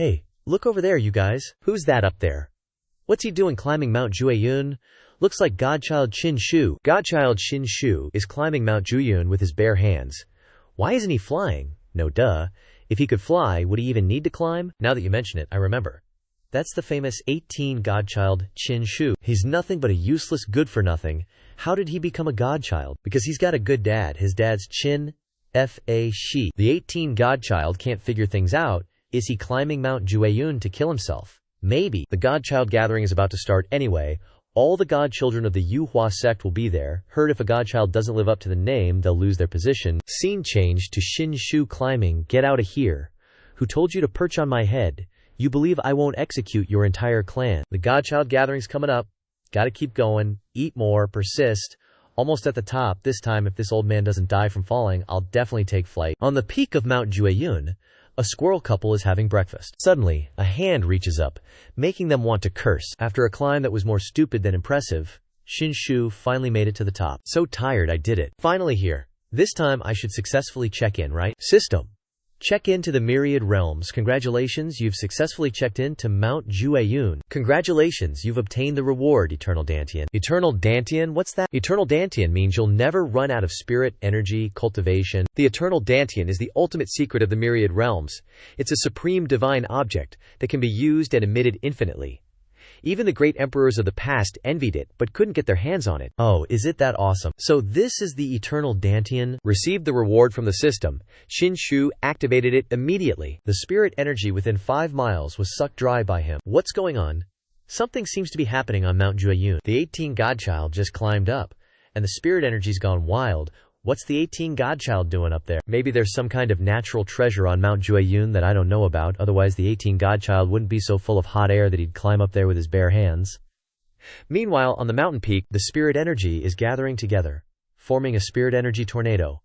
Hey, look over there, you guys. Who's that up there? What's he doing climbing Mount Jueyun? Looks like Godchild Qin Shu. Godchild Qin Shu is climbing Mount Jueyun with his bare hands. Why isn't he flying? No duh. If he could fly, would he even need to climb? Now that you mention it, I remember. That's the famous 18 Godchild Qin Shu. He's nothing but a useless good-for-nothing. How did he become a godchild? Because he's got a good dad. His dad's Qin Fa Shi. The 18 Godchild can't figure things out. Is he climbing Mount Jueyun to kill himself? Maybe. The Godchild gathering is about to start anyway. All the godchildren of the Yuhua sect will be there. Heard if a godchild doesn't live up to the name, they'll lose their position. Scene change to Qin Shu climbing. Get out of here. Who told you to perch on my head? You believe I won't execute your entire clan. The godchild gathering's coming up. Gotta keep going. Eat more. Persist. Almost at the top. This time, if this old man doesn't die from falling, I'll definitely take flight. On the peak of Mount Jueyun, a squirrel couple is having breakfast. Suddenly, a hand reaches up, making them want to curse. After a climb that was more stupid than impressive, Qin Shu finally made it to the top. So tired I did it. Finally here. This time I should successfully check in, right? System. Check into the myriad realms. Congratulations, you've successfully checked in to Mount Jueyun. Congratulations, you've obtained the reward, Eternal Dantian. Eternal Dantian? What's that? Eternal Dantian means you'll never run out of spirit, energy, cultivation. The Eternal Dantian is the ultimate secret of the myriad realms. It's a supreme divine object that can be used and emitted infinitely. Even the great emperors of the past envied it, but couldn't get their hands on it. Oh, is it that awesome? So this is the Eternal Dantian? Received the reward from the system. Qin Shu activated it immediately. The spirit energy within 5 miles was sucked dry by him. What's going on? Something seems to be happening on Mount Jueyun. The 18 Godchild just climbed up, and the spirit energy's gone wild. What's the 18 Godchild doing up there? Maybe there's some kind of natural treasure on Mount Jueyun that I don't know about, otherwise the 18 Godchild wouldn't be so full of hot air that he'd climb up there with his bare hands. Meanwhile, on the mountain peak, the spirit energy is gathering together, forming a spirit energy tornado,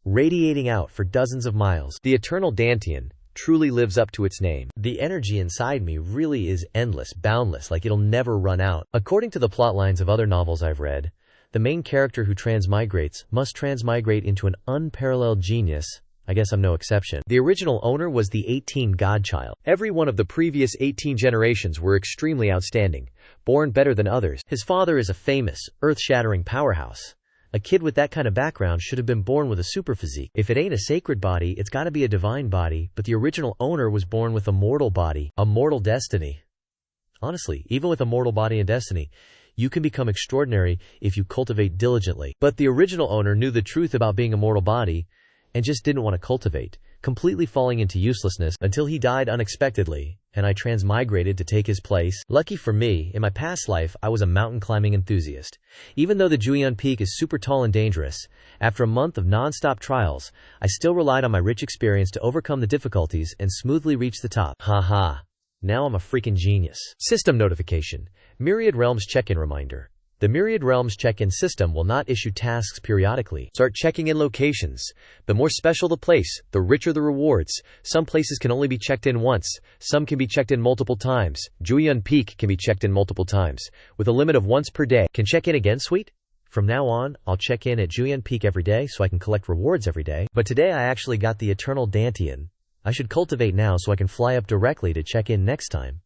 radiating out for dozens of miles. The Eternal Dantian truly lives up to its name. The energy inside me really is endless, boundless, like it'll never run out. According to the plot lines of other novels I've read, the main character who transmigrates must transmigrate into an unparalleled genius. I guess I'm no exception. The original owner was the 18 Godchild. Every one of the previous 18 generations were extremely outstanding, born better than others. His father is a famous, earth-shattering powerhouse. A kid with that kind of background should have been born with a super physique. If it ain't a sacred body, it's gotta be a divine body, but the original owner was born with a mortal body, a mortal destiny. Honestly, even with a mortal body and destiny, you can become extraordinary if you cultivate diligently. But the original owner knew the truth about being a mortal body and just didn't want to cultivate, completely falling into uselessness until he died unexpectedly, and I transmigrated to take his place. Lucky for me, in my past life, I was a mountain climbing enthusiast. Even though the Jueyun Peak is super tall and dangerous, after a month of non-stop trials, I still relied on my rich experience to overcome the difficulties and smoothly reach the top. Haha. Now I'm a freaking genius. System notification. Myriad Realms check-in reminder. The Myriad Realms check-in system will not issue tasks periodically. Start checking in locations. The more special the place, the richer the rewards. Some places can only be checked in once. Some can be checked in multiple times. Jueyun Peak can be checked in multiple times, with a limit of once per day. Can check in again, sweet? From now on, I'll check in at Jueyun Peak every day so I can collect rewards every day. But today I actually got the Eternal Dantian. I should cultivate now so I can fly up directly to check in next time.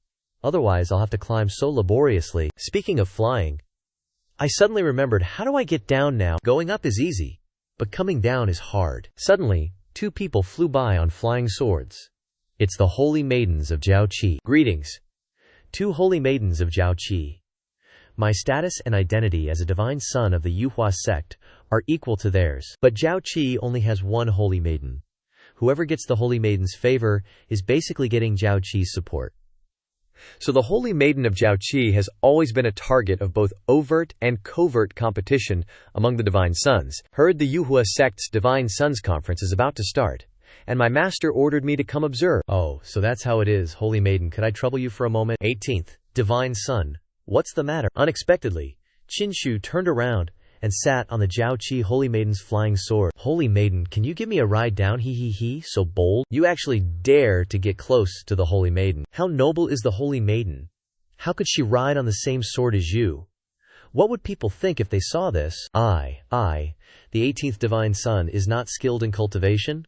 Otherwise, I'll have to climb so laboriously. Speaking of flying, I suddenly remembered, how do I get down now? Going up is easy, but coming down is hard. Suddenly, 2 people flew by on flying swords. It's the Holy Maidens of Jiaoqi. Greetings. 2 Holy Maidens of Jiaoqi. My status and identity as a divine son of the Yuhua sect are equal to theirs. But Jiaoqi only has 1 Holy Maiden. Whoever gets the Holy Maiden's favor is basically getting Jiaoqi's support. So the Holy Maiden of Jiaoqi has always been a target of both overt and covert competition among the Divine Sons. Heard the Yuhua sect's Divine Sons Conference is about to start, and my master ordered me to come observe. Oh, so that's how it is, Holy Maiden. Could I trouble you for a moment? 18th, Divine Son. What's the matter? Unexpectedly, Qin Shu turned around and sat on the Jiaoqi Holy Maiden's flying sword. Holy Maiden, can you give me a ride down? He, so bold. You actually dare to get close to the Holy Maiden. How noble is the Holy Maiden? How could she ride on the same sword as you? What would people think if they saw this? The 18th Divine Son is not skilled in cultivation?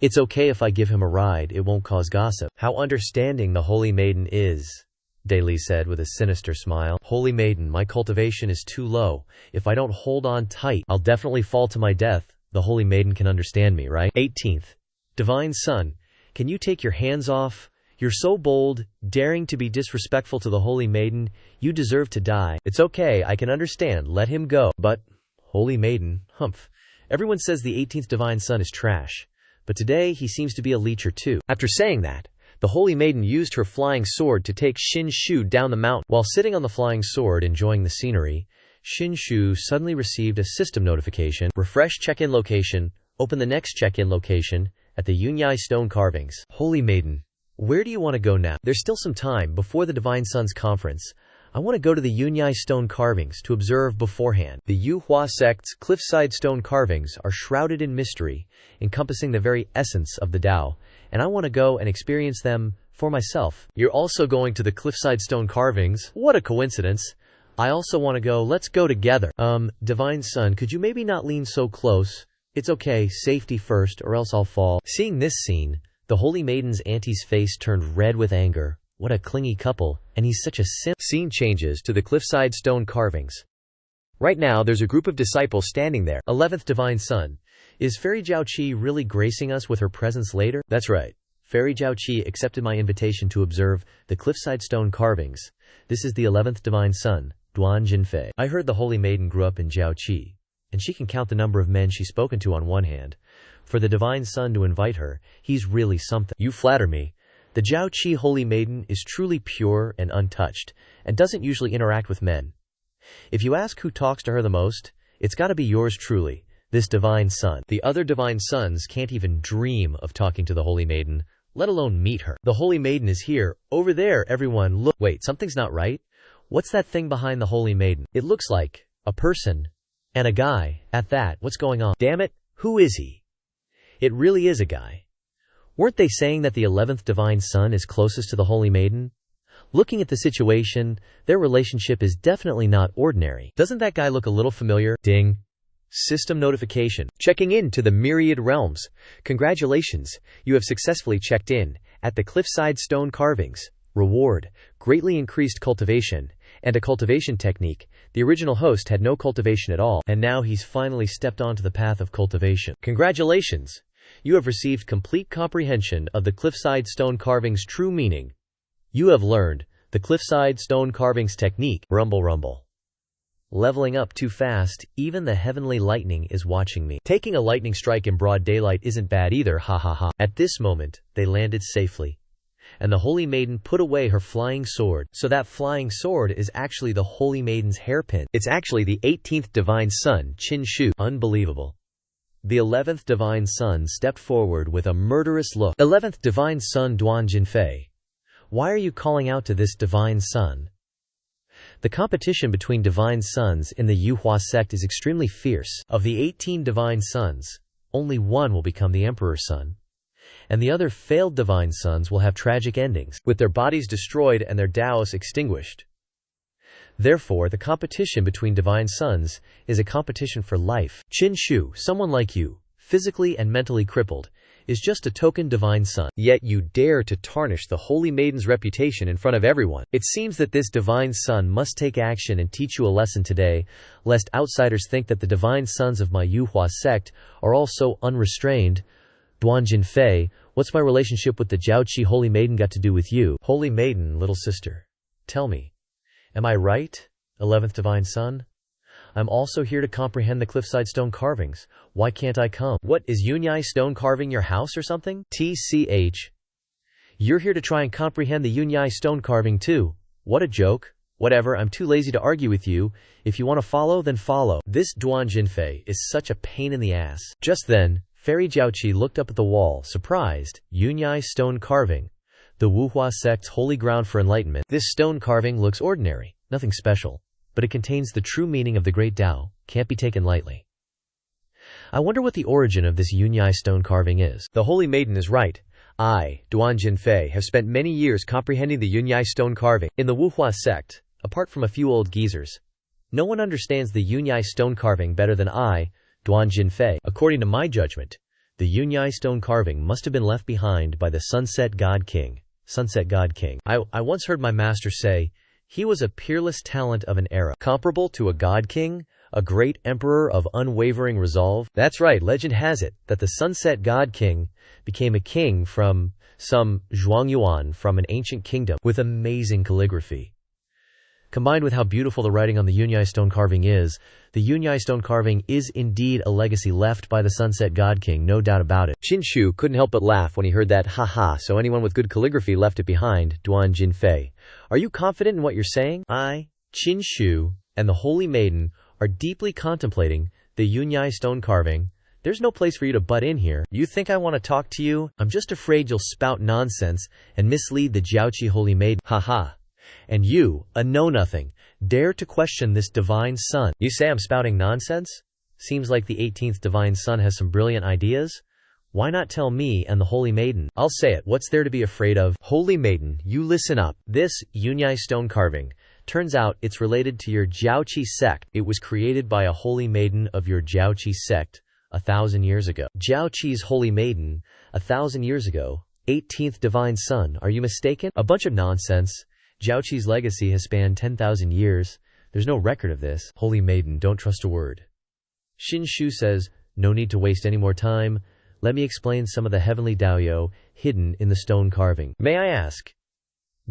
It's okay if I give him a ride, it won't cause gossip. How understanding the holy maiden is, Daily said with a sinister smile. Holy maiden, my cultivation is too low. If I don't hold on tight, I'll definitely fall to my death. The holy maiden can understand me, right? 18th. Divine Son, can you take your hands off? You're so bold, daring to be disrespectful to the holy maiden. You deserve to die. It's okay, I can understand. Let him go. But, holy maiden, humph. Everyone says the 18th Divine Son is trash. But today, he seems to be a leecher too. After saying that, the holy maiden used her flying sword to take Xianxia down the mountain. While sitting on the flying sword enjoying the scenery, Xianxia suddenly received a system notification. Refresh check-in location. Open the next check-in location at the Yunyi stone carvings. Holy maiden, where do you want to go now? There's still some time before the Divine Son's conference. I want to go to the Yunyi stone carvings to observe beforehand. The Yuhua sect's cliffside stone carvings are shrouded in mystery, encompassing the very essence of the Tao, and I want to go and experience them for myself. You're also going to the cliffside stone carvings? What a coincidence. I also want to go. Let's go together. Divine Son, could you maybe not lean so close? It's okay, safety first, or else I'll fall. Seeing this scene, the holy maiden's auntie's face turned red with anger. What a clingy couple, and he's such a simp. Scene changes to the cliffside stone carvings. Right now, there's a group of disciples standing there. 11th Divine Son, is Fairy Jiaoqi really gracing us with her presence later? That's right. Fairy Jiaoqi accepted my invitation to observe the cliffside stone carvings. This is the 11th Divine Son, Duan Jinfei. I heard the holy maiden grew up in Jiaoqi, and she can count the number of men she's spoken to on one hand. For the Divine Son to invite her, he's really something. You flatter me. The Jiaoqi holy maiden is truly pure and untouched, and doesn't usually interact with men. If you ask who talks to her the most, it's gotta be yours truly, this Divine Son. The other Divine Sons can't even dream of talking to the holy maiden, let alone meet her. The holy maiden is here, over there, everyone look. Wait, something's not right? What's that thing behind the holy maiden? It looks like a person and a guy at that. What's going on? Damn it, who is he? It really is a guy. Weren't they saying that the 11th Divine Son is closest to the holy maiden? Looking at the situation, their relationship is definitely not ordinary. Doesn't that guy look a little familiar? Ding. System notification. Checking in to the Myriad Realms. Congratulations, you have successfully checked in at the cliffside stone carvings. Reward, greatly increased cultivation, and a cultivation technique. The original host had no cultivation at all, and now he's finally stepped onto the path of cultivation. Congratulations, you have received complete comprehension of the cliffside stone carvings' true meaning. You have learned the cliffside stone carvings technique. Rumble rumble. Leveling up too fast, even the heavenly lightning is watching me. Taking a lightning strike in broad daylight isn't bad either, ha ha ha. At this moment, they landed safely, and the holy maiden put away her flying sword. So that flying sword is actually the holy maiden's hairpin. It's actually the 18th Divine Son, Qinshu. Unbelievable. The 11th Divine Son stepped forward with a murderous look. 11th Divine Son Duan Jinfei, why are you calling out to this Divine Son? The competition between Divine Sons in the Yuhua sect is extremely fierce. Of the 18 Divine Sons, only one will become the Emperor's son, and the other failed Divine Sons will have tragic endings, with their bodies destroyed and their Taos extinguished. Therefore, the competition between Divine Sons is a competition for life. Qinshu, someone like you, physically and mentally crippled, is just a token Divine Son. Yet you dare to tarnish the Holy Maiden's reputation in front of everyone. It seems that this Divine Son must take action and teach you a lesson today, lest outsiders think that the Divine Sons of my Yuhua sect are all so unrestrained. Duan Jinfei, what's my relationship with the Jiaoqi Holy Maiden got to do with you? Holy Maiden, little sister, tell me. Am I right, 11th Divine Son? I'm also here to comprehend the cliffside stone carvings. Why can't I come? What, is Yunyi stone carving your house or something? TCH. You're here to try and comprehend the Yunyi stone carving too. What a joke. Whatever, I'm too lazy to argue with you. If you want to follow, then follow. This Duan Jinfei is such a pain in the ass. Just then, Fairy Jiaoqi looked up at the wall, surprised. Yunyi stone carving, the Wuhua sect's holy ground for enlightenment. This stone carving looks ordinary, nothing special, but it contains the true meaning of the great Tao, can't be taken lightly. I wonder what the origin of this Yunyi stone carving is. The Holy Maiden is right. I, Duan Jinfei, have spent many years comprehending the Yunyi stone carving. In the Wuhua sect, apart from a few old geezers, no one understands the Yunyi stone carving better than I, Duan Jinfei. According to my judgment, The Yunyi stone carving must have been left behind by the Sunset God King. Sunset God King. I once heard my master say, he was a peerless talent of an era, comparable to a God King, a great emperor of unwavering resolve. That's right, legend has it that the Sunset God King became a king from some Zhuangyuan from an ancient kingdom with amazing calligraphy. Combined with how beautiful the writing on the Yunyi stone carving is, the Yunyi stone carving is indeed a legacy left by the Sunset God King, no doubt about it. Qin Shu couldn't help but laugh when he heard that, haha, so anyone with good calligraphy left it behind. Duan Jinfei, are you confident in what you're saying? I, Qin Shu, and the Holy Maiden are deeply contemplating the Yunyi stone carving. There's no place for you to butt in here. You think I want to talk to you? I'm just afraid you'll spout nonsense and mislead the Jiaoqi Holy Maiden. Haha. And you, a know-nothing, dare to question this divine son. You say I'm spouting nonsense? Seems like the 18th divine son has some brilliant ideas. Why not tell me and the Holy Maiden? I'll say it. What's there to be afraid of? Holy Maiden, you listen up. This Yunyi stone carving, turns out it's related to your Jiaoqi sect. It was created by a Holy Maiden of your Jiaoqi sect 1,000 years ago. Jiaoqi's Holy Maiden, 1,000 years ago. 18th divine son, are you mistaken? A bunch of nonsense. Jiaoqi's legacy has spanned 10,000 years. There's no record of this. Holy Maiden, don't trust a word. Qin Shu says, no need to waste any more time. Let me explain some of the heavenly Daoyo hidden in the stone carving. May I ask,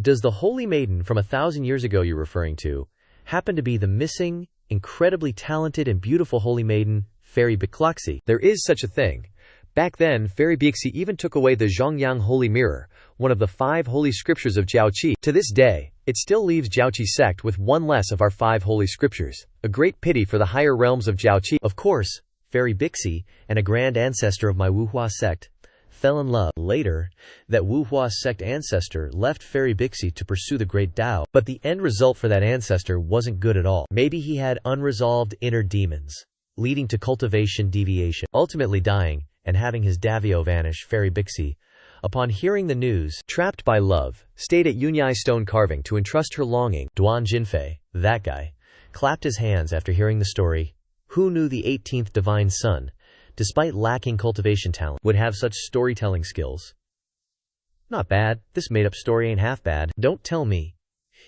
does the Holy Maiden from 1,000 years ago you're referring to happen to be the missing, incredibly talented and beautiful Holy Maiden, Fairy Bixi? There is such a thing. Back then, Fairy Bixi even took away the Zhongyang Holy Mirror, one of the 5 holy scriptures of Jiaoqi. To this day, it still leaves Jiaoqi sect with one less of our 5 holy scriptures. A great pity for the higher realms of Jiaoqi. Of course, Fairy Bixi, and a grand ancestor of my Wuhua sect, fell in love. Later, that Wuhua sect ancestor left Fairy Bixi to pursue the great Tao, but the end result for that ancestor wasn't good at all. Maybe he had unresolved inner demons, leading to cultivation deviation, ultimately dying and having his Davio vanish. Fairy Bixi, upon hearing the news, trapped by love, stayed at Yunyi stone carving to entrust her longing. Duan Jinfei, that guy, clapped his hands after hearing the story. Who knew the 18th divine son, despite lacking cultivation talent, would have such storytelling skills? Not bad. This made-up story ain't half bad. Don't tell me.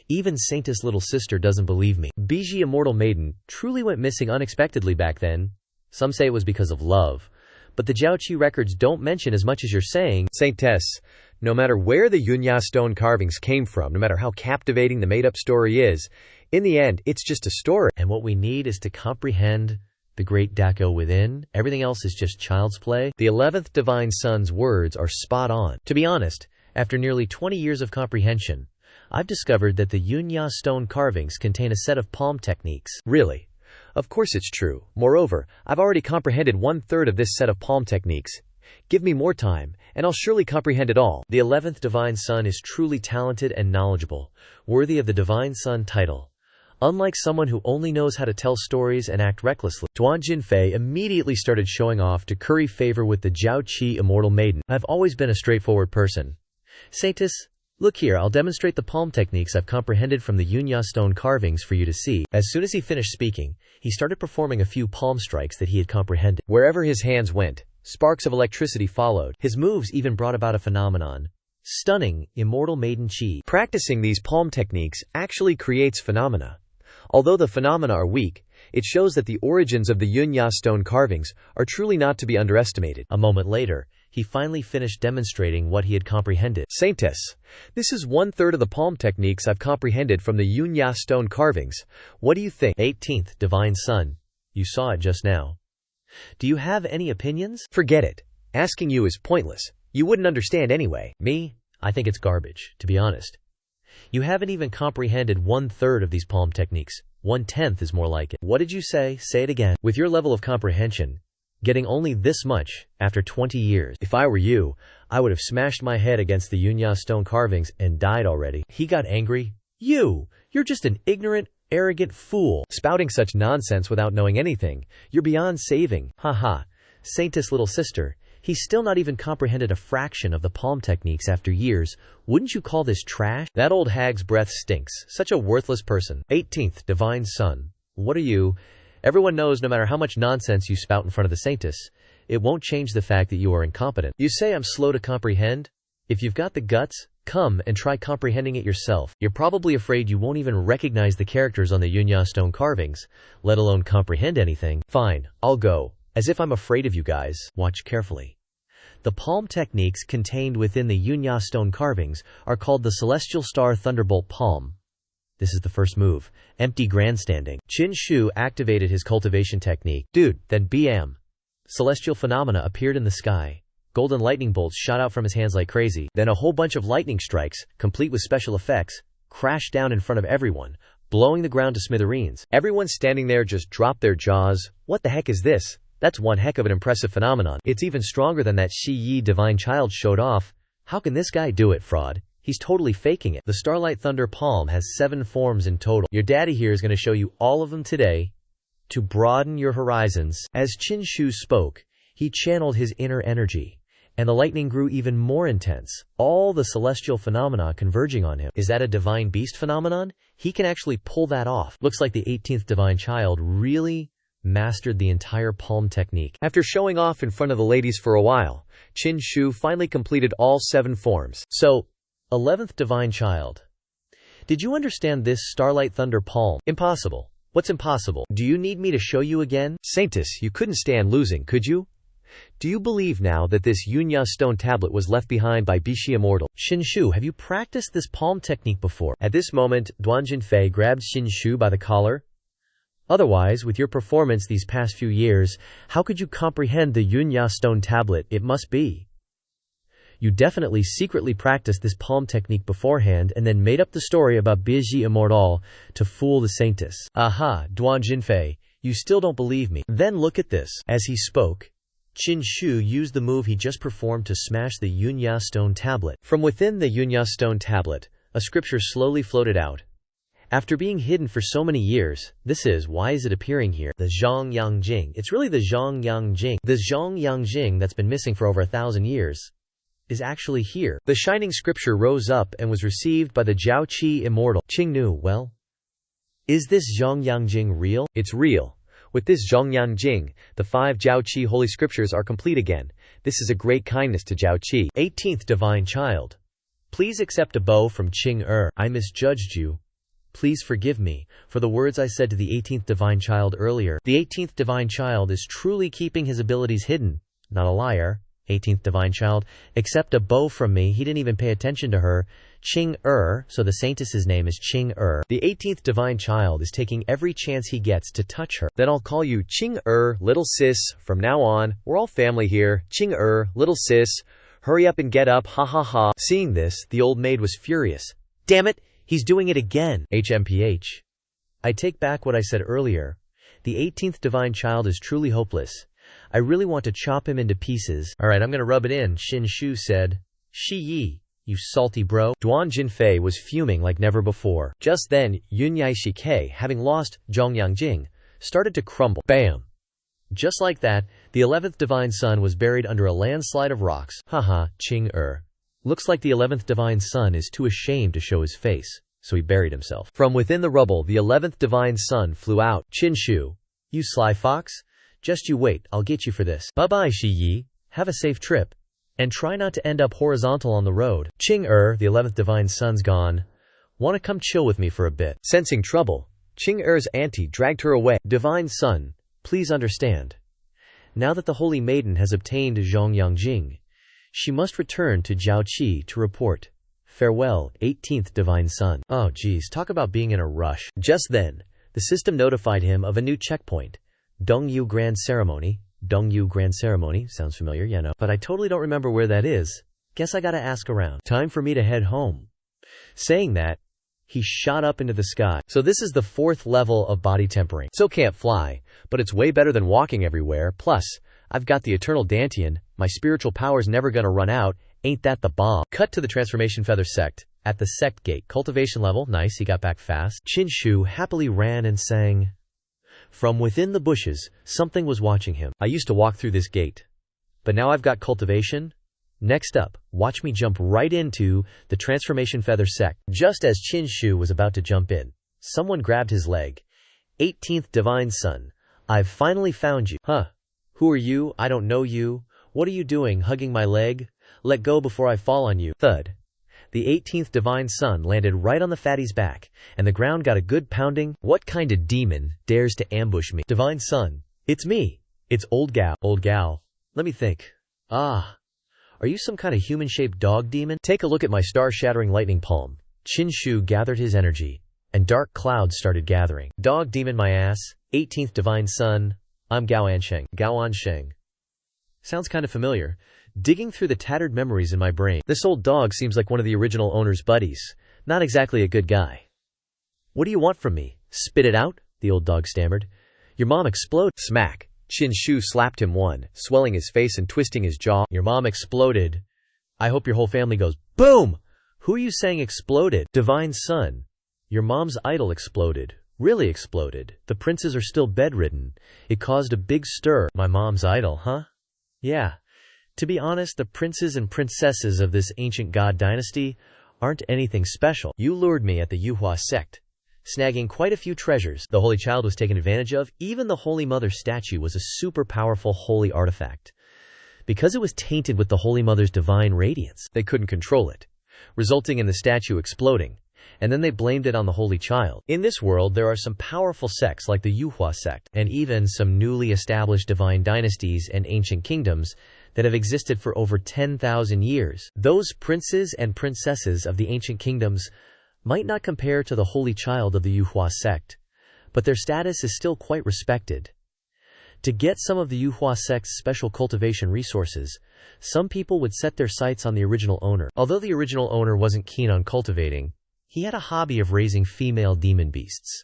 Even Saintess' little sister doesn't believe me. Biji Immortal Maiden truly went missing unexpectedly back then. Some say it was because of love, but the Jiaoqi records don't mention as much as you're saying. Saintess, no matter where the Yunyi stone carvings came from, no matter how captivating the made-up story is, in the end, it's just a story. And what we need is to comprehend the great Dako within. Everything else is just child's play. The 11th divine son's words are spot on. To be honest, after nearly 20 years of comprehension, I've discovered that the Yunyi stone carvings contain a set of palm techniques. Really? Of course it's true. Moreover, I've already comprehended 1/3 of this set of palm techniques. Give me more time, and I'll surely comprehend it all. The 11th divine son is truly talented and knowledgeable, worthy of the divine son title. Unlike someone who only knows how to tell stories and act recklessly, Duan Jinfei immediately started showing off to curry favor with the Jiaoqi Immortal Maiden. I've always been a straightforward person. Saintess, look here, I'll demonstrate the palm techniques I've comprehended from the Yunyi stone carvings for you to see. As soon as he finished speaking, he started performing a few palm strikes that he had comprehended. Wherever his hands went, sparks of electricity followed. His moves even brought about a phenomenon. Stunning, Immortal Maiden Chi. Practicing these palm techniques actually creates phenomena. Although the phenomena are weak, it shows that the origins of the Yunyi stone carvings are truly not to be underestimated. A moment later, he finally finished demonstrating what he had comprehended. Saintess, this is 1/3 of the palm techniques I've comprehended from the Yunyi stone carvings. What do you think? 18th divine son, you saw it just now. Do you have any opinions? Forget it. Asking you is pointless. You wouldn't understand anyway. Me? I think it's garbage, to be honest. You haven't even comprehended 1/3 of these palm techniques. 1/10 is more like it. What did you say? Say it again. With your level of comprehension, getting only this much after 20 years. If I were you, I would have smashed my head against the Yunyi stone carvings and died already. He got angry. You're just an ignorant, arrogant fool, spouting such nonsense without knowing anything. You're beyond saving. Haha. Saintess' little sister, he's still not even comprehended a fraction of the palm techniques after years. Wouldn't you call this trash? That old hag's breath stinks. Such a worthless person. 18th divine son, what are you? Everyone knows no matter how much nonsense you spout in front of the Saintess, it won't change the fact that you are incompetent. You say I'm slow to comprehend? If you've got the guts, come and try comprehending it yourself. You're probably afraid you won't even recognize the characters on the Yunya stone carvings, let alone comprehend anything. Fine, I'll go. As if I'm afraid of you guys. Watch carefully. The palm techniques contained within the Yunya stone carvings are called the Celestial Star Thunderbolt Palm. This is the first move. Empty grandstanding. Qin Shu activated his cultivation technique. Dude, then BAM. Celestial phenomena appeared in the sky. Golden lightning bolts shot out from his hands like crazy. Then a whole bunch of lightning strikes, complete with special effects, crashed down in front of everyone, blowing the ground to smithereens. Everyone standing there just dropped their jaws. What the heck is this? That's one heck of an impressive phenomenon. It's even stronger than that Shi Yi divine child showed off. How can this guy do it, fraud? He's totally faking it. The Starlight Thunder Palm has 7 forms in total. Your daddy here is going to show you all of them today to broaden your horizons. As Qin Shu spoke, he channeled his inner energy, and the lightning grew even more intense, all the celestial phenomena converging on him. Is that a divine beast phenomenon? He can actually pull that off. Looks like the 18th divine child really mastered the entire palm technique. After showing off in front of the ladies for a while, Qin Shu finally completed all 7 forms. So, 11th divine child. Did you understand this Starlight Thunder Palm? Impossible. What's impossible? Do you need me to show you again? Saintus, you couldn't stand losing, could you? Do you believe now that this Yunya stone tablet was left behind by Bishi Immortal? Qin Shu, have you practiced this palm technique before? At this moment, Duan Jinfei grabbed Qin Shu by the collar. Otherwise, with your performance these past few years, how could you comprehend the Yunya stone tablet? It must be. You definitely secretly practiced this palm technique beforehand and then made up the story about Bishi Immortal to fool the Saintus. Aha, Duan Jinfei, you still don't believe me. Then look at this. As he spoke, Qin Shu used the move he just performed to smash the Yunya stone tablet. From within the Yunya stone tablet, a scripture slowly floated out. After being hidden for so many years, why is it appearing here? The Zhongyang Jing. It's really the Zhongyang Jing. The Zhongyang Jing that's been missing for over 1,000 years is actually here. The shining scripture rose up and was received by the Jiao Qi Immortal. Qingnu, well, is this Zhongyang Jing real? It's real. With this Zhongyang Jing, the 5 Jiao Qi holy scriptures are complete again. This is a great kindness to Jiao Qi. 18th divine child. Please accept a bow from Qing. I misjudged you. Please forgive me for the words I said to the 18th divine child earlier. The 18th divine child is truly keeping his abilities hidden, not a liar. 18th divine child, accept a bow from me. He didn't even pay attention to her. Qing so the saintess's name is Qing The 18th divine child is taking every chance he gets to touch her. Then I'll call you Qing little sis. From now on, we're all family here. Qing little sis. Hurry up and get up, ha ha ha. Seeing this, the old maid was furious. Damn it, he's doing it again. HMPH. I take back what I said earlier. The 18th divine child is truly hopeless. I really want to chop him into pieces. Alright, I'm gonna rub it in, Qin Shu said. Shi Yi, you salty bro. Duan Jinfei was fuming like never before. Just then, Yunyai Shike, having lost Zhongyang Jing, started to crumble. Bam! Just like that, the 11th divine son was buried under a landslide of rocks. Haha, Qing Looks like the 11th divine son is too ashamed to show his face, so he buried himself. From within the rubble, the 11th divine son flew out. Qin Shu, you sly fox? Just you wait, I'll get you for this. Bye-bye, Shi Yi. Have a safe trip. And try not to end up horizontal on the road. Qing the 11th divine son's gone. Wanna come chill with me for a bit? Sensing trouble, Qing auntie dragged her away. Divine son, please understand. Now that the holy maiden has obtained Zhongyang Jing, she must return to Jiao Qi to report. Farewell, 18th divine son. Oh geez, talk about being in a rush. Just then, the system notified him of a new checkpoint. Dongyu Grand Ceremony. Dongyu Grand Ceremony. Sounds familiar, yeah, no. But I totally don't remember where that is. Guess I gotta ask around. Time for me to head home. Saying that, he shot up into the sky. So this is the 4th level of body tempering. Still can't fly, but it's way better than walking everywhere. Plus, I've got the eternal Dantian. My spiritual power's never gonna run out. Ain't that the bomb? Cut to the Transformation Feather sect. At the sect gate. Cultivation level. Nice, he got back fast. Qin Shu happily ran and sang. From within the bushes, something was watching him. I used to walk through this gate. But now I've got cultivation. Next up, watch me jump right into the Transformation Feather sect. Just as Qin Shu was about to jump in, someone grabbed his leg. 18th divine son, I've finally found you. Huh. Who are you? I don't know you. What are you doing, hugging my leg? Let go before I fall on you. Thud. The 18th divine son landed right on the fatty's back, and the ground got a good pounding. What kind of demon dares to ambush me? Divine son. It's me. It's old gal. Old gal. Let me think. Ah. Are you some kind of human-shaped dog demon? Take a look at my star-shattering lightning palm. Qin Shu gathered his energy, and dark clouds started gathering. Dog demon my ass. 18th divine son. I'm Gao Ansheng. Gao Ansheng. Sounds kind of familiar. Digging through the tattered memories in my brain. This old dog seems like one of the original owner's buddies. Not exactly a good guy. What do you want from me? Spit it out? The old dog stammered. Your mom exploded. Smack. Qin Shu slapped him one, swelling his face and twisting his jaw. Your mom exploded. I hope your whole family goes boom! Who are you saying exploded? Divine son. Your mom's idol exploded. Really exploded. The princes are still bedridden. It caused a big stir. My mom's idol, huh? Yeah. To be honest, the princes and princesses of this ancient god dynasty aren't anything special. You lured me at the Yuhua sect, snagging quite a few treasures. The Holy Child was taken advantage of. Even the Holy Mother statue was a super powerful holy artifact. Because it was tainted with the Holy Mother's divine radiance, they couldn't control it, resulting in the statue exploding. And then they blamed it on the Holy Child. In this world, there are some powerful sects like the Yuhua sect, and even some newly established divine dynasties and ancient kingdoms that have existed for over 10,000 years. Those princes and princesses of the ancient kingdoms might not compare to the Holy Child of the Yuhua sect, but their status is still quite respected. To get some of the Yuhua sect's special cultivation resources, some people would set their sights on the original owner. Although the original owner wasn't keen on cultivating, he had a hobby of raising female demon beasts.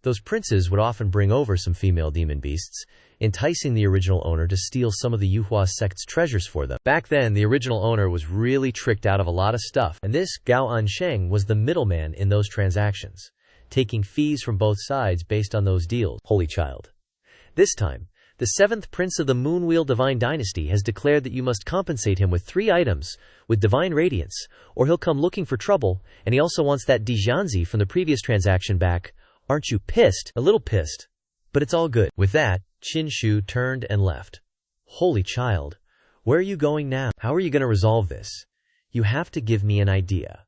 Those princes would often bring over some female demon beasts, enticing the original owner to steal some of the Yuhua sect's treasures for them. Back then, the original owner was really tricked out of a lot of stuff, and this Gao Ansheng was the middleman in those transactions, taking fees from both sides based on those deals. Holy Child. This time, the 7th prince of the Moonwheel Divine Dynasty has declared that you must compensate him with 3 items with divine radiance, or he'll come looking for trouble, and he also wants that Xianxia from the previous transaction back. Aren't you pissed? A little pissed. But it's all good. With that, Qin Shu turned and left. Holy Child, where are you going now? How are you going to resolve this? You have to give me an idea.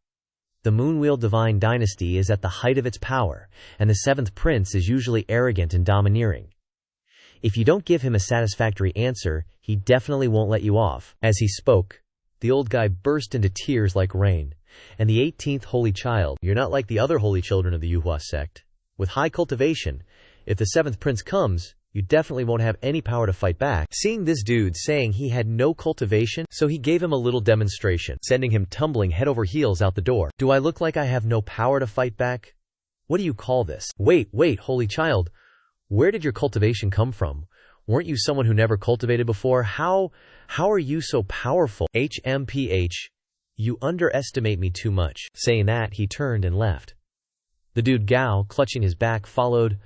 The Moonwheel Divine Dynasty is at the height of its power, and the 7th prince is usually arrogant and domineering. If you don't give him a satisfactory answer, he definitely won't let you off. As he spoke, the old guy burst into tears like rain. And the 18th Holy Child, you're not like the other holy children of the Yuhua sect. With high cultivation, if the 7th prince comes, you definitely won't have any power to fight back. Seeing this dude saying he had no cultivation, so he gave him a little demonstration, sending him tumbling head over heels out the door. Do I look like I have no power to fight back? What do you call this? Wait, Holy Child. Where did your cultivation come from? Weren't you someone who never cultivated before? How are you so powerful? HMPH. You underestimate me too much. Saying that, he turned and left. The dude Gao, clutching his back, followed.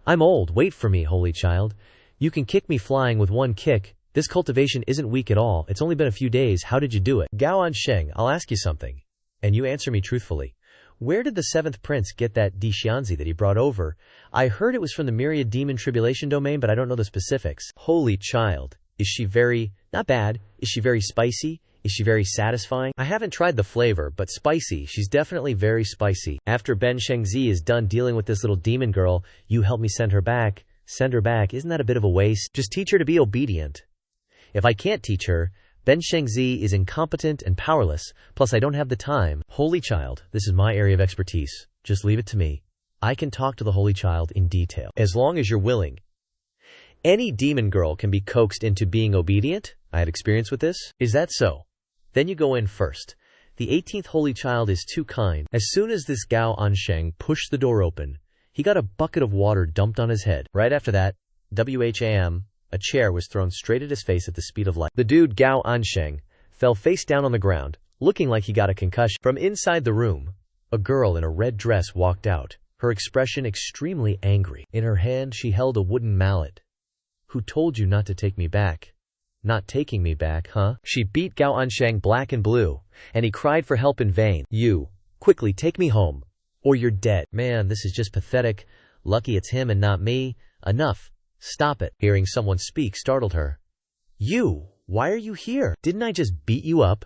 I'm old. Wait for me, Holy Child. You can kick me flying with one kick. This cultivation isn't weak at all. It's only been a few days. How did you do it? Gao Ansheng, I'll ask you something, and you answer me truthfully. Where did the 7th prince get that Xianxia that he brought over? I heard it was from the Myriad Demon Tribulation domain, but I don't know the specifics. Holy Child. Is she very, not bad, is she very spicy? Is she very satisfying? I haven't tried the flavor, but spicy, she's definitely very spicy. After Ben Shengzi is done dealing with this little demon girl, you help me send her back. Send her back, isn't that a bit of a waste? Just teach her to be obedient. If I can't teach her, Ben Shengzi is incompetent and powerless, plus I don't have the time. Holy Child, this is my area of expertise. Just leave it to me. I can talk to the Holy Child in detail. As long as you're willing. Any demon girl can be coaxed into being obedient? I have experience with this. Is that so? Then you go in first. The 18th Holy Child is too kind. As soon as this Gao Ansheng pushed the door open, he got a bucket of water dumped on his head. Right after that, WHAM, a chair was thrown straight at his face at the speed of light. The dude Gao Ansheng fell face down on the ground, looking like he got a concussion. From inside the room, a girl in a red dress walked out, her expression extremely angry. In her hand she held a wooden mallet. Who told you not to take me back? Not taking me back, huh? She beat Gao Ansheng black and blue, and he cried for help in vain. You, quickly take me home, or you're dead. Man, this is just pathetic. Lucky it's him and not me. Enough. Stop it. Hearing someone speak startled her. You! Why are you here? Didn't I just beat you up?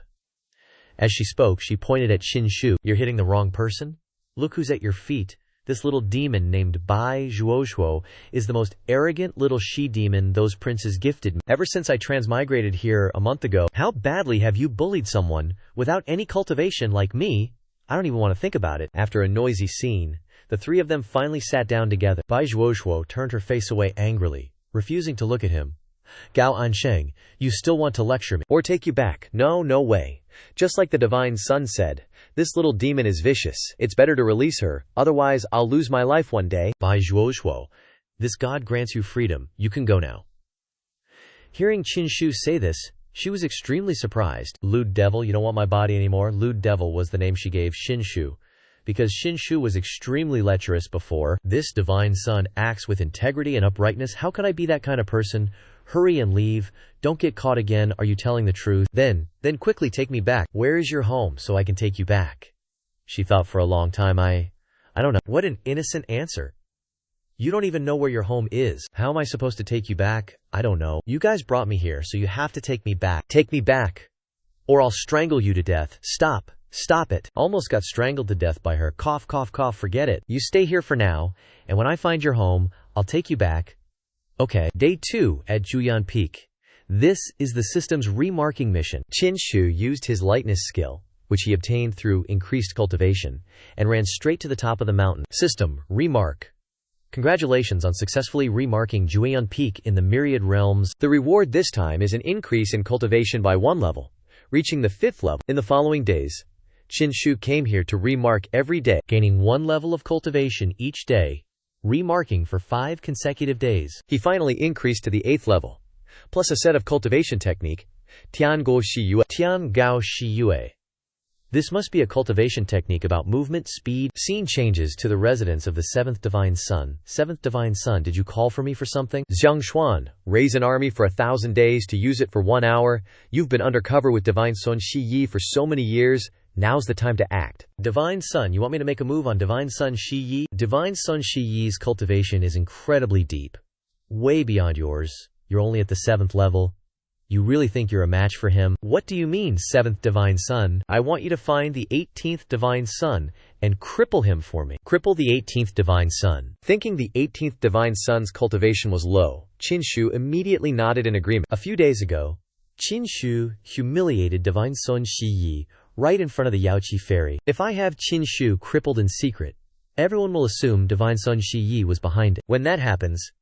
As she spoke, she pointed at Xianxia. You're hitting the wrong person? Look who's at your feet. This little demon named Bai Zhuoshuo is the most arrogant little she-demon those princes gifted me. Ever since I transmigrated here a month ago, how badly have you bullied someone without any cultivation like me? I don't even want to think about it. After a noisy scene, the three of them finally sat down together. Bai Zhuoshuo turned her face away angrily, refusing to look at him. Gao Ansheng, you still want to lecture me? Or take you back? No, no way. Just like the Divine Sun said, this little demon is vicious. It's better to release her, otherwise I'll lose my life one day. Bai Zhuoshuo, this god grants you freedom. You can go now. Hearing Xianxia say this, she was extremely surprised. Lewd devil, you don't want my body anymore? Lewd devil was the name she gave Xianxia. Because Xianxia was extremely lecherous before, this Divine Sun acts with integrity and uprightness. How could I be that kind of person? Hurry and leave. Don't get caught again. Are you telling the truth? Then quickly take me back. Where is your home so I can take you back? She thought for a long time. I don't know. What an innocent answer. You don't even know where your home is. How am I supposed to take you back? I don't know. You guys brought me here, so you have to take me back. Take me back, or I'll strangle you to death. Stop. Stop it. Almost got strangled to death by her. Cough, cough, cough. Forget it. You stay here for now, and when I find your home, I'll take you back. Okay. Day 2 at Juyan Peak. This is the system's remarking mission. Xianxia used his lightness skill, which he obtained through increased cultivation, and ran straight to the top of the mountain. System, remark. Congratulations on successfully remarking Juyan Peak in the Myriad Realms. The reward this time is an increase in cultivation by 1 level, reaching the 5th level. In the following days, Xianxia came here to remark every day, gaining 1 level of cultivation each day, remarking for 5 consecutive days. He finally increased to the 8th level, plus a set of cultivation technique, Tiangao Shiyue. This must be a cultivation technique about movement, speed. Scene changes to the residence of the 7th Divine Sun. 7th Divine Sun, did you call for me for something? Xianxuan, raise an army for 1,000 days to use it for 1 hour. You've been undercover with Divine Sun Shiyi for so many years. Now's the time to act. Divine Sun, you want me to make a move on Divine Sun Shiyi? Divine Sun Shiyi's cultivation is incredibly deep. Way beyond yours. You're only at the 7th level. You really think you're a match for him? What do you mean, 7th Divine Sun? I want you to find the 18th Divine Sun and cripple him for me. Cripple the 18th Divine Sun. Thinking the 18th Divine Sun's cultivation was low, Xianxia immediately nodded in agreement. A few days ago, Xianxia humiliated Divine Sun Shiyi right in front of the Yaoqi Ferry. If I have Xianxia crippled in secret, everyone will assume Divine Sun Shiyi was behind it. When that happens,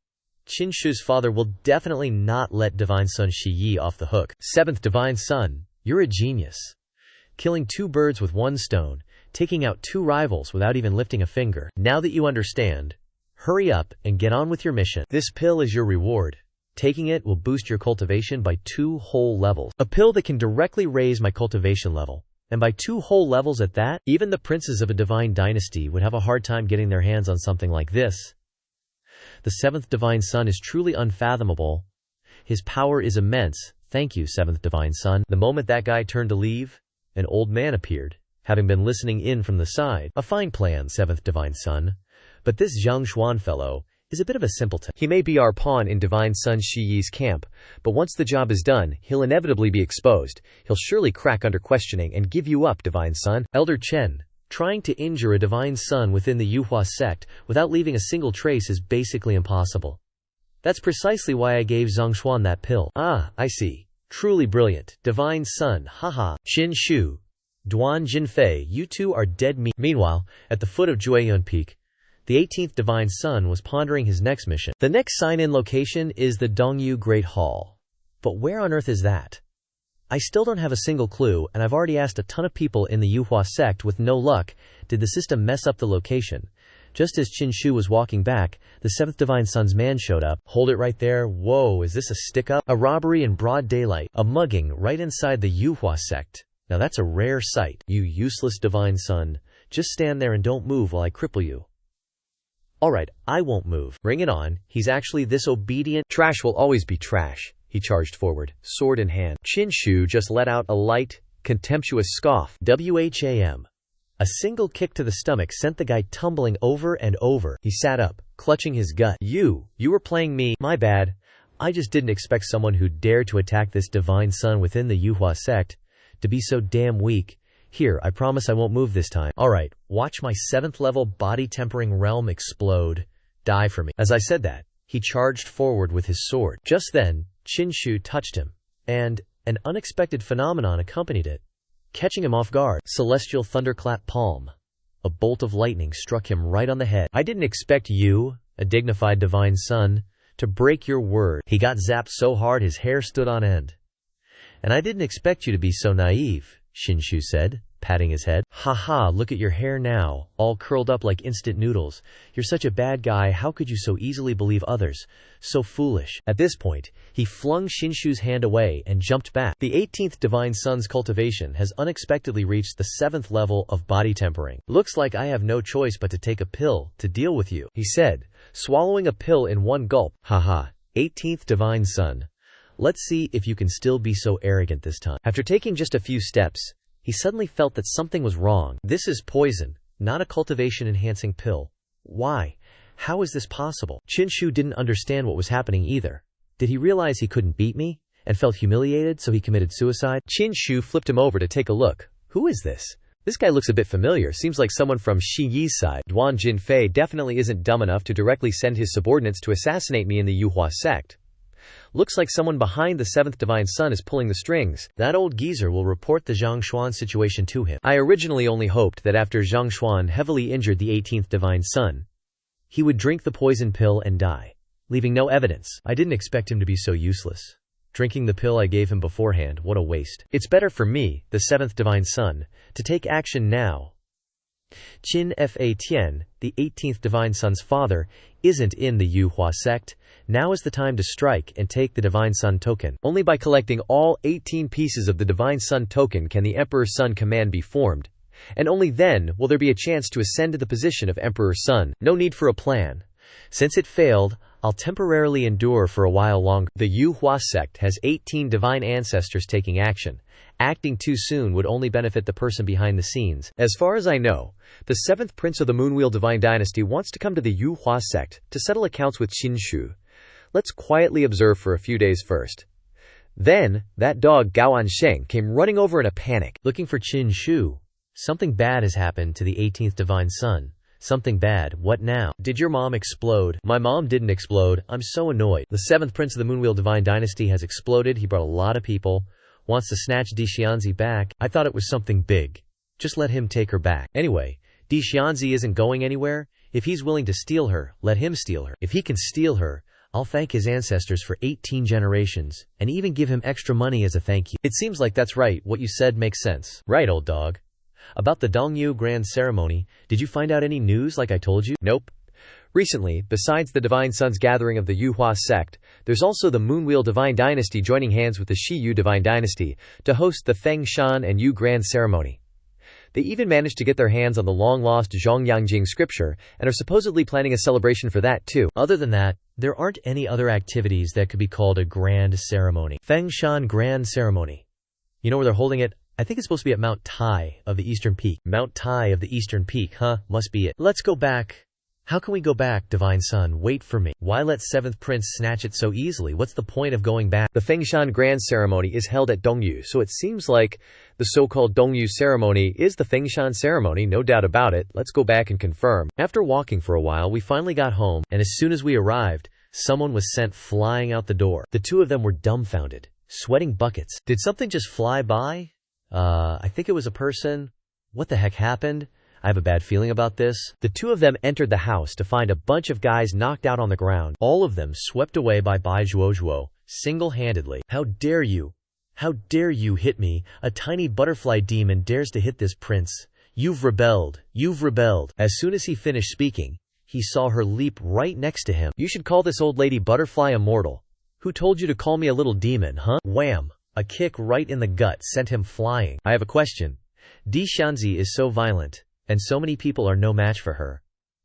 Xianxia's father will definitely not let Divine Sun Shiyi off the hook. 7th Divine Sun, you're a genius. Killing 2 birds with 1 stone, taking out 2 rivals without even lifting a finger. Now that you understand, hurry up and get on with your mission. This pill is your reward. Taking it will boost your cultivation by 2 whole levels. A pill that can directly raise my cultivation level. And by 2 whole levels at that, even the princes of a divine dynasty would have a hard time getting their hands on something like this. The 7th Divine Sun is truly unfathomable. His power is immense. Thank you, 7th Divine Sun. The moment that guy turned to leave, an old man appeared, having been listening in from the side. A fine plan, 7th Divine Sun. But this Zhang Xuan fellow is a bit of a simpleton. He may be our pawn in Divine Sun Shiyi's camp, but once the job is done, he'll inevitably be exposed. He'll surely crack under questioning and give you up, Divine Sun. Elder Chen, trying to injure a Divine Sun within the Yuhua sect without leaving a single trace is basically impossible. That's precisely why I gave Zhongshuan that pill. Ah, I see. Truly brilliant. Divine Sun, haha. Xianxia, Duan Jinfei, you two are dead meat. Meanwhile, at the foot of Jueyun Peak, the 18th Divine Sun was pondering his next mission. The next sign-in location is the Dongyu Great Hall. But where on earth is that? I still don't have a single clue, and I've already asked a ton of people in the Yuhua sect with no luck. Did the system mess up the location? Just as Xianxia was walking back, the 7th Divine Sun's man showed up. Hold it right there. Whoa, is this a stick-up? A robbery in broad daylight. A mugging right inside the Yuhua sect. Now that's a rare sight. You useless Divine Sun. Just stand there and don't move while I cripple you. Alright, I won't move. Bring it on. He's actually this obedient. Trash will always be trash. He charged forward, sword in hand. Xianxia just let out a light, contemptuous scoff. Wham! A single kick to the stomach sent the guy tumbling over and over. He sat up, clutching his gut. You were playing me. My bad. I just didn't expect someone who dared to attack this divine son within the Yuhua sect to be so damn weak. Here, I promise I won't move this time. Alright, watch my 7th level body tempering realm explode. Die for me. As I said that, he charged forward with his sword. Just then, Qin Shu touched him, and an unexpected phenomenon accompanied it, catching him off guard. Celestial thunderclap palm. A bolt of lightning struck him right on the head. I didn't expect you, a dignified divine son, to break your word. He got zapped so hard his hair stood on end. And I didn't expect you to be so naive, Qin Shu said, patting his head. Haha, look at your hair now, all curled up like instant noodles. You're such a bad guy, how could you so easily believe others? So foolish. At this point, he flung Qin Shu's hand away and jumped back. The 18th Divine Son's cultivation has unexpectedly reached the 7th level of body tempering. Looks like I have no choice but to take a pill to deal with you, he said, swallowing a pill in one gulp. Haha, 18th Divine Son. Let's see if you can still be so arrogant this time. After taking just a few steps, he suddenly felt that something was wrong. This is poison, not a cultivation-enhancing pill. Why? How is this possible? Qin Shu didn't understand what was happening either. Did he realize he couldn't beat me, and felt humiliated so he committed suicide? Qin Shu flipped him over to take a look. Who is this? This guy looks a bit familiar, seems like someone from Shi Yi's side. Duan Jinfei definitely isn't dumb enough to directly send his subordinates to assassinate me in the Yuhua sect. Looks like someone behind the 7th Divine Son is pulling the strings. That old geezer will report the Xianxia situation to him. I originally only hoped that after Xianxia heavily injured the 18th Divine Son, he would drink the poison pill and die, leaving no evidence. I didn't expect him to be so useless. Drinking the pill I gave him beforehand, what a waste. It's better for me, the 7th Divine Son, to take action now. Qin Fa Tian, the 18th Divine Son's father, isn't in the Yuhua sect. Now is the time to strike and take the Divine Son token. Only by collecting all 18 pieces of the Divine Son token can the Emperor's Son command be formed, and only then will there be a chance to ascend to the position of Emperor's Son. No need for a plan. Since it failed, I'll temporarily endure for a while longer. The Yuhua sect has 18 divine ancestors taking action. Acting too soon would only benefit the person behind the scenes. As far as I know, the 7th Prince of the Moonwheel Divine Dynasty wants to come to the Yuhua sect to settle accounts with Qin Shu. Let's quietly observe for a few days first. Then, that dog Gaoan Sheng came running over in a panic, looking for Qin Shu. Something bad has happened to the 18th Divine Son. Something bad. What now? Did your mom explode? My mom didn't explode. I'm so annoyed. The 7th Prince of the Moonwheel Divine Dynasty has exploded. He brought a lot of people. Wants to snatch Xianxia back. I thought it was something big. Just let him take her back. Anyway, Xianxia isn't going anywhere. If he's willing to steal her, let him steal her. If he can steal her, I'll thank his ancestors for 18 generations, and even give him extra money as a thank you. It seems like that's right. What you said makes sense. Right, old dog. About the Dongyu Grand Ceremony, did you find out any news like I told you? Nope. Recently, besides the Divine Son's gathering of the Yuhua sect, there's also the Moonwheel Divine Dynasty joining hands with the Shiyu Divine Dynasty to host the Feng Shan and Yu Grand Ceremony. They even managed to get their hands on the long-lost Zhongyang scripture and are supposedly planning a celebration for that too. Other than that, there aren't any other activities that could be called a grand ceremony. Feng Shan Grand Ceremony. You know where they're holding it? I think it's supposed to be at Mount Tai of the Eastern Peak. Mount Tai of the Eastern Peak, huh? Must be it. Let's go back. How can we go back, Divine Son? Wait for me. Why let 7th Prince snatch it so easily? What's the point of going back? The Fengshan Grand Ceremony is held at Dongyu, so it seems like the so-called Dongyu ceremony is the Fengshan ceremony, no doubt about it. Let's go back and confirm. After walking for a while, we finally got home, and as soon as we arrived, someone was sent flying out the door. The two of them were dumbfounded, sweating buckets. Did something just fly by? I think it was a person. What the heck happened? I have a bad feeling about this. The two of them entered the house to find a bunch of guys knocked out on the ground, all of them swept away by Bai Zhuozhuo, single-handedly. How dare you? How dare you hit me? A tiny butterfly demon dares to hit this prince. You've rebelled. You've rebelled. As soon as he finished speaking, he saw her leap right next to him. You should call this old lady Butterfly Immortal. Who told you to call me a little demon, huh? Wham! A kick right in the gut sent him flying. I have a question. Xianxia is so violent, and so many people are no match for her.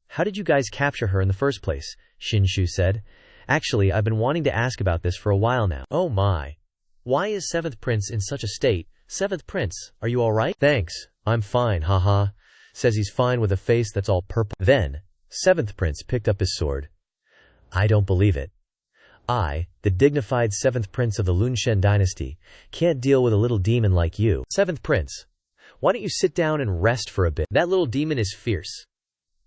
How did you guys capture her in the first place? Qin Shu said. Actually, I've been wanting to ask about this for a while now. Oh my. Why is 7th Prince in such a state? 7th Prince, are you alright? Thanks, I'm fine, haha. Says he's fine with a face that's all purple. Then, 7th Prince picked up his sword. I don't believe it. I, the dignified 7th Prince of the Lunshen dynasty, can't deal with a little demon like you. 7th Prince, why don't you sit down and rest for a bit? That little demon is fierce.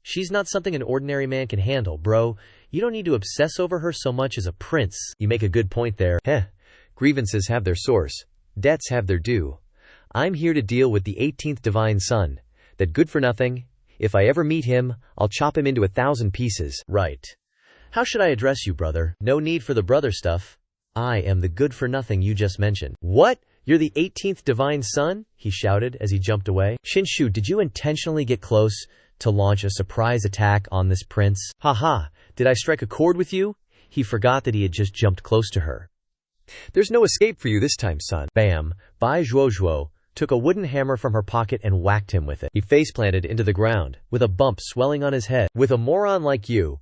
She's not something an ordinary man can handle, bro. You don't need to obsess over her so much as a prince. You make a good point there. Heh. Grievances have their source. Debts have their due. I'm here to deal with the 18th Divine Son. That good for nothing. If I ever meet him, I'll chop him into 1,000 pieces. Right. How should I address you, brother? No need for the brother stuff. I am the good for nothing you just mentioned. What? You're the 18th Divine Son? He shouted as he jumped away. Xianxia, did you intentionally get close to launch a surprise attack on this prince? Haha, did I strike a chord with you? He forgot that he had just jumped close to her. There's no escape for you this time, son. Bam. Bai Zhuozhuo took a wooden hammer from her pocket and whacked him with it. He face-planted into the ground, with a bump swelling on his head. With a moron like you,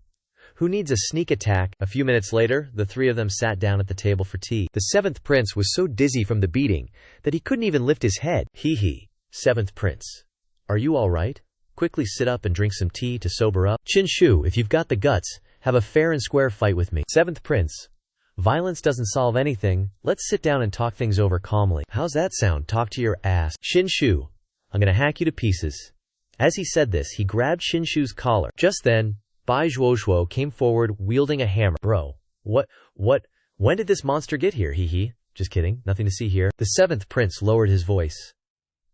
who needs a sneak attack? A few minutes later, the three of them sat down at the table for tea. The 7th Prince was so dizzy from the beating that he couldn't even lift his head. Hee. 7th Prince, are you all right? Quickly sit up and drink some tea to sober up. Xianxia, if you've got the guts, have a fair and square fight with me. 7th Prince, violence doesn't solve anything. Let's sit down and talk things over calmly. How's that sound? Talk to your ass. Xianxia, I'm gonna hack you to pieces. As he said this, he grabbed Xianxia's collar. Just then, Bai Zhuozhuo came forward wielding a hammer. Bro, when did this monster get here? Hee. Just kidding, nothing to see here. The 7th Prince lowered his voice.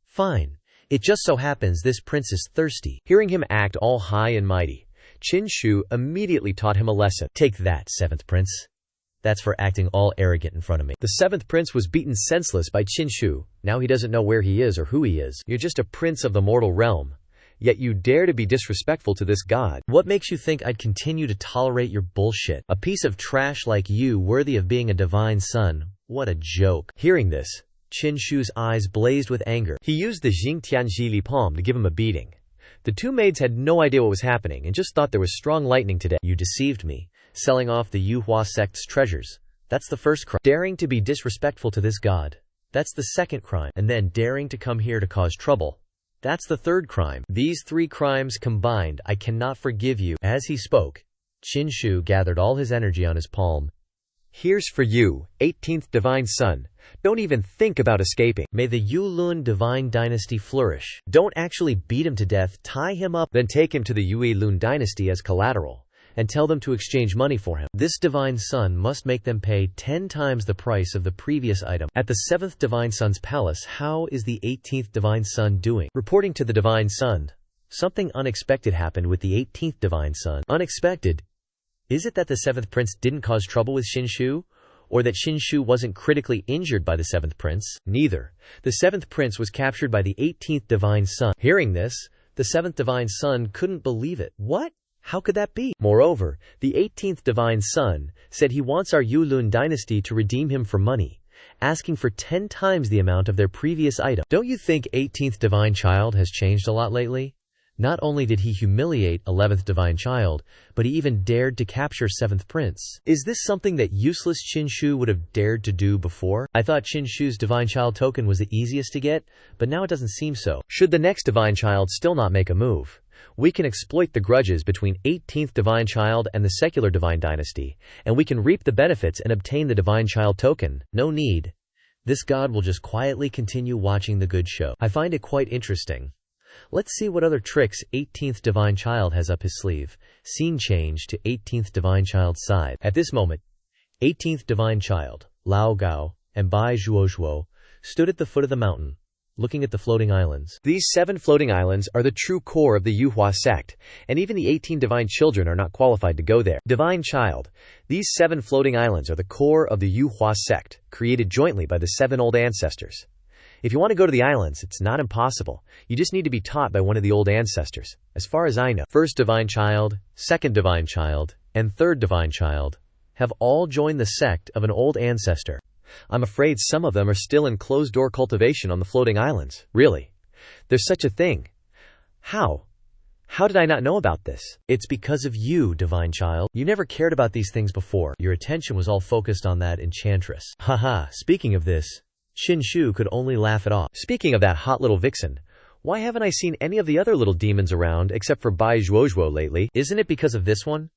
Fine. It just so happens this prince is thirsty. Hearing him act all high and mighty, Xianxia immediately taught him a lesson. Take that, 7th Prince. That's for acting all arrogant in front of me. The 7th Prince was beaten senseless by Xianxia. Now he doesn't know where he is or who he is. You're just a prince of the mortal realm. Yet you dare to be disrespectful to this god. What makes you think I'd continue to tolerate your bullshit? A piece of trash like you worthy of being a divine son. What a joke. Hearing this, Xianxia's eyes blazed with anger. He used the Jingtianji Li Palm to give him a beating. The two maids had no idea what was happening and just thought there was strong lightning today. You deceived me, selling off the Yuhua sect's treasures. That's the first crime. Daring to be disrespectful to this god. That's the second crime. And then daring to come here to cause trouble. That's the third crime. These 3 crimes combined, I cannot forgive you. As he spoke, Xianxia gathered all his energy on his palm. Here's for you, 18th Divine Son. Don't even think about escaping. May the Yulun Divine Dynasty flourish. Don't actually beat him to death, tie him up, then take him to the Yue Lun Dynasty as collateral, and tell them to exchange money for him. This Divine Son must make them pay 10 times the price of the previous item. At the 7th Divine Son's palace, how is the 18th Divine Son doing? Reporting to the Divine Son, something unexpected happened with the 18th Divine Son. Unexpected? Is it that the 7th Prince didn't cause trouble with Xianxia? Or that Xianxia wasn't critically injured by the 7th Prince? Neither. The 7th Prince was captured by the 18th Divine Son. Hearing this, the 7th Divine Son couldn't believe it. What? How could that be? Moreover, the 18th Divine Son said he wants our Yulun dynasty to redeem him for money, asking for 10 times the amount of their previous item. Don't you think 18th Divine Child has changed a lot lately? Not only did he humiliate 11th Divine Child, but he even dared to capture 7th Prince. Is this something that useless Xianxia would have dared to do before? I thought Xianxia's Divine Child token was the easiest to get, but now it doesn't seem so. Should the next Divine Child still not make a move, we can exploit the grudges between 18th Divine Child and the secular Divine Dynasty, and we can reap the benefits and obtain the Divine Child token. No need. This god will just quietly continue watching the good show. I find it quite interesting. Let's see what other tricks 18th Divine Child has up his sleeve. Scene change to 18th Divine Child's side. At this moment, 18th Divine Child, Lao Gao, and Bai Zhuozhuo stood at the foot of the mountain, looking at the floating islands. These 7 floating islands are the true core of the Yuhua sect, and even the 18 divine children are not qualified to go there. Divine Child, these 7 floating islands are the core of the Yuhua sect, created jointly by the 7 old ancestors. If you want to go to the islands, it's not impossible. You just need to be taught by one of the old ancestors. As far as I know, first Divine Child, second Divine Child, and third Divine Child have all joined the sect of an old ancestor. I'm afraid some of them are still in closed-door cultivation on the floating islands. Really? There's such a thing. How? How did I not know about this? It's because of you, Divine Child. You never cared about these things before. Your attention was all focused on that enchantress. Haha, speaking of this, Xianxia could only laugh it off. Speaking of that hot little vixen, Why haven't I seen any of the other little demons around except for Bai Zhuozhuo lately? Isn't it because of this one?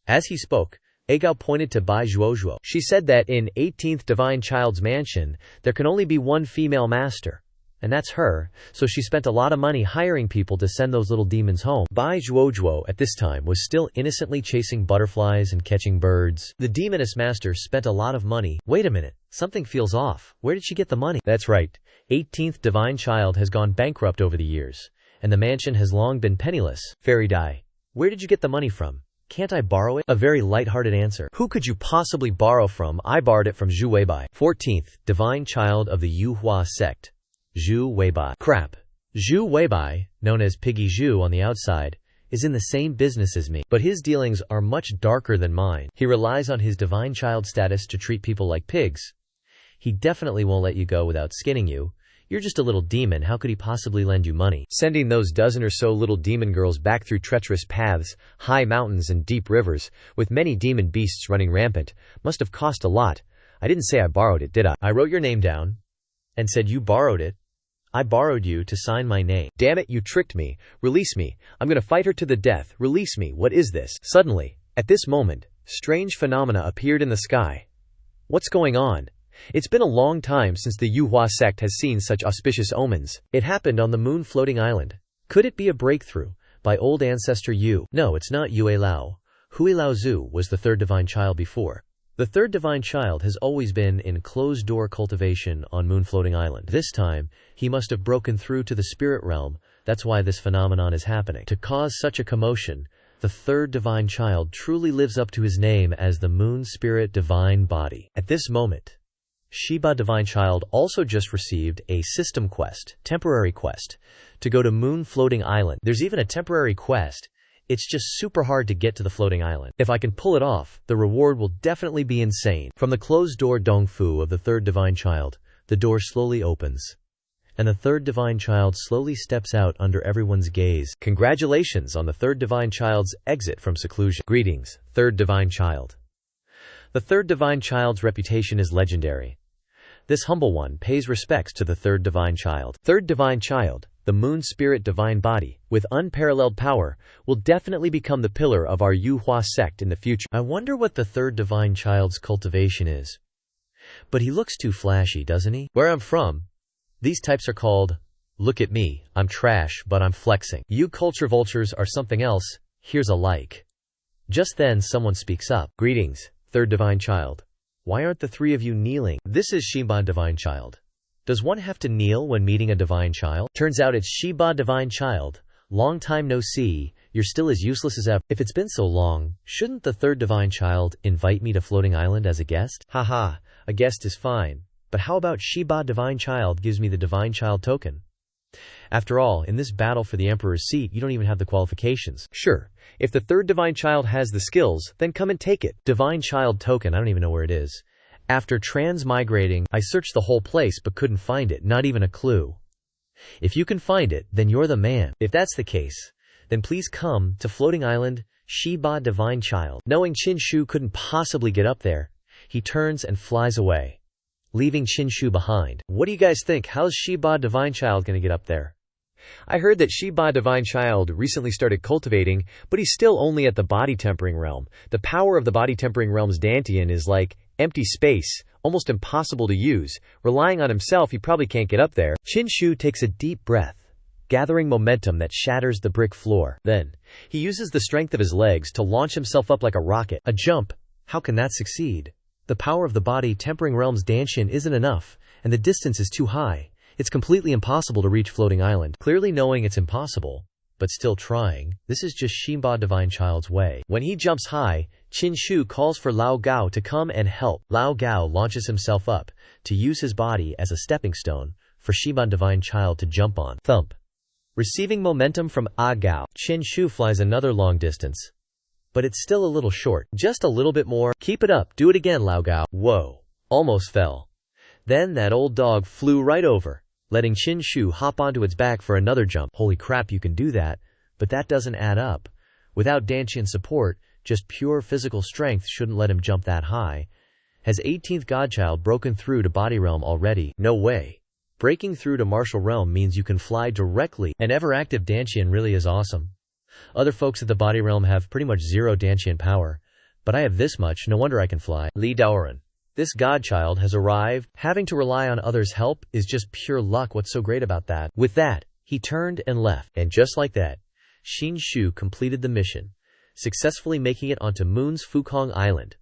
As he spoke, Agao pointed to Bai Zhuozhuo. She said that in 18th Divine Child's mansion, there can only be one female master. And that's her, so she spent a lot of money hiring people to send those little demons home. Bai Zhuozhuo at this time was still innocently chasing butterflies and catching birds. The demoness master spent a lot of money. Wait a minute, something feels off. Where did she get the money? That's right, 18th Divine Child has gone bankrupt over the years, and the mansion has long been penniless. Fairy Dai, where did you get the money from? Can't I borrow it? A very light-hearted answer. Who could you possibly borrow from? I borrowed it from Zhu Weibai. 14th Divine Child of the Yuhua sect. Zhu Weibai. Crap. Zhu Weibai, known as Piggy Zhu on the outside, is in the same business as me, but his dealings are much darker than mine. He relies on his divine child status to treat people like pigs. He definitely won't let you go without skinning you. You're just a little demon, how could he possibly lend you money? Sending those dozen or so little demon girls back through treacherous paths, high mountains and deep rivers, with many demon beasts running rampant, must have cost a lot. I didn't say I borrowed it, did I? I wrote your name down and said you borrowed it. I borrowed you to sign my name. Damn it, you tricked me. Release me. I'm gonna fight her to the death. Release me. What is this? Suddenly, at this moment, strange phenomena appeared in the sky. What's going on? It's been a long time since the Yuhua sect has seen such auspicious omens. It happened on the moon floating island. Could it be a breakthrough by old ancestor Yu? No, it's not Yue Lao. Hui Lao Zu was the third divine child before. The third divine child has always been in closed-door cultivation on Moon Floating Island. This time, he must have broken through to the spirit realm. That's why this phenomenon is happening. To cause such a commotion, the third divine child truly lives up to his name as the Moon Spirit Divine Body. At this moment, Shiba Divine Child also just received a system quest, temporary quest, to go to Moon Floating Island. There's even a temporary quest. It's just super hard to get to the floating island. If I can pull it off, the reward will definitely be insane. From the closed door Dongfu of the third divine child, the door slowly opens, and the third divine child slowly steps out under everyone's gaze. Congratulations on the third divine child's exit from seclusion. Greetings, third divine child. The third divine child's reputation is legendary. This humble one pays respects to the third divine child. Third divine child, the Moon Spirit Divine Body, with unparalleled power, will definitely become the pillar of our Yuhua sect in the future. I wonder what the third divine child's cultivation is. But he looks too flashy, doesn't he? Where I'm from, these types are called, look at me, I'm trash, but I'm flexing. You culture vultures are something else, here's a like. Just then someone speaks up. Greetings, third divine child. Why aren't the three of you kneeling? This is Shiba Divine Child. Does one have to kneel when meeting a divine child? Turns out it's Shiba Divine Child. Long time no see, you're still as useless as ever. If it's been so long, shouldn't the third divine child invite me to Floating Island as a guest? Haha, a guest is fine. But how about Shiba Divine Child gives me the divine child token? After all, in this battle for the emperor's seat, you don't even have the qualifications. Sure, if the third divine child has the skills, then come and take it. Divine child token, I don't even know where it is. After transmigrating, I searched the whole place but couldn't find it, not even a clue. If you can find it, then you're the man. If that's the case, then please come to Floating Island, Shiba Divine Child. Knowing Qin Shu couldn't possibly get up there, he turns and flies away, leaving Qin Shu behind. What do you guys think? How's Shiba Divine Child gonna get up there? I heard that Shiba Divine Child recently started cultivating, but he's still only at the body tempering realm. The power of the body tempering realm's Dantian is like empty space, almost impossible to use. Relying on himself, he probably can't get up there. Qin Shu takes a deep breath, gathering momentum that shatters the brick floor. Then, he uses the strength of his legs to launch himself up like a rocket. A jump. How can that succeed? The power of the body tempering realm's Dantian isn't enough, and the distance is too high. It's completely impossible to reach Floating Island. Clearly knowing it's impossible, but still trying, this is just Shiba Divine Child's way. When he jumps high, Qin Shu calls for Lao Gao to come and help. Lao Gao launches himself up to use his body as a stepping stone for Shiba Divine Child to jump on. Thump. Receiving momentum from Gao, Qin Shu flies another long distance. But it's still a little short. Just a little bit more. Keep it up. Do it again, Lao Gao. Whoa. Almost fell. Then that old dog flew right over, letting Qin Shu hop onto its back for another jump. Holy crap, you can do that, but that doesn't add up. Without Dantian support, just pure physical strength shouldn't let him jump that high. Has 18th Godchild broken through to body realm already? No way. Breaking through to martial realm means you can fly directly. An ever-active Dantian really is awesome. Other folks at the body realm have pretty much zero Dantian power, but I have this much, no wonder I can fly. Li Daoren. This godchild has arrived. Having to rely on others' help is just pure luck. What's so great about that? With that, he turned and left. And just like that, Xianxia completed the mission, successfully making it onto Moon's Fukong Island.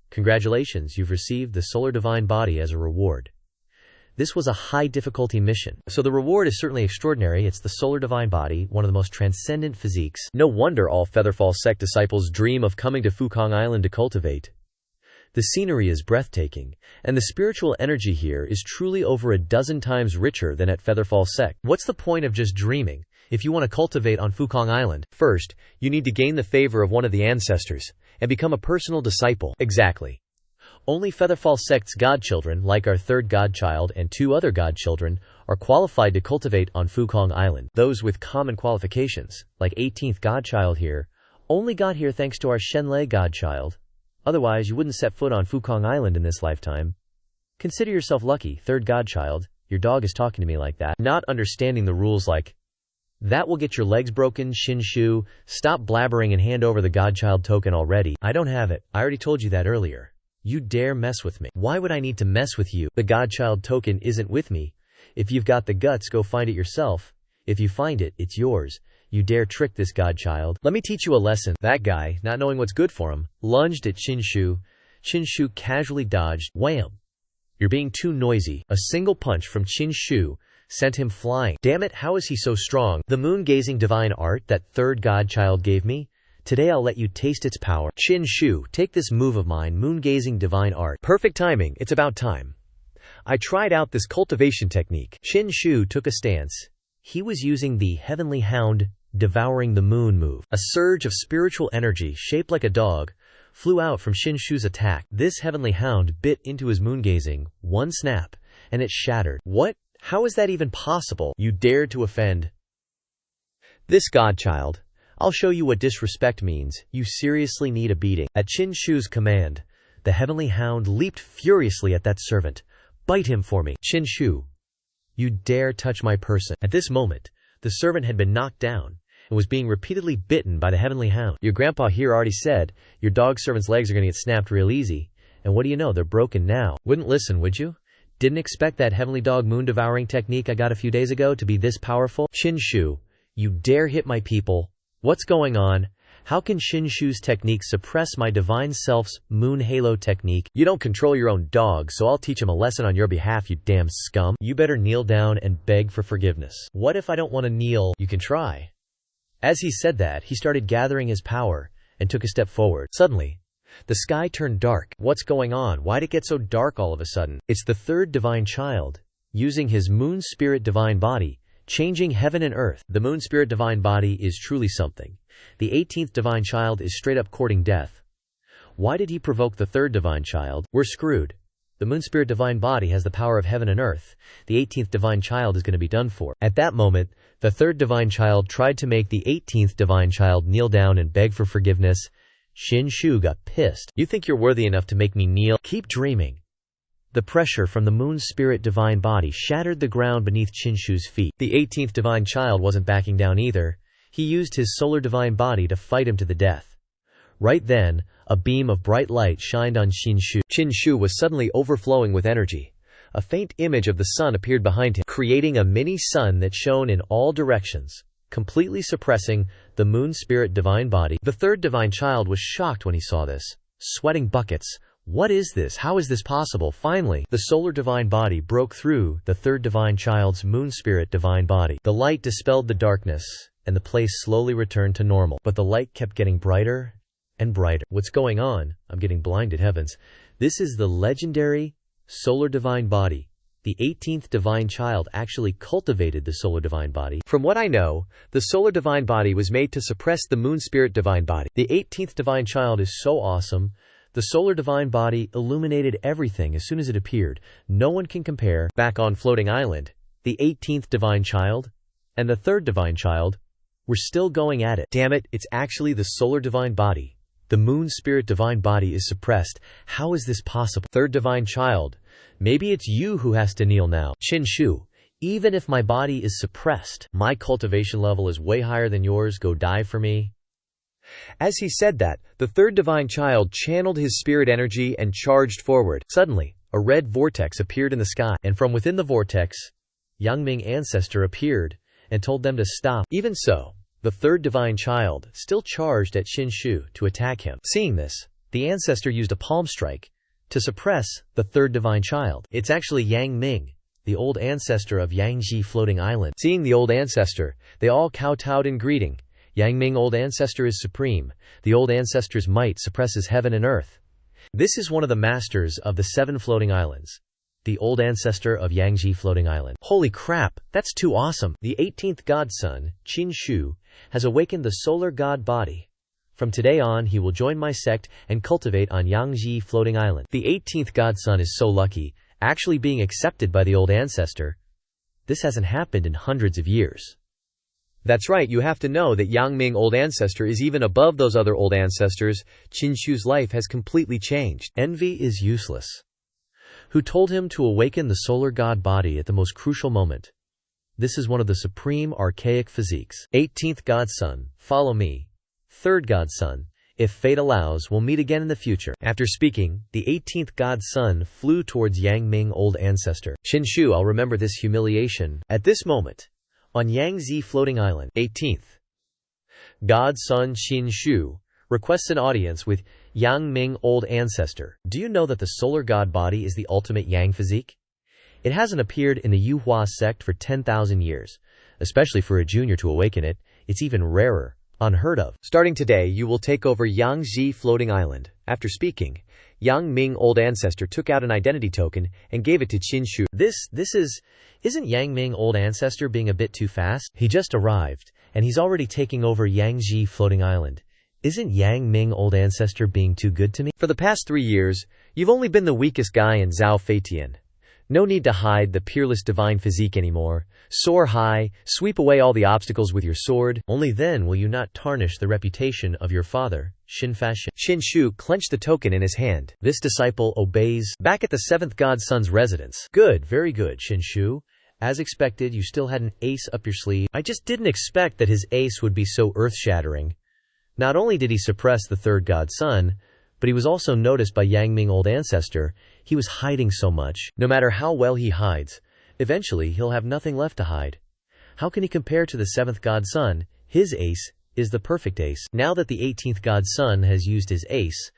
Congratulations, you've received the Solar Divine Body as a reward. This was a high-difficulty mission, so the reward is certainly extraordinary. It's the Solar Divine Body, one of the most transcendent physiques. No wonder all Featherfall sect disciples dream of coming to Fukong Island to cultivate. The scenery is breathtaking, and the spiritual energy here is truly over a dozen times richer than at Featherfall sect. What's the point of just dreaming if you want to cultivate on Fukong Island? First, you need to gain the favor of one of the ancestors and become a personal disciple. Exactly. Only Featherfall sect's godchildren, like our third godchild and 2 other godchildren, are qualified to cultivate on Fukong Island. Those with common qualifications, like 18th godchild here, only got here thanks to our Shenlei godchild. Otherwise, you wouldn't set foot on Fukong Island in this lifetime. Consider yourself lucky, third godchild. Your dog is talking to me like that. Not understanding the rules like, that will get your legs broken, Xianxia. Stop blabbering and hand over the godchild token already. I don't have it. I already told you that earlier. You dare mess with me. Why would I need to mess with you? The godchild token isn't with me. If you've got the guts, go find it yourself. If you find it, it's yours. You dare trick this godchild? Let me teach you a lesson. That guy, not knowing what's good for him, lunged at Xianxia. Xianxia casually dodged. Wham! You're being too noisy. A single punch from Xianxia sent him flying. Damn it, how is he so strong? The moon-gazing divine art that third godchild gave me? Today I'll let you taste its power. Xianxia, take this move of mine, moon-gazing divine art. Perfect timing, it's about time. I tried out this cultivation technique. Xianxia took a stance. He was using the Heavenly Hound devouring the moon move. A surge of spiritual energy, shaped like a dog, flew out from Xianxia's attack. This Heavenly Hound bit into his moon-gazing, one snap, and it shattered. What? How is that even possible? You dared to offend this godchild. I'll show you what disrespect means. You seriously need a beating. At Xianxia's command, the Heavenly Hound leaped furiously at that servant. Bite him for me. Xianxia, you dare touch my person. At this moment, the servant had been knocked down and was being repeatedly bitten by the Heavenly Hound. Your grandpa here already said, your dog servant's legs are going to get snapped real easy. And what do you know, they're broken now. Wouldn't listen, would you? Didn't expect that Heavenly Dog moon devouring technique I got a few days ago to be this powerful? Xianxia, you dare hit my people. What's going on? How can Xianxia's technique suppress my divine self's moon halo technique? You don't control your own dog, so I'll teach him a lesson on your behalf, you damn scum. You better kneel down and beg for forgiveness. What if I don't want to kneel? You can try. As he said that, he started gathering his power and took a step forward. Suddenly, the sky turned dark. What's going on? Why'd it get so dark all of a sudden? It's the third divine child, using his moon spirit divine body, changing heaven and earth. The moon spirit divine body is truly something. The 18th divine child is straight up courting death. Why did he provoke the third divine child? We're screwed. The moon spirit divine body has the power of heaven and earth. The 18th divine child is going to be done for. At that moment, the third divine child tried to make the 18th divine child kneel down and beg for forgiveness. Xianxia got pissed. You think you're worthy enough to make me kneel? Keep dreaming. The pressure from the moon spirit divine body shattered the ground beneath Xianxia's feet. The 18th divine child wasn't backing down either. He used his solar divine body to fight him to the death. Right then, a beam of bright light shined on Xianxia. Xianxia was suddenly overflowing with energy. A faint image of the sun appeared behind him, creating a mini sun that shone in all directions, completely suppressing the moon spirit divine body. The third divine child was shocked when he saw this, sweating buckets. What is this? How is this possible? Finally, the solar divine body broke through the third divine child's moon spirit divine body. The light dispelled the darkness, and the place slowly returned to normal. But the light kept getting brighter and brighter. What's going on? I'm getting blinded, heavens. This is the legendary solar divine body. The 18th divine child actually cultivated the solar divine body. From what I know, the solar divine body was made to suppress the moon spirit divine body. The 18th divine child is so awesome. The solar divine body illuminated everything as soon as it appeared. No one can compare. Back on Floating Island, the 18th divine child and the third divine child were still going at it. Damn it, it's actually the solar divine body. The moon spirit divine body is suppressed. How is this possible? Third divine child, maybe it's you who has to kneel now. Xianxia, Even if my body is suppressed, my cultivation level is way higher than yours, go die for me." As he said that, the third divine child channeled his spirit energy and charged forward. Suddenly, a red vortex appeared in the sky, and from within the vortex, Yangming ancestor appeared and told them to stop. Even so, the third divine child still charged at Xianxia to attack him. Seeing this, the ancestor used a palm strike to suppress the third divine child. It's actually Yang Ming, the old ancestor of Yangji floating island. Seeing the old ancestor, they all kowtowed in greeting. Yang Ming, old ancestor, is supreme. The old ancestor's might suppresses heaven and earth. This is one of the masters of the 7 floating islands. The old ancestor of Yangji floating island. Holy crap, that's too awesome. The 18th godson, Qin Shu, has awakened the solar god body. From today on, he will join my sect and cultivate on Yangji floating island. The 18th godson is so lucky, actually being accepted by the old ancestor. This hasn't happened in hundreds of years. That's right, you have to know that Yang Ming, old ancestor, is even above those other old ancestors. Qin Shu's life has completely changed. Envy is useless. Who told him to awaken the solar god body at the most crucial moment? This is one of the supreme archaic physiques. 18th godson, follow me. 3rd godson, if fate allows, we'll meet again in the future. After speaking, the 18th godson flew towards Yang Ming, old ancestor. Qin Shu, I'll remember this humiliation. At this moment, on Yangzi floating island, 18th godson Qin Shu requests an audience with Yang Ming, old ancestor. Do you know that the solar god body is the ultimate Yang physique? It hasn't appeared in the Yuhua sect for 10,000 years. Especially for a junior to awaken it, it's even rarer. Unheard of. Starting today, you will take over Yangji floating island. After speaking, Yang Ming, old ancestor, took out an identity token and gave it to Qin Shu. Isn't Yang Ming, old ancestor, being a bit too fast? He just arrived, and he's already taking over Yangji floating island. Isn't Yang Ming, old ancestor, being too good to me? For the past 3 years, you've only been the weakest guy in Zhao Feitian. No need to hide the peerless divine physique anymore. Soar high, sweep away all the obstacles with your sword. Only then will you not tarnish the reputation of your father, Xinfashan. Qin Shu clenched the token in his hand. This disciple obeys. Back at the 7th godson's residence. Good, very good, Qin Shu. As expected, you still had an ace up your sleeve. I just didn't expect that his ace would be so earth-shattering. Not only did he suppress the 3rd godson, but he was also noticed by Yang Ming, old ancestor. He was hiding so much. No matter how well he hides, eventually he'll have nothing left to hide. How can he compare to the 7th godson? His ace is the perfect ace. Now that the 18th godson has used his ace,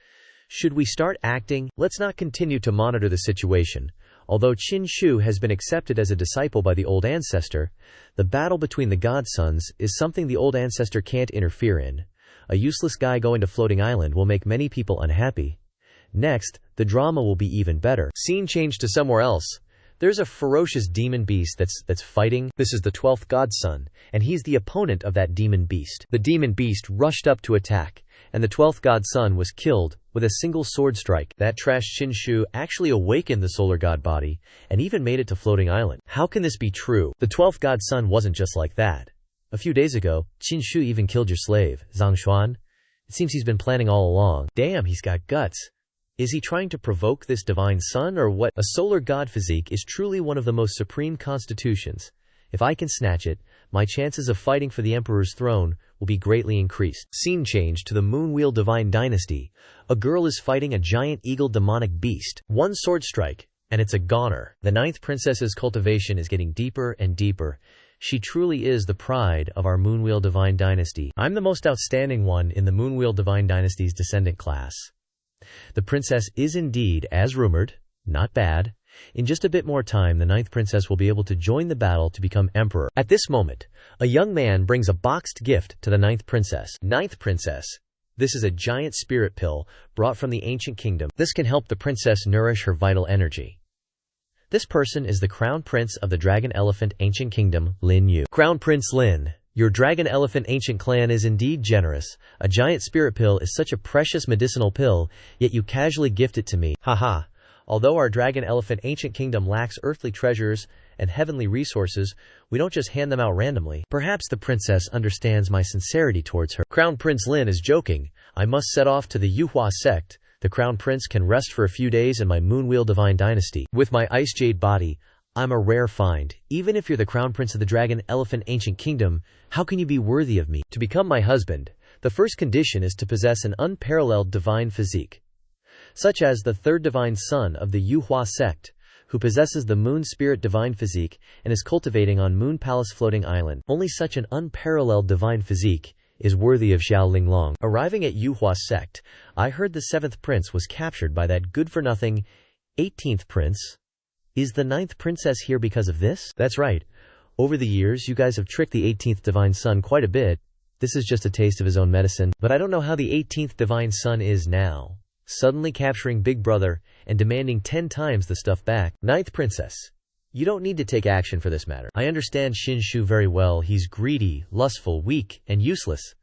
should we start acting? Let's not continue to monitor the situation. Although Qin Shu has been accepted as a disciple by the old ancestor, the battle between the godsons is something the old ancestor can't interfere in. A useless guy going to floating island will make many people unhappy. Next, the drama will be even better. Scene changed to somewhere else. There's a ferocious demon beast that's fighting. This is the 12th godson, and he's the opponent of that demon beast. The demon beast rushed up to attack, and the 12th godson was killed with a single sword strike. That trash Qin Shu actually awakened the solar god body, and even made it to floating island. How can this be true? The 12th godson wasn't just like that. A few days ago, Qin Shu even killed your slave, Zhang Xuan. It seems he's been planning all along. Damn, he's got guts. Is he trying to provoke this divine son or what? A solar god physique is truly one of the most supreme constitutions. If I can snatch it, my chances of fighting for the emperor's throne will be greatly increased. Scene change to the Moonwheel divine dynasty. A girl is fighting a giant eagle demonic beast. One sword strike, and it's a goner. The 9th princess's cultivation is getting deeper and deeper. She truly is the pride of our Moonwheel divine dynasty. I'm the most outstanding one in the Moonwheel divine dynasty's descendant class. The princess is indeed, as rumored, not bad. In just a bit more time, the 9th princess will be able to join the battle to become emperor. At this moment, a young man brings a boxed gift to the 9th princess. 9th princess. This is a giant spirit pill brought from the ancient kingdom. This can help the princess nourish her vital energy. This person is the Crown Prince of the Dragon Elephant Ancient Kingdom, Lin Yu. Crown Prince Lin, your Dragon Elephant Ancient clan is indeed generous. A giant spirit pill is such a precious medicinal pill, yet you casually gift it to me. Haha. Although our Dragon Elephant Ancient Kingdom lacks earthly treasures and heavenly resources, we don't just hand them out randomly. Perhaps the princess understands my sincerity towards her. Crown Prince Lin is joking. I must set off to the Yuhua sect. The Crown Prince can rest for a few days in my Moonwheel divine dynasty. With my Ice Jade body, I'm a rare find. Even if you're the crown prince of the dragon elephant ancient kingdom, how can you be worthy of me? To become my husband, the first condition is to possess an unparalleled divine physique, such as the third divine son of the Yuhua sect, who possesses the moon spirit divine physique and is cultivating on Moon Palace floating island. Only such an unparalleled divine physique is worthy of Xiao Linglong. Arriving at Yuhua sect, I heard the 7th prince was captured by that good-for-nothing 18th prince. Is the 9th princess here because of this? That's right. Over the years, you guys have tricked the 18th divine son quite a bit. This is just a taste of his own medicine. But I don't know how the 18th divine son is now, suddenly capturing Big Brother and demanding 10 times the stuff back. 9th princess, you don't need to take action for this matter. I understand Xianxia very well. He's greedy, lustful, weak, and useless.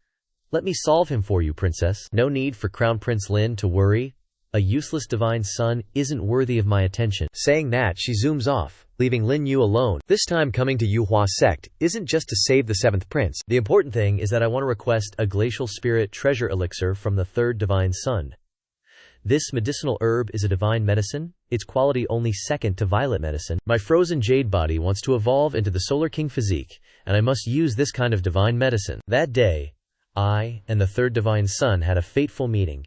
Let me solve him for you, princess. No need for Crown Prince Lin to worry. A useless divine son isn't worthy of my attention. Saying that, she zooms off, leaving Lin Yu alone. This time coming to Yuhua sect isn't just to save the 7th prince. The important thing is that I want to request a glacial spirit treasure elixir from the 3rd divine son. This medicinal herb is a divine medicine, its quality only second to violet medicine. My frozen jade body wants to evolve into the Solar King physique, and I must use this kind of divine medicine. That day, I and the 3rd divine son had a fateful meeting.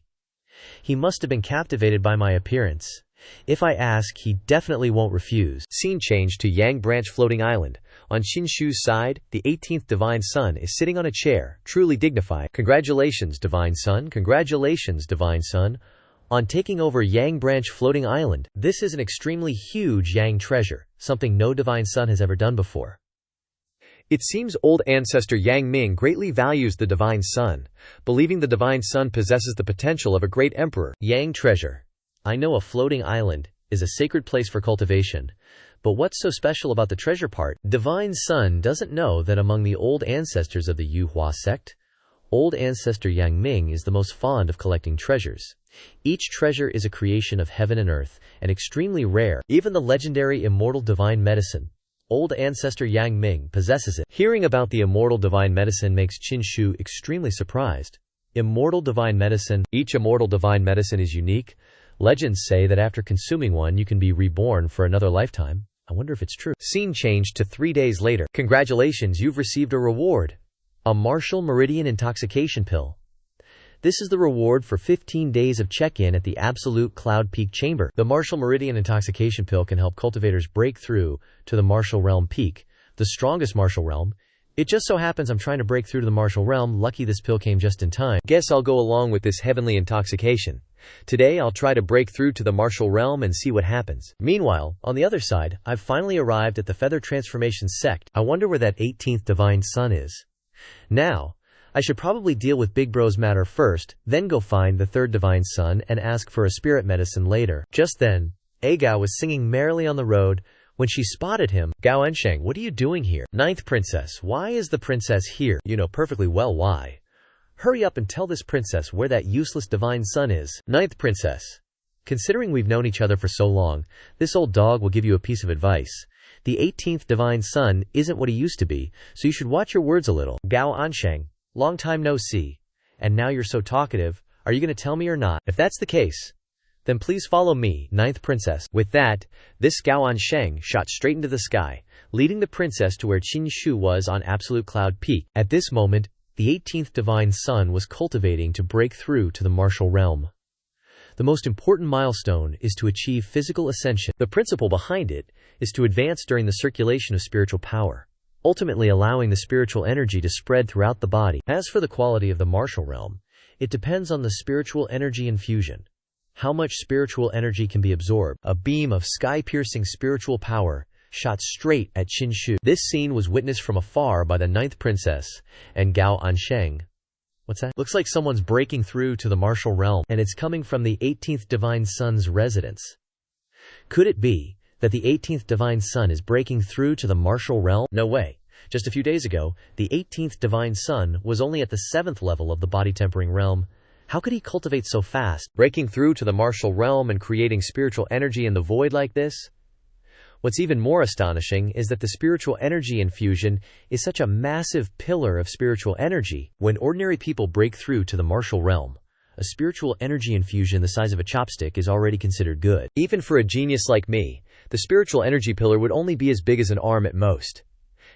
He must have been captivated by my appearance. If I ask, he definitely won't refuse. Scene change to Yang Branch floating island. On Xianxia's side, the 18th divine son is sitting on a chair, truly dignified. Congratulations, divine son. Congratulations, divine son, on taking over Yang Branch floating island. This is an extremely huge Yang treasure, something no divine son has ever done before. It seems old ancestor Yang Ming greatly values the divine son, believing the divine son possesses the potential of a great emperor. Yang treasure. I know a floating island is a sacred place for cultivation, but what's so special about the treasure part? Divine son doesn't know that among the old ancestors of the Yuhua sect, old ancestor Yang Ming is the most fond of collecting treasures. Each treasure is a creation of heaven and earth, and extremely rare. Even the legendary immortal divine medicine, old ancestor Yang Ming possesses it. Hearing about the immortal divine medicine makes Xianxia extremely surprised. Immortal divine medicine. Each immortal divine medicine is unique. Legends say that after consuming one you can be reborn for another lifetime. I wonder if it's true. Scene changed to 3 days later. Congratulations, you've received a reward. A Martial Meridian Intoxication Pill. This is the reward for 15 days of check-in at the Absolute Cloud Peak Chamber. The Martial Meridian Intoxication Pill can help cultivators break through to the Martial Realm Peak, the strongest Martial Realm. It just so happens I'm trying to break through to the Martial Realm. Lucky this pill came just in time. Guess I'll go along with this heavenly intoxication. Today I'll try to break through to the Martial Realm and see what happens. Meanwhile, on the other side, I've finally arrived at the Feather Transformation sect. I wonder where that 18th divine son is. Now, I should probably deal with Big Bro's matter first, then go find the 3rd divine son and ask for a spirit medicine later. Just then, Gao was singing merrily on the road. When she spotted him, Gao Ensheng, what are you doing here? 9th princess, why is the princess here? You know perfectly well why. Hurry up and tell this princess where that useless divine son is. 9th princess, considering we've known each other for so long, this old dog will give you a piece of advice. The 18th divine son isn't what he used to be, so you should watch your words a little. Gao Ansheng, long time no see. And now you're so talkative, are you going to tell me or not? If that's the case, then please follow me, 9th princess. With that, this Gao Ansheng shot straight into the sky, leading the princess to where Xianxia was on Absolute Cloud Peak. At this moment, the 18th divine son was cultivating to break through to the Martial Realm. The most important milestone is to achieve physical ascension. The principle behind it is to advance during the circulation of spiritual power, ultimately allowing the spiritual energy to spread throughout the body. As for the quality of the Martial Realm, it depends on the spiritual energy infusion. How much spiritual energy can be absorbed? A beam of sky-piercing spiritual power shot straight at Xianxia. This scene was witnessed from afar by the 9th princess and Gao Ansheng. What's that? Looks like someone's breaking through to the Martial Realm, and it's coming from the 18th divine son's residence. Could it be that the 18th divine son is breaking through to the Martial Realm? No way. Just a few days ago, the 18th divine son was only at the 7th level of the body-tempering realm. How could he cultivate so fast, breaking through to the Martial Realm and creating spiritual energy in the void like this? What's even more astonishing is that the spiritual energy infusion is such a massive pillar of spiritual energy. When ordinary people break through to the Martial Realm, a spiritual energy infusion the size of a chopstick is already considered good. Even for a genius like me, The spiritual energy pillar would only be as big as an arm at most.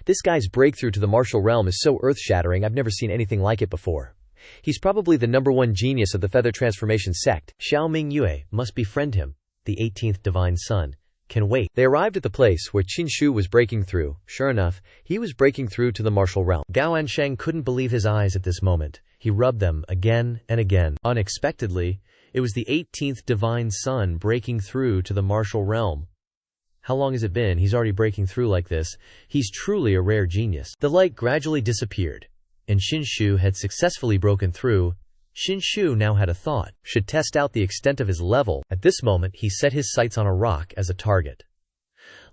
This guy's breakthrough to the martial realm is so earth-shattering, I've never seen anything like it before. He's probably the #1 genius of the feather transformation sect. Xiao Ming Yue must befriend him. The 18th divine son can wait. They arrived at the place where Qin Shu was breaking through. Sure enough, he was breaking through to the martial realm. Gao Ansheng couldn't believe his eyes at this moment. He rubbed them again and again. Unexpectedly, it was the 18th divine son breaking through to the martial realm. How long has it been? He's already breaking through like this. He's truly a rare genius. The light gradually disappeared, and Qin Shu had successfully broken through. Qin Shu now had a thought. Should test out the extent of his level. At this moment, he set his sights on a rock as a target.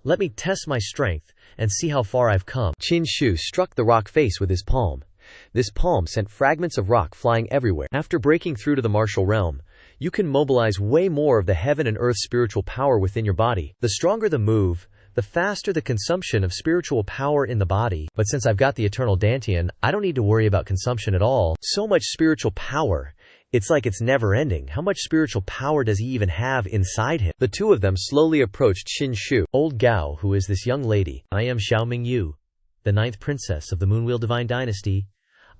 Let me test my strength and see how far I've come. Qin Shu struck the rock face with his palm. This palm sent fragments of rock flying everywhere. After breaking through to the martial realm, you can mobilize way more of the heaven and earth spiritual power within your body. The stronger the move, the faster the consumption of spiritual power in the body. But since I've got the eternal Dantian, I don't need to worry about consumption at all. So much spiritual power. It's like it's never ending. How much spiritual power does he even have inside him? The two of them slowly approached Qin Shu. Old Gao, who is this young lady? I am Xiao Ming Yu, the 9th princess of the Moonwheel Divine Dynasty.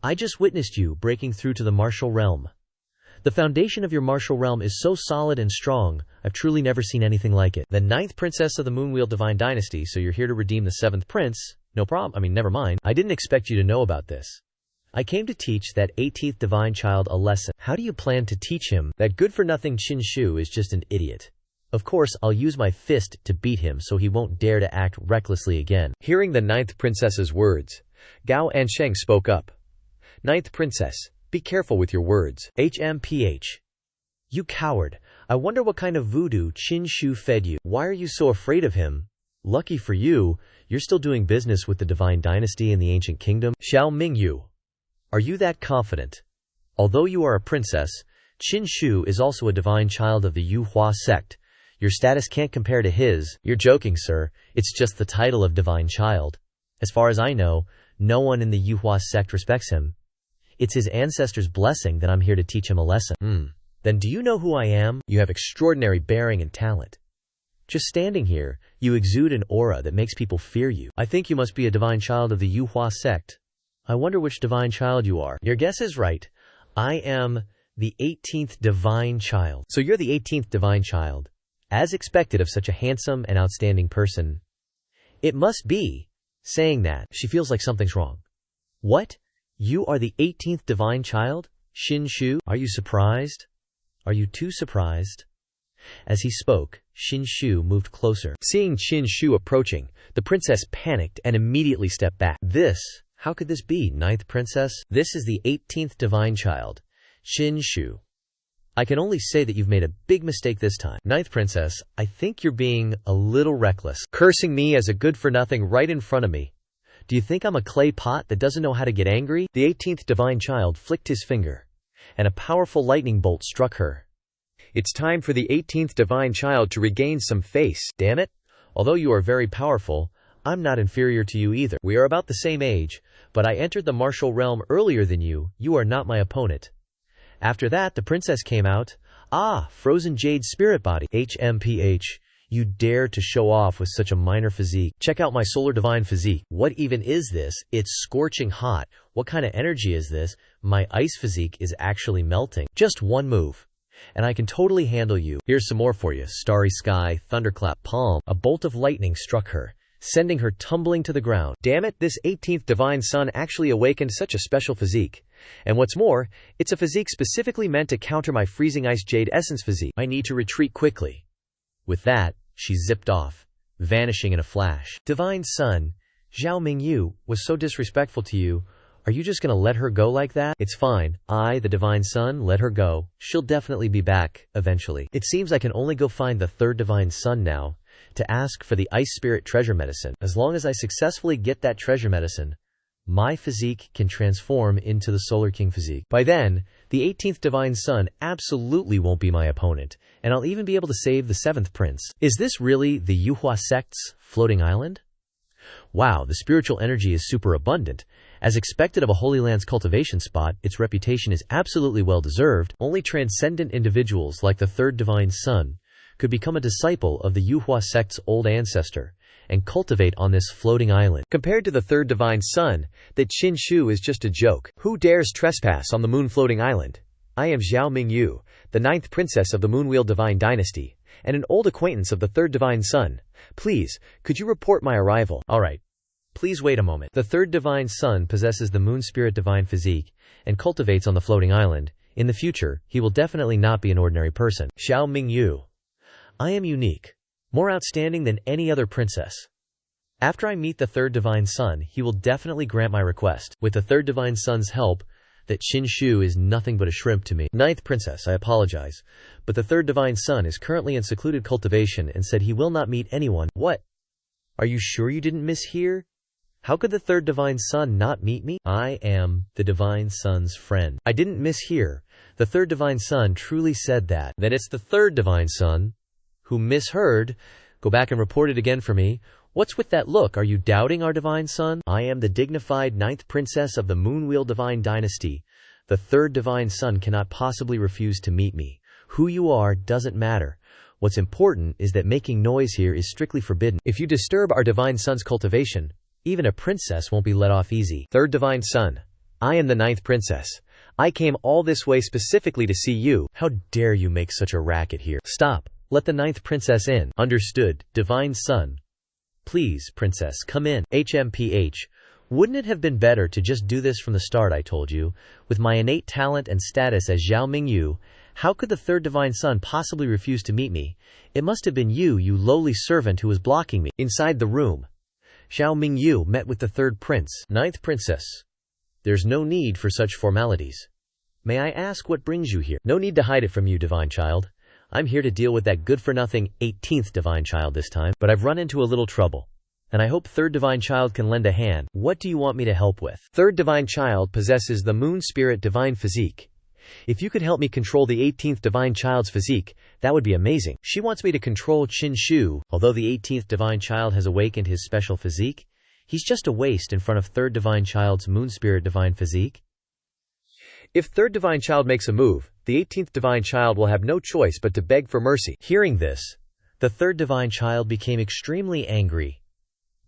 I just witnessed you breaking through to the martial realm. The foundation of your martial realm is so solid and strong, I've truly never seen anything like it. The 9th princess of the Moonwheel Divine Dynasty, so you're here to redeem the 7th prince? No problem. Never mind. I didn't expect you to know about this. I came to teach that 18th divine child a lesson. How do you plan to teach him? That good-for-nothing Qin Shu is just an idiot. Of course, I'll use my fist to beat him so he won't dare to act recklessly again. Hearing the 9th princess's words, Gao Ansheng spoke up. 9th princess, be careful with your words. HMPH. You coward. I wonder what kind of voodoo Qin Shu fed you. Why are you so afraid of him? Lucky for you, you're still doing business with the Divine Dynasty in the Ancient Kingdom. Xiao Mingyu. Are you that confident? Although you are a princess, Qin Shu is also a divine child of the Yuhua sect. Your status can't compare to his. You're joking, sir. It's just the title of divine child. As far as I know, no one in the Yuhua sect respects him. It's his ancestors' blessing that I'm here to teach him a lesson. Then do you know who I am? You have extraordinary bearing and talent. Just standing here, you exude an aura that makes people fear you. I think you must be a divine child of the Yuhua sect. I wonder which divine child you are. Your guess is right. I am the 18th divine child. So you're the 18th divine child. As expected of such a handsome and outstanding person. It must be. Saying that, she feels like something's wrong. What? You are the 18th divine child? Qin Shu? Are you surprised? Are you too surprised? As he spoke, Qin Shu moved closer. Seeing Qin Shu approaching, the princess panicked and immediately stepped back. How could this be, 9th princess? This is the 18th divine child, Qin Shu. I can only say that you've made a big mistake this time. 9th princess, I think you're being a little reckless. Cursing me as a good-for-nothing right in front of me. Do you think I'm a clay pot that doesn't know how to get angry? The 18th divine child flicked his finger, and a powerful lightning bolt struck her. It's time for the 18th divine child to regain some face. Damn it! Although you are very powerful, I'm not inferior to you either. We are about the same age, but I entered the martial realm earlier than you. You are not my opponent. After that, the princess came out. Ah, frozen jade spirit body. HMPH. You dare to show off with such a minor physique. Check out my solar divine physique. What even is this? It's scorching hot. What kind of energy is this? My ice physique is actually melting. Just one move, and I can totally handle you. Here's some more for you. Starry sky, thunderclap palm. A bolt of lightning struck her, sending her tumbling to the ground. Damn it, this 18th divine son actually awakened such a special physique. And what's more, it's a physique specifically meant to counter my freezing ice jade essence physique. I need to retreat quickly. With that, she zipped off, vanishing in a flash. Divine son, Xiao Mingyu, was so disrespectful to you. Are you just gonna let her go like that? It's fine. I, the divine son, let her go. She'll definitely be back, eventually. It seems I can only go find the 3rd divine son now, to ask for the ice spirit treasure medicine. As long as I successfully get that treasure medicine, my physique can transform into the Solar King physique. By then, the 18th divine son absolutely won't be my opponent, and I'll even be able to save the 7th prince. Is this really the Yuhua sect's floating island? Wow, the spiritual energy is super abundant. As expected of a Holy Land's cultivation spot, its reputation is absolutely well deserved. Only transcendent individuals like the 3rd divine son could become a disciple of the Yuhua sect's old ancestor and cultivate on this floating island. Compared to the third divine son, that Qin Shu is just a joke. Who dares trespass on the moon floating island? I am Xiao Mingyu, the 9th princess of the Moonwheel Divine Dynasty, and an old acquaintance of the third divine son. Please, could you report my arrival? Alright. Please wait a moment. The third divine son possesses the moon spirit divine physique and cultivates on the floating island. In the future, he will definitely not be an ordinary person. Xiao Mingyu. I am unique. More outstanding than any other princess. After I meet the third divine son, he will definitely grant my request. With the third divine son's help, that Qin Shu is nothing but a shrimp to me. 9th princess, I apologize, but the third divine son is currently in secluded cultivation and said he will not meet anyone. What? Are you sure you didn't mishear? How could the third divine son not meet me? I am the divine son's friend. I didn't mishear. The third divine son truly said that. Then it's the third divine son who misheard. Go back and report it again for me. What's with that look? Are you doubting our divine son? I am the dignified 9th princess of the Moonwheel Divine Dynasty. The third divine son cannot possibly refuse to meet me. Who you are doesn't matter. What's important is that making noise here is strictly forbidden. If you disturb our divine son's cultivation, even a princess won't be let off easy. Third divine son, I am the 9th princess. I came all this way specifically to see you. How dare you make such a racket here? Stop. Let the 9th princess in. Understood, divine son. Please, princess, come in. HMPH. Wouldn't it have been better to just do this from the start, I told you? With my innate talent and status as Xiao Mingyu, how could the third divine son possibly refuse to meet me? It must have been you lowly servant who was blocking me. Inside the room, Xiao Mingyu met with the third prince. 9th princess. There's no need for such formalities. May I ask what brings you here? No need to hide it from you, divine child. I'm here to deal with that good-for-nothing 18th divine child this time, but I've run into a little trouble, and I hope third divine child can lend a hand. What do you want me to help with? Third divine child possesses the moon spirit divine physique. If you could help me control the 18th divine child's physique, that would be amazing. She wants me to control Qin Shu. Although the 18th divine child has awakened his special physique, he's just a waste in front of third divine child's moon spirit divine physique. If third divine child makes a move, the 18th divine child will have no choice but to beg for mercy. Hearing this, the third divine child became extremely angry.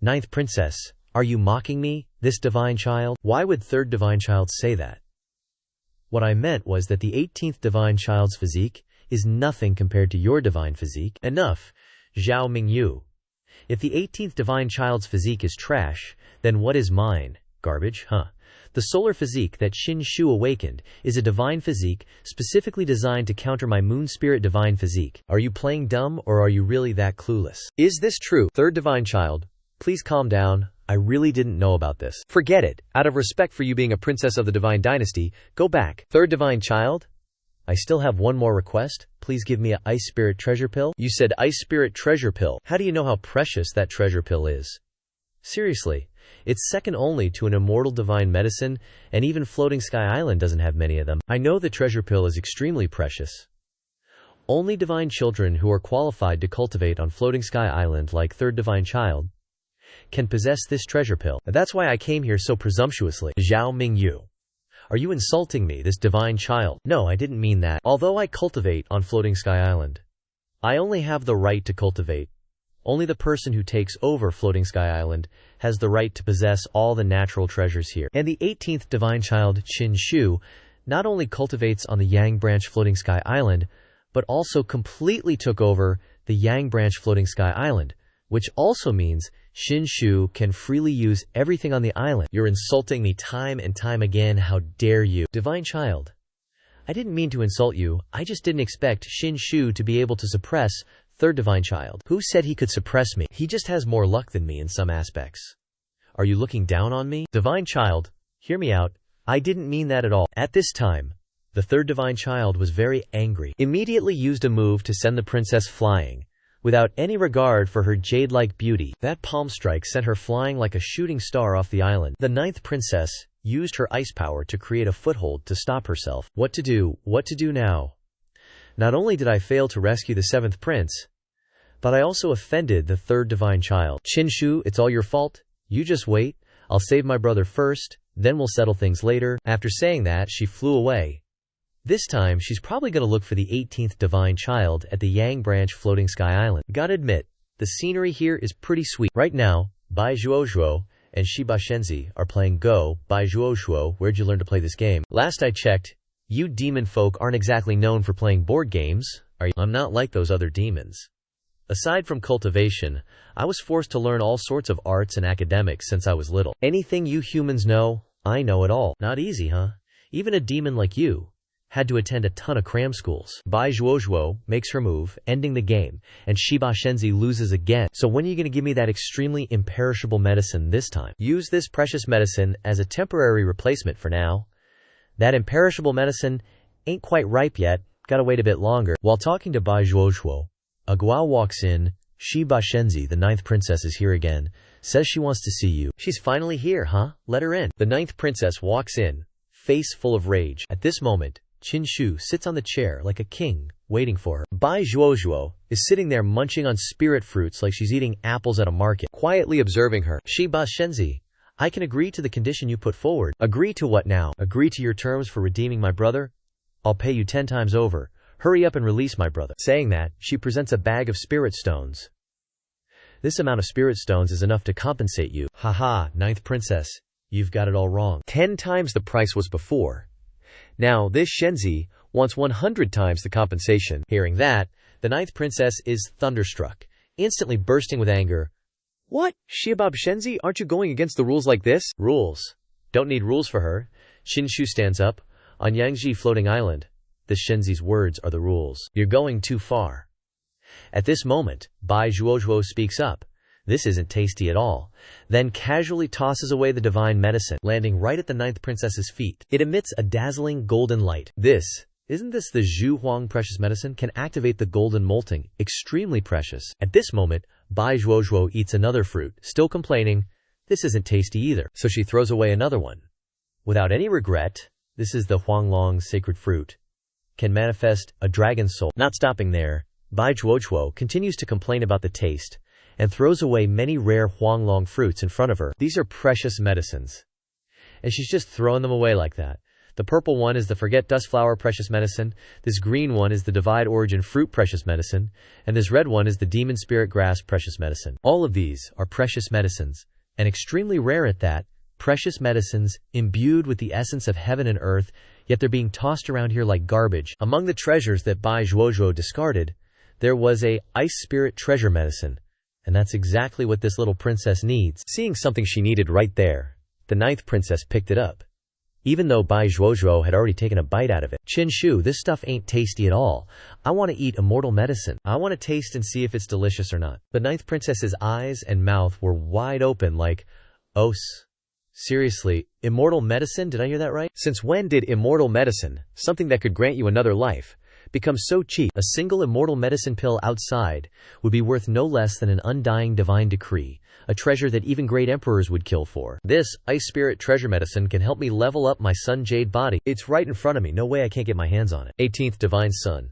9th princess, are you mocking me, this divine child? Why would third divine child say that? What I meant was that the 18th divine child's physique is nothing compared to your divine physique. Enough, Xiao Mingyu. If the 18th divine child's physique is trash, then what is mine? Garbage, huh? The solar physique that Qin Shu awakened is a divine physique specifically designed to counter my moon spirit divine physique. Are you playing dumb or are you really that clueless? Is this true? Third divine child, please calm down. I really didn't know about this. Forget it. Out of respect for you being a princess of the divine dynasty, go back. Third divine child, I still have one more request. Please give me a ice spirit treasure pill. You said ice spirit treasure pill. How do you know how precious that treasure pill is? Seriously. It's second only to an immortal divine medicine, and even Floating Sky Island doesn't have many of them. I know the treasure pill is extremely precious. Only divine children who are qualified to cultivate on Floating Sky Island like third divine child can possess this treasure pill. That's why I came here so presumptuously. Xiao Mingyu. Are you insulting me, this divine child? No, I didn't mean that. Although I cultivate on Floating Sky Island, I only have the right to cultivate. Only the person who takes over Floating Sky Island has the right to possess all the natural treasures here. And the 18th divine child, Qin Shu, not only cultivates on the Yang Branch Floating Sky Island, but also completely took over the Yang Branch Floating Sky Island, which also means Qin Shu can freely use everything on the island. You're insulting me time and time again. How dare you? Divine child, I didn't mean to insult you. I just didn't expect Qin Shu to be able to suppress third divine child. Who said he could suppress me? He just has more luck than me in some aspects. Are you looking down on me? Divine child, hear me out. I didn't mean that at all. At this time, the third divine child was very angry. Immediately used a move to send the princess flying. Without any regard for her jade-like beauty, that palm strike sent her flying like a shooting star off the island. The 9th princess used her ice power to create a foothold to stop herself. What to do now? Not only did I fail to rescue the 7th prince, but I also offended the third divine child. Qin Shu, it's all your fault. You just wait. I'll save my brother first, then we'll settle things later. After saying that, she flew away. This time, she's probably gonna look for the 18th divine child at the Yang Branch floating sky island. Gotta admit, the scenery here is pretty sweet. Right now, Bai Zhuozhuo and Shiba Shenzi are playing Go. Bai Zhuozhuo, where'd you learn to play this game? Last I checked, you demon folk aren't exactly known for playing board games, are you? I'm not like those other demons. Aside from cultivation, I was forced to learn all sorts of arts and academics since I was little. Anything you humans know, I know it all. Not easy, huh? Even a demon like you had to attend a ton of cram schools. Bai Zhuozhuo makes her move, ending the game, and Shiba Shenzi loses again. So when are you gonna give me that extremely imperishable medicine this time? Use this precious medicine as a temporary replacement for now. That imperishable medicine ain't quite ripe yet, gotta wait a bit longer. While talking to Bai Zhuozhuo, a Guao walks in. Shiba Shenzi, the 9th princess, is here again. Says she wants to see you. She's finally here, huh? Let her in. The 9th princess walks in, face full of rage. At this moment, Qin Shu sits on the chair like a king, waiting for her. Bai Zhuozhuo is sitting there munching on spirit fruits like she's eating apples at a market, quietly observing her. Shiba Shenzi, I can agree to the condition you put forward. Agree to what now? Agree to your terms for redeeming my brother? I'll pay you 10 times over. Hurry up and release my brother. Saying that, she presents a bag of spirit stones. This amount of spirit stones is enough to compensate you. Haha, 9th princess, you've got it all wrong. 10 times the price was before. Now, this Shenzi wants 100 times the compensation. Hearing that, the 9th princess is thunderstruck, instantly bursting with anger. What? Shiba Shenzi, aren't you going against the rules like this? Rules? Don't need rules for her. Qin Shu stands up. On Yangji floating island, the Shenzi's words are the rules. You're going too far. At this moment, Bai Zhuozhuo speaks up. This isn't tasty at all. Then casually tosses away the divine medicine, landing right at the 9th princess's feet. It emits a dazzling golden light. Isn't this the Zhu Huang precious medicine? Can activate the golden molting. Extremely precious. At this moment, Bai Zhuozhuo eats another fruit, still complaining, this isn't tasty either. So she throws away another one. Without any regret, this is the Huanglong sacred fruit. Can manifest a dragon's soul. Not stopping there, Bai Zhuozhuo continues to complain about the taste, and throws away many rare Huanglong fruits in front of her. These are precious medicines. And she's just throwing them away like that. The purple one is the Forget Dust Flower precious medicine, this green one is the Divide Origin Fruit precious medicine, and this red one is the Demon Spirit Grass precious medicine. All of these are precious medicines, and extremely rare at that, precious medicines imbued with the essence of heaven and earth, yet they're being tossed around here like garbage. Among the treasures that Bai Zhuozhuo discarded, there was a Ice Spirit treasure medicine. And that's exactly what this little princess needs. Seeing something she needed right there, the 9th princess picked it up. Even though Bai Zhuozhuo had already taken a bite out of it. Qin Shu, this stuff ain't tasty at all. I want to eat immortal medicine. I want to taste and see if it's delicious or not. The 9th princess's eyes and mouth were wide open like, seriously, immortal medicine? Did I hear that right? Since when did immortal medicine, something that could grant you another life, become so cheap? A single immortal medicine pill outside would be worth no less than an undying divine decree, a treasure that even great emperors would kill for. This Ice Spirit treasure medicine can help me level up my Sun Jade body. It's right in front of me, no way I can't get my hands on it. 18th Divine Sun.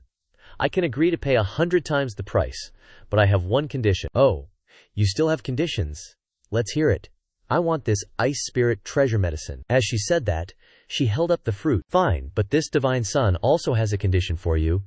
I can agree to pay 100 times the price, but I have one condition. Oh, you still have conditions? Let's hear it. I want this Ice Spirit treasure medicine. As she said that, she held up the fruit. Fine, but this Divine Sun also has a condition for you.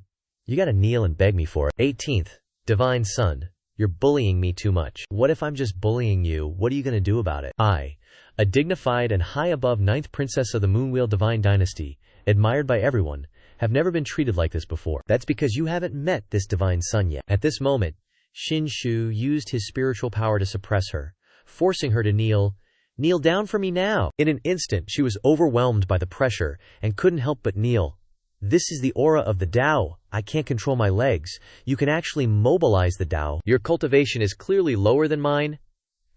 You gotta kneel and beg me for it. 18th Divine Sun. You're bullying me too much. What if I'm just bullying you? What are you gonna do about it? I, a dignified and high above 9th princess of the Moonwheel Divine Dynasty, admired by everyone, have never been treated like this before. That's because you haven't met this Divine Sun yet. At this moment, Qin Shu used his spiritual power to suppress her, forcing her to kneel. Kneel down for me now. In an instant, she was overwhelmed by the pressure and couldn't help but kneel. This is the aura of the Tao. I can't control my legs. You can actually mobilize the Tao. Your cultivation is clearly lower than mine.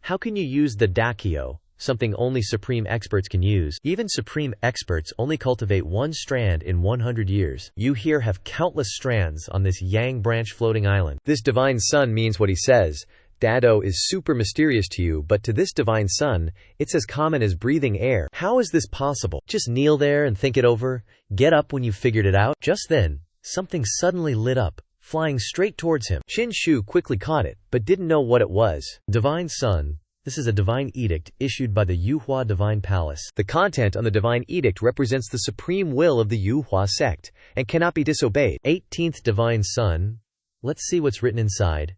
How can you use the Dakio, something only supreme experts can use? Even supreme experts only cultivate one strand in 100 years. You here have countless strands on this Yang branch floating island. This Divine Sun means what he says. Dado is super mysterious to you, but to this Divine Sun, it's as common as breathing air. How is this possible? Just kneel there and think it over. Get up when you've figured it out. Just then, something suddenly lit up, flying straight towards him. Qin Shu quickly caught it, but didn't know what it was. Divine Sun, This is a divine edict issued by the Yuhua Divine Palace. The content on the divine edict represents the supreme will of the Yuhua sect and cannot be disobeyed. 18th Divine Sun. Let's see what's written inside.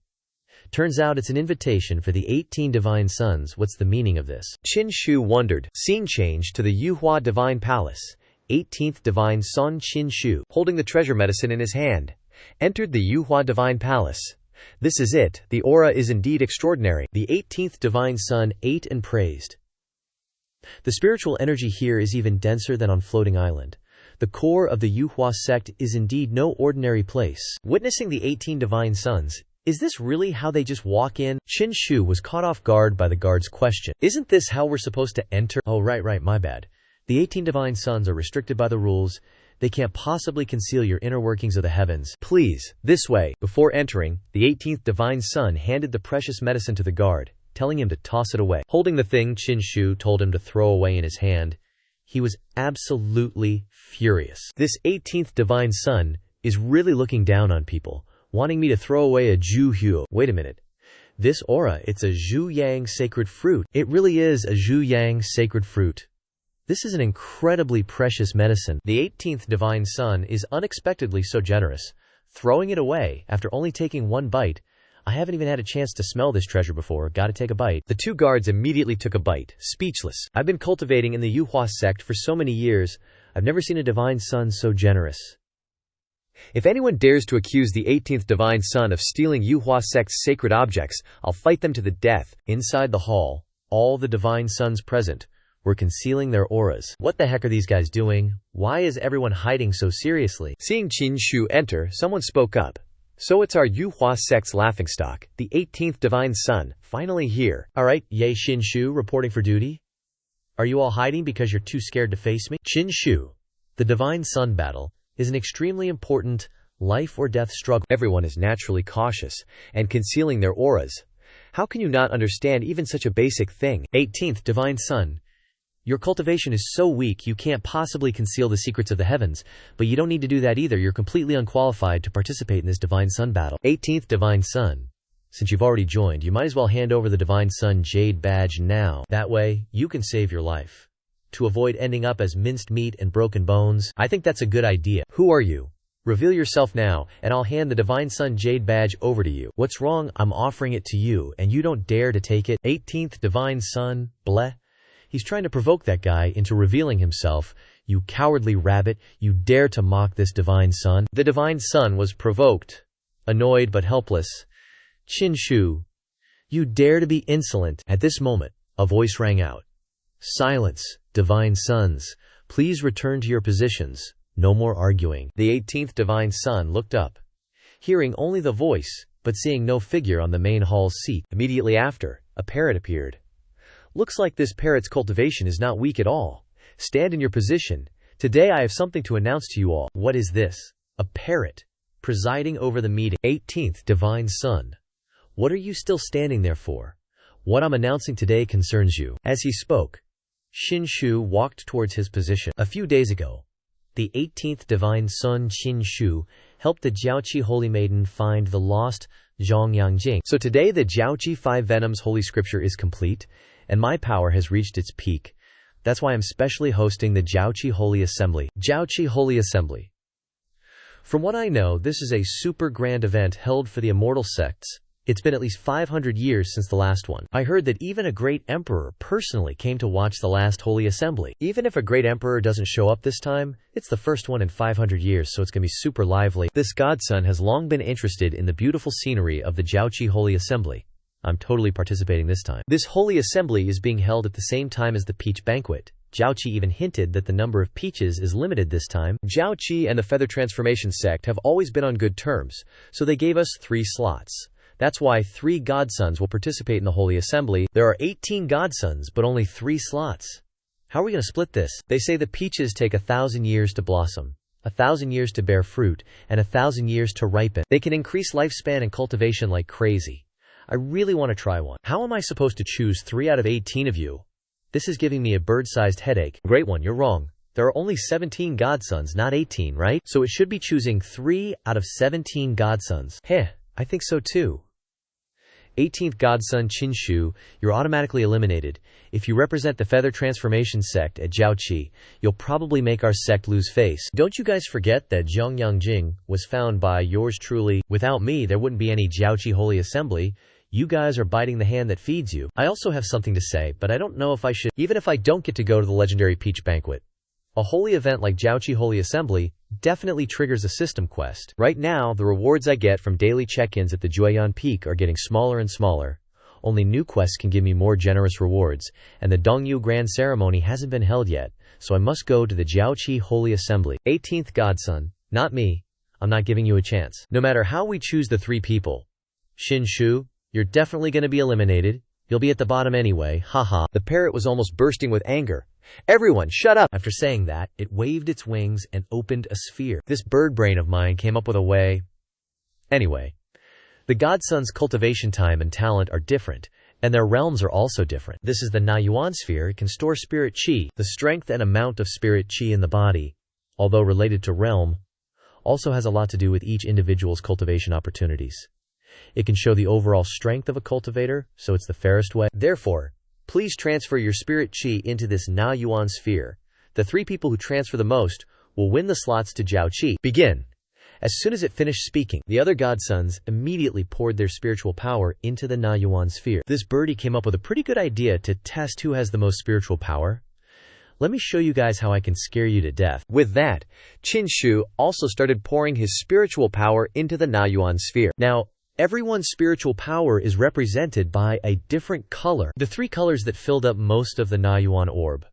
Turns out it's an invitation for the 18 divine sons. What's the meaning of this? Qin Shu wondered. Scene change to the Yuhua Divine Palace. 18th Divine Sun Qin Shu, holding the treasure medicine in his hand, entered the Yuhua Divine Palace. This is it. The aura is indeed extraordinary. The 18th Divine Sun ate and praised. The spiritual energy here is even denser than on Floating Island. The core of the Yuhua sect is indeed no ordinary place. Witnessing the 18 divine sons, is this really how they just walk in? Qin Shu was caught off guard by the guard's question. Isn't this how we're supposed to enter? Oh, right, my bad. The 18 divine sons are restricted by the rules. They can't possibly conceal your inner workings of the heavens. Please, this way. Before entering, the 18th divine son handed the precious medicine to the guard, telling him to toss it away. Holding the thing Qin Shu told him to throw away in his hand, he was absolutely furious. This 18th divine son is really looking down on people, wanting me to throw away a Zhu Hu. Wait a minute. This aura, it's a Zhu Yang sacred fruit. It really is a Zhu Yang sacred fruit. This is an incredibly precious medicine. The 18th divine son is unexpectedly so generous, throwing it away after only taking one bite. I haven't even had a chance to smell this treasure before. Gotta take a bite. The two guards immediately took a bite, speechless. I've been cultivating in the Yuhua sect for so many years. I've never seen a divine son so generous. If anyone dares to accuse the 18th divine son of stealing Yuhua sect's sacred objects, I'll fight them to the death. Inside the hall, all the divine sons present were concealing their auras. What the heck are these guys doing? Why is everyone hiding so seriously? Seeing Qin Shu enter, someone spoke up. So it's our Yuhua sect's laughingstock, the 18th divine son, finally here. Alright, yay Qin Shu, reporting for duty? Are you all hiding because you're too scared to face me? Qin Shu. The divine sun battle is an extremely important life or death struggle. Everyone is naturally cautious and concealing their auras. How can you not understand even such a basic thing? 18th divine son. Your cultivation is so weak you can't possibly conceal the secrets of the heavens, but you don't need to do that either. You're completely unqualified to participate in this divine sun battle. 18th divine sun. Since you've already joined, you might as well hand over the divine sun jade badge now. That way, you can save your life. To avoid ending up as minced meat and broken bones, I think that's a good idea. Who are you? Reveal yourself now, and I'll hand the divine sun jade badge over to you. What's wrong? I'm offering it to you, and you don't dare to take it. 18th divine sun, bleh. He's trying to provoke that guy into revealing himself. You cowardly rabbit, you dare to mock this divine son? The divine son was provoked, annoyed but helpless. Qin Shu, you dare to be insolent. At this moment, a voice rang out. Silence, divine sons. Please return to your positions. No more arguing. The 18th divine son looked up, hearing only the voice, but seeing no figure on the main hall's seat. Immediately after, a parrot appeared. Looks like this parrot's cultivation is not weak at all. Stand in your position. Today I have something to announce to you all. What is this? A parrot, presiding over the meeting. 18th divine son. What are you still standing there for? What I'm announcing today concerns you. As he spoke, Qin Shu walked towards his position. A few days ago, the 18th divine son Qin Shu helped the Jiaoqi holy maiden find the lost Zhongyang. So today the Jiaoqi 5 Venoms holy scripture is complete, and my power has reached its peak. That's why I'm specially hosting the Jiaoqi Holy Assembly. Jiaoqi Holy Assembly. From what I know, this is a super grand event held for the immortal sects. It's been at least 500 years since the last one. I heard that even a great emperor personally came to watch the last Holy Assembly. Even if a great emperor doesn't show up this time, it's the first one in 500 years, so it's gonna be super lively. This godson has long been interested in the beautiful scenery of the Jiaoqi Holy Assembly. I'm totally participating this time. This holy assembly is being held at the same time as the peach banquet. Jiaoqi even hinted that the number of peaches is limited this time. Jiaoqi and the Feather Transformation sect have always been on good terms, so they gave us 3 slots. That's why 3 godsons will participate in the holy assembly. There are 18 godsons, but only 3 slots. How are we going to split this? They say the peaches take 1,000 years to blossom, 1,000 years to bear fruit, and 1,000 years to ripen. They can increase lifespan and cultivation like crazy. I really want to try one. How am I supposed to choose 3 out of 18 of you? This is giving me a bird-sized headache. Great one, you're wrong. There are only 17 godsons, not 18, right? So it should be choosing 3 out of 17 godsons. Heh, I think so too. 18th Godson Qinshu, you're automatically eliminated. If you represent the Feather Transformation sect at Jiaoqi, you'll probably make our sect lose face. Don't you guys forget that Zhongyang Jing was found by yours truly. Without me, there wouldn't be any Jiaoqi Holy Assembly. You guys are biting the hand that feeds you. I also have something to say, but I don't know if I should, even if I don't get to go to the legendary Peach Banquet. A holy event like Jiaoqi Holy Assembly definitely triggers a system quest. Right now, the rewards I get from daily check-ins at the Jueyan Peak are getting smaller and smaller. Only new quests can give me more generous rewards, and the Dongyu Grand Ceremony hasn't been held yet, so I must go to the Jiaoqi Holy Assembly. 18th Godson, not me. I'm not giving you a chance. No matter how we choose the three people. Qinshu, you're definitely going to be eliminated. You'll be at the bottom anyway, haha. The parrot was almost bursting with anger. Everyone, shut up! After saying that, it waved its wings and opened a sphere. This bird brain of mine came up with a way. Anyway, the Godson's cultivation time and talent are different, and their realms are also different. This is the Na-Yuan sphere. It can store spirit qi. The strength and amount of spirit qi in the body, although related to realm, also has a lot to do with each individual's cultivation opportunities. It can show the overall strength of a cultivator, so it's the fairest way. Therefore, please transfer your spirit qi into this Na-Yuan sphere. The three people who transfer the most will win the slots to Jiao Qi. Begin. As soon as it finished speaking, the other godsons immediately poured their spiritual power into the Na-Yuan sphere. This birdie came up with a pretty good idea to test who has the most spiritual power. Let me show you guys how I can scare you to death. With that, Qinshu also started pouring his spiritual power into the Na-Yuan sphere. Now, everyone's spiritual power is represented by a different color. The three colors that filled up most of the Na-Yuan orb.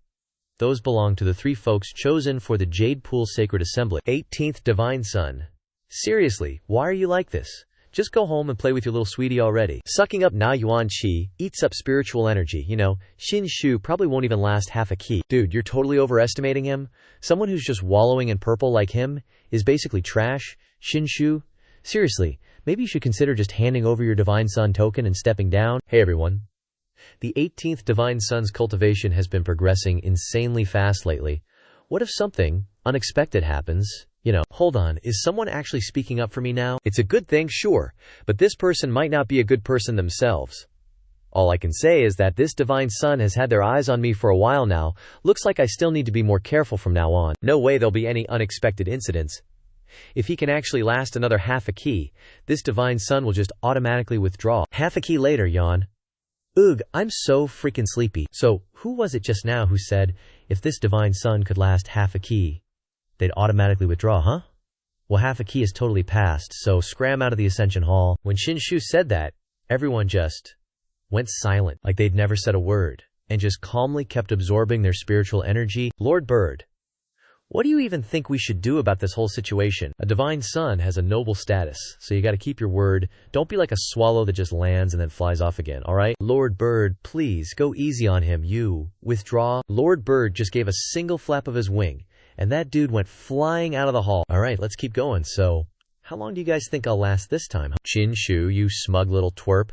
Those belong to the three folks chosen for the Jade Pool Sacred Assembly. 18th Divine Son. Seriously, why are you like this? Just go home and play with your little sweetie already. Sucking up Na-Yuan Qi eats up spiritual energy. You know, Qinshu probably won't even last half a key. Dude, you're totally overestimating him. Someone who's just wallowing in purple like him is basically trash. Qinshu, seriously. Maybe you should consider just handing over your Divine Son token and stepping down. Hey everyone. The 18th Divine Son's cultivation has been progressing insanely fast lately. What if something unexpected happens? You know, hold on, is someone actually speaking up for me now? It's a good thing, sure, but this person might not be a good person themselves. All I can say is that this Divine Son has had their eyes on me for a while now. Looks like I still need to be more careful from now on. No way there'll be any unexpected incidents. If he can actually last another half a key, this Divine Son will just automatically withdraw. Half a key later, yawn. Ugh, I'm so freaking sleepy. So, who was it just now who said, if this Divine Son could last half a key, they'd automatically withdraw, huh? Well, half a key is totally passed, so scram out of the Ascension Hall. When Qinshu said that, everyone just went silent, like they'd never said a word, and just calmly kept absorbing their spiritual energy. Lord Bird, what do you even think we should do about this whole situation? A Divine Son has a noble status, so you gotta keep your word. Don't be like a swallow that just lands and then flies off again, alright? Lord Bird, please, go easy on him, you. Withdraw. Lord Bird just gave a single flap of his wing, and that dude went flying out of the hall. Alright, let's keep going. So, how long do you guys think I'll last this time? Qinshu, you smug little twerp.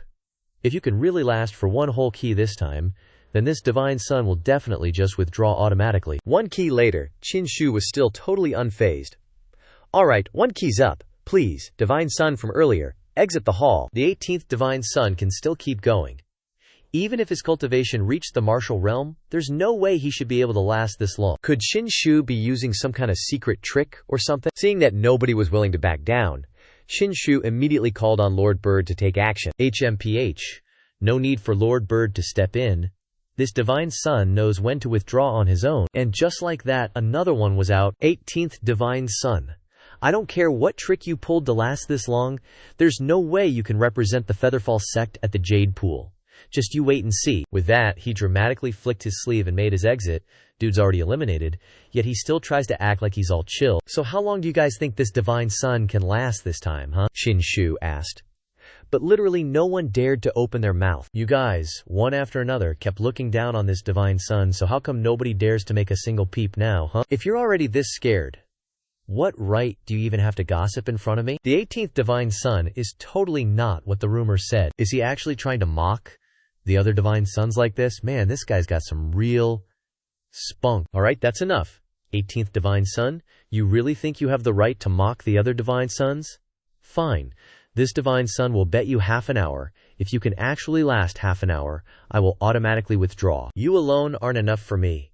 If you can really last for one whole key this time, then this Divine Son will definitely just withdraw automatically. One key later, Qinshu was still totally unfazed. Alright, one key's up. Please, Divine Son from earlier, exit the hall. The 18th Divine Son can still keep going. Even if his cultivation reached the martial realm, there's no way he should be able to last this long. Could Qinshu be using some kind of secret trick or something? Seeing that nobody was willing to back down, Qinshu immediately called on Lord Bird to take action. HMPH. No need for Lord Bird to step in. This Divine Son knows when to withdraw on his own. And just like that, another one was out. 18th Divine Son. I don't care what trick you pulled to last this long, there's no way you can represent the Featherfall sect at the Jade Pool. Just you wait and see. With that, he dramatically flicked his sleeve and made his exit. Dude's already eliminated, yet he still tries to act like he's all chill. So how long do you guys think this Divine Son can last this time, huh? Qinshu asked. But literally no one dared to open their mouth. You guys, one after another, kept looking down on this Divine Son, so how come nobody dares to make a single peep now, huh? If you're already this scared, what right do you even have to gossip in front of me? The 18th Divine Son is totally not what the rumor said. Is he actually trying to mock the other Divine Sons like this? Man, this guy's got some real spunk. Alright, that's enough. 18th Divine Son, you really think you have the right to mock the other Divine Sons? Fine. This Divine Son will bet you half an hour. If you can actually last half an hour, I will automatically withdraw. You alone aren't enough for me.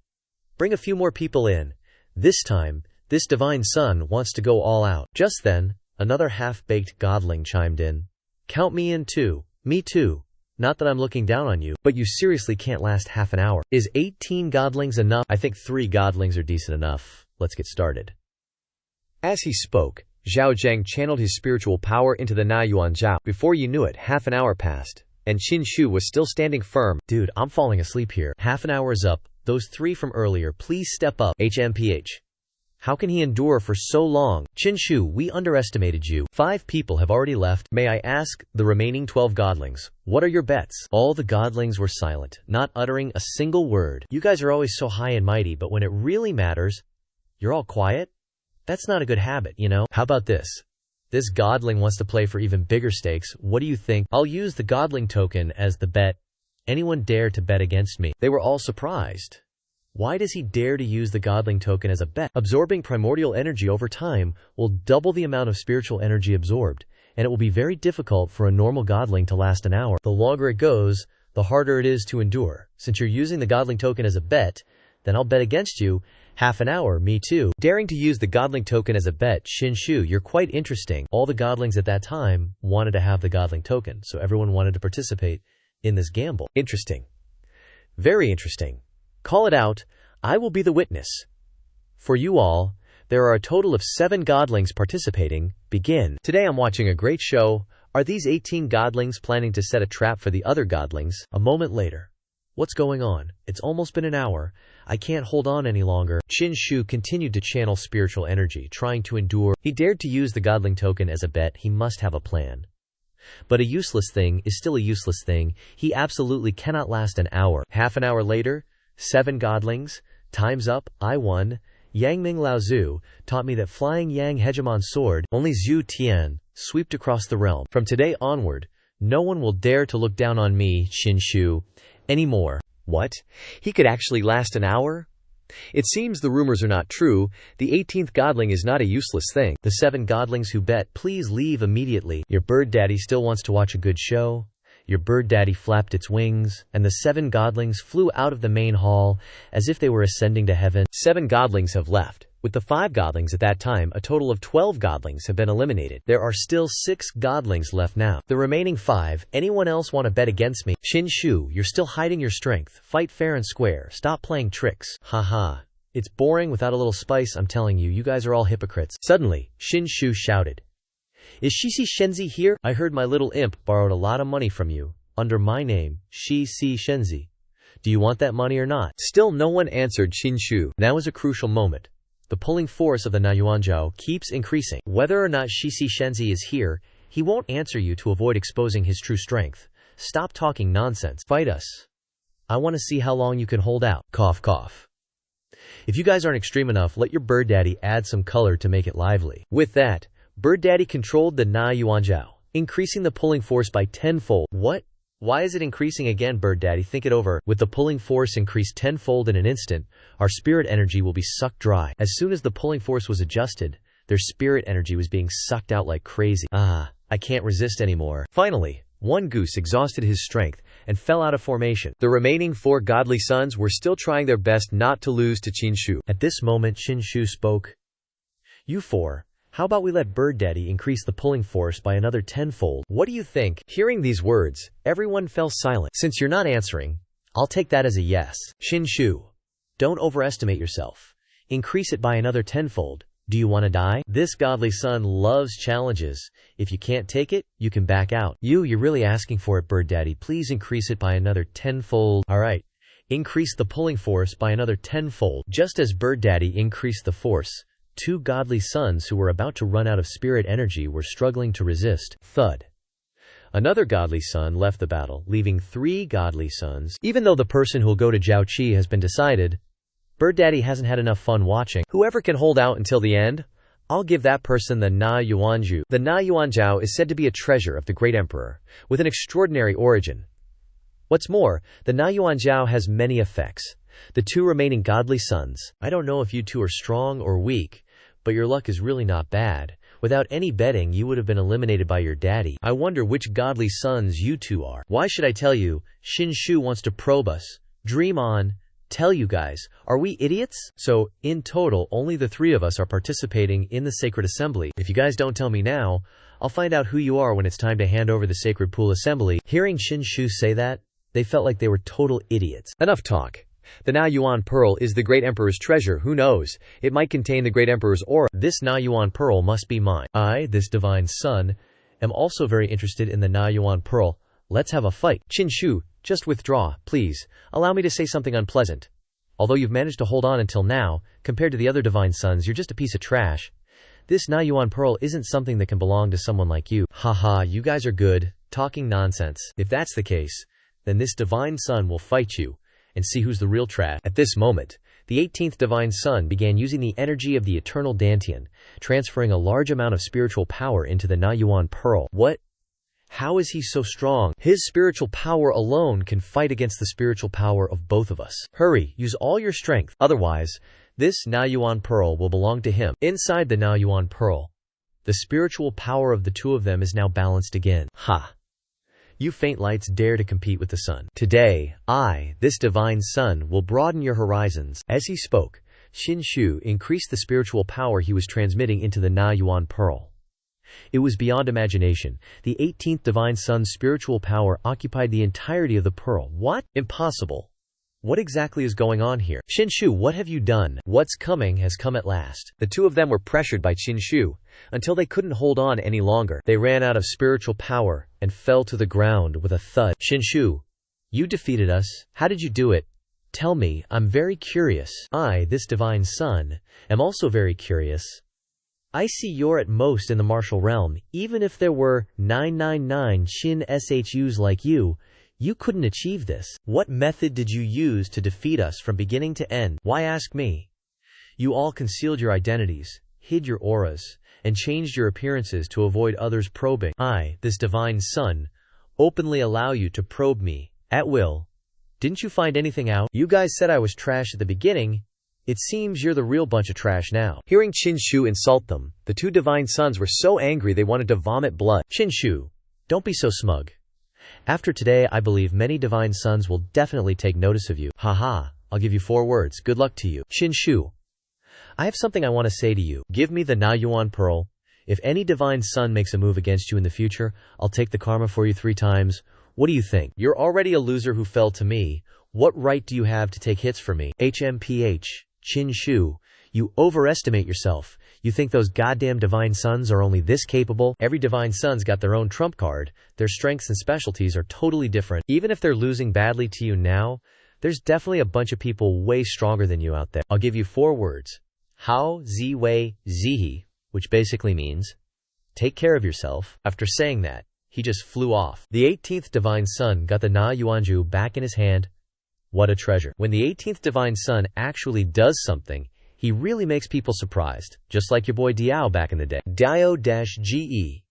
Bring a few more people in. This time, this divine son wants to go all out. Just then, another half-baked godling chimed in. Count me in too. Me too. Not that I'm looking down on you, but you seriously can't last half an hour. Is 18 godlings enough? I think 3 godlings are decent enough. Let's get started. As he spoke, Zhao Zheng channeled his spiritual power into the Na Yuan Zhao. Before you knew it, half an hour passed, and Qin Shu was still standing firm. Dude, I'm falling asleep here. Half an hour is up. Those 3 from earlier, please step up. HMPH. How can he endure for so long? Qin Shu, we underestimated you. 5 people have already left. May I ask, the remaining 12 godlings, what are your bets? All the godlings were silent, not uttering a single word. You guys are always so high and mighty, but when it really matters, you're all quiet? That's not a good habit, you know? How about this? This godling wants to play for even bigger stakes. What do you think? I'll use the godling token as the bet. Anyone dare to bet against me? They were all surprised. Why does he dare to use the godling token as a bet? Absorbing primordial energy over time will double the amount of spiritual energy absorbed, and it will be very difficult for a normal godling to last an hour. The longer it goes, the harder it is to endure. Since you're using the godling token as a bet, then I'll bet against you. Half an hour, me too. Daring to use the godling token as a bet, Qin Shu, you're quite interesting. All the godlings at that time wanted to have the godling token, so everyone wanted to participate in this gamble. Interesting. Very interesting. Call it out. I will be the witness. For you all, there are a total of 7 godlings participating. Begin. Today I'm watching a great show. Are these 18 godlings planning to set a trap for the other godlings? A moment later. What's going on? It's almost been an hour. I can't hold on any longer. Qin Shu continued to channel spiritual energy, trying to endure. He dared to use the godling token as a bet. He must have a plan. But a useless thing is still a useless thing. He absolutely cannot last an hour. Half an hour later, 7 godlings. Time's up. I won. Yangming Laozu taught me that flying Yang Hegemon sword, only Zhu Tian, swept across the realm. From today onward, no one will dare to look down on me, Qin Shu, anymore. What? He could actually last an hour? It seems the rumors are not true. The 18th godling is not a useless thing. The 7 godlings who bet, please leave immediately. Your bird daddy still wants to watch a good show. Your bird daddy flapped its wings, and the 7 godlings flew out of the main hall as if they were ascending to heaven. 7 godlings have left. With the 5 godlings at that time, a total of 12 godlings have been eliminated. There are still 6 godlings left now. The remaining 5, anyone else want to bet against me? Qin Shu, you're still hiding your strength. Fight fair and square. Stop playing tricks. Haha. It's boring without a little spice, I'm telling you. You guys are all hypocrites. Suddenly, Qin Shu shouted. Is Xianxia here? I heard my little imp borrowed a lot of money from you, under my name, Xianxia. Do you want that money or not? Still no one answered Qin Shu. Now is a crucial moment. The pulling force of the Na Yuanzhao keeps increasing. Whether or not Xianxia is here, he won't answer you to avoid exposing his true strength. Stop talking nonsense. Fight us. I want to see how long you can hold out. Cough, cough. If you guys aren't extreme enough, let your bird daddy add some color to make it lively. With that, Bird Daddy controlled the Na Yuanzhao, increasing the pulling force by 10-fold. What? Why is it increasing again, Bird Daddy? Think it over. With the pulling force increased 10-fold in an instant, our spirit energy will be sucked dry. As soon as the pulling force was adjusted, their spirit energy was being sucked out like crazy. I can't resist anymore. Finally, one goose exhausted his strength and fell out of formation. The remaining 4 godly sons were still trying their best not to lose to Qin Shu. At this moment, Qin Shu spoke. You 4. How about we let Bird Daddy increase the pulling force by another 10-fold? What do you think? Hearing these words, everyone fell silent. Since you're not answering, I'll take that as a yes. Qin Shu, don't overestimate yourself. Increase it by another 10-fold. Do you want to die? This godly son loves challenges. If you can't take it, you can back out. You're really asking for it, Bird Daddy. Please increase it by another 10-fold. Alright. Increase the pulling force by another 10-fold. Just as Bird Daddy increased the force, 2 godly sons who were about to run out of spirit energy were struggling to resist. Thud. Another godly son left the battle, leaving 3 godly sons. Even though the person who'll go to Zhaoqi has been decided, Bird Daddy hasn't had enough fun watching. Whoever can hold out until the end, I'll give that person the Na Yuanzhao. The Na Yuanzhao is said to be a treasure of the great emperor, with an extraordinary origin. What's more, the Na Yuanzhao has many effects. The 2 remaining godly sons, I don't know if you 2 are strong or weak, but your luck is really not bad. Without any betting, you would have been eliminated by your daddy. I wonder which godly sons you two are. Why should I tell you? Xianxia wants to probe us. Dream on. Tell you guys, are we idiots? So, in total, only the three of us are participating in the sacred assembly. If you guys don't tell me now, I'll find out who you are when it's time to hand over the sacred pool assembly. Hearing Xianxia say that, they felt like they were total idiots. Enough talk. The Na Yuan Pearl is the Great Emperor's treasure. Who knows? It might contain the Great Emperor's aura. This Na Yuan Pearl must be mine. I, this divine son, am also very interested in the Na Yuan Pearl. Let's have a fight. Xianxia, just withdraw, please. Allow me to say something unpleasant. Although you've managed to hold on until now, compared to the other divine sons, you're just a piece of trash. This Na Yuan Pearl isn't something that can belong to someone like you. Haha, you guys are good, talking nonsense. If that's the case, then this divine son will fight you and see who's the real trash. At this moment, the 18th divine son began using the energy of the eternal Dantian, transferring a large amount of spiritual power into the Na Yuan Pearl. What? How is he so strong? His spiritual power alone can fight against the spiritual power of both of us. Hurry, use all your strength. Otherwise, this Na Yuan Pearl will belong to him. Inside the Na Yuan Pearl, the spiritual power of the two of them is now balanced again. Ha! You faint lights dare to compete with the sun. Today, I, this divine son, will broaden your horizons. As he spoke, Xianxia increased the spiritual power he was transmitting into the Na Yuan Pearl. It was beyond imagination. The 18th divine son's spiritual power occupied the entirety of the pearl. What? Impossible. What exactly is going on here? Xianxia, what have you done? What's coming has come at last. The two of them were pressured by Xianxia until they couldn't hold on any longer. They ran out of spiritual power and fell to the ground with a thud. Xianxia, you defeated us. How did you do it? Tell me, I'm very curious. I, this divine son, am also very curious. I see you're at most in the martial realm. Even if there were 999 Qin Shus like you couldn't achieve this. What method did you use to defeat us from beginning to end? Why ask me? You all concealed your identities, hid your auras, and changed your appearances to avoid others probing. I, this divine son, openly allow you to probe me, at will. Didn't you find anything out? You guys said I was trash at the beginning. It seems you're the real bunch of trash now. Hearing Xianxia insult them, the two divine sons were so angry they wanted to vomit blood. Xianxia, don't be so smug. After today, I believe many divine sons will definitely take notice of you. Haha, I'll give you 4 words. Good luck to you. Xianxia, I have something I want to say to you. Give me the Na Yuan Pearl. If any divine son makes a move against you in the future, I'll take the karma for you 3 times. What do you think? You're already a loser who fell to me. What right do you have to take hits from me? HMPH. Xianxia, you overestimate yourself. You think those goddamn divine sons are only this capable? Every divine son's got their own trump card. Their strengths and specialties are totally different. Even if they're losing badly to you now, there's definitely a bunch of people way stronger than you out there. I'll give you 4 words. Hao Zi Wei Zihi, which basically means, take care of yourself. After saying that, he just flew off. The 18th divine son got the Na Yuanju back in his hand. What a treasure. When the 18th divine son actually does something, he really makes people surprised, just like your boy Diao back in the day. Diao-Ge.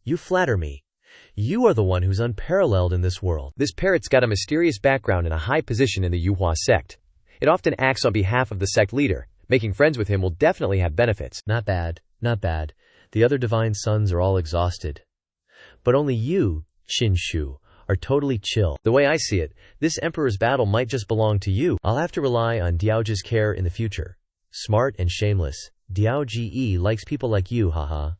You flatter me. You are the one who's unparalleled in this world. This parrot's got a mysterious background and a high position in the Yuhua sect. It often acts on behalf of the sect leader. Making friends with him will definitely have benefits. Not bad, not bad. The other divine sons are all exhausted. But only you, Xianxia, are totally chill. The way I see it, this emperor's battle might just belong to you. I'll have to rely on Diao's care in the future. Smart and shameless, Diao-Ge likes people like you, haha.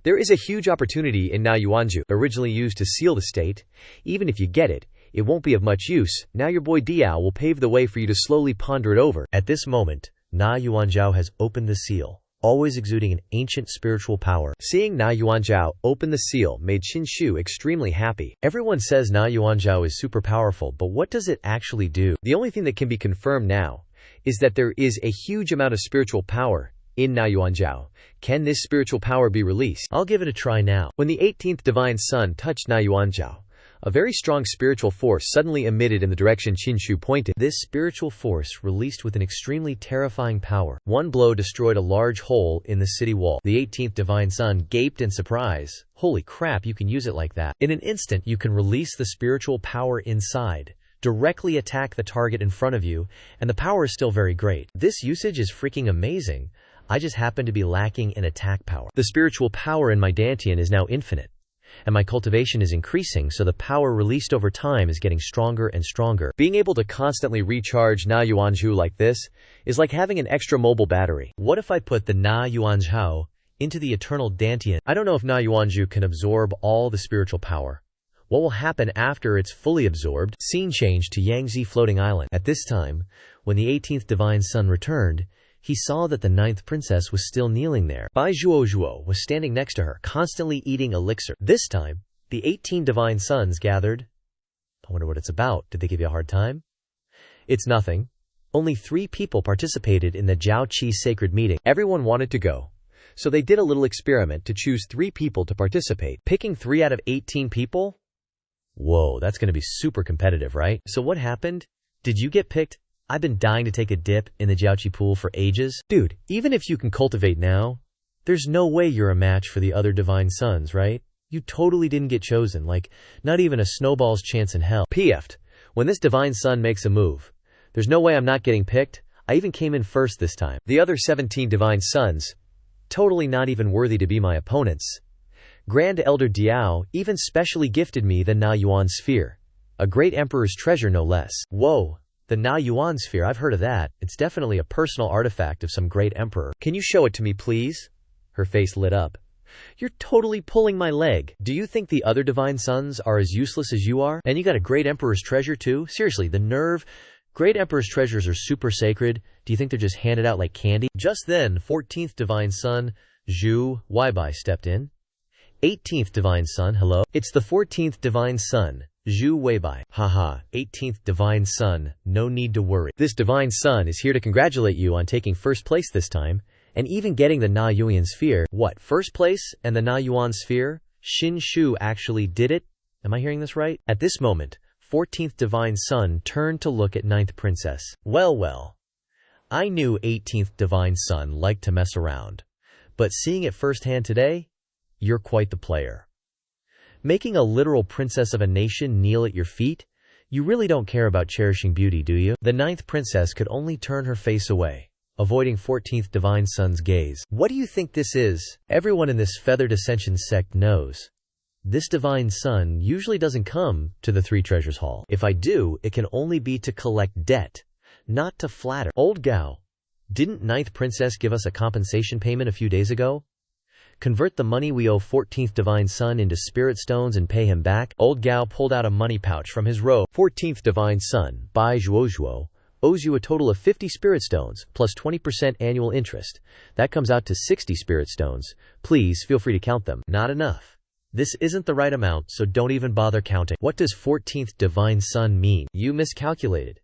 There is a huge opportunity in Na Yuanju, originally used to seal the state. Even if you get it, it won't be of much use. Now your boy Diao will pave the way for you to slowly ponder it over. At this moment, Na Yuanjiao has opened the seal, always exuding an ancient spiritual power. Seeing Na Yuanjiao open the seal made Xianxia extremely happy. Everyone says Na Yuanjiao is super powerful, but what does it actually do? The only thing that can be confirmed now is that there is a huge amount of spiritual power in Na Yuanjiao. Can this spiritual power be released? I'll give it a try now. When the 18th divine son touched Na Yuanjiao, a very strong spiritual force suddenly emitted in the direction Xianxia pointed. This spiritual force released with an extremely terrifying power. One blow destroyed a large hole in the city wall. The 18th divine son gaped in surprise. Holy crap, you can use it like that. In an instant, you can release the spiritual power inside, directly attack the target in front of you, and the power is still very great. This usage is freaking amazing. I just happen to be lacking in attack power. The spiritual power in my Dantian is now infinite, and my cultivation is increasing, so the power released over time is getting stronger and stronger. Being able to constantly recharge Na Yuanzhu like this is like having an extra mobile battery. What if I put the Na Yuanzhao into the eternal Dantian? I don't know if Na Yuanzhu can absorb all the spiritual power. What will happen after it's fully absorbed? Scene change to Xianxia floating island. At this time, when the 18th divine son returned, he saw that the 9th princess was still kneeling there. Bai Zhuozhuo was standing next to her, constantly eating elixir. This time, the 18 divine sons gathered. I wonder what it's about. Did they give you a hard time? It's nothing. Only 3 people participated in the Jiao Qi sacred meeting. Everyone wanted to go, so they did a little experiment to choose 3 people to participate. Picking 3 out of 18 people? Whoa, that's going to be super competitive, right? So what happened? Did you get picked? I've been dying to take a dip in the Jiaoqi pool for ages. Dude, even if you can cultivate now, there's no way you're a match for the other divine sons, right? You totally didn't get chosen, like, not even a snowball's chance in hell. PF'd. When this divine son makes a move, there's no way I'm not getting picked. I even came in first this time. The other 17 divine sons, totally not even worthy to be my opponents. Grand Elder Diao even specially gifted me the Na Yuan sphere. A great emperor's treasure, no less. Whoa, the Na Yuan sphere, I've heard of that. It's definitely a personal artifact of some great emperor. Can you show it to me, please? Her face lit up. You're totally pulling my leg. Do you think the other divine sons are as useless as you are? And you got a great emperor's treasure too? Seriously, the nerve. Great emperor's treasures are super sacred. Do you think they're just handed out like candy? Just then, 14th divine son, Zhu Weibai stepped in. 18th divine son, hello? It's the 14th divine son, Zhu Weibai. Haha, 18th divine son, no need to worry. This divine son is here to congratulate you on taking first place this time, and even getting the Na Yuan sphere. What, first place and the Na Yuan sphere? Xin Shu actually did it? Am I hearing this right? At this moment, 14th divine son turned to look at 9th princess. Well. I knew 18th divine son liked to mess around, but seeing it firsthand today, you're quite the player. Making a literal princess of a nation kneel at your feet? You really don't care about cherishing beauty, do you? The 9th princess could only turn her face away, avoiding 14th divine son's gaze. What do you think this is? Everyone in this feathered ascension sect knows. This divine son usually doesn't come to the 3 treasures hall. If I do, it can only be to collect debt, not to flatter. Old Gao, didn't 9th princess give us a compensation payment a few days ago? Convert the money we owe 14th divine son into spirit stones and pay him back. Old Gao pulled out a money pouch from his robe. 14th divine son, Bai Zhuozhuo, owes you a total of 50 spirit stones, plus 20% annual interest. That comes out to 60 spirit stones. Please feel free to count them. Not enough. This isn't the right amount, so don't even bother counting. What does 14th divine son mean? You miscalculated.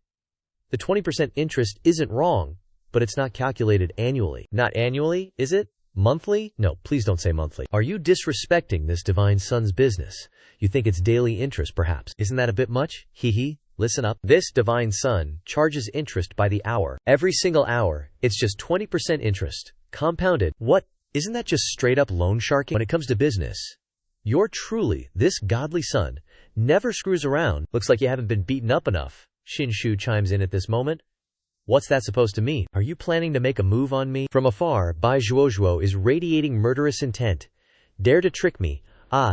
The 20% interest isn't wrong, but it's not calculated annually. Not annually, is it? Monthly? No, please don't say monthly. Are you disrespecting this divine son's business? You think it's daily interest, perhaps? Isn't that a bit much? Hee. Listen up. This divine son charges interest by the hour. Every single hour, it's just 20% interest. Compounded. What? Isn't that just straight up loan sharking? When it comes to business, you're truly this godly son. Never screws around. Looks like you haven't been beaten up enough. Xin Shu chimes in at this moment. What's that supposed to mean? Are you planning to make a move on me? From afar, Bai Zhuozhuo is radiating murderous intent. Dare to trick me.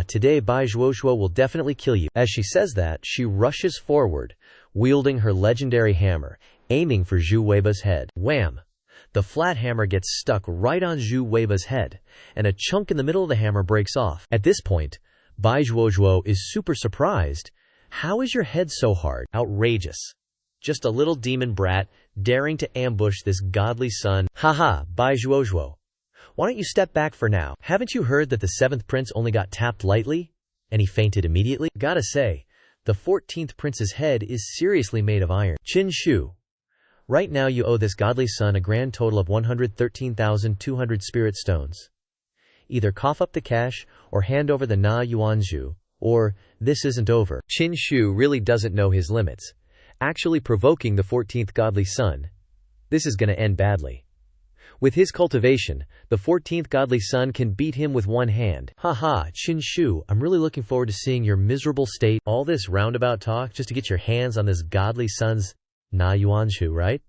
Today Bai Zhuozhuo will definitely kill you. As she says that, she rushes forward, wielding her legendary hammer, aiming for Zhu Weibai's head. Wham! The flat hammer gets stuck right on Zhu Weibai's head, and a chunk in the middle of the hammer breaks off. At this point, Bai Zhuozhuo is super surprised. How is your head so hard? Outrageous. Just a little demon brat, daring to ambush this godly son. Haha, Bai Zhuozhuo. Why don't you step back for now? Haven't you heard that the 7th prince only got tapped lightly? And he fainted immediately? Gotta say, the 14th prince's head is seriously made of iron. Qin Shu. Right now you owe this godly son a grand total of 113,200 spirit stones. Either cough up the cash, or hand over the Na Yuanzhu, or this isn't over. Qin Shu really doesn't know his limits, actually provoking the 14th godly son. This is gonna end badly. With his cultivation, the 14th godly son can beat him with one hand. Haha, Qin Shu, I'm really looking forward to seeing your miserable state. All this roundabout talk just to get your hands on this godly son's Na Yuanzhu, right?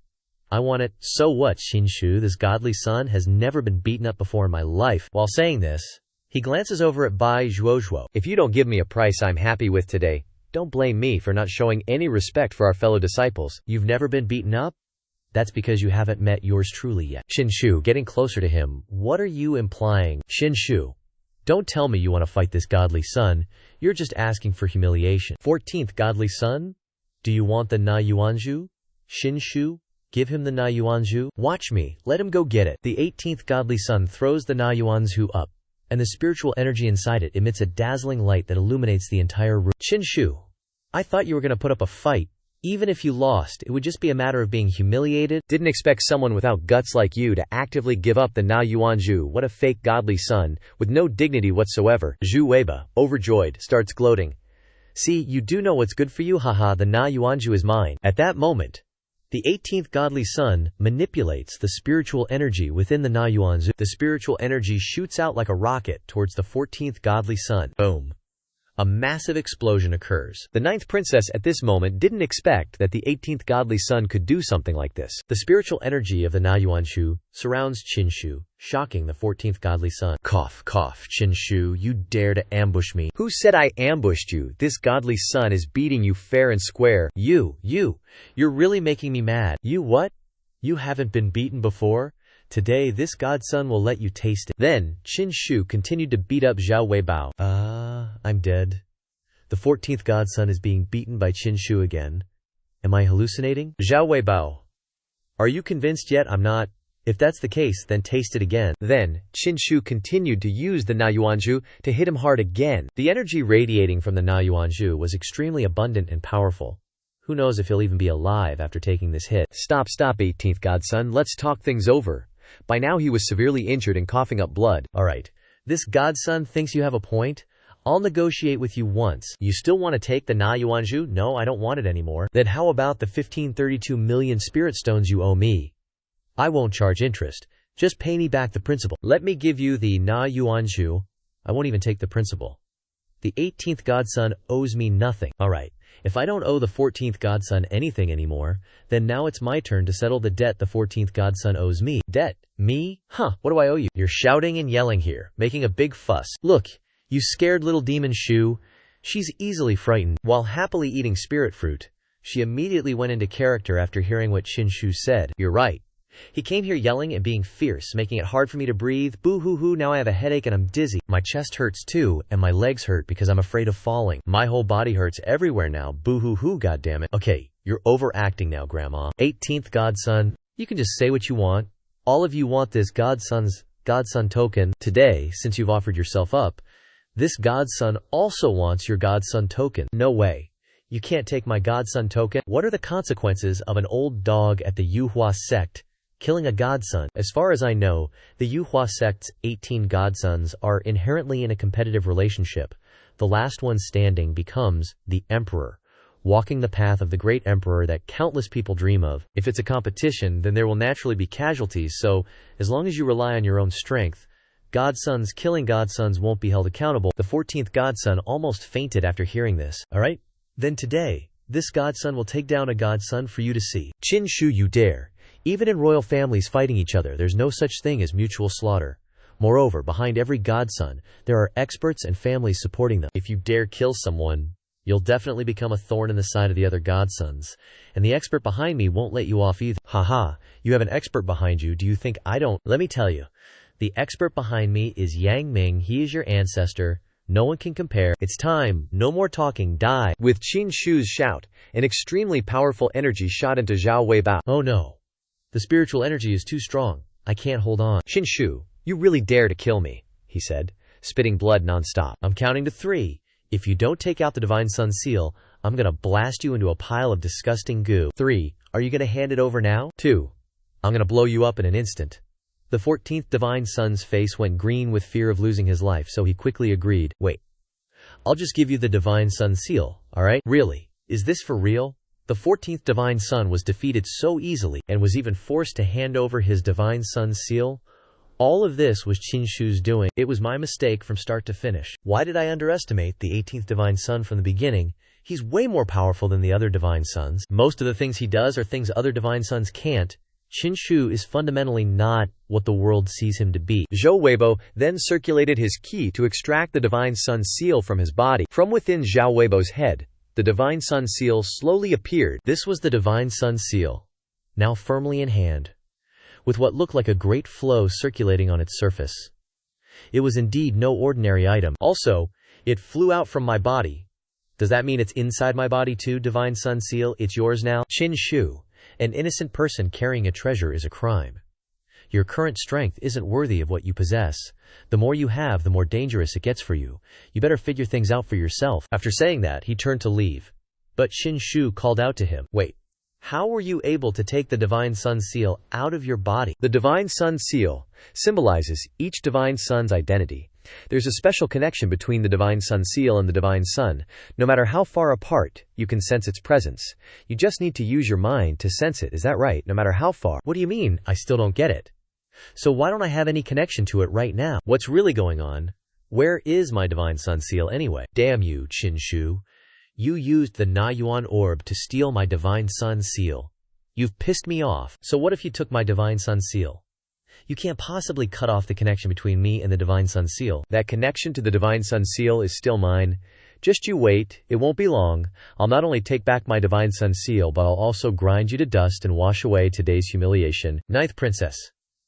I want it. So what, Xinshu? This godly son has never been beaten up before in my life. While saying this, he glances over at Bai Zhuozhuo. If you don't give me a price I'm happy with today, don't blame me for not showing any respect for our fellow disciples. You've never been beaten up? That's because you haven't met yours truly yet. Xinshu, getting closer to him. What are you implying? Xinshu, don't tell me you want to fight this godly son. You're just asking for humiliation. 14th godly son? Do you want the Na Yuanzhu? Xinshu, give him the Na Yuanzhu. Watch me, let him go get it. The 18th godly son throws the Na Yuanzhu up, and the spiritual energy inside it emits a dazzling light that illuminates the entire room. Xinshu, I thought you were going to put up a fight. Even if you lost, it would just be a matter of being humiliated. Didn't expect someone without guts like you to actively give up the Na Yuanzhu. What a fake godly son, with no dignity whatsoever. Zhu Weiba, overjoyed, starts gloating. See, you do know what's good for you, haha, the Na Yuanzhu is mine. At that moment, the 18th godly son manipulates the spiritual energy within the Na Yuanzhu. The spiritual energy shoots out like a rocket towards the 14th godly son. Boom. A massive explosion occurs. The 9th princess at this moment didn't expect that the 18th godly son could do something like this. The spiritual energy of the Na Yuanzhu surrounds Qinshu, shocking the 14th godly son. Cough, cough, Qinshu, you dare to ambush me. Who said I ambushed you? This godly son is beating you fair and square. You're really making me mad. You what? You haven't been beaten before? Today this godson will let you taste it. Then, Qinshu continued to beat up Zhao Weibao. I'm dead. The 14th godson is being beaten by Qinshu again. Am I hallucinating? Zhao Weibao. Are you convinced yet I'm not? If that's the case, then taste it again. Then, Qinshu continued to use the Na Yuanzhu to hit him hard again. The energy radiating from the Na Yuanzhu was extremely abundant and powerful. Who knows if he'll even be alive after taking this hit. Stop, 18th godson, let's talk things over. By now he was severely injured and coughing up blood. Alright, this godson thinks you have a point. I'll negotiate with you once. You still want to take the Na Yuanzhu? No, I don't want it anymore. Then how about the 1532 million spirit stones you owe me? I won't charge interest. Just pay me back the principal. Let me give you the Na Yuanzhu. I won't even take the principal. The 18th godson owes me nothing. Alright, if I don't owe the 14th godson anything anymore, then now it's my turn to settle the debt the 14th godson owes me. Debt? Me? Huh, what do I owe you? You're shouting and yelling here, making a big fuss. Look, you scared little demon Shu. She's easily frightened. While happily eating spirit fruit, she immediately went into character after hearing what Qinshu said. You're right. He came here yelling and being fierce, making it hard for me to breathe. Boo-hoo-hoo, now I have a headache and I'm dizzy. My chest hurts too, and my legs hurt because I'm afraid of falling. My whole body hurts everywhere now. Boo-hoo-hoo, goddammit. Okay, you're overacting now, Grandma. 18th godson, you can just say what you want. All of you want this godson token. Today, since you've offered yourself up, this godson also wants your godson token. No way. You can't take my godson token. What are the consequences of an old dog at the Yuhua sect killing a godson? As far as I know, the Yuhua sect's 18 godsons are inherently in a competitive relationship. The last one standing becomes the emperor, walking the path of the great emperor that countless people dream of. If it's a competition, then there will naturally be casualties, so as long as you rely on your own strength, godsons killing godsons won't be held accountable. The 14th godson almost fainted after hearing this. Alright? Then today, this godson will take down a godson for you to see. Qinshu, you dare. Even in royal families fighting each other, there's no such thing as mutual slaughter. Moreover, behind every godson, there are experts and families supporting them. If you dare kill someone, you'll definitely become a thorn in the side of the other godsons. And the expert behind me won't let you off either. Haha, you have an expert behind you. Do you think I don't? Let me tell you. The expert behind me is Yang Ming. He is your ancestor. No one can compare. It's time. No more talking. Die. With Qinshu's shout, an extremely powerful energy shot into Zhao Weibao. Oh no. The spiritual energy is too strong. I can't hold on. Qinshu, you really dare to kill me, he said, spitting blood non-stop. I'm counting to 3. If you don't take out the Divine Sun seal, I'm gonna blast you into a pile of disgusting goo. 3. Are you gonna hand it over now? 2. I'm gonna blow you up in an instant. The 14th Divine Sun's face went green with fear of losing his life, so he quickly agreed. Wait. I'll just give you the Divine Sun seal, alright? Really? Is this for real? The 14th Divine Sun was defeated so easily and was even forced to hand over his Divine Sun seal. All of this was Qinshu's doing. It was my mistake from start to finish. Why did I underestimate the 18th Divine Sun from the beginning? He's way more powerful than the other Divine Suns. Most of the things he does are things other Divine Suns can't. Qin Shu is fundamentally not what the world sees him to be. Zhou Weibo then circulated his qi to extract the Divine Sun seal from his body. From within Zhao Weibo's head, the Divine Sun seal slowly appeared. This was the Divine Sun seal, now firmly in hand, with what looked like a great flow circulating on its surface. It was indeed no ordinary item. Also, it flew out from my body. Does that mean it's inside my body too, Divine Sun seal? It's yours now? Qin Shu, an innocent person carrying a treasure is a crime. Your current strength isn't worthy of what you possess. The more you have, the more dangerous it gets for you. You better figure things out for yourself. After saying that, he turned to leave. But Qin Shu called out to him, "Wait. How were you able to take the Divine Sun seal out of your body?" The Divine Sun seal symbolizes each Divine Sun's identity. There's a special connection between the Divine Sun seal and the Divine Sun. No matter how far apart, you can sense its presence. You just need to use your mind to sense it, is that right? No matter how far. What do you mean? I still don't get it. So why don't I have any connection to it right now? What's really going on? Where is my Divine Sun seal anyway? Damn you, Qin Shu. You used the Na Yuan orb to steal my Divine Sun seal. You've pissed me off. So what if you took my Divine Sun seal? You can't possibly cut off the connection between me and the Divine Sun seal. That connection to the Divine Sun seal is still mine. Just you wait, it won't be long. I'll not only take back my Divine Sun seal, but I'll also grind you to dust and wash away today's humiliation. Ninth Princess.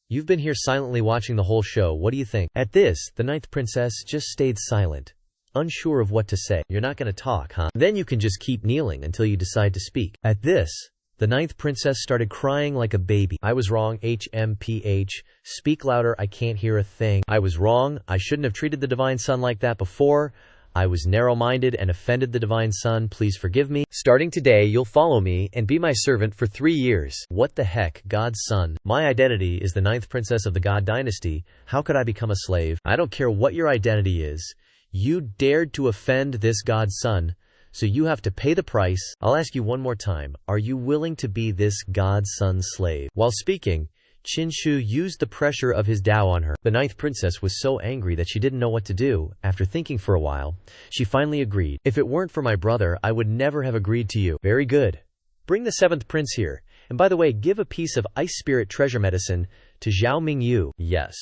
You've been here silently watching the whole show. What do you think? At this, the Ninth Princess just stayed silent, unsure of what to say. You're not going to talk, huh? Then you can just keep kneeling until you decide to speak. At this, the Ninth Princess started crying like a baby. I was wrong, HMPH. Speak louder, I can't hear a thing. I was wrong, I shouldn't have treated the Divine Sun like that before. I was narrow-minded and offended the Divine Sun. Please forgive me. Starting today, you'll follow me and be my servant for 3 years. What the heck, God's son? My identity is the Ninth Princess of the God Dynasty. How could I become a slave? I don't care what your identity is. You dared to offend this God's son, so you have to pay the price. I'll ask you one more time. Are you willing to be this God's son's slave? While speaking, Qin Shu used the pressure of his Tao on her. The Ninth Princess was so angry that she didn't know what to do. After thinking for a while, she finally agreed. If it weren't for my brother, I would never have agreed to you. Very good. Bring the Seventh Prince here. And by the way, give a piece of Ice Spirit treasure medicine to Zhao Mingyu. Yes.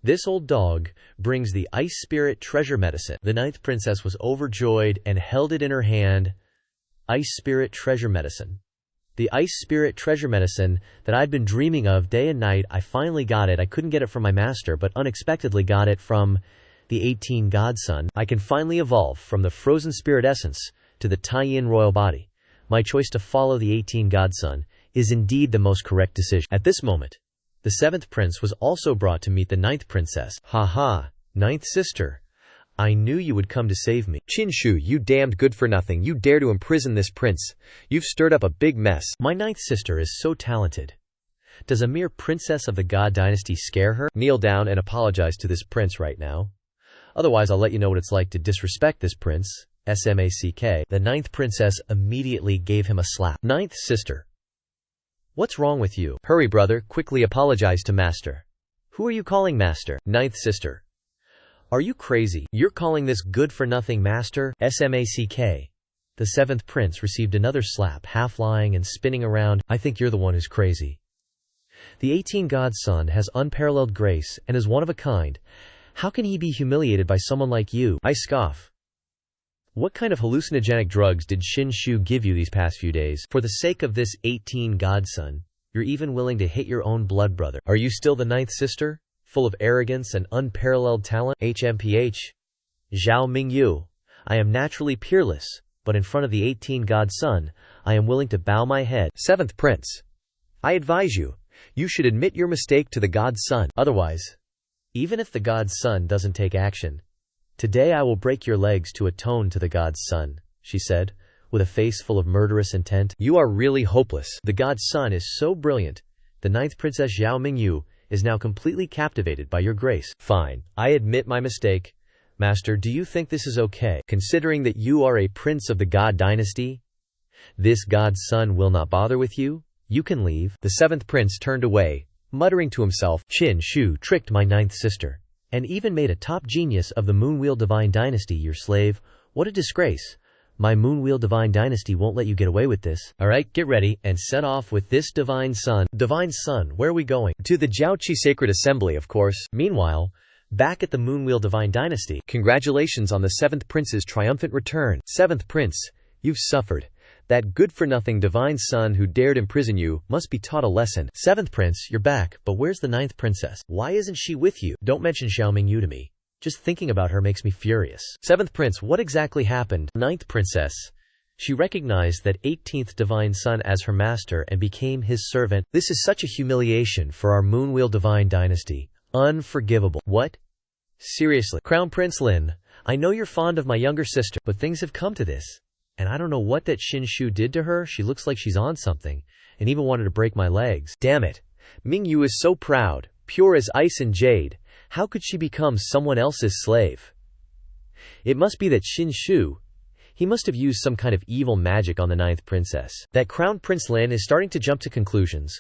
This old dog brings the Ice Spirit treasure medicine. The Ninth Princess was overjoyed and held it in her hand. Ice Spirit treasure medicine. The Ice Spirit treasure medicine that I'd been dreaming of day and night. I finally got it. I couldn't get it from my master, but unexpectedly got it from the 18 Godson. I can finally evolve from the frozen spirit essence to the Taiyin royal body. My choice to follow the 18 Godson is indeed the most correct decision. At this moment, the seventh prince was also brought to meet the ninth princess. Ha ha, ninth sister. I knew you would come to save me. Qin Shu, you damned good-for-nothing. You dare to imprison this prince. You've stirred up a big mess. My ninth sister is so talented. Does a mere princess of the God dynasty scare her? Kneel down and apologize to this prince right now. Otherwise, I'll let you know what it's like to disrespect this prince. SMACK. The ninth princess immediately gave him a slap. Ninth sister. What's wrong with you? Hurry, brother. Quickly apologize to master. Who are you calling master? Ninth sister. Are you crazy? You're calling this good-for-nothing master? SMACK. The seventh prince received another slap, half lying and spinning around. I think you're the one who's crazy. The 18 Godson has unparalleled grace and is one of a kind. How can he be humiliated by someone like you? I scoff. What kind of hallucinogenic drugs did Qin Shu give you these past few days? For the sake of this 18 Godson, you're even willing to hit your own blood brother. Are you still the ninth sister? Full of arrogance and unparalleled talent? HMPH. Zhao Mingyu. I am naturally peerless, but in front of the 18 Godson, I am willing to bow my head. Seventh Prince. I advise you, you should admit your mistake to the God's Son. Otherwise, even if the God's Son doesn't take action, today I will break your legs to atone to the God's Son, she said, with a face full of murderous intent. You are really hopeless. The God's Son is so brilliant. The ninth Princess Zhao Mingyu is now completely captivated by your grace. Fine, I admit my mistake. Master, do you think this is okay? Considering that you are a prince of the God dynasty, this God's son will not bother with you? You can leave. The seventh prince turned away, muttering to himself, Qin Shu tricked my ninth sister, and even made a top genius of the Moonwheel Divine Dynasty your slave. What a disgrace. My Moonwheel Divine Dynasty won't let you get away with this. Alright, get ready and set off with this Divine Sun. Divine Sun, where are we going? To the Xiaoqi Sacred Assembly, of course. Meanwhile, back at the Moonwheel Divine Dynasty. Congratulations on the 7th Prince's triumphant return. 7th Prince, you've suffered. That good-for-nothing Divine Sun who dared imprison you must be taught a lesson. 7th Prince, you're back, but where's the 9th Princess? Why isn't she with you? Don't mention Xiaoming Yu to me. Just thinking about her makes me furious. 7th Prince, what exactly happened? 9th Princess. She recognized that 18th Divine Sun as her master and became his servant. This is such a humiliation for our Moonwheel Divine Dynasty. Unforgivable. What? Seriously. Crown Prince Lin, I know you're fond of my younger sister, but things have come to this. And I don't know what that Xinshu did to her. She looks like she's on something, and even wanted to break my legs. Damn it. Mingyu is so proud, pure as ice and jade. How could she become someone else's slave? It must be that Xinshu. He must have used some kind of evil magic on the 9th Princess. That Crown Prince Lin is starting to jump to conclusions,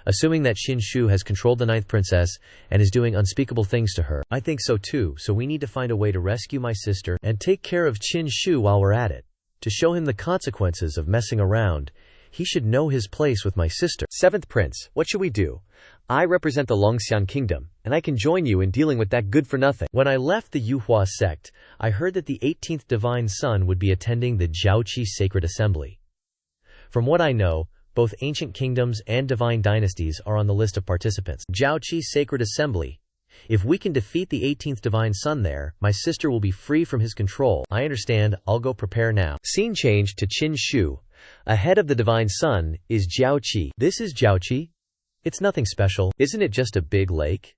assuming that Xinshu has controlled the 9th Princess and is doing unspeakable things to her. I think so too, so we need to find a way to rescue my sister and take care of Xinshu while we're at it. To show him the consequences of messing around, he should know his place with my sister. 7th Prince, what should we do? I represent the Longxian Kingdom, and I can join you in dealing with that good-for-nothing. When I left the Yuhua sect, I heard that the 18th Divine Sun would be attending the Xiaoqi Sacred Assembly. From what I know, both ancient kingdoms and divine dynasties are on the list of participants. Xiaoqi Sacred Assembly. If we can defeat the 18th Divine Sun there, my sister will be free from his control. I understand, I'll go prepare now. Scene change to Qinshu. Ahead of the Divine Sun is Xiaoqi. This is Xiaoqi? It's nothing special. Isn't it just a big lake?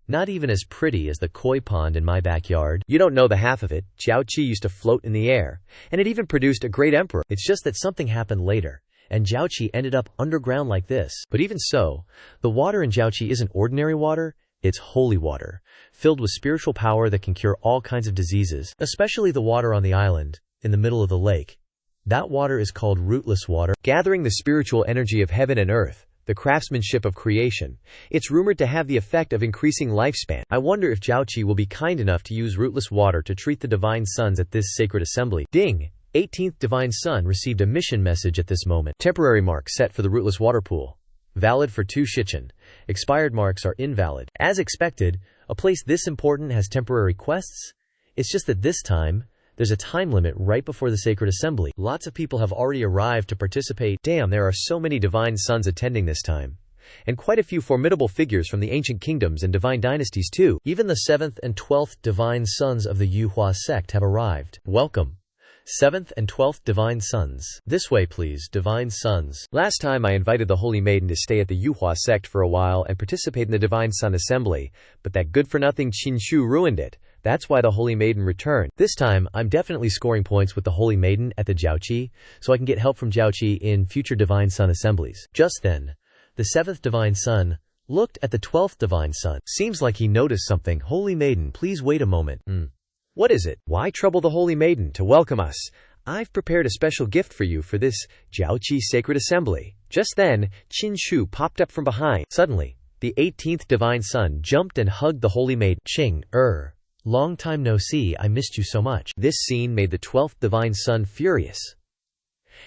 Not even as pretty as the koi pond in my backyard. You don't know the half of it. Xiaoqi used to float in the air, and it even produced a great emperor. It's just that something happened later, and Xiaoqi ended up underground like this. But even so, the water in Xiaoqi isn't ordinary water. It's holy water, filled with spiritual power that can cure all kinds of diseases, especially the water on the island, in the middle of the lake. That water is called ruthless water, gathering the spiritual energy of heaven and earth, the craftsmanship of creation. It's rumored to have the effect of increasing lifespan. I wonder if Xiaoqi will be kind enough to use rootless water to treat the Divine Sons at this sacred assembly. Ding! 18th Divine Sun received a mission message at this moment. Temporary mark set for the rootless water pool. Valid for 2 shichen. Expired marks are invalid. As expected, a place this important has temporary quests. It's just that this time, there's a time limit right before the sacred assembly. Lots of people have already arrived to participate. Damn, there are so many Divine Sons attending this time. And quite a few formidable figures from the ancient kingdoms and divine dynasties too. Even the 7th and 12th Divine Sons of the Yuhua sect have arrived. Welcome. 7th and 12th Divine Sons. This way please, Divine Sons. Last time I invited the Holy Maiden to stay at the Yuhua sect for a while and participate in the Divine Sun Assembly, but that good-for-nothing Qinshu ruined it. That's why the Holy Maiden returned. This time, I'm definitely scoring points with the Holy Maiden at the Xiaoqi, so I can get help from Xiaoqi in future Divine Sun Assemblies. Just then, the 7th Divine Sun looked at the 12th Divine Sun. Seems like he noticed something. Holy Maiden, please wait a moment. What is it? Why trouble the Holy Maiden to welcome us? I've prepared a special gift for you for this Xiaoqi Sacred Assembly. Just then, Qinshu popped up from behind. Suddenly, the 18th Divine Sun jumped and hugged the Holy Maiden. Long time no see, I missed you so much. This scene made the 12th Divine Sun furious.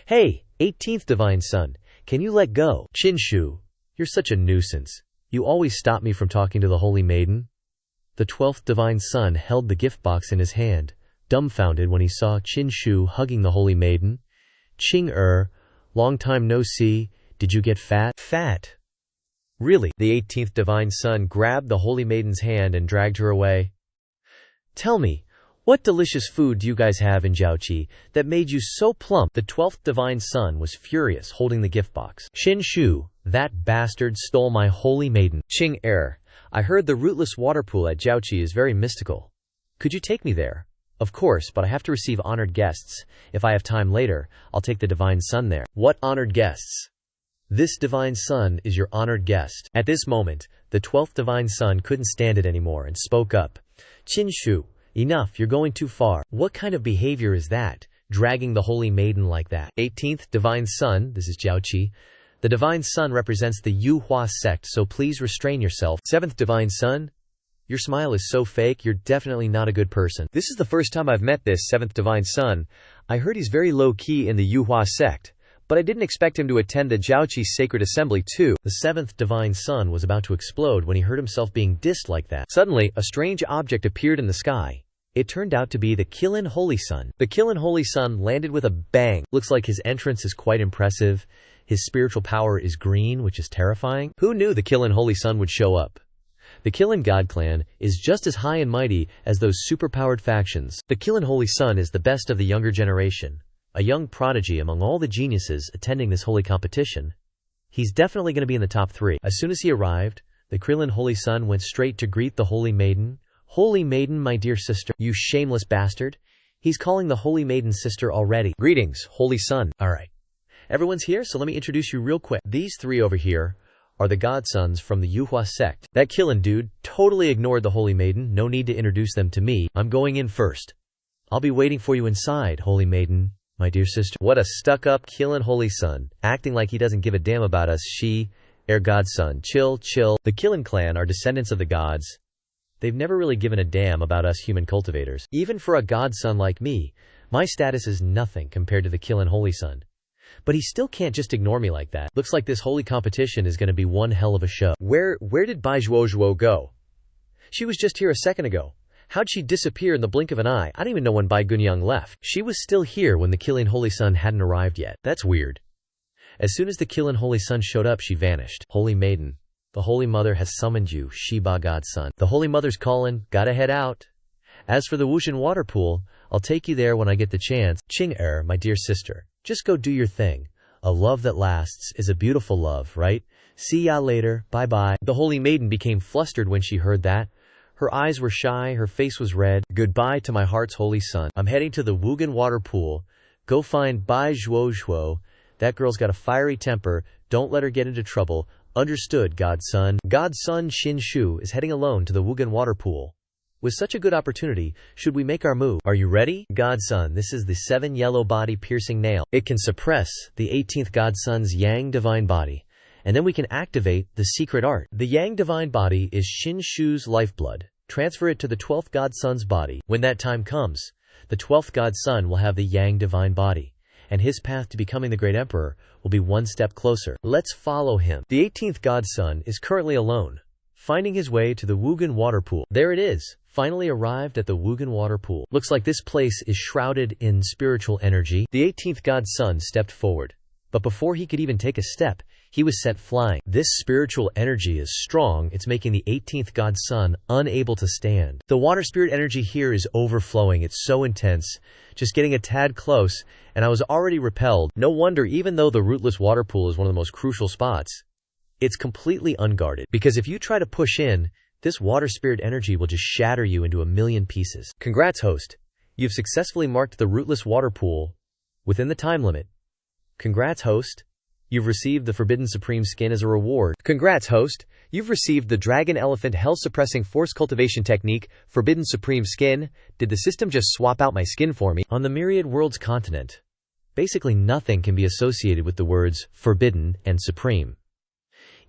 Hey, 18th Divine Sun, can you let go? Qinshu, you're such a nuisance. You always stop me from talking to the Holy Maiden. The 12th Divine Sun held the gift box in his hand, dumbfounded when he saw Qinshu hugging the Holy Maiden. Long time no see, did you get fat? Fat? Really? The 18th Divine Sun grabbed the Holy Maiden's hand and dragged her away. Tell me, what delicious food do you guys have in Xiaoqi that made you so plump? The 12th Divine Sun was furious, holding the gift box. Qinshu, that bastard stole my Holy Maiden. I heard the rootless water pool at Xiaoqi is very mystical. Could you take me there? Of course, but I have to receive honored guests. If I have time later, I'll take the Divine Sun there. What honored guests? This Divine Sun is your honored guest. At this moment, the 12th Divine Sun couldn't stand it anymore and spoke up. Qinshu, enough, you're going too far. What kind of behavior is that, dragging the Holy Maiden like that? 18th Divine Sun, this is Xiaoqi. The Divine Sun represents the Yuhua sect, so please restrain yourself. 7th Divine Sun, your smile is so fake, you're definitely not a good person. This is the first time I've met this 7th Divine Sun. I heard he's very low-key in the Yuhua sect, but I didn't expect him to attend the Jiaoqi's sacred assembly too. The seventh divine son was about to explode when he heard himself being dissed like that. Suddenly, a strange object appeared in the sky. It turned out to be the Qilin Holy Sun. The Qilin Holy Sun landed with a bang. Looks like his entrance is quite impressive. His spiritual power is green, which is terrifying. Who knew the Qilin Holy Sun would show up? The Qilin God Clan is just as high and mighty as those superpowered factions. The Qilin Holy Sun is the best of the younger generation, a young prodigy among all the geniuses attending this holy competition. He's definitely going to be in the top 3. As soon as he arrived, the Qilin Holy Sun went straight to greet the Holy Maiden. Holy Maiden, my dear sister. You shameless bastard. He's calling the Holy Maiden sister already. Greetings, Holy Sun. Alright. Everyone's here, so let me introduce you real quick. These 3 over here are the godsons from the Yuhua sect. That Qilin dude totally ignored the Holy Maiden. No need to introduce them to me. I'm going in first. I'll be waiting for you inside, Holy Maiden, my dear sister. What a stuck-up Qilin Holy Sun, acting like he doesn't give a damn about us. Godson. Chill. The Qilin clan are descendants of the gods. They've never really given a damn about us human cultivators. Even for a godson like me, my status is nothing compared to the Qilin Holy Sun. But he still can't just ignore me like that. Looks like this holy competition is going to be one hell of a show. Where did Bai Zhuozhuo go? She was just here a second ago. How'd she disappear in the blink of an eye? I don't even know when Bai Gunyang left. She was still here when the Qilin Holy Sun hadn't arrived yet. That's weird. As soon as the Qilin Holy Sun showed up, she vanished. Holy Maiden, the Holy Mother has summoned you, Shiba Godson. The Holy Mother's calling, gotta head out. As for the Wushan water pool, I'll take you there when I get the chance. Qing my dear sister, just go do your thing. A love that lasts is a beautiful love, right? See ya later, bye-bye. The Holy Maiden became flustered when she heard that. Her eyes were shy, her face was red. Goodbye to my heart's holy son. I'm heading to the Wugan water pool. Go find Bai Zhuozhuo. That girl's got a fiery temper. Don't let her get into trouble. Understood, Godson. Godson Xin Shu is heading alone to the Wugan water pool. With such a good opportunity, should we make our move? Are you ready? Godson, this is the 7 yellow body piercing nail. It can suppress the 18th Godson's Yang divine body. And then we can activate the secret art. The Yang divine body is Xin Shu's lifeblood. Transfer it to the 12th Godson's body. When that time comes, the 12th Godson will have the Yang divine body, and his path to becoming the great emperor will be one step closer. Let's follow him. The 18th Godson is currently alone, finding his way to the Wugan water pool. There it is, finally arrived at the Wugan water pool. Looks like this place is shrouded in spiritual energy. The 18th Godson stepped forward, but before he could even take a step, he was sent flying. This spiritual energy is strong. It's making the 18th Godson unable to stand. The water spirit energy here is overflowing. It's so intense. Just getting a tad close, and I was already repelled. No wonder, even though the rootless water pool is one of the most crucial spots, it's completely unguarded. Because if you try to push in, this water spirit energy will just shatter you into a million pieces. Congrats, host. You've successfully marked the rootless water pool within the time limit. Congrats, host. You've received the Forbidden Supreme Skin as a reward. Congrats, host. You've received the Dragon Elephant Hell Suppressing Force Cultivation Technique, Forbidden Supreme Skin. Did the system just swap out my skin for me? On the Myriad Worlds continent, basically nothing can be associated with the words Forbidden and Supreme.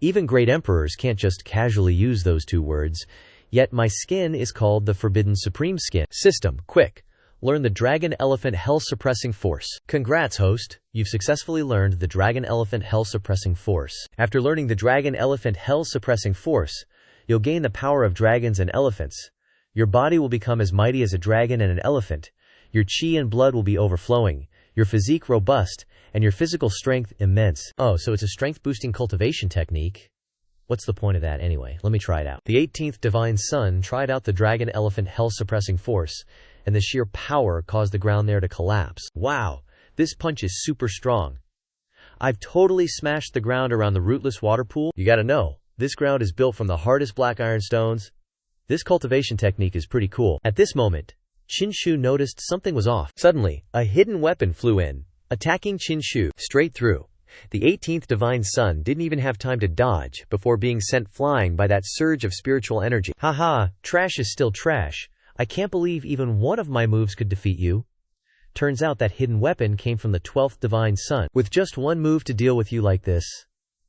Even great emperors can't just casually use those 2 words. Yet my skin is called the Forbidden Supreme Skin. System, quick. Learn the Dragon Elephant Hell Suppressing Force. Congrats, host. You've successfully learned the Dragon Elephant Hell Suppressing Force. After learning the Dragon Elephant Hell Suppressing Force, you'll gain the power of dragons and elephants. Your body will become as mighty as a dragon and an elephant. Your chi and blood will be overflowing. Your physique robust, and your physical strength immense. Oh, so it's a strength-boosting cultivation technique. What's the point of that anyway? Let me try it out. The 18th Divine Son tried out the Dragon Elephant Hell Suppressing Force, and the sheer power caused the ground there to collapse. Wow, this punch is super strong. I've totally smashed the ground around the rootless water pool. You gotta know, this ground is built from the hardest black iron stones. This cultivation technique is pretty cool. At this moment, Qin Shu noticed something was off. Suddenly, a hidden weapon flew in, attacking Qin Shu straight through. The 18th Divine Son didn't even have time to dodge before being sent flying by that surge of spiritual energy. Haha, trash is still trash. I can't believe even one of my moves could defeat you. Turns out that hidden weapon came from the 12th Divine Son. With just one move to deal with you like this,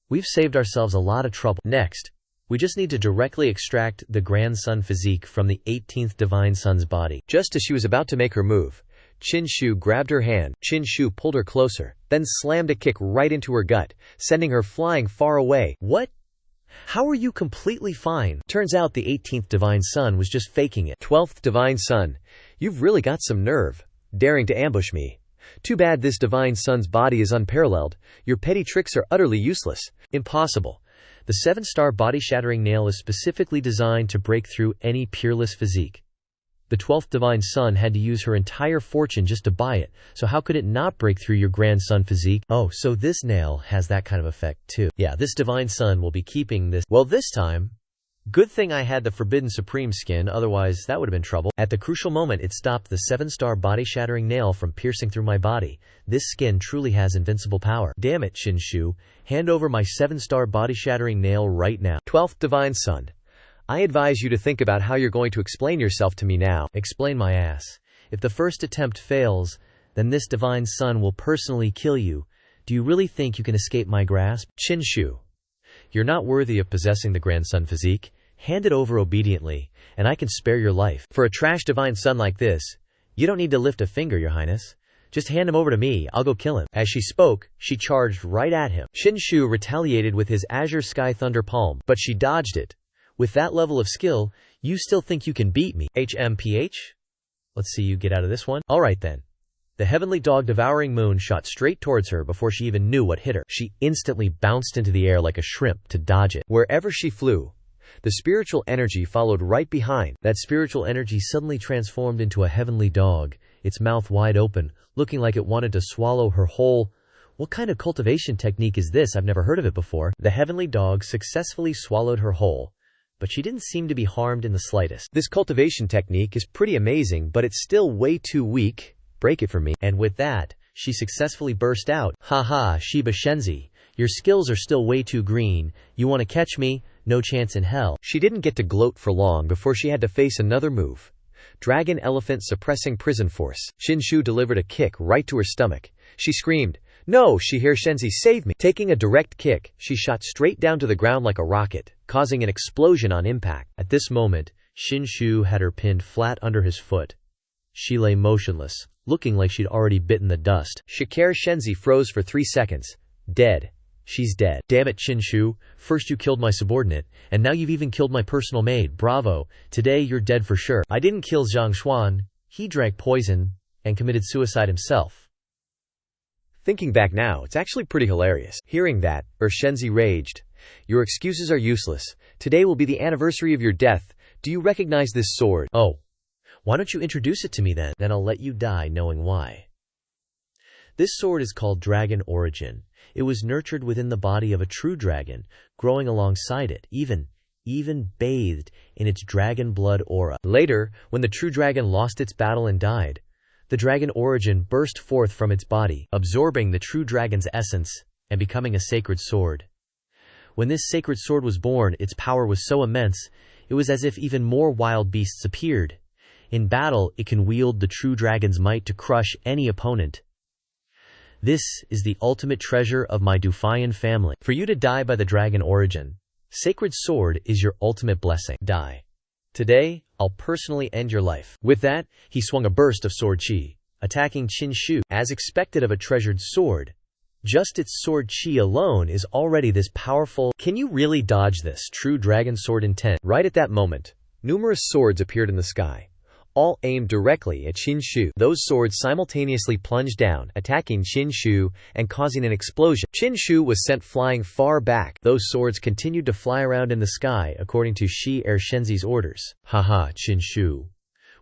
we've saved ourselves a lot of trouble. Next, we just need to directly extract the Grand Sun physique from the 18th Divine Son's body. Just as she was about to make her move, Qin Shu grabbed her hand. Qin Shu pulled her closer, then slammed a kick right into her gut, sending her flying far away. What? How are you completely fine? Turns out the 18th Divine Son was just faking it. 12th Divine Son, you've really got some nerve, daring to ambush me. Too bad this Divine Son's body is unparalleled. Your petty tricks are utterly useless. Impossible. The 7-star body-shattering nail is specifically designed to break through any peerless physique. The 12th Divine Son had to use her entire fortune just to buy it, so how could it not break through your grandson physique? Oh, so this nail has that kind of effect too. Yeah, this Divine Son will be keeping this. Well, this time, good thing I had the Forbidden Supreme skin, otherwise that would have been trouble. At the crucial moment, it stopped the 7-star body-shattering nail from piercing through my body. This skin truly has invincible power. Damn it, Qin Shu. Hand over my 7-star body-shattering nail right now. 12th Divine Son, I advise you to think about how you're going to explain yourself to me now. Explain my ass. If the first attempt fails, then this Divine Son will personally kill you. Do you really think you can escape my grasp? Qin Shu, you're not worthy of possessing the grandson physique. Hand it over obediently, and I can spare your life. For a trash Divine Son like this, you don't need to lift a finger, Your Highness. Just hand him over to me, I'll go kill him. As she spoke, she charged right at him. Qin Shu retaliated with his Azure Sky Thunder Palm, but she dodged it. With that level of skill, you still think you can beat me? HMPH? Let's see you get out of this one. Alright then. The heavenly dog devouring moon shot straight towards her before she even knew what hit her. She instantly bounced into the air like a shrimp to dodge it. Wherever she flew, the spiritual energy followed right behind. That spiritual energy suddenly transformed into a heavenly dog, its mouth wide open, looking like it wanted to swallow her whole. What kind of cultivation technique is this? I've never heard of it before. The heavenly dog successfully swallowed her whole, but she didn't seem to be harmed in the slightest. This cultivation technique is pretty amazing, but it's still way too weak. Break it for me. And with that, she successfully burst out. Haha, Shiba Shenzi, your skills are still way too green. You want to catch me? No chance in hell. She didn't get to gloat for long before she had to face another move. Dragon Elephant Suppressing Prison Force. Qin Shu delivered a kick right to her stomach. She screamed, "No, Shiba Shenzi, save me!" Taking a direct kick, she shot straight down to the ground like a rocket, causing an explosion on impact. At this moment, Qin Shu had her pinned flat under his foot. She lay motionless, looking like she'd already bitten the dust. Shiba Shenzi froze for 3 seconds. Dead. She's dead. Damn it, Qin Shu. First you killed my subordinate, and now you've even killed my personal maid. Bravo. Today you're dead for sure. I didn't kill Zhang Xuan. He drank poison and committed suicide himself. Thinking back now, it's actually pretty hilarious. Hearing that, Shenzi raged. Your excuses are useless. Today will be the anniversary of your death. Do you recognize this sword? Oh. Why don't you introduce it to me then? Then I'll let you die knowing why. This sword is called Dragon Origin. It was nurtured within the body of a true dragon, growing alongside it, even bathed in its dragon blood aura. Later, when the true dragon lost its battle and died, the Dragon Origin burst forth from its body, absorbing the true dragon's essence and becoming a sacred sword. When this sacred sword was born, its power was so immense, it was as if even more wild beasts appeared. In battle, it can wield the true dragon's might to crush any opponent. This is the ultimate treasure of my Dufian family. For you to die by the Dragon Origin, Sacred Sword is your ultimate blessing. Die. Today, I'll personally end your life. With that, he swung a burst of sword chi, attacking Qin Shu. As expected of a treasured sword, just its sword chi alone is already this powerful. Can you really dodge this true dragon sword intent? Right at that moment, numerous swords appeared in the sky, all aimed directly at Qin Shu. Those swords simultaneously plunged down, attacking Qin Shu and causing an explosion. Qin Shu was sent flying far back. Those swords continued to fly around in the sky according to Shiba Shenzi's orders. Haha, Qin Shu.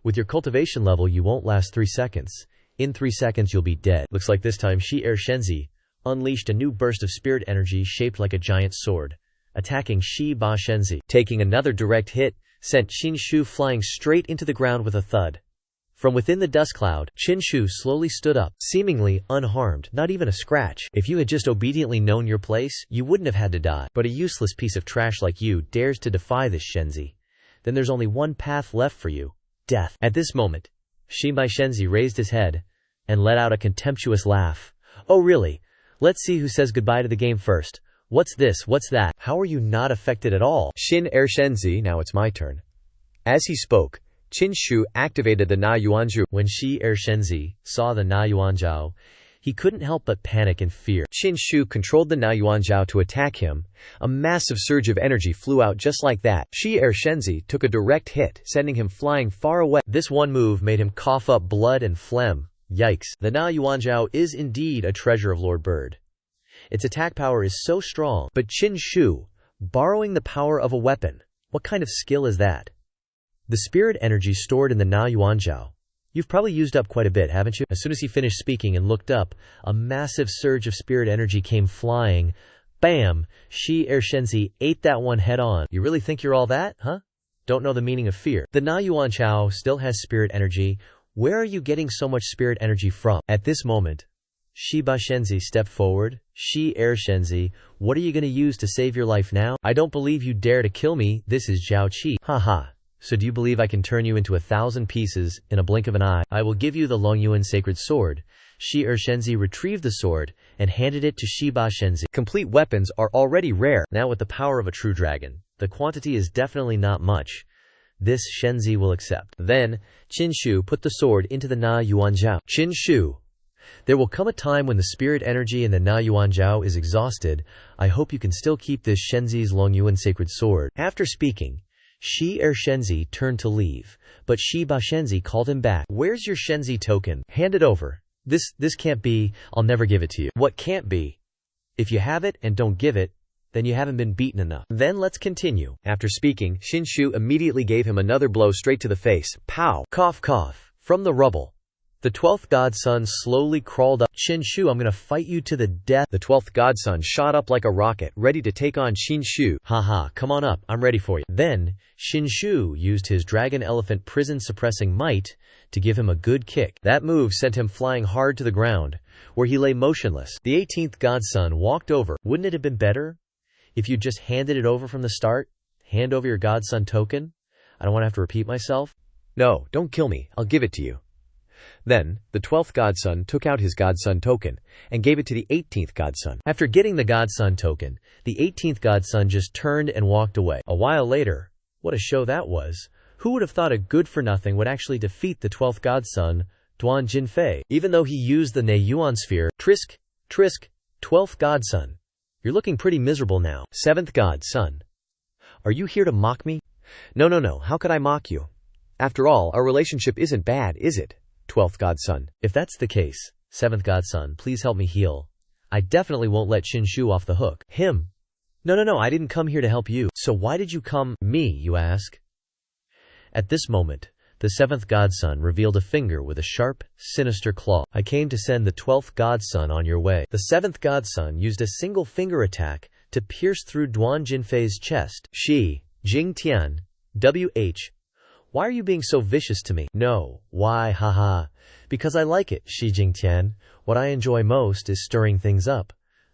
With your cultivation level, you won't last 3 seconds. In 3 seconds, you'll be dead. Looks like this time Shiba Shenzi unleashed a new burst of spirit energy shaped like a giant sword, attacking Shiba Shenzi. Taking another direct hit, sent Qin Shu flying straight into the ground with a thud. From within the dust cloud, Qin Shu slowly stood up, seemingly unharmed, not even a scratch. If you had just obediently known your place, you wouldn't have had to die. But a useless piece of trash like you dares to defy this Shenzi. Then there's only one path left for you: death. At this moment, Shiba Shenzi raised his head and let out a contemptuous laugh. Oh really? Let's see who says goodbye to the game first. What's this? What's that? How are you not affected at all? Shenzi, now it's my turn. As he spoke, Qin Shu activated the Na Yuanzhu. When Shi Ershenzi saw the Na Yuanzhao, he couldn't help but panic and fear. Qin Shu controlled the Na Yuanzhao to attack him. A massive surge of energy flew out just like that. Shi Ershenzi took a direct hit, sending him flying far away. This one move made him cough up blood and phlegm. Yikes. The Na Yuanzhao is indeed a treasure of Lord Bird. Its attack power is so strong, but Qin Shu, borrowing the power of a weapon. What kind of skill is that? The spirit energy stored in the Na Yuanzhao. You've probably used up quite a bit, haven't you? As soon as he finished speaking and looked up, a massive surge of spirit energy came flying. Bam! Shi Ershenzi ate that one head on. You really think you're all that, huh? Don't know the meaning of fear. The Na Yuanzhao still has spirit energy. Where are you getting so much spirit energy from? At this moment, Shi Bashenzi stepped forward. Shi Ershenzi, what are you going to use to save your life now? I don't believe you dare to kill me. This is Zhao Qi. Haha. So do you believe I can turn you into 1,000 pieces in a blink of an eye? I will give you the Longyuan sacred sword. Shi Ershenzi retrieved the sword and handed it to Shi Bashenzi. Complete weapons are already rare. Now with the power of a true dragon, the quantity is definitely not much. This Shenzi will accept. Then, Qin Shu put the sword into the Na Yuanzhao. Qin Shu, there will come a time when the spirit energy in the Na Yuanzhao is exhausted. I hope you can still keep this Shenzi's Longyuan sacred sword. After speaking, Shi Ershenzi turned to leave, but Shi Bashenzi called him back. Where's your Shenzi token? Hand it over. This can't be. I'll never give it to you. What can't be? If you have it and don't give it, then you haven't been beaten enough. Then let's continue. After speaking, Qin Shu immediately gave him another blow straight to the face. Pow! Cough cough. From the rubble, the 12th godson slowly crawled up. Qin Shu, I'm gonna fight you to the death. The 12th godson shot up like a rocket, ready to take on Qin Shu. Haha, come on up, I'm ready for you. Then, Qin Shu used his dragon elephant prison suppressing might to give him a good kick. That move sent him flying hard to the ground, where he lay motionless. The 18th godson walked over. Wouldn't it have been better if you just handed it over from the start? Hand over your godson token? I don't want to have to repeat myself. No, don't kill me, I'll give it to you. Then, the 12th godson took out his godson token and gave it to the 18th godson. After getting the godson token, the 18th godson just turned and walked away. A while later, what a show that was. Who would have thought a good-for-nothing would actually defeat the 12th godson, Duan Jinfei? Even though he used the Neiyuan sphere, Trisk, 12th godson. You're looking pretty miserable now. 7th godson. Are you here to mock me? No, how could I mock you? After all, our relationship isn't bad, is it? 12th godson. If that's the case, 7th godson, please help me heal. I definitely won't let Qin Shu off the hook. Him? No, I didn't come here to help you. So why did you come? Me, you ask? At this moment, the 7th godson revealed a finger with a sharp, sinister claw. I came to send the 12th godson on your way. The 7th godson used a single finger attack to pierce through Duan Jinfei's chest. Shi, Jingtian, W.H. Why are you being so vicious to me? No. Why? Haha. Because I like it, Shi Jingtian. What I enjoy most is stirring things up.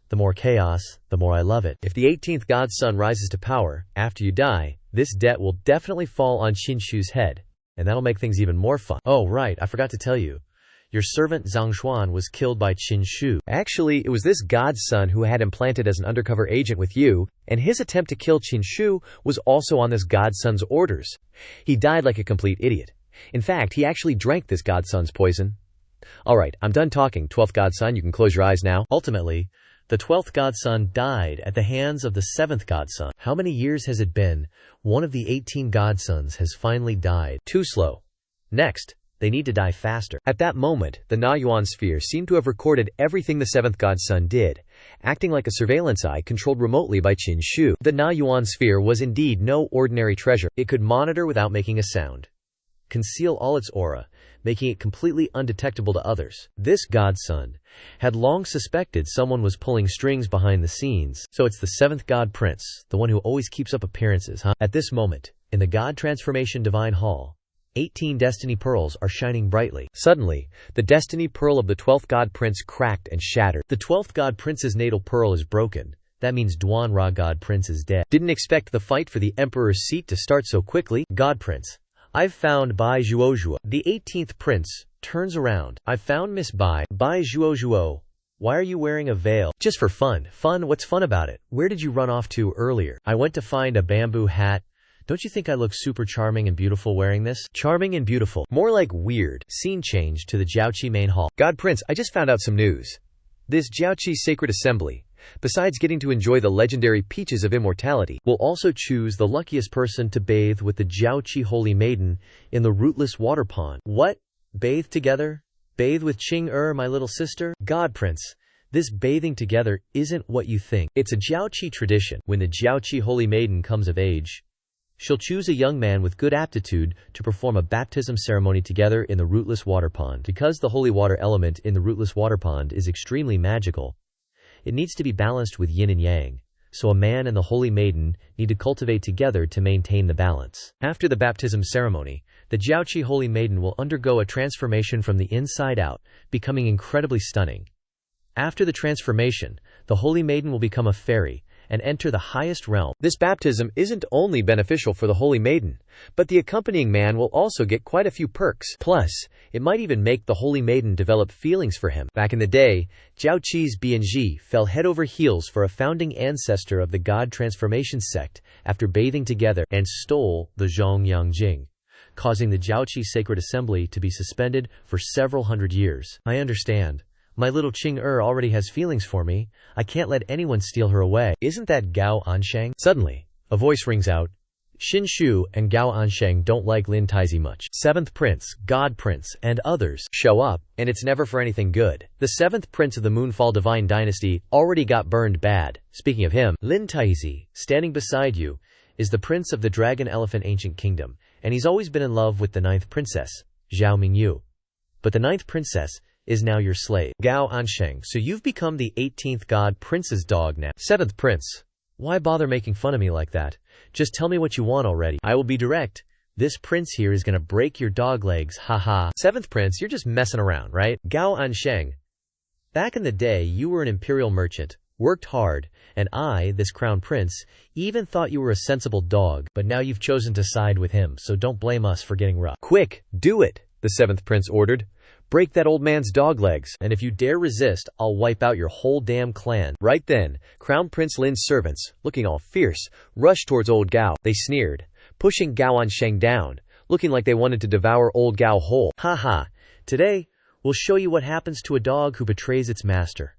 The more chaos, the more I love it. If the 18th godson rises to power, after you die, this debt will definitely fall on Qin Shu's head. And that'll make things even more fun. Oh, right, I forgot to tell you. Your servant Zhang Xuan was killed by Qin Shu. Actually, it was this godson who had him planted as an undercover agent with you, and his attempt to kill Qin Shu was also on this godson's orders. He died like a complete idiot. In fact, he actually drank this godson's poison. Alright, I'm done talking, 12th godson, you can close your eyes now. Ultimately, the 12th godson died at the hands of the 7th godson. How many years has it been? One of the 18 godsons has finally died. Too slow. Next, they need to die faster. At that moment, the Na Yuan sphere seemed to have recorded everything the 7th godson did, acting like a surveillance eye controlled remotely by Qin Shu. The Na Yuan sphere was indeed no ordinary treasure. It could monitor without making a sound, conceal all its aura, making it completely undetectable to others. This godson had long suspected someone was pulling strings behind the scenes. So it's the 7th god prince, the one who always keeps up appearances, huh? At this moment, in the God Transformation Divine Hall, 18 destiny pearls are shining brightly. Suddenly, the destiny pearl of the 12th god prince cracked and shattered. The 12th god prince's natal pearl is broken. That means Duan Ra god prince is dead. Didn't expect the fight for the emperor's seat to start so quickly. God prince. I've found Bai Zhuozhuo. The 18th prince turns around. I've found Miss Bai Zhuozhuo. Why are you wearing a veil? Just for fun. Fun? What's fun about it? Where did you run off to earlier? I went to find a bamboo hat Don't you think I look super charming and beautiful wearing this? Charming and beautiful. More like weird. Scene change to the Jiaoqi main hall. God Prince, I just found out some news. This Jiaoqi Sacred Assembly, besides getting to enjoy the legendary peaches of immortality, will also choose the luckiest person to bathe with the Jiaoqi Holy Maiden in the rootless water pond. What? Bathe together? Bathe with Qing my little sister? God Prince, this bathing together isn't what you think. It's a Jiaoqi tradition. When the Jiaoqi Holy Maiden comes of age, she'll choose a young man with good aptitude to perform a baptism ceremony together in the rootless water pond. Because the holy water element in the rootless water pond is extremely magical, it needs to be balanced with yin and yang, so a man and the holy maiden need to cultivate together to maintain the balance. After the baptism ceremony, the Jiaoqi Holy Maiden will undergo a transformation from the inside out, becoming incredibly stunning. After the transformation, the Holy Maiden will become a fairy and enter the highest realm. This baptism isn't only beneficial for the Holy Maiden, but the accompanying man will also get quite a few perks. Plus, it might even make the Holy Maiden develop feelings for him. Back in the day, Jiaoqi's Bianji fell head over heels for a founding ancestor of the God Transformation sect after bathing together and stole the Zhongyang Jing, causing the Jiaoqi Sacred Assembly to be suspended for several hundred years. I understand. My little Qing already has feelings for me. I can't let anyone steal her away. Isn't that Gao Ansheng? Suddenly, a voice rings out. Xin Shu and Gao Ansheng don't like Lin Taizi much. Seventh Prince, God Prince, and others show up, and it's never for anything good. The seventh prince of the Moonfall Divine Dynasty already got burned bad. Speaking of him, Lin Taizi, standing beside you, is the prince of the Dragon Elephant Ancient Kingdom, and he's always been in love with the ninth princess, Zhao Mingyu. But the ninth princess is now your slave, Gao Ansheng. So you've become the 18th God Prince's dog now. Seventh Prince, why bother making fun of me like that? Just tell me what you want already. I will be direct. This prince here is gonna break your dog legs, haha. Seventh Prince, you're just messing around, right? Gao Ansheng, back in the day you were an imperial merchant, worked hard, and I, this crown prince, even thought you were a sensible dog, but now you've chosen to side with him, so don't blame us for getting rough. Quick, do it, the seventh prince ordered. Break that old man's dog legs, and if you dare resist, I'll wipe out your whole damn clan. Right then, Crown Prince Lin's servants, looking all fierce, rushed towards old Gao. They sneered, pushing Gao Ansheng down, looking like they wanted to devour old Gao whole. Haha, today, we'll show you what happens to a dog who betrays its master.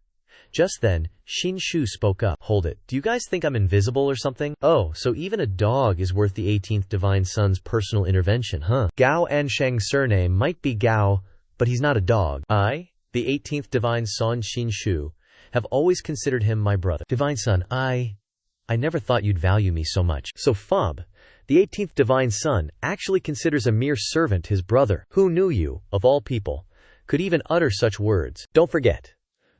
Just then, Xin Shu spoke up. Hold it, do you guys think I'm invisible or something? Oh, so even a dog is worth the 18th Divine Son's personal intervention, huh? Gao Ansheng's surname might be Gao, but he's not a dog. I, the 18th Divine Son Xin Shu, have always considered him my brother. Divine Son, I never thought you'd value me so much. So Fob, the 18th Divine Son, actually considers a mere servant his brother. Who knew you, of all people, could even utter such words? Don't forget,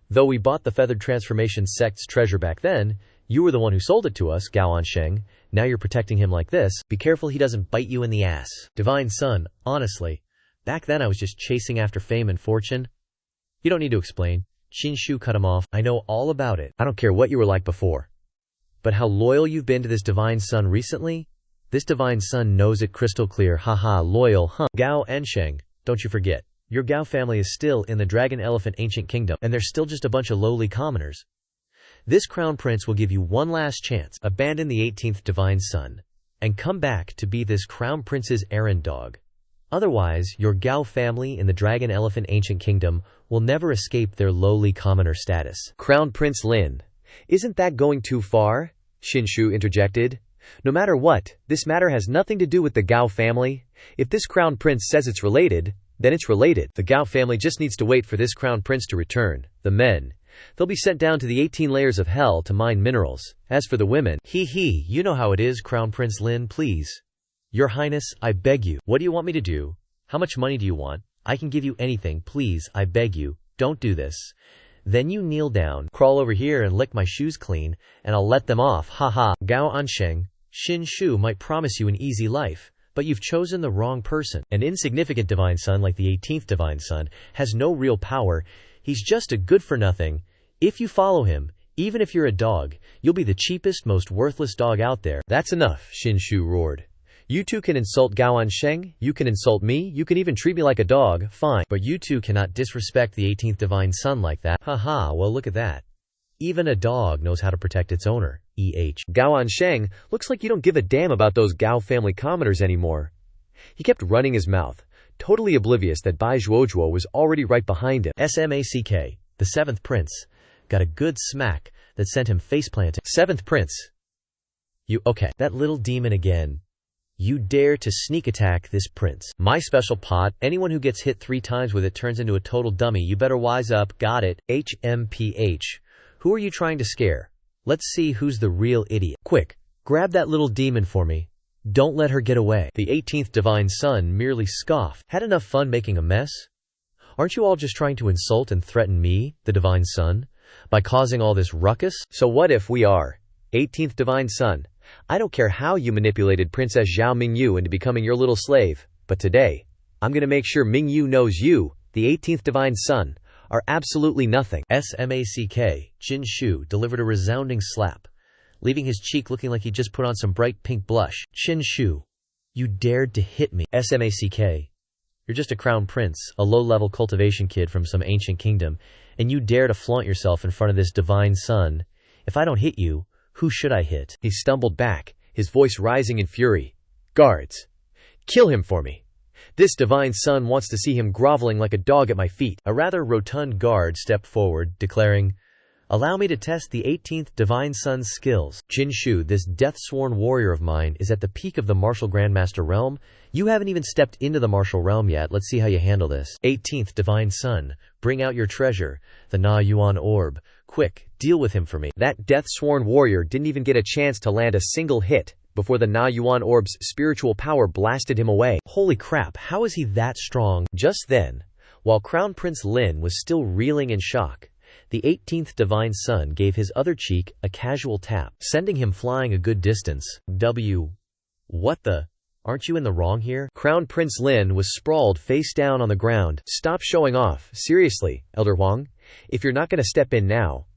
though we bought the Feathered Transformation sect's treasure back then, you were the one who sold it to us, Gao Ansheng. Now you're protecting him like this. Be careful he doesn't bite you in the ass. Divine Son, honestly, back then I was just chasing after fame and fortune. You don't need to explain. Xin Shu cut him off. I know all about it. I don't care what you were like before. But how loyal you've been to this Divine Son recently? This Divine Son knows it crystal clear. Haha, loyal, huh? Gao Ansheng, don't you forget. Your Gao family is still in the Dragon Elephant Ancient Kingdom, and they're still just a bunch of lowly commoners. This Crown Prince will give you one last chance. Abandon the 18th Divine Son, and come back to be this Crown Prince's errand dog. Otherwise, your Gao family in the Dragon Elephant Ancient Kingdom will never escape their lowly commoner status. Crown Prince Lin, isn't that going too far? Xin Shu interjected. No matter what, this matter has nothing to do with the Gao family. If this Crown Prince says it's related, then it's related. The Gao family just needs to wait for this Crown Prince to return. The men, they'll be sent down to the 18 layers of hell to mine minerals. As for the women, you know how it is, Crown Prince Lin, please. Your Highness, I beg you. What do you want me to do? How much money do you want? I can give you anything, please, I beg you. Don't do this. Then you kneel down, crawl over here and lick my shoes clean, and I'll let them off. Haha. Gao Ansheng, Xin Shu might promise you an easy life, but you've chosen the wrong person. An insignificant Divine Son like the 18th Divine Son has no real power. He's just a good-for-nothing. If you follow him, even if you're a dog, you'll be the cheapest, most worthless dog out there. That's enough, Xin Shu roared. You two can insult Gao Ansheng, you can insult me, you can even treat me like a dog, fine. But you two cannot disrespect the 18th Divine Son like that. Haha, well look at that. Even a dog knows how to protect its owner. Gao Ansheng, looks like you don't give a damn about those Gao family commoners anymore. He kept running his mouth, totally oblivious that Bai Zhuozhuo was already right behind him. Smack, the seventh prince, got a good smack that sent him faceplanting. Seventh prince. You, okay, that little demon again. You dare to sneak attack this prince. My special pot, anyone who gets hit 3 times with it turns into a total dummy. You better wise up, got it, HMPH. Who are you trying to scare? Let's see who's the real idiot. Quick, grab that little demon for me. Don't let her get away. The 18th Divine Son merely scoffed. Had enough fun making a mess? Aren't you all just trying to insult and threaten me, the Divine Son, by causing all this ruckus? So what if we are 18th Divine Son? I don't care how you manipulated Princess Zhao Mingyu into becoming your little slave, but today, I'm gonna make sure Mingyu knows you, the 18th Divine Son, are absolutely nothing. Smack, Jin Shu delivered a resounding slap, leaving his cheek looking like he just put on some bright pink blush. Qin Shu, you dared to hit me. Smack, you're just a crown prince, a low-level cultivation kid from some ancient kingdom, and you dare to flaunt yourself in front of this Divine Son. If I don't hit you, who should I hit? He stumbled back, his voice rising in fury. Guards, kill him for me. This Divine Son wants to see him groveling like a dog at my feet. A rather rotund guard stepped forward, declaring, allow me to test the 18th Divine Son's skills. Jin Shu, this death-sworn warrior of mine, is at the peak of the martial Grandmaster realm. You haven't even stepped into the martial realm yet. Let's see how you handle this. 18th Divine Son, bring out your treasure, the Na Yuan Orb. Quick, deal with him for me. That death-sworn warrior didn't even get a chance to land a single hit before the Na Yuan Orb's spiritual power blasted him away. Holy crap, how is he that strong? Just then, while Crown Prince Lin was still reeling in shock, the 18th Divine Son gave his other cheek a casual tap, sending him flying a good distance. What the? Aren't you in the wrong here? Crown Prince Lin was sprawled face down on the ground. Stop showing off. Seriously, Elder Huang? If you're not going to step in now,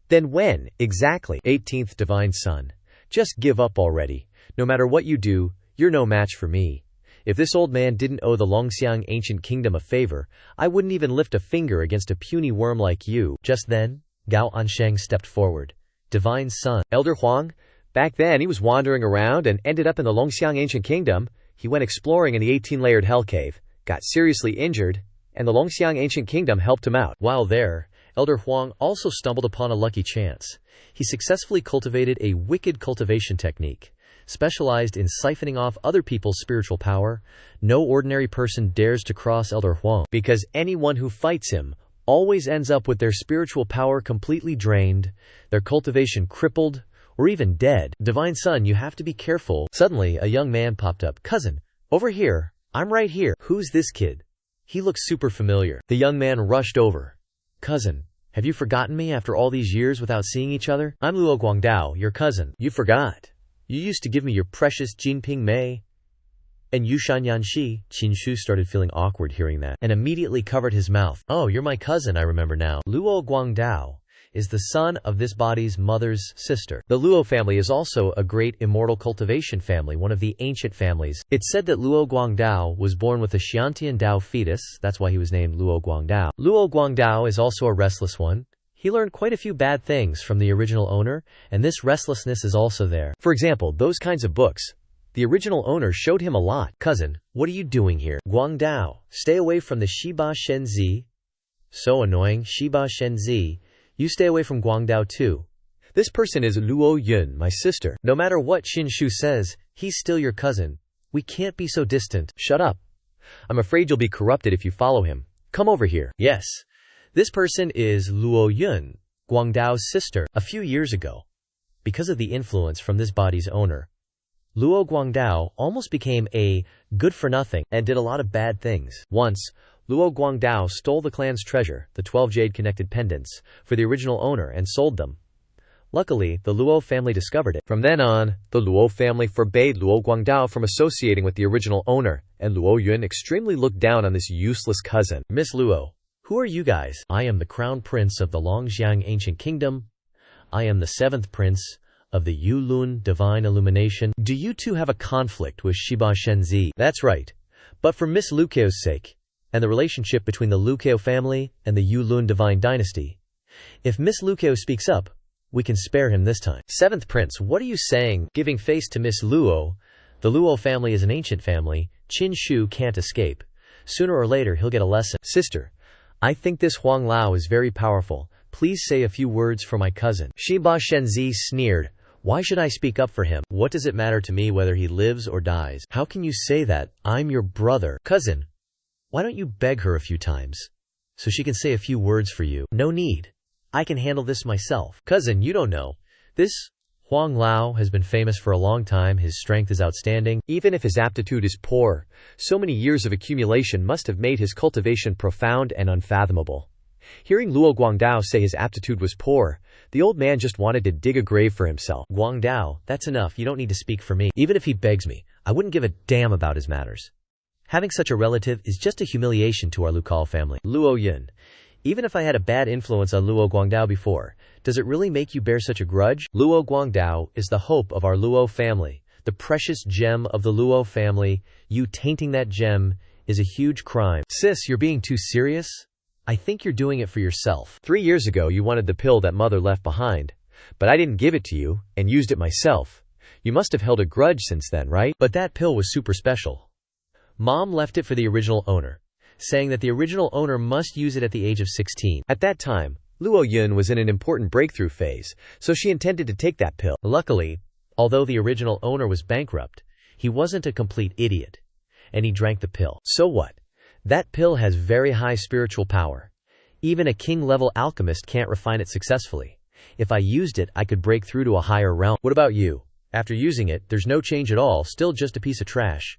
then when, exactly? 18th Divine Son, just give up already. No matter what you do, you're no match for me. If this old man didn't owe the Longxiang ancient kingdom a favor, I wouldn't even lift a finger against a puny worm like you. Just then, Gao Ansheng stepped forward. Divine Son. Elder Huang? Back then, he was wandering around and ended up in the Longxiang ancient kingdom. He went exploring in the 18-layered hell cave, got seriously injured, and the Longxiang ancient kingdom helped him out. While there, Elder Huang also stumbled upon a lucky chance. He successfully cultivated a wicked cultivation technique, specialized in siphoning off other people's spiritual power. No ordinary person dares to cross Elder Huang, because anyone who fights him always ends up with their spiritual power completely drained, their cultivation crippled, or even dead. Divine Son, you have to be careful. Suddenly, a young man popped up. Cousin, over here. I'm right here. Who's this kid? He looks super familiar. The young man rushed over. Cousin, have you forgotten me after all these years without seeing each other? I'm Luo Guangdao, your cousin. You forgot. You used to give me your precious Jinping Mei. And you Shanyanshi. Qin Shu started feeling awkward hearing that, and immediately covered his mouth. Oh, you're my cousin, I remember now. Luo Guangdao is the son of this body's mother's sister. The Luo family is also a great immortal cultivation family, one of the ancient families. It's said that Luo Guangdao was born with a Xiantian Dao fetus, that's why he was named Luo Guangdao. Luo Guangdao is also a restless one. He learned quite a few bad things from the original owner, and this restlessness is also there. For example, those kinds of books. The original owner showed him a lot. Cousin, what are you doing here? Guangdao, stay away from the Shiba Shenzi. So annoying, Shiba Shenzi. You stay away from Guangdao too. This person is Luo Yun, my sister. No matter what Qin Shu says, he's still your cousin. We can't be so distant. Shut up. I'm afraid you'll be corrupted if you follow him. Come over here. Yes. This person is Luo Yun, Guangdao's sister. A few years ago, because of the influence from this body's owner, Luo Guangdao almost became a good-for-nothing and did a lot of bad things. Once, Luo Guangdao stole the clan's treasure, the 12 jade-connected pendants, for the original owner and sold them. Luckily, the Luo family discovered it. From then on, the Luo family forbade Luo Guangdao from associating with the original owner, and Luo Yun extremely looked down on this useless cousin. Miss Luo, who are you guys? I am the crown prince of the Longxiang ancient kingdom. I am the 7th prince of the Yulun divine illumination. Do you two have a conflict with Shiba Shenzi? That's right. But for Miss Lucao's sake, and the relationship between the Lucao family and the Yulun divine dynasty, if Miss Lucao speaks up, We can spare him this time. Seventh Prince, what are you saying? Giving face to Miss Luo. The Luo family is an ancient family. Qin Shu can't escape. Sooner or later he'll get a lesson. Sister, I think this Huang Lao is very powerful. Please say a few words for my cousin. Shiba Shenzi sneered. Why should I speak up for him? What does it matter to me whether he lives or dies? How can you say that? I'm your brother. Cousin, why don't you beg her a few times, so she can say a few words for you? No need. I can handle this myself. Cousin, you don't know. This Huang Lao has been famous for a long time. His strength is outstanding, even if his aptitude is poor. So many years of accumulation must have made his cultivation profound and unfathomable. Hearing Luo Guangdao say his aptitude was poor, the old man just wanted to dig a grave for himself. Guangdao, that's enough. You don't need to speak for me. Even if he begs me, I wouldn't give a damn about his matters. Having such a relative is just a humiliation to our Lucal family. Luo Yun, even if I had a bad influence on Luo Guangdao before, does it really make you bear such a grudge? Luo Guangdao is the hope of our Luo family, the precious gem of the Luo family. You tainting that gem is a huge crime. Sis, you're being too serious? I think you're doing it for yourself. 3 years ago you wanted the pill that mother left behind, but I didn't give it to you and used it myself. You must have held a grudge since then, right? But that pill was super special. Mom left it for the original owner, saying that the original owner must use it at the age of 16. At that time, Luo Yun was in an important breakthrough phase, so she intended to take that pill. Luckily, although the original owner was bankrupt, he wasn't a complete idiot, and he drank the pill. So what? That pill has very high spiritual power. Even a king-level alchemist can't refine it successfully. If I used it, I could break through to a higher realm. What about you? After using it, there's no change at all, still just a piece of trash.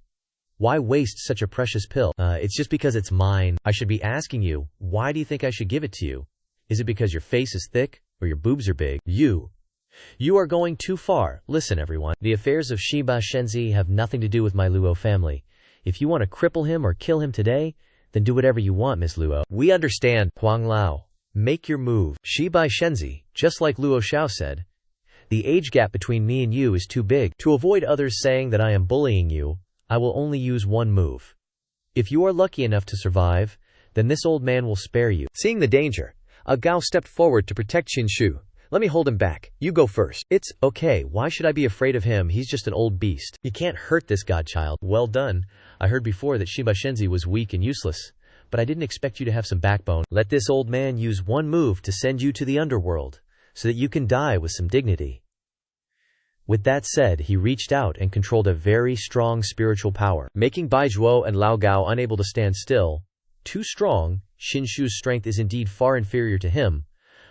Why waste such a precious pill? It's just because it's mine. I should be asking you, why do you think I should give it to you? Is it because your face is thick, or your boobs are big? You are going too far. Listen, everyone. The affairs of Shiba Shenzi have nothing to do with my Luo family. If you want to cripple him or kill him today, then do whatever you want, Miss Luo. We understand. Huang Lao, make your move. Shiba Shenzi, just like Luo Xiao said, the age gap between me and you is too big. To avoid others saying that I am bullying you, I will only use one move. If you are lucky enough to survive, then this old man will spare you. Seeing the danger, a Gao stepped forward to protect Qin Shu. Let me hold him back. You go first. It's okay. Why should I be afraid of him? He's just an old beast. You can't hurt this godchild. Well done. I heard before that Shiba Shenzi was weak and useless, but I didn't expect you to have some backbone. Let this old man use one move to send you to the underworld, so that you can die with some dignity. With that said, he reached out and controlled a very strong spiritual power, making Bai Zhuo and Lao Gao unable to stand still. Too strong, Qin Shu's strength is indeed far inferior to him.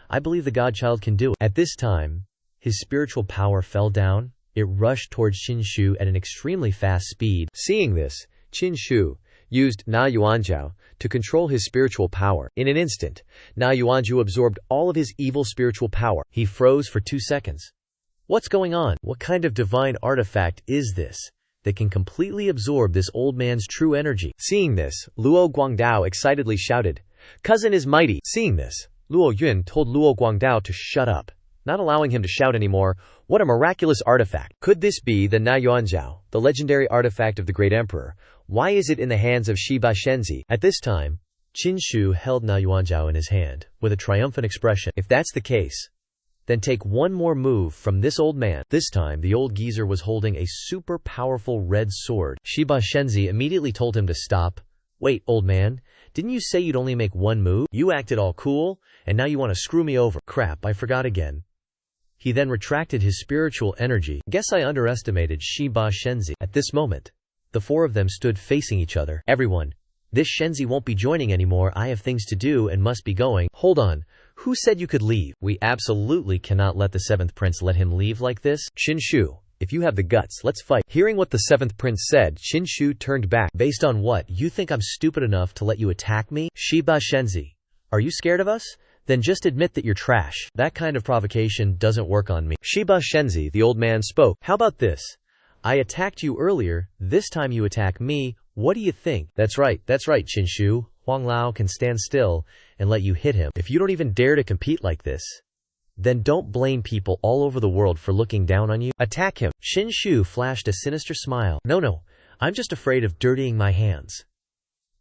I believe the godchild can do it. At this time, his spiritual power fell down. It rushed towards Qin Shu at an extremely fast speed. Seeing this, Qin Shu used Na Yuanjiao to control his spiritual power. In an instant, Na Yuanjiao absorbed all of his evil spiritual power. He froze for 2 seconds. What's going on? What kind of divine artifact is this that can completely absorb this old man's true energy? Seeing this, Luo Guangdao excitedly shouted, "Cousin is mighty!" Seeing this, Luo Yun told Luo Guangdao to shut up, not allowing him to shout anymore. What a miraculous artifact! Could this be the Na Yuanjiao, the legendary artifact of the great emperor? Why is it in the hands of Shiba Shenzi? At this time, Qin Shu held Na Yuanjiao in his hand, with a triumphant expression. If that's the case, then take one more move from this old man. This time, the old geezer was holding a super powerful red sword. Shiba Shenzi immediately told him to stop. Wait, old man, didn't you say you'd only make one move? You acted all cool, and now you want to screw me over. Crap, I forgot again. He then retracted his spiritual energy. Guess I underestimated Shiba Shenzi. At this moment, the four of them stood facing each other. Everyone, this Shenzi won't be joining anymore. I have things to do and must be going. Hold on. Who said you could leave? We absolutely cannot let the 7th prince let him leave like this. Qin Shu, if you have the guts, let's fight. Hearing what the 7th prince said, Qin Shu turned back. Based on what? You think I'm stupid enough to let you attack me? Shiba Shenzi, are you scared of us? Then just admit that you're trash. That kind of provocation doesn't work on me. Shiba Shenzi, the old man spoke. How about this? I attacked you earlier, this time you attack me. What do you think? That's right, Qin Shu. Huang Lao can stand still and let you hit him. If you don't even dare to compete like this, then don't blame people all over the world for looking down on you. Attack him. Qin Shu flashed a sinister smile. No, I'm just afraid of dirtying my hands.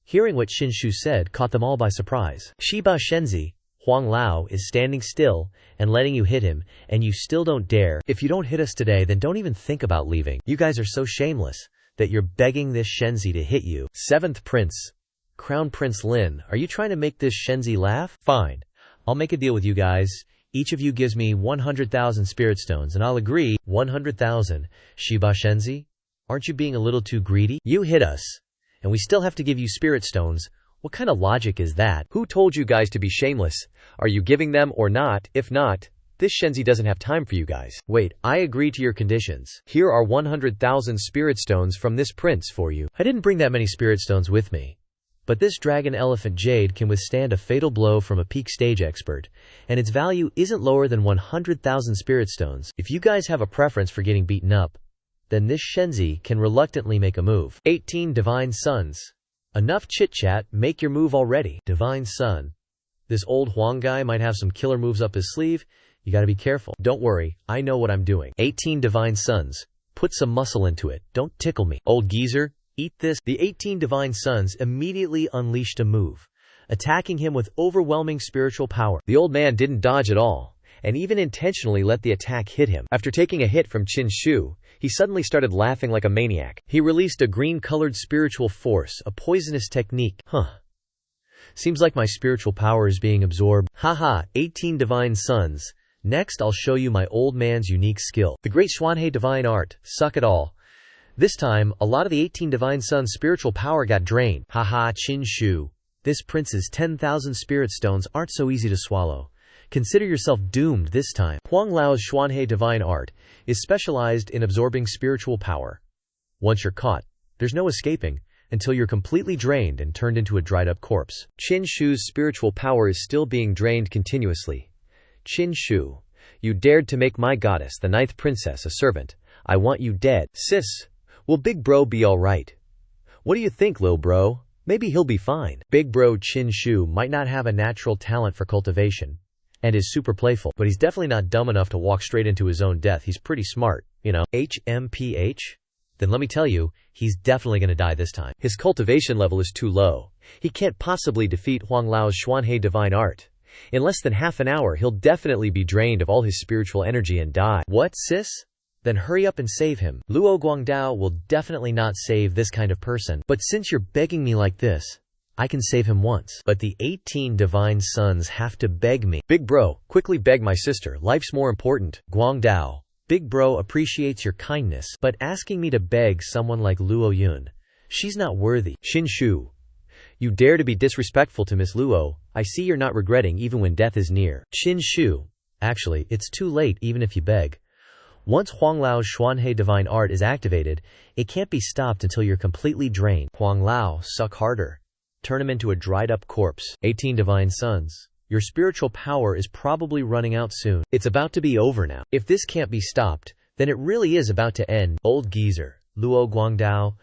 Hearing what Qin Shu said caught them all by surprise. Shiba Shenzi, Huang Lao is standing still and letting you hit him, and you still don't dare. If you don't hit us today, then don't even think about leaving. You guys are so shameless that you're begging this Xianxia to hit you. 7th Prince. Crown Prince Lin, are you trying to make this Xianxia laugh? Fine. I'll make a deal with you guys. Each of you gives me 100,000 spirit stones, and I'll agree. 100,000. Shiba Xianxia? Aren't you being a little too greedy? You hit us, and we still have to give you spirit stones. What kind of logic is that? Who told you guys to be shameless? Are you giving them or not? If not, this Xianxia doesn't have time for you guys. Wait, I agree to your conditions. Here are 100,000 spirit stones from this prince for you. I didn't bring that many spirit stones with me. But this dragon elephant jade can withstand a fatal blow from a peak stage expert, and its value isn't lower than 100,000 spirit stones. If you guys have a preference for getting beaten up, then this Xianxia can reluctantly make a move. 18 Divine Sons. Enough chit-chat, make your move already. Divine Son. This old Huang guy might have some killer moves up his sleeve. You gotta be careful. Don't worry, I know what I'm doing. 18 Divine Sons. Put some muscle into it. Don't tickle me. Old geezer, eat this. The 18 Divine Sons immediately unleashed a move, attacking him with overwhelming spiritual power. The old man didn't dodge at all, and even intentionally let the attack hit him. After taking a hit from Qin Shu, he suddenly started laughing like a maniac. He released a green-colored spiritual force, a poisonous technique. Seems like my spiritual power is being absorbed. Haha, 18 Divine Sons. Next, I'll show you my old man's unique skill. The Great Xuanhe Divine Art. Suck it all. This time, a lot of the 18 Divine Sons' spiritual power got drained. Haha, Qin Shu. This prince's 10,000 spirit stones aren't so easy to swallow. Consider yourself doomed this time. Huang Lao's Xuanhe Divine Art is specialized in absorbing spiritual power. Once you're caught, there's no escaping until you're completely drained and turned into a dried-up corpse. Qin Shu's spiritual power is still being drained continuously. Qin Shu, you dared to make my goddess, the 9th princess, a servant. I want you dead. Sis, will Big Bro be alright? What do you think, lil bro? Maybe he'll be fine. Big Bro Qin Shu might not have a natural talent for cultivation, and is super playful, but he's definitely not dumb enough to walk straight into his own death. He's pretty smart, you know. HMPH? Then let me tell you, he's definitely gonna die this time. His cultivation level is too low. He can't possibly defeat Huang Lao's Xuanhe Divine Art. In less than half an hour, he'll definitely be drained of all his spiritual energy and die. What, sis? Then hurry up and save him. Luo Guangdao will definitely not save this kind of person. But since you're begging me like this, I can save him once. But the 18 Divine Sons have to beg me. Big Bro, quickly beg my sister. Life's more important. Guangdao. Big Bro appreciates your kindness, but asking me to beg someone like Luo Yun, she's not worthy. Qin Shu, you dare to be disrespectful to Miss Luo. I see you're not regretting even when death is near. Qin Shu, actually, it's too late even if you beg. Once Huang Lao's Xuanhe Divine Art is activated, it can't be stopped until you're completely drained. Huang Lao, suck harder. Turn him into a dried-up corpse. 18 Divine Sons. Your spiritual power is probably running out soon. It's about to be over now. If this can't be stopped, then it really is about to end. Old geezer, Luo Guangdao,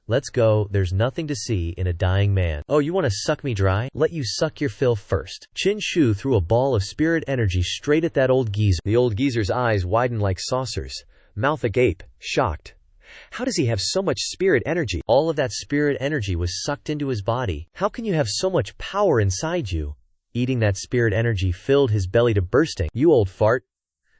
let's go. There's nothing to see in a dying man. Oh, you want to suck me dry? Let you suck your fill first. Qin Shu threw a ball of spirit energy straight at that old geezer. The old geezer's eyes widened like saucers, mouth agape, shocked. How does he have so much spirit energy? All of that spirit energy was sucked into his body. How can you have so much power inside you? Eating that spirit energy filled his belly to bursting. You old fart.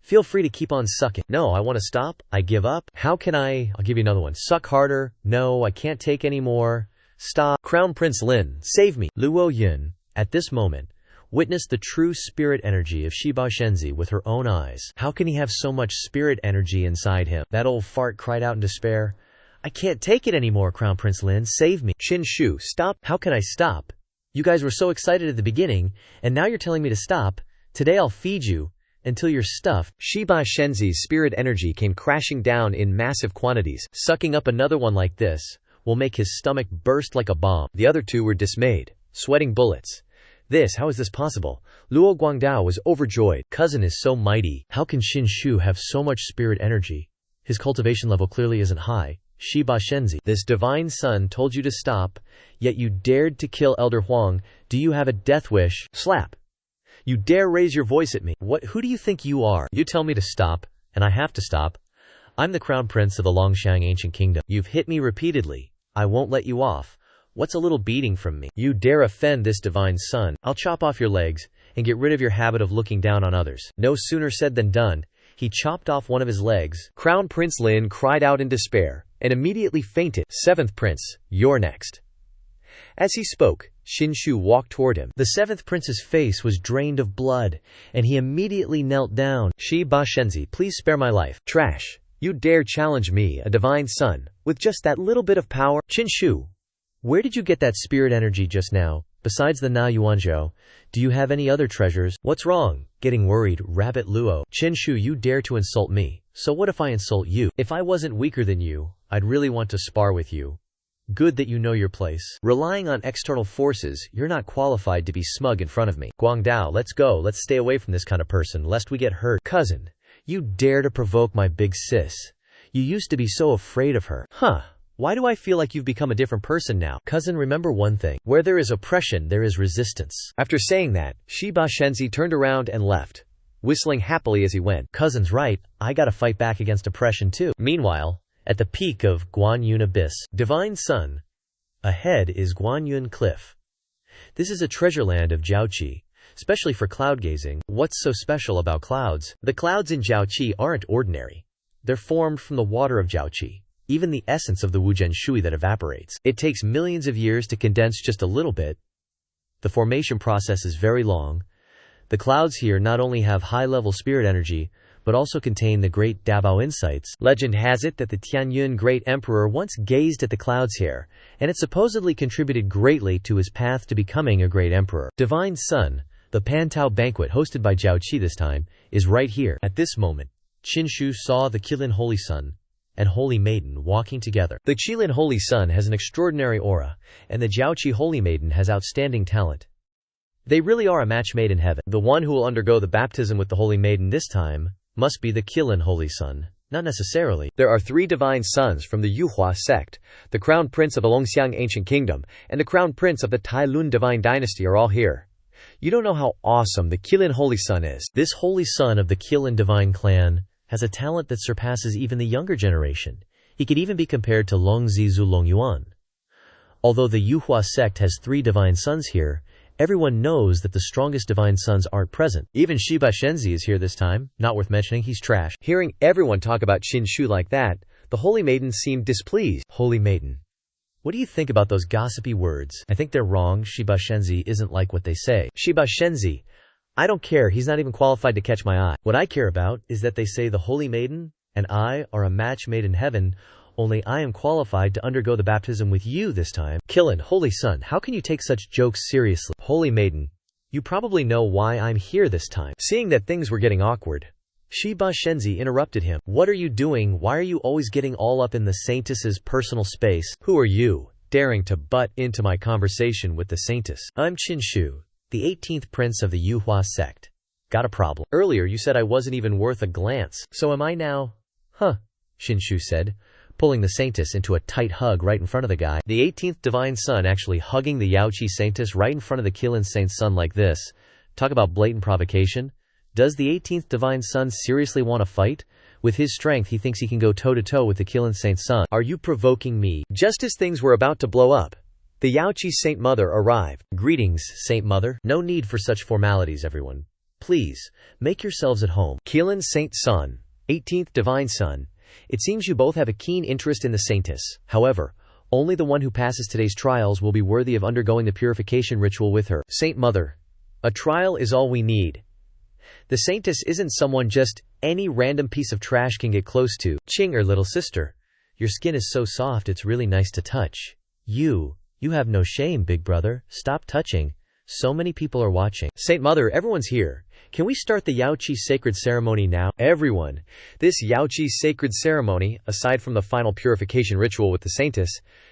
Feel free to keep on sucking. No, I want to stop. I give up. How can I? I'll give you another one. Suck harder. No, I can't take any more. Stop. Crown Prince Lin, save me. Luo Yun, at this moment, witnessed the true spirit energy of Shiba Xianxia with her own eyes. How can he have so much spirit energy inside him? That old fart cried out in despair. I can't take it anymore, Crown Prince Lin. Save me. Qin Shu, stop. How can I stop? You guys were so excited at the beginning, and now you're telling me to stop. Today I'll feed you until you're stuffed. Shiba Xianxia's spirit energy came crashing down in massive quantities. Sucking up another one like this will make his stomach burst like a bomb. The other two were dismayed, sweating bullets. How is this possible? Luo Guangdao was overjoyed. Cousin is so mighty. How can Qin Shu have so much spirit energy? His cultivation level clearly isn't high. Shiba Xianxia, this divine son told you to stop, yet you dared to kill Elder Huang. Do you have a death wish? Slap. You dare raise your voice at me. Who do you think you are? You tell me to stop, and I have to stop. I'm the crown prince of the Longshang ancient kingdom. You've hit me repeatedly. I won't let you off. What's a little beating from me? You dare offend this divine son. I'll chop off your legs and get rid of your habit of looking down on others. No sooner said than done. He chopped off one of his legs. Crown Prince Lin cried out in despair, and immediately fainted. 7th Prince, you're next. As he spoke, Xianxia walked toward him. The 7th Prince's face was drained of blood, and he immediately knelt down. Shi Bashenzi, please spare my life. Trash. You dare challenge me, a divine son, with just that little bit of power? Xianxia, where did you get that spirit energy just now? Besides the Na Yuanzhou, do you have any other treasures? What's wrong? Getting worried, Rabbit Luo. Xianxia, you dare to insult me. So what if I insult you? If I wasn't weaker than you, I'd really want to spar with you. Good that you know your place. Relying on external forces, you're not qualified to be smug in front of me. Guangdao, let's go. Let's stay away from this kind of person, lest we get hurt. Cousin, you dare to provoke my big sis. You used to be so afraid of her. Huh. Why do I feel like you've become a different person now? Cousin, remember one thing. Where there is oppression, there is resistance. After saying that, Shi Bashenzi turned around and left, whistling happily as he went. Cousin's right. I gotta fight back against oppression too. Meanwhile, at the peak of Guanyun Abyss, Divine Sun, ahead is Guanyun Cliff. This is a treasure land of Jiaoqi, especially for cloud gazing. What's so special about clouds? The clouds in Jiaoqi aren't ordinary. They're formed from the water of Jiaoqi, even the essence of the Wuzhen Shui that evaporates. It takes millions of years to condense just a little bit. The formation process is very long. The clouds here not only have high-level spirit energy, but also contain the great Dabao insights. Legend has it that the Tianyun Great Emperor once gazed at the clouds here, and it supposedly contributed greatly to his path to becoming a great emperor. Divine Sun, the Pantao banquet hosted by Jiaoqi this time, is right here. At this moment, Xianxia saw the Qilin Holy Sun and Holy Maiden walking together. The Qilin Holy Sun has an extraordinary aura, and the Jiaoqi Holy Maiden has outstanding talent. They really are a match made in heaven. The one who will undergo the baptism with the Holy Maiden this time must be the Qilin Holy Sun. Not necessarily. There are 3 divine sons from the Yuhua sect. The Crown Prince of the Longxiang Ancient Kingdom and the Crown Prince of the Tai-Lun Divine Dynasty are all here. You don't know how awesome the Qilin Holy Sun is. This Holy Son of the Qilin Divine Clan has a talent that surpasses even the younger generation. He could even be compared to Longzizu Longyuan. Although the Yuhua sect has 3 divine sons here, everyone knows that the strongest divine sons aren't present. Even Shi Bashenzi is here this time. Not worth mentioning, he's trash. Hearing everyone talk about Xianxia like that, the Holy Maiden seemed displeased. Holy Maiden, what do you think about those gossipy words? I think they're wrong. Shi Bashenzi isn't like what they say. Shi Bashenzi, I don't care. He's not even qualified to catch my eye. What I care about is that they say the Holy Maiden and I are a match made in heaven. Only I am qualified to undergo the baptism with you this time. Qilin, Holy Son, how can you take such jokes seriously? Holy Maiden, you probably know why I'm here this time. Seeing that things were getting awkward, Shi Bashenzi interrupted him. What are you doing? Why are you always getting all up in the Saintess's personal space? Who are you, daring to butt into my conversation with the Saintess? I'm Xianxia, the 18th Prince of the Yuhua sect. Got a problem. Earlier you said I wasn't even worth a glance. So am I now? Huh, Xianxia said, pulling the Saintess into a tight hug right in front of the guy. The 18th Divine Son actually hugging the Yaoqi Saintess right in front of the Qilin Saint Son like this. Talk about blatant provocation. Does the 18th Divine Son seriously want to fight? With his strength he thinks he can go toe-to-toe with the Qilin Saint Son. Are you provoking me? Just as things were about to blow up, the Yaoqi Saint Mother arrived. Greetings, Saint Mother. No need for such formalities, everyone. Please, make yourselves at home. Qilin Saint Son, 18th Divine Son. It seems you both have a keen interest in the Saintess. However, only the one who passes today's trials will be worthy of undergoing the purification ritual with her. Saint Mother, a trial is all we need. The Saintess isn't someone just any random piece of trash can get close to. Chinger, little sister, your skin is so soft it's really nice to touch. You have no shame, big brother. Stop touching. So many people are watching. Saint Mother, everyone's here. Can we start the Yaoqi sacred ceremony now? Everyone. This Yaoqi sacred ceremony, aside from the final purification ritual with the Saintess,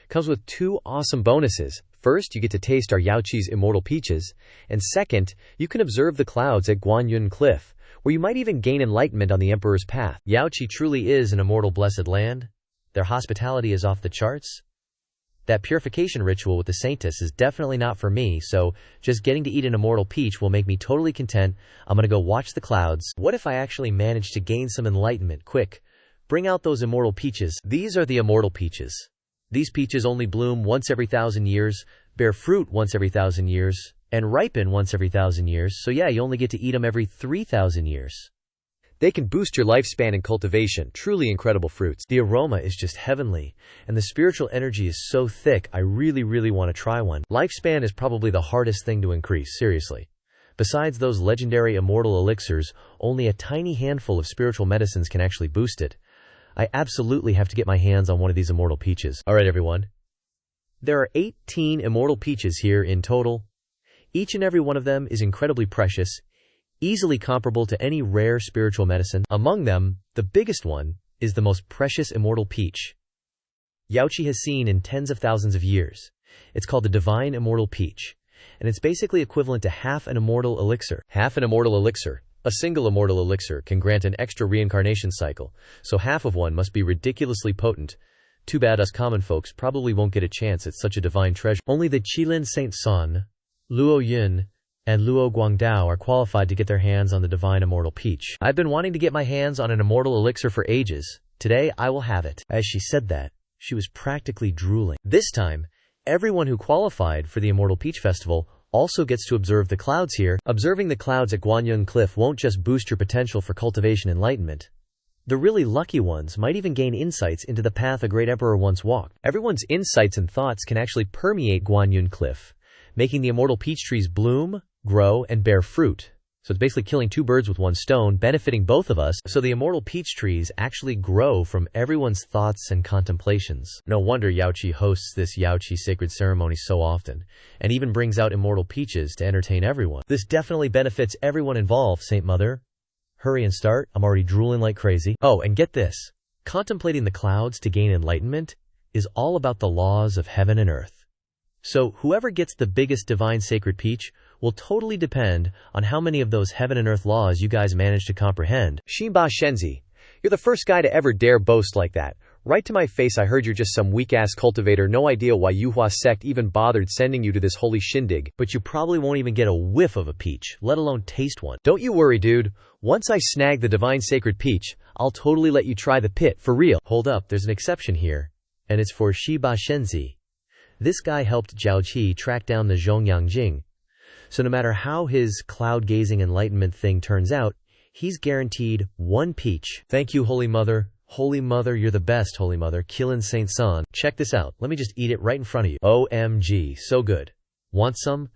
comes with 2 awesome bonuses. First, you get to taste our Yaoqi's immortal peaches, and second, you can observe the clouds at Guanyun Cliff, where you might even gain enlightenment on the Emperor's path. Yaoqi truly is an immortal blessed land. Their hospitality is off the charts. That purification ritual with the Saintess is definitely not for me, so just getting to eat an immortal peach will make me totally content. I'm gonna go watch the clouds. What if I actually manage to gain some enlightenment? Quick, bring out those immortal peaches. These are the immortal peaches. These peaches only bloom once every 1,000 years, bear fruit once every 1,000 years, and ripen once every 1,000 years, so yeah, you only get to eat them every 3,000 years. They can boost your lifespan in cultivation, truly incredible fruits. The aroma is just heavenly, and the spiritual energy is so thick, I really want to try one. Lifespan is probably the hardest thing to increase, seriously. Besides those legendary immortal elixirs, only a tiny handful of spiritual medicines can actually boost it. I absolutely have to get my hands on one of these immortal peaches. Alright everyone. There are 18 immortal peaches here in total. Each and every one of them is incredibly precious, easily comparable to any rare spiritual medicine. Among them, the biggest one is the most precious immortal peach Xianxia has seen in tens of thousands of years. It's called the Divine Immortal Peach, and it's basically equivalent to half an immortal elixir. Half an immortal elixir. A single immortal elixir can grant an extra reincarnation cycle, so half of one must be ridiculously potent. Too bad us common folks probably won't get a chance at such a divine treasure. Only the Qilin Saint Sun, Luo Yun, and Luo Guangdao are qualified to get their hands on the Divine Immortal Peach. I've been wanting to get my hands on an immortal elixir for ages. Today, I will have it. As she said that, she was practically drooling. This time, everyone who qualified for the Immortal Peach Festival also gets to observe the clouds here. Observing the clouds at Guanyun Cliff won't just boost your potential for cultivation enlightenment. The really lucky ones might even gain insights into the path a great emperor once walked. Everyone's insights and thoughts can actually permeate Guanyun Cliff, making the immortal peach trees bloom, grow, and bear fruit. So it's basically killing two birds with one stone, benefiting both of us. So the immortal peach trees actually grow from everyone's thoughts and contemplations. No wonder Xianxia hosts this Xianxia sacred ceremony so often, and even brings out immortal peaches to entertain everyone. This definitely benefits everyone involved, Saint Mother. Hurry and start, I'm already drooling like crazy. Oh, and get this. Contemplating the clouds to gain enlightenment is all about the laws of heaven and earth. So whoever gets the biggest divine sacred peach will totally depend on how many of those heaven and earth laws you guys manage to comprehend. Xinba Shenzi, you're the first guy to ever dare boast like that. Right to my face, I heard you're just some weak-ass cultivator, no idea why Yuhua sect even bothered sending you to this holy shindig, but you probably won't even get a whiff of a peach, let alone taste one. Don't you worry, dude. Once I snag the divine sacred peach, I'll totally let you try the pit, for real. Hold up, there's an exception here, and it's for Xinba Shenzi. This guy helped Zhao Qi track down the Zhongyang Jing, so no matter how his cloud-gazing enlightenment thing turns out, he's guaranteed one peach. Thank you, Holy Mother. Holy Mother, you're the best, Holy Mother. Qilin Saint San. Check this out. Let me just eat it right in front of you. OMG, so good. Want some?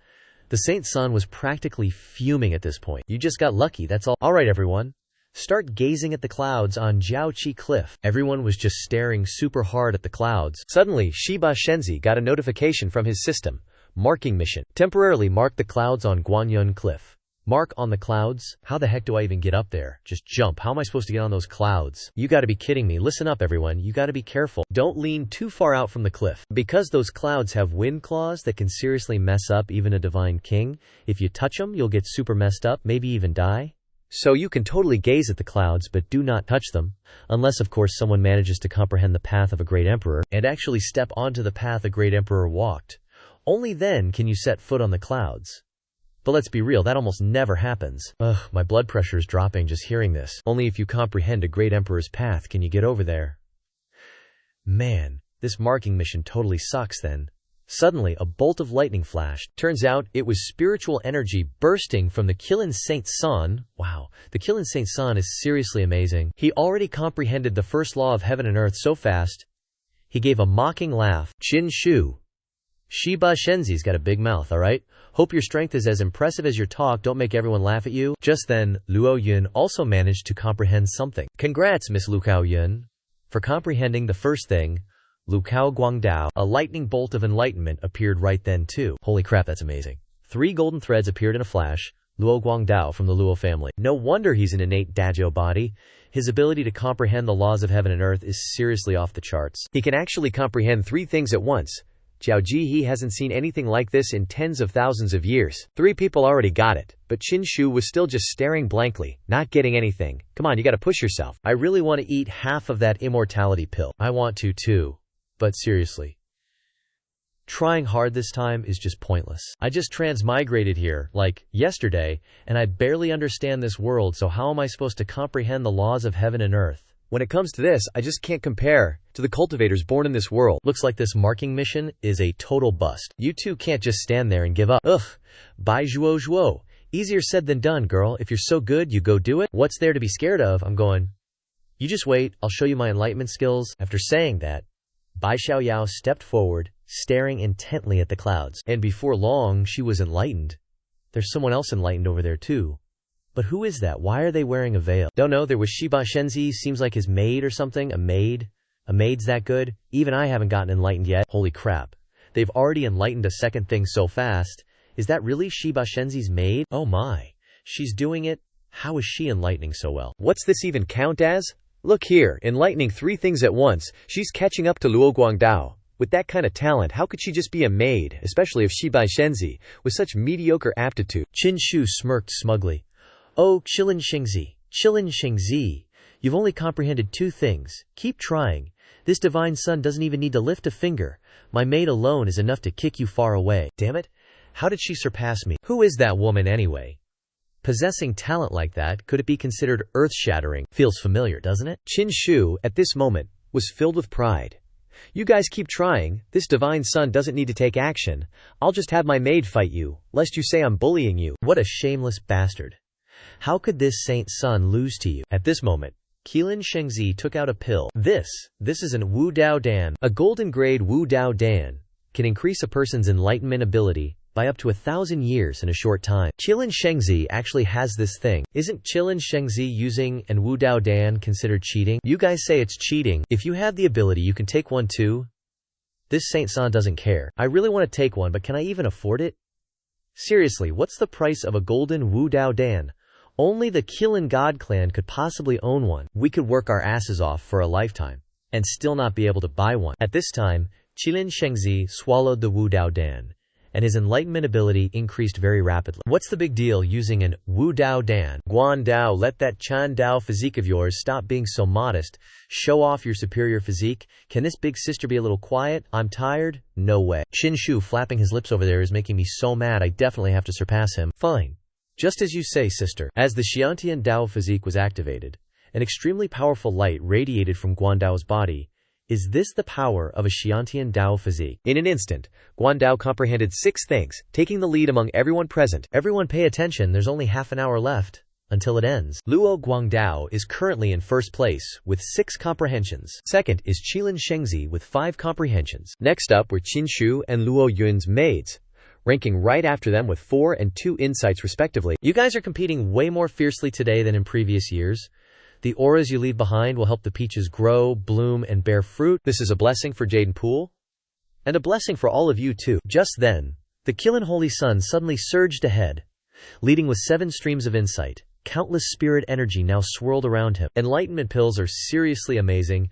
The Saint San was practically fuming at this point. You just got lucky, that's all. Alright everyone, start gazing at the clouds on Jiaoqi Cliff. Everyone was just staring super hard at the clouds. Suddenly, Xinba Shenzi got a notification from his system. Marking mission. Temporarily mark the clouds on Guanyun Cliff. Mark on the clouds? How the heck do I even get up there? Just jump. How am I supposed to get on those clouds? You gotta be kidding me. Listen up everyone, you gotta be careful. Don't lean too far out from the cliff. Because those clouds have wind claws that can seriously mess up even a divine king. If you touch them, you'll get super messed up, maybe even die. So you can totally gaze at the clouds, but do not touch them. Unless of course someone manages to comprehend the path of a great emperor, and actually step onto the path a great emperor walked. Only then can you set foot on the clouds. But let's be real, that almost never happens. Ugh, my blood pressure is dropping just hearing this. Only if you comprehend a great emperor's path can you get over there. Man, this marking mission totally sucks then. Suddenly, a bolt of lightning flashed. Turns out, it was spiritual energy bursting from the Qilin Saint San. Wow, the Qilin Saint San is seriously amazing. He already comprehended the first law of heaven and earth so fast, he gave a mocking laugh. Qin Shu. Xinba Shenzi's got a big mouth, alright? Hope your strength is as impressive as your talk, don't make everyone laugh at you. Just then, Luo Yun also managed to comprehend something. Congrats, Miss Lucao Yun, for comprehending the first thing. Lucao Guangdao, a lightning bolt of enlightenment appeared right then too. Holy crap, that's amazing. 3 golden threads appeared in a flash. Luo Guangdao from the Luo family. No wonder he's an innate Dajo body. His ability to comprehend the laws of heaven and earth is seriously off the charts. He can actually comprehend 3 things at once. Zhao Ji hasn't seen anything like this in tens of thousands of years. 3 people already got it, but Qin Shu was still just staring blankly, not getting anything. Come on, you gotta push yourself. I really want to eat half of that immortality pill. I want to too. But seriously, trying hard this time is just pointless. I just transmigrated here, like, yesterday, and I barely understand this world, so how am I supposed to comprehend the laws of heaven and earth? When it comes to this, I just can't compare to the cultivators born in this world. Looks like this marking mission is a total bust. You two can't just stand there and give up. Ugh. Bye Zhuo Zhuo. Easier said than done, girl. If you're so good, you go do it. What's there to be scared of? I'm going. You just wait. I'll show you my enlightenment skills. After saying that, Bai Xiaoyao stepped forward, staring intently at the clouds. And before long, she was enlightened. There's someone else enlightened over there too. But who is that? Why are they wearing a veil? Don't know. There was Shiba Shenzi, seems like his maid or something. A maid? A maid's that good? Even I haven't gotten enlightened yet. Holy crap. They've already enlightened a second thing so fast. Is that really Shiba Shenzi's maid? Oh my. She's doing it? How is she enlightening so well? What's this even count as? Look here, enlightening 3 things at once. She's catching up to Luo Guangdao. With that kind of talent, how could she just be a maid, especially if Shiba Shenzi, with such mediocre aptitude? Qin Shu smirked smugly. Oh, Qilin Xingzi, you've only comprehended 2 things. Keep trying. This divine son doesn't even need to lift a finger. My maid alone is enough to kick you far away. Damn it. How did she surpass me? Who is that woman anyway? Possessing talent like that, could it be considered earth-shattering? Feels familiar, doesn't it? Qin Shu, at this moment, was filled with pride. You guys keep trying. This divine son doesn't need to take action. I'll just have my maid fight you, lest you say I'm bullying you. What a shameless bastard. How could this saint son lose to you? At this moment, Qilin Shengzi took out a pill. This is an Wu Dao Dan. A golden grade Wu Dao Dan can increase a person's enlightenment ability by up to 1,000 years in a short time. Qilin Shengzi actually has this thing. Isn't Qilin Shengzi using an Wu Dao Dan considered cheating? You guys say it's cheating. If you have the ability, you can take one too. This Saint San doesn't care. I really want to take one, but can I even afford it? Seriously, what's the price of a golden Wu Dao Dan? Only the Qilin God clan could possibly own one. We could work our asses off for a lifetime and still not be able to buy one. At this time, Qilin Shengzi swallowed the Wu Dao Dan, and his enlightenment ability increased very rapidly. What's the big deal using an Wu Dao Dan? Guan Dao, let that Chan Dao physique of yours stop being so modest. Show off your superior physique. Can this big sister be a little quiet? I'm tired? No way. Qin Shu flapping his lips over there is making me so mad I definitely have to surpass him. Fine. Just as you say, sister. As the Xiantian Dao physique was activated, an extremely powerful light radiated from Guan Dao's body. Is this the power of a Xiantian Dao physique? In an instant, Guan Dao comprehended 6 things, taking the lead among everyone present. Everyone pay attention, there's only half an hour left until it ends. Luo Guangdao is currently in first place with 6 comprehensions. Second is Qilin Shengzi with 5 comprehensions. Next up were Qin Shu and Luo Yun's maids, ranking right after them with 4 and 2 insights respectively. You guys are competing way more fiercely today than in previous years. The auras you leave behind will help the peaches grow, bloom, and bear fruit. This is a blessing for Jaden Poole, and a blessing for all of you too. Just then, the Qilin Holy Sun suddenly surged ahead, leading with 7 streams of insight. Countless spirit energy now swirled around him. Enlightenment pills are seriously amazing.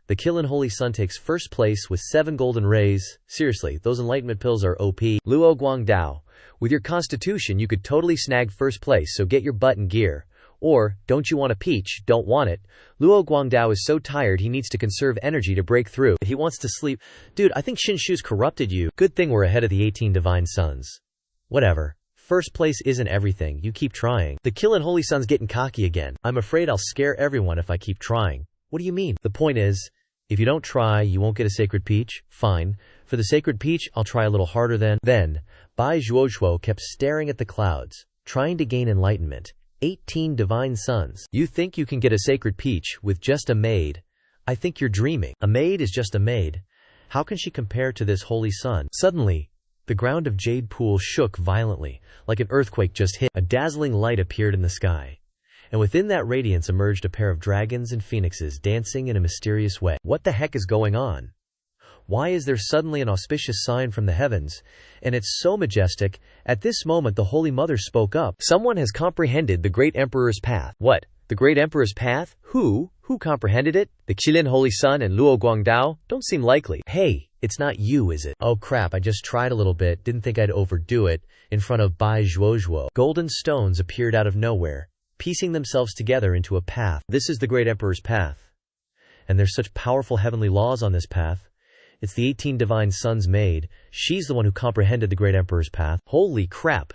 The Qilin Holy Sun takes first place with 7 golden rays. Seriously, those enlightenment pills are OP. Luo Guangdao, with your constitution you could totally snag first place, so get your butt in gear. Or, don't you want a peach, don't want it. Luo Guangdao is so tired he needs to conserve energy to break through. He wants to sleep. Dude, I think Qin Shu's corrupted you. Good thing we're ahead of the 18 divine sons. Whatever. First place isn't everything, you keep trying. The Qilin Holy Sun's getting cocky again. I'm afraid I'll scare everyone if I keep trying. What do you mean? The point is, if you don't try, you won't get a sacred peach. Fine. For the sacred peach, I'll try a little harder then. Then, Bai Zhuozhuo kept staring at the clouds, trying to gain enlightenment. 18 divine sons. You think you can get a sacred peach with just a maid? I think you're dreaming. A maid is just a maid. How can she compare to this holy sun? Suddenly, the ground of Jade Pool shook violently, like an earthquake just hit. A dazzling light appeared in the sky, and within that radiance emerged a pair of dragons and phoenixes dancing in a mysterious way. What the heck is going on? Why is there suddenly an auspicious sign from the heavens? And it's so majestic. At this moment the Holy Mother spoke up. Someone has comprehended the Great Emperor's path. What? The Great Emperor's path? Who? Who comprehended it? The Qilin Holy Sun and Luo Guangdao? Don't seem likely. Hey, it's not you, is it? Oh crap, I just tried a little bit, didn't think I'd overdo it, in front of Bai Zhuozhuo. Golden stones appeared out of nowhere, piecing themselves together into a path. This is the Great Emperor's path. And there's such powerful heavenly laws on this path. It's the 18 divine sons maid. She's the one who comprehended the Great Emperor's path. Holy crap.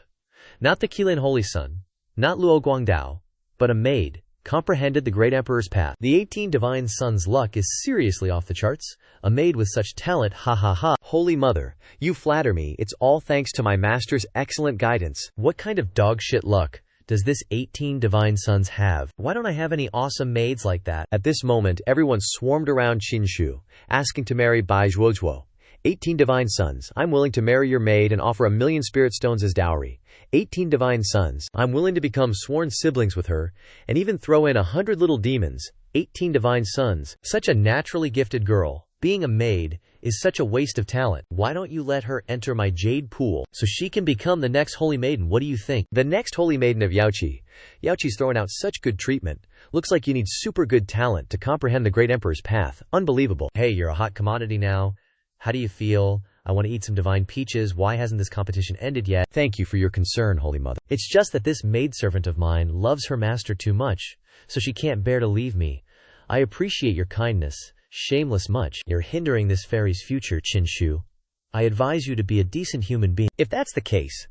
Not the Qilin Holy Sun, not Luo Guangdao, but a maid comprehended the great emperor's path. The 18 divine sons' luck is seriously off the charts. A maid with such talent, ha ha ha. Holy Mother, you flatter me. It's all thanks to my master's excellent guidance. What kind of dog shit luck does this 18 divine sons have? Why don't I have any awesome maids like that? At this moment, everyone swarmed around Qinshu, asking to marry Bai Zhuozhuo. 18 divine sons, I'm willing to marry your maid and offer 1,000,000 spirit stones as dowry. 18 divine sons, I'm willing to become sworn siblings with her, and even throw in 100 little demons. 18 divine sons, such a naturally gifted girl. Being a maid is such a waste of talent. Why don't you let her enter my jade pool so she can become the next holy maiden? What do you think? The next holy maiden of Yaoqi. Yaoqi's throwing out such good treatment. Looks like you need super good talent to comprehend the great emperor's path. Unbelievable. Hey, you're a hot commodity now. How do you feel? I want to eat some divine peaches. Why hasn't this competition ended yet? Thank you for your concern, Holy Mother. It's just that this maidservant of mine loves her master too much, so she can't bear to leave me. I appreciate your kindness. Shameless much. You're hindering this fairy's future, Qinshu. I advise you to be a decent human being. If that's the case,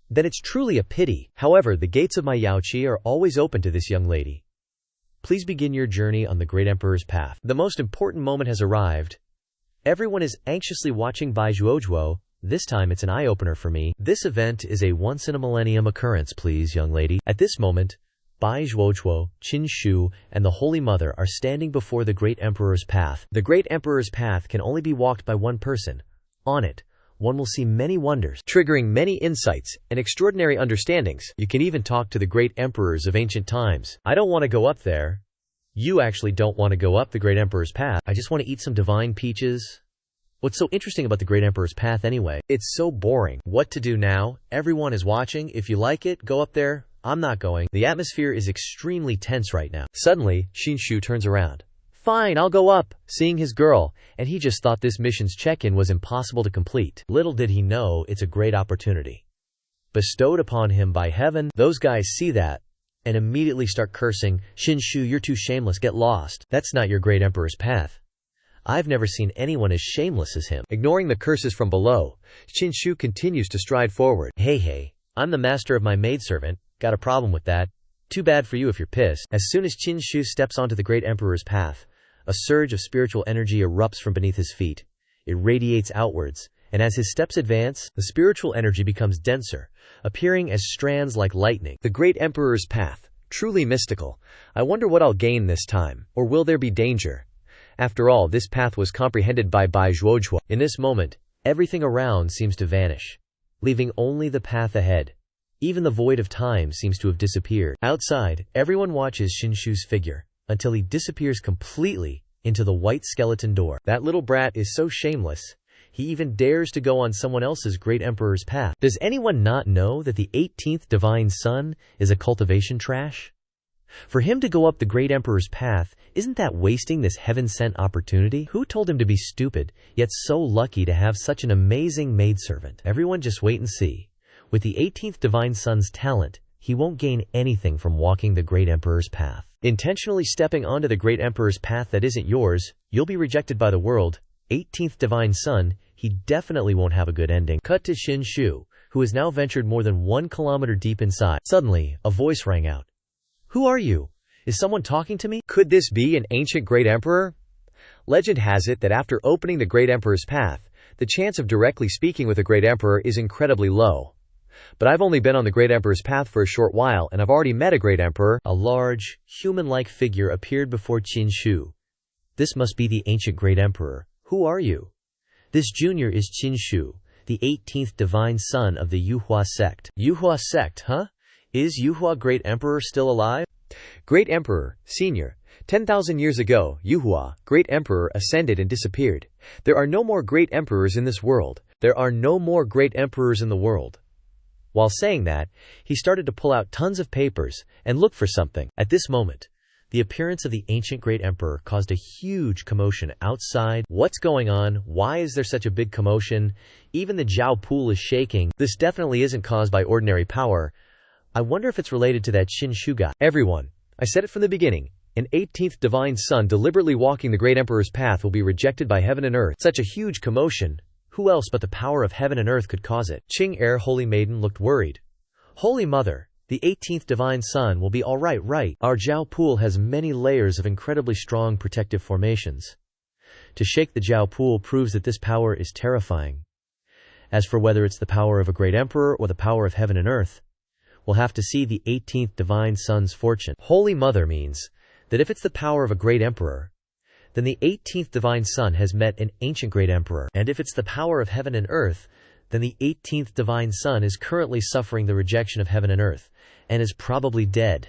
then it's truly a pity. However, the gates of my Yaoqi are always open to this young lady. Please begin your journey on the great emperor's path. The most important moment has arrived. Everyone is anxiously watching Bai Zhuozhuo. This time it's an eye-opener for me. This event is a once-in-a-millennium occurrence, please, young lady. At this moment, Bai Zhuozhuo, Qinshu, and the Holy Mother are standing before the great emperor's path. The great emperor's path can only be walked by one person. On it, one will see many wonders, triggering many insights and extraordinary understandings. You can even talk to the great emperors of ancient times. I don't want to go up there. You actually don't want to go up the great emperor's path. I just want to eat some divine peaches. What's so interesting about the great emperor's path anyway? It's so boring. What to do now? Everyone is watching. If you like it, go up there. I'm not going. The atmosphere is extremely tense right now. Suddenly, Qinshu turns around. Fine, I'll go up. Seeing his girl, and he just thought this mission's check-in was impossible to complete. Little did he know it's a great opportunity bestowed upon him by heaven. Those guys see that and immediately start cursing. Qinshu, you're too shameless, get lost. That's not your great emperor's path. I've never seen anyone as shameless as him. Ignoring the curses from below, Qinshu continues to stride forward. Hey, I'm the master of my maidservant. Got a problem with that? Too bad for you if you're pissed. As soon as Qinshu steps onto the great emperor's path, a surge of spiritual energy erupts from beneath his feet. It radiates outwards, and as his steps advance, the spiritual energy becomes denser, appearing as strands like lightning. The great emperor's path, truly mystical. I wonder what I'll gain this time, or will there be danger? After all, this path was comprehended by Bai Zhuozhuo. In this moment, everything around seems to vanish, leaving only the path ahead. Even the void of time seems to have disappeared. Outside, everyone watches Qinshu's figure, until he disappears completely into the white skeleton door. That little brat is so shameless. He even dares to go on someone else's great emperor's path. Does anyone not know that the 18th divine son is a cultivation trash? For him to go up the great emperor's path, isn't that wasting this heaven-sent opportunity? Who told him to be stupid, yet so lucky to have such an amazing maidservant? Everyone just wait and see. With the 18th divine son's talent, he won't gain anything from walking the great emperor's path. Intentionally stepping onto the great emperor's path that isn't yours, you'll be rejected by the world. 18th divine son, he definitely won't have a good ending. Cut to Qinshu, who has now ventured more than 1 kilometer deep inside. Suddenly, a voice rang out. Who are you? Is someone talking to me? Could this be an ancient great emperor? Legend has it that after opening the great emperor's path, the chance of directly speaking with a great emperor is incredibly low. But I've only been on the great emperor's path for a short while, and I've already met a great emperor. A large, human-like figure appeared before Qinshu. This must be the ancient great emperor. Who are you? This junior is Qinshu, the 18th divine son of the Yuhua sect. Yuhua sect, huh? Is Yuhua great emperor still alive? Great emperor, senior. 10,000 years ago, Yuhua, great emperor, ascended and disappeared. There are no more great emperors in this world. There are no more great emperors in the world. While saying that, he started to pull out tons of papers and look for something. At this moment, the appearance of the ancient great emperor caused a huge commotion outside. What's going on? Why is there such a big commotion? Even the Jiao pool is shaking. This definitely isn't caused by ordinary power. I wonder if it's related to that Qinshu guy. Everyone, I said it from the beginning. An 18th divine son deliberately walking the great emperor's path will be rejected by heaven and earth. Such a huge commotion. Who else but the power of heaven and earth could cause it? Qing Er, Holy Maiden, looked worried. Holy Mother, The 18th Divine Sun will be alright, right? Our Jiao Pool has many layers of incredibly strong protective formations. To shake the Jiao Pool proves that this power is terrifying. As for whether it's the power of a great emperor or the power of heaven and earth, we'll have to see the 18th Divine Sun's fortune. Holy Mother means that if it's the power of a great emperor, then the 18th Divine Sun has met an ancient great emperor. And if it's the power of heaven and earth, then the 18th Divine Sun is currently suffering the rejection of heaven and earth, and is probably dead.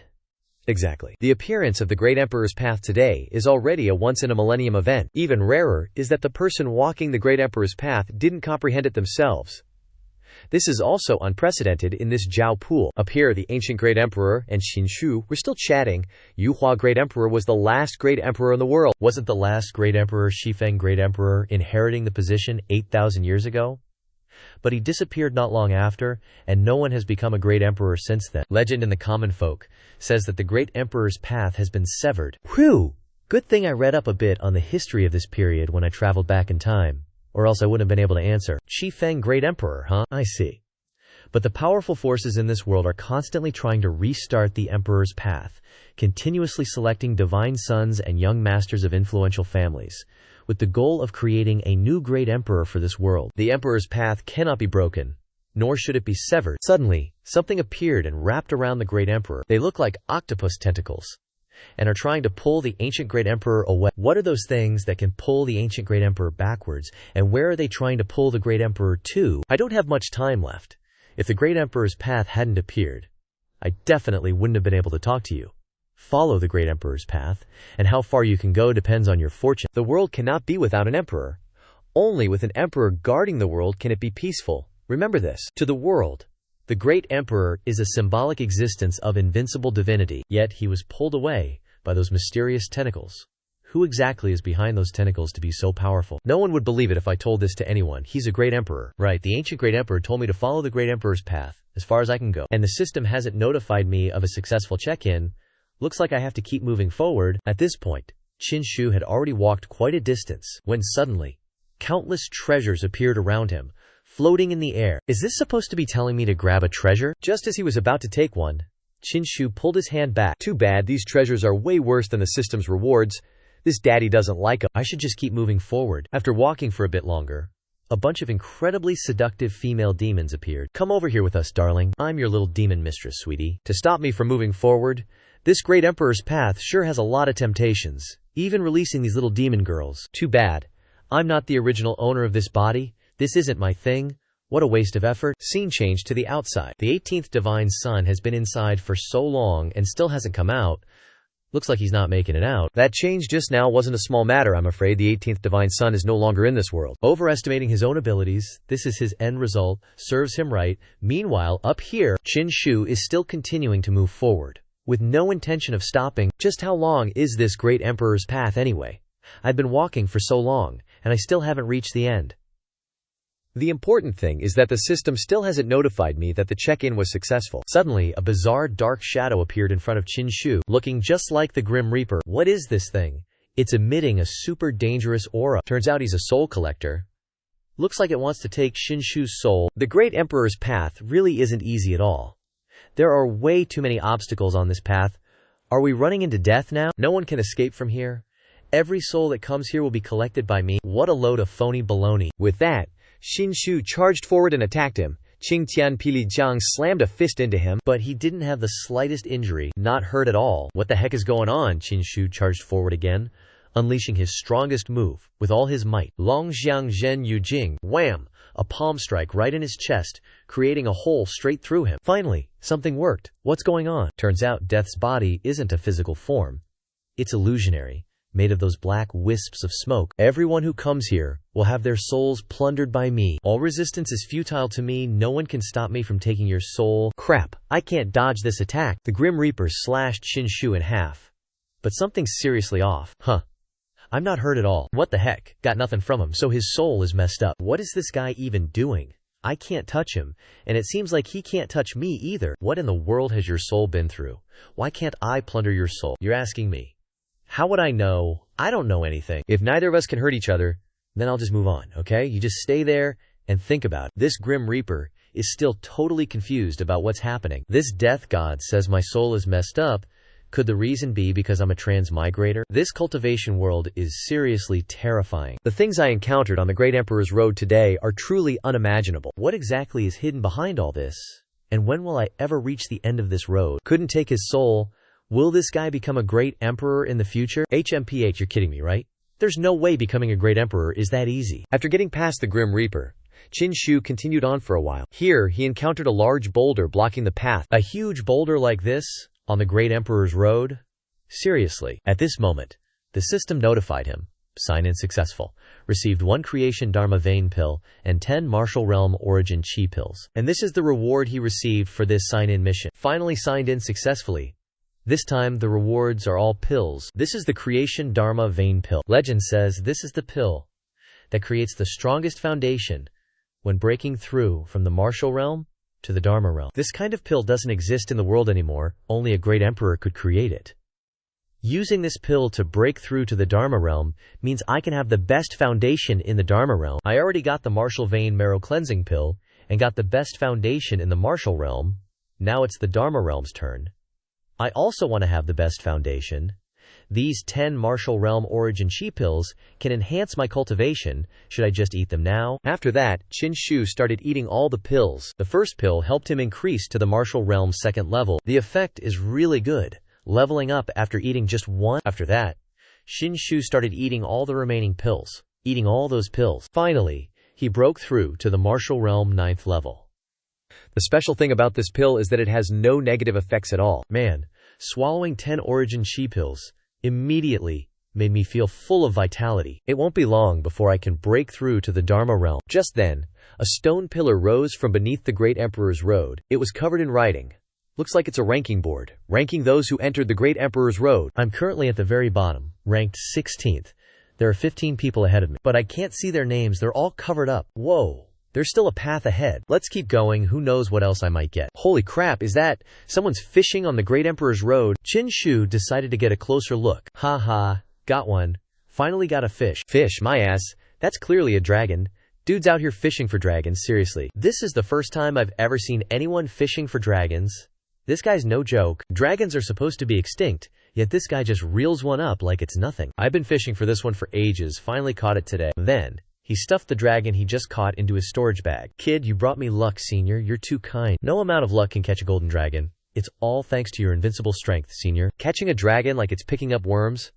Exactly. The appearance of the Great Emperor's path today is already a once-in-a-millennium event. Even rarer is that the person walking the Great Emperor's path didn't comprehend it themselves. This is also unprecedented in this Jiao Pool. Up here, the ancient Great Emperor and Xianxia were still chatting. Yuhua Great Emperor was the last Great Emperor in the world. Wasn't the last Great Emperor Shifeng Great Emperor inheriting the position 8,000 years ago? But he disappeared not long after, and no one has become a great emperor since then. Legend in the common folk says that the great emperor's path has been severed. Whew! Good thing I read up a bit on the history of this period when I traveled back in time, or else I wouldn't have been able to answer. Shifeng Great Emperor, huh? I see. But the powerful forces in this world are constantly trying to restart the emperor's path, continuously selecting divine sons and young masters of influential families, with the goal of creating a new great emperor for this world. The emperor's path cannot be broken, nor should it be severed. Suddenly, something appeared and wrapped around the great emperor. They look like octopus tentacles, and are trying to pull the ancient great emperor away. What are those things that can pull the ancient great emperor backwards, and where are they trying to pull the great emperor to? I don't have much time left. If the great emperor's path hadn't appeared, I definitely wouldn't have been able to talk to you. Follow the great emperor's path, and how far you can go depends on your fortune. The world cannot be without an emperor. Only with an emperor guarding the world can it be peaceful. Remember this. To the world, the great emperor is a symbolic existence of invincible divinity, yet he was pulled away by those mysterious tentacles. Who exactly is behind those tentacles to be so powerful? No one would believe it if I told this to anyone. He's a great emperor. Right, the ancient great emperor told me to follow the great emperor's path, as far as I can go. And the system hasn't notified me of a successful check-in. Looks like I have to keep moving forward. At this point, Qinshu had already walked quite a distance, when suddenly, countless treasures appeared around him, floating in the air. Is this supposed to be telling me to grab a treasure? Just as he was about to take one, Qinshu pulled his hand back. Too bad, these treasures are way worse than the system's rewards. This daddy doesn't like them. I should just keep moving forward. After walking for a bit longer, a bunch of incredibly seductive female demons appeared. Come over here with us, darling. I'm your little demon mistress, sweetie. To stop me from moving forward, this great emperor's path sure has a lot of temptations, even releasing these little demon girls. Too bad. I'm not the original owner of this body. This isn't my thing. What a waste of effort. Scene change to the outside. The 18th Divine Sun has been inside for so long and still hasn't come out. Looks like he's not making it out. That change just now wasn't a small matter, I'm afraid. The 18th Divine Sun is no longer in this world. Overestimating his own abilities, this is his end result, serves him right. Meanwhile, up here, Qinshu is still continuing to move forward, with no intention of stopping. Just how long is this great emperor's path anyway? I've been walking for so long, and I still haven't reached the end. The important thing is that the system still hasn't notified me that the check-in was successful. Suddenly, a bizarre dark shadow appeared in front of Qinshu, looking just like the Grim Reaper. What is this thing? It's emitting a super dangerous aura. Turns out he's a soul collector. Looks like it wants to take Qinshu's soul. The great emperor's path really isn't easy at all. There are way too many obstacles on this path. Are we running into death now? No one can escape from here. Every soul that comes here will be collected by me. What a load of phony baloney. With that, Qinshu charged forward and attacked him. Qingtian Pilijiang slammed a fist into him, but he didn't have the slightest injury, not hurt at all. What the heck is going on? Qinshu charged forward again, unleashing his strongest move with all his might. Longxiang Zhen Yujing, wham! A palm strike right in his chest, creating a hole straight through him. Finally, something worked. What's going on? Turns out Death's body isn't a physical form. It's illusionary, made of those black wisps of smoke. Everyone who comes here will have their souls plundered by me. All resistance is futile to me. No one can stop me from taking your soul. Crap, I can't dodge this attack. The Grim Reaper slashed Qinshu in half. But something's seriously off. Huh. I'm not hurt at all. What the heck? Got nothing from him, so his soul is messed up. What is this guy even doing? I can't touch him, and it seems like he can't touch me either. What in the world has your soul been through? Why can't I plunder your soul? You're asking me. How would I know? I don't know anything. If neither of us can hurt each other, then I'll just move on, okay? You just stay there and think about it. This Grim Reaper is still totally confused about what's happening. This death god says my soul is messed up. Could the reason be because I'm a transmigrator? This cultivation world is seriously terrifying. The things I encountered on the Great Emperor's Road today are truly unimaginable. What exactly is hidden behind all this? And when will I ever reach the end of this road? Couldn't take his soul. Will this guy become a great emperor in the future? HMPH, you're kidding me, right? There's no way becoming a great emperor is that easy. After getting past the Grim Reaper, Qin Shu continued on for a while. Here, he encountered a large boulder blocking the path. A huge boulder like this? On the Great Emperor's Road? Seriously. At this moment, the system notified him. Sign-in successful. Received 1 Creation Dharma Vein Pill and 10 Martial Realm Origin Chi Pills. And this is the reward he received for this sign-in mission. Finally signed in successfully. This time, the rewards are all pills. This is the Creation Dharma Vein Pill. Legend says this is the pill that creates the strongest foundation when breaking through from the martial realm to the Dharma realm. This kind of pill doesn't exist in the world anymore, only a great emperor could create it. Using this pill to break through to the Dharma realm means I can have the best foundation in the Dharma realm. I already got the Martial Vein Marrow Cleansing Pill and got the best foundation in the martial realm. Now it's the Dharma realm's turn. I also want to have the best foundation. These 10 Martial Realm Origin Chi Pills can enhance my cultivation. Should I just eat them now? After that, Qin Shu started eating all the pills. The first pill helped him increase to the Martial Realm's 2nd level. The effect is really good, leveling up after eating just 1. After that, Qin Shu started eating all the remaining pills. Eating all those pills. Finally, he broke through to the Martial Realm 9th level. The special thing about this pill is that it has no negative effects at all. Man, swallowing 10 Origin Chi Pills immediately made me feel full of vitality. It won't be long before I can break through to the Dharma realm. Just then, a stone pillar rose from beneath the Great Emperor's Road. It was covered in writing. Looks like it's a ranking board, ranking those who entered the Great Emperor's Road. I'm currently at the very bottom, ranked 16th. There are 15 people ahead of me, but I can't see their names. They're all covered up. Whoa. There's still a path ahead. Let's keep going. Who knows what else I might get. Holy crap, is that someone's fishing on the Great Emperor's Road? Qin Shu decided to get a closer look. Haha, got one. Finally got a fish. Fish, my ass. That's clearly a dragon. Dude's out here fishing for dragons, seriously. This is the first time I've ever seen anyone fishing for dragons. This guy's no joke. Dragons are supposed to be extinct, yet this guy just reels one up like it's nothing. I've been fishing for this one for ages, finally caught it today. Then, he stuffed the dragon he just caught into his storage bag. Kid, you brought me luck, Senior. You're too kind. No amount of luck can catch a golden dragon. It's all thanks to your invincible strength, Senior. Catching a dragon like it's picking up worms?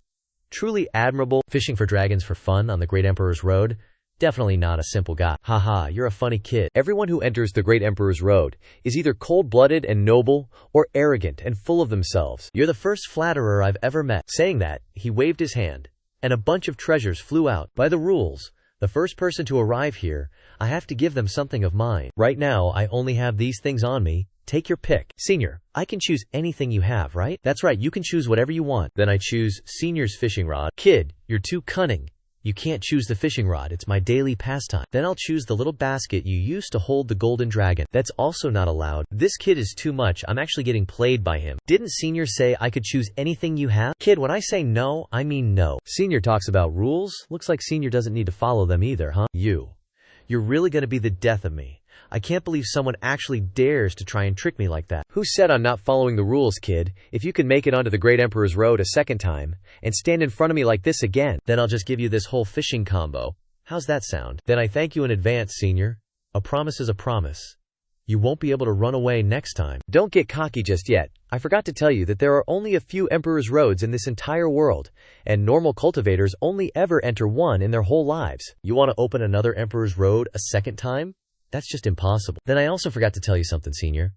Truly admirable. Fishing for dragons for fun on the Great Emperor's Road? Definitely not a simple guy. Haha, you're a funny kid. Everyone who enters the Great Emperor's Road is either cold-blooded and noble, or arrogant and full of themselves. You're the first flatterer I've ever met. Saying that, he waved his hand, and a bunch of treasures flew out. By the rules, the first person to arrive here, I have to give them something of mine. Right now, I only have these things on me. Take your pick. Senior, I can choose anything you have, right? That's right, you can choose whatever you want. Then I choose Senior's fishing rod. Kid, you're too cunning. You can't choose the fishing rod, it's my daily pastime. Then I'll choose the little basket you used to hold the golden dragon. That's also not allowed. This kid is too much, I'm actually getting played by him. Didn't Senior say I could choose anything you have? Kid, when I say no, I mean no. Senior talks about rules? Looks like Senior doesn't need to follow them either, huh? You're really gonna be the death of me. I can't believe someone actually dares to try and trick me like that. Who said I'm not following the rules, kid? If you can make it onto the Great Emperor's Road a second time, and stand in front of me like this again, then I'll just give you this whole fishing combo. How's that sound? Then I thank you in advance, Senior. A promise is a promise. You won't be able to run away next time. Don't get cocky just yet. I forgot to tell you that there are only a few Emperor's Roads in this entire world, and normal cultivators only ever enter one in their whole lives. You want to open another Emperor's Road a second time? That's just impossible. Then I also forgot to tell you something, Senior.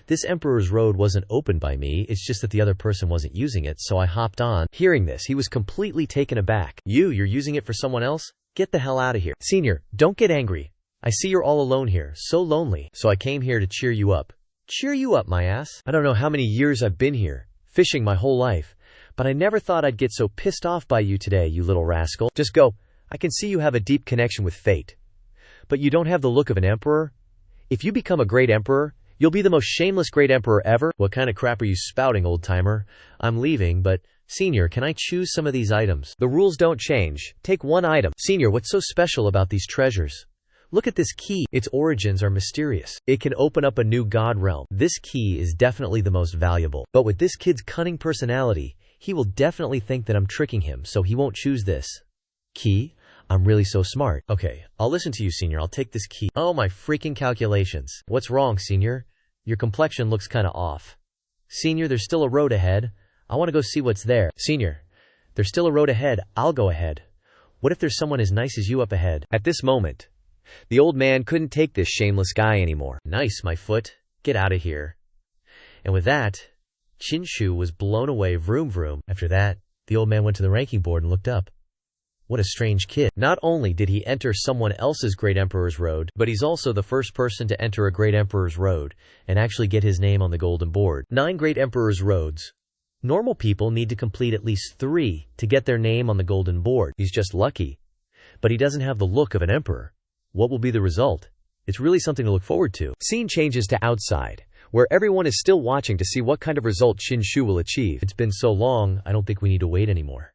This Emperor's Road wasn't opened by me, it's just that the other person wasn't using it, so I hopped on. Hearing this, he was completely taken aback. You're using it for someone else? Get the hell out of here. Senior, don't get angry. I see you're all alone here, so lonely. So I came here to cheer you up. Cheer you up, my ass? I don't know how many years I've been here, fishing my whole life, but I never thought I'd get so pissed off by you today, you little rascal. Just go. I can see you have a deep connection with fate. But you don't have the look of an emperor? If you become a great emperor, you'll be the most shameless great emperor ever? What kind of crap are you spouting, old-timer? I'm leaving, but Senior, can I choose some of these items? The rules don't change. Take one item. Senior, what's so special about these treasures? Look at this key. Its origins are mysterious. It can open up a new god realm. This key is definitely the most valuable. But with this kid's cunning personality, he will definitely think that I'm tricking him, so he won't choose this key. I'm really so smart. Okay, I'll listen to you, Senior. I'll take this key. Oh, my freaking calculations. What's wrong, Senior? Your complexion looks kinda off. Senior, there's still a road ahead. I want to go see what's there. Senior, there's still a road ahead. I'll go ahead. What if there's someone as nice as you up ahead? At this moment, the old man couldn't take this shameless guy anymore. Nice, my foot. Get out of here. And with that, Qinshu was blown away, vroom vroom. After that, the old man went to the ranking board and looked up. What a strange kid. Not only did he enter someone else's Great Emperor's Road, but he's also the first person to enter a Great Emperor's Road and actually get his name on the golden board. 9 Great Emperor's Roads. Normal people need to complete at least 3 to get their name on the golden board. He's just lucky. But he doesn't have the look of an emperor. What will be the result? It's really something to look forward to. Scene changes to outside, where everyone is still watching to see what kind of result Qinshu will achieve. It's been so long, I don't think we need to wait anymore.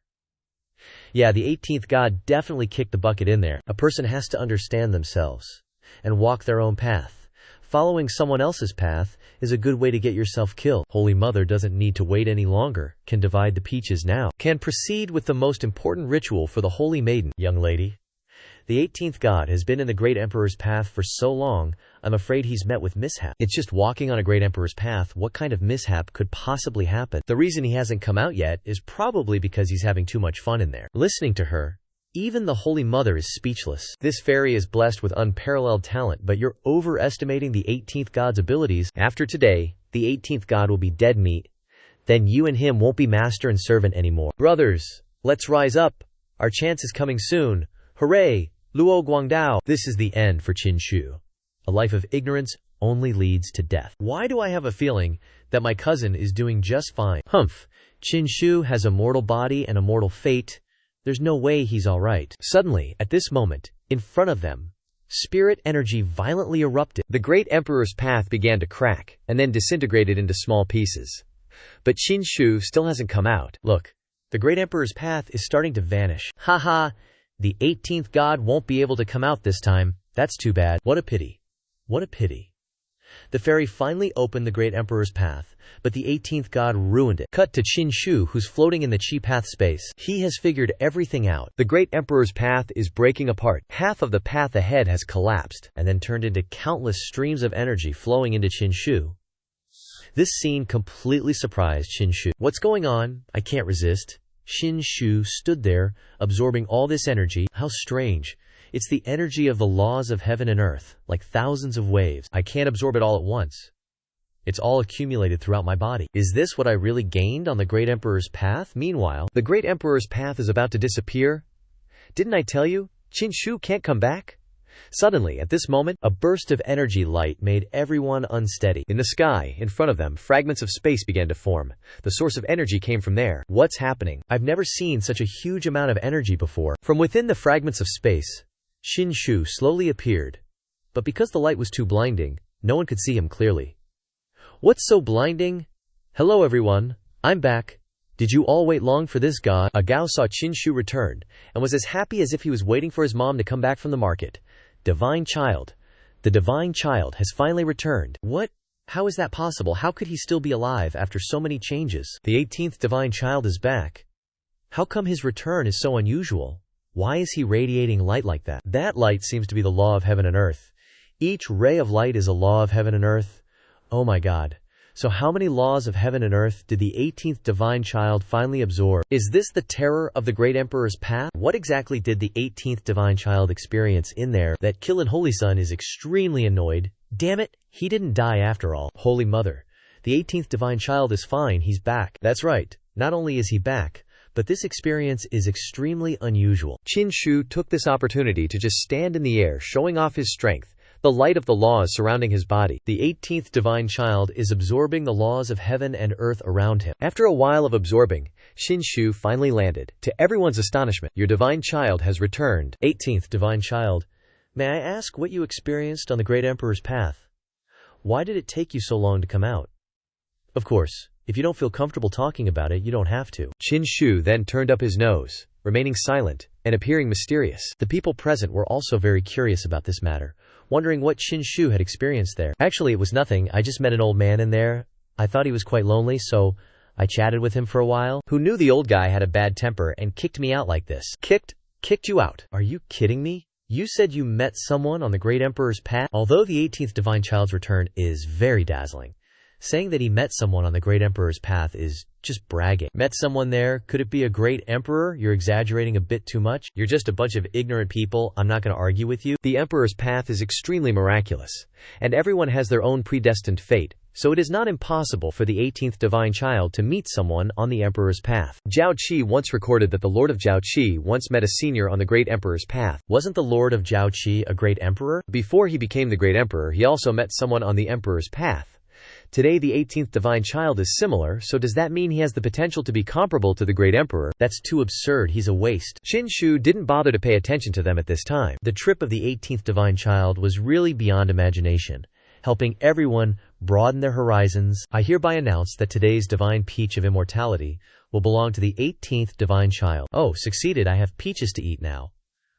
Yeah, the 18th god definitely kicked the bucket in there. A person has to understand themselves and walk their own path. Following someone else's path is a good way to get yourself killed. Holy Mother doesn't need to wait any longer, can divide the peaches now. Can proceed with the most important ritual for the Holy Maiden. Young lady, the 18th god has been in the Great Emperor's path for so long, I'm afraid he's met with mishap. It's just walking on a Great Emperor's path, what kind of mishap could possibly happen? The reason he hasn't come out yet is probably because he's having too much fun in there. Listening to her, even the Holy Mother is speechless. This fairy is blessed with unparalleled talent, but you're overestimating the 18th god's abilities. After today, the 18th god will be dead meat. Then you and him won't be master and servant anymore. Brothers, let's rise up. Our chance is coming soon. Hooray! Luo Guangdao. This is the end for Qinshu. A life of ignorance only leads to death. Why do I have a feeling that my cousin is doing just fine? Humph. Qinshu has a mortal body and a mortal fate. There's no way he's alright. Suddenly, at this moment, in front of them, spirit energy violently erupted. The Great Emperor's path began to crack, and then disintegrated into small pieces. But Qinshu still hasn't come out. Look, the Great Emperor's path is starting to vanish. Haha, the 18th god won't be able to come out this time. That's too bad. What a pity. What a pity. The fairy finally opened the Great Emperor's path, but the 18th god ruined it. Cut to Qinshu, who's floating in the Qi path space. He has figured everything out. The Great Emperor's path is breaking apart. Half of the path ahead has collapsed, and then turned into countless streams of energy flowing into Qinshu. This scene completely surprised Qinshu. What's going on? I can't resist. Qinshu stood there, absorbing all this energy. How strange. It's the energy of the laws of heaven and earth, like thousands of waves. I can't absorb it all at once. It's all accumulated throughout my body. Is this what I really gained on the Great Emperor's path? Meanwhile, the Great Emperor's path is about to disappear. Didn't I tell you? Qinshu can't come back? Suddenly, at this moment, a burst of energy light made everyone unsteady. In the sky, in front of them, fragments of space began to form. The source of energy came from there. What's happening? I've never seen such a huge amount of energy before. From within the fragments of space, Qinshu slowly appeared. But because the light was too blinding, no one could see him clearly. What's so blinding? Hello everyone, I'm back. Did you all wait long for this god? A Gao saw Qinshu return, and was as happy as if he was waiting for his mom to come back from the market. Divine child. The divine child has finally returned. What? How is that possible? How could he still be alive after so many changes? The 18th divine child is back. How come his return is so unusual? Why is he radiating light like that? That light seems to be the law of heaven and earth. Each ray of light is a law of heaven and earth. Oh my god. So how many laws of heaven and earth did the 18th divine child finally absorb? Is this the terror of the Great Emperor's path? What exactly did the 18th divine child experience in there that Killin Holy Sun is extremely annoyed? Damn it, he didn't die after all. Holy Mother. The 18th divine child is fine, he's back. That's right, not only is he back, but this experience is extremely unusual. Qinshu took this opportunity to just stand in the air, showing off his strength. The light of the laws surrounding his body. The 18th divine child is absorbing the laws of heaven and earth around him. After a while of absorbing, Qinshu finally landed. To everyone's astonishment, your divine child has returned. 18th divine child, may I ask what you experienced on the Great Emperor's path? Why did it take you so long to come out? Of course, if you don't feel comfortable talking about it, you don't have to. Qinshu then turned up his nose, remaining silent, and appearing mysterious. The people present were also very curious about this matter, wondering what Qin Shu had experienced there. Actually, it was nothing. I just met an old man in there. I thought he was quite lonely, so I chatted with him for a while. Who knew the old guy had a bad temper and kicked me out like this? Kicked you out? Are you kidding me? You said you met someone on the Great Emperor's path? Although the 18th Divine Child's return is very dazzling, saying that he met someone on the Great Emperor's path is just bragging. Met someone there? Could it be a great emperor? You're exaggerating a bit too much. You're just a bunch of ignorant people. I'm not going to argue with you. The Emperor's path is extremely miraculous, and everyone has their own predestined fate, so it is not impossible for the 18th Divine Child to meet someone on the Emperor's path. Zhao Qi once recorded that the Lord of Zhao Qi once met a senior on the Great Emperor's path. Wasn't the Lord of Zhao Qi a great emperor? Before he became the Great Emperor, he also met someone on the Emperor's path. Today the 18th Divine Child is similar, so does that mean he has the potential to be comparable to the Great Emperor? That's too absurd, he's a waste. Qin Shu didn't bother to pay attention to them at this time. The trip of the 18th Divine Child was really beyond imagination, helping everyone broaden their horizons. I hereby announce that today's Divine Peach of Immortality will belong to the 18th Divine Child. Oh, succeeded, I have peaches to eat now.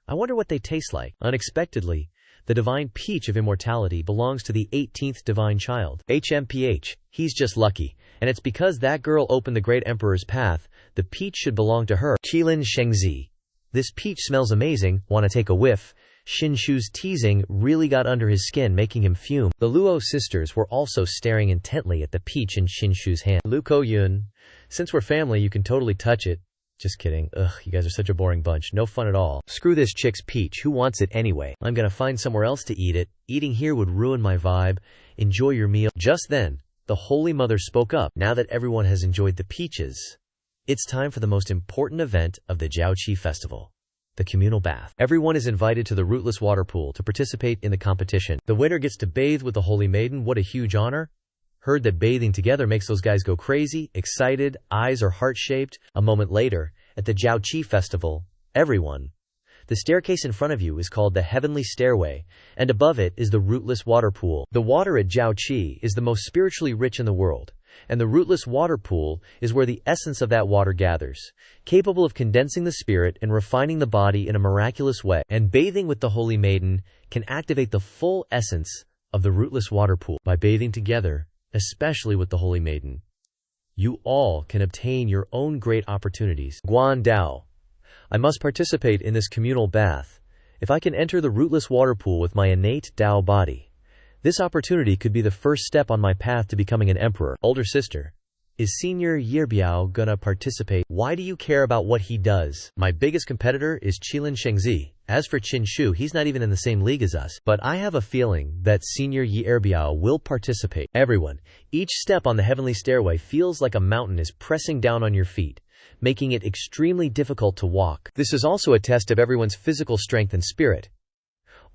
I wonder what they taste like. Unexpectedly, the Divine Peach of Immortality belongs to the 18th Divine Child. HMPH, he's just lucky. And it's because that girl opened the Great Emperor's path, the peach should belong to her. Qilin Shengzi. This peach smells amazing, wanna take a whiff? Qin Shu's teasing really got under his skin, making him fume. The Luo sisters were also staring intently at the peach in Qin Shu's hand. Lu Koyun, since we're family, you can totally touch it. Just kidding. Ugh, you guys are such a boring bunch. No fun at all. Screw this chick's peach. Who wants it anyway? I'm gonna find somewhere else to eat it. Eating here would ruin my vibe. Enjoy your meal. Just then, the Holy Mother spoke up. Now that everyone has enjoyed the peaches, it's time for the most important event of the Jiaoqi festival, the communal bath. Everyone is invited to the rootless water pool to participate in the competition. The winner gets to bathe with the Holy Maiden. What a huge honor. Heard that bathing together makes those guys go crazy, excited, eyes are heart-shaped. A moment later, at the Jiaoqi festival, everyone. The staircase in front of you is called the Heavenly Stairway, and above it is the rootless water pool. The water at Jiaoqi is the most spiritually rich in the world, and the rootless water pool is where the essence of that water gathers, capable of condensing the spirit and refining the body in a miraculous way. And bathing with the Holy Maiden can activate the full essence of the rootless water pool. By bathing together, especially with the Holy Maiden, you all can obtain your own great opportunities. Guan Dao. I must participate in this communal bath. If I can enter the rootless water pool with my innate Dao body, this opportunity could be the first step on my path to becoming an emperor. Older sister. Is Senior Yebiao gonna participate? Why do you care about what he does? My biggest competitor is Qilin Shengzi. As for Qin Shu, he's not even in the same league as us. But I have a feeling that Senior Yebiao will participate. Everyone, each step on the heavenly stairway feels like a mountain is pressing down on your feet, making it extremely difficult to walk. This is also a test of everyone's physical strength and spirit.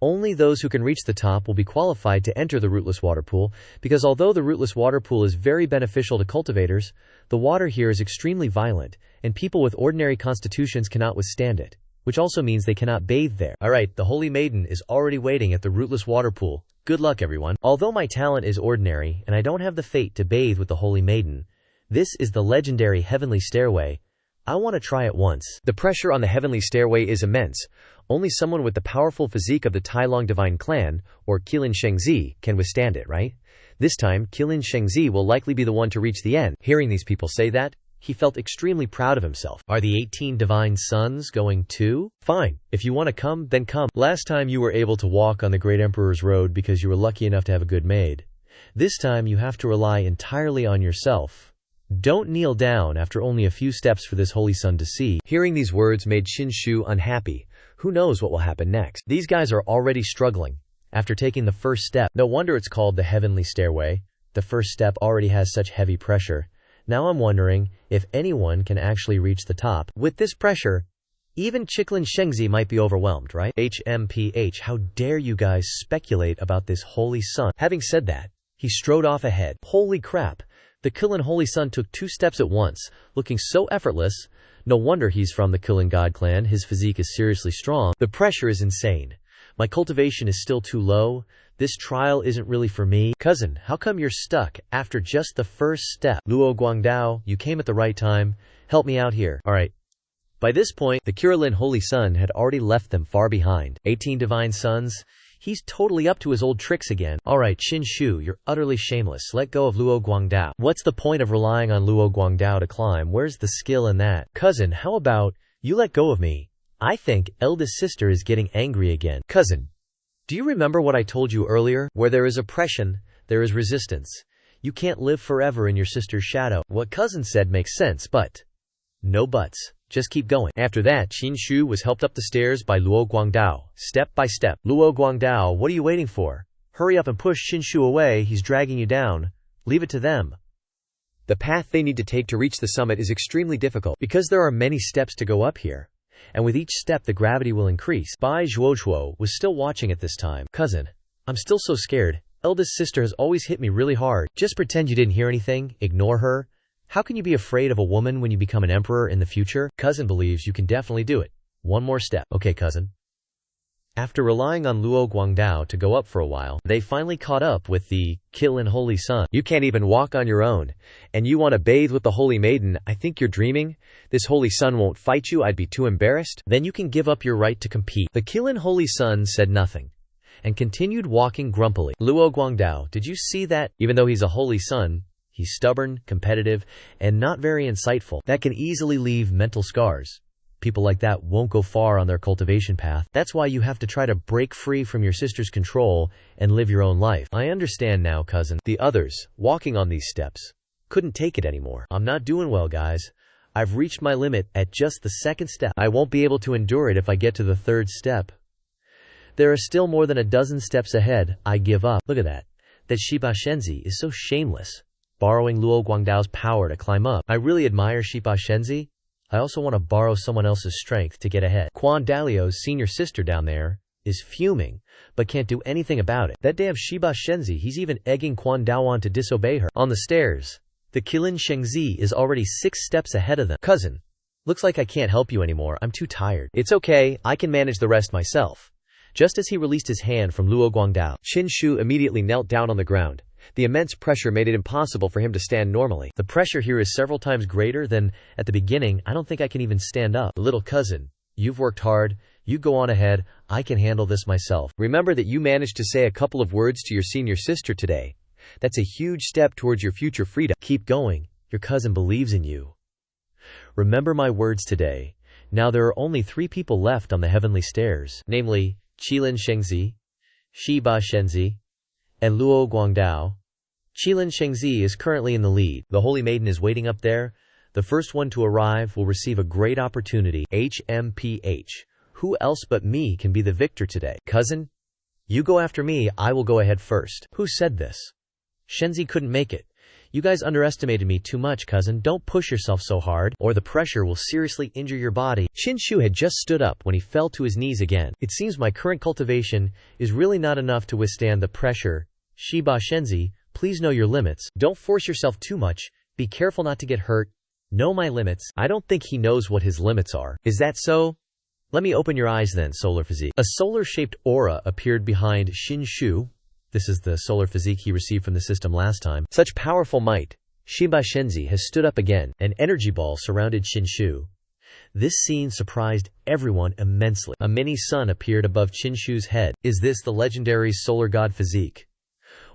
Only those who can reach the top will be qualified to enter the rootless water pool, because although the rootless water pool is very beneficial to cultivators, the water here is extremely violent, and people with ordinary constitutions cannot withstand it, which also means they cannot bathe there. Alright, the Holy Maiden is already waiting at the rootless water pool. Good luck, everyone. Although my talent is ordinary, and I don't have the fate to bathe with the Holy Maiden, this is the legendary Heavenly Stairway. I want to try it once. The pressure on the Heavenly Stairway is immense. Only someone with the powerful physique of the Tailong Divine Clan, or Qilin Shengzi, can withstand it, right? This time, Qilin Shengzi will likely be the one to reach the end. Hearing these people say that, he felt extremely proud of himself. Are the 18 Divine Sons going too? Fine. If you want to come, then come. Last time you were able to walk on the Great Emperor's Road because you were lucky enough to have a good maid. This time you have to rely entirely on yourself. Don't kneel down after only a few steps for this holy son to see. Hearing these words made Qin Shu unhappy. Who knows what will happen next? These guys are already struggling after taking the first step. No wonder it's called the Heavenly Stairway. The first step already has such heavy pressure. Now I'm wondering if anyone can actually reach the top. With this pressure, even Qilin Shengzi might be overwhelmed, right? HMPH, how dare you guys speculate about this holy son? Having said that, he strode off ahead. Holy crap! The Qilin Holy Son took 2 steps at once, looking so effortless. No wonder he's from the Qilin God clan. His physique is seriously strong. The pressure is insane. My cultivation is still too low. This trial isn't really for me. Cousin, how come you're stuck after just the first step? Luo Guangdao, you came at the right time. Help me out here. Alright. By this point, the Kirilin Holy Sun had already left them far behind. 18 divine sons. He's totally up to his old tricks again. Alright, Qin Shu, you're utterly shameless. Let go of Luo Guangdao. What's the point of relying on Luo Guangdao to climb? Where's the skill in that? Cousin, how about you let go of me? I think eldest sister is getting angry again. Cousin, do you remember what I told you earlier? Where there is oppression, there is resistance. You can't live forever in your sister's shadow. What cousin said makes sense, but no buts. Just keep going. After that, Qin Shu was helped up the stairs by Luo Guangdao, step by step. Luo Guangdao, what are you waiting for? Hurry up and push Qin Shu away, he's dragging you down. Leave it to them. The path they need to take to reach the summit is extremely difficult, because there are many steps to go up here. And with each step the gravity will increase. Bai Zhuozhuo was still watching at this time. Cousin, I'm still so scared. Eldest sister has always hit me really hard. Just pretend you didn't hear anything, ignore her. How can you be afraid of a woman when you become an emperor in the future? Cousin believes you can definitely do it. One more step. Okay, cousin. After relying on Luo Guangdao to go up for a while, they finally caught up with the Kirilin Holy Sun. You can't even walk on your own. And you want to bathe with the Holy Maiden? I think you're dreaming. This Holy Sun won't fight you, I'd be too embarrassed. Then you can give up your right to compete. The Kirilin Holy Sun said nothing and continued walking grumpily. Luo Guangdao, did you see that? Even though he's a Holy Sun, he's stubborn, competitive, and not very insightful. That can easily leave mental scars. People like that won't go far on their cultivation path. That's why you have to try to break free from your sister's control and live your own life. I understand now, cousin. The others, walking on these steps, couldn't take it anymore. I'm not doing well, guys. I've reached my limit at just the second step. I won't be able to endure it if I get to the third step. There are still more than a dozen steps ahead. I give up. Look at that. That Shiba Shenzi is so shameless, borrowing Luo Guangdao's power to climb up. I really admire Shiba Shenzi. I also want to borrow someone else's strength to get ahead. Quan Dalio's senior sister down there is fuming, but can't do anything about it. That day of Shiba Shenzi, he's even egging Quan Dao on to disobey her. On the stairs, the Kirilin Shengzi is already 6 steps ahead of them. Cousin, looks like I can't help you anymore. I'm too tired. It's okay, I can manage the rest myself. Just as he released his hand from Luo Guangdao, Qin Shu immediately knelt down on the ground. The immense pressure made it impossible for him to stand normally. The pressure here is several times greater than at the beginning. I don't think I can even stand up. Little cousin, you've worked hard. You go on ahead. I can handle this myself. Remember that you managed to say a couple of words to your senior sister today. That's a huge step towards your future freedom. Keep going. Your cousin believes in you. Remember my words today. Now there are only 3 people left on the heavenly stairs, namely Kirilin Shengzi, Shiba Shenzi, and Luo Guangdao. Kirilin Shengzi is currently in the lead. The Holy Maiden is waiting up there. The first one to arrive will receive a great opportunity. HMPH. Who else but me can be the victor today? Cousin, you go after me, I will go ahead first. Who said this? Shenzi couldn't make it. You guys underestimated me too much, cousin. Don't push yourself so hard, or the pressure will seriously injure your body. Qin Shu had just stood up when he fell to his knees again. It seems my current cultivation is really not enough to withstand the pressure. Shiba Shenzi, please know your limits. Don't force yourself too much. Be careful not to get hurt. Know my limits. I don't think he knows what his limits are. Is that so? Let me open your eyes then, Solar Physique. A solar-shaped aura appeared behind Qin Shu. This is the solar physique he received from the system last time. Such powerful might. Shiba Shenzi has stood up again. An energy ball surrounded Qin Shu. This scene surprised everyone immensely. A mini sun appeared above Qin Shu's head. Is this the legendary solar god physique?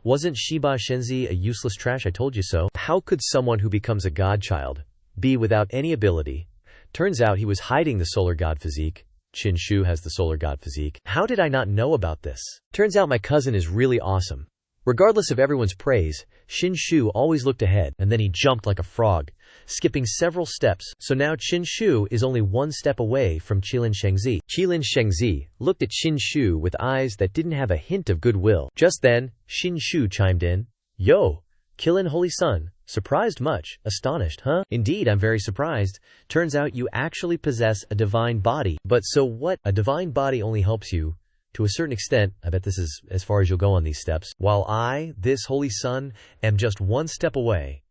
Wasn't Shiba Shenzi a useless trash? I told you so. How could someone who becomes a godchild be without any ability? Turns out he was hiding the solar god physique. Qin Shu has the solar god physique. How did I not know about this? Turns out my cousin is really awesome. Regardless of everyone's praise, Qin Shu always looked ahead, and then he jumped like a frog, skipping several steps. So now Qin Shu is only 1 step away from Kirilin Shengzi. Kirilin Shengzi looked at Qin Shu with eyes that didn't have a hint of goodwill. Just then, Qin Shu chimed in. Yo, Kirilin Holy Sun. Surprised much? Astonished, huh? Indeed, I'm very surprised. Turns out you actually possess a divine body. But so what? A divine body only helps you to a certain extent. I bet this is as far as you'll go on these steps. While I, this Holy Sun, am just 1 step away.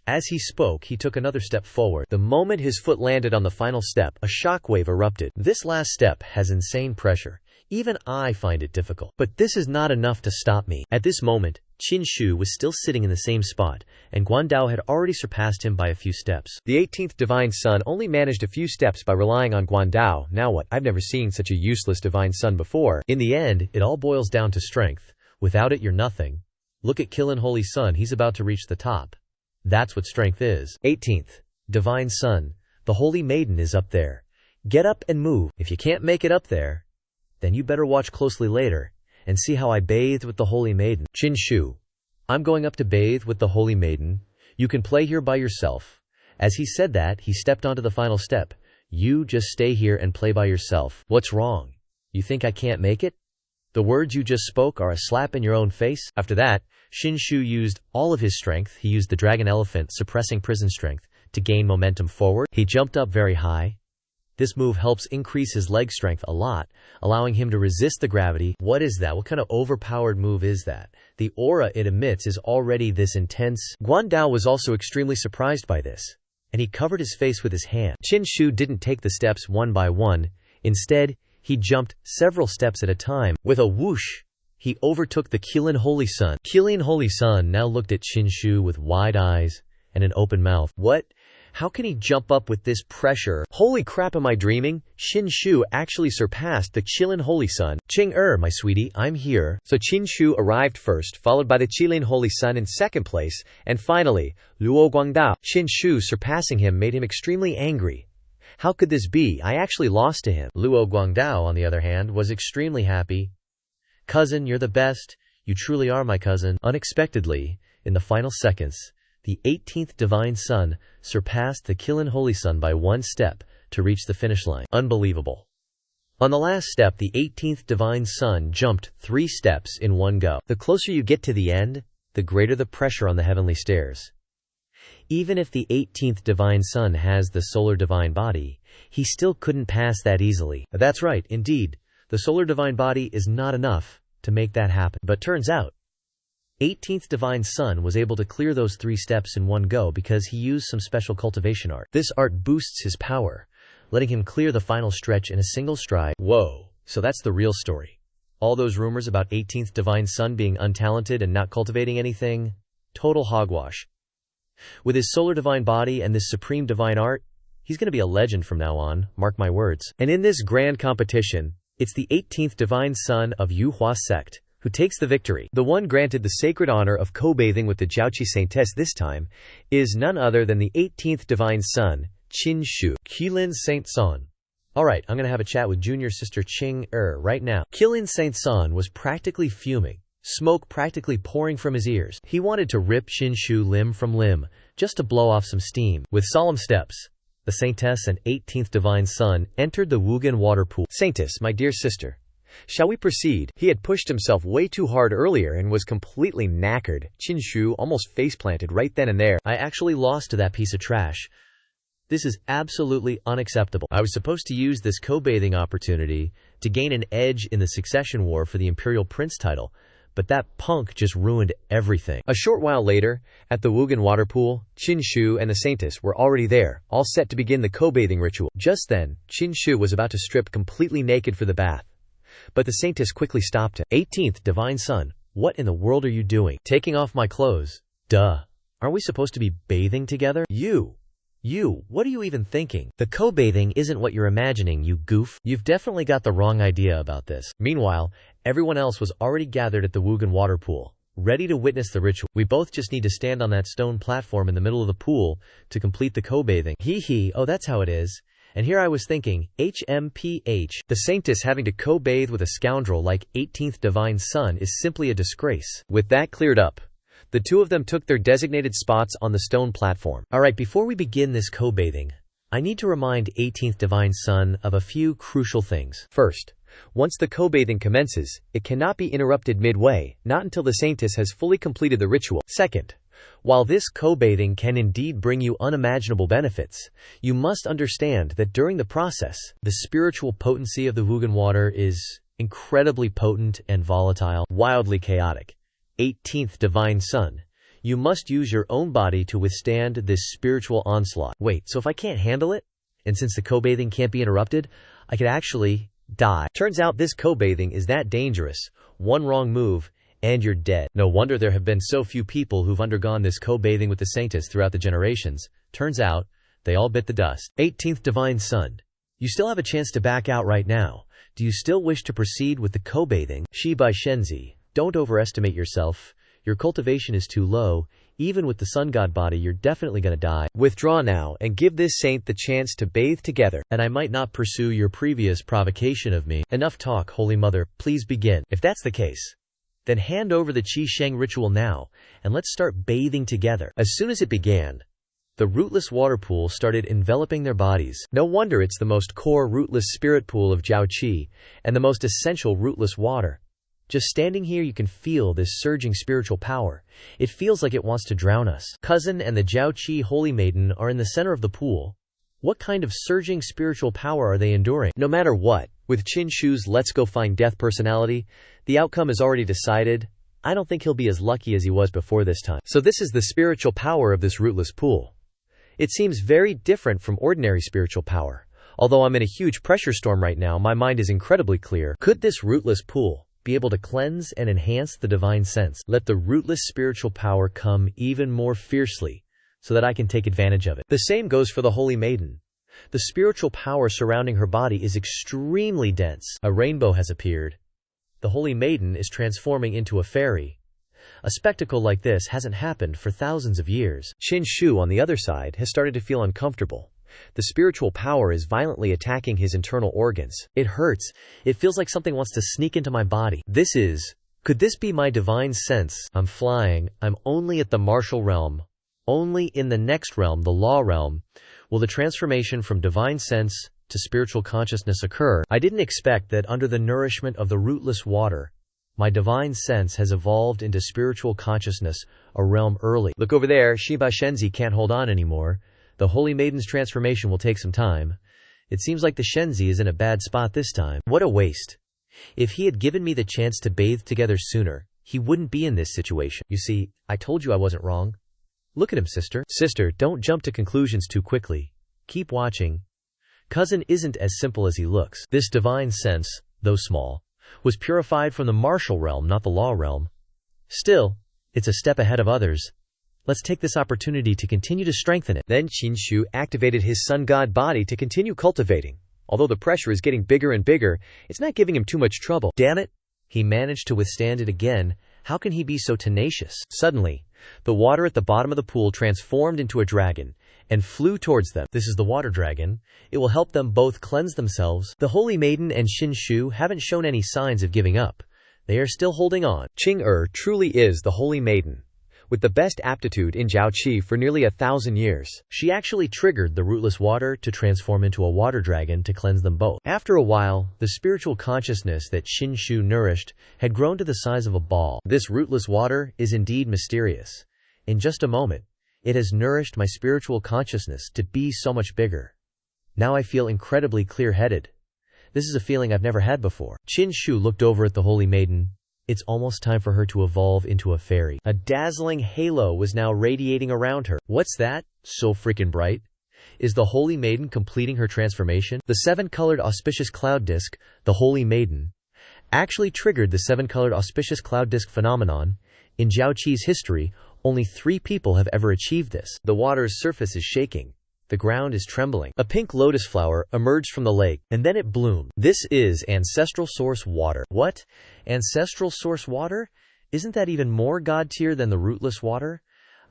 As he spoke, he took another step forward. The moment his foot landed on the final step, a shockwave erupted. This last step has insane pressure. Even I find it difficult. But this is not enough to stop me. At this moment, Qin Shu was still sitting in the same spot, and Guandao had already surpassed him by a few steps. The 18th Divine Son only managed a few steps by relying on Guandao. Now what? I've never seen such a useless Divine Son before. In the end, it all boils down to strength. Without it, you're nothing. Look at Qilin Holy Son, he's about to reach the top. That's what strength is. 18th Divine Son, the Holy Maiden is up there. Get up and move. If you can't make it up there, then you better watch closely later and see how I bathed with the Holy Maiden. Qin Shu, I'm going up to bathe with the Holy Maiden. You can play here by yourself. As he said that, he stepped onto the final step. You just stay here and play by yourself. What's wrong? You think I can't make it? The words you just spoke are a slap in your own face. After that, Qin Shu used all of his strength. He used the dragon elephant, suppressing prison strength, to gain momentum forward. He jumped up very high. This move helps increase his leg strength a lot, allowing him to resist the gravity. What is that? What kind of overpowered move is that? The aura it emits is already this intense. Guandao was also extremely surprised by this, and he covered his face with his hand. Qin Shu didn't take the steps one by one. Instead, he jumped several steps at a time. With a whoosh, he overtook the Qilin Holy Son. Qilin Holy Son now looked at Qin Shu with wide eyes and an open mouth. What? How can he jump up with this pressure? Holy crap, am I dreaming? Qin Shu actually surpassed the Qilin Holy Son. Qing my sweetie, I'm here. So Qin Shu arrived first, followed by the Qilin Holy Son in second place, and finally, Luo Guangdao. Qin Shu surpassing him made him extremely angry. How could this be? I actually lost to him. Luo Guangdao, on the other hand, was extremely happy. Cousin, you're the best. You truly are my cousin. Unexpectedly, in the final seconds, the 18th Divine Son surpassed the Qilin Holy Son by one step to reach the finish line. Unbelievable. On the last step, the 18th Divine Son jumped 3 steps in one go. The closer you get to the end, the greater the pressure on the heavenly stairs. Even if the 18th Divine Son has the solar divine body, he still couldn't pass that easily. That's right, indeed. The solar divine body is not enough to make that happen. But turns out, 18th Divine Son was able to clear those 3 steps in one go because he used some special cultivation art. This art boosts his power, letting him clear the final stretch in a single stride. Whoa, so that's the real story. All those rumors about 18th Divine Son being untalented and not cultivating anything? Total hogwash. With his solar divine body and this supreme divine art, he's going to be a legend from now on, mark my words. And in this grand competition, it's the 18th Divine Son of Yuhua sect who takes the victory. The one granted the sacred honor of co-bathing with the Jiaoqi Saintess this time is none other than the 18th Divine Son, Qin Shu, Qilin Saint Son. Alright, I'm going to have a chat with junior sister Qing right now. Qilin Saint Son was practically fuming, smoke practically pouring from his ears. He wanted to rip Qin Shu limb from limb, just to blow off some steam. With solemn steps, the Saintess and 18th Divine Son entered the Wugan water pool. Saintess, my dear sister, shall we proceed? He had pushed himself way too hard earlier and was completely knackered. Qin Shu almost face-planted right then and there. I actually lost to that piece of trash. This is absolutely unacceptable. I was supposed to use this co-bathing opportunity to gain an edge in the succession war for the Imperial Prince title, but that punk just ruined everything. A short while later, at the Wugan water pool, Qin Shu and the Saintess were already there, all set to begin the co-bathing ritual. Just then, Qin Shu was about to strip completely naked for the bath, but the Saintess quickly stopped him. 18th Divine Son, what in the world are you doing? Taking off my clothes? Duh. Aren't we supposed to be bathing together? You, what are you even thinking? The co-bathing isn't what you're imagining, you goof. You've definitely got the wrong idea about this. Meanwhile, everyone else was already gathered at the Wugan water pool, ready to witness the ritual. We both just need to stand on that stone platform in the middle of the pool to complete the co-bathing. Oh, that's how it is. And here I was thinking, HMPH, the Saintess having to co-bathe with a scoundrel like 18th Divine Son is simply a disgrace. With that cleared up, the two of them took their designated spots on the stone platform. Alright, before we begin this co-bathing, I need to remind 18th Divine Son of a few crucial things. First, once the co-bathing commences, it cannot be interrupted midway, not until the Saintess has fully completed the ritual. Second, while this co-bathing can indeed bring you unimaginable benefits, you must understand that during the process, the spiritual potency of the Wugan water is incredibly potent and volatile, wildly chaotic. 18th Divine Son, you must use your own body to withstand this spiritual onslaught. Wait, so if I can't handle it, and since the co-bathing can't be interrupted, I could actually die. Turns out this co-bathing is that dangerous. One wrong move, And you're dead. No wonder there have been so few people who've undergone this co-bathing with the Sanctus throughout the generations. Turns out, they all bit the dust. 18th Divine Son. You still have a chance to back out right now. Do you still wish to proceed with the co-bathing? Shi Bai Shenzi. Don't overestimate yourself. Your cultivation is too low. Even with the sun god body, you're definitely gonna die. Withdraw now and give this saint the chance to bathe together, and I might not pursue your previous provocation of me. Enough talk, Holy Mother, please begin. If that's the case, then hand over the Qi Sheng ritual now, and let's start bathing together. As soon as it began, the rootless water pool started enveloping their bodies. No wonder it's the most core rootless spirit pool of Jiao Qi, and the most essential rootless water. Just standing here, you can feel this surging spiritual power. It feels like it wants to drown us. Cousin and the Jiao Qi Holy Maiden are in the center of the pool. What kind of surging spiritual power are they enduring? No matter what, with Qin Shu's let's go find death personality, the outcome is already decided. I don't think he'll be as lucky as he was before this time. So this is the spiritual power of this rootless pool. It seems very different from ordinary spiritual power. Although I'm in a huge pressure storm right now, my mind is incredibly clear. Could this rootless pool be able to cleanse and enhance the divine sense? Let the rootless spiritual power come even more fiercely so that I can take advantage of it. The same goes for the Holy Maiden. The spiritual power surrounding her body is extremely dense. A rainbow has appeared. The Holy Maiden is transforming into a fairy. A spectacle like this hasn't happened for thousands of years. Qin Shu, on the other side, has started to feel uncomfortable. The spiritual power is violently attacking his internal organs. It hurts. It feels like something wants to sneak into my body. Could this be my divine sense? I'm flying. I'm only at the martial realm. Only in the next realm, the law realm, will the transformation from divine sense to spiritual consciousness occur. I didn't expect that under the nourishment of the rootless water, my divine sense has evolved into spiritual consciousness, a realm early. Look over there, Shiba Shenzi can't hold on anymore. The Holy Maiden's transformation will take some time. It seems like the Shenzi is in a bad spot this time. What a waste. If he had given me the chance to bathe together sooner, he wouldn't be in this situation. You see, I told you I wasn't wrong. Look at him, sister. Sister, don't jump to conclusions too quickly. Keep watching. Cousin isn't as simple as he looks. This divine sense, though small, was purified from the martial realm, not the law realm. Still, it's a step ahead of others. Let's take this opportunity to continue to strengthen it. Then Qin Shu activated his sun god body to continue cultivating. Although the pressure is getting bigger and bigger, it's not giving him too much trouble. Damn it! He managed to withstand it again. How can he be so tenacious? Suddenly, the water at the bottom of the pool transformed into a dragon and flew towards them. This is the water dragon. It will help them both cleanse themselves. The Holy Maiden and Qin Shu haven't shown any signs of giving up. They are still holding on. Qing truly is the Holy Maiden, with the best aptitude in Jiao Qi for nearly 1,000 years. She actually triggered the rootless water to transform into a water dragon to cleanse them both. After a while, the spiritual consciousness that Qin Shu nourished had grown to the size of a ball. This rootless water is indeed mysterious. In just a moment, it has nourished my spiritual consciousness to be so much bigger. Now I feel incredibly clear-headed. This is a feeling I've never had before. Qin Shu looked over at the Holy Maiden. It's almost time for her to evolve into a fairy. A dazzling halo was now radiating around her. What's that? So freaking bright. Is the Holy Maiden completing her transformation? The 7-colored auspicious cloud disk, the Holy Maiden, actually triggered the 7-colored auspicious cloud disk phenomenon. In Jiao Qi's history, only 3 people have ever achieved this. The water's surface is shaking. The ground is trembling. A pink lotus flower emerged from the lake, and then it bloomed. This is ancestral source water. What? Ancestral source water? Isn't that even more god tier than the rootless water?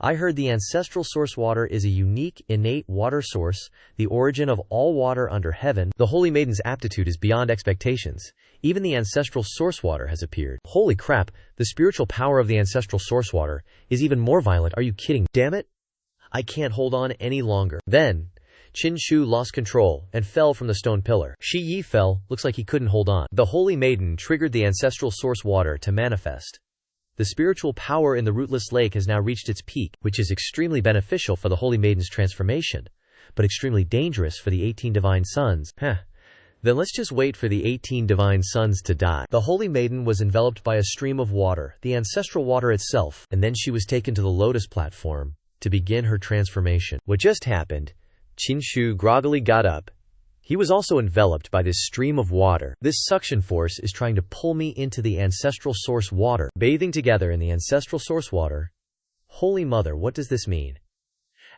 I heard the ancestral source water is a unique, innate water source, the origin of all water under heaven. The Holy Maiden's aptitude is beyond expectations. Even the ancestral source water has appeared. Holy crap, the spiritual power of the ancestral source water is even more violent. Are you kidding? Damn it! I can't hold on any longer. Then, Qin Shu lost control and fell from the stone pillar. Shi Yi fell. Looks like he couldn't hold on. The Holy Maiden triggered the ancestral source water to manifest. The spiritual power in the rootless lake has now reached its peak, which is extremely beneficial for the Holy Maiden's transformation, but extremely dangerous for the 18 divine sons. Then let's just wait for the 18 divine sons to die. The Holy Maiden was enveloped by a stream of water, the ancestral water itself, and then she was taken to the lotus platform to begin her transformation. What just happened? Qin Shu groggily got up. He was also enveloped by this stream of water. This suction force is trying to pull me into the ancestral source water. Bathing together in the ancestral source water. Holy Mother, what does this mean?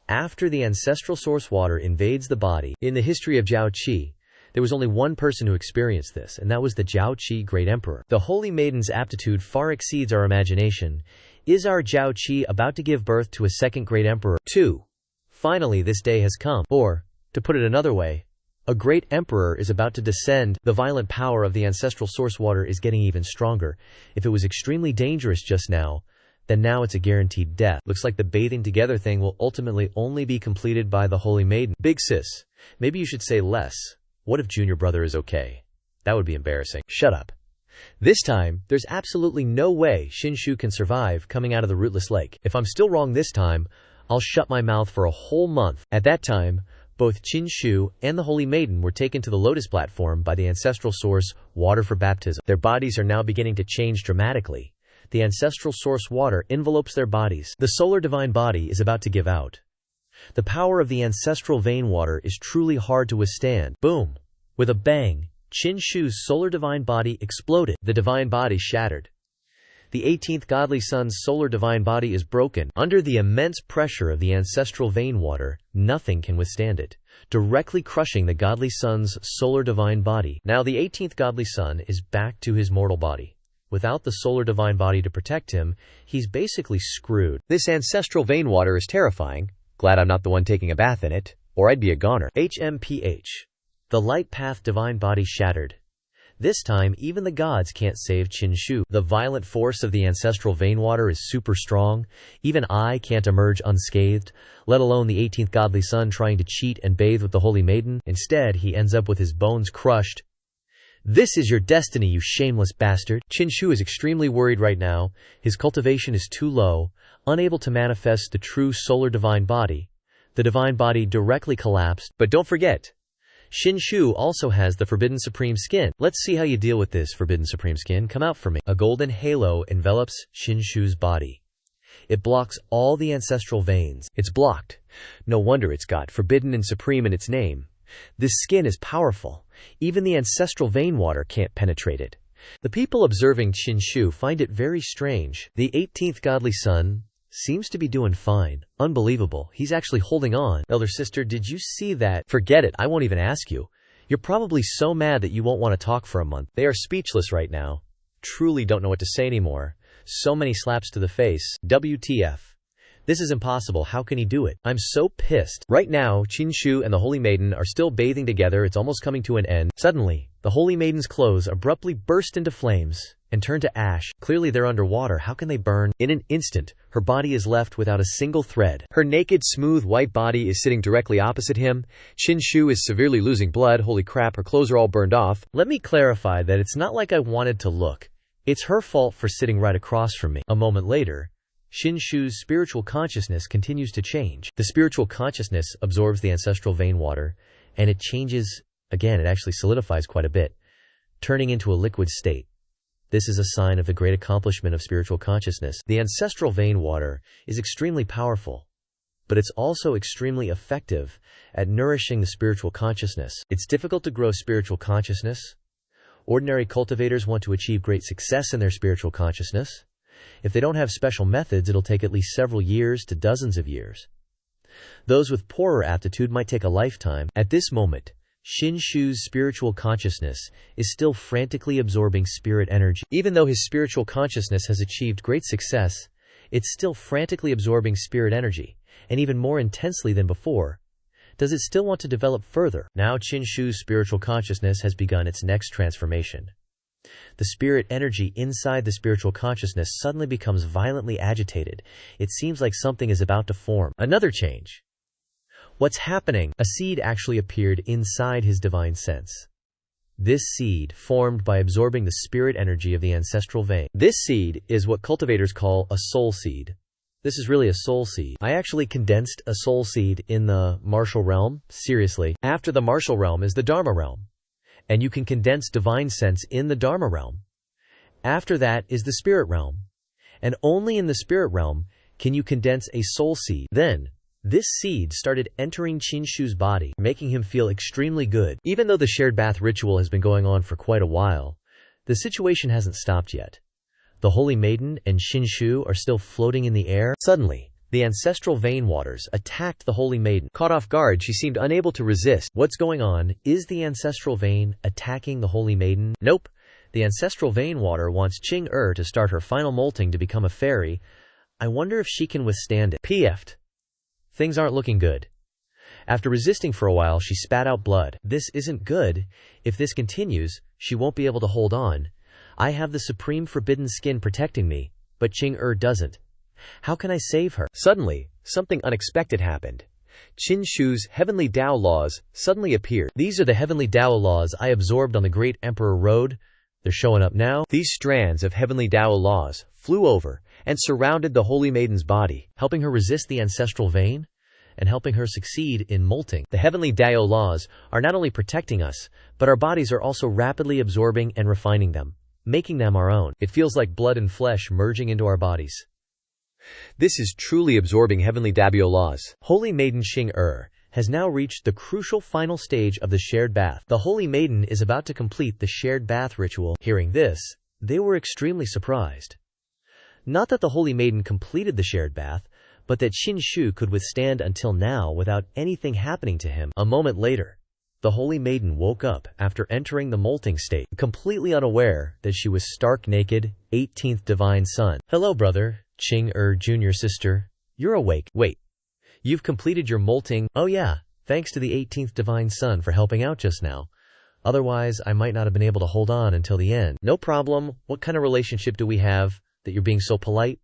After the ancestral source water invades the body, in the history of Zhao Qi, there was only one person who experienced this, and that was the Zhao Qi Great Emperor. The Holy Maiden's aptitude far exceeds our imagination. Is our Zhao Qi about to give birth to a second Great Emperor? 2. Finally, this day has come. Or, to put it another way, a great emperor is about to descend. The violent power of the ancestral source water is getting even stronger. If it was extremely dangerous just now, then now it's a guaranteed death. Looks like the bathing together thing will ultimately only be completed by the Holy Maiden. Big sis, maybe you should say less. What if junior brother is okay? That would be embarrassing. Shut up. This time, there's absolutely no way Xianxia can survive coming out of the rootless lake. If I'm still wrong this time, I'll shut my mouth for a whole month. At that time, both Xianxia and the Holy Maiden were taken to the lotus platform by the ancestral source, water for baptism. Their bodies are now beginning to change dramatically. The ancestral source water envelopes their bodies. The solar divine body is about to give out. The power of the ancestral vein water is truly hard to withstand. Boom! With a bang, Xianxia's solar divine body exploded. The divine body shattered. The 18th godly sun's solar divine body is broken. Under the immense pressure of the ancestral vein water, nothing can withstand it, directly crushing the godly sun's solar divine body. Now the 18th godly sun is back to his mortal body. Without the solar divine body to protect him, he's basically screwed. This ancestral vein water is terrifying. Glad I'm not the one taking a bath in it, or I'd be a goner. HMPH. The light path divine body shattered. This time, even the gods can't save Xianxia. The violent force of the ancestral vein water is super strong. Even I can't emerge unscathed, let alone the 18th godly sun trying to cheat and bathe with the Holy Maiden. Instead, he ends up with his bones crushed. This is your destiny, you shameless bastard. Xianxia is extremely worried right now. His cultivation is too low, unable to manifest the true solar divine body. The divine body directly collapsed. But don't forget, Xianxia also has the forbidden supreme skin. Let's see how you deal with this forbidden supreme skin. Come out for me. A golden halo envelops Xianxia's body. It blocks all the ancestral veins. It's blocked. No wonder it's got forbidden and supreme in its name. This skin is powerful. Even the ancestral vein water can't penetrate it. The people observing Xianxia find it very strange. The 18th godly sun seems to be doing fine. Unbelievable. He's actually holding on. Elder sister, did you see that? Forget it. I won't even ask you. You're probably so mad that you won't want to talk for a month. They are speechless right now. Truly don't know what to say anymore. So many slaps to the face. WTF. This is impossible. How can he do it? I'm so pissed. Right now, Xianxia and the Holy Maiden are still bathing together. It's almost coming to an end. Suddenly, the Holy Maiden's clothes abruptly burst into flames and turn to ash. Clearly they're underwater. How can they burn? In an instant, her body is left without a single thread. Her naked, smooth, white body is sitting directly opposite him. Xianxia is severely losing blood. Holy crap, her clothes are all burned off. Let me clarify that it's not like I wanted to look. It's her fault for sitting right across from me. A moment later, Xianxia's spiritual consciousness continues to change. The spiritual consciousness absorbs the ancestral vein water, and it changes, again, it actually solidifies quite a bit, turning into a liquid state. This is a sign of the great accomplishment of spiritual consciousness. The ancestral vein water is extremely powerful, but it's also extremely effective at nourishing the spiritual consciousness. It's difficult to grow spiritual consciousness. Ordinary cultivators want to achieve great success in their spiritual consciousness. If they don't have special methods, it'll take at least several years to dozens of years. Those with poorer aptitude might take a lifetime. At this moment, Xianxia's spiritual consciousness is still frantically absorbing spirit energy. Even though his spiritual consciousness has achieved great success, it's still frantically absorbing spirit energy, and even more intensely than before. Does it still want to develop further? Now Xianxia's spiritual consciousness has begun its next transformation. The spirit energy inside the spiritual consciousness suddenly becomes violently agitated. It seems like something is about to form. Another change. What's happening? A seed actually appeared inside his divine sense. This seed formed by absorbing the spirit energy of the ancestral vein. This seed is what cultivators call a soul seed. This is really a soul seed. I actually condensed a soul seed in the martial realm. Seriously. After the martial realm is the Dharma realm. And you can condense divine sense in the Dharma realm. After that is the spirit realm. And only in the spirit realm can you condense a soul seed. Then, This seed started entering Qinshu's body, making him feel extremely good. Even though the shared bath ritual has been going on for quite a while, the situation hasn't stopped yet. The Holy Maiden and Qinshu are still floating in the air. Suddenly, the ancestral vein waters attacked the Holy Maiden. Caught off guard, she seemed unable to resist. What's going on? Is the ancestral vein attacking the Holy Maiden? Nope. The ancestral vein water wants Qing to start her final molting to become a fairy. I wonder if she can withstand it. PF'd. Things aren't looking good. After resisting for a while, she spat out blood. This isn't good. If this continues, she won't be able to hold on. I have the supreme forbidden skin protecting me, but Qing doesn't. How can I save her? Suddenly, something unexpected happened. Qinshu's heavenly Tao laws suddenly appeared. These are the heavenly Tao laws I absorbed on the Great Emperor Road. They're showing up now. These strands of heavenly Tao laws flew over and surrounded the Holy Maiden's body, helping her resist the ancestral vein and helping her succeed in molting. The heavenly Tao laws are not only protecting us, but our bodies are also rapidly absorbing and refining them, making them our own. It feels like blood and flesh merging into our bodies. This is truly absorbing heavenly Tao laws. Holy Maiden Qing has now reached the crucial final stage of the shared bath. The Holy Maiden is about to complete the shared bath ritual. Hearing this, they were extremely surprised. Not that the Holy Maiden completed the shared bath, but that Qinshu could withstand until now without anything happening to him. A moment later, the Holy Maiden woke up after entering the molting state, completely unaware that she was stark naked, 18th Divine Son. Hello, brother, Qing Junior Sister. You're awake. Wait. You've completed your molting? Oh yeah, thanks to the 18th Divine Son for helping out just now. Otherwise, I might not have been able to hold on until the end. No problem. What kind of relationship do we have that you're being so polite?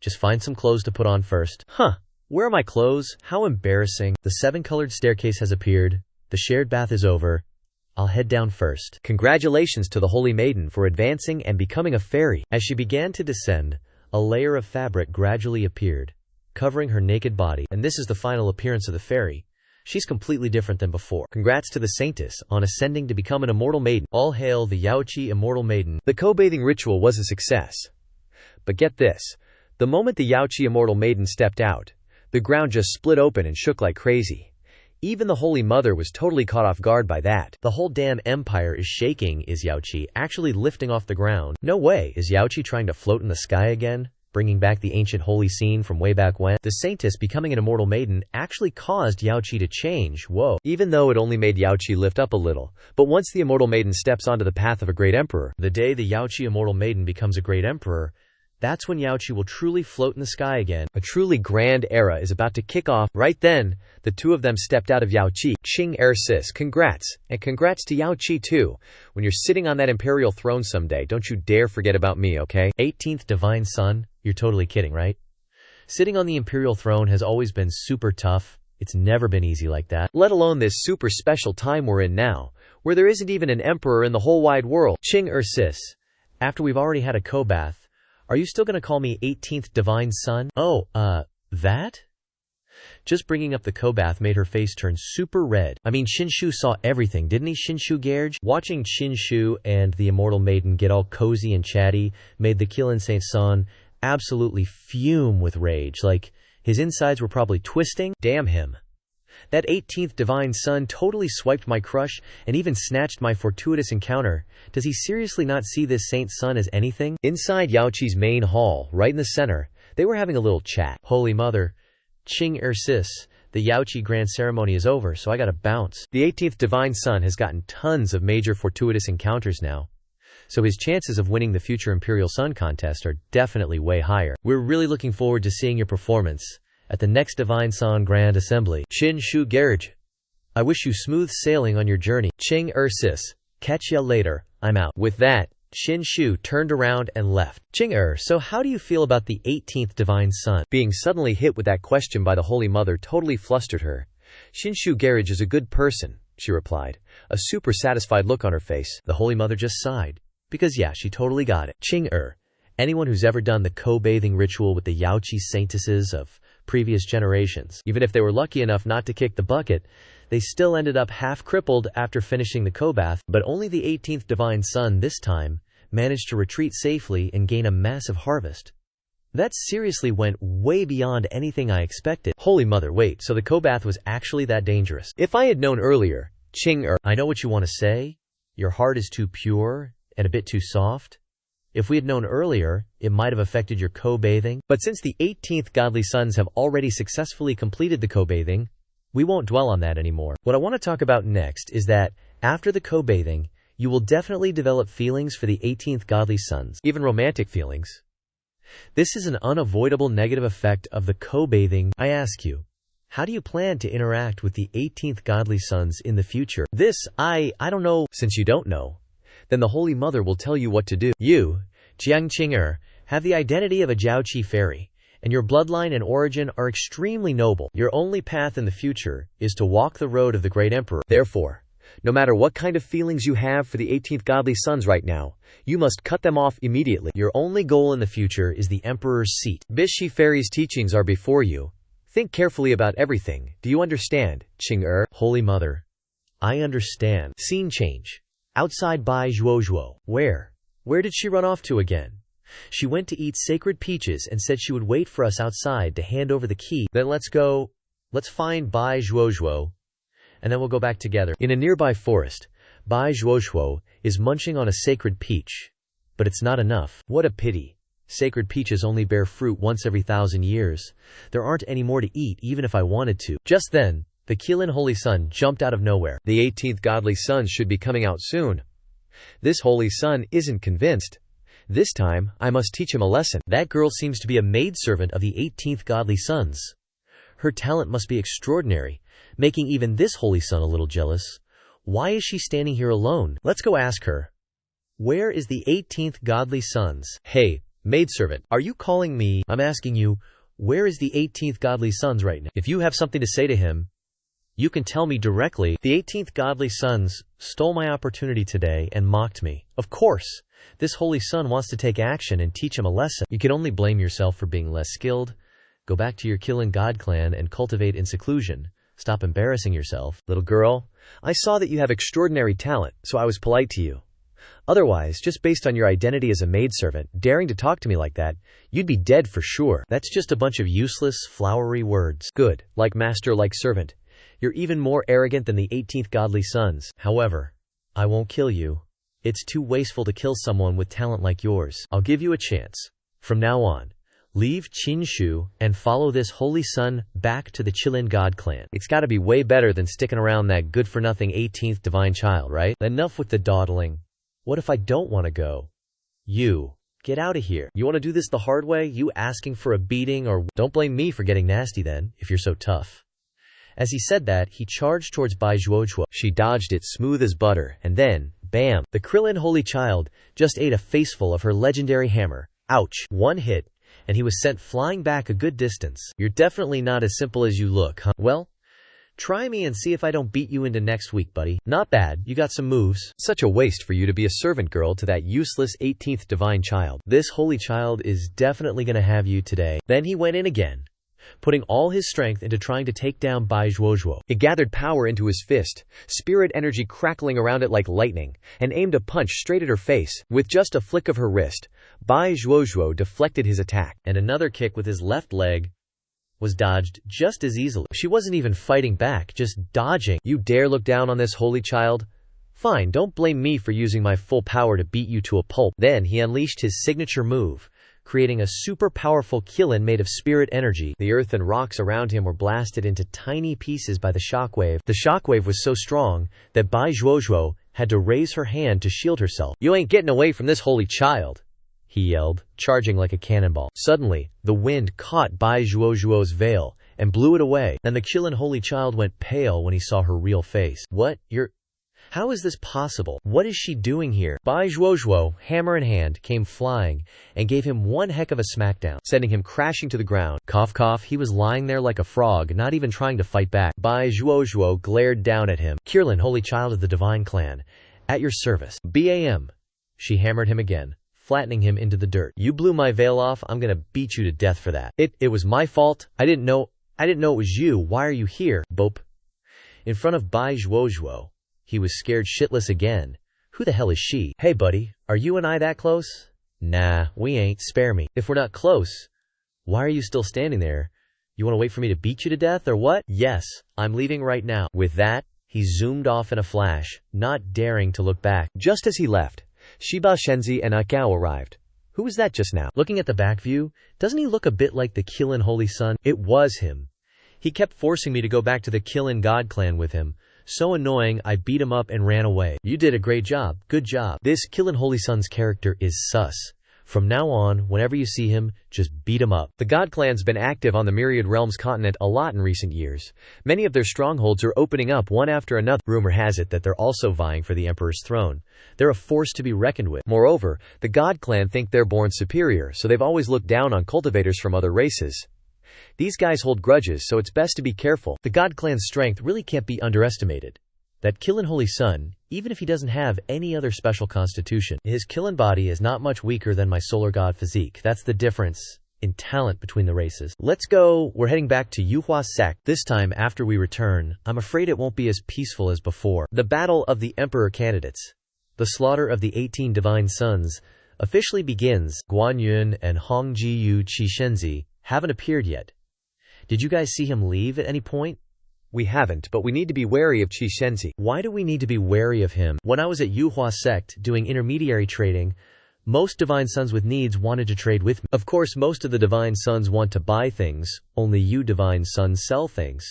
Just find some clothes to put on first. Huh. Where are my clothes? How embarrassing. The 7-colored staircase has appeared. The shared bath is over. I'll head down first. Congratulations to the Holy Maiden for advancing and becoming a fairy. As she began to descend, a layer of fabric gradually appeared, covering her naked body. And this is the final appearance of the fairy. She's completely different than before. Congrats to the Saintess on ascending to become an immortal maiden. All hail the Xianxia immortal maiden. The co-bathing ritual was a success. But get this. The moment the Xianxia immortal maiden stepped out, the ground just split open and shook like crazy. Even the Holy Mother was totally caught off guard by that. The whole damn empire is shaking. Is Xianxia actually lifting off the ground? No way. Is Xianxia trying to float in the sky again, bringing back the ancient holy scene from way back when? The Saintess becoming an immortal maiden actually caused Xianxia to change. Whoa. Even though it only made Xianxia lift up a little. But once the immortal maiden steps onto the path of a great emperor, the day the Xianxia immortal maiden becomes a great emperor, that's when Xianxia will truly float in the sky again. A truly grand era is about to kick off. Right then, the two of them stepped out of Xianxia. Qing sis, congrats. And congrats to Xianxia too. When you're sitting on that imperial throne someday, don't you dare forget about me, okay? 18th Divine Son? You're totally kidding, right? Sitting on the imperial throne has always been super tough. It's never been easy like that. Let alone this super special time we're in now, where there isn't even an emperor in the whole wide world. Qing sis, after we've already had a co-bath, are you still gonna call me 18th Divine Son? Oh, that? Just bringing up the co-bath made her face turn super red. I mean, Qinshu saw everything, didn't he, Qinshu Gerge? Watching Qinshu and the immortal maiden get all cozy and chatty made the Qilin Saint Son absolutely fume with rage, like his insides were probably twisting. Damn him. That 18th Divine Son totally swiped my crush and even snatched my fortuitous encounter. Does he seriously not see this Saint Son as anything? Inside Xianxia's main hall, right in the center, they were having a little chat. Holy Mother, Qing sis, the Xianxia grand ceremony is over, so I gotta bounce. The 18th Divine Son has gotten tons of major fortuitous encounters now, so his chances of winning the future Imperial Sun contest are definitely way higher. We're really looking forward to seeing your performance at the next Divine Son Grand Assembly. Qinshu Gerge, I wish you smooth sailing on your journey. Qing sis, catch ya later, I'm out. With that, Qinshu turned around and left. Qing so how do you feel about the 18th Divine Son? Being suddenly hit with that question by the Holy Mother totally flustered her. Qinshu Gerge is a good person, she replied, a super satisfied look on her face. The Holy Mother just sighed, because yeah, she totally got it. Qing anyone who's ever done the co-bathing ritual with the Xianxia saintesses of previous generations, even if they were lucky enough not to kick the bucket, they still ended up half crippled after finishing the co-bath. But only the 18th Divine Son this time managed to retreat safely and gain a massive harvest. That seriously went way beyond anything I expected. Holy mother, wait, so the co-bath was actually that dangerous? If I had known earlier, I know what you want to say. Your heart is too pure and a bit too soft. If we had known earlier, it might have affected your co-bathing. But since the 18th godly sons have already successfully completed the co-bathing, we won't dwell on that anymore. What I want to talk about next is that after the co-bathing, you will definitely develop feelings for the 18th godly sons, even romantic feelings. This is an unavoidable negative effect of the co-bathing. I ask you, how do you plan to interact with the 18th godly sons in the future? I don't know. Since you don't know, then the Holy Mother will tell you what to do. You, Xianxia, have the identity of a Jiaoqi fairy, and your bloodline and origin are extremely noble. Your only path in the future is to walk the road of the great emperor. Therefore, no matter what kind of feelings you have for the 18th godly sons right now, you must cut them off immediately. Your only goal in the future is the emperor's seat. Bishi fairy's teachings are before you. Think carefully about everything. Do you understand, Qing'er? Holy Mother, I understand. Scene change. Outside Bai Zhuozhuo. Where did she run off to again? She went to eat sacred peaches and said she would wait for us outside to hand over the key. Then let's find Bai Zhuozhuo, and then we'll go back together. In a nearby forest, Bai Zhuozhuo is munching on a sacred peach. But it's not enough. What a pity. Sacred peaches only bear fruit once every 1,000 years. There aren't any more to eat even if I wanted to. Just then, the Qilin Holy Sun jumped out of nowhere. The 18th godly son should be coming out soon. This Holy Sun isn't convinced. This time, I must teach him a lesson. That girl seems to be a maidservant of the 18th godly sons. Her talent must be extraordinary, making even this Holy Sun a little jealous. Why is she standing here alone? Let's go ask her. Where is the 18th godly sons? Hey, maidservant, are you calling me? I'm asking you, where is the 18th godly sons right now? If you have something to say to him, you can tell me directly. The 18th godly sons stole my opportunity today and mocked me. Of course, this Holy Sun wants to take action and teach him a lesson. You can only blame yourself for being less skilled. Go back to your Qilin God clan and cultivate in seclusion. Stop embarrassing yourself. Little girl, I saw that you have extraordinary talent, so I was polite to you. Otherwise, just based on your identity as a maidservant, daring to talk to me like that, you'd be dead for sure. That's just a bunch of useless, flowery words. Good. Like master, like servant. You're even more arrogant than the 18th godly sons. However, I won't kill you. It's too wasteful to kill someone with talent like yours. I'll give you a chance. From now on, leave Qinshu and follow this Holy Sun back to the Qilin God clan. It's gotta be way better than sticking around that good-for-nothing 18th divine child, right? Enough with the dawdling. What if I don't want to go? You, get out of here. You want to do this the hard way? You asking for a beating or... Don't blame me for getting nasty then, if you're so tough. As he said that, he charged towards Bai Zhuozhuo. She dodged it smooth as butter, and then, bam! The Krillin Holy Child just ate a faceful of her legendary hammer. Ouch! One hit, and he was sent flying back a good distance. You're definitely not as simple as you look, huh? Well, try me and see if I don't beat you into next week, buddy. Not bad, you got some moves. Such a waste for you to be a servant girl to that useless 18th divine child. This holy child is definitely gonna have you today. Then he went in again, putting all his strength into trying to take down Bai Zhuozhuo. He gathered power into his fist, spirit energy crackling around it like lightning, and aimed a punch straight at her face. With just a flick of her wrist, Bai Zhuozhuo deflected his attack, and another kick with his left leg was dodged just as easily. She wasn't even fighting back, just dodging. You dare look down on this holy child? Fine, don't blame me for using my full power to beat you to a pulp. Then he unleashed his signature move, creating a super powerful Qilin made of spirit energy. The earth and rocks around him were blasted into tiny pieces by the shockwave. The shockwave was so strong that Bai Zhuozhuo had to raise her hand to shield herself. You ain't getting away from this holy child, he yelled, charging like a cannonball. Suddenly, the wind caught Bai Zhuozhuo's veil and blew it away, and the Qilin Holy Child went pale when he saw her real face. What? How is this possible? What is she doing here? Bai Zhuozhuo, hammer in hand, came flying and gave him one heck of a smackdown, sending him crashing to the ground. Cough cough, he was lying there like a frog, not even trying to fight back. Bai Zhuozhuo glared down at him. Qilin, Holy Child of the Divine Clan, at your service. BAM. She hammered him again, flattening him into the dirt. You blew my veil off, I'm gonna beat you to death for that. It was my fault. I didn't know it was you. Why are you here? Bope. In front of Bai Zhuozhuo, he was scared shitless again. Who the hell is she? Hey buddy, are you and I that close? Nah, we ain't. Spare me. If we're not close, Why are you still standing there? You want to wait for me to beat you to death or what? Yes, I'm leaving right now. With that, he zoomed off in a flash, not daring to look back. Just as he left, Shiba Shenzi and Akao arrived. Who was that just now? Looking at the back view, doesn't he look a bit like the Kilin Holy Sun? It was him. He kept forcing me to go back to the Kilin God clan with him. So annoying, I beat him up and ran away. You did a great job. Good job. This Kilin Holy Sun's character is sus. From now on, whenever you see him, just beat him up. The God Clan's been active on the Myriad Realms continent a lot in recent years. Many of their strongholds are opening up one after another. Rumor has it that they're also vying for the Emperor's throne. They're a force to be reckoned with. Moreover, the God Clan think they're born superior, so they've always looked down on cultivators from other races. These guys hold grudges, so it's best to be careful. The God Clan's strength really can't be underestimated. That Kilin Holy Sun, even if he doesn't have any other special constitution, his Kilin body is not much weaker than my solar god physique. That's the difference in talent between the races. Let's go. We're heading back to Yuhua sect. This time, after we return, I'm afraid it won't be as peaceful as before. The battle of the Emperor candidates, the slaughter of the 18 divine sons, officially begins. Guan Yun and Hong Jiyu Qishenzi haven't appeared yet. Did you guys see him leave at any point? We haven't, but we need to be wary of Qishenzi. Why do we need to be wary of him? When I was at Yuhua sect doing intermediary trading, most divine sons with needs wanted to trade with me. Of course, most of the divine sons want to buy things, only you divine sons sell things.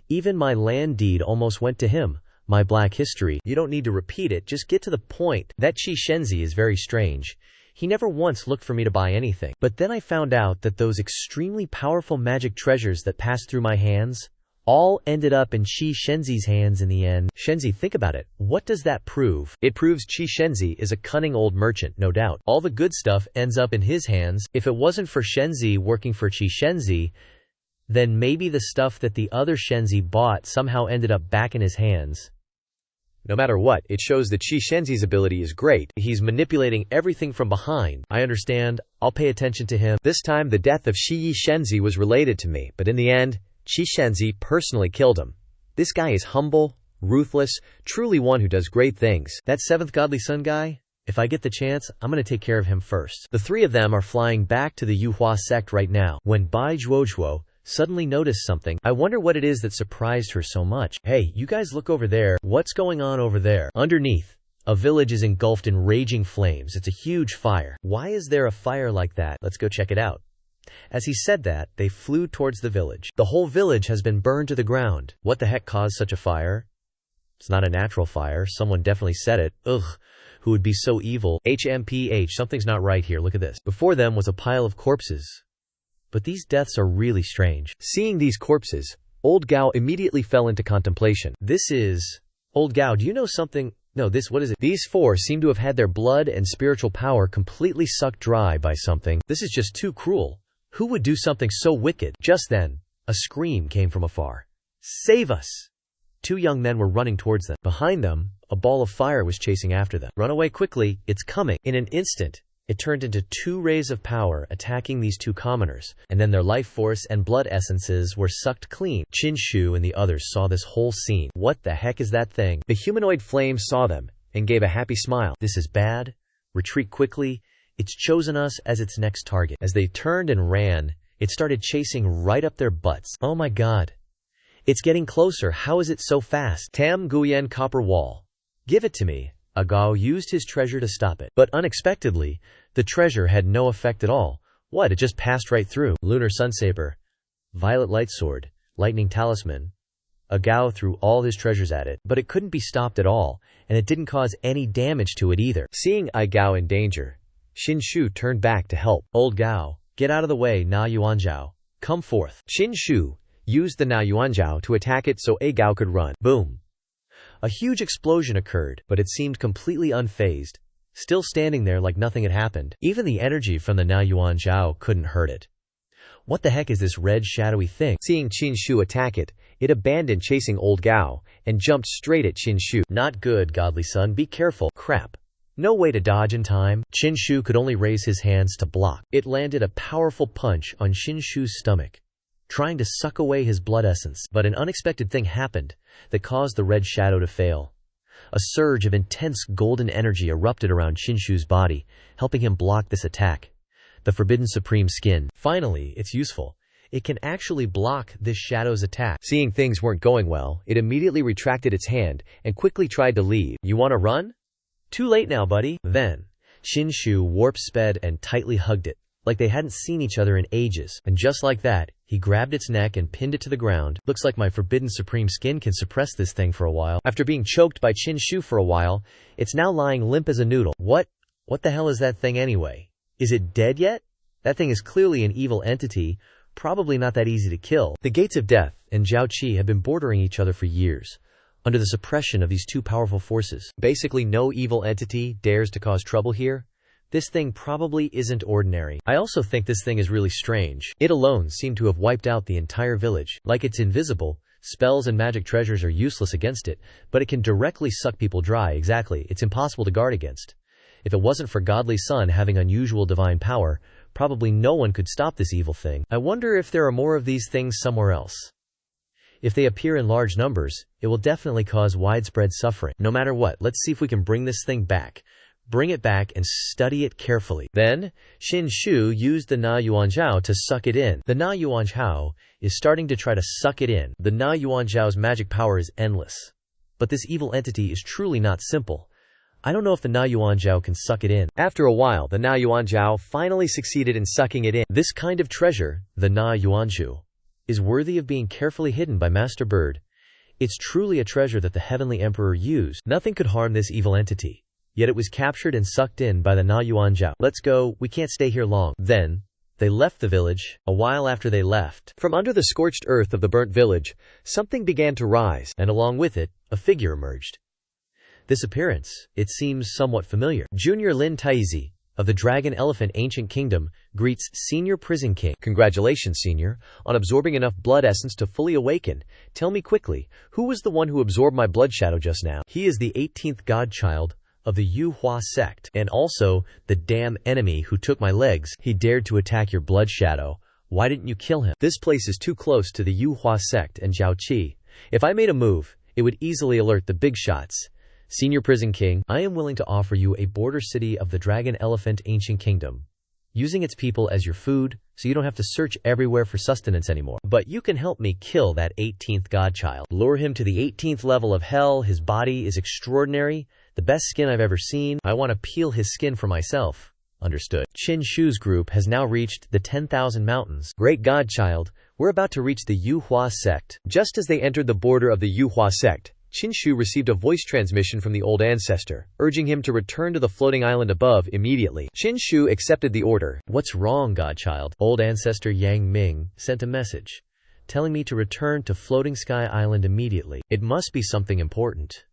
Even my land deed almost went to him. My black history. You don't need to repeat it, just get to the point. That Qishenzi is very strange. He never once looked for me to buy anything. But then I found out that those extremely powerful magic treasures that passed through my hands all ended up in Qishenzi's hands in the end. Shenzi, think about it. What does that prove? It proves Qishenzi is a cunning old merchant, no doubt. All the good stuff ends up in his hands. If it wasn't for Shenzi working for Qishenzi, then maybe the stuff that the other Shenzi bought somehow ended up back in his hands. No matter what, it shows that Qishenzi's ability is great. He's manipulating everything from behind. I understand. I'll pay attention to him. This time, the death of Qishenzi was related to me, but in the end, Qishenzi personally killed him. This guy is humble, ruthless, truly one who does great things. That 7th godly son guy? If I get the chance, I'm going to take care of him first. The three of them are flying back to the Yuhua sect right now, when Bai Zhuozhuo suddenly noticed something. I wonder what it is that surprised her so much. Hey, you guys look over there. What's going on over there? Underneath, a village is engulfed in raging flames. It's a huge fire. Why is there a fire like that? Let's go check it out. As he said that, they flew towards the village. The whole village has been burned to the ground. What the heck caused such a fire? It's not a natural fire. Someone definitely said it. Ugh. Who would be so evil? HMPH, something's not right here. Look at this. Before them was a pile of corpses. But these deaths are really strange. Seeing these corpses, Old Gao immediately fell into contemplation. This is... Old Gao, do you know something? No, what is it? These four seem to have had their blood and spiritual power completely sucked dry by something. This is just too cruel. Who would do something so wicked? Just then, a scream came from afar. Save us! 2 young men were running towards them. Behind them, a ball of fire was chasing after them. Run away quickly, it's coming. In an instant, it turned into 2 rays of power attacking these 2 commoners, and then their life force and blood essences were sucked clean. Qin Shu and the others saw this whole scene. What the heck is that thing? The humanoid flame saw them and gave a happy smile. This is bad. Retreat quickly. It's chosen us as its next target. As they turned and ran, it started chasing right up their butts. Oh my god. It's getting closer. How is it so fast? Tam Guyen Copper Wall. Give it to me. Agao used his treasure to stop it. But unexpectedly, the treasure had no effect at all. What? It just passed right through. Lunar Sunsaber. Violet Light Sword. Lightning Talisman. Agao threw all his treasures at it, but it couldn't be stopped at all, and it didn't cause any damage to it either. Seeing Agao in danger, Qin Shu turned back to help. Old Gao, get out of the way. Na Yuanzhao, come forth. Qin Shu used the Na Yuanzhao to attack it so Agao could run. Boom. A huge explosion occurred, but it seemed completely unfazed, still standing there like nothing had happened. Even the energy from the Na Yuanzhao couldn't hurt it. What the heck is this red shadowy thing? Seeing Qin Shu attack it, it abandoned chasing Old Gao and jumped straight at Qin Shu. Not good, godly son, be careful. Crap. No way to dodge in time. Qin Shu could only raise his hands to block. It landed a powerful punch on Qin Shu's stomach, trying to suck away his blood essence. But an unexpected thing happened that caused the red shadow to fail. A surge of intense golden energy erupted around Qin Shu's body, helping him block this attack. the Forbidden Supreme Skin. Finally, it's useful. It can actually block this shadow's attack. Seeing things weren't going well, it immediately retracted its hand and quickly tried to leave. You want to run? Too late now, buddy. Then, Xianxia warp sped and tightly hugged it, like they hadn't seen each other in ages. And just like that, he grabbed its neck and pinned it to the ground. Looks like my Forbidden Supreme Skin can suppress this thing for a while. After being choked by Xianxia for a while, it's now lying limp as a noodle. What the hell is that thing anyway? Is it dead yet? That thing is clearly an evil entity, probably not that easy to kill. The gates of death and Xiaoqi have been bordering each other for years, under the suppression of these two powerful forces. Basically, no evil entity dares to cause trouble here. This thing probably isn't ordinary. I also think this thing is really strange. It alone seemed to have wiped out the entire village. Like it's invisible, spells and magic treasures are useless against it, but it can directly suck people dry. Exactly, it's impossible to guard against. If it wasn't for Godly Sun having unusual divine power, probably no one could stop this evil thing. I wonder if there are more of these things somewhere else. If they appear in large numbers, it will definitely cause widespread suffering. No matter what, let's see if we can bring this thing back. Bring it back and study it carefully. Then, Xianxia used the Na Yuanzhao to suck it in. The Na Yuanzhao is starting to try to suck it in. The Na Yuanzhao's magic power is endless. But this evil entity is truly not simple. I don't know if the Na Yuanzhao can suck it in. After a while, the Na Yuanzhao finally succeeded in sucking it in. This kind of treasure, the Na Yuanzhu, is worthy of being carefully hidden by Master Bird. It's truly a treasure that the Heavenly Emperor used. Nothing could harm this evil entity. Yet it was captured and sucked in by the Na Yuanzhao. Let's go, we can't stay here long. Then, they left the village. A while after they left, from under the scorched earth of the burnt village, something began to rise, and along with it, a figure emerged. This appearance, it seems somewhat familiar. Junior Lin Taizi, of the Dragon Elephant Ancient Kingdom, greets Senior Prison King. Congratulations, Senior, on absorbing enough blood essence to fully awaken. Tell me quickly, who was the one who absorbed my blood shadow just now? He is the 18th godchild of the Yuhua sect, and also the damn enemy who took my legs. He dared to attack your blood shadow. Why didn't you kill him? This place is too close to the Yuhua sect and Jiaoqi. If I made a move, it would easily alert the big shots. Senior Prison King, I am willing to offer you a border city of the Dragon Elephant Ancient Kingdom, using its people as your food, so you don't have to search everywhere for sustenance anymore. But you can help me kill that 18th godchild. Lure him to the 18th level of hell. His body is extraordinary, the best skin I've ever seen. I want to peel his skin for myself. Understood. Xianxia's group has now reached the 10,000 mountains. Great godchild, we're about to reach the Yuhua sect. Just as they entered the border of the Yuhua sect, Xianxia received a voice transmission from the old ancestor, urging him to return to the floating island above immediately. Xianxia accepted the order. What's wrong, godchild? Old ancestor Yang Ming sent a message, telling me to return to Floating Sky Island immediately. It must be something important.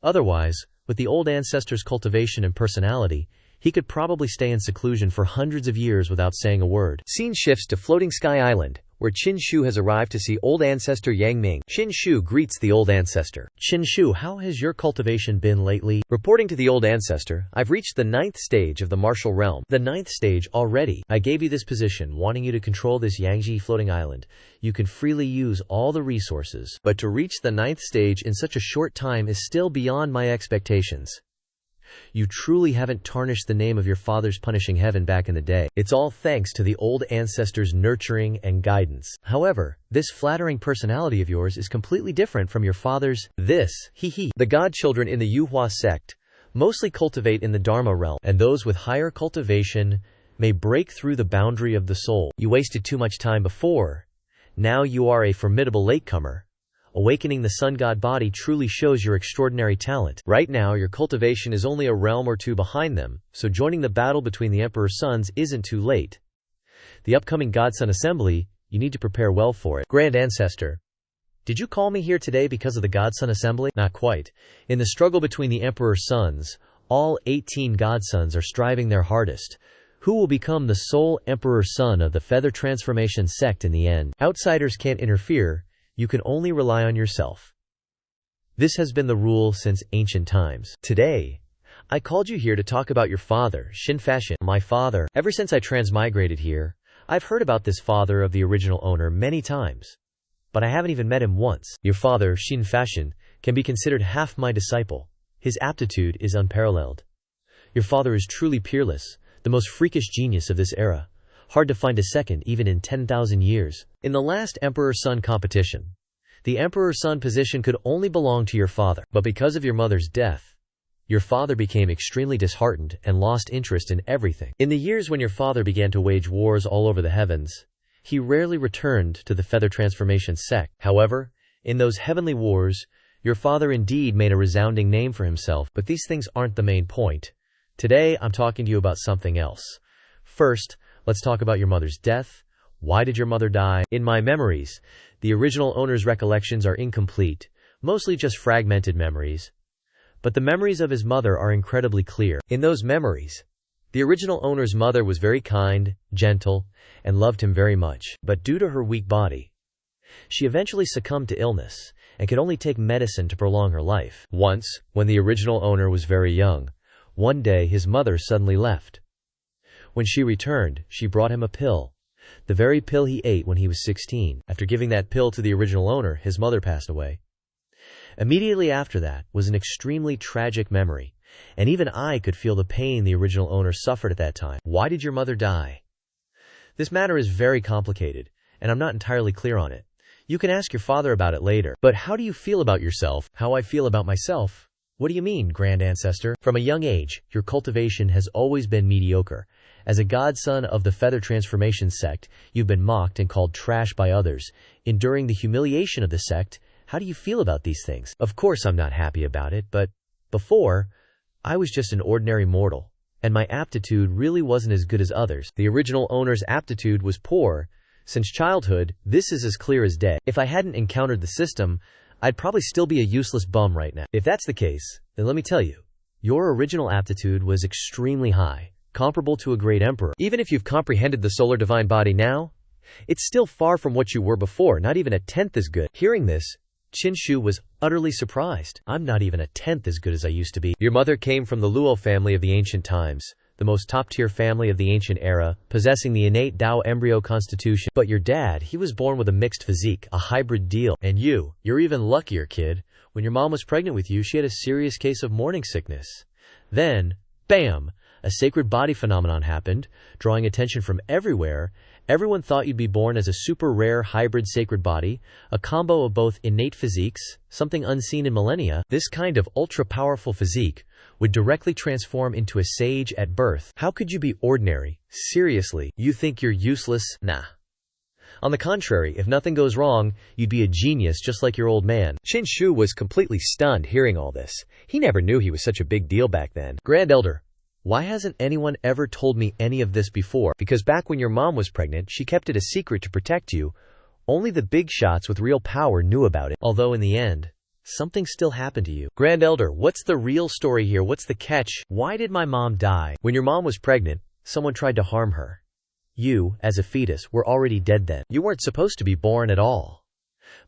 Otherwise, with the old ancestor's cultivation and personality, he could probably stay in seclusion for hundreds of years without saying a word. Scene shifts to Floating Sky Island, where Xianxia has arrived to see old ancestor Yang Ming. Xianxia greets the old ancestor. Xianxia, how has your cultivation been lately? Reporting to the old ancestor, I've reached the 9th stage of the martial realm. The 9th stage already. I gave you this position, wanting you to control this Yangji floating island. You can freely use all the resources, but to reach the 9th stage in such a short time is still beyond my expectations. You truly haven't tarnished the name of your father's punishing heaven back in the day. It's all thanks to the old ancestor's nurturing and guidance. However, this flattering personality of yours is completely different from your father's. The godchildren in the Yuhua sect mostly cultivate in the Dharma realm, and those with higher cultivation may break through the boundary of the soul. You wasted too much time before. Now you are a formidable latecomer. Awakening the sun god body truly shows your extraordinary talent. Right now, your cultivation is only a realm or two behind them, so joining the battle between the Emperor's sons isn't too late. The upcoming Godson Assembly, you need to prepare well for it. Grand Ancestor, did you call me here today because of the Godson Assembly? Not quite. In the struggle between the Emperor's sons, all 18 godsons are striving their hardest. Who will become the sole Emperor's son of the Feather Transformation sect in the end? Outsiders can't interfere. You can only rely on yourself. This has been the rule since ancient times. Today, I called you here to talk about your father, Xianxia. My father. Ever since I transmigrated here, I've heard about this father of the original owner many times, but I haven't even met him once. Your father, Xianxia, can be considered half my disciple. His aptitude is unparalleled. Your father is truly peerless, the most freakish genius of this era. Hard to find a second even in 10,000 years. In the last Emperor-Son competition, the Emperor-Son position could only belong to your father, but because of your mother's death, your father became extremely disheartened and lost interest in everything. In the years when your father began to wage wars all over the heavens, he rarely returned to the feather transformation sect. However, in those heavenly wars, your father indeed made a resounding name for himself, but these things aren't the main point. Today, I'm talking to you about something else. First, let's talk about your mother's death. Why did your mother die? In my memories, the original owner's recollections are incomplete, mostly just fragmented memories. But the memories of his mother are incredibly clear. In those memories, the original owner's mother was very kind, gentle, and loved him very much. But due to her weak body, she eventually succumbed to illness and could only take medicine to prolong her life. Once, when the original owner was very young, one day his mother suddenly left. When she returned, she brought him a pill, the very pill he ate when he was 16. After giving that pill to the original owner, his mother passed away. Immediately after that was an extremely tragic memory, and even I could feel the pain the original owner suffered at that time. Why did your mother die? This matter is very complicated, and I'm not entirely clear on it. You can ask your father about it later. But how do you feel about yourself? How I feel about myself? What do you mean, Grand Ancestor? From a young age, your cultivation has always been mediocre. As a godson of the feather transformation sect, you've been mocked and called trash by others. Enduring the humiliation of the sect, how do you feel about these things? Of course I'm not happy about it, but before, I was just an ordinary mortal, and my aptitude really wasn't as good as others. The original owner's aptitude was poor. Since childhood, this is as clear as day. If I hadn't encountered the system, I'd probably still be a useless bum right now. If that's the case, then let me tell you, your original aptitude was extremely high, comparable to a great emperor. Even if you've comprehended the solar divine body now, it's still far from what you were before, not even a tenth as good. Hearing this, Xianxia was utterly surprised. I'm not even a tenth as good as I used to be. Your mother came from the Luo family of the ancient times, the most top-tier family of the ancient era, possessing the innate Tao embryo constitution. But your dad, he was born with a mixed physique, a hybrid deal. And you're even luckier, kid. When your mom was pregnant with you, she had a serious case of morning sickness. Then, bam! A sacred body phenomenon happened, drawing attention from everywhere. Everyone thought you'd be born as a super rare hybrid sacred body, a combo of both innate physiques, something unseen in millennia. This kind of ultra-powerful physique would directly transform into a sage at birth. How could you be ordinary? Seriously, you think you're useless? Nah. On the contrary, if nothing goes wrong, you'd be a genius just like your old man. Xianxia was completely stunned hearing all this. He never knew he was such a big deal back then. Grand Elder, why hasn't anyone ever told me any of this before? Because back when your mom was pregnant, she kept it a secret to protect you. Only the big shots with real power knew about it. Although in the end, something still happened to you. Grand Elder, what's the real story here? What's the catch? Why did my mom die? When your mom was pregnant, someone tried to harm her. You, as a fetus, were already dead then. You weren't supposed to be born at all.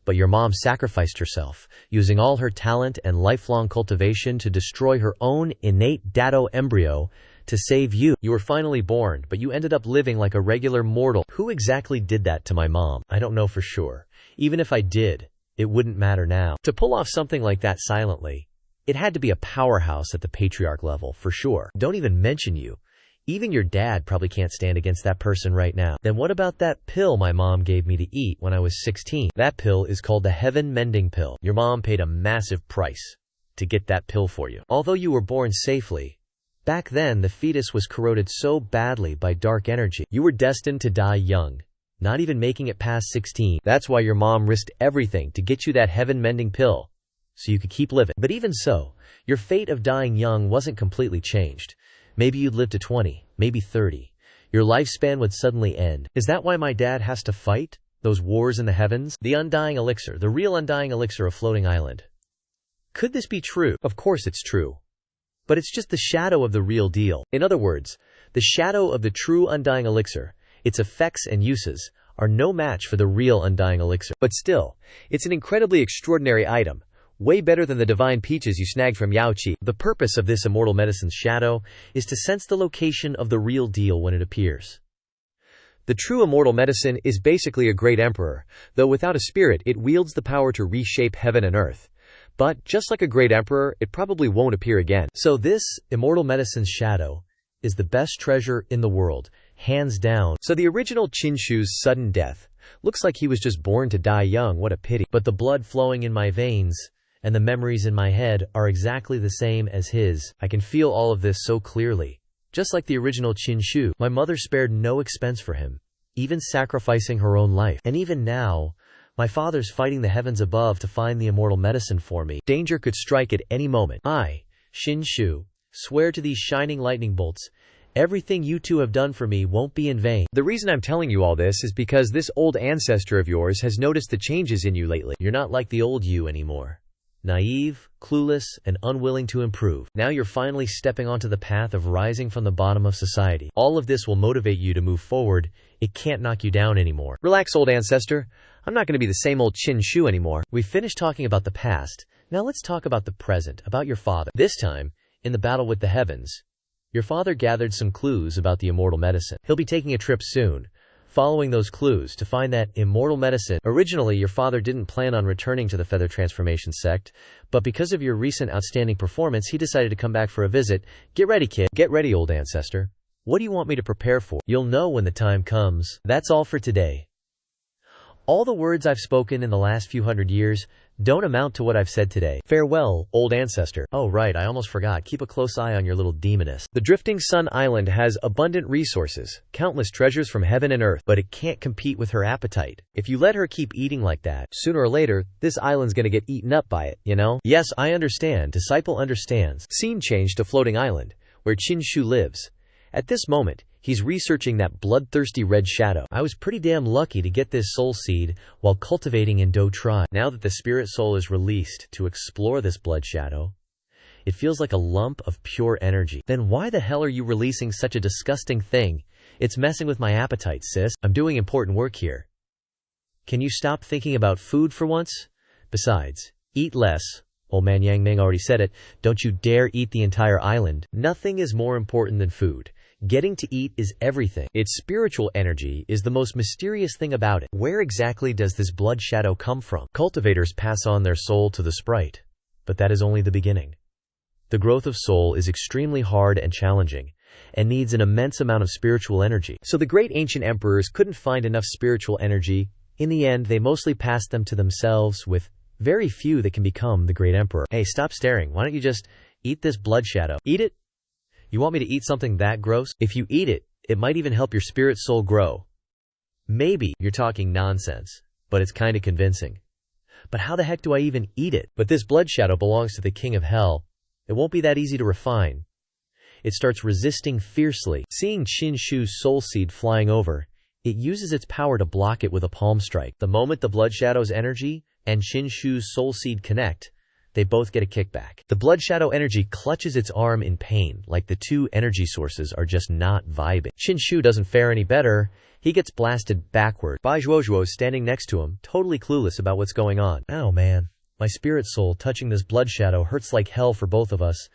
But your mom sacrificed herself, using all her talent and lifelong cultivation to destroy her own innate Dado embryo to save you. You were finally born, but you ended up living like a regular mortal. Who exactly did that to my mom? I don't know for sure. Even if I did, it wouldn't matter now. To pull off something like that silently, it had to be a powerhouse at the patriarch level, for sure. Don't even mention you. Even your dad probably can't stand against that person right now. Then what about that pill my mom gave me to eat when I was 16? That pill is called the Heaven Mending Pill. Your mom paid a massive price to get that pill for you. Although you were born safely, back then the fetus was corroded so badly by dark energy. You were destined to die young, not even making it past 16. That's why your mom risked everything to get you that Heaven Mending Pill, so you could keep living. But even so, your fate of dying young wasn't completely changed. Maybe you'd live to 20, maybe 30. Your lifespan would suddenly end. Is that why my dad has to fight those wars in the heavens? The undying elixir, the real undying elixir of Floating Island. Could this be true? Of course it's true. But it's just the shadow of the real deal. In other words, the shadow of the true undying elixir, its effects and uses, are no match for the real undying elixir. But still, it's an incredibly extraordinary item. Way better than the divine peaches you snagged from Yaoqi. The purpose of this immortal medicine's shadow is to sense the location of the real deal when it appears. The true immortal medicine is basically a great emperor, though without a spirit it wields the power to reshape heaven and earth. But, just like a great emperor, it probably won't appear again. So this, immortal medicine's shadow, is the best treasure in the world, hands down. So the original Qinshu's sudden death looks like he was just born to die young, what a pity. But the blood flowing in my veins and the memories in my head are exactly the same as his. I can feel all of this so clearly. Just like the original Qinshu, my mother spared no expense for him, even sacrificing her own life. And even now, my father's fighting the heavens above to find the immortal medicine for me. Danger could strike at any moment. I, Qinshu, swear to these shining lightning bolts, everything you two have done for me won't be in vain. The reason I'm telling you all this is because this old ancestor of yours has noticed the changes in you lately. You're not like the old you anymore. Naive, clueless, and unwilling to improve. Now you're finally stepping onto the path of rising from the bottom of society. All of this will motivate you to move forward. It can't knock you down anymore. Relax, old ancestor. I'm not going to be the same old Qinshu anymore. We've finished talking about the past. Now let's talk about the present, about your father. This time, in the battle with the heavens, your father gathered some clues about the immortal medicine. He'll be taking a trip soon, following those clues to find that immortal medicine. Originally, your father didn't plan on returning to the Feather Transformation sect, but because of your recent outstanding performance, he decided to come back for a visit. Get ready, kid. Get ready, old ancestor. What do you want me to prepare for? You'll know when the time comes. That's all for today. All the words I've spoken in the last few hundred years don't amount to what I've said today. Farewell, old ancestor. Oh right, I almost forgot. Keep a close eye on your little demoness. The Drifting Sun Island has abundant resources, countless treasures from heaven and earth, but it can't compete with her appetite. If you let her keep eating like that, sooner or later, this island's gonna get eaten up by it, you know? Yes, I understand. Disciple understands. Scene change to Floating Island, where Qinshu lives. At this moment, he's researching that bloodthirsty red shadow. I was pretty damn lucky to get this soul seed while cultivating in Do Tribe. Now that the spirit soul is released to explore this blood shadow, it feels like a lump of pure energy. Then why the hell are you releasing such a disgusting thing? It's messing with my appetite, sis. I'm doing important work here. Can you stop thinking about food for once? Besides, eat less. Old man Yang Ming already said it. Don't you dare eat the entire island. Nothing is more important than food. Getting to eat is everything. Its spiritual energy is the most mysterious thing about it. Where exactly does this blood shadow come from? Cultivators pass on their soul to the sprite, but that is only the beginning. The growth of soul is extremely hard and challenging, and needs an immense amount of spiritual energy. So the great ancient emperors couldn't find enough spiritual energy. In the end, they mostly passed them to themselves, with very few that can become the great emperor. Hey, stop staring. Why don't you just eat this blood shadow? Eat it? You want me to eat something that gross? If you eat it, it might even help your spirit soul grow. Maybe you're talking nonsense, but it's kinda convincing. But how the heck do I even eat it? But this blood shadow belongs to the king of hell. It won't be that easy to refine. It starts resisting fiercely. Seeing Qinshu's soul seed flying over, it uses its power to block it with a palm strike. The moment the blood shadow's energy and Qinshu's soul seed connect, they both get a kickback. The blood shadow energy clutches its arm in pain, like the two energy sources are just not vibing. Qinshu doesn't fare any better. He gets blasted backward. Bai Zhuozhuo is standing next to him, totally clueless about what's going on. Oh man, my spirit soul touching this blood shadow hurts like hell for both of us.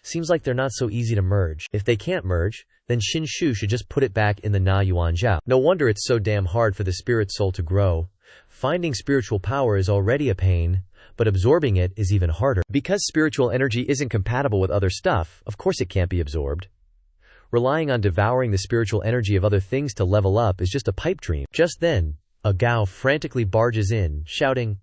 Seems like they're not so easy to merge. If they can't merge, then Qinshu should just put it back in the Na Yuan Zhao. No wonder it's so damn hard for the spirit soul to grow. Finding spiritual power is already a pain, but absorbing it is even harder. Because spiritual energy isn't compatible with other stuff, of course it can't be absorbed. Relying on devouring the spiritual energy of other things to level up is just a pipe dream. Just then, a Gao frantically barges in, shouting,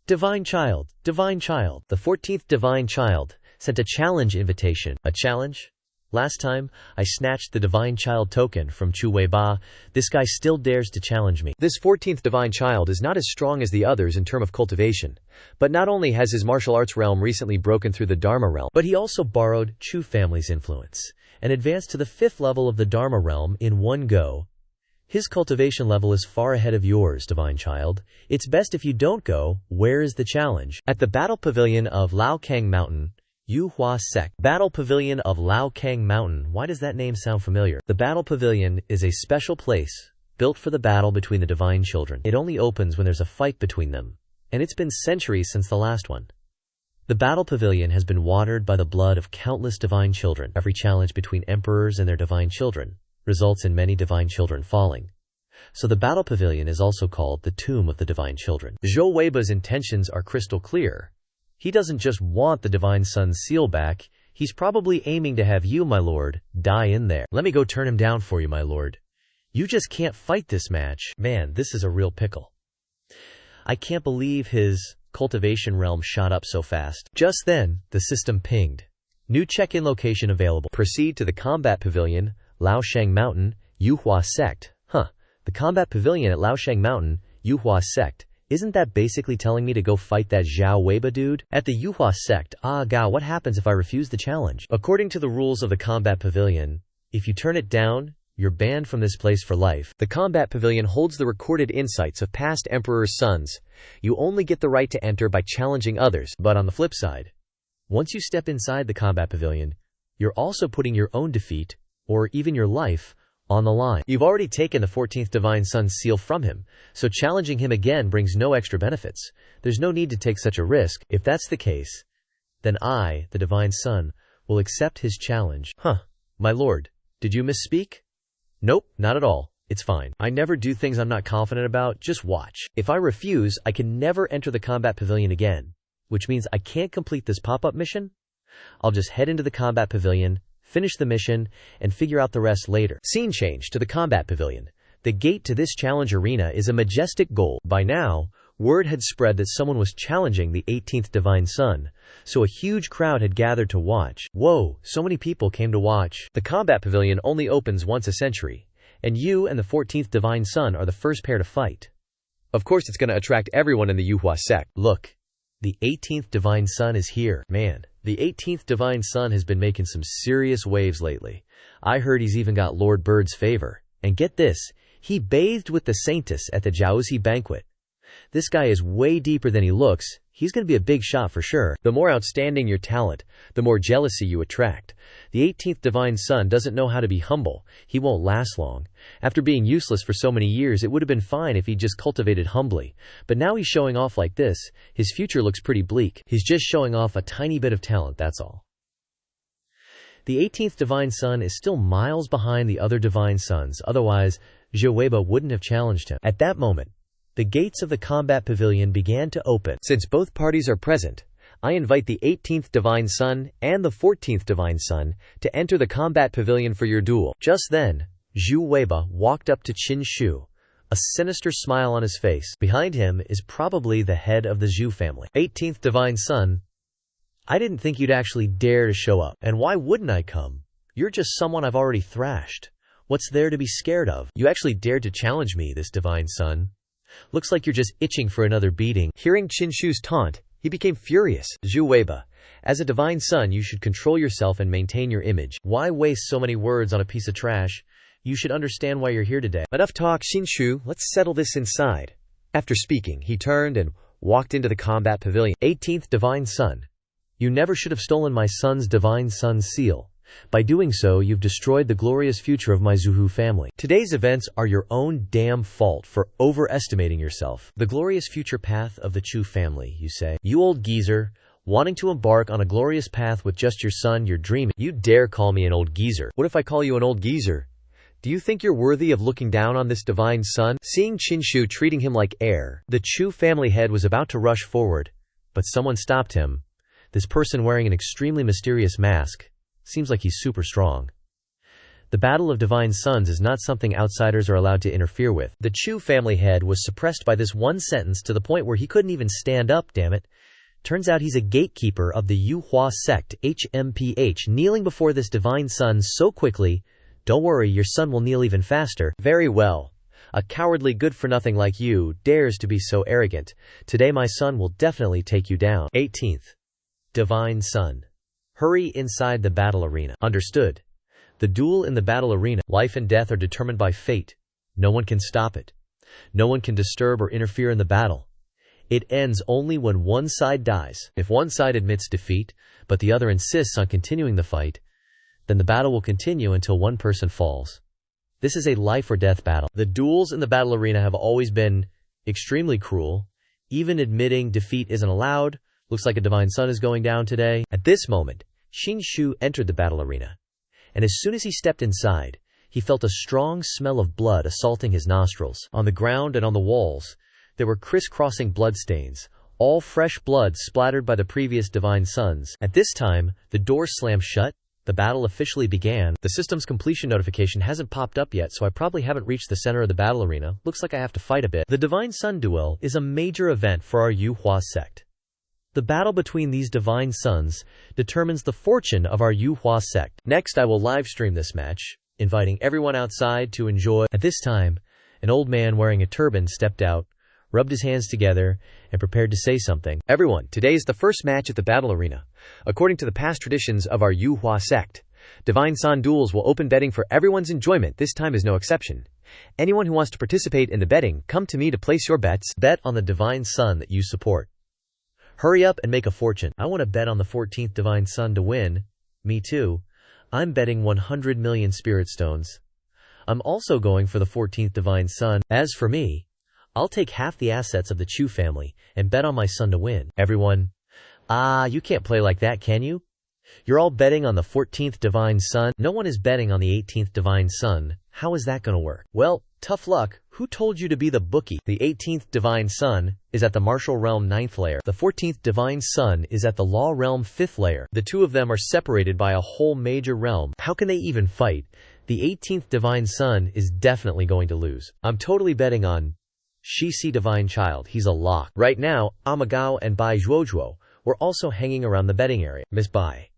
"Divine Child! Divine Child!" The 14th Divine Child sent a challenge invitation. A challenge? Last time, I snatched the Divine Child token from Chu Weiba. This guy still dares to challenge me. This 14th Divine Child is not as strong as the others in terms of cultivation. But not only has his martial arts realm recently broken through the Dharma realm, but he also borrowed Chu family's influence and advanced to the 5th level of the Dharma realm in one go. His cultivation level is far ahead of yours, Divine Child. It's best if you don't go. Where is the challenge? At the Battle Pavilion of Lao Kang Mountain, Yuhua Sect. Battle Pavilion of Lao Kang Mountain. Why does that name sound familiar? The Battle Pavilion is a special place built for the battle between the divine children. It only opens when there's a fight between them, and it's been centuries since the last one. The Battle Pavilion has been watered by the blood of countless divine children. Every challenge between emperors and their divine children results in many divine children falling. So the Battle Pavilion is also called the Tomb of the Divine Children. Zhou Weiba's intentions are crystal clear. He doesn't just want the Divine Sun's seal back, He's probably aiming to have you, my lord, die in there. Let me go turn him down for you, my lord. You just can't fight this match. Man, this is a real pickle. I can't believe his cultivation realm shot up so fast. Just then, the system pinged. New check-in location available. Proceed to the combat pavilion, Laosheng Mountain, Yuhua Sect. The combat pavilion at Laosheng Mountain, Yuhua Sect. Isn't that basically telling me to go fight that Zhao Weiba dude? At the Yuhua Sect, what happens if I refuse the challenge? According to the rules of the combat pavilion, if you turn it down, you're banned from this place for life. The combat pavilion holds the recorded insights of past emperors' sons. You only get the right to enter by challenging others. But on the flip side, once you step inside the combat pavilion, you're also putting your own defeat, or even your life, on the line. You've already taken the 14th Divine Son's seal from him, so challenging him again brings no extra benefits. There's no need to take such a risk. If that's the case, then I, the Divine Son, will accept his challenge. My lord, did you misspeak? Nope, not at all. It's fine. I never do things I'm not confident about. Just watch. If I refuse, I can never enter the combat pavilion again, which means I can't complete this pop-up mission. I'll just head into the combat pavilion, finish the mission, and figure out the rest later. Scene change to the combat pavilion. The gate to this challenge arena is a majestic gold. By now, word had spread that someone was challenging the 18th Divine Son, so a huge crowd had gathered to watch. Whoa, so many people came to watch. The combat pavilion only opens once a century, and you and the 14th Divine Son are the first pair to fight. Of course, it's going to attract everyone in the Yuhua sect. Look, the 18th Divine Son is here. Man, the 18th Divine Son has been making some serious waves lately. I heard he's even got Lord Bird's favor. And get this, he bathed with the Saintess at the Jiaozi banquet. This guy is way deeper than he looks. He's going to be a big shot for sure. The more outstanding your talent, the more jealousy you attract. The 18th Divine Son doesn't know how to be humble. He won't last long. After being useless for so many years, it would have been fine if he just cultivated humbly. But now he's showing off like this. His future looks pretty bleak. He's just showing off a tiny bit of talent, that's all. The 18th Divine Son is still miles behind the other Divine Sons, otherwise Zhao Weiba wouldn't have challenged him. At that moment, the gates of the combat pavilion began to open. Since both parties are present, I invite the 18th Divine Son and the 14th Divine Son to enter the combat pavilion for your duel. Just then, Zhao Weiba walked up to Qin Shu, a sinister smile on his face. Behind him is probably the head of the Zhu family. 18th Divine Son, I didn't think you'd actually dare to show up. And why wouldn't I come? You're just someone I've already thrashed. What's there to be scared of? You actually dared to challenge me, this Divine Son. Looks like you're just itching for another beating. Hearing Qin Shu's taunt, he became furious. Zhao Weiba, as a Divine Son, you should control yourself and maintain your image. Why waste so many words on a piece of trash? You should understand why you're here today. Enough talk, Qin Shu. Let's settle this inside. After speaking, he turned and walked into the combat pavilion. 18th Divine Son, you never should have stolen my son's Divine Son seal. By doing so, you've destroyed the glorious future of my Zhuhu family. Today's events are your own damn fault for overestimating yourself. The glorious future path of the Chu family, you say? You old geezer, wanting to embark on a glorious path with just your son, you're dreaming. You dare call me an old geezer. What if I call you an old geezer? Do you think you're worthy of looking down on this Divine Son? Seeing Qin Shu treating him like air, the Chu family head was about to rush forward, but someone stopped him. This person wearing an extremely mysterious mask. Seems like he's super strong. The Battle of Divine Sons is not something outsiders are allowed to interfere with. The Chu family head was suppressed by this one sentence to the point where he couldn't even stand up, damn it. Turns out he's a gatekeeper of the Yuhua sect, HMPH, kneeling before this Divine Son so quickly. Don't worry, your son will kneel even faster. Very well. A cowardly good-for-nothing like you dares to be so arrogant. Today my son will definitely take you down. 18th Divine Son, hurry inside the battle arena. Understood. The duel in the battle arena. Life and death are determined by fate. No one can stop it. No one can disturb or interfere in the battle. It ends only when one side dies. If one side admits defeat, but the other insists on continuing the fight, then the battle will continue until one person falls. This is a life or death battle. The duels in the battle arena have always been extremely cruel. Even admitting defeat isn't allowed. Looks like a Divine Son is going down today. At this moment, Qin Shu entered the battle arena, and as soon as he stepped inside, he felt a strong smell of blood assaulting his nostrils. On the ground and on the walls, there were crisscrossing bloodstains, all fresh blood splattered by the previous divine suns. At this time, the doors slammed shut. The battle officially began. The system's completion notification hasn't popped up yet, so I probably haven't reached the center of the battle arena. Looks like I have to fight a bit. The Divine Sun Duel is a major event for our Yuhua sect. The battle between these divine suns determines the fortune of our Yuhua sect. Next, I will live stream this match, inviting everyone outside to enjoy. At this time, an old man wearing a turban stepped out, rubbed his hands together, and prepared to say something. Everyone, today is the first match at the battle arena. According to the past traditions of our Yuhua sect, Divine Sun duels will open betting for everyone's enjoyment. This time is no exception. Anyone who wants to participate in the betting, come to me to place your bets. Bet on the Divine Sun that you support. Hurry up and make a fortune. I want to bet on the 14th Divine Sun to win. Me too. I'm betting 100 million spirit stones. I'm also going for the 14th Divine Sun. As for me, I'll take half the assets of the Chu family and bet on my son to win. Everyone, you can't play like that, can you? You're all betting on the 14th Divine Sun. No one is betting on the 18th Divine Sun. How is that gonna work? Well, tough luck. Who told you to be the bookie? The 18th Divine Sun is at the Martial Realm 9th layer. The 14th Divine Sun is at the Law Realm 5th layer. The two of them are separated by a whole major realm. How can they even fight? The 18th Divine Sun is definitely going to lose. I'm totally betting on Xianxia Divine Child. He's a lock. Right now, Amagao and Bai Zhuozhuo were also hanging around the betting area. Miss Bai,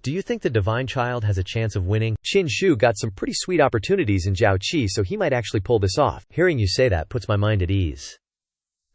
do you think the Divine Child has a chance of winning? Qin Shu got some pretty sweet opportunities in Zhao Qi, so he might actually pull this off. Hearing you say that puts my mind at ease.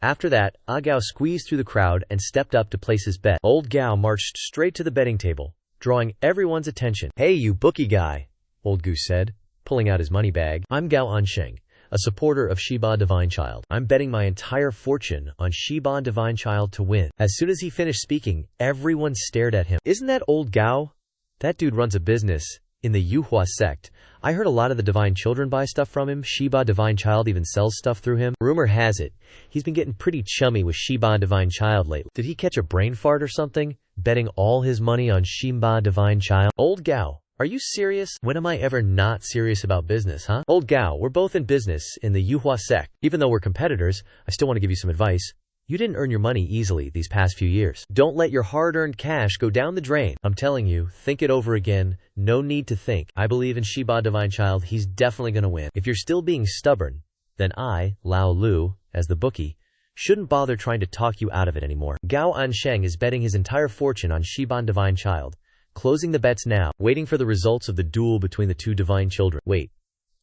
After that, Agao squeezed through the crowd and stepped up to place his bet. Old Gao marched straight to the betting table, drawing everyone's attention. Hey, you bookie guy, Old Goose said, pulling out his money bag. I'm Gao Ansheng, a supporter of Shiba Divine Child. I'm betting my entire fortune on Shiba Divine Child to win. As soon as he finished speaking, everyone stared at him. Isn't that Old Gao? That dude runs a business in the Yuhua sect. I heard a lot of the Divine Children buy stuff from him. Shiba Divine Child even sells stuff through him. Rumor has it, he's been getting pretty chummy with Shiba Divine Child lately. Did he catch a brain fart or something? Betting all his money on Shiba Divine Child? Old Gao, are you serious? When am I ever not serious about business, huh? Old Gao, we're both in business in the Yuhua sect. Even though we're competitors, I still want to give you some advice. You didn't earn your money easily these past few years. Don't let your hard-earned cash go down the drain. I'm telling you, think it over again. No need to think. I believe in Shiba Divine Child. He's definitely gonna win. If you're still being stubborn, then I, Lao Lu, as the bookie, shouldn't bother trying to talk you out of it anymore. Gao Ansheng is betting his entire fortune on Shiba Divine Child. Closing the bets now, waiting for the results of the duel between the two divine children. Wait,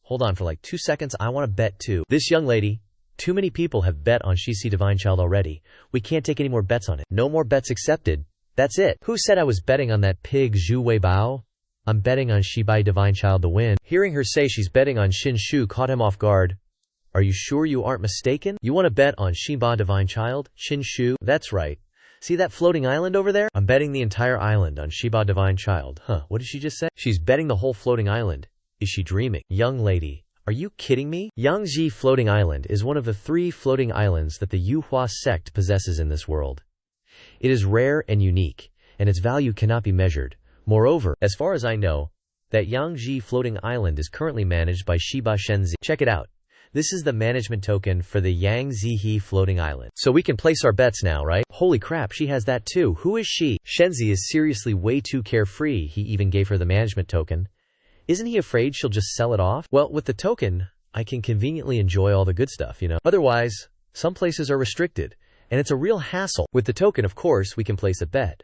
hold on for like 2 seconds, I want to bet too. This young lady, too many people have bet on Xianxia Divine Child already. We can't take any more bets on it. No more bets accepted. That's it. Who said I was betting on that pig Zhu Weibao? I'm betting on Shiba Divine Child to win. Hearing her say she's betting on Qin Shu caught him off guard. Are you sure you aren't mistaken? You want to bet on Shiba Divine Child, Qin Shu? That's right. See that floating island over there? I'm betting the entire island on Shiba Divine Child. Huh, what did she just say? She's betting the whole floating island. Is she dreaming? Young lady, are you kidding me? Xianxia Floating Island is one of the 3 floating islands that the Yuhua sect possesses in this world. It is rare and unique, and its value cannot be measured. Moreover, as far as I know, that Xianxia Floating Island is currently managed by Shiba Shenzi. Check it out. This is the management token for the Xianxia Floating Island. So we can place our bets now, right? Holy crap, she has that too. Who is she? Shenzi is seriously way too carefree. He even gave her the management token. Isn't he afraid she'll just sell it off? Well, with the token, I can conveniently enjoy all the good stuff, you know. Otherwise, some places are restricted, and it's a real hassle. With the token, of course, we can place a bet.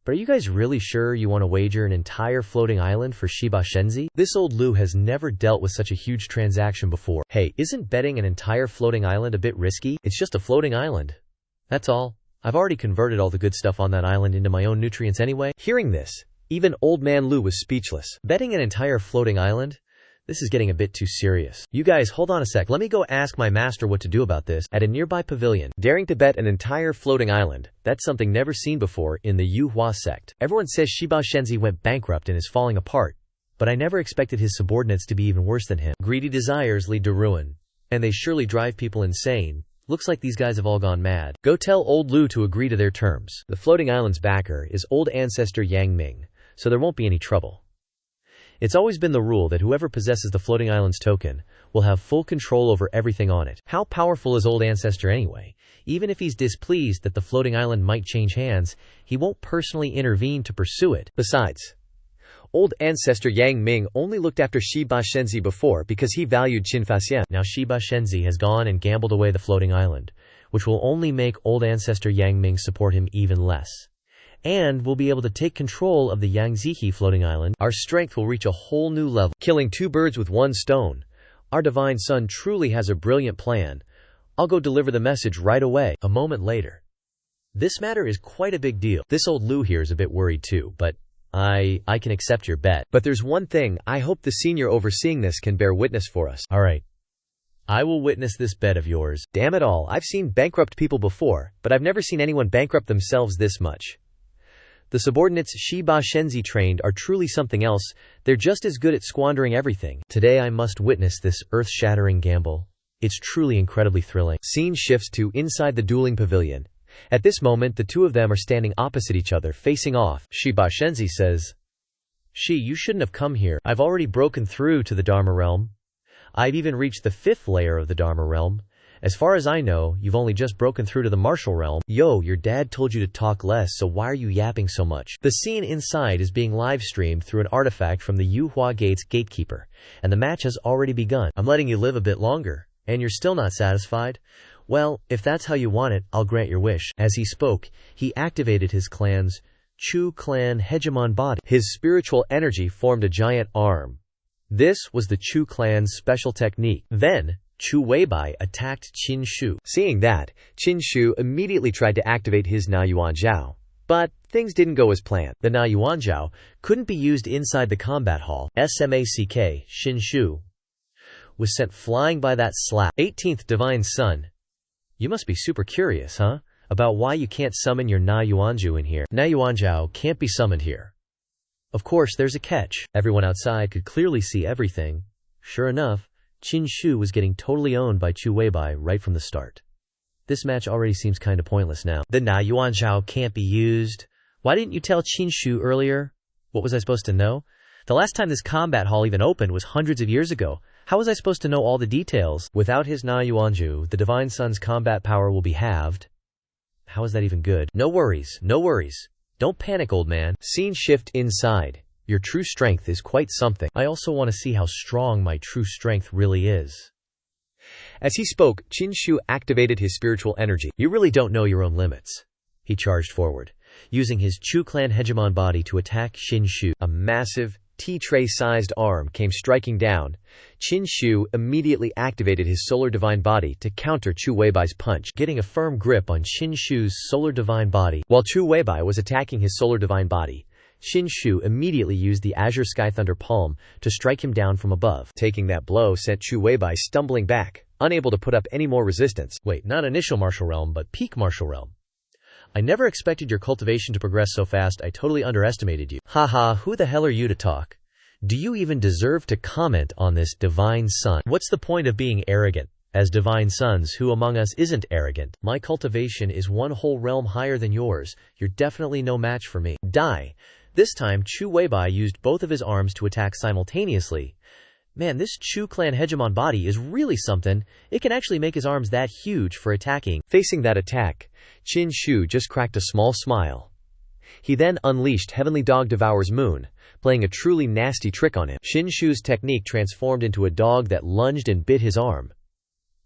But are you guys really sure you want to wager an entire floating island for Shiba Shenzi? This old Lu has never dealt with such a huge transaction before. Hey, isn't betting an entire floating island a bit risky? It's just a floating island. That's all. I've already converted all the good stuff on that island into my own nutrients anyway. Hearing this, even old man Lu was speechless. Betting an entire floating island? This is getting a bit too serious. You guys, hold on a sec. Let me go ask my master what to do about this. At a nearby pavilion, daring to bet an entire floating island. That's something never seen before in the Yuhua sect. Everyone says Shiba Shenzi went bankrupt and is falling apart. But I never expected his subordinates to be even worse than him. Greedy desires lead to ruin, and they surely drive people insane. Looks like these guys have all gone mad. Go tell old Lu to agree to their terms. The floating island's backer is old ancestor Yang Ming, so there won't be any trouble. It's always been the rule that whoever possesses the floating island's token will have full control over everything on it. How powerful is Old Ancestor anyway? Even if he's displeased that the floating island might change hands, he won't personally intervene to pursue it. Besides, Old Ancestor Yang Ming only looked after Shiba Shenzi before because he valued Xianxia. Now Shiba Shenzi has gone and gambled away the floating island, which will only make Old Ancestor Yang Ming support him even less. And we'll be able to take control of the Yangzihi floating island. Our strength will reach a whole new level, killing two birds with one stone. Our divine son truly has a brilliant plan. I'll go deliver the message right away. A moment later. This matter is quite a big deal. This old Lu here is a bit worried too, but I can accept your bet. But there's one thing, I hope the senior overseeing this can bear witness for us. Alright. I will witness this bet of yours. Damn it all, I've seen bankrupt people before, but I've never seen anyone bankrupt themselves this much. The subordinates Shiba Shenzi trained are truly something else. They're just as good at squandering everything. Today I must witness this earth-shattering gamble. It's truly incredibly thrilling. Scene shifts to inside the dueling pavilion. At this moment, the two of them are standing opposite each other, facing off. Shiba Shenzi says, "Shi, you shouldn't have come here. I've already broken through to the Dharma realm. I've even reached the 5th layer of the Dharma realm. As far as I know, you've only just broken through to the martial realm. Yo, your dad told you to talk less, so why are you yapping so much?" The scene inside is being live-streamed through an artifact from the Yuhua Gate's gatekeeper, and the match has already begun. "I'm letting you live a bit longer, and you're still not satisfied? Well, if that's how you want it, I'll grant your wish." As he spoke, he activated his clan's Chu clan hegemon body. His spiritual energy formed a giant arm. This was the Chu clan's special technique. Then, Chu Weibai attacked Qin Shu. Seeing that, Qin Shu immediately tried to activate his Na Yuan Zhao. But things didn't go as planned. The Na Yuan Zhao couldn't be used inside the combat hall. SMACK, Qin Shu was sent flying by that slap. 18th Divine Son. You must be super curious, huh? About why you can't summon your Na Yuan Zhao in here. Na Yuan Zhao can't be summoned here. Of course, there's a catch. Everyone outside could clearly see everything. Sure enough, Qin Shu was getting totally owned by Chu Weibai right from the start. This match already seems kinda pointless now. The Na Yuan Zhao can't be used. Why didn't you tell Qin Shu earlier? What was I supposed to know? The last time this combat hall even opened was hundreds of years ago. How was I supposed to know all the details? Without his Na Yuan Zhao, the Divine Son's combat power will be halved. How is that even good? No worries, no worries. Don't panic, old man. Scene shift inside. Your true strength is quite something. I also want to see how strong my true strength really is. As he spoke, Qin Shu activated his spiritual energy. You really don't know your own limits. He charged forward, using his Chu clan hegemon body to attack Qin Shu. A massive, tea-tray-sized arm came striking down. Qin Shu immediately activated his solar divine body to counter Chu Weibai's punch, getting a firm grip on Qin Shu's solar divine body. While Chu Weibai was attacking his solar divine body, Qin Shu immediately used the Azure Sky Thunder Palm to strike him down from above. Taking that blow sent Chu Weibai stumbling back, unable to put up any more resistance. Wait, not initial martial realm, but peak martial realm. I never expected your cultivation to progress so fast. I totally underestimated you. Haha, who the hell are you to talk? Do you even deserve to comment on this, Divine Son? What's the point of being arrogant? As Divine Sons, who among us isn't arrogant? My cultivation is one whole realm higher than yours. You're definitely no match for me. Die. This time, Chu Weibai used both of his arms to attack simultaneously. Man, this Chu clan hegemon body is really something. It can actually make his arms that huge for attacking. Facing that attack, Qin Shu just cracked a small smile. He then unleashed Heavenly Dog Devours Moon, playing a truly nasty trick on him. Qin Shu's technique transformed into a dog that lunged and bit his arm.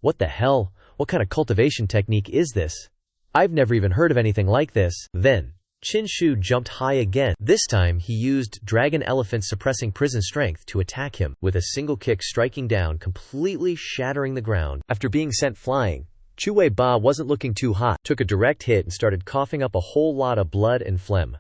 What the hell? What kind of cultivation technique is this? I've never even heard of anything like this. Then, Qin Shu jumped high again. This time, he used Dragon Elephant Suppressing Prison Strength to attack him, with a single kick striking down, completely shattering the ground. After being sent flying, Chu Weibai wasn't looking too hot, took a direct hit and started coughing up a whole lot of blood and phlegm.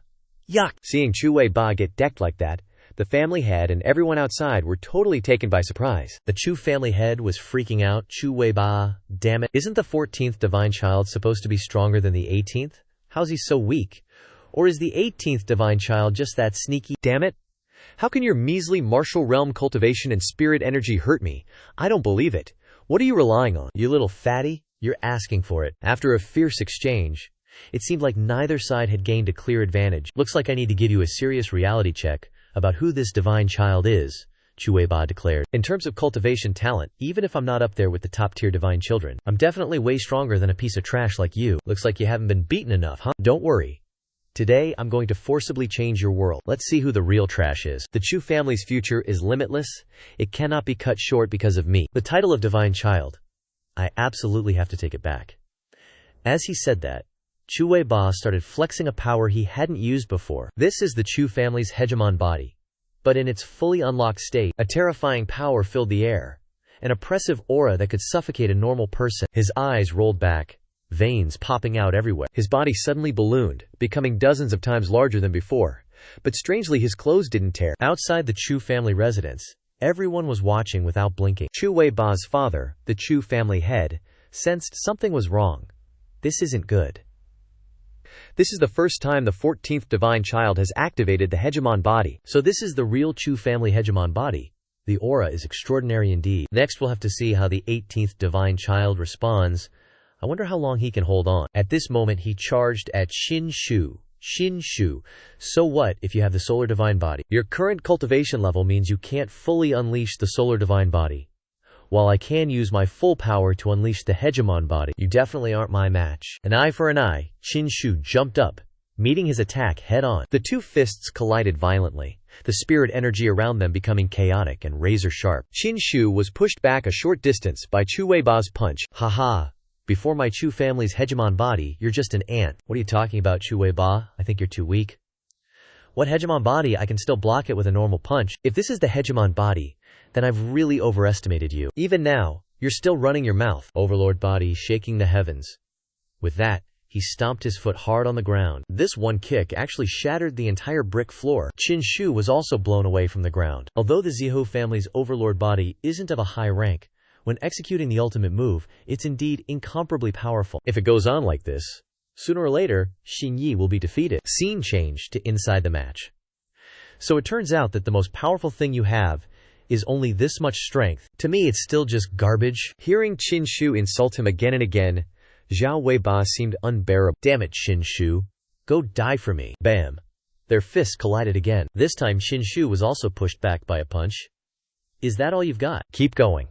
Yuck! Seeing Chu Weibai get decked like that, the family head and everyone outside were totally taken by surprise. The Chu family head was freaking out. Chu Weibai, damn it. Isn't the 14th divine child supposed to be stronger than the 18th? How's he so weak? Or is the 18th divine child just that sneaky? Damn it! How can your measly martial realm cultivation and spirit energy hurt me? I don't believe it. What are you relying on? You little fatty? You're asking for it. After a fierce exchange, it seemed like neither side had gained a clear advantage. Looks like I need to give you a serious reality check. about who this divine child is, Chueba declared. In terms of cultivation talent, even if I'm not up there with the top-tier divine children, I'm definitely way stronger than a piece of trash like you. Looks like you haven't been beaten enough, huh? Don't worry. Today, I'm going to forcibly change your world. Let's see who the real trash is. The Chu family's future is limitless. It cannot be cut short because of me. The title of divine child. I absolutely have to take it back. As he said that, Chu Weiba started flexing a power he hadn't used before. This is the Chu family's hegemon body. But in its fully unlocked state, a terrifying power filled the air. An oppressive aura that could suffocate a normal person. His eyes rolled back, veins popping out everywhere. His body suddenly ballooned, becoming dozens of times larger than before. But strangely, his clothes didn't tear. Outside the Chu family residence, everyone was watching without blinking. Chu Weiba's father, the Chu family head, sensed something was wrong. This isn't good. This is the first time the 14th divine child has activated the hegemon body. So this is the real Chu family hegemon body. The aura is extraordinary indeed. Next we'll have to see how the 18th divine child responds. I wonder how long he can hold on. At this moment he charged at Xin Shu. Xin Shu. So what if you have the solar divine body? Your current cultivation level means you can't fully unleash the solar divine body. While I can use my full power to unleash the hegemon body, you definitely aren't my match. An eye for an eye, Xin Shu jumped up, meeting his attack head-on. The two fists collided violently, the spirit energy around them becoming chaotic and razor-sharp. Xin Shu was pushed back a short distance by Chu Weiba's punch. Haha. Before my Chu family's hegemon body, you're just an ant. What are you talking about, Chu Weiba? I think you're too weak. What hegemon body? I can still block it with a normal punch. If this is the hegemon body, then I've really overestimated you. Even now, you're still running your mouth. Overlord body shaking the heavens. With that, he stomped his foot hard on the ground. This one kick actually shattered the entire brick floor. Qin Shu was also blown away from the ground. Although the Zihu family's overlord body isn't of a high rank, when executing the ultimate move, it's indeed incomparably powerful. If it goes on like this, sooner or later, Xin Yi will be defeated. Scene change to inside the match. So it turns out that the most powerful thing you have is only this much strength. To me, it's still just garbage. Hearing Qin Shu insult him again and again, Zhao Weiba seemed unbearable. Damn it, Qin Shu. Go die for me. Bam. Their fists collided again. This time, Qin Shu was also pushed back by a punch. Is that all you've got? Keep going.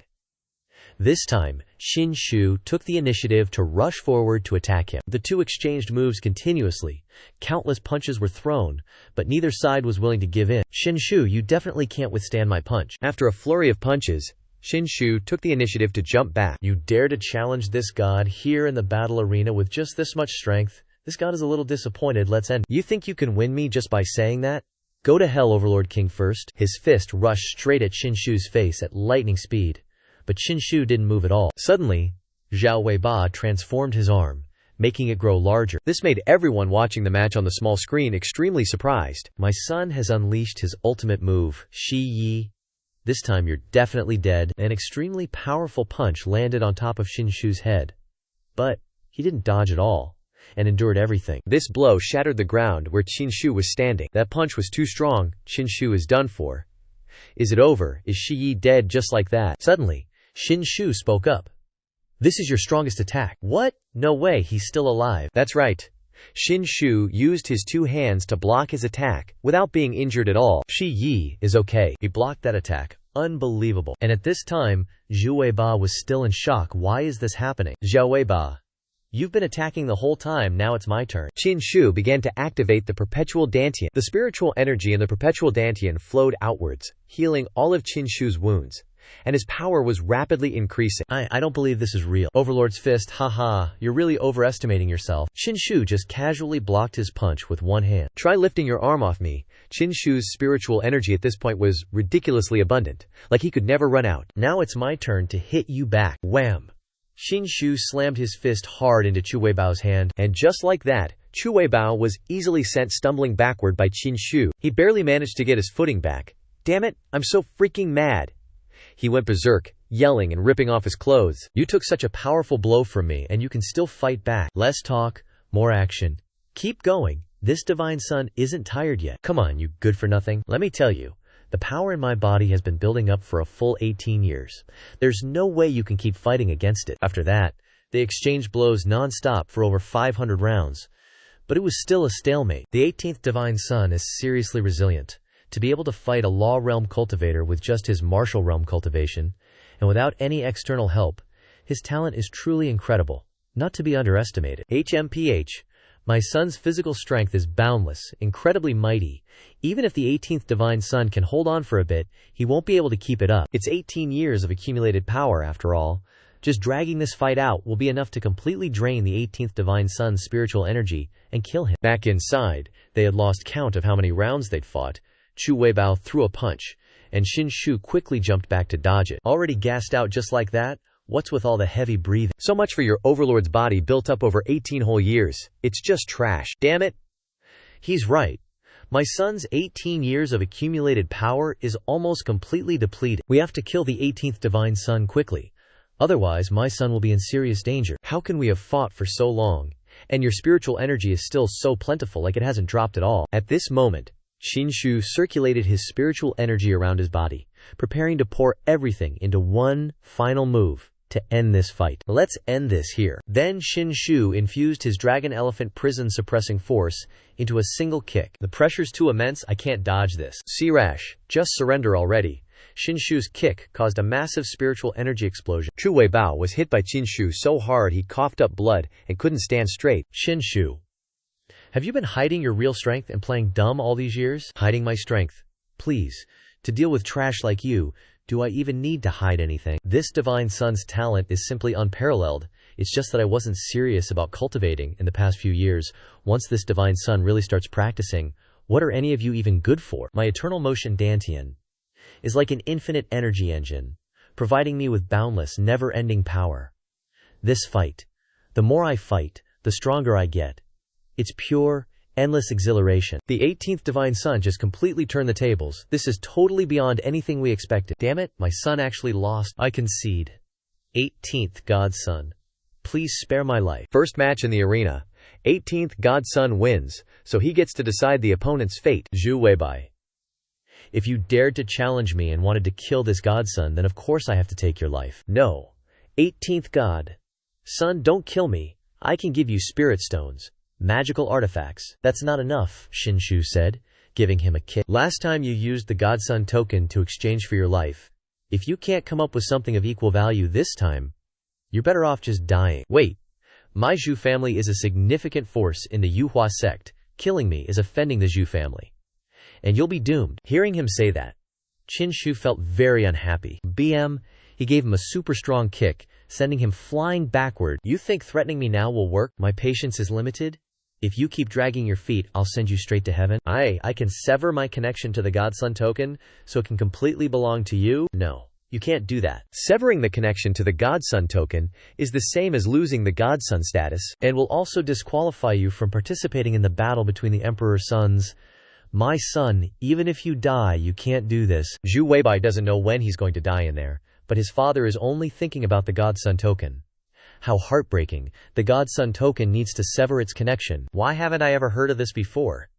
This time, Qin Shu took the initiative to rush forward to attack him. The two exchanged moves continuously. Countless punches were thrown, but neither side was willing to give in. Qin Shu, you definitely can't withstand my punch. After a flurry of punches, Qin Shu took the initiative to jump back. You dare to challenge this god here in the battle arena with just this much strength? This god is a little disappointed. Let's end. You think you can win me just by saying that? Go to hell, Overlord King first. His fist rushed straight at Qin Shu's face at lightning speed. But Qin Shu didn't move at all. Suddenly, Zhao Weiba transformed his arm, making it grow larger. This made everyone watching the match on the small screen extremely surprised. My son has unleashed his ultimate move, Shi Yi. This time you're definitely dead. An extremely powerful punch landed on top of Qin Shu's head. But he didn't dodge at all, and endured everything. This blow shattered the ground where Qin Shu was standing. That punch was too strong. Qin Shu is done for. Is it over? Is Shi Yi dead just like that? Suddenly, Qin Shu spoke up. This is your strongest attack. What? No way, he's still alive. That's right. Qin Shu used his two hands to block his attack, without being injured at all. Shi Yi is okay. He blocked that attack. Unbelievable. And at this time, Zhao Weiba was still in shock. Why is this happening? Zhao Weiba, you've been attacking the whole time, now it's my turn. Qin Shu began to activate the perpetual Dantian. The spiritual energy in the perpetual Dantian flowed outwards, healing all of Qin Shu's wounds. And his power was rapidly increasing. I don't believe this is real. Overlord's fist, haha, you're really overestimating yourself. Qin Shu just casually blocked his punch with one hand. Try lifting your arm off me. Qin Shu's spiritual energy at this point was ridiculously abundant, like he could never run out. Now it's my turn to hit you back. Wham! Qin Shu slammed his fist hard into Chu Weibao's hand, and just like that, Chu Weibao was easily sent stumbling backward by Qin Shu. He barely managed to get his footing back. Damn it, I'm so freaking mad. He went berserk, yelling and ripping off his clothes. You took such a powerful blow from me, and you can still fight back. Less talk, more action. Keep going. This divine son isn't tired yet. Come on, you good-for-nothing. Let me tell you, the power in my body has been building up for a full 18 years. There's no way you can keep fighting against it. After that, they exchanged blows non-stop for over 500 rounds. But it was still a stalemate. The 18th divine son is seriously resilient. To be able to fight a law realm cultivator with just his martial realm cultivation, and without any external help, his talent is truly incredible, not to be underestimated. HMPH. My son's physical strength is boundless, incredibly mighty. Even if the 18th Divine Son can hold on for a bit, he won't be able to keep it up. It's 18 years of accumulated power, after all. Just dragging this fight out will be enough to completely drain the 18th Divine Son's spiritual energy and kill him. Back inside, they had lost count of how many rounds they'd fought. Chu Weibao threw a punch, and Xin Shu quickly jumped back to dodge it. Already gassed out just like that? What's with all the heavy breathing? So much for your overlord's body built up over 18 whole years. It's just trash. Damn it. He's right. My son's 18 years of accumulated power is almost completely depleted. We have to kill the 18th Divine Son quickly. Otherwise, my son will be in serious danger. How can we have fought for so long, and your spiritual energy is still so plentiful like it hasn't dropped at all? At this moment, Xin Shu circulated his spiritual energy around his body, preparing to pour everything into one final move to end this fight. Let's end this here. Then Xin Shu infused his dragon elephant prison suppressing force into a single kick. The pressure's too immense, I can't dodge this. Sirash, just surrender already. Xin Shu's kick caused a massive spiritual energy explosion. Chu Weibao was hit by Xin Shu so hard he coughed up blood and couldn't stand straight. Xin Shu. Have you been hiding your real strength and playing dumb all these years? Hiding my strength? Please. To deal with trash like you, do I even need to hide anything? This Divine Son's talent is simply unparalleled. It's just that I wasn't serious about cultivating in the past few years. Once this Divine Son really starts practicing, what are any of you even good for? My eternal motion Dantian is like an infinite energy engine, providing me with boundless, never-ending power. This fight, the more I fight, the stronger I get. It's pure, endless exhilaration. The 18th Divine Son just completely turned the tables. This is totally beyond anything we expected. Damn it, my son actually lost. I concede. 18th Godson. Please spare my life. First match in the arena. 18th Godson wins, so he gets to decide the opponent's fate. Zhu Weibai. If you dared to challenge me and wanted to kill this Godson, then of course I have to take your life. No. 18th God. Son, don't kill me. I can give you spirit stones. Magical artifacts. That's not enough, Xin Shu said, giving him a kick. Last time you used the Godson token to exchange for your life. If you can't come up with something of equal value this time, you're better off just dying. Wait. My Zhu family is a significant force in the Yuhua sect. Killing me is offending the Zhu family. And you'll be doomed. Hearing him say that, Xin Shu felt very unhappy. He gave him a super strong kick, sending him flying backward. You think threatening me now will work? My patience is limited. If you keep dragging your feet, I'll send you straight to heaven. I can sever my connection to the Godson token, so it can completely belong to you? No, you can't do that. Severing the connection to the Godson token is the same as losing the Godson status, and will also disqualify you from participating in the battle between the Emperor's sons. My son, even if you die, you can't do this. Zhu Weibai doesn't know when he's going to die in there, but his father is only thinking about the Godson token. How heartbreaking. The Godson token needs to sever its connection. Why haven't I ever heard of this before?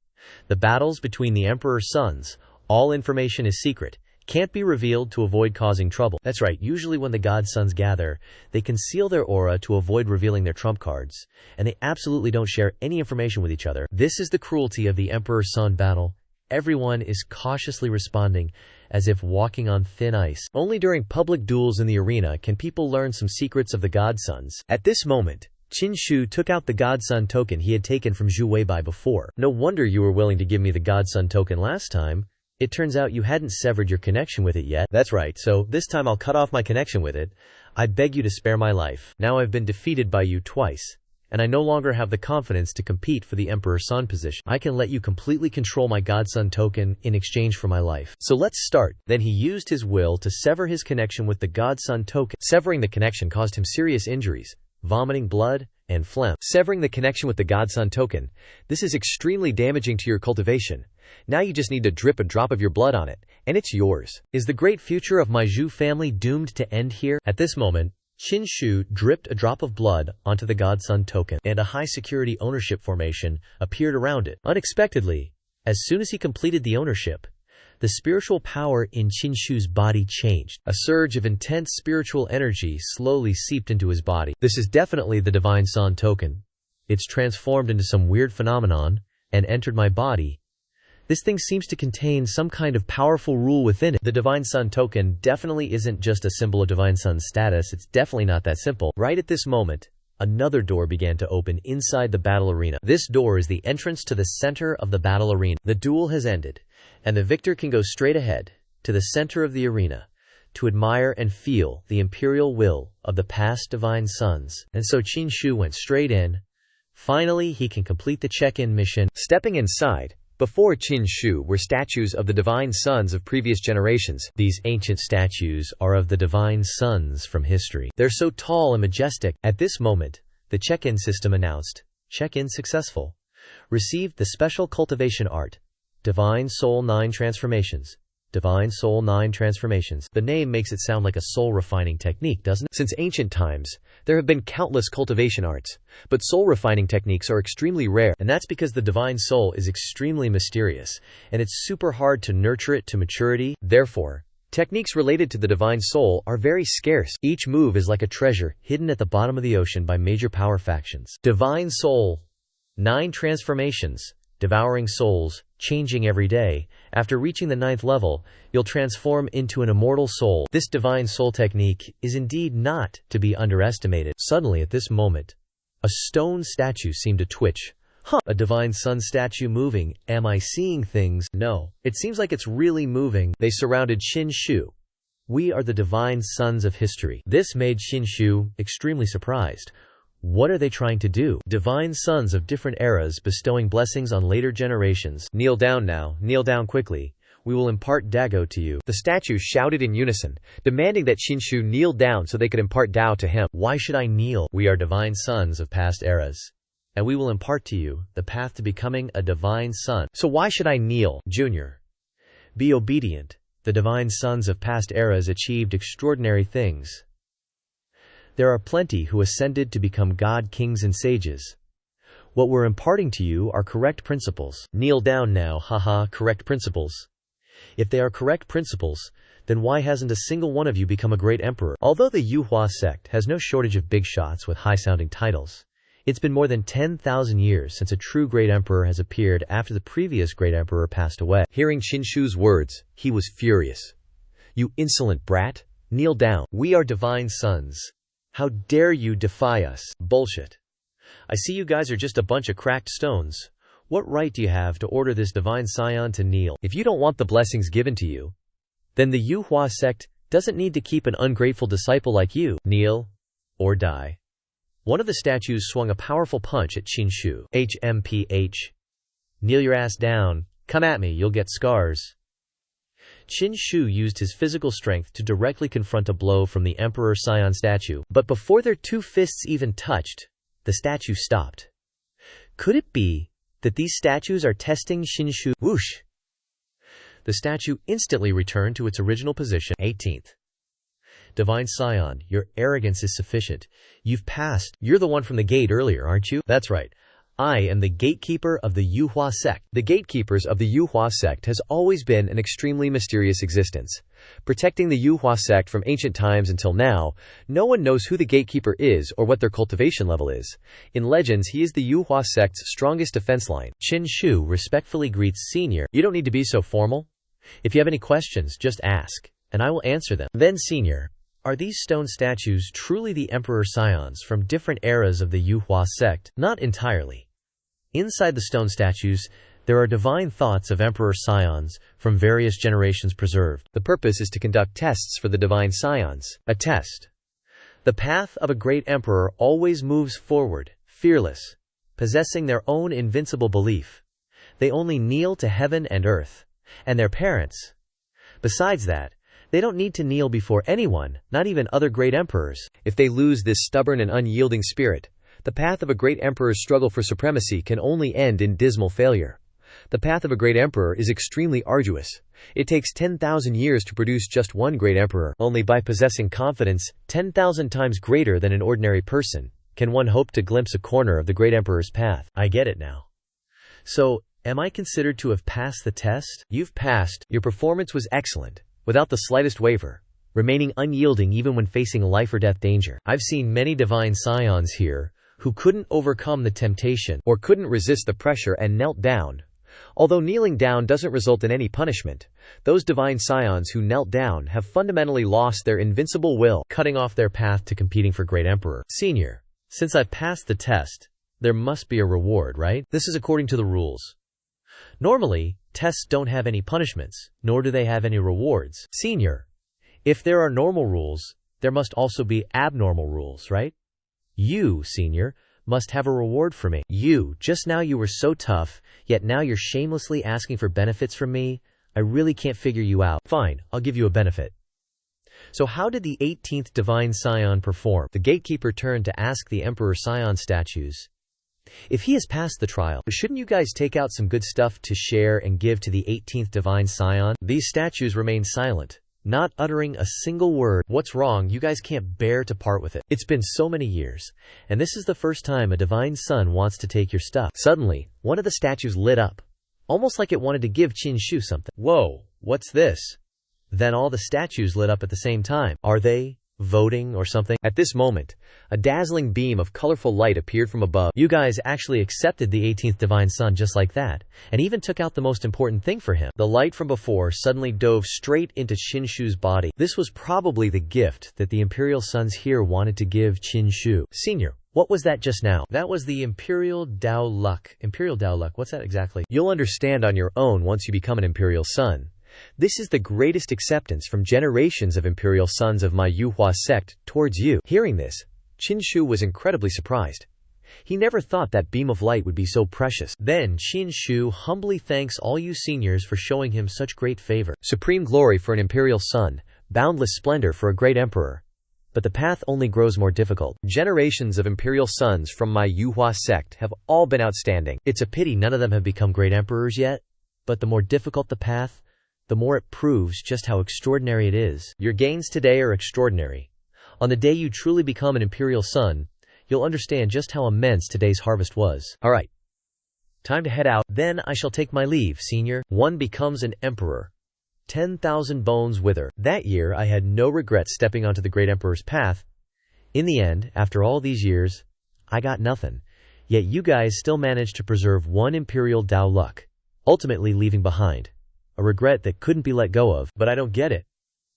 The battles between the Emperor's sons, all information is secret, can't be revealed to avoid causing trouble. That's right, usually when the Godsons gather, they conceal their aura to avoid revealing their trump cards, and they absolutely don't share any information with each other. This is the cruelty of the Emperor's son battle. Everyone is cautiously responding, as if walking on thin ice. Only during public duels in the arena can people learn some secrets of the Godsons. At this moment, Xin Shu took out the Godson token he had taken from Zhu Weibai before. No wonder you were willing to give me the Godson token last time. It turns out you hadn't severed your connection with it yet. That's right, so this time I'll cut off my connection with it. I beg you to spare my life. Now I've been defeated by you twice, and I no longer have the confidence to compete for the Emperor's son position. I can let you completely control my Godson token in exchange for my life. So let's start. Then he used his will to sever his connection with the Godson token. Severing the connection caused him serious injuries, vomiting blood, and phlegm. Severing the connection with the Godson token. This is extremely damaging to your cultivation. Now you just need to drip a drop of your blood on it, and it's yours. Is the great future of my Zhu family doomed to end here? At this moment, Xin Shu dripped a drop of blood onto the Godson token, and a high-security ownership formation appeared around it. Unexpectedly, as soon as he completed the ownership, the spiritual power in Xin Shu's body changed. A surge of intense spiritual energy slowly seeped into his body. This is definitely the Divine Son token. It's transformed into some weird phenomenon and entered my body. This thing seems to contain some kind of powerful rule within it. The Divine Sun token definitely isn't just a symbol of Divine Sun's status. It's definitely not that simple. Right at this moment, another door began to open inside the battle arena. This door is the entrance to the center of the battle arena. The duel has ended, and the victor can go straight ahead to the center of the arena to admire and feel the imperial will of the past Divine Suns. And so Qin Shu went straight in. Finally, he can complete the check-in mission. Stepping inside, before Qin Shu were statues of the Divine Sons of previous generations. These ancient statues are of the Divine Sons from history. They're so tall and majestic. At this moment, the check-in system announced, "Check-in successful. Received the special cultivation art. Divine Soul 9 Transformations. Divine Soul 9 Transformations." The name makes it sound like a soul-refining technique, doesn't it? Since ancient times, there have been countless cultivation arts, but soul-refining techniques are extremely rare, and that's because the Divine Soul is extremely mysterious, and it's super hard to nurture it to maturity. Therefore, techniques related to the Divine Soul are very scarce. Each move is like a treasure hidden at the bottom of the ocean by major power factions. Divine Soul 9 Transformations. Devouring souls, changing every day. After reaching the 9th level, you'll transform into an immortal soul. This divine soul technique is indeed not to be underestimated. Suddenly, at this moment, a stone statue seemed to twitch. A Divine Sun statue moving. Am I seeing things? No. It seems like it's really moving. They surrounded Qin Shu. We are the Divine Sons of history. This made Qin Shu extremely surprised. What are they trying to do? Divine Sons of different eras bestowing blessings on later generations. Kneel down now, kneel down quickly. We will impart Dago to you. The statues shouted in unison, demanding that Qin Shu kneel down so they could impart Dao to him. Why should I kneel? We are Divine Sons of past eras, and we will impart to you the path to becoming a Divine Son. So why should I kneel? Junior, be obedient. The Divine Sons of past eras achieved extraordinary things. There are plenty who ascended to become God kings and sages. What we're imparting to you are correct principles. Kneel down now, haha, correct principles. If they are correct principles, then why hasn't a single one of you become a great emperor? Although the Yuhua sect has no shortage of big shots with high-sounding titles, it's been more than 10,000 years since a true great emperor has appeared after the previous great emperor passed away. Hearing Qin Shu's words, he was furious. You insolent brat, kneel down. We are Divine Sons. How dare you defy us? Bullshit. I see you guys are just a bunch of cracked stones. What right do you have to order this divine scion to kneel? If you don't want the blessings given to you, then the Yuhua sect doesn't need to keep an ungrateful disciple like you. Kneel or die. One of the statues swung a powerful punch at Qin Shu. HMPH. Kneel your ass down. Come at me, you'll get scars. Qin Shu used his physical strength to directly confront a blow from the Emperor Scion statue, but before their two fists even touched, the statue stopped. Could it be that these statues are testing Qin Shu? Whoosh! The statue instantly returned to its original position. 18th. Divine Scion, your arrogance is sufficient. You've passed. You're the one from the gate earlier, aren't you? That's right. I am the gatekeeper of the Yuhua sect. The gatekeepers of the Yuhua sect has always been an extremely mysterious existence. Protecting the Yuhua sect from ancient times until now, no one knows who the gatekeeper is or what their cultivation level is. In legends, he is the Yuhua sect's strongest defense line. Qin Shu respectfully greets Senior. You don't need to be so formal. If you have any questions, just ask, and I will answer them. Then Senior, are these stone statues truly the Emperor Scions from different eras of the Yuhua sect? Not entirely. Inside the stone statues, there are divine thoughts of Emperor Scions from various generations preserved. The purpose is to conduct tests for the Divine Scions. A test. The path of a great emperor always moves forward, fearless, possessing their own invincible belief. They only kneel to heaven and earth, and their parents. Besides that, they don't need to kneel before anyone, not even other great emperors. If they lose this stubborn and unyielding spirit, the path of a great emperor's struggle for supremacy can only end in dismal failure. The path of a great emperor is extremely arduous. It takes 10,000 years to produce just one great emperor. Only by possessing confidence 10,000 times greater than an ordinary person can one hope to glimpse a corner of the great emperor's path. I get it now. So, am I considered to have passed the test? You've passed. Your performance was excellent, without the slightest waver, remaining unyielding even when facing life or death danger. I've seen many divine scions here who couldn't overcome the temptation or couldn't resist the pressure and knelt down, Although kneeling down doesn't result in any punishment, those divine scions who knelt down have fundamentally lost their invincible will, cutting off their path to competing for Great Emperor. Senior, since I've passed the test, there must be a reward, right? This is according to the rules. Normally, tests don't have any punishments, nor do they have any rewards. Senior, if there are normal rules, there must also be abnormal rules, right? You, Senior, must have a reward for me. You, just now you were so tough, yet now you're shamelessly asking for benefits from me. I really can't figure you out. Fine, I'll give you a benefit. So how did the 18th Divine Scion perform? The gatekeeper turned to ask the Emperor Scion statues. If he has passed the trial, shouldn't you guys take out some good stuff to share and give to the 18th Divine Scion? These statues remained silent, not uttering a single word. What's wrong? You guys can't bear to part with it. It's been so many years, and this is the first time a divine son wants to take your stuff. Suddenly, one of the statues lit up, almost like it wanted to give Xianxia something. Whoa, what's this? Then all the statues lit up at the same time. Are they voting or something? At this moment, a dazzling beam of colorful light appeared from above. You guys actually accepted the 18th Divine Son just like that, and even took out the most important thing for him. The light from before suddenly dove straight into Xianxia's body. This was probably the gift that the Imperial Sons here wanted to give Xianxia. Senior, what was that just now? That was the Imperial Dao Luck. Imperial Dao Luck, what's that exactly? You'll understand on your own once you become an Imperial Son. This is the greatest acceptance from generations of Imperial Sons of my Manhwa sect towards you. Hearing this, Xianxia was incredibly surprised. He never thought that beam of light would be so precious. Then Xianxia humbly thanks all you seniors for showing him such great favor. Supreme glory for an Imperial Son, boundless splendor for a great Emperor. But the path only grows more difficult. Generations of Imperial Sons from my Manhwa sect have all been outstanding. It's a pity none of them have become great Emperors yet, but the more difficult the path, the more it proves just how extraordinary it is. Your gains today are extraordinary. On the day you truly become an Imperial Son, you'll understand just how immense today's harvest was. Alright. Time to head out. Then I shall take my leave, Senior. One becomes an Emperor. 10,000 bones wither. That year I had no regret stepping onto the Great Emperor's path. In the end, after all these years, I got nothing. Yet you guys still managed to preserve one Imperial Dao Luck, ultimately leaving behind a regret that couldn't be let go of. But I don't get it.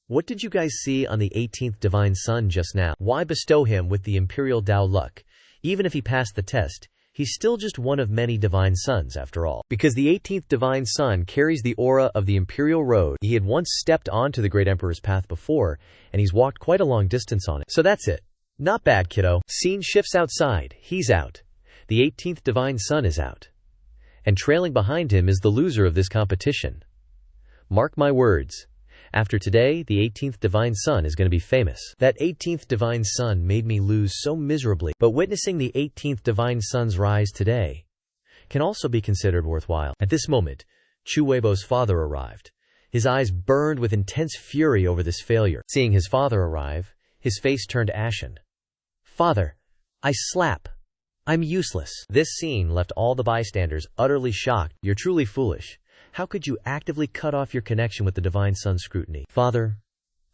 What did you guys see on the 18th Divine Son just now? Why bestow him with the Imperial Dao Luck? Even if he passed the test, he's still just one of many Divine Sons after all. Because the 18th Divine Son carries the aura of the Imperial Road. He had once stepped onto the Great Emperor's path before, and he's walked quite a long distance on it. So that's it. Not bad, kiddo. Scene shifts outside. He's out. The 18th Divine Son is out. And trailing behind him is the loser of this competition. Mark my words. After today, the 18th Divine Son is going to be famous. That 18th Divine Son made me lose so miserably, but witnessing the 18th Divine Son's rise today can also be considered worthwhile. At this moment, Chu Weibo's father arrived. His eyes burned with intense fury over this failure. Seeing his father arrive, his face turned ashen. Father, I slap. I'm useless. This scene left all the bystanders utterly shocked. You're truly foolish. How could you actively cut off your connection with the Divine Son's scrutiny? Father,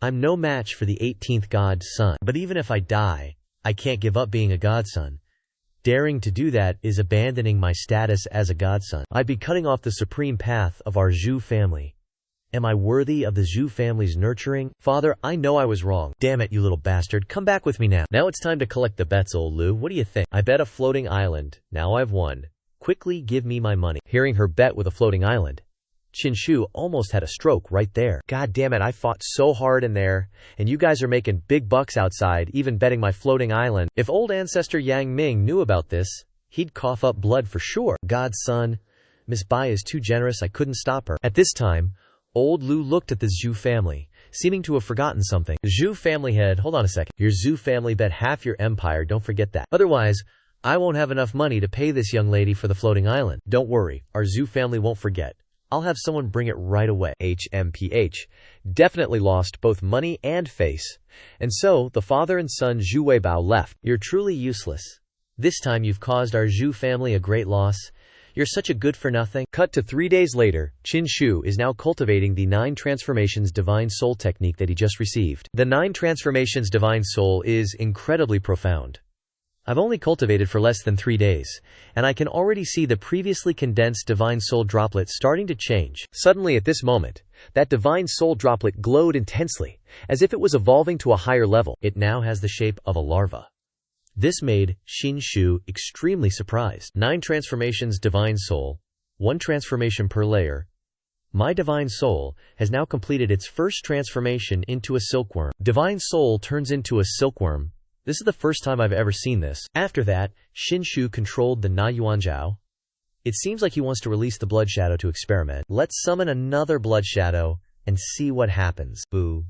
I'm no match for the 18th God's Son. But even if I die, I can't give up being a Godson. Daring to do that is abandoning my status as a Godson. I'd be cutting off the supreme path of our Zhu family. Am I worthy of the Zhu family's nurturing? Father, I know I was wrong. Damn it, you little bastard. Come back with me now. Now it's time to collect the bets, old Lu. What do you think? I bet a floating island. Now I've won. Quickly give me my money. Hearing her bet with a floating island, Xianxia almost had a stroke right there. God damn it, I fought so hard in there, and you guys are making big bucks outside, even betting my floating island. If old ancestor Yang Ming knew about this, he'd cough up blood for sure. God's son, Miss Bai is too generous, I couldn't stop her. At this time, old Lu looked at the Zhu family, seeming to have forgotten something. Zhu family head, hold on a second. Your Zhu family bet half your empire, don't forget that. Otherwise, I won't have enough money to pay this young lady for the floating island. Don't worry, our Zhu family won't forget. I'll have someone bring it right away. HMPH. Definitely lost both money and face. And so, the father and son Zhu Weibao left. You're truly useless. This time you've caused our Zhu family a great loss. You're such a good-for-nothing. Cut to 3 days later, Xianxia is now cultivating the 9 Transformations Divine Soul technique that he just received. The 9 Transformations Divine Soul is incredibly profound. I've only cultivated for less than 3 days, and I can already see the previously condensed divine soul droplet starting to change. Suddenly at this moment, that divine soul droplet glowed intensely, as if it was evolving to a higher level. It now has the shape of a larva. This made Xianxia extremely surprised. 9 transformations divine soul, 1 transformation per layer. My divine soul has now completed its first transformation into a silkworm. Divine soul turns into a silkworm. This is the first time I've ever seen this. After that, Xianxia controlled the Na Yuanzhao. It seems like he wants to release the blood shadow to experiment. Let's summon another blood shadow and see what happens. Boo.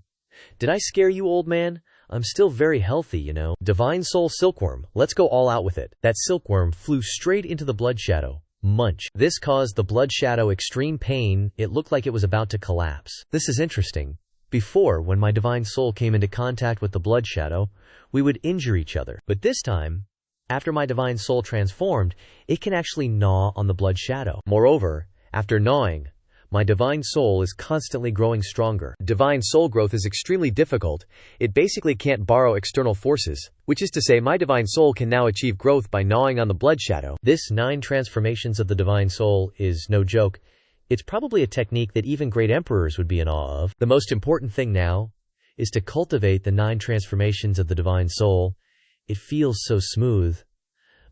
Did I scare you, old man? I'm still very healthy, you know. Divine soul silkworm, let's go all out with it. That silkworm flew straight into the blood shadow. Munch. This caused the blood shadow extreme pain. It looked like it was about to collapse. This is interesting. Before, when my divine soul came into contact with the blood shadow, we would injure each other. But this time, after my divine soul transformed, it can actually gnaw on the blood shadow. Moreover, after gnawing, my divine soul is constantly growing stronger. Divine soul growth is extremely difficult. It basically can't borrow external forces, which is to say my divine soul can now achieve growth by gnawing on the blood shadow. This 9 transformations of the divine soul is no joke. It's probably a technique that even great emperors would be in awe of. The most important thing now is to cultivate the 9 transformations of the divine soul. It feels so smooth.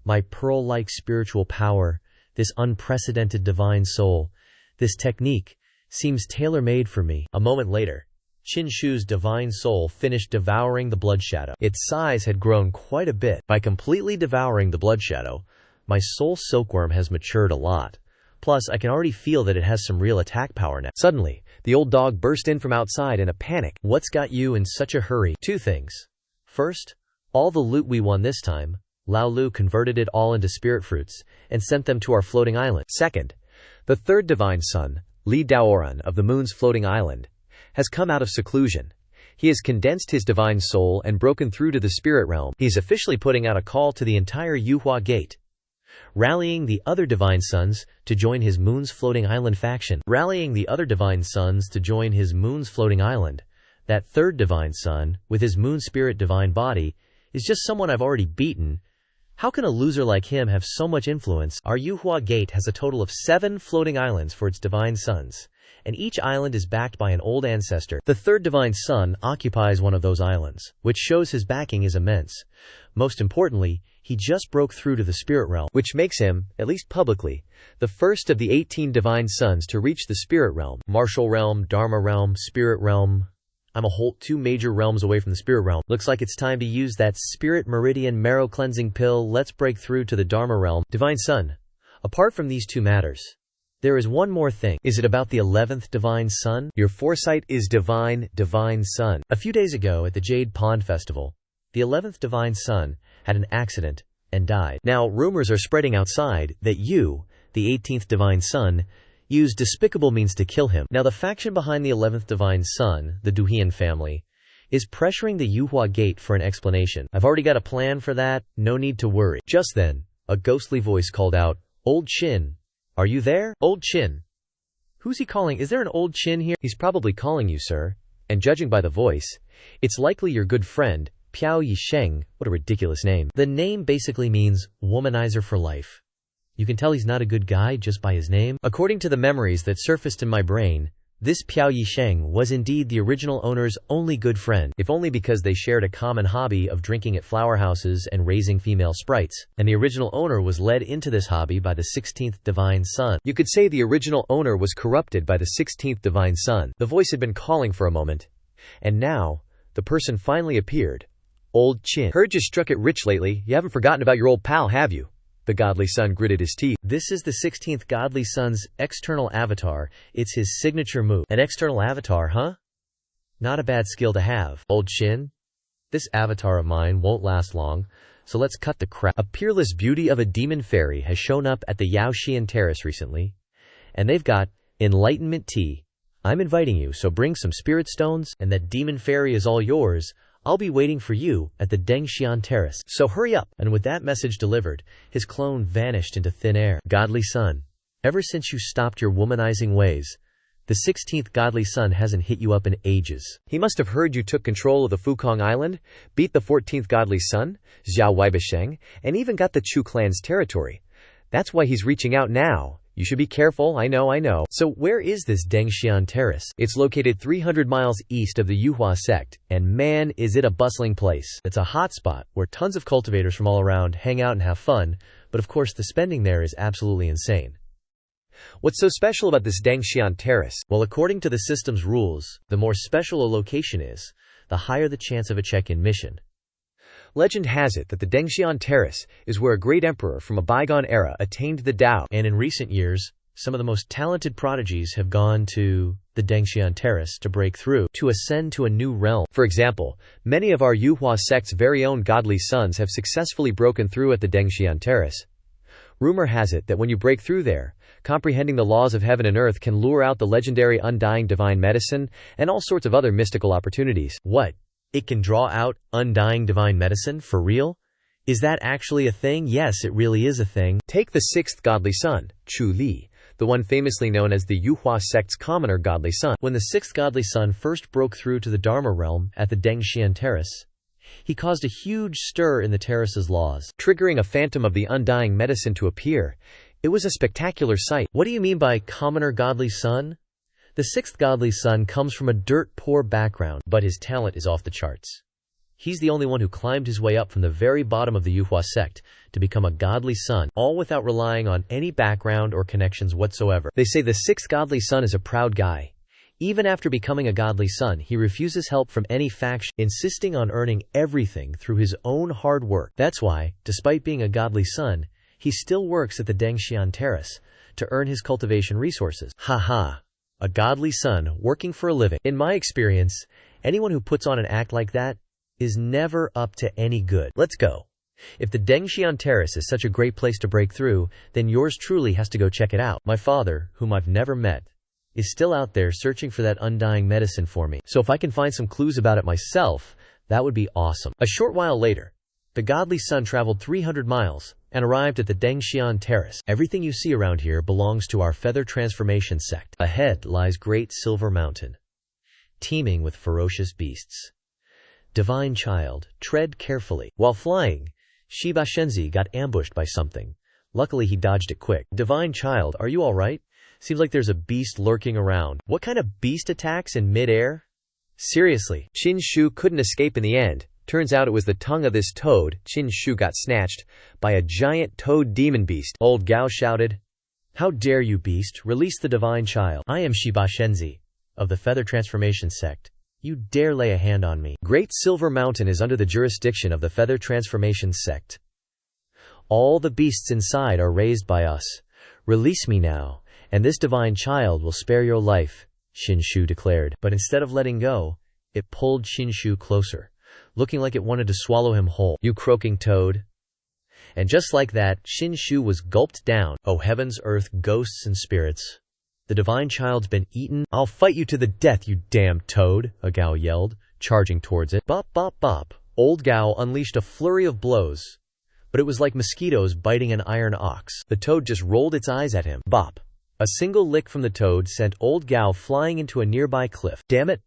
My pearl-like spiritual power, this unprecedented divine soul, this technique seems tailor-made for me. A moment later, Xianxia's divine soul finished devouring the blood shadow. Its size had grown quite a bit. By completely devouring the blood shadow, my soul silkworm has matured a lot. Plus, I can already feel that it has some real attack power now. Suddenly, the old dog burst in from outside in a panic. What's got you in such a hurry? 2 things. First, all the loot we won this time, Lao Lu converted it all into spirit fruits and sent them to our floating island. Second, the 3rd divine son, Li Daoran of the moon's floating island, has come out of seclusion. He has condensed his divine soul and broken through to the spirit realm. He is officially putting out a call to the entire Yuhua Gate, rallying the other divine sons to join his moon's floating island faction. Rallying the other divine sons to join his moon's floating island. That 3rd divine son, with his moon spirit divine body, is just someone I've already beaten. How can a loser like him have so much influence? Our Yuhua Gate has a total of 7 floating islands for its divine sons, and each island is backed by an old ancestor. The 3rd divine son occupies one of those islands, which shows his backing is immense. Most importantly, he just broke through to the spirit realm, which makes him, at least publicly, the first of the 18 divine sons to reach the spirit realm. Martial realm, Dharma realm, spirit realm. I'm a whole 2 major realms away from the spirit realm. Looks like it's time to use that spirit meridian marrow cleansing pill. Let's break through to the Dharma realm. Divine son, apart from these 2 matters, there is one more thing. Is it about the 11th divine son? Your foresight is divine, divine son. A few days ago at the Jade Pond Festival, the 11th divine son had an accident and died. Now, rumors are spreading outside that you, the 18th divine son, used despicable means to kill him. Now, the faction behind the 11th divine son, the Duhian family, is pressuring the Yuhua Gate for an explanation. I've already got a plan for that. No need to worry. Just then, a ghostly voice called out, "Old Chin, are you there? Old Chin." Who's he calling? Is there an old Chin here? He's probably calling you, sir. And judging by the voice, it's likely your good friend, Piao Yisheng. What a ridiculous name. The name basically means womanizer for life. You can tell he's not a good guy just by his name. According to the memories that surfaced in my brain, this Piao Yisheng was indeed the original owner's only good friend, if only because they shared a common hobby of drinking at flower houses and raising female sprites, and the original owner was led into this hobby by the 16th divine son. You could say the original owner was corrupted by the 16th divine son. The voice had been calling for a moment, and now, the person finally appeared. Old Chin. Heard you struck it rich lately. You haven't forgotten about your old pal, have you? The godly son gritted his teeth. This is the 16th godly son's external avatar. It's his signature move. An external avatar, huh? Not a bad skill to have. Old Chin, this avatar of mine won't last long, so let's cut the crap. A peerless beauty of a demon fairy has shown up at the Yaoxian Terrace recently, and they've got enlightenment tea. I'm inviting you, so bring some spirit stones, and that demon fairy is all yours. I'll be waiting for you at the Dengxian Terrace. So hurry up. And with that message delivered, his clone vanished into thin air. Godly son, ever since you stopped your womanizing ways, The 16th godly son hasn't hit you up in ages. He must have heard you took control of the Fukong Island, beat the 14th godly son, Xiao Weibisheng, and even got the Chu clan's territory. That's why he's reaching out now. You should be careful, I know. So where is this Dengxian Terrace? It's located 300 miles east of the Yuhua sect, and man, is it a bustling place. It's a hot spot where tons of cultivators from all around hang out and have fun, but of course the spending there is absolutely insane. What's so special about this Dengxian Terrace? Well, according to the system's rules, the more special a location is, the higher the chance of a check-in mission. Legend has it that the Dengxian Terrace is where a great emperor from a bygone era attained the Tao, and in recent years, some of the most talented prodigies have gone to the Dengxian Terrace to break through, to ascend to a new realm. For example, many of our Yuhua sect's very own godly sons have successfully broken through at the Dengxian Terrace. Rumor has it that when you break through there, comprehending the laws of heaven and earth can lure out the legendary undying divine medicine and all sorts of other mystical opportunities. What? It can draw out undying divine medicine? For real? Is that actually a thing? Yes, it really is a thing. Take the 6th godly son, Chu Li, the one famously known as the Yuhua sect's commoner godly son. When the 6th godly son first broke through to the Dharma realm at the Dengxian Terrace, he caused a huge stir in the terrace's laws, triggering a phantom of the undying medicine to appear. It was a spectacular sight. What do you mean by commoner godly son? The 6th godly son comes from a dirt-poor background, but his talent is off the charts. He's the only one who climbed his way up from the very bottom of the Yuhua sect to become a godly son, all without relying on any background or connections whatsoever. They say the 6th godly son is a proud guy. Even after becoming a godly son, he refuses help from any faction, insisting on earning everything through his own hard work. That's why, despite being a godly son, he still works at the Dengxian Terrace to earn his cultivation resources. Haha. A godly son working for a living. In my experience, anyone who puts on an act like that is never up to any good. Let's go. If the Dengxian Terrace is such a great place to break through, then yours truly has to go check it out. My father, whom I've never met, is still out there searching for that undying medicine for me. So if I can find some clues about it myself, that would be awesome. A short while later, the godly son traveled 300 miles and arrived at the Dengxian Terrace. Everything you see around here belongs to our feather transformation sect. Ahead lies Great Silver Mountain, teeming with ferocious beasts. Divine child, tread carefully. While flying, Shiba Shenzi got ambushed by something. Luckily he dodged it quick. Divine child, are you alright? Seems like there's a beast lurking around. What kind of beast attacks in mid-air? Seriously, Qin Shu couldn't escape in the end. Turns out it was the tongue of this toad. Qin Shu got snatched by a giant toad demon beast. Old Gao shouted, "How dare you, beast, release the divine child. I am Shiba Shenzi, of the Feather Transformation sect. You dare lay a hand on me." Great Silver Mountain is under the jurisdiction of the Feather Transformation sect. All the beasts inside are raised by us. Release me now, and this divine child will spare your life, Qin Shu declared. But instead of letting go, it pulled Qin Shu closer, looking like it wanted to swallow him whole. "You croaking toad." And just like that, Qin Shu was gulped down. Oh heavens, earth, ghosts and spirits. The divine child's been eaten. "I'll fight you to the death, you damn toad," a Gao yelled, charging towards it. Bop, bop, bop. Old Gao unleashed a flurry of blows, but it was like mosquitoes biting an iron ox. The toad just rolled its eyes at him. Bop. A single lick from the toad sent Old Gao flying into a nearby cliff. Damn it.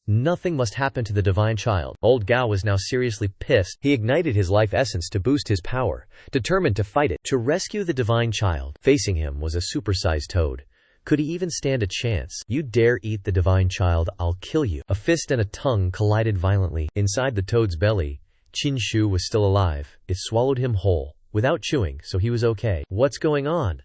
Nothing must happen to the divine child. Old Gao was now seriously pissed. He ignited his life essence to boost his power, determined to fight it, to rescue the divine child. Facing him was a supersized toad. Could he even stand a chance? "You dare eat the divine child, I'll kill you." A fist and a tongue collided violently. Inside the toad's belly, Qin Shu was still alive. It swallowed him whole, without chewing, so he was okay. What's going on?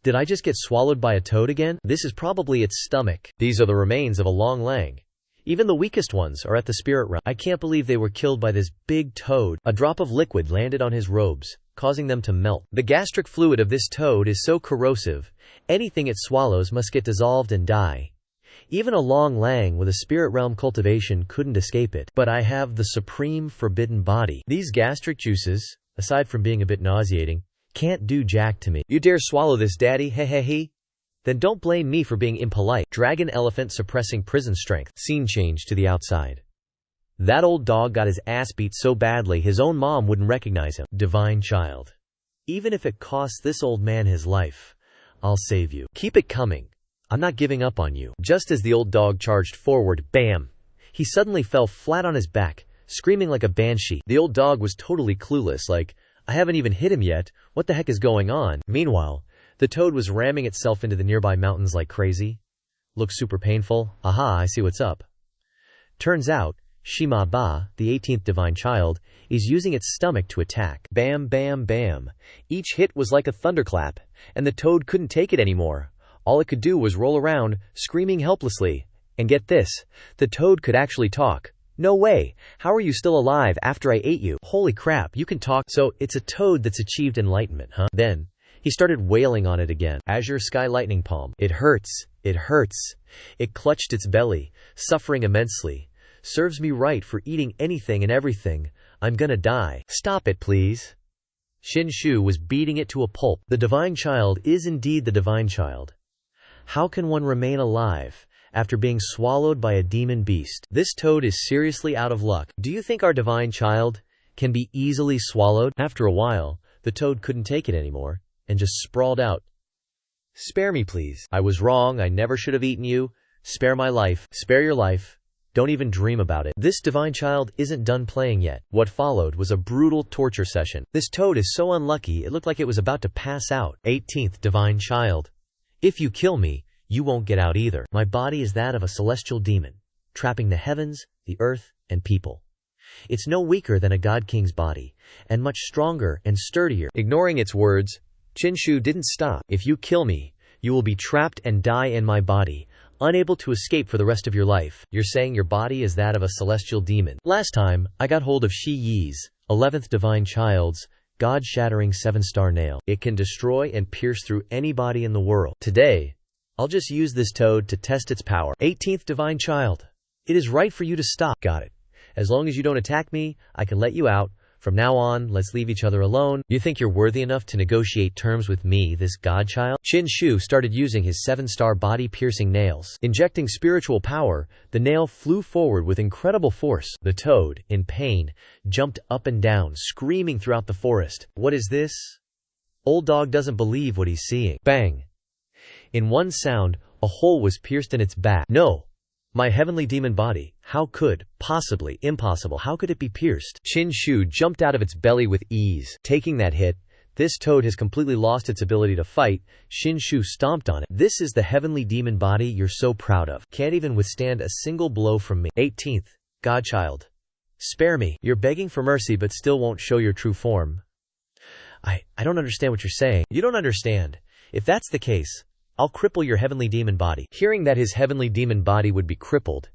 Did I just get swallowed by a toad again? This is probably its stomach. These are the remains of a long lang. Even the weakest ones are at the spirit realm. I can't believe they were killed by this big toad. A drop of liquid landed on his robes, causing them to melt. The gastric fluid of this toad is so corrosive, anything it swallows must get dissolved and die. Even a long lang with a spirit realm cultivation couldn't escape it. But I have the supreme forbidden body. These gastric juices, aside from being a bit nauseating, can't do jack to me. "You dare swallow this, daddy, he. Then don't blame me for being impolite." Dragon elephant suppressing prison strength. Scene change to the outside. That old dog got his ass beat so badly his own mom wouldn't recognize him. "Divine child. Even if it costs this old man his life, I'll save you. Keep it coming. I'm not giving up on you." Just as the old dog charged forward, bam! He suddenly fell flat on his back, screaming like a banshee. The old dog was totally clueless, like, "I haven't even hit him yet. What the heck is going on?" Meanwhile, the toad was ramming itself into the nearby mountains like crazy. Looks super painful. Aha, I see what's up. Turns out, Shima Ba, the 18th divine child, is using its stomach to attack. Bam, bam, bam. Each hit was like a thunderclap, and the toad couldn't take it anymore. All it could do was roll around, screaming helplessly. And get this, the toad could actually talk. "No way! How are you still alive after I ate you? Holy crap, you can talk." So, it's a toad that's achieved enlightenment, huh? Then, he started wailing on it again. Azure Sky Lightning Palm. "It hurts. It hurts." It clutched its belly, suffering immensely. "Serves me right for eating anything and everything. I'm gonna die. Stop it, please." Xianxia was beating it to a pulp. The divine child is indeed the divine child. How can one remain alive after being swallowed by a demon beast? This toad is seriously out of luck. Do you think our divine child can be easily swallowed? After a while, the toad couldn't take it anymore and just sprawled out. "Spare me, please. I was wrong. I never should have eaten you. Spare my life. Spare your life. Don't even dream about it." This divine child isn't done playing yet. What followed was a brutal torture session. This toad is so unlucky it looked like it was about to pass out. 18th divine child. "If you kill me, you won't get out either. My body is that of a celestial demon, trapping the heavens, the earth, and people. It's no weaker than a god king's body, and much stronger and sturdier." Ignoring its words, Xianxia didn't stop. "If you kill me, you will be trapped and die in my body, unable to escape for the rest of your life. You're saying your body is that of a celestial demon." Last time, I got hold of Shi Yi's, 11th divine child's, God-shattering 7-star nail. It can destroy and pierce through anybody in the world. Today, I'll just use this toad to test its power. 18th divine child. It is right for you to stop. Got it. As long as you don't attack me, I can let you out. From now on, let's leave each other alone. You think you're worthy enough to negotiate terms with me, this godchild? Xianxia started using his 7-star body-piercing nails. Injecting spiritual power, the nail flew forward with incredible force. The toad, in pain, jumped up and down, screaming throughout the forest. What is this? Old dog doesn't believe what he's seeing. Bang! In one sound, a hole was pierced in its back. No! My heavenly demon body, how could, possibly, impossible, how could it be pierced? Xianxia jumped out of its belly with ease. Taking that hit, this toad has completely lost its ability to fight. Xianxia stomped on it. "This is the heavenly demon body you're so proud of. Can't even withstand a single blow from me." 18th, godchild. "Spare me. You're begging for mercy but still won't show your true form." I don't understand what you're saying. You don't understand. If that's the case, I'll cripple your heavenly demon body. Hearing that his heavenly demon body would be crippled,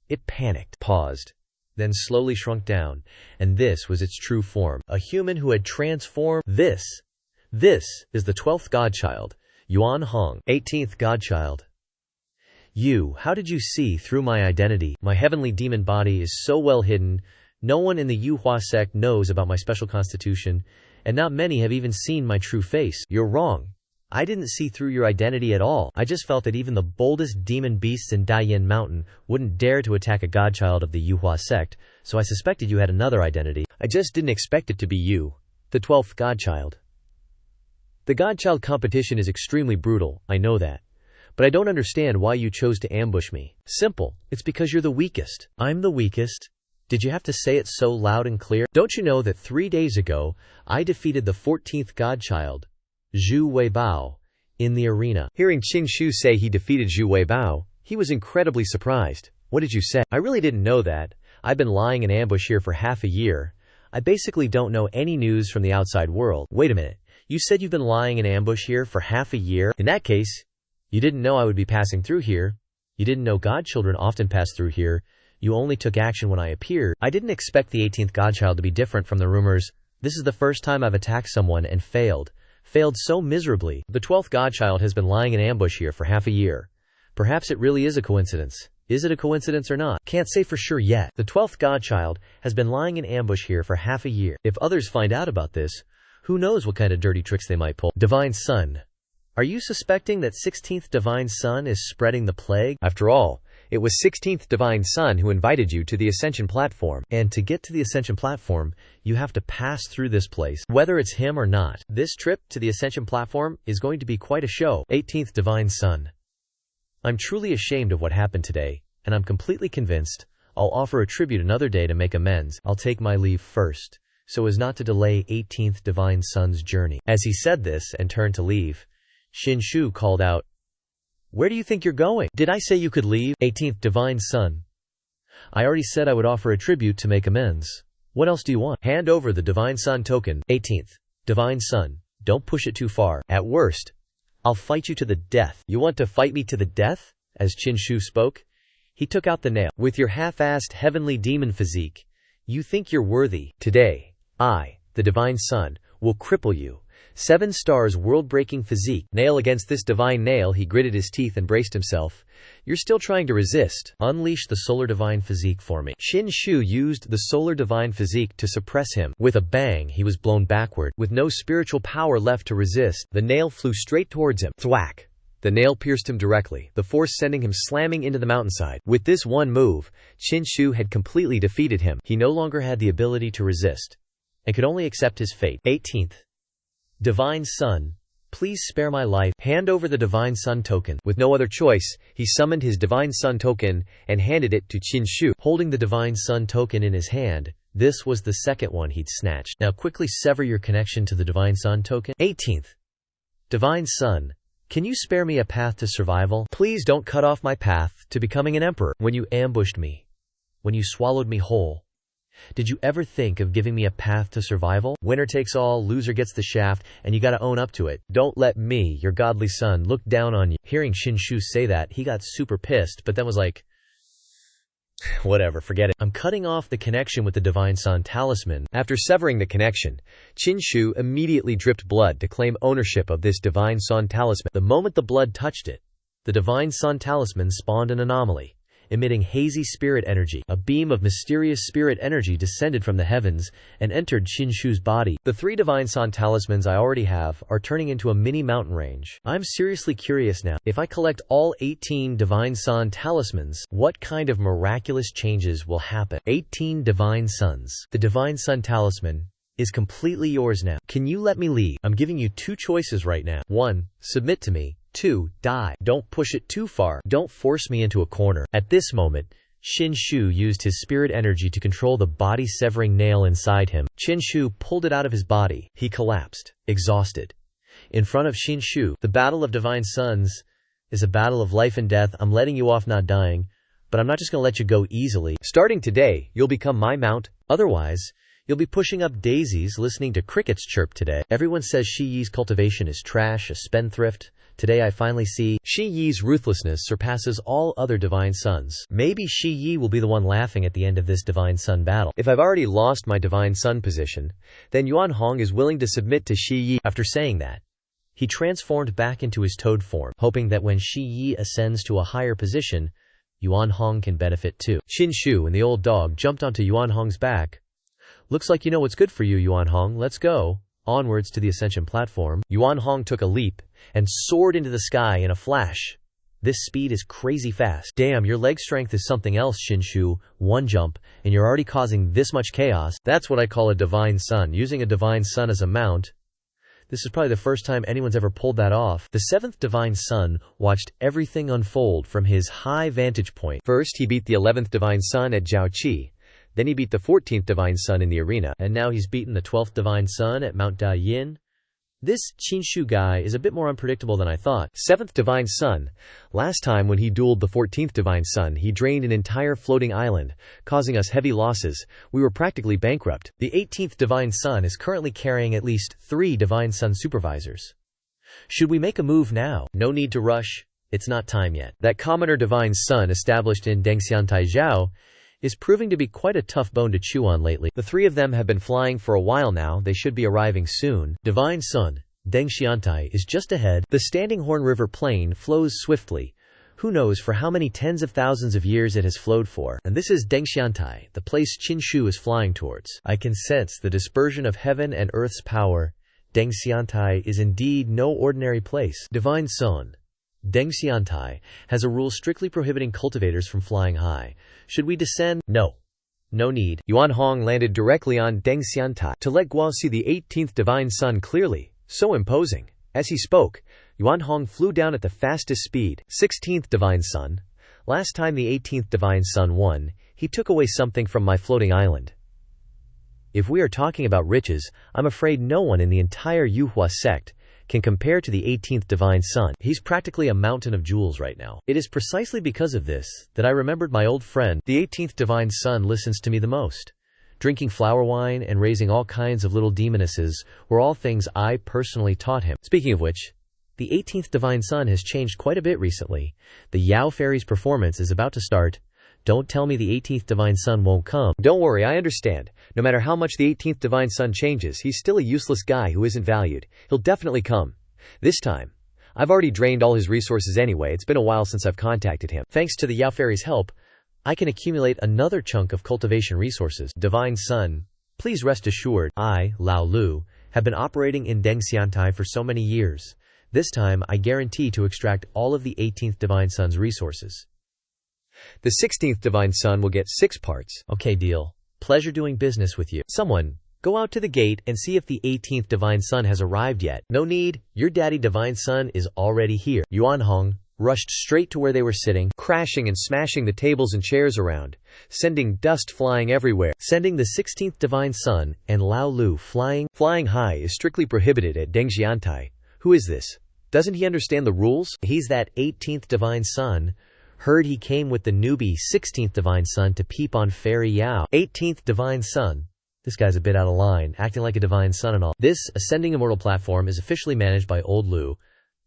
it panicked, paused, then slowly shrunk down, and this was its true form, a human who had transformed. This is the 12th godchild, Yuan Hong. 18th godchild. How did you see through my identity? My heavenly demon body is so well hidden, no one in the Yuhua sect knows about my special constitution, and not many have even seen my true face. You're wrong. I didn't see through your identity at all. I just felt that even the boldest demon beasts in Daiyan Mountain wouldn't dare to attack a godchild of the Yuhua sect, so I suspected you had another identity. I just didn't expect it to be you, the 12th godchild. The godchild competition is extremely brutal, I know that. But I don't understand why you chose to ambush me. Simple, it's because you're the weakest. I'm the weakest? Did you have to say it so loud and clear? Don't you know that 3 days ago, I defeated the 14th godchild, Zhu Weibao, in the arena? Hearing Xianxia say he defeated Zhu Weibao, he was incredibly surprised. What did you say? I really didn't know that. I've been lying in ambush here for half a year. I basically don't know any news from the outside world. Wait a minute. You said you've been lying in ambush here for half a year? In that case, you didn't know I would be passing through here. You didn't know godchildren often pass through here. You only took action when I appeared. I didn't expect the 18th godchild to be different from the rumors. This is the first time I've attacked someone and failed. Failed so miserably. The 12th godchild has been lying in ambush here for half a year. Perhaps it really is a coincidence. Is it a coincidence or not? Can't say for sure yet. The 12th godchild has been lying in ambush here for half a year. If others find out about this, who knows what kind of dirty tricks they might pull. Divine Son. Are you suspecting that 16th Divine Son is spreading the plague? After all, it was 16th Divine Son who invited you to the Ascension platform. And to get to the Ascension platform, you have to pass through this place, whether it's him or not. This trip to the Ascension platform is going to be quite a show. 18th Divine Son. I'm truly ashamed of what happened today, and I'm completely convinced I'll offer a tribute another day to make amends. I'll take my leave first, so as not to delay 18th Divine Son's journey." As he said this and turned to leave, Xianxia called out, "Where do you think you're going? Did I say you could leave, 18th Divine Son? I already said I would offer a tribute to make amends. What else do you want? Hand over the Divine Son token, 18th Divine Son. Don't push it too far. At worst, I'll fight you to the death." "You want to fight me to the death?" As Xianxia spoke, he took out the nail. "With your half-assed heavenly demon physique, you think you're worthy. Today, I, the Divine Son, will cripple you. 7 stars world-breaking physique." Nail against this divine nail, he gritted his teeth and braced himself. "You're still trying to resist. Unleash the solar divine physique for me." Xianxia used the solar divine physique to suppress him. With a bang, he was blown backward. With no spiritual power left to resist, the nail flew straight towards him. Thwack! The nail pierced him directly, the force sending him slamming into the mountainside. With this one move, Xianxia had completely defeated him. He no longer had the ability to resist, and could only accept his fate. 18th Divine Son, please spare my life. Hand over the Divine Son token. With no other choice, he summoned his Divine Son token and handed it to Xianxia. Holding the Divine Son token in his hand, this was the second one he'd snatched. "Now quickly sever your connection to the Divine Son token." 18th Divine Son, can you spare me a path to survival? Please don't cut off my path to becoming an emperor. When you ambushed me, when you swallowed me whole, did you ever think of giving me a path to survival? Winner takes all, loser gets the shaft, and you gotta own up to it. Don't let me, your godly son, look down on you. Hearing Xianxia say that, he got super pissed, but then was like, whatever, forget it. I'm cutting off the connection with the Divine Son talisman. After severing the connection, Xianxia immediately dripped blood to claim ownership of this Divine Son talisman. The moment the blood touched it, the Divine Son talisman spawned an anomaly, emitting hazy spirit energy. A beam of mysterious spirit energy descended from the heavens and entered Xianxia's body. The 3 Divine Son talismans I already have are turning into a mini mountain range. I'm seriously curious now. If I collect all 18 Divine Son talismans, what kind of miraculous changes will happen? 18 Divine Sons. The Divine Son talisman is completely yours now. Can you let me leave? I'm giving you 2 choices right now. 1. Submit to me. 2. Die. Don't push it too far. Don't force me into a corner. At this moment, Xianxia used his spirit energy to control the body-severing nail inside him. Xianxia pulled it out of his body. He collapsed, exhausted. In front of Xianxia, the battle of Divine Sons is a battle of life and death. I'm letting you off not dying, but I'm not just gonna let you go easily. Starting today, you'll become my mount. Otherwise, you'll be pushing up daisies listening to crickets chirp today. Everyone says Shiyi's cultivation is trash, a spendthrift. Today I finally see Shiyi's ruthlessness surpasses all other Divine Sons. Maybe Shiyi will be the one laughing at the end of this Divine Son battle. If I've already lost my Divine Son position, then Yuanhong is willing to submit to Shiyi. After saying that, he transformed back into his toad form, hoping that when Shiyi ascends to a higher position, Yuanhong can benefit too. Xianxia and the old dog jumped onto Yuanhong's back. "Looks like you know what's good for you, Yuanhong. Let's go." Onwards to the ascension platform, Yuanhong took a leap and soared into the sky in a flash. This speed is crazy fast. Damn, your leg strength is something else, Xianxia. One jump, and you're already causing this much chaos. That's what I call a Divine Son. Using a Divine Son as a mount. This is probably the first time anyone's ever pulled that off. The 7th Divine Son watched everything unfold from his high vantage point. First, he beat the 11th Divine Son at Zhaoqi. Then he beat the 14th Divine Son in the arena, and now he's beaten the 12th Divine Son at Mount Da Yin. This Xianxia guy is a bit more unpredictable than I thought. 7th Divine Son. Last time when he dueled the 14th Divine Son, he drained an entire floating island, causing us heavy losses. We were practically bankrupt. The 18th Divine Son is currently carrying at least 3 Divine Son supervisors. Should we make a move now? No need to rush. It's not time yet. That commoner Divine Son established in Dengxiantai is proving to be quite a tough bone to chew on lately. The 3 of them have been flying for a while now. They should be arriving soon. Divine Son, Dengxiantai, is just ahead. The Standing Horn River plain flows swiftly. Who knows for how many tens of thousands of years it has flowed for. And this is Dengxiantai, the place Xianxia is flying towards. I can sense the dispersion of heaven and earth's power. Dengxiantai is indeed no ordinary place. Divine Son, Dengxiantai, has a rule strictly prohibiting cultivators from flying high. Should we descend? No. No need. Yuanhong landed directly on Dengxiantai to let Guo see the 18th Divine Son clearly, so imposing. As he spoke, Yuan Hong flew down at the fastest speed. 16th Divine Son. Last time the 18th Divine Son won, he took away something from my floating island. If we are talking about riches, I'm afraid no one in the entire Yuhua sect can compare to the 18th Divine Son. He's practically a mountain of jewels right now. It is precisely because of this that I remembered my old friend. The 18th Divine Son listens to me the most. Drinking flower wine and raising all kinds of little demonesses were all things I personally taught him. Speaking of which, the 18th Divine Son has changed quite a bit recently. The Yao Fairy's performance is about to start. Don't tell me the 18th Divine Son won't come. Don't worry, I understand. No matter how much the 18th Divine Son changes, he's still a useless guy who isn't valued. He'll definitely come. This time. I've already drained all his resources anyway. It's been a while since I've contacted him. Thanks to the Yao Fairy's help, I can accumulate another chunk of cultivation resources. Divine Son, please rest assured, I, Lao Lu, have been operating in Deng Xiantai for so many years. This time, I guarantee to extract all of the 18th Divine Son's resources. The 16th Divine Son will get 6 parts. Okay, deal. Pleasure doing business with you. Someone, go out to the gate and see if the 18th Divine Son has arrived yet. No need, your daddy Divine Son is already here. Yuan Hong rushed straight to where they were sitting, crashing and smashing the tables and chairs around, sending dust flying everywhere. Sending the 16th Divine Son and Lao Lu flying high is strictly prohibited at Deng Xiantai. Who is this? Doesn't he understand the rules? He's that 18th Divine Son. Heard he came with the newbie 16th Divine Son to peep on Fairy Yao. 18th Divine Son. This guy's a bit out of line, acting like a Divine Son and all. This Ascending Immortal platform is officially managed by Old Lu,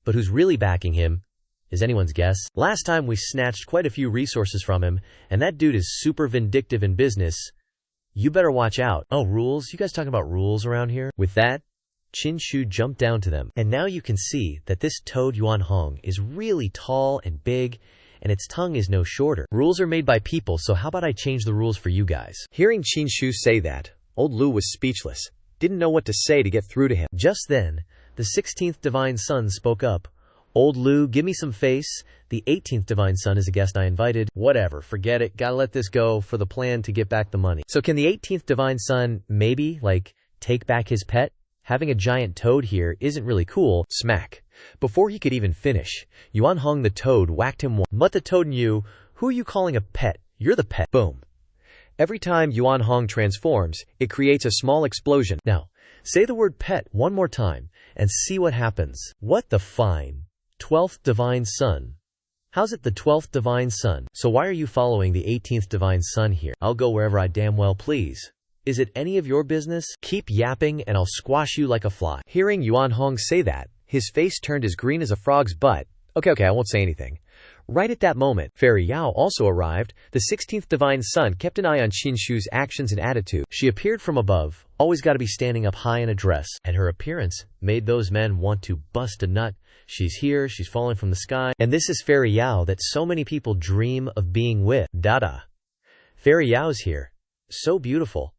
but who's really backing him is anyone's guess. Last time we snatched quite a few resources from him, and that dude is super vindictive in business. You better watch out. Oh, rules? You guys talking about rules around here? With that, Qin Shu jumped down to them. And now you can see that this toad Yuan Hong is really tall and big, and its tongue is no shorter. Rules are made by people, so how about I change the rules for you guys? Hearing Qin Shu say that, Old Lu was speechless. Didn't know what to say to get through to him. Just then, the 16th Divine Son spoke up. Old Lu, give me some face. The 18th Divine Son is a guest I invited. Whatever, forget it. Gotta let this go for the plan to get back the money. So can the 18th Divine Son maybe, take back his pet? Having a giant toad here isn't really cool. Smack. Before he could even finish, Yuan Hong the toad whacked him one. But the toad knew, who are you calling a pet? You're the pet. Boom. Every time Yuan Hong transforms, it creates a small explosion. Now, say the word pet one more time, and see what happens. What the fine? 12th Divine Son. How's it the 12th Divine Son? So why are you following the 18th Divine Son here? I'll go wherever I damn well please. Is it any of your business? Keep yapping and I'll squash you like a fly. Hearing Yuan Hong say that, his face turned as green as a frog's butt. Okay, I won't say anything. Right at that moment, Fairy Yao also arrived. The 16th Divine Son kept an eye on Qin Shu's actions and attitude. She appeared from above, always gotta be standing up high in a dress, and her appearance made those men want to bust a nut. She's here, she's falling from the sky, and this is Fairy Yao that so many people dream of being with. Dada. Fairy Yao's here. So beautiful.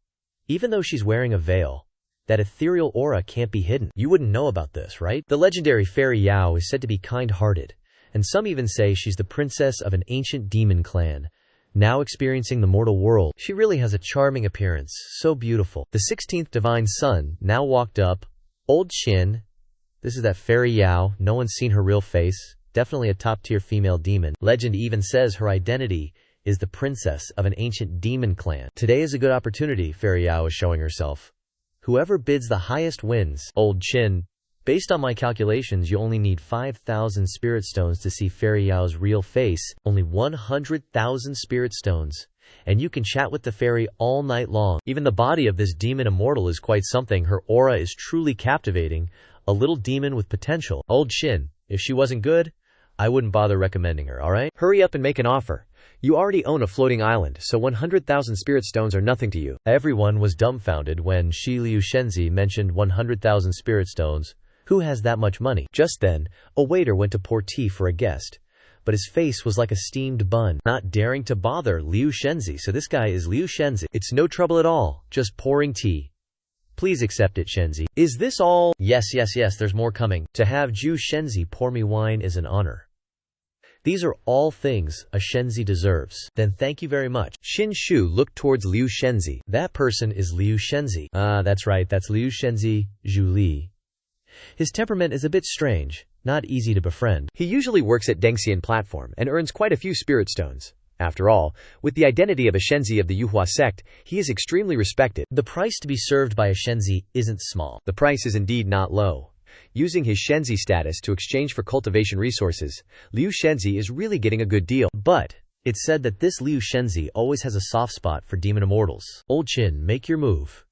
Even though she's wearing a veil, that ethereal aura can't be hidden. You wouldn't know about this, right? The legendary Fairy Yao is said to be kind-hearted, and some even say she's the princess of an ancient demon clan, now experiencing the mortal world. She really has a charming appearance, so beautiful. The 16th Divine Son now walked up. Old Qin. This is that Fairy Yao. No one's seen her real face. Definitely a top-tier female demon. Legend even says her identity is the princess of an ancient demon clan. Today is a good opportunity, Fairy Yao is showing herself. Whoever bids the highest wins. Old Qin. Based on my calculations, you only need 5,000 spirit stones to see Fairy Yao's real face. Only 100,000 spirit stones. And you can chat with the fairy all night long. Even the body of this demon immortal is quite something. Her aura is truly captivating. A little demon with potential. Old Qin. If she wasn't good, I wouldn't bother recommending her, alright? Hurry up and make an offer. You already own a floating island, so 100,000 spirit stones are nothing to you. Everyone was dumbfounded when Shi Liu Shenzi mentioned 100,000 spirit stones. Who has that much money? Just then, a waiter went to pour tea for a guest, but his face was like a steamed bun. Not daring to bother Liu Shenzi, so this guy is Liu Shenzi. It's no trouble at all, just pouring tea. Please accept it, Shenzi. Is this all? Yes, there's more coming. To have Ju Shenzi pour me wine is an honor. These are all things a Shenzi deserves. Then thank you very much. Qin Shu looked towards Liu Shenzi. That person is Liu Shenzi. Ah, that's right, that's Liu Shenzi, Zhu Li. His temperament is a bit strange. not easy to befriend. He usually works at Dengxian platform and earns quite a few spirit stones. After all, with the identity of a Xianxia of the Yuhua sect, he is extremely respected. The price to be served by a Xianxia isn't small. The price is indeed not low. Using his Xianxia status to exchange for cultivation resources, Liu Xianxia is really getting a good deal. But it's said that this Liu Xianxia always has a soft spot for demon immortals. Old Qin, make your move.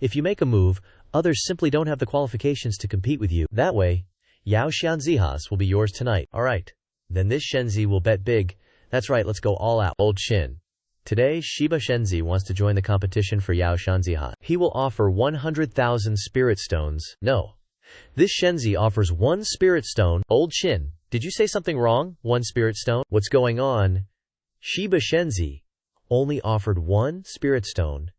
If you make a move, others simply don't have the qualifications to compete with you. That way, Yao Xianzihas will be yours tonight. Alright. Then this Xianxia will bet big. That's right, let's go all out. Old Qin. Today, Shiba Xianxia wants to join the competition for Yao Xianzihas. He will offer 100,000 spirit stones. No. This Xianxia offers 1 spirit stone. Old Qin, did you say something wrong? 1 spirit stone? What's going on? Shiba Xianxia only offered 1 spirit stone.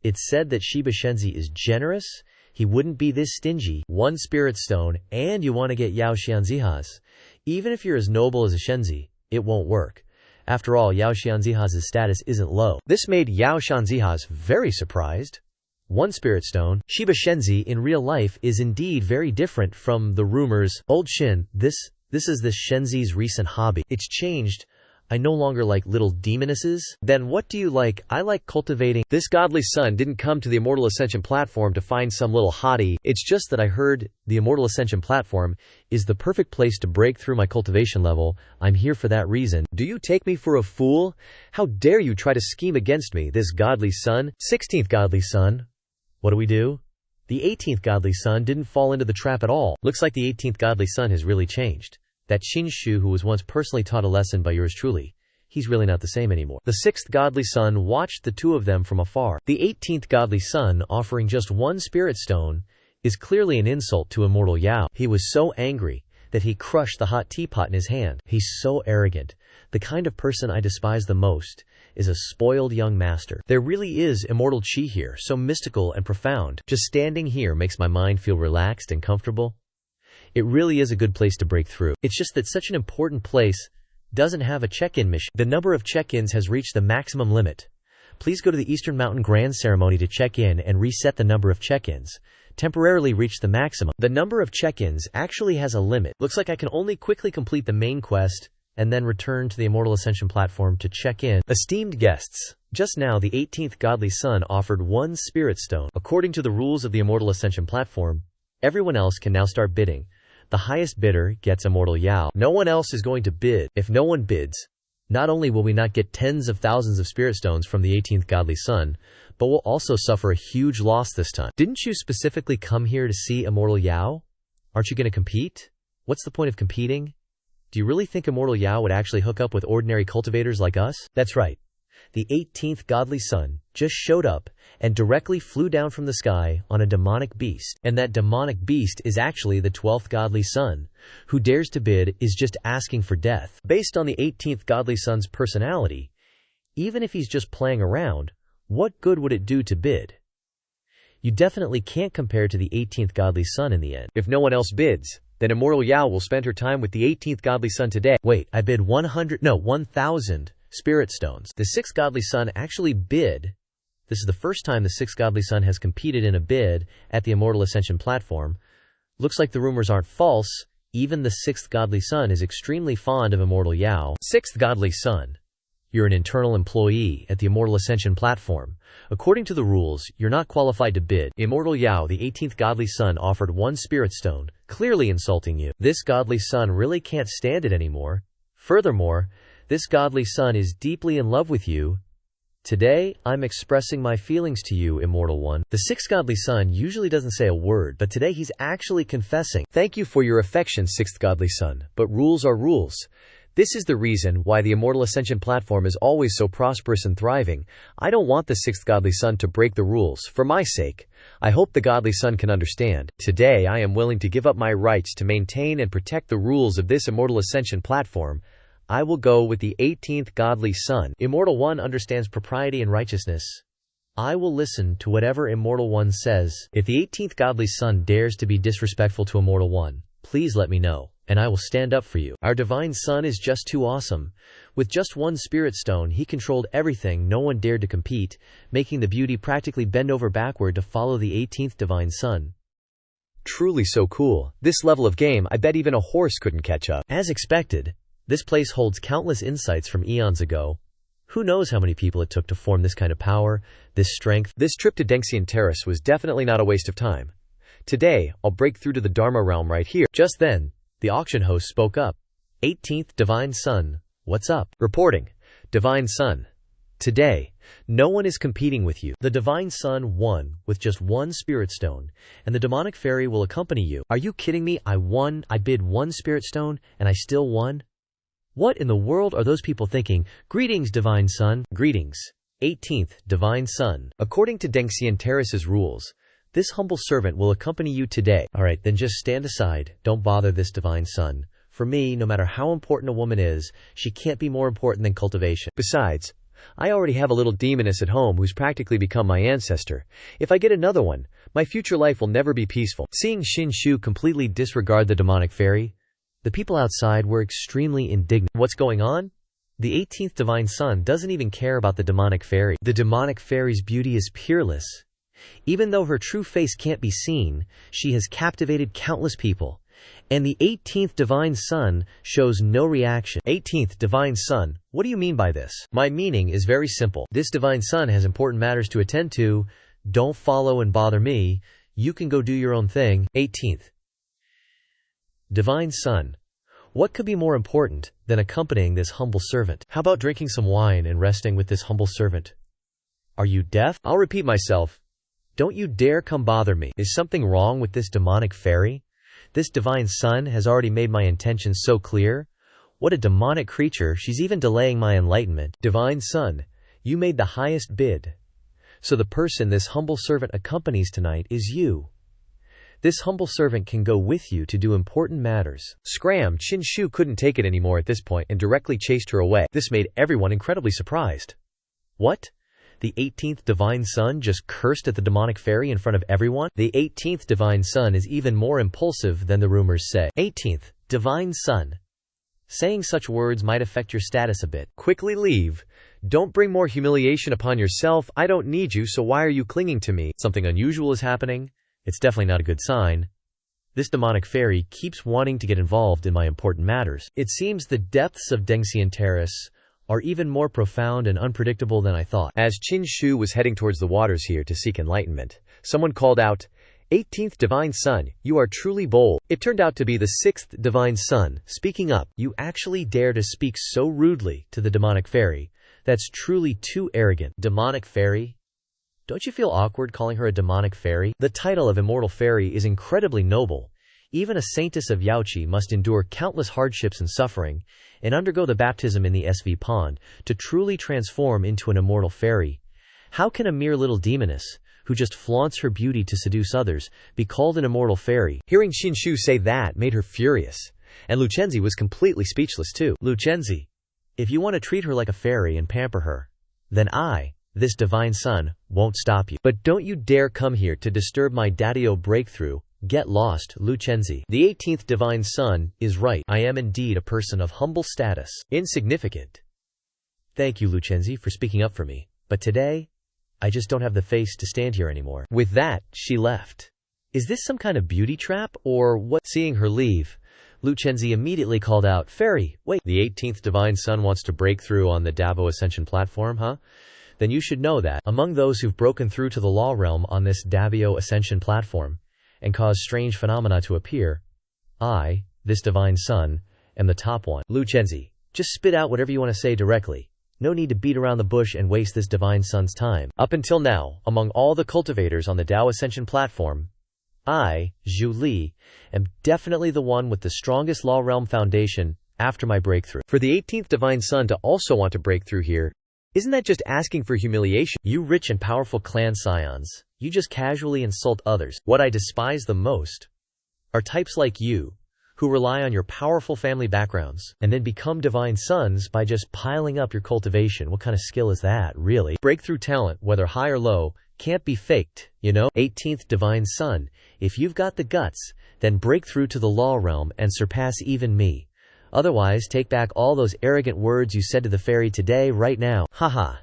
It's said that Shiba Xianxia is generous. He wouldn't be this stingy. 1 spirit stone, and you want to get Yao Xianzihas. Even if you're as noble as a Xianxia, it won't work. After all, Yao Xianzihas' status isn't low. This made Yao Xianzihas very surprised. 1 spirit stone. Shiba Xianxia in real life is indeed very different from the rumors. Old Qin, this is this Xianxia's recent hobby. It's changed. I no longer like little demonesses. Then what do you like? I like cultivating. This godly son didn't come to the Immortal Ascension platform to find some little hottie. It's just that I heard the Immortal Ascension platform is the perfect place to break through my cultivation level. I'm here for that reason. Do you take me for a fool? How dare you try to scheme against me, this godly son? 16th godly son. What do? The 18th godly son didn't fall into the trap at all. Looks like the 18th godly son has really changed. That Xinshu who was once personally taught a lesson by yours truly, he's really not the same anymore. The 6th godly son watched the two of them from afar. The 18th godly son offering just 1 spirit stone is clearly an insult to immortal Yao. He was so angry that he crushed the hot teapot in his hand. He's so arrogant. The kind of person I despise the most is a spoiled young master. There really is immortal chi here, so mystical and profound. Just standing here makes my mind feel relaxed and comfortable. It really is a good place to break through. It's just that such an important place doesn't have a check-in mission. The number of check-ins has reached the maximum limit. Please go to the Eastern Mountain Grand Ceremony to check in and reset the number of check-ins. Temporarily reach the maximum. The number of check-ins actually has a limit. Looks like I can only quickly complete the main quest and then return to the Immortal Ascension platform to check in. Esteemed guests, just now the 18th godly son offered 1 spirit stone. According to the rules of the Immortal Ascension platform, everyone else can now start bidding. The highest bidder gets immortal Yao. No one else is going to bid. If no one bids, not only will we not get tens of thousands of spirit stones from the 18th godly son, but we'll also suffer a huge loss this time. Didn't you specifically come here to see immortal Yao? Aren't you going to compete? What's the point of competing? Do you really think immortal Yao would actually hook up with ordinary cultivators like us? That's right. The 18th godly son just showed up and directly flew down from the sky on a demonic beast. And that demonic beast is actually the 12th godly son. Who dares to bid is just asking for death. Based on the 18th godly son's personality, even if he's just playing around, what good would it do to bid? You definitely can't compare to the 18th godly son in the end. If no one else bids, then immortal Yao will spend her time with the 18th godly son today. Wait, I bid 1,000 spirit stones. The 6th godly son actually bid. This is the first time the 6th godly son has competed in a bid at the Immortal Ascension platform. Looks like the rumors aren't false. Even the 6th godly son is extremely fond of immortal Yao. 6th godly son. You're an internal employee at the Immortal Ascension platform. According to the rules, you're not qualified to bid. Immortal Yao, the 18th godly son, offered 1 spirit stone, clearly insulting you. This godly son really can't stand it anymore. Furthermore, this godly son is deeply in love with you. Today, I'm expressing my feelings to you, immortal one. The 6th godly son usually doesn't say a word, but today he's actually confessing. Thank you for your affection, 6th godly son, but rules are rules. This is the reason why the Immortal Ascension platform is always so prosperous and thriving. I don't want the 6th godly son to break the rules, for my sake. I hope the godly son can understand. Today I am willing to give up my rights to maintain and protect the rules of this Immortal Ascension platform. I will go with the 18th godly son. Immortal One understands propriety and righteousness. I will listen to whatever Immortal One says. If the 18th godly son dares to be disrespectful to Immortal One, please let me know, and I will stand up for you. Our divine son is just too awesome. With just 1 spirit stone, he controlled everything. No one dared to compete, making the beauty practically bend over backward to follow the 18th divine son. truly so cool. This level of game, I bet even a horse couldn't catch up. As expected, this place holds countless insights from eons ago. Who knows how many people it took to form this kind of power, this strength. This trip to Dantian Terrace was definitely not a waste of time. Today, I'll break through to the Dharma realm right here. Just then, the auction host spoke up. 18th Divine Son, what's up? Reporting. Divine Son. Today, no one is competing with you. The Divine Son won with just one Spirit Stone, and the demonic fairy will accompany you. Are you kidding me? I won. I bid one Spirit Stone, and I still won? What in the world are those people thinking? Greetings, Divine Son. Greetings. 18th Divine Son. According to Dantian Terrace's rules, this humble servant will accompany you today. Alright, then just stand aside. Don't bother this Divine Son. For me, no matter how important a woman is, she can't be more important than cultivation. Besides, I already have a little demoness at home who's practically become my ancestor. If I get another one, my future life will never be peaceful. Seeing Xianxia completely disregard the demonic fairy, the people outside were extremely indignant. What's going on? The 18th Divine Son doesn't even care about the demonic fairy. The demonic fairy's beauty is peerless. Even though her true face can't be seen, she has captivated countless people. And the 18th Divine Son shows no reaction. 18th Divine Son, what do you mean by this? My meaning is very simple. This Divine Son has important matters to attend to. Don't follow and bother me. You can go do your own thing. 18th Divine Son, what could be more important than accompanying this humble servant? How about drinking some wine and resting with this humble servant? Are you deaf? I'll repeat myself. Don't you dare come bother me. Is something wrong with this demonic fairy? This Divine Son has already made my intentions so clear. What a demonic creature, she's even delaying my enlightenment. Divine Son, you made the highest bid. So the person this humble servant accompanies tonight is you. This humble servant can go with you to do important matters. Scram! Xianxia couldn't take it anymore at this point and directly chased her away. This made everyone incredibly surprised. What? The 18th Divine Son just cursed at the demonic fairy in front of everyone? The 18th Divine Son is even more impulsive than the rumors say. 18th Divine Son. Saying such words might affect your status a bit. Quickly leave. Don't bring more humiliation upon yourself. I don't need you, so why are you clinging to me? Something unusual is happening. It's definitely not a good sign. This demonic fairy keeps wanting to get involved in my important matters. It seems the depths of Dantian Terrace are even more profound and unpredictable than I thought. As Xianxia was heading towards the waters here to seek enlightenment, someone called out, 18th Divine Son, you are truly bold. It turned out to be the 6th Divine Son, speaking up. You actually dare to speak so rudely to the demonic fairy. That's truly too arrogant. Demonic fairy? Don't you feel awkward calling her a demonic fairy? The title of immortal fairy is incredibly noble. Even a saintess of Xiaoqi must endure countless hardships and suffering, and undergo the baptism in the SV pond, to truly transform into an immortal fairy. How can a mere little demoness, who just flaunts her beauty to seduce others, be called an immortal fairy? Hearing Xianxia say that made her furious, and Lucenzi was completely speechless too. Lucenzi, if you want to treat her like a fairy and pamper her, then I, this Divine Son, won't stop you. But don't you dare come here to disturb my Daddio breakthrough. Get lost, Lucenzi. The 18th Divine Son is right. I am indeed a person of humble status. Insignificant. Thank you, Lucenzi, for speaking up for me. But today, I just don't have the face to stand here anymore. With that, she left. Is this some kind of beauty trap, or what? Seeing her leave, Lucenzi immediately called out, Fairy, wait. The 18th Divine Son wants to break through on the Davo Ascension platform, huh? Then you should know that, among those who've broken through to the law realm on this Davio Ascension platform, and caused strange phenomena to appear, I, this Divine Son, am the top one. Lucenzi, just spit out whatever you want to say directly. No need to beat around the bush and waste this Divine Son's time. Up until now, among all the cultivators on the Dao Ascension platform, I, Zhu Li, am definitely the one with the strongest law realm foundation after my breakthrough. For the 18th Divine Son to also want to break through here, isn't that just asking for humiliation? You rich and powerful clan scions, you just casually insult others. What I despise the most are types like you, who rely on your powerful family backgrounds, and then become Divine Sons by just piling up your cultivation. What kind of skill is that, really? Breakthrough talent, whether high or low, can't be faked, you know? 18th Divine Son, if you've got the guts, then break through to the law realm and surpass even me. Otherwise, take back all those arrogant words you said to the fairy today, right now. Haha.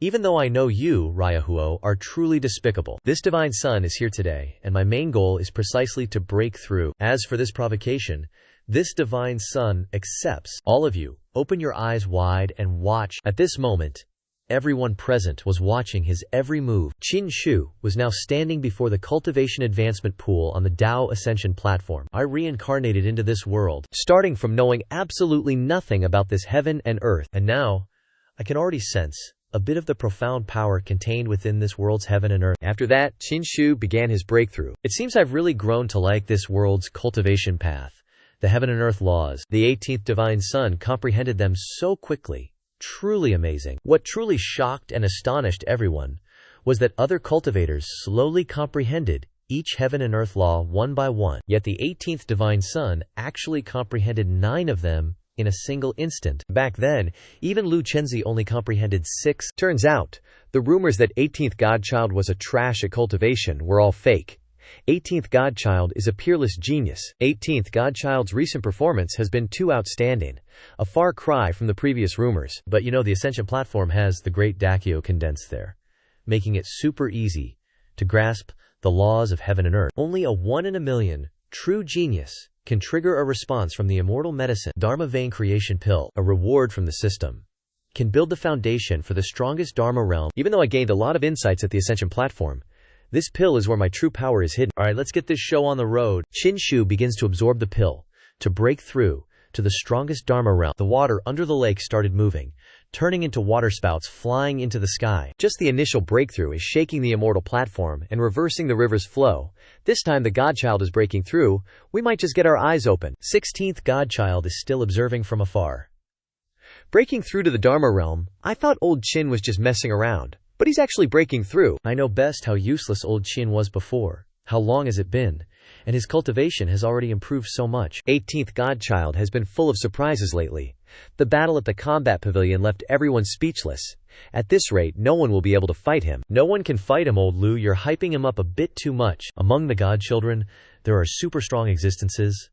Even though I know you, Ryahuo, are truly despicable. This divine son is here today, and my main goal is precisely to break through. As for this provocation, this divine son accepts. All of you, open your eyes wide and watch. At this moment, everyone present was watching his every move. Qin Shu was now standing before the cultivation advancement pool on the Tao Ascension platform. I reincarnated into this world, starting from knowing absolutely nothing about this heaven and earth. And now, I can already sense a bit of the profound power contained within this world's heaven and earth. After that, Qin Shu began his breakthrough. It seems I've really grown to like this world's cultivation path. The heaven and earth laws, the 18th divine son comprehended them so quickly. Truly amazing. What truly shocked and astonished everyone was that other cultivators slowly comprehended each heaven and earth law one by one. Yet the 18th divine son actually comprehended 9 of them in a single instant. Back then, even Lu Chenzi only comprehended 6. Turns out, the rumors that 18th Godchild was a trash at cultivation were all fake. 18th Godchild is a peerless genius. 18th Godchild's recent performance has been too outstanding, a far cry from the previous rumors. But you know, the Ascension platform has the great Dakio condensed there, making it super easy to grasp the laws of heaven and earth. Only a 1 in a million true genius can trigger a response from the immortal medicine Dharma Vein Creation Pill, a reward from the system. Can build the foundation for the strongest Dharma realm. Even though I gained a lot of insights at the Ascension platform, this pill is where my true power is hidden. Alright, let's get this show on the road. Qin Shu begins to absorb the pill, to break through to the strongest Dharma realm. The water under the lake started moving, turning into waterspouts flying into the sky. Just the initial breakthrough is shaking the immortal platform and reversing the river's flow. This time the Godchild is breaking through. We might just get our eyes open. 16th Godchild is still observing from afar. Breaking through to the Dharma realm, I thought old Qin was just messing around. But he's actually breaking through. I know best how useless old Qin was before. How long has it been? And his cultivation has already improved so much. 18th Godchild has been full of surprises lately. The battle at the combat pavilion left everyone speechless. At this rate, no one will be able to fight him. No one can fight him, old Lu. You're hyping him up a bit too much. Among the godchildren, there are super strong existences,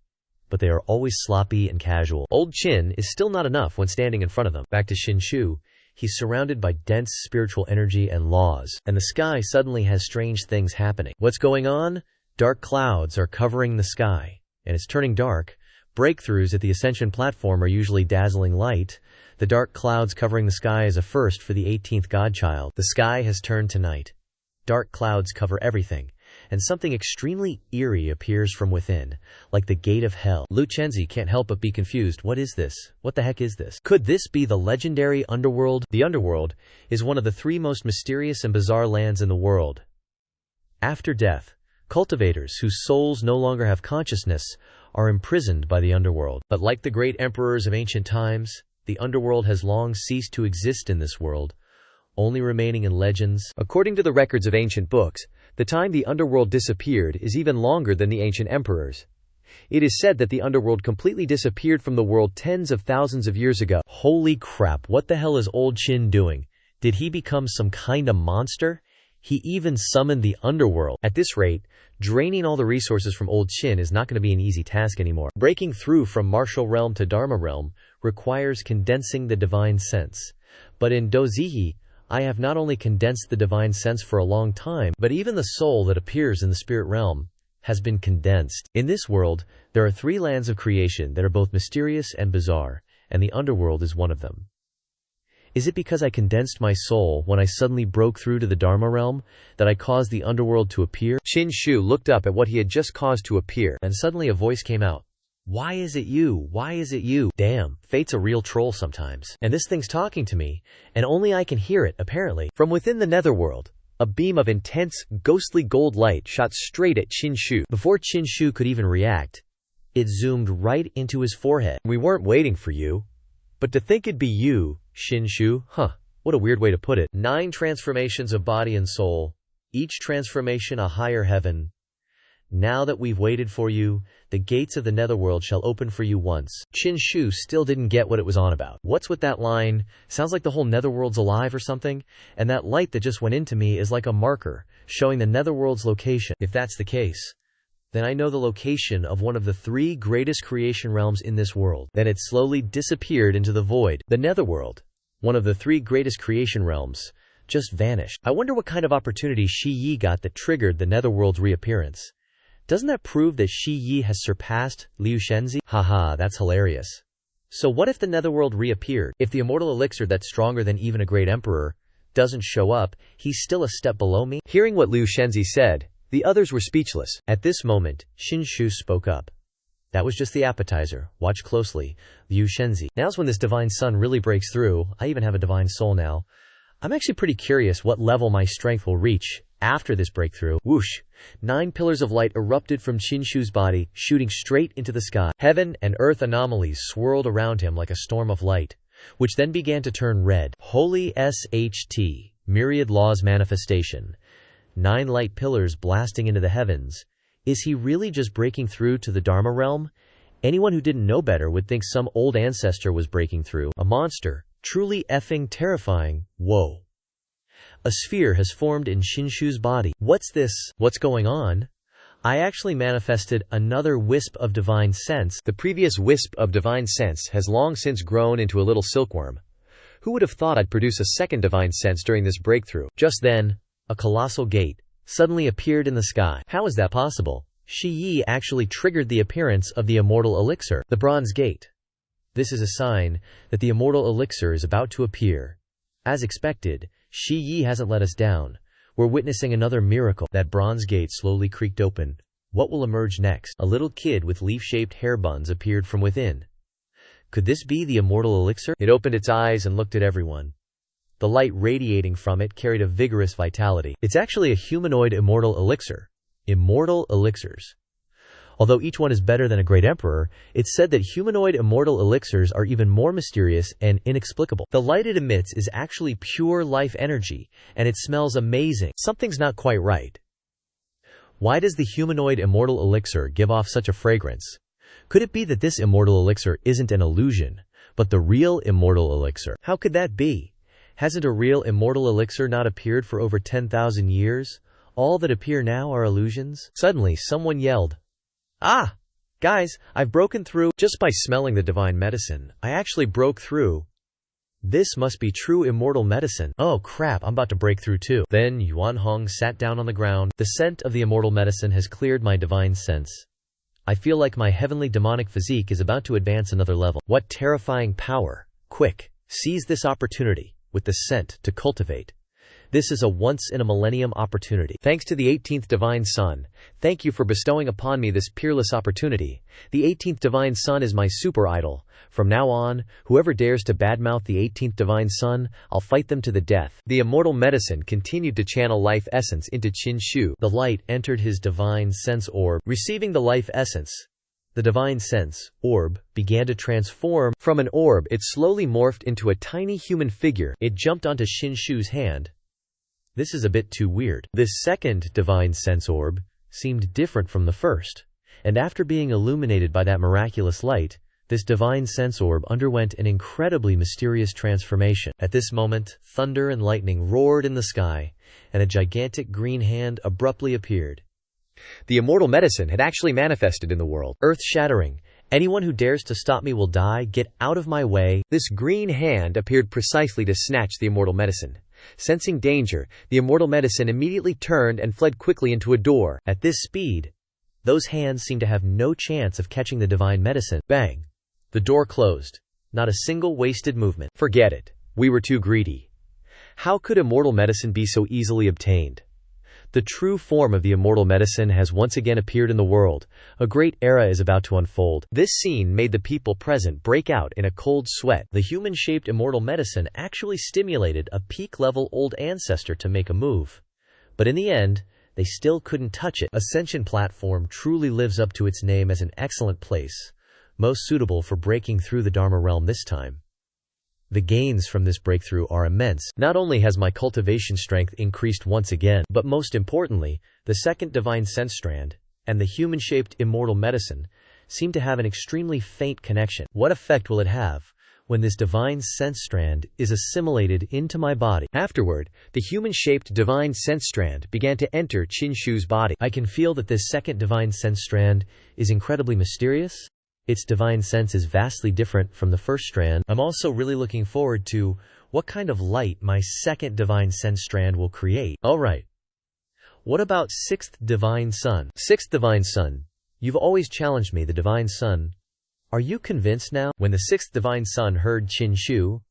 but they are always sloppy and casual. Old Qin is still not enough when standing in front of them. Back to Qin Shu. He's surrounded by dense spiritual energy and laws, and the sky suddenly has strange things happening. What's going on? Dark clouds are covering the sky, and it's turning dark. Breakthroughs at the Ascension platform are usually dazzling light. The dark clouds covering the sky is a first for the 18th Godchild. The sky has turned to night. Dark clouds cover everything, and something extremely eerie appears from within, like the gate of hell. Lu Chenzi can't help but be confused. What is this? What the heck is this? Could this be the legendary underworld? The underworld is one of the 3 most mysterious and bizarre lands in the world. After death, cultivators whose souls no longer have consciousness are imprisoned by the underworld. But like the great emperors of ancient times, the underworld has long ceased to exist in this world, only remaining in legends. According to the records of ancient books, the time the underworld disappeared is even longer than the ancient emperors. It is said that the underworld completely disappeared from the world tens of thousands of years ago. Holy crap, what the hell is old Qin doing? Did he become some kind of monster? He even summoned the underworld. At this rate, draining all the resources from old Qin is not going to be an easy task anymore. Breaking through from martial realm to Dharma realm requires condensing the divine sense. But in Dozihi, I have not only condensed the divine sense for a long time, but even the soul that appears in the spirit realm has been condensed. In this world, there are 3 lands of creation that are both mysterious and bizarre, and the underworld is one of them. Is it because I condensed my soul when I suddenly broke through to the Dharma realm that I caused the underworld to appear? Qin Shu looked up at what he had just caused to appear, and suddenly a voice came out. Why is it you? Why is it you? Damn, fate's a real troll sometimes. And this thing's talking to me, and only I can hear it, apparently. From within the netherworld, a beam of intense, ghostly gold light shot straight at Qin Shu. Before Qin Shu could even react, it zoomed right into his forehead. We weren't waiting for you. But to think it'd be you, Qin Shu, what a weird way to put it. 9 transformations of body and soul, each transformation a higher heaven. Now that we've waited for you, the gates of the netherworld shall open for you once. Qin Shu still didn't get what it was on about. What's with that line? Sounds like the whole netherworld's alive or something? And that light that just went into me is like a marker, showing the netherworld's location. If that's the case, then I know the location of one of the 3 greatest creation realms in this world. Then it slowly disappeared into the void. The netherworld, one of the 3 greatest creation realms, just vanished. I wonder what kind of opportunity Shi Yi got that triggered the netherworld's reappearance. Doesn't that prove that Shi Yi has surpassed Liu Shenzi? Haha, that's hilarious. So what if the netherworld reappeared? If the immortal elixir that's stronger than even a great emperor doesn't show up, he's still a step below me? Hearing what Liu Shenzi said, the others were speechless. At this moment, Xin Shu spoke up. That was just the appetizer. Watch closely. Liu Shenzi. Now's when this divine sun really breaks through. I even have a divine soul now. I'm actually pretty curious what level my strength will reach after this breakthrough. Whoosh! 9 pillars of light erupted from Xin Shu's body, shooting straight into the sky. Heaven and earth anomalies swirled around him like a storm of light, which then began to turn red. Holy SHT, myriad laws manifestation. 9 light pillars blasting into the heavens. Is he really just breaking through to the Dharma realm? Anyone who didn't know better would think some old ancestor was breaking through. A monster. Truly effing terrifying. Whoa. A sphere has formed in Shinshu's body. What's this? What's going on? I actually manifested another wisp of divine sense. The previous wisp of divine sense has long since grown into a little silkworm. Who would have thought I'd produce a second divine sense during this breakthrough? Just then, a colossal gate suddenly appeared in the sky. How is that possible? Shi Yi actually triggered the appearance of the immortal elixir, the bronze gate. This is a sign that the immortal elixir is about to appear. As expected, Shi Yi hasn't let us down. We're witnessing another miracle. That bronze gate slowly creaked open. What will emerge next? A little kid with leaf-shaped hair buns appeared from within. Could this be the immortal elixir? It opened its eyes and looked at everyone. The light radiating from it carried a vigorous vitality. It's actually a humanoid immortal elixir. Immortal elixirs. Although each one is better than a great emperor, it's said that humanoid immortal elixirs are even more mysterious and inexplicable. The light it emits is actually pure life energy, and it smells amazing. Something's not quite right. Why does the humanoid immortal elixir give off such a fragrance? Could it be that this immortal elixir isn't an illusion, but the real immortal elixir? How could that be? Hasn't a real immortal elixir not appeared for over 10,000 years? All that appear now are illusions? Suddenly, someone yelled, "Ah! Guys, I've broken through." Just by smelling the divine medicine, I actually broke through. This must be true immortal medicine. Oh crap, I'm about to break through too. Then Yuan Hong sat down on the ground. The scent of the immortal medicine has cleared my divine sense. I feel like my heavenly demonic physique is about to advance another level. What terrifying power. Quick, seize this opportunity with the scent to cultivate. This is a once-in-a-millennium opportunity. Thanks to the 18th Divine Sun, thank you for bestowing upon me this peerless opportunity. The 18th Divine Sun is my super idol. From now on, whoever dares to badmouth the 18th Divine Sun, I'll fight them to the death. The immortal medicine continued to channel life essence into Qin Shu. The light entered his divine sense orb. Receiving the life essence, the divine sense orb began to transform. From an orb, it slowly morphed into a tiny human figure. It jumped onto Qin Shu's hand. This is a bit too weird. This second divine sense orb seemed different from the first, and after being illuminated by that miraculous light, this divine sense orb underwent an incredibly mysterious transformation. At this moment, thunder and lightning roared in the sky, and a gigantic green hand abruptly appeared. The immortal medicine had actually manifested in the world. Earth-shattering. Anyone who dares to stop me will die. Get out of my way. This green hand appeared precisely to snatch the immortal medicine. Sensing danger, the immortal medicine immediately turned and fled quickly into a door. At this speed, those hands seemed to have no chance of catching the divine medicine. Bang! The door closed. Not a single wasted movement. Forget it. We were too greedy. How could immortal medicine be so easily obtained? The true form of the immortal medicine has once again appeared in the world. A great era is about to unfold. This scene made the people present break out in a cold sweat. The human-shaped immortal medicine actually stimulated a peak-level old ancestor to make a move. But in the end, they still couldn't touch it. Ascension Platform truly lives up to its name as an excellent place, most suitable for breaking through the Dharma realm this time. The gains from this breakthrough are immense. Not only has my cultivation strength increased once again, but most importantly, the second divine sense strand and the human-shaped immortal medicine seem to have an extremely faint connection. What effect will it have when this divine sense strand is assimilated into my body? Afterward, the human-shaped divine sense strand began to enter Qin Shu's body. I can feel that this second divine sense strand is incredibly mysterious. Its divine sense is vastly different from the first strand. I'm also really looking forward to What kind of light my second divine sense strand will create. Alright. What about sixth divine son? Sixth divine son. You've always challenged me, the divine son. Are you convinced now? When the sixth divine son heard Qin Shu,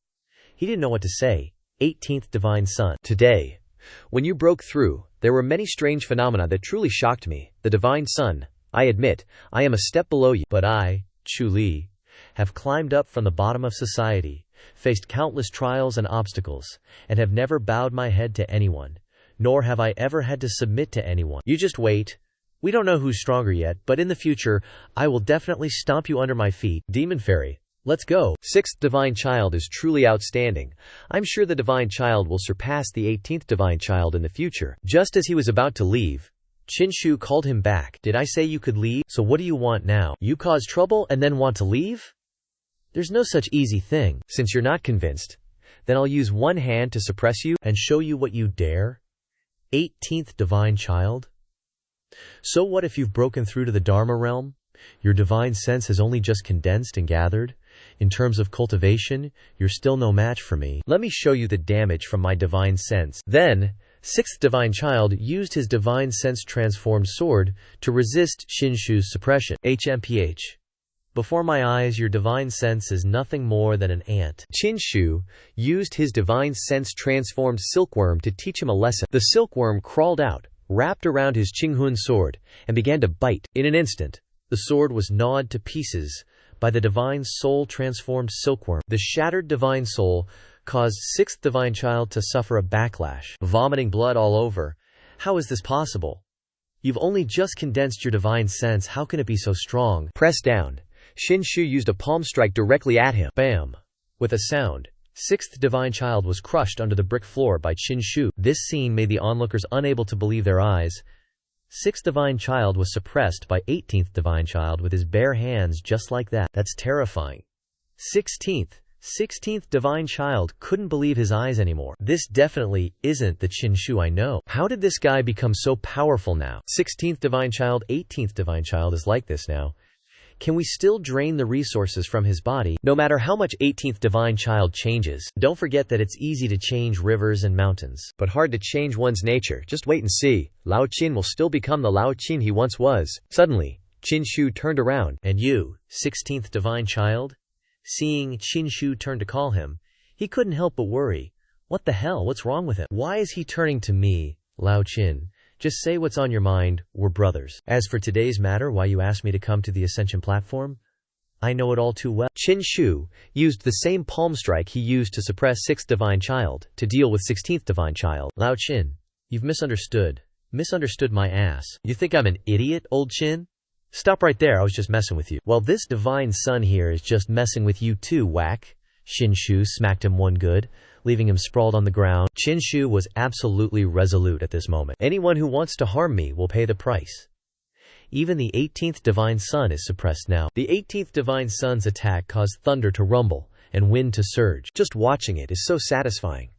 he didn't know what to say. 18th divine son. Today, when you broke through, there were many strange phenomena that truly shocked me. The divine son. I admit, I am a step below you, but I, Chu Li, have climbed up from the bottom of society, faced countless trials and obstacles, and have never bowed my head to anyone, nor have I ever had to submit to anyone. You just wait. We don't know who's stronger yet, but in the future, I will definitely stomp you under my feet. Demon Fairy. Let's go. Sixth divine child is truly outstanding. I'm sure the divine child will surpass the 18th divine child in the future. Just as he was about to leave, Qin Shu called him back. Did I say you could leave? So what do you want now? You cause trouble and then want to leave? There's no such easy thing. Since you're not convinced, then I'll use one hand to suppress you and show you what you dare. 18th divine child? So what if you've broken through to the Dharma realm? Your divine sense has only just condensed and gathered. In terms of cultivation, you're still no match for me. Let me show you the damage from my divine sense. Then, sixth divine child used his divine sense transformed sword to resist Qin Shu's suppression. HMPH. Before my eyes, your divine sense is nothing more than an ant. Qin Shu used his divine sense transformed silkworm to teach him a lesson. The silkworm crawled out, wrapped around his Qinghun sword, and began to bite. In an instant, the sword was gnawed to pieces by the divine soul transformed silkworm. The shattered divine soul caused sixth divine child to suffer a backlash, vomiting blood all over. How is this possible? You've only just condensed your divine sense. How can it be so strong? Press down. Qin Shu used a palm strike directly at him. Bam! With a sound, sixth divine child was crushed under the brick floor by Qin Shu. This scene made the onlookers unable to believe their eyes. Sixth divine child was suppressed by 18th divine child with his bare hands just like that. That's terrifying. 16th divine child couldn't believe his eyes anymore. This definitely isn't the Qin Shu I know. How did this guy become so powerful now? 16th divine child, 18th divine child is like this now. Can we still drain the resources from his body, no matter how much 18th divine child changes? Don't forget that it's easy to change rivers and mountains, but hard to change one's nature. Just wait and see. Lao Qin will still become the Lao Qin he once was. Suddenly, Qin Shu turned around. And you, 16th divine child? Seeing Qin Shu turn to call him, he couldn't help but worry. What the hell? What's wrong with him? Why is he turning to me, Lao Qin? Just say what's on your mind, we're brothers. As for today's matter, why you asked me to come to the Ascension platform, I know it all too well. Qin Shu used the same palm strike he used to suppress 6th divine child, to deal with 16th divine child. Lao Qin, you've misunderstood. Misunderstood my ass. You think I'm an idiot, old Qin? Stop right there, I was just messing with you. Well, this divine son here is just messing with you too, whack. Qin Shu smacked him one good, leaving him sprawled on the ground. Qin Shu was absolutely resolute at this moment. Anyone who wants to harm me will pay the price. Even the 18th divine son is suppressed now. The 18th divine son's attack caused thunder to rumble and wind to surge. Just watching it is so satisfying.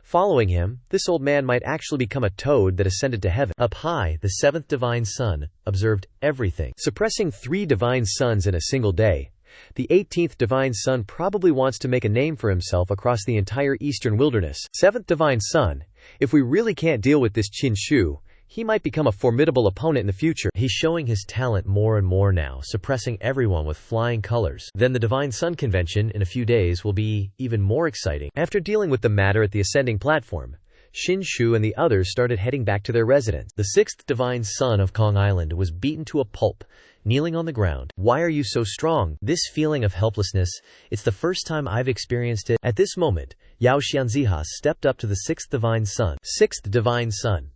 Following him, this old man might actually become a toad that ascended to heaven. Up high, the 7th divine son observed everything. Suppressing 3 divine sons in a single day, the 18th divine son probably wants to make a name for himself across the entire eastern wilderness. 7th divine son, if we really can't deal with this Qin Shu, he might become a formidable opponent in the future. He's showing his talent more and more now, suppressing everyone with flying colors. Then the Divine Sun Convention in a few days will be even more exciting. After dealing with the matter at the ascending platform, Qin Shu and the others started heading back to their residence. The 6th Divine Son of Kong Island was beaten to a pulp, kneeling on the ground. Why are you so strong? This feeling of helplessness, it's the first time I've experienced it. At this moment, Yao Xianxia stepped up to the 6th Divine Son. 6th Divine Son.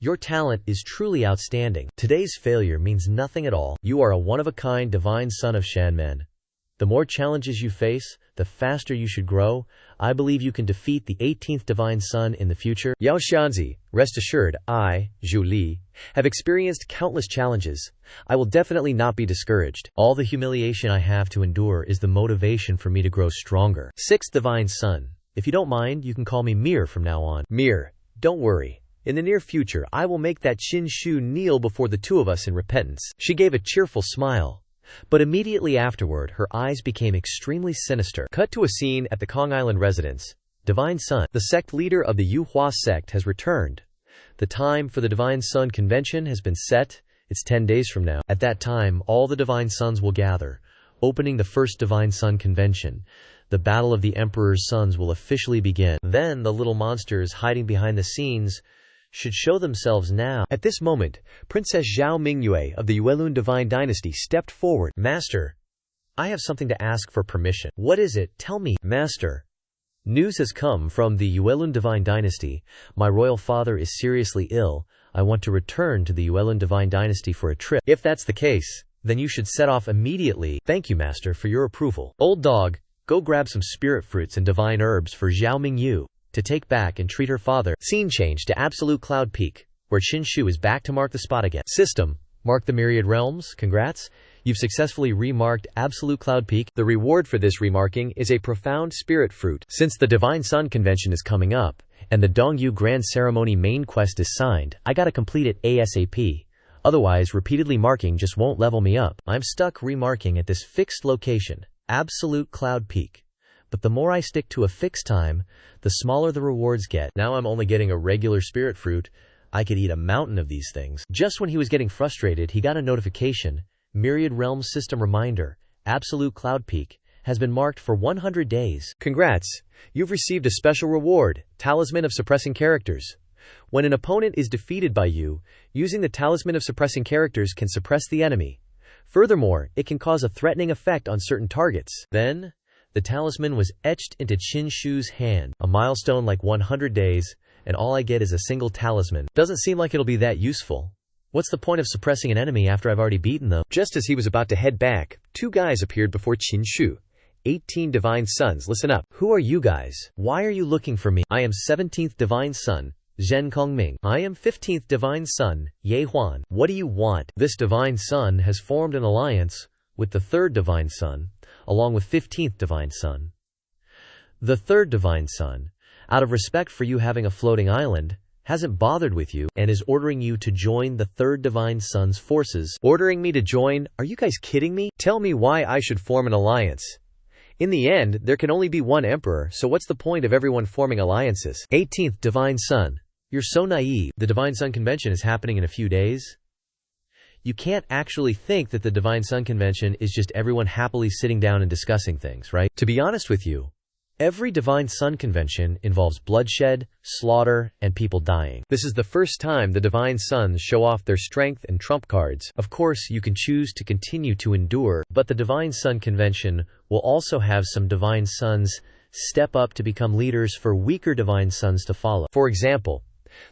Your talent is truly outstanding. Today's failure means nothing at all. You are a one-of-a-kind divine son of Shanmen. The more challenges you face, the faster you should grow. I believe you can defeat the 18th divine son in the future. Yao Xianzi, rest assured, I, Zhu Li, have experienced countless challenges. I will definitely not be discouraged. All the humiliation I have to endure is the motivation for me to grow stronger. 6th divine son. If you don't mind, you can call me Mir from now on. Mir, don't worry. In the near future, I will make that Qin Shu kneel before the two of us in repentance. She gave a cheerful smile, but immediately afterward, her eyes became extremely sinister. Cut to a scene at the Kong Island residence. Divine Sun. The sect leader of the Yuhua sect has returned. The time for the Divine Sun Convention has been set. It's 10 days from now. At that time, all the Divine Suns will gather, opening the first Divine Sun Convention. The Battle of the Emperor's Sons will officially begin. Then the little monsters hiding behind the scenes should show themselves now. At this moment, Princess Zhao Mingyue of the Yuelun Divine Dynasty stepped forward. Master, I have something to ask for permission. What is it? Tell me. Master, news has come from the Yuelun Divine Dynasty. My royal father is seriously ill. I want to return to the Yuelun Divine Dynasty for a trip. If that's the case, then you should set off immediately. Thank you, Master, for your approval. Old dog, go grab some spirit fruits and divine herbs for Zhao Mingyu to take back and treat her father. Scene change to Absolute Cloud Peak, where Qinshu is back to mark the spot again. System, mark the myriad realms. Congrats. You've successfully remarked Absolute Cloud Peak. The reward for this remarking is a profound spirit fruit. Since the Divine Sun Convention is coming up, and the Dongyu Grand Ceremony main quest is signed, I gotta complete it ASAP. Otherwise, repeatedly marking just won't level me up. I'm stuck remarking at this fixed location, Absolute Cloud Peak. But the more I stick to a fixed time, the smaller the rewards get. Now I'm only getting a regular spirit fruit. I could eat a mountain of these things. Just when he was getting frustrated, he got a notification. Myriad Realms System reminder, Absolute Cloud Peak has been marked for 100 days. Congrats! You've received a special reward, Talisman of Suppressing Characters. When an opponent is defeated by you, using the Talisman of Suppressing Characters can suppress the enemy. Furthermore, it can cause a threatening effect on certain targets. Then, the talisman was etched into Qinshu's hand. A milestone like 100 days, and all I get is a single talisman. Doesn't seem like it'll be that useful. What's the point of suppressing an enemy after I've already beaten them? Just as he was about to head back, two guys appeared before Qinshu. 18 Divine Sons, listen up. Who are you guys? Why are you looking for me? I am 17th Divine Son, Zhen Kongming. I am 15th Divine Son, Ye Huan. What do you want? This Divine Son has formed an alliance with the 3rd Divine Son, along with 15th Divine Son. The 3rd Divine Son, out of respect for you having a floating island, hasn't bothered with you and is ordering you to join the 3rd Divine Son's forces. Ordering me to join? Are you guys kidding me? Tell me why I should form an alliance. In the end, there can only be one emperor, so what's the point of everyone forming alliances? 18th Divine Son. You're so naive. The Divine Sun Convention is happening in a few days. You can't actually think that the Divine Sun Convention is just everyone happily sitting down and discussing things, right? To be honest with you, every Divine Sun Convention involves bloodshed, slaughter, and people dying. This is the first time the Divine Sons show off their strength and trump cards. Of course, you can choose to continue to endure, but the Divine Sun Convention will also have some Divine Sons step up to become leaders for weaker Divine Sons to follow. For example,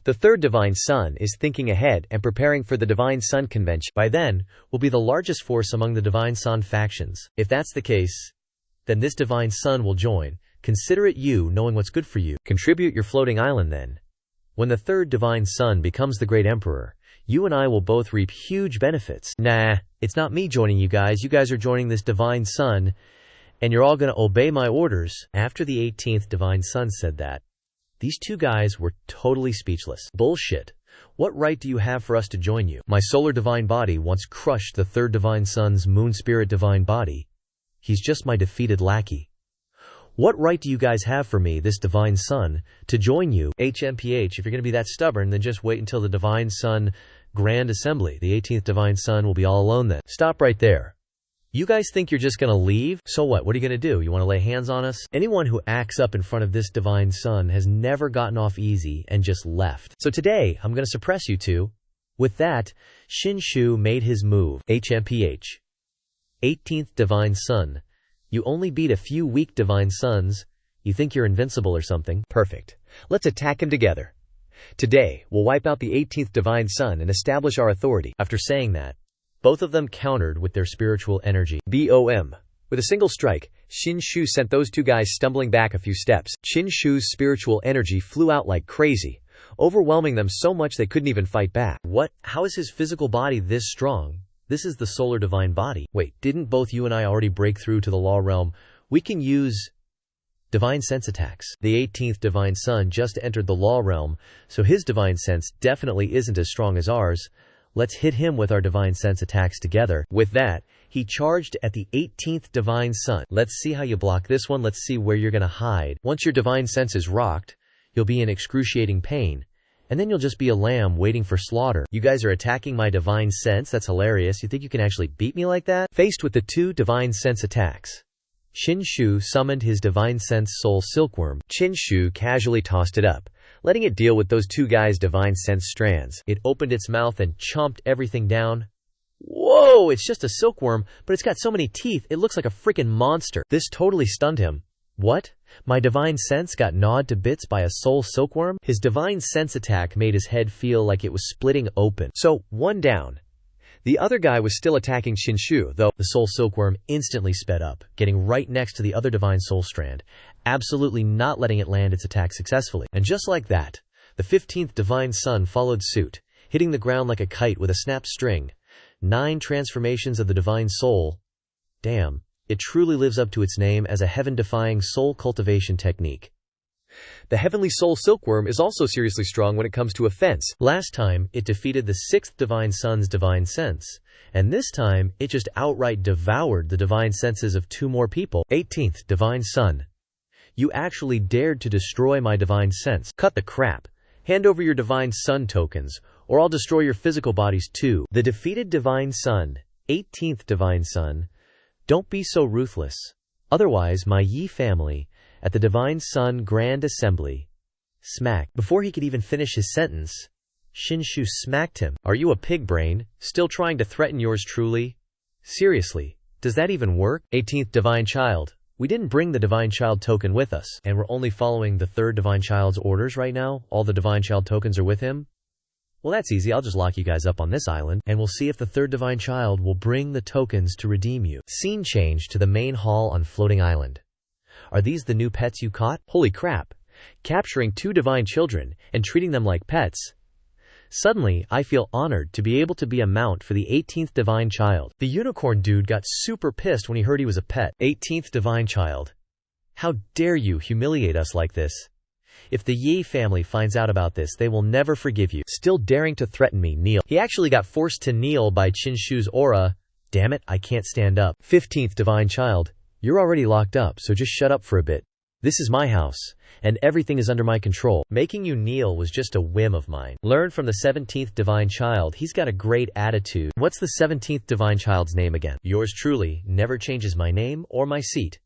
the 3rd Divine Son is thinking ahead and preparing for the Divine Sun Convention. By then, will be the largest force among the Divine Sun factions. If that's the case, then this Divine Son will join. Consider it you knowing what's good for you. Contribute your floating island then. When the 3rd Divine Son becomes the Great Emperor, you and I will both reap huge benefits. Nah, it's not me joining you guys. You guys are joining this Divine Son, and you're all going to obey my orders. After the 18th Divine Son said that, these two guys were totally speechless. Bullshit. What right do you have for us to join you? My solar divine body once crushed the 3rd Divine Son's moon spirit divine body. He's just my defeated lackey. What right do you guys have for me, this Divine Son, to join you? HMPH, if you're going to be that stubborn, then just wait until the Divine Son Grand Assembly. The 18th Divine Son will be all alone then. Stop right there. You guys think you're just going to leave? So what? What are you going to do? You want to lay hands on us? Anyone who acts up in front of this Divine Son has never gotten off easy and just left. So today, I'm going to suppress you two. With that, Qinshu made his move. HMPH. 18th Divine Son. You only beat a few weak Divine Sons. You think you're invincible or something? Perfect. Let's attack him together. Today, we'll wipe out the 18th Divine Son and establish our authority. After saying that, both of them countered with their spiritual energy. BOM. With a single strike, Qinshu sent those two guys stumbling back a few steps. Qinshu's spiritual energy flew out like crazy, overwhelming them so much they couldn't even fight back. What? How is his physical body this strong? This is the solar divine body. Wait, didn't both you and I already break through to the law realm? We can use divine sense attacks. The 18th Divine Son just entered the law realm, so his divine sense definitely isn't as strong as ours. Let's hit him with our divine sense attacks together. With that, he charged at the 18th divine sun. Let's see how you block this one. Let's see where you're gonna hide. Once your divine sense is rocked, you'll be in excruciating pain, and then you'll just be a lamb waiting for slaughter. You guys are attacking my divine sense? That's hilarious. You think you can actually beat me like that? Faced with the 2 divine sense attacks, Xianxia summoned his divine sense soul silkworm. Xianxia casually tossed it up, letting it deal with those 2 guys' divine sense strands. It opened its mouth and chomped everything down. Whoa, it's just a silkworm, but it's got so many teeth, it looks like a freaking monster. This totally stunned him. What? My divine sense got gnawed to bits by a soul silkworm? His divine sense attack made his head feel like it was splitting open. So, 1 down. The other guy was still attacking Xianxia, though. The soul silkworm instantly sped up, getting right next to the other divine soul strand, absolutely not letting it land its attack successfully. And just like that, the 15th divine sun followed suit, hitting the ground like a kite with a snapped string. 9 transformations of the divine soul. Damn, it truly lives up to its name as a heaven-defying soul cultivation technique. The heavenly soul silkworm is also seriously strong when it comes to offense. Last time, it defeated the 6th divine sun's divine sense, and this time, it just outright devoured the divine senses of 2 more people. 18th divine sun. You actually dared to destroy my divine sense. Cut the crap. Hand over your divine sun tokens, or I'll destroy your physical bodies too. The defeated divine sun, 18th divine sun. Don't be so ruthless. Otherwise, my Yi family, at the divine sun grand assembly. Smack. Before he could even finish his sentence, Xianxia smacked him. Are you a pig brain, still trying to threaten yours truly? Seriously, does that even work? 18th divine child. We didn't bring the divine child token with us, and we're only following the 3rd divine child's orders right now. All the divine child tokens are with him. Well, that's easy. I'll just lock you guys up on this island, and we'll see if the 3rd divine child will bring the tokens to redeem you. Scene change to the main hall on floating island. Are these the new pets you caught? Holy crap. Capturing 2 divine children and treating them like pets. Suddenly, I feel honored to be able to be a mount for the 18th divine child. The unicorn dude got super pissed when he heard he was a pet. 18th divine child. How dare you humiliate us like this? If the Yi family finds out about this, they will never forgive you. Still daring to threaten me, kneel. He actually got forced to kneel by Xianxia's aura. Damn it, I can't stand up. 15th divine child. You're already locked up, so just shut up for a bit. This is my house, and everything is under my control. Making you kneel was just a whim of mine. Learn from the 17th divine child. He's got a great attitude. What's the 17th divine child's name again? Yours truly never changes my name or my seat.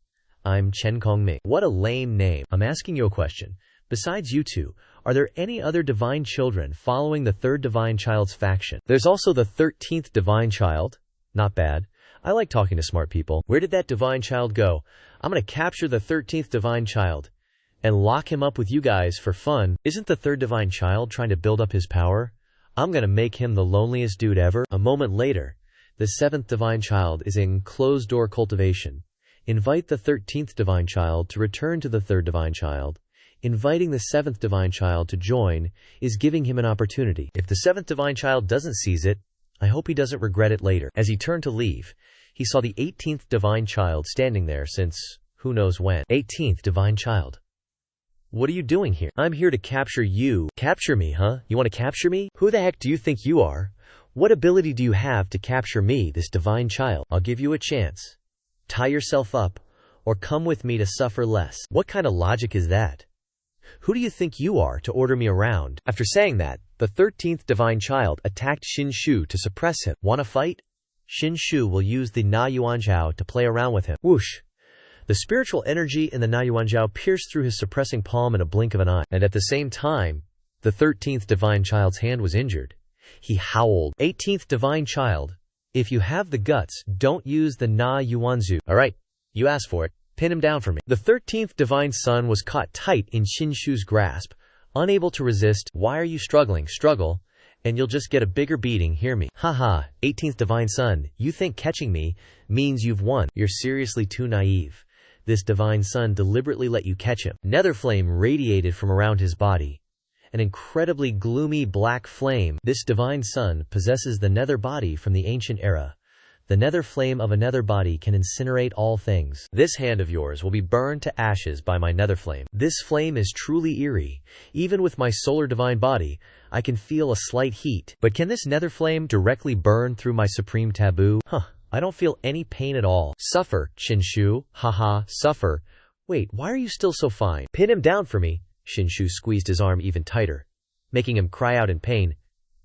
I'm Chen Kongming. What a lame name. I'm asking you a question. Besides you 2, are there any other divine children following the 3rd divine child's faction? There's also the 13th divine child. Not bad. I like talking to smart people. Where did that divine child go? I'm gonna capture the 13th divine child and lock him up with you guys for fun. Isn't the 3rd divine child trying to build up his power? I'm gonna make him the loneliest dude ever. A moment later, the 7th divine child is in closed-door cultivation. Invite the 13th divine child to return to the 3rd divine child. Inviting the 7th divine child to join is giving him an opportunity. If the 7th divine child doesn't seize it, I hope he doesn't regret it later. As he turned to leave, he saw the 18th divine child standing there since who knows when. 18th divine child. What are you doing here? I'm here to capture you. Capture me, huh? You want to capture me? Who the heck do you think you are? What ability do you have to capture me, this divine child? I'll give you a chance. Tie yourself up, or come with me to suffer less. What kind of logic is that? Who do you think you are to order me around? After saying that, the 13th divine child attacked Xianxia to suppress him. Wanna fight? Xianxia will use the Na Yuanzhao to play around with him. Whoosh! The spiritual energy in the Na Yuanzhao pierced through his suppressing palm in a blink of an eye. And at the same time, the 13th divine child's hand was injured. He howled. 18th divine child, if you have the guts, don't use the Na Yuanzu. Alright, you asked for it. Pin him down for me. The 13th divine sun was caught tight in Xianxia's grasp, unable to resist. Why are you struggling? Struggle, and you'll just get a bigger beating. Hear me. Haha, 18th divine sun, you think catching me means you've won. You're seriously too naive. This divine sun deliberately let you catch him. Nether flame radiated from around his body. An incredibly gloomy black flame. This divine sun possesses the nether body from the ancient era. The nether flame of a nether body can incinerate all things. This hand of yours will be burned to ashes by my nether flame. This flame is truly eerie. Even with my solar divine body, I can feel a slight heat. But can this nether flame directly burn through my supreme taboo? I don't feel any pain at all. Suffer, Xianxia. Haha, suffer. Wait, why are you still so fine? Pin him down for me. Xianxia squeezed his arm even tighter, making him cry out in pain.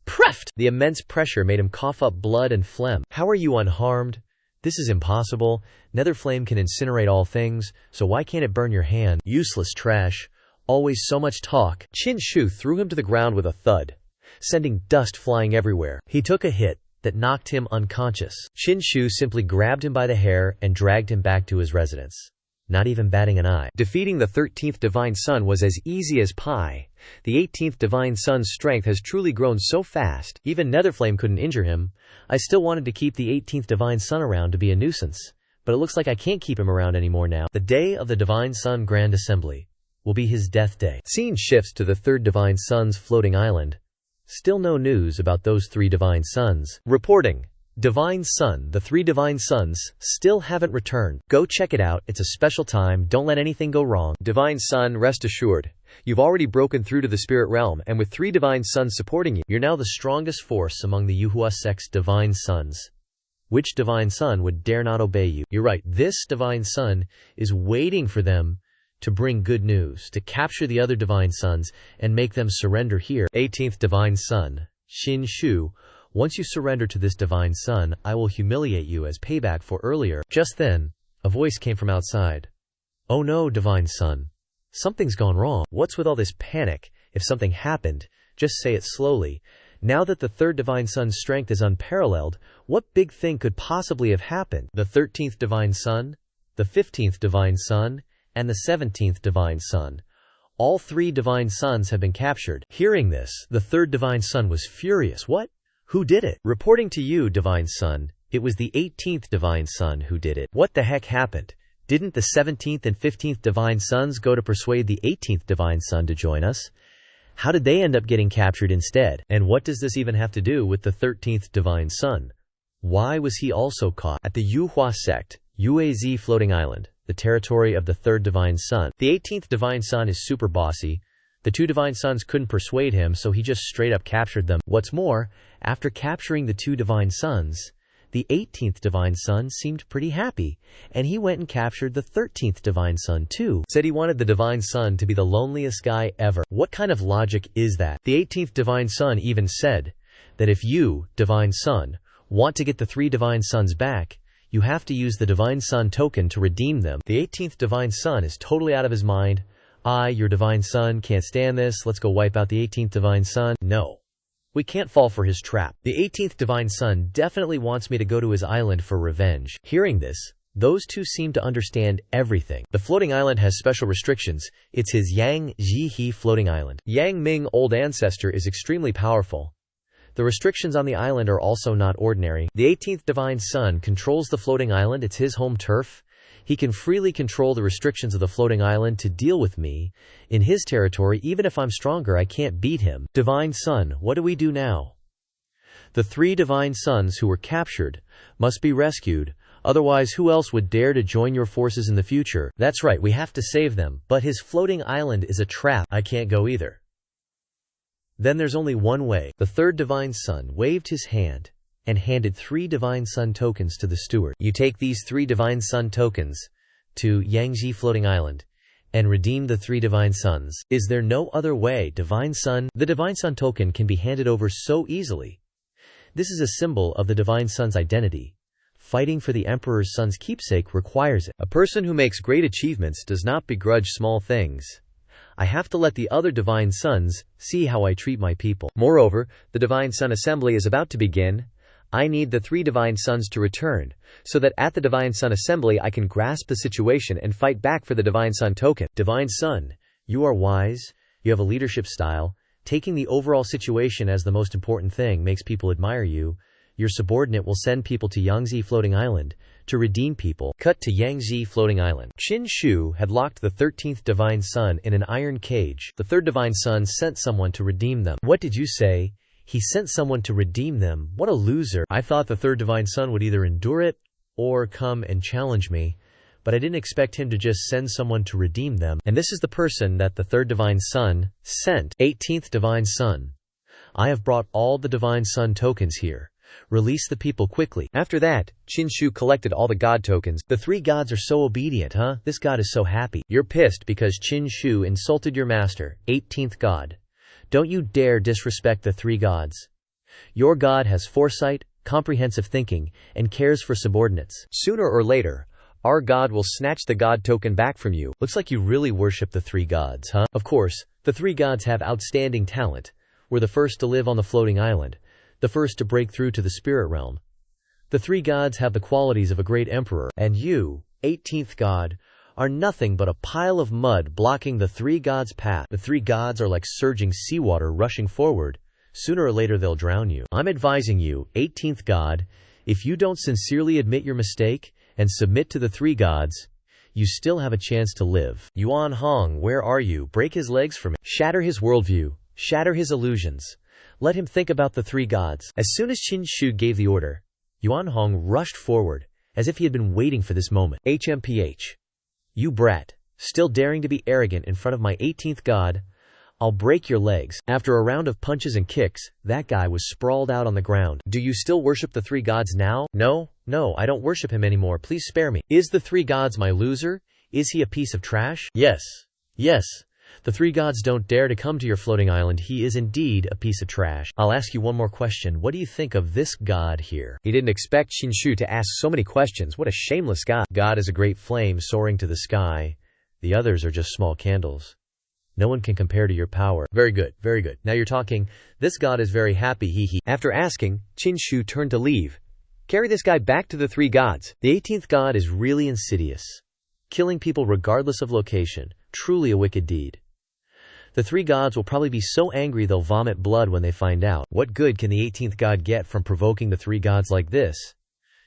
Preft! The immense pressure made him cough up blood and phlegm. How are you unharmed? This is impossible. Nether flame can incinerate all things, so why can't it burn your hand? Useless trash. Always so much talk. Xianxia threw him to the ground with a thud, sending dust flying everywhere. He took a hit that knocked him unconscious. Xianxia simply grabbed him by the hair and dragged him back to his residence, not even batting an eye. Defeating the 13th Divine Son was as easy as pie. The 18th Divine Son's strength has truly grown so fast, even Netherflame couldn't injure him. I still wanted to keep the 18th Divine Son around to be a nuisance, but it looks like I can't keep him around anymore now. The day of the Divine Son Grand Assembly will be his death day. Scene shifts to the 3rd Divine Son's floating island. Still no news about those 3 Divine Sons. Reporting. Divine Son, the 3 Divine Sons still haven't returned. Go check it out, it's a special time, don't let anything go wrong. Divine Son, rest assured, you've already broken through to the spirit realm, and with 3 Divine Sons supporting you, you're now the strongest force among the Yuhua sect's Divine Sons. Which Divine Son would dare not obey you? You're right, this Divine Son is waiting for them to bring good news, to capture the other Divine Sons and make them surrender here. 18th Divine Son, Xianxia. Once you surrender to this Divine Son, I will humiliate you as payback for earlier. Just then, a voice came from outside. Oh no, Divine Son. Something's gone wrong. What's with all this panic? If something happened, just say it slowly. Now that the 3rd Divine Son's strength is unparalleled, what big thing could possibly have happened? The 13th Divine Son, the 15th Divine Son, and the 17th Divine Son. All 3 Divine Sons have been captured. Hearing this, the 3rd Divine Son was furious. What? Who did it? Reporting to you, Divine Son, it was the 18th Divine Son who did it. What the heck happened? Didn't the 17th and 15th Divine Sons go to persuade the 18th Divine Son to join us? How did they end up getting captured instead? And what does this even have to do with the 13th Divine Son? Why was he also caught? At the Yuhua sect, Yuaz floating island, the territory of the 3rd Divine Son. The 18th Divine Son is super bossy. The 2 Divine Sons couldn't persuade him, so he just straight up captured them. What's more, after capturing the 2 Divine Sons, the 18th Divine Son seemed pretty happy, and he went and captured the 13th Divine Son too. Said he wanted the Divine Son to be the loneliest guy ever. What kind of logic is that? The 18th Divine Son even said that if you, Divine Son, want to get the 3 Divine Sons back, you have to use the Divine Son token to redeem them. The 18th Divine Son is totally out of his mind. Your Divine Son, can't stand this, let's go wipe out the 18th Divine Son. No. We can't fall for his trap. The 18th Divine Son definitely wants me to go to his island for revenge. Hearing this, those 2 seem to understand everything. The floating island has special restrictions. It's his Xianxia floating island. Yang Ming, old ancestor, is extremely powerful. The restrictions on the island are also not ordinary. The 18th Divine Son controls the floating island, it's his home turf. He can freely control the restrictions of the floating island to deal with me. In his territory, even if I'm stronger, I can't beat him. Divine Son, what do we do now? The 3 Divine Sons who were captured must be rescued. Otherwise, who else would dare to join your forces in the future? That's right, we have to save them. But his floating island is a trap. I can't go either. Then there's only one way. The 3rd Divine Son waved his hand and handed 3 Divine Son tokens to the steward. You take these 3 Divine Son tokens to Xianxia floating island and redeem the 3 Divine Sons. Is there no other way, Divine Son? The Divine Son token can be handed over so easily. This is a symbol of the Divine Son's identity. Fighting for the Emperor's son's keepsake requires it. A person who makes great achievements does not begrudge small things. I have to let the other Divine Sons see how I treat my people. Moreover, the Divine Son Assembly is about to begin. I need the 3 Divine Sons to return, so that at the Divine Son Assembly I can grasp the situation and fight back for the Divine Son token. Divine Son, you are wise, you have a leadership style. Taking the overall situation as the most important thing makes people admire you. Your subordinate will send people to Xianxia floating island to redeem people. Cut to Xianxia floating island. Xianxia had locked the 13th Divine Son in an iron cage. The 3rd Divine Son sent someone to redeem them. What did you say? He sent someone to redeem them. What a loser. I thought the third divine son would either endure it or come and challenge me, but I didn't expect him to just send someone to redeem them. And this is the person that the third divine son sent. 18th divine son. I have brought all the divine son tokens here. Release the people quickly. After that, Qinshu collected all the god tokens. The three gods are so obedient, huh? This god is so happy. You're pissed because Qinshu insulted your master, 18th god. Don't you dare disrespect the three gods. Your god has foresight, comprehensive thinking, and cares for subordinates. Sooner or later, our god will snatch the god token back from you. Looks like you really worship the three gods, huh? Of course, the three gods have outstanding talent. We're the first to live on the floating island, the first to break through to the spirit realm. The three gods have the qualities of a great emperor, and you, 18th god, are nothing but a pile of mud blocking the three gods' path. The three gods are like surging seawater rushing forward. Sooner or later they'll drown you. I'm advising you, 18th god, if you don't sincerely admit your mistake and submit to the three gods, you still have a chance to live. Yuan Hong, where are you? Break his legs from it. Shatter his worldview. Shatter his illusions. Let him think about the three gods. As soon as Qinshu gave the order, Yuan Hong rushed forward, as if he had been waiting for this moment. HMPH. You brat, still daring to be arrogant in front of my 18th god, I'll break your legs. After a round of punches and kicks, that guy was sprawled out on the ground. Do you still worship the three gods now? No, I don't worship him anymore. Please spare me. Is the three gods my loser? Is he a piece of trash? Yes. The three gods don't dare to come to your floating island. He is indeed a piece of trash. I'll ask you one more question. What do you think of this god here? He didn't expect Qinshu to ask so many questions. What a shameless god. God is a great flame soaring to the sky. The others are just small candles. No one can compare to your power. Very good. Now you're talking. This god is very happy, hee. After asking, Qinshu turned to leave. Carry this guy back to the three gods. The 18th god is really insidious. Killing people regardless of location. Truly a wicked deed. The three gods will probably be so angry they'll vomit blood when they find out. What good can the 18th god get from provoking the three gods like this?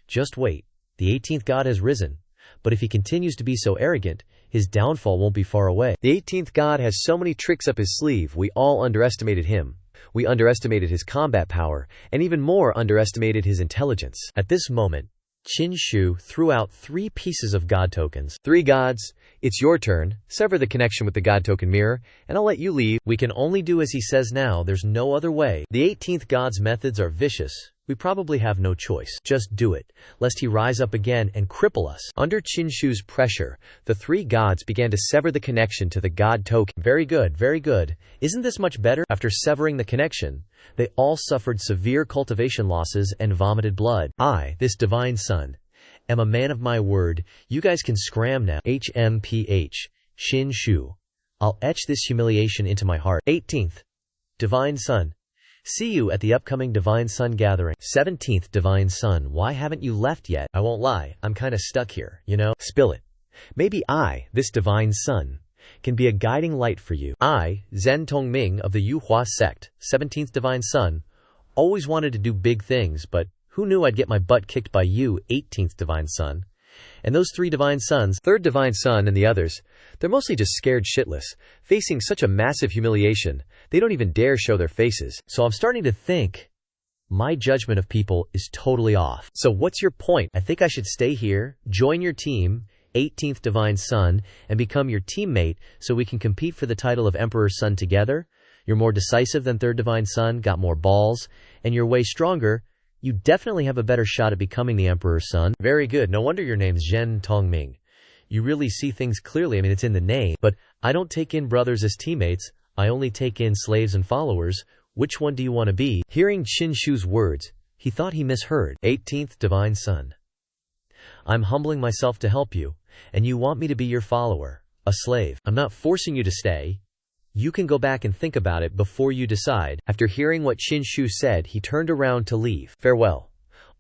Just wait. The 18th god has risen. But if he continues to be so arrogant, his downfall won't be far away. The 18th god has so many tricks up his sleeve. We all underestimated him. We underestimated his combat power, and even more underestimated his intelligence. At this moment, Qinshu threw out 3 pieces of god tokens. Three gods, it's your turn. Sever the connection with the god token mirror, and I'll let you leave. We can only do as he says now. There's no other way. The 18th god's methods are vicious. We probably have no choice. Just do it, lest he rise up again and cripple us. Under Qinshu's pressure, the three gods began to sever the connection to the god token. Very good. Isn't this much better? After severing the connection, they all suffered severe cultivation losses and vomited blood. I, this divine son, am a man of my word. You guys can scram now. HMPH. Qinshu. I'll etch this humiliation into my heart. 18th. Divine son. See you at the upcoming Divine Sun gathering. 17th Divine Sun. Why haven't you left yet? I won't lie, I'm kinda stuck here, you know? Spill it. Maybe I, this Divine Sun, can be a guiding light for you. I, Zhen Tongming of the Yuhua sect, 17th Divine Sun, always wanted to do big things, but who knew I'd get my butt kicked by you, 18th Divine Sun? And those 3 divine sons, 3rd divine son and the others, they're mostly just scared shitless, facing such a massive humiliation, they don't even dare show their faces. So I'm starting to think my judgment of people is totally off. So what's your point? I think I should stay here, join your team, 18th divine son, and become your teammate so we can compete for the title of Emperor's Son together. You're more decisive than 3rd divine son, got more balls, and you're way stronger. You definitely have a better shot at becoming the Emperor's Son. Very good. No wonder your name's Zhen Tongming. You really see things clearly. I mean, it's in the name. But I don't take in brothers as teammates. I only take in slaves and followers. Which one do you want to be? Hearing Qinshu's words, he thought he misheard. 18th Divine Son. I'm humbling myself to help you, and you want me to be your follower, a slave. I'm not forcing you to stay. You can go back and think about it before you decide. After hearing what Qinshu said, he turned around to leave. Farewell.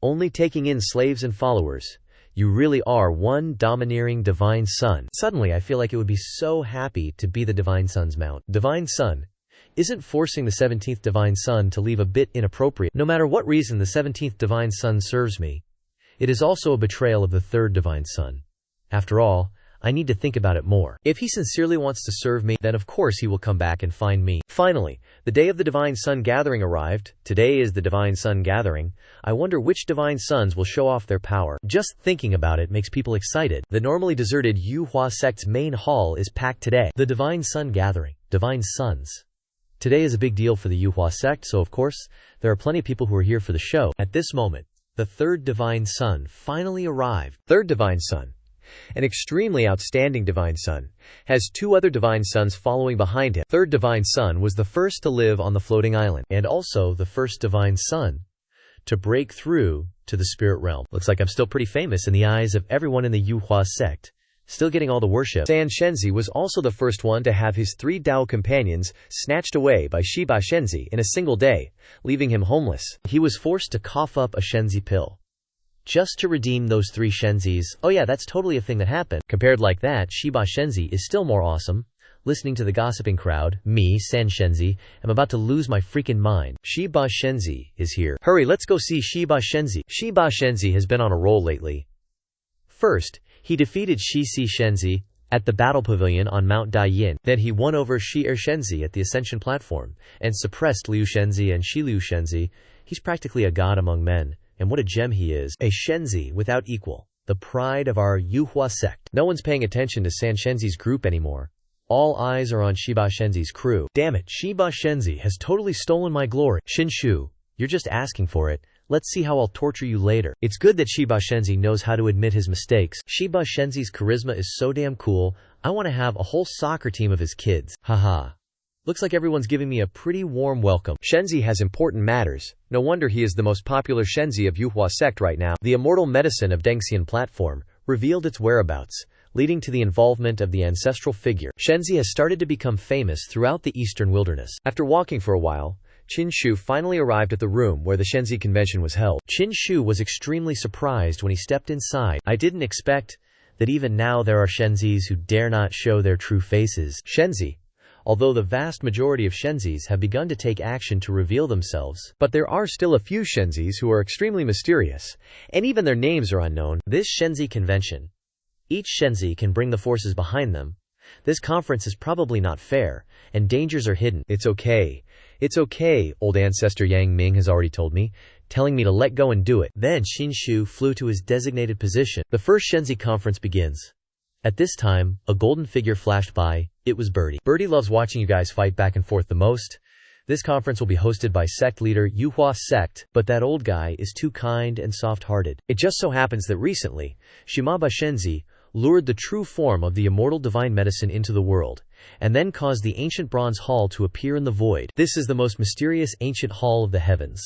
Only taking in slaves and followers. You really are one domineering divine son. Suddenly, I feel like it would be so happy to be the divine son's mount. Divine son. Isn't forcing the 17th divine son to leave a bit inappropriate? No matter what reason the 17th divine son serves me, it is also a betrayal of the 3rd divine son. After all, I need to think about it more. If he sincerely wants to serve me, then of course he will come back and find me. Finally, the day of the Divine Sun Gathering arrived. Today is the Divine Sun Gathering. I wonder which Divine Suns will show off their power. Just thinking about it makes people excited. The normally deserted Yuhua sect's main hall is packed today. The Divine Sun Gathering. Divine Suns. Today is a big deal for the Yuhua sect, so of course, there are plenty of people who are here for the show. At this moment, the third Divine Sun finally arrived. Third Divine Sun, an extremely outstanding Divine Sun, has two other Divine Suns following behind him. Third Divine Sun was the first to live on the floating island, and also the first Divine Sun to break through to the spirit realm. Looks like I'm still pretty famous in the eyes of everyone in the Yuhua sect. Still getting all the worship. Xianxia was also the first one to have his 3 Dao companions snatched away by Shiba Shenzi in a single day, leaving him homeless. He was forced to cough up a Shenzi pill just to redeem those 3 Shenzis. Oh yeah, that's totally a thing that happened. Compared like that, Shiba Shenzi is still more awesome. Listening to the gossiping crowd, me, San Shenzi, am about to lose my freaking mind. Shiba Shenzi is here. Hurry, let's go see Shiba Shenzi. Shiba Shenzi has been on a roll lately. First, he defeated Shi Shenzi at the Battle Pavilion on Mount Daiyin. Then he won over Shi Shenzi at the Ascension Platform, and suppressed Liu Shenzi and Shi Liu Shenzi. He's practically a god among men, and what a gem he is. A Shenzi without equal. The pride of our Yuhua sect. No one's paying attention to San Shenzi's group anymore. All eyes are on Shiba Shenzi's crew. Damn it, Shiba Shenzi has totally stolen my glory. Shinshu, you're just asking for it. Let's see how I'll torture you later. It's good that Shiba Shenzi knows how to admit his mistakes. Shiba Shenzi's charisma is so damn cool, I want to have a whole soccer team of his kids. Haha. Looks like everyone's giving me a pretty warm welcome. Shenzi has important matters. No wonder he is the most popular Shenzi of Yuhua sect right now. The immortal medicine of Dengxian platform revealed its whereabouts, leading to the involvement of the ancestral figure. Shenzi has started to become famous throughout the eastern wilderness. After walking for a while, Qin Shu finally arrived at the room where the Shenzi convention was held. Qin Shu was extremely surprised when he stepped inside. I didn't expect that even now there are Shenzis who dare not show their true faces. Shenzi, although the vast majority of Shenzis have begun to take action to reveal themselves, but there are still a few Shenzis who are extremely mysterious, and even their names are unknown. This Shenzi convention, each Shenzi can bring the forces behind them. This conference is probably not fair, and dangers are hidden. It's okay. It's okay, old ancestor Yang Ming has already told me, telling me to let go and do it. Then Qin Shu flew to his designated position. The first Shenzi conference begins. At this time, a golden figure flashed by. It was Birdie. Birdie loves watching you guys fight back and forth the most. This conference will be hosted by sect leader Yuhua sect, but that old guy is too kind and soft-hearted. It just so happens that recently, Shimaba Shenzi lured the true form of the immortal divine medicine into the world, and then caused the ancient bronze hall to appear in the void. This is the most mysterious ancient hall of the heavens.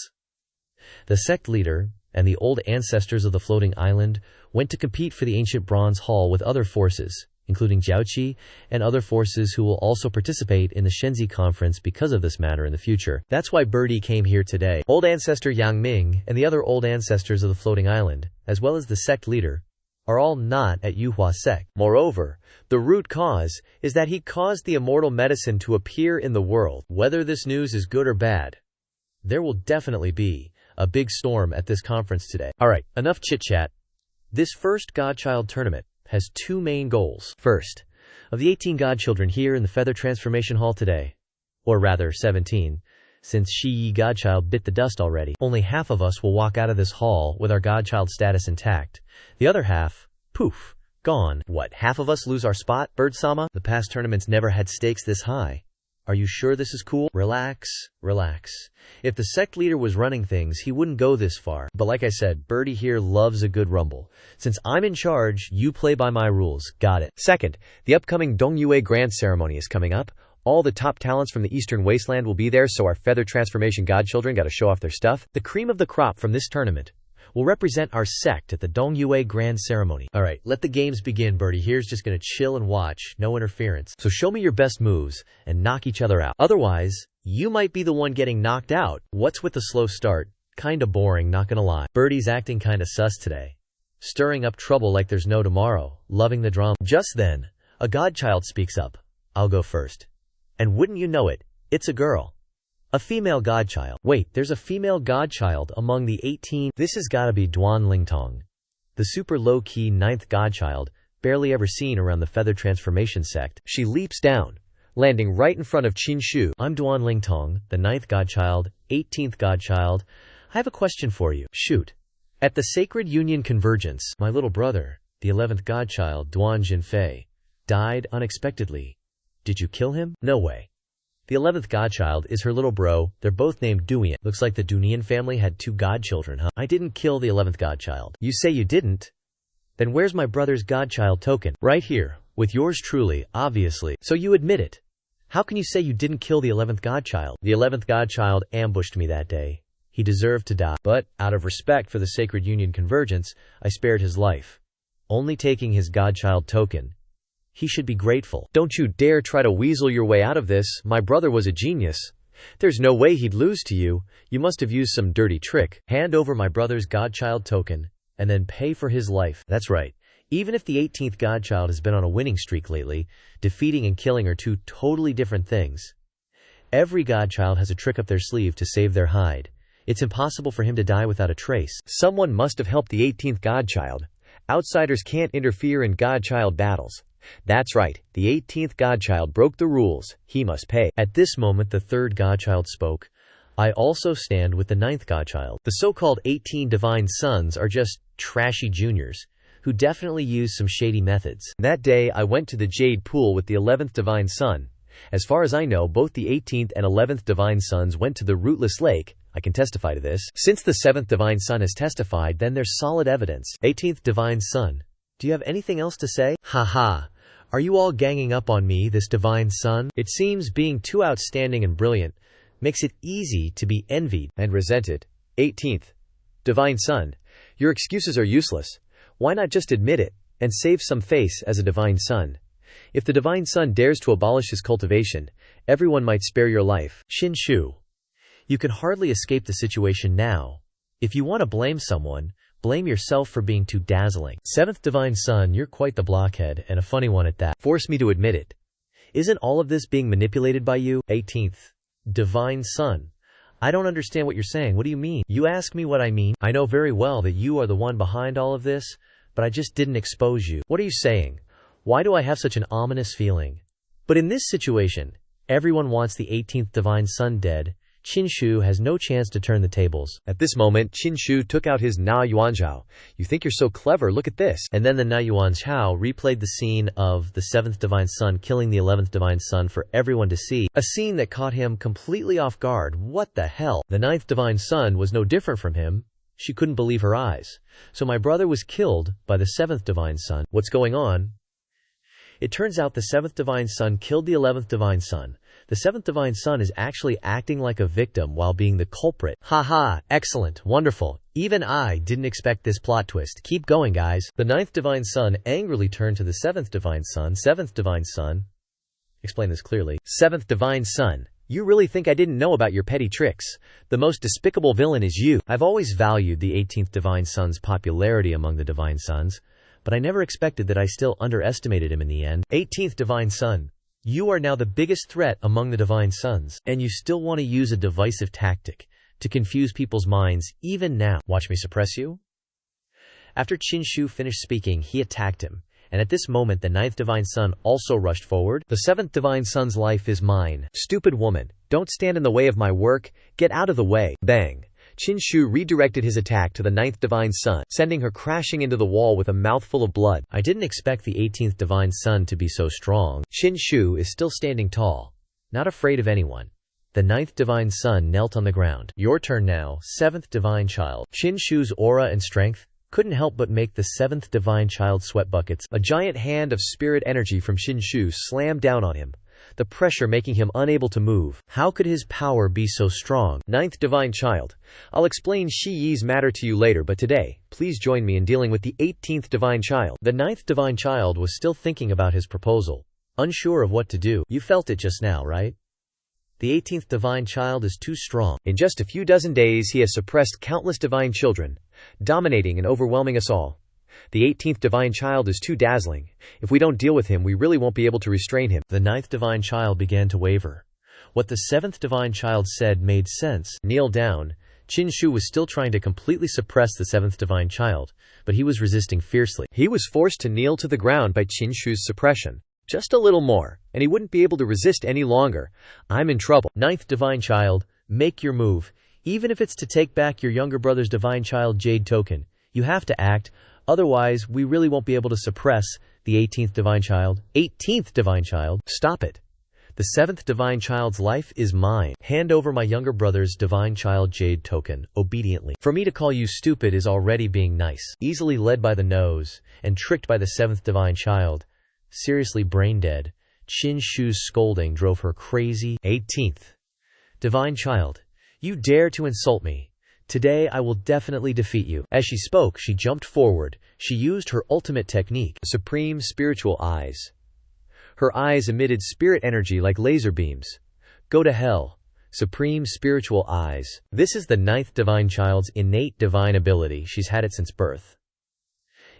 The sect leader and the old ancestors of the floating island went to compete for the ancient bronze hall with other forces, including Jiaoqi and other forces who will also participate in the Shenzi conference because of this matter in the future. That's why Birdie came here today. Old ancestor Yang Ming and the other old ancestors of the floating island, as well as the sect leader, are all not at Yuhua sect. Moreover, the root cause is that he caused the immortal medicine to appear in the world. Whether this news is good or bad, there will definitely be a big storm at this conference today. Alright, enough chit-chat. This first Godchild tournament has 2 main goals. First, of the 18 godchildren here in the Feather Transformation Hall today, or rather 17, since Shi Godchild bit the dust already, only half of us will walk out of this hall with our Godchild status intact. The other half, poof, gone. What, half of us lose our spot, Bird-sama? The past tournaments never had stakes this high. Are you sure this is cool? Relax, relax. If the sect leader was running things, he wouldn't go this far. But like I said, Birdie here loves a good rumble. Since I'm in charge, you play by my rules. Got it. Second, the upcoming Dongyue Grand Ceremony is coming up. All the top talents from the Eastern Wasteland will be there, so our Feather Transformation godchildren gotta show off their stuff. The cream of the crop from this tournament will represent our sect at the Dongyue Grand Ceremony. Alright, let the games begin. Birdie here's just gonna chill and watch, no interference. So show me your best moves and knock each other out. Otherwise, you might be the one getting knocked out. What's with the slow start? Kinda boring, not gonna lie. Birdie's acting kinda sus today, stirring up trouble like there's no tomorrow, loving the drama. Just then, a godchild speaks up. I'll go first. And wouldn't you know it, it's a girl. A female godchild. Wait, there's a female godchild among the 18. This has gotta be Duan Lingtong, the super low-key 9th godchild. barely ever seen around the feather transformation sect. She leaps down, landing right in front of Qin Shu. I'm Duan Lingtong, the 9th godchild, 18th godchild. I have a question for you. Shoot. At the Sacred Union Convergence, my little brother, the 11th godchild, Duan Jinfei, died unexpectedly. Did you kill him? No way. The 11th godchild is her little bro. They're both named Duian. Looks like the Dunian family had 2 godchildren, huh? I didn't kill the 11th godchild. You say you didn't? Then where's my brother's godchild token? Right here, with yours truly, obviously. So you admit it. How can you say you didn't kill the 11th godchild? The 11th godchild ambushed me that day. He deserved to die. But, out of respect for the Sacred Union Convergence, I spared his life, only taking his godchild token. He should be grateful. Don't you dare try to weasel your way out of this. My brother was a genius. There's no way he'd lose to you. You must have used some dirty trick. Hand over my brother's godchild token, and then pay for his life. That's right. Even if the 18th godchild has been on a winning streak lately, defeating and killing are 2 totally different things. Every godchild has a trick up their sleeve to save their hide. It's impossible for him to die without a trace. Someone must have helped the 18th godchild. Outsiders can't interfere in godchild battles. That's right, the 18th godchild broke the rules. He must pay. At this moment the 3rd godchild spoke. I also stand with the 9th godchild. The so-called 18 divine sons are just trashy juniors, who definitely use some shady methods. That day I went to the Jade Pool with the 11th divine son. As far as I know, both the 18th and 11th divine sons went to the Ruthless Lake. I can testify to this. Since the 7th divine son has testified, then there's solid evidence. 18th divine son, do you have anything else to say? Haha. Are you all ganging up on me, this divine son? It seems being too outstanding and brilliant makes it easy to be envied and resented. 18th divine son, your excuses are useless. Why not just admit it and save some face as a divine son? If the divine son dares to abolish his cultivation, everyone might spare your life. Qin Shu, you can hardly escape the situation now. If you want to blame someone, blame yourself for being too dazzling. 7th divine son, you're quite the blockhead, and a funny one at that. Force me to admit it. Isn't all of this being manipulated by you? 18th divine son, I don't understand what you're saying. What do you mean? You ask me what I mean. I know very well that you are the one behind all of this, but I just didn't expose you. What are you saying? Why do I have such an ominous feeling? But in this situation, everyone wants the 18th divine son dead. Qin Shu has no chance to turn the tables. At this moment, Qin Shu took out his Na Yuanzhao. You think you're so clever, look at this. And then the Na Yuanzhao replayed the scene of the 7th divine son killing the 11th divine son for everyone to see. A scene that caught him completely off guard. What the hell? The 9th divine son was no different from him. She couldn't believe her eyes. So my brother was killed by the 7th divine son. What's going on? It turns out the 7th divine son killed the 11th divine son. The 7th divine son is actually acting like a victim while being the culprit. Haha, excellent, wonderful. Even I didn't expect this plot twist. Keep going, guys. The 9th divine son angrily turned to the 7th divine son. 7th divine son, explain this clearly. 7th divine son, you really think I didn't know about your petty tricks? The most despicable villain is you. I've always valued the 18th divine son's popularity among the divine sons, but I never expected that I still underestimated him in the end. 18th divine son, you are now the biggest threat among the divine sons, and you still want to use a divisive tactic to confuse people's minds even now. Watch me suppress you? After Qin Shu finished speaking, he attacked him, and at this moment the 9th divine son also rushed forward. The 7th divine son's life is mine. Stupid woman, don't stand in the way of my work, get out of the way. Bang. Qin Shu redirected his attack to the 9th divine son, sending her crashing into the wall with a mouthful of blood. I didn't expect the 18th divine son to be so strong. Qin Shu is still standing tall, not afraid of anyone. The 9th divine son knelt on the ground. Your turn now, 7th divine child. Qin Shu's aura and strength couldn't help but make the 7th divine child sweat buckets. A giant hand of spirit energy from Qin Shu slammed down on him, the pressure making him unable to move. How could his power be so strong? 9th divine child, I'll explain Shi Yi's matter to you later, but today, please join me in dealing with the 18th divine child. The 9th divine child was still thinking about his proposal, unsure of what to do. You felt it just now, right? The 18th divine child is too strong. In just a few dozen days he has suppressed countless divine children, dominating and overwhelming us all. The 18th divine child is too dazzling. If we don't deal with him, we really won't be able to restrain him. The 9th divine child began to waver. What the 7th divine child said made sense. Kneel down. Qin Shu was still trying to completely suppress the seventh divine child, but he was resisting fiercely. He was forced to kneel to the ground by Qin Shu's suppression. Just a little more, and he wouldn't be able to resist any longer. I'm in trouble. Ninth divine child, make your move. Even if it's to take back your younger brother's divine child Jade token, you have to act, otherwise we really won't be able to suppress the 18th divine child. 18th divine child, stop it. The 7th divine child's life is mine. Hand over my younger brother's divine child Jade token, obediently. For me to call you stupid is already being nice. Easily led by the nose, and tricked by the 7th divine child. Seriously brain dead. Qin Shu's scolding drove her crazy. 18th divine child, you dare to insult me. Today I will definitely defeat you. As she spoke, she jumped forward. She used her ultimate technique, Supreme Spiritual Eyes. Her eyes emitted spirit energy like laser beams. Go to hell. Supreme Spiritual Eyes. This is the 9th divine child's innate divine ability. She's had it since birth.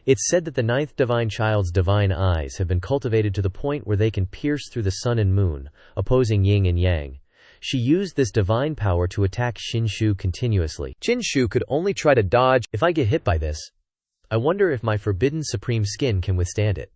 It's said that the 9th divine child's divine eyes have been cultivated to the point where they can pierce through the sun and moon, opposing yin and yang. She used this divine power to attack Qin Shu continuously. Qin Shu could only try to dodge. If I get hit by this, I wonder if my forbidden supreme skin can withstand it.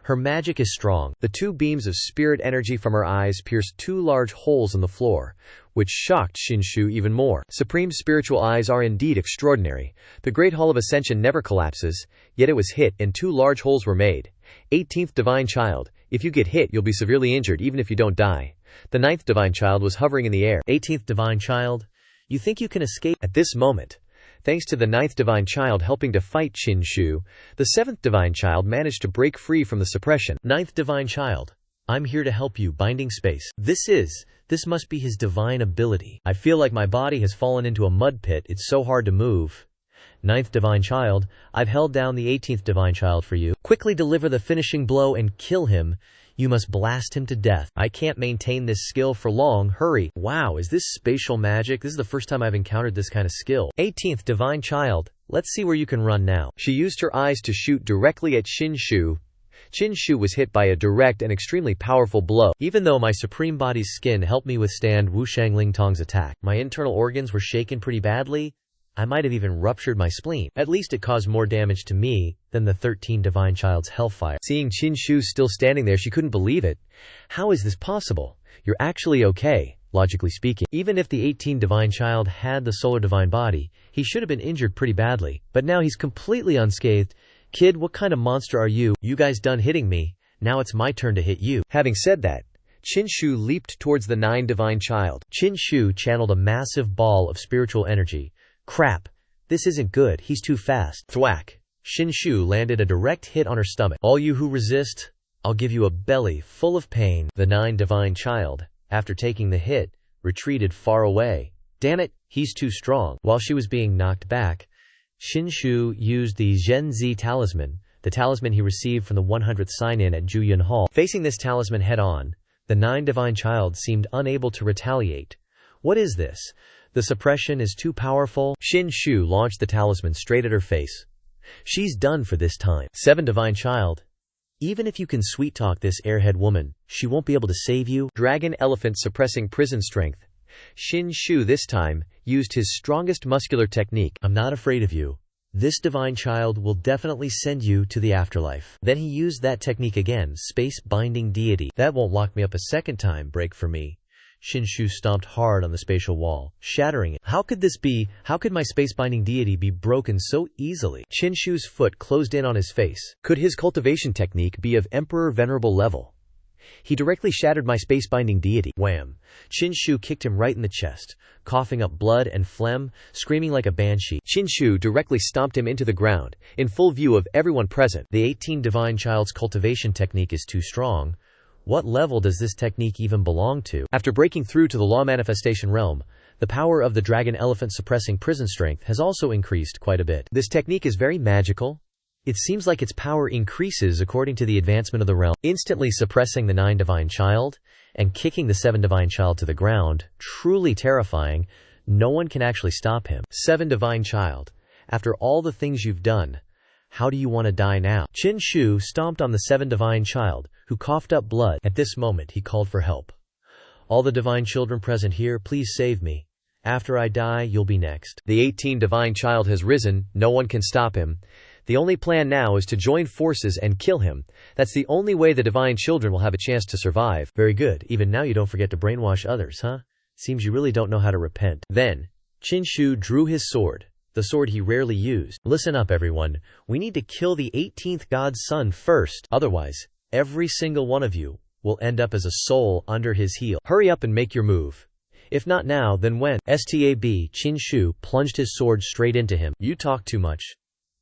Her magic is strong. The 2 beams of spirit energy from her eyes pierced 2 large holes in the floor, which shocked Qin Shu even more. Supreme Spiritual Eyes are indeed extraordinary. The Great Hall of Ascension never collapses, yet it was hit and 2 large holes were made. 18th divine child, if you get hit you'll be severely injured even if you don't die. The 9th divine child was hovering in the air. 18th divine child, you think you can escape? At this moment, thanks to the 9th divine child helping to fight Qin Shu, the 7th divine child managed to break free from the suppression. 9th divine child, I'm here to help you. Binding space. This must be his divine ability. I feel like my body has fallen into a mud pit. It's so hard to move. 9th divine child, I've held down the 18th divine child for you. Quickly deliver the finishing blow and kill him. You must blast him to death. I can't maintain this skill for long. Hurry. Wow, is this spatial magic? This is the first time I've encountered this kind of skill. 18th divine child, let's see where you can run now. She used her eyes to shoot directly at Qin Shu. Qin Shu was hit by a direct and extremely powerful blow. Even though my supreme body's skin helped me withstand Wu Shangling Tong's attack, my internal organs were shaken pretty badly. I might have even ruptured my spleen. At least it caused more damage to me than the 13 divine child's hellfire. Seeing Qin Shu still standing there, she couldn't believe it. How is this possible? You're actually okay, logically speaking. Even if the 18 divine child had the solar divine body, he should have been injured pretty badly. But now he's completely unscathed. Kid, what kind of monster are you? You guys done hitting me. Now it's my turn to hit you. Having said that, Qin Shu leaped towards the 9 divine child. Qin Shu channeled a massive ball of spiritual energy. Crap. This isn't good. He's too fast. Thwack. Qin Shu landed a direct hit on her stomach. All you who resist, I'll give you a belly full of pain. The 9 divine child, after taking the hit, retreated far away. Damn it, he's too strong. While she was being knocked back, Qin Shu used the Zhenzi talisman, the talisman he received from the 100th sign-in at Juyun Hall. Facing this talisman head-on, the 9 divine child seemed unable to retaliate. What is this? The suppression is too powerful. Qin Shu launched the talisman straight at her face. She's done for this time. 7 divine child, even if you can sweet-talk this airhead woman, she won't be able to save you. Dragon elephant suppressing prison strength. Qin Shu this time used his strongest muscular technique. I'm not afraid of you. This divine child will definitely send you to the afterlife. Then he used that technique again, space binding deity. That won't lock me up a second time. Break for me. Qin Shu stomped hard on the spatial wall, shattering it. How could this be? How could my space-binding deity be broken so easily? Qin Shu's foot closed in on his face. Could his cultivation technique be of Emperor Venerable level? He directly shattered my space-binding deity. Wham! Qin Shu kicked him right in the chest, coughing up blood and phlegm, screaming like a banshee. Qin Shu directly stomped him into the ground, in full view of everyone present. The 18 divine child's cultivation technique is too strong. What level does this technique even belong to? After breaking through to the law manifestation realm, the power of the dragon elephant suppressing prison strength has also increased quite a bit. This technique is very magical. It seems like its power increases according to the advancement of the realm, instantly suppressing the 9 divine child and kicking the 7 divine child to the ground. Truly terrifying. No one can actually stop him. 7 divine child, after all the things you've done, how do you want to die now? Qin Shu stomped on the 7 divine child, who coughed up blood. At this moment he called for help. All the divine children present here, please save me. After I die, you'll be next. The 18th Divine Child has risen. No one can stop him. The only plan now is to join forces and kill him. That's the only way the Divine Children will have a chance to survive. Very good. Even now you don't forget to brainwash others, huh? Seems you really don't know how to repent. Then, Qin Shu drew his sword. The sword he rarely used. Listen up, everyone. We need to kill the 18th God's son first. Otherwise, every single one of you will end up as a soul under his heel. Hurry up and make your move. If not now, then when? Stab, Qin Shu plunged his sword straight into him. You talk too much.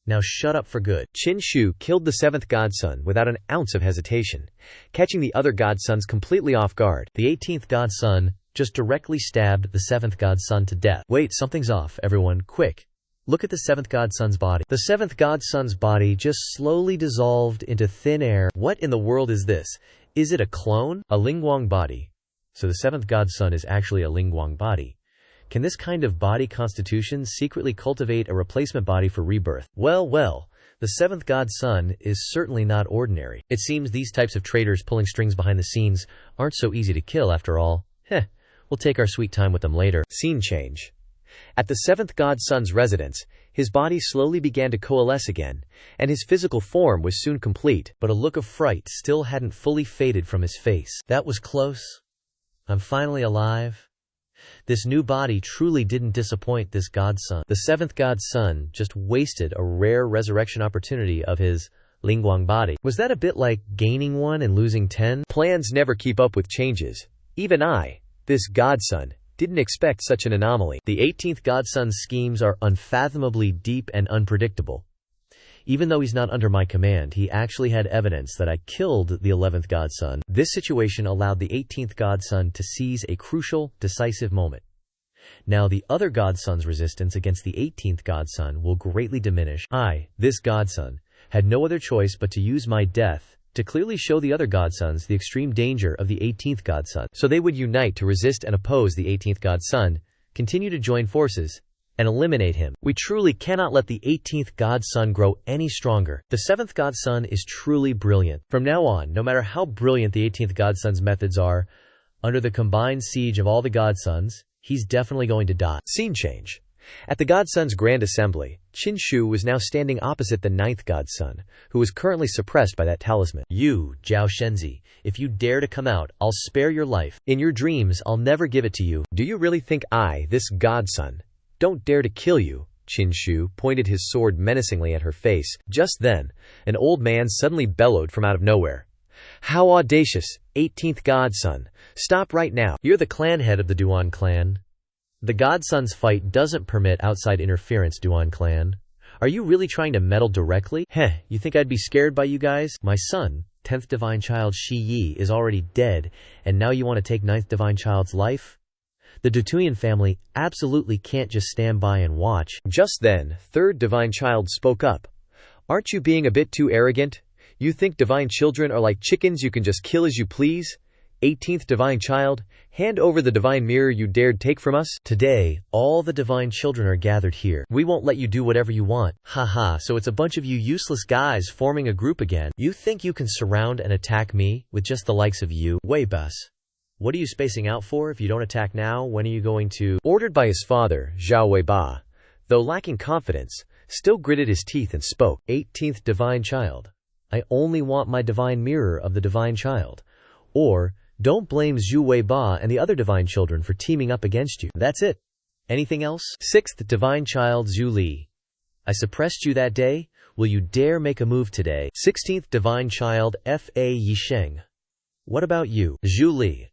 Now shut up for good. Qin Shu killed the 7th godson without an ounce of hesitation, catching the other godsons completely off guard. The 18th godson just directly stabbed the 7th godson to death. Wait, something's off, everyone, quick. Look at the 7th godson's body. The 7th godson's body just slowly dissolved into thin air. What in the world is this? Is it a clone? A Lingguang body. So the 7th godson is actually a Lingguang body. Can this kind of body constitution secretly cultivate a replacement body for rebirth? Well, the 7th godson is certainly not ordinary. It seems these types of traitors pulling strings behind the scenes aren't so easy to kill after all. We'll take our sweet time with them later. Scene change. At the 7th godson's residence, his body slowly began to coalesce again, and his physical form was soon complete, but a look of fright still hadn't fully faded from his face. That was close. I'm finally alive. This new body truly didn't disappoint this godson. The 7th godson just wasted a rare resurrection opportunity of his Lingguang body. Was that a bit like gaining 1 and losing 10? Plans never keep up with changes. Even I, this godson, didn't expect such an anomaly. The 18th godson's schemes are unfathomably deep and unpredictable. Even though he's not under my command, he actually had evidence that I killed the 11th godson. This situation allowed the 18th godson to seize a crucial, decisive moment. Now the other godson's resistance against the 18th godson will greatly diminish. I, this godson, had no other choice but to use my death to clearly show the other godsons the extreme danger of the 18th godson, so they would unite to resist and oppose the 18th godson, continue to join forces, and eliminate him. We truly cannot let the 18th godson grow any stronger. The 7th godson is truly brilliant. From now on, no matter how brilliant the 18th godson's methods are, under the combined siege of all the godsons, he's definitely going to die. Scene change. At the godsons' grand assembly, Qin Shu was now standing opposite the 9th godson, who was currently suppressed by that talisman. You, Zhao Shenzi, if you dare to come out, I'll spare your life. In your dreams, I'll never give it to you. Do you really think I, this godson, don't dare to kill you? Qin Shu pointed his sword menacingly at her face. Just then, an old man suddenly bellowed from out of nowhere. How audacious, 18th godson. Stop right now. You're the clan head of the Duan clan. The godson's fight doesn't permit outside interference, Duan clan. Are you really trying to meddle directly? You think I'd be scared by you guys? My son, 10th divine child Shi Yi, is already dead, and now you want to take 9th divine child's life? The Dutuyan family absolutely can't just stand by and watch. Just then, 3rd divine child spoke up. Aren't you being a bit too arrogant? You think divine children are like chickens you can just kill as you please? 18th divine child, hand over the divine mirror you dared take from us. Today, all the divine children are gathered here. We won't let you do whatever you want. Haha, so it's a bunch of you useless guys forming a group again. You think you can surround and attack me with just the likes of you? Wei Bus. What are you spacing out for? If you don't attack now, when are you going to? Ordered by his father, Zhao Weiba, though lacking confidence, still gritted his teeth and spoke. 18th divine child. I only want my divine mirror of the divine child. Or, don't blame Zhu Weiba and the other divine children for teaming up against you. That's it. Anything else? 6th divine child Zhu Li. I suppressed you that day. Will you dare make a move today? 16th divine child Fa Yisheng. What about you, Zhu Li?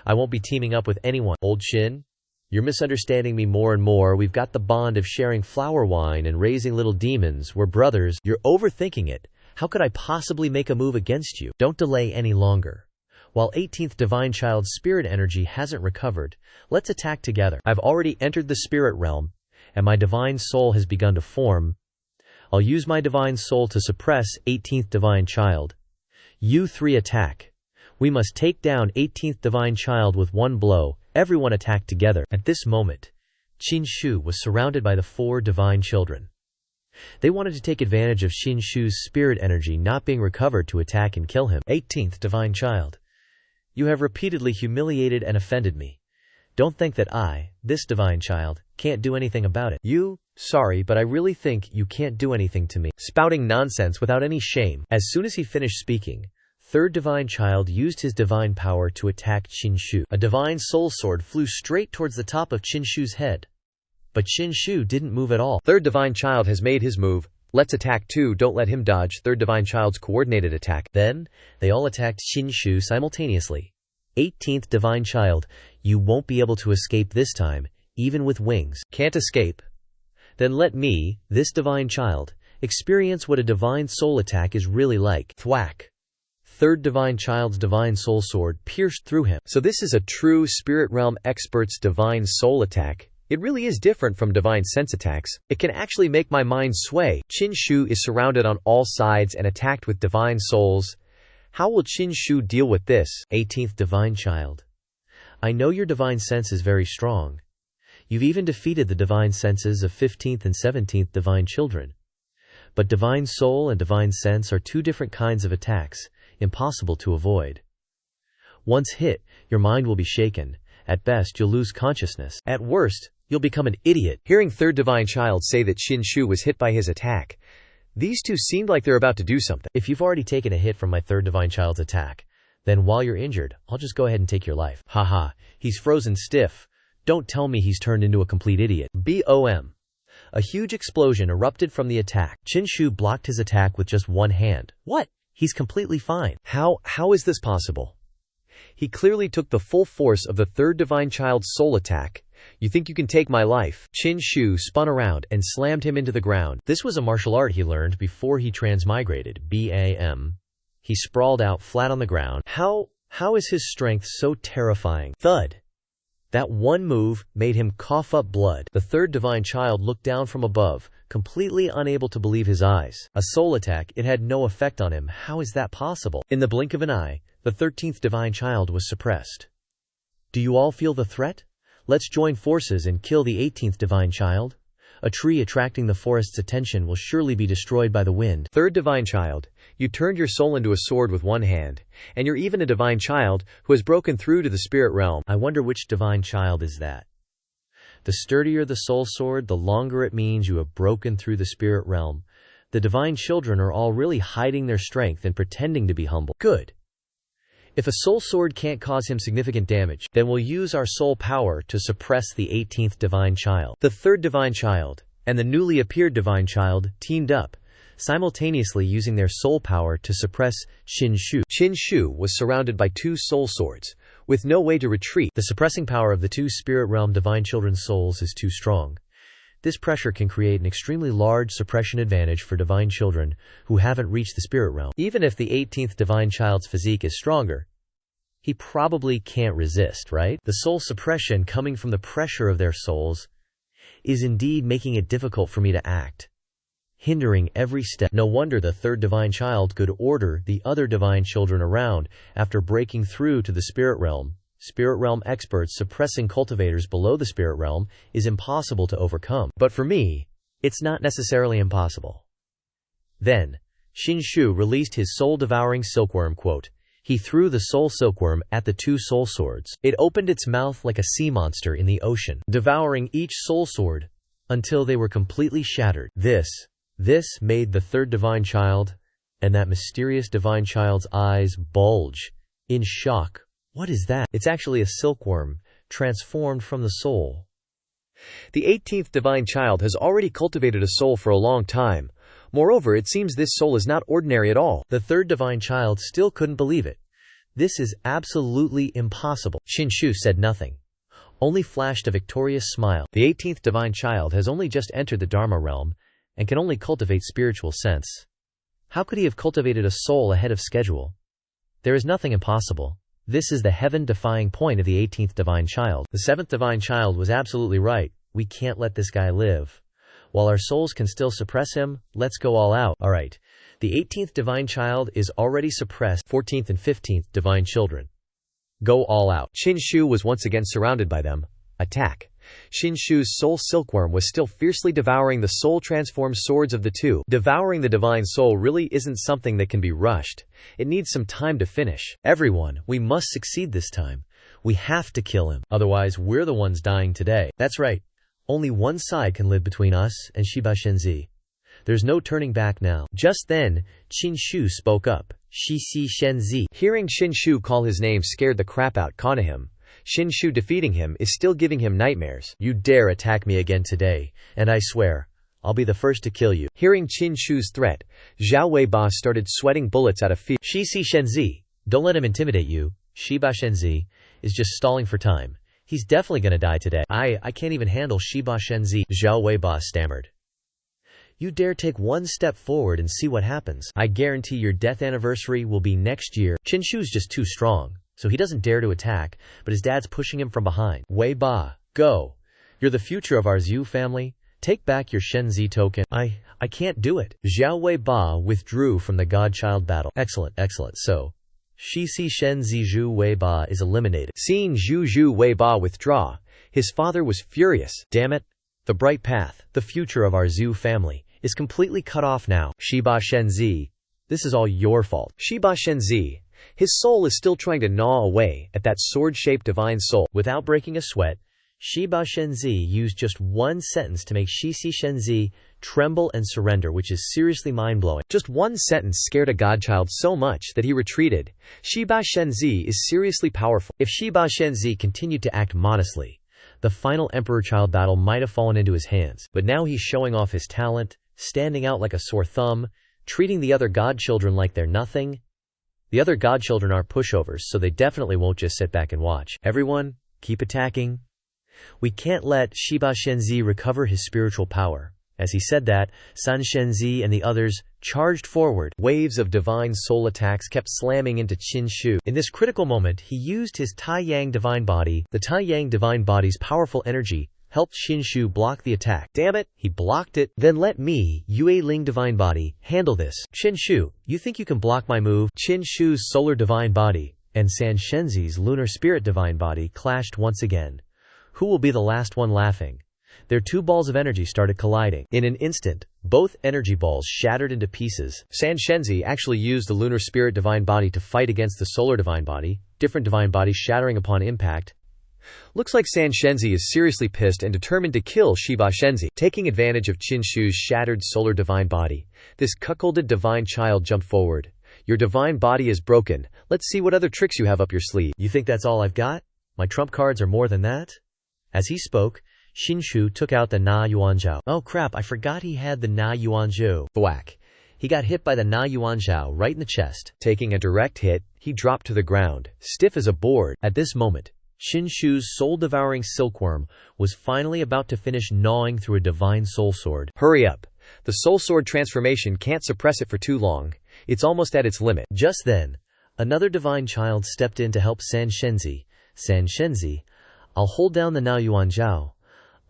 I won't be teaming up with anyone. Old Qin, you're misunderstanding me more and more. We've got the bond of sharing flower wine and raising little demons. We're brothers. You're overthinking it. How could I possibly make a move against you? Don't delay any longer. While 18th divine child's spirit energy hasn't recovered, let's attack together. I've already entered the spirit realm, and my divine soul has begun to form. I'll use my divine soul to suppress 18th divine child. You 3 attack. We must take down 18th divine child with one blow. Everyone attack together. At this moment, Qin Shu was surrounded by the 4 divine children. They wanted to take advantage of Qin Shu's spirit energy not being recovered to attack and kill him. 18th divine child. You have repeatedly humiliated and offended me. Don't think that this divine child, can't do anything about it. Sorry, but I really think you can't do anything to me. Spouting nonsense without any shame. As soon as he finished speaking, third divine child used his divine power to attack Qin Shu. A divine soul sword flew straight towards the top of Qin Shu's head. But Qin Shu didn't move at all. Third divine child has made his move. Let's attack too, don't let him dodge. Third divine child's coordinated attack. Then, they all attacked Qin Shu simultaneously. 18th divine child, you won't be able to escape this time, even with wings. Can't escape? Then let me, this divine child, experience what a divine soul attack is really like. Thwack. Third divine child's divine soul sword pierced through him. So this is a true spirit realm expert's divine soul attack. It really is different from divine sense attacks. It can actually make my mind sway. Qin Shu is surrounded on all sides and attacked with divine souls. How will Qin Shu deal with this? 18th divine child. I know your divine sense is very strong. You've even defeated the divine senses of 15th and 17th divine children. But divine soul and divine sense are two different kinds of attacks, impossible to avoid. Once hit, your mind will be shaken. At best, you'll lose consciousness. At worst, you'll become an idiot. Hearing third divine child say that Qin Shu was hit by his attack, these two seemed like they're about to do something. If you've already taken a hit from my third divine child's attack, then while you're injured, I'll just go ahead and take your life. Haha, he's frozen stiff. Don't tell me he's turned into a complete idiot. BOM. A huge explosion erupted from the attack. Qin Shu blocked his attack with just one hand. What? He's completely fine. How is this possible? He clearly took the full force of the third divine child's soul attack. You think you can take my life? Qin Shu spun around and slammed him into the ground. This was a martial art he learned before he transmigrated. BAM. He sprawled out flat on the ground. How is his strength so terrifying? Thud. That one move made him cough up blood. The third divine child looked down from above, completely unable to believe his eyes. A soul attack, it had no effect on him. How is that possible? In the blink of an eye, the 13th divine child was suppressed. Do you all feel the threat? Let's join forces and kill the 18th divine child. A tree attracting the forest's attention will surely be destroyed by the wind. Third divine child, you turned your soul into a sword with one hand, and you're even a divine child who has broken through to the spirit realm. I wonder which divine child is that. The sturdier the soul sword, the longer it means you have broken through the spirit realm. The divine children are all really hiding their strength and pretending to be humble. Good. If a soul sword can't cause him significant damage, then we'll use our soul power to suppress the 18th divine child. The third divine child and the newly appeared divine child teamed up, simultaneously using their soul power to suppress Qin Shu. Qin Shu was surrounded by two soul swords, with no way to retreat. The suppressing power of the two spirit realm divine children's souls is too strong. This pressure can create an extremely large suppression advantage for divine children who haven't reached the spirit realm. Even if the 18th divine child's physique is stronger, he probably can't resist, right? The soul suppression coming from the pressure of their souls is indeed making it difficult for me to act, hindering every step. No wonder the third divine child could order the other divine children around after breaking through to the spirit realm. Spirit realm experts suppressing cultivators below the spirit realm is impossible to overcome. But for me, it's not necessarily impossible. Then, Qin Shu released his soul-devouring silkworm. Quote, he threw the soul silkworm at the two soul swords. It opened its mouth like a sea monster in the ocean, devouring each soul sword until they were completely shattered. This made the third divine child and that mysterious divine child's eyes bulge in shock. What is that? It's actually a silkworm, transformed from the soul. The 18th divine child has already cultivated a soul for a long time. Moreover, it seems this soul is not ordinary at all. The third divine child still couldn't believe it. This is absolutely impossible. Qin Shu said nothing, only flashed a victorious smile. The 18th divine child has only just entered the Dharma realm and can only cultivate spiritual sense. How could he have cultivated a soul ahead of schedule? There is nothing impossible. This is the heaven-defying point of the 18th divine child. The 7th divine child was absolutely right. We can't let this guy live. While our souls can still suppress him, let's go all out. Alright. The 18th divine child is already suppressed. 14th and 15th divine children. Go all out. Qin Shu was once again surrounded by them. Attack. Qin Shu's soul silkworm was still fiercely devouring the soul-transformed swords of the two. Devouring the divine soul really isn't something that can be rushed. It needs some time to finish. Everyone, we must succeed this time. We have to kill him, otherwise we're the ones dying today. That's right. Only one side can live between us and Shiba Shenzi. There's no turning back now. Just then, Qin Shu spoke up. Shi Shenzi. Hearing Qin Shu call his name scared the crap out of him. Qin Shu defeating him is still giving him nightmares. You dare attack me again today, and I swear, I'll be the first to kill you. Hearing Qin Shu's threat, Zhao Weiba started sweating bullets out of fear. Shi Shenzi. Don't let him intimidate you. Shiba Shenzi is just stalling for time. He's definitely gonna die today. I can't even handle Shiba Shenzi, Zhao Weiba stammered. You dare take one step forward and see what happens. I guarantee your death anniversary will be next year. Qin Shu's just too strong, so he doesn't dare to attack, but his dad's pushing him from behind. Weiba, go. You're the future of our Zhu family. Take back your Shenzi token. I can't do it. Zhao Weiba withdrew from the godchild battle. Excellent. So, Shi Shenzi Zhu Weiba is eliminated. Seeing Zhu Weiba withdraw, his father was furious. Damn it. The bright path, the future of our Zhu family, is completely cut off now. Shiba Shenzi, this is all your fault. Shiba Shenzi, his soul is still trying to gnaw away at that sword-shaped divine soul. Without breaking a sweat, Shiba Shenzi used just one sentence to make Shi Shenzi tremble and surrender, which is seriously mind-blowing. Just one sentence scared a godchild so much that he retreated. Shiba Shenzi is seriously powerful. If Shiba Shenzi continued to act modestly, the final emperor-child battle might have fallen into his hands. But now he's showing off his talent, standing out like a sore thumb, treating the other godchildren like they're nothing. The other godchildren are pushovers, so they definitely won't just sit back and watch. Everyone, keep attacking. We can't let Shiba Shenzi recover his spiritual power. As he said that, San Shenzi and the others charged forward. Waves of divine soul attacks kept slamming into Qin Shu. In this critical moment, he used his Tai-Yang divine body. The Tai-Yang divine body's powerful energy helped Qin Shu block the attack. Damn it, he blocked it. Then let me, Yue Ling divine body, handle this. Qin Shu, you think you can block my move? Qin Shu's solar divine body and San Shenzi's lunar spirit divine body clashed once again. Who will be the last one laughing? Their two balls of energy started colliding. In an instant, both energy balls shattered into pieces. San Shenzi actually used the lunar spirit divine body to fight against the solar divine body, different divine bodies shattering upon impact. Looks like San Shenzi is seriously pissed and determined to kill Shiba Shenzi. Taking advantage of Qin Shu's shattered solar divine body, this cuckolded divine child jumped forward. Your divine body is broken. Let's see what other tricks you have up your sleeve. You think that's all I've got? My trump cards are more than that? As he spoke, Qin Shu took out the Na Yuanzhao. Oh crap, I forgot he had the Na Yuanzhou. Thwack. He got hit by the Na Yuanzhao right in the chest. Taking a direct hit, he dropped to the ground, stiff as a board. At this moment, Qin Shu's soul-devouring silkworm was finally about to finish gnawing through a divine soul sword. Hurry up. The soul sword transformation can't suppress it for too long. It's almost at its limit. Just then, another divine child stepped in to help San Shenzi. San Shenzi, I'll hold down the Na Yuanzhao.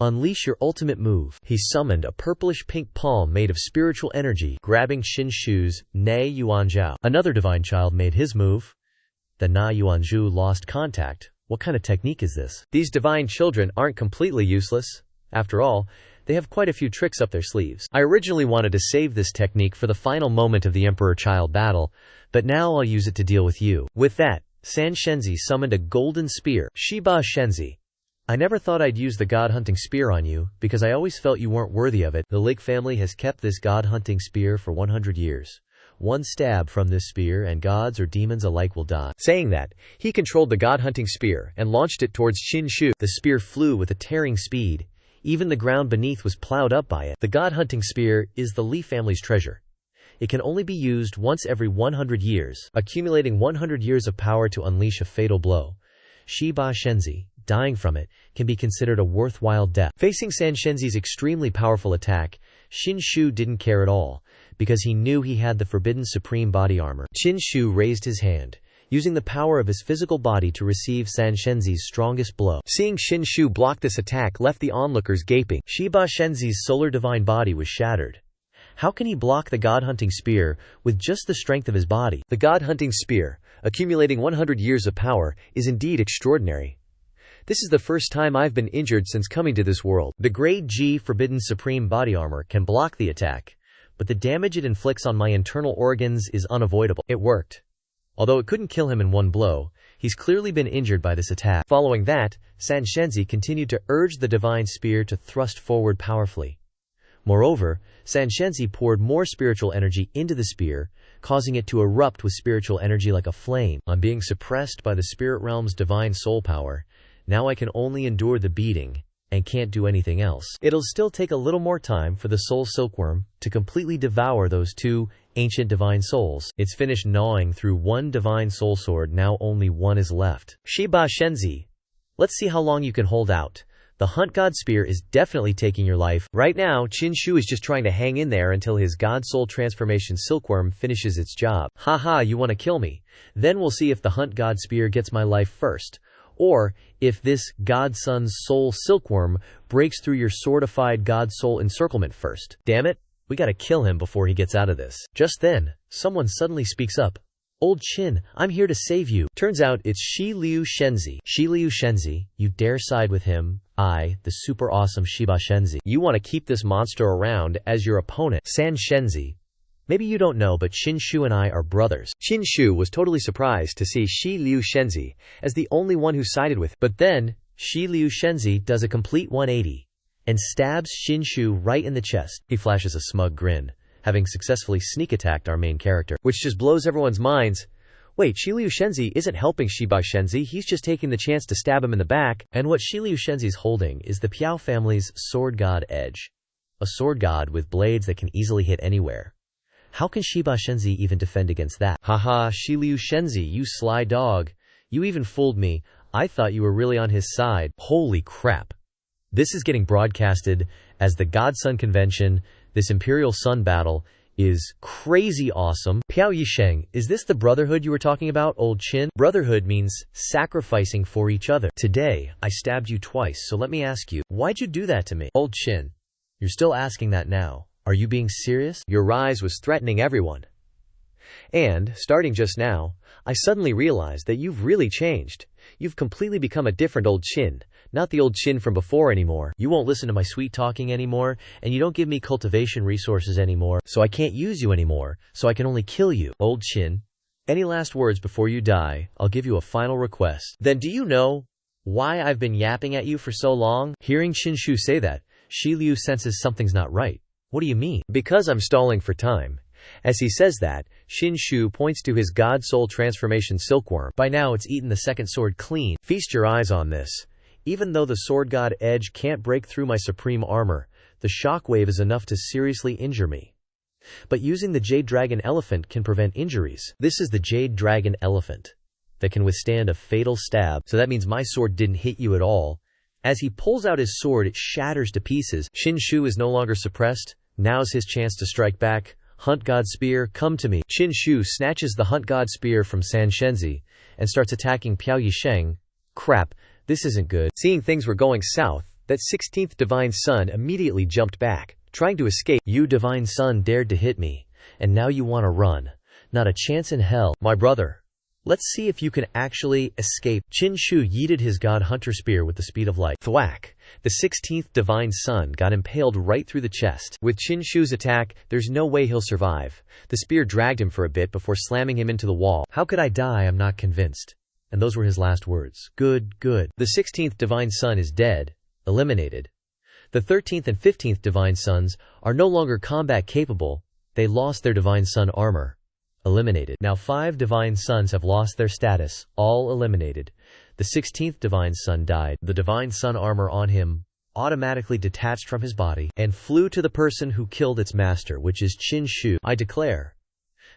Unleash your ultimate move. He summoned a purplish-pink palm made of spiritual energy, grabbing Qin Shu's Na Yuanzhao. Another divine child made his move. The Na Yuanzhou lost contact. What kind of technique is this? These divine children aren't completely useless. After all, they have quite a few tricks up their sleeves. I originally wanted to save this technique for the final moment of the Emperor-Child battle, but now I'll use it to deal with you. With that, San Shenzi summoned a golden spear. Shiba Shenzi, I never thought I'd use the god-hunting spear on you, because I always felt you weren't worthy of it. The Lig family has kept this god-hunting spear for 100 years. One stab from this spear and gods or demons alike will die. Saying that, he controlled the god-hunting spear and launched it towards Qin Shu. The spear flew with a tearing speed. Even the ground beneath was plowed up by it. The god-hunting spear is the Li family's treasure. It can only be used once every 100 years, accumulating 100 years of power to unleash a fatal blow. Shiba Shenzi, dying from it, can be considered a worthwhile death. Facing San Shenzi's extremely powerful attack, Qin Shu didn't care at all, because he knew he had the forbidden supreme body armor. Qin Shu raised his hand, using the power of his physical body to receive San Shenzi's strongest blow. Seeing Qin Shu block this attack left the onlookers gaping. Shiba Shenzi's solar divine body was shattered. How can he block the god-hunting spear with just the strength of his body? The god-hunting spear, accumulating 100 years of power, is indeed extraordinary. This is the first time I've been injured since coming to this world. The Grade G Forbidden Supreme Body Armor can block the attack, but the damage it inflicts on my internal organs is unavoidable. It worked. Although it couldn't kill him in one blow, He's clearly been injured by this attack. Following that, Xianxia continued to urge the divine spear to thrust forward powerfully. Moreover, Xianxia poured more spiritual energy into the spear, causing it to erupt with spiritual energy like a flame. I'm being suppressed by the spirit realm's divine soul power. Now I can only endure the beating and can't do anything else. It'll still take a little more time for the soul silkworm to completely devour those two ancient divine souls. It's finished gnawing through one divine soul sword, now only one is left. Shiba Shenzi, let's see how long you can hold out. The Hunt God Spear is definitely taking your life. Right now, Qin Shu is just trying to hang in there until his God Soul Transformation Silkworm finishes its job. Haha, you want to kill me? Then we'll see if the Hunt God Spear gets my life first. Or if this God Son's Soul Silkworm breaks through your swordified God Soul Encirclement first. Damn it, we gotta kill him before he gets out of this. Just then, someone suddenly speaks up. Old Qin, I'm here to save you. Turns out it's Shi Liu Shenzi. Shi Liu Shenzi, you dare side with him? I, the super awesome Shiba Shenzi. You want to keep this monster around as your opponent. San Shenzi. Maybe you don't know, but Qin Shu and I are brothers. Qin Shu was totally surprised to see Shi Liu Shenzi as the only one who sided with him. But then, Shi Liu Shenzi does a complete 180 and stabs Qin Shu right in the chest. He flashes a smug grin, having successfully sneak attacked our main character, which just blows everyone's minds. Wait, Shi Liu Shenzi isn't helping Shiba Shenzi, he's just taking the chance to stab him in the back. And what Shi Liu Shenzi's holding is the Piao family's Sword God Edge. A sword god with blades that can easily hit anywhere. How can Shiba Shenzi even defend against that? Haha, Shi Liu Shenzi, you sly dog. You even fooled me. I thought you were really on his side. Holy crap. This is getting broadcasted as the God Sun Convention. This Imperial Sun battle is crazy awesome. Piao Yisheng, is this the brotherhood you were talking about, old Qin? Brotherhood means sacrificing for each other. Today, I stabbed you twice, so let me ask you, why'd you do that to me? Old Qin, you're still asking that now. Are you being serious? Your rise was threatening everyone. And, starting just now, I suddenly realized that you've really changed. You've completely become a different old Qin, not the old Qin from before anymore. You won't listen to my sweet talking anymore, and you don't give me cultivation resources anymore, so I can't use you anymore, so I can only kill you. Old Qin, any last words before you die? I'll give you a final request. Then do you know why I've been yapping at you for so long? Hearing Qin Shu say that, Shi Liu senses something's not right. What do you mean? Because I'm stalling for time. As he says that, Qin Shu points to his God Soul Transformation Silkworm. By now it's eaten the second sword clean. Feast your eyes on this. Even though the Sword God Edge can't break through my supreme armor, the shockwave is enough to seriously injure me. But using the Jade Dragon Elephant can prevent injuries. This is the Jade Dragon Elephant that can withstand a fatal stab, so that means my sword didn't hit you at all. As he pulls out his sword, it shatters to pieces. Qin Shu is no longer suppressed. Now's his chance to strike back. Hunt God Spear, come to me. Qin Shu snatches the Hunt God Spear from San Shenzi and starts attacking Piao Yisheng. Crap, this isn't good. Seeing things were going south, that 16th Divine Sun immediately jumped back, trying to escape. You Divine Sun dared to hit me, and now you want to run. Not a chance in hell. My brother, let's see if you can actually escape. Qin Shu yeeted his God Hunter Spear with the speed of light. Thwack! The 16th Divine Sun got impaled right through the chest. With Qin Shu's attack, there's no way he'll survive. The spear dragged him for a bit before slamming him into the wall. How could I die? I'm not convinced. And those were his last words. Good, good. The 16th Divine Sun is dead. Eliminated. The 13th and 15th Divine Suns are no longer combat capable. They lost their Divine Sun armor. Eliminated. Now 5 Divine Suns have lost their status. All eliminated. The 16th Divine Sun died. The Divine Sun armor on him automatically detached from his body and flew to the person who killed its master, which is Qin Shu. I declare,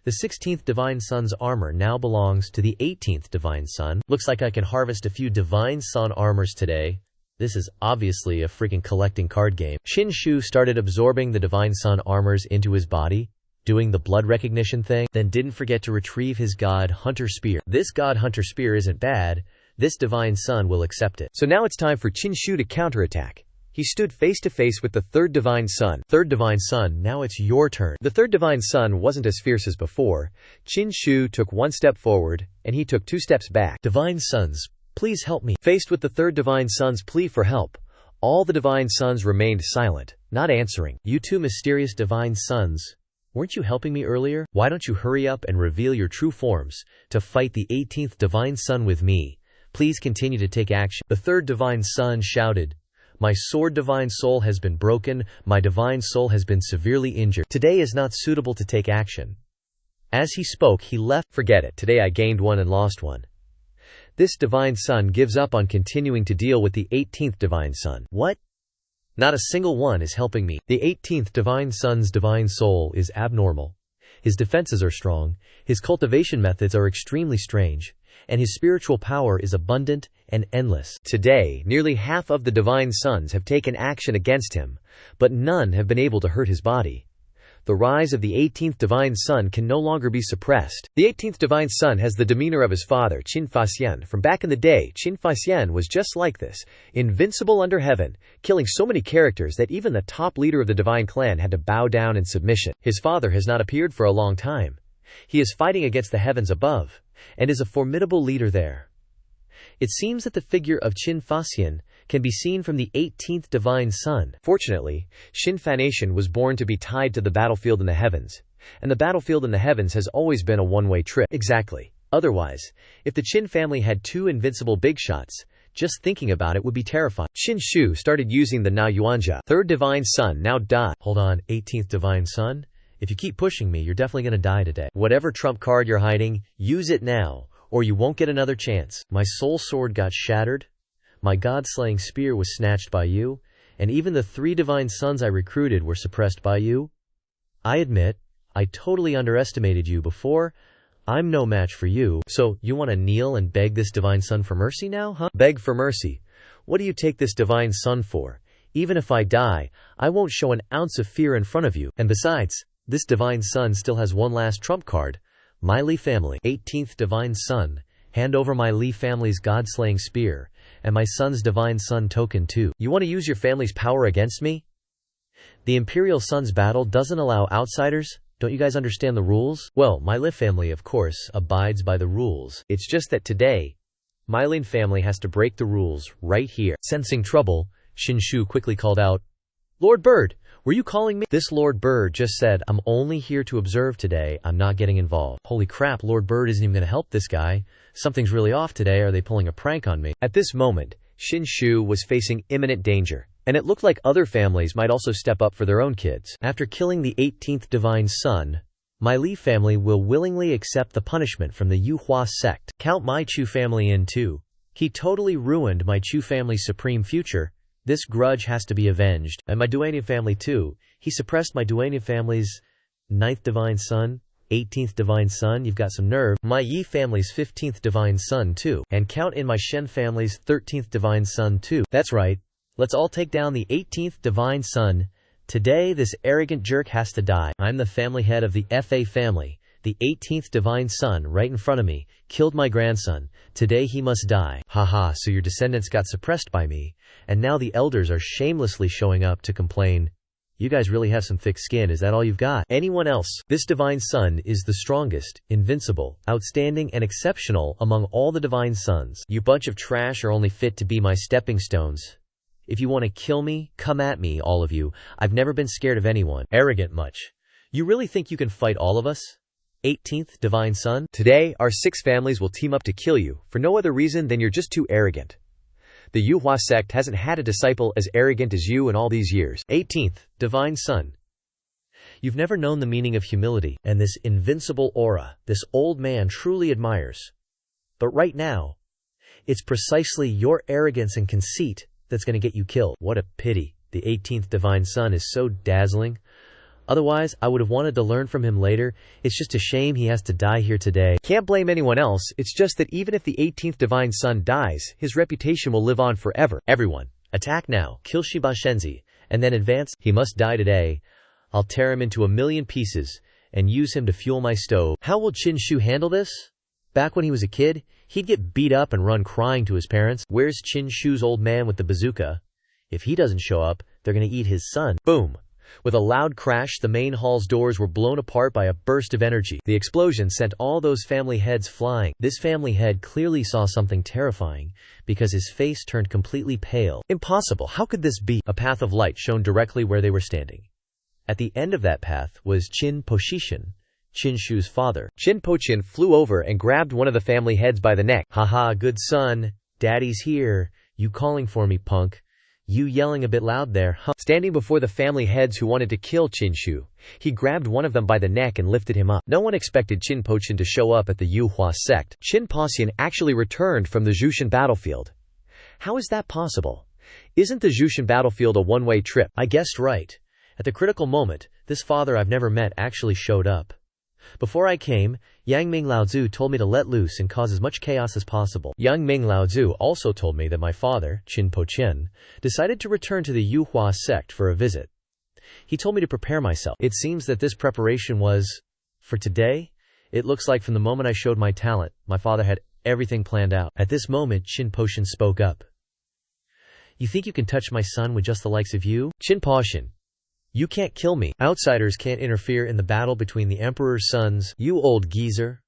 the 16th Divine Sun's armor now belongs to the 18th Divine Sun. Looks like I can harvest a few Divine Sun armors today. This is obviously a freaking collecting card game. Qin Shu started absorbing the Divine Sun armors into his body, doing the blood recognition thing, then didn't forget to retrieve his God Hunter Spear. This God Hunter Spear isn't bad. This Divine Sun will accept it. So now it's time for Qin Shu to counterattack. He stood face to face with the 3rd Divine Sun. 3rd Divine Sun, now it's your turn. The 3rd Divine Sun wasn't as fierce as before. Qin Shu took 1 step forward, and he took 2 steps back. Divine Suns, please help me. Faced with the 3rd Divine Sun's plea for help, all the Divine Suns remained silent, not answering. You two mysterious Divine Suns, Weren't you helping me earlier? Why don't you hurry up and reveal your true forms to fight the 18th Divine Son with me? Please continue to take action. The third Divine Son shouted, "My sword divine soul has been broken, my divine soul has been severely injured. Today is not suitable to take action." As he spoke, he left. Forget it, today I gained one and lost one. This Divine Son gives up on continuing to deal with the 18th Divine Son. What? Not a single one is helping me. The 18th Divine Son's divine soul is abnormal. His defenses are strong, his cultivation methods are extremely strange, and his spiritual power is abundant and endless. Today, nearly half of the Divine Sons have taken action against him, but none have been able to hurt his body. The rise of the 18th Divine Son can no longer be suppressed. The 18th Divine Son has the demeanor of his father, Xianxia. From back in the day, Xianxia was just like this, invincible under heaven, killing so many characters that even the top leader of the divine clan had to bow down in submission. His father has not appeared for a long time. He is fighting against the heavens above, and is a formidable leader there. It seems that the figure of Xianxia can be seen from the 18th Divine Son. Fortunately, Reincarnation was born to be tied to the battlefield in the heavens, and the battlefield in the heavens has always been a one-way trip. Exactly. Otherwise, if the Qin family had two invincible big shots, just thinking about it would be terrifying. Qin Shu started using the Na Yuanjia. Third Divine Son now died. Hold on, 18th Divine Son? If you keep pushing me, you're definitely gonna die today. Whatever trump card you're hiding, use it now, or you won't get another chance. My soul sword got shattered. My god-slaying spear was snatched by you, and even the 3 Divine Sons I recruited were suppressed by you. I admit, I totally underestimated you before. I'm no match for you. So, you want to kneel and beg this Divine Son for mercy now, huh? Beg for mercy? What do you take this Divine Son for? Even if I die, I won't show an ounce of fear in front of you. And besides, this Divine Son still has one last trump card. My Li family. 18th Divine Son. Hand over my Li family's god-slaying spear, and my son's Divine Son token too. You want to use your family's power against me? The Imperial Sons battle doesn't allow outsiders? Don't you guys understand the rules? Well, my Li family, of course, abides by the rules. It's just that today, my Lin family has to break the rules right here. Sensing trouble, Qin Shu quickly called out, "Lord Bird, were you calling me?" This Lord Bird just said, "I'm only here to observe today, I'm not getting involved." Holy crap, Lord Bird isn't even gonna help this guy. Something's really off today. Are they pulling a prank on me? At this moment, Qin Shu was facing imminent danger, and it looked like other families might also step up for their own kids. After killing the 18th Divine Son, my Li family will willingly accept the punishment from the Yuhua sect. Count my Chu family in too. He totally ruined my Chu family's supreme future. This grudge has to be avenged. And my Duanian family too. He suppressed my Duanian family's 9th Divine Son, 18th Divine Son. You've got some nerve. My Yi family's 15th Divine Son too. And count in my Shen family's 13th Divine Son too. That's right. Let's all take down the 18th Divine Son. Today this arrogant jerk has to die. I'm the family head of the FA family. The 18th Divine Son right in front of me killed my grandson. Today he must die. Haha, so your descendants got suppressed by me, and now the elders are shamelessly showing up to complain. You guys really have some thick skin, is that all you've got? Anyone else? This Divine Son is the strongest, invincible, outstanding, and exceptional among all the Divine Sons. You bunch of trash are only fit to be my stepping stones. If you want to kill me, come at me, all of you. I've never been scared of anyone. Arrogant much. You really think you can fight all of us? 18th Divine Son? Today, our 6 families will team up to kill you, for no other reason than you're just too arrogant. The Yuhua sect hasn't had a disciple as arrogant as you in all these years. 18th Divine Son. You've never known the meaning of humility, and this invincible aura, this old man truly admires. But right now, it's precisely your arrogance and conceit that's going to get you killed. What a pity. The 18th Divine Son is so dazzling. Otherwise, I would have wanted to learn from him later. It's just a shame he has to die here today. Can't blame anyone else. It's just that even if the 18th Divine Son dies, his reputation will live on forever. Everyone, attack now. Kill Shiba Shenzi, and then advance. He must die today. I'll tear him into a million pieces and use him to fuel my stove. How will Qin Shu handle this? Back when he was a kid, he'd get beat up and run crying to his parents. Where's Qin Shu's old man with the bazooka? If he doesn't show up, they're gonna eat his son. Boom! With a loud crash, the main hall's doors were blown apart by a burst of energy. The explosion sent all those family heads flying. This family head clearly saw something terrifying, because his face turned completely pale. Impossible! How could this be? A path of light shone directly where they were standing. At the end of that path was Qin Poshishan, Qin Shu's father. Qin Poqian flew over and grabbed one of the family heads by the neck. Haha, good son. Daddy's here. You calling for me, punk? You yelling a bit loud there, huh? Standing before the family heads who wanted to kill Qin Shu, he grabbed one of them by the neck and lifted him up. No one expected Qin Poqian to show up at the Yuhua sect. Qin Poqian actually returned from the Zhushan battlefield. How is that possible? Isn't the Zhushan battlefield a one-way trip? I guessed right. At the critical moment, this father I've never met actually showed up. Before I came, Yang Ming Laozu told me to let loose and cause as much chaos as possible. Yang Ming Laozu also told me that my father, Qin Poqian, decided to return to the Yuhua sect for a visit. He told me to prepare myself. It seems that this preparation was for today. It looks like from the moment I showed my talent, my father had everything planned out. At this moment, Qin Poqian spoke up. You think you can touch my son with just the likes of you? Qin Poqian. You can't kill me. Outsiders can't interfere in the battle between the Emperor's sons. You old geezer.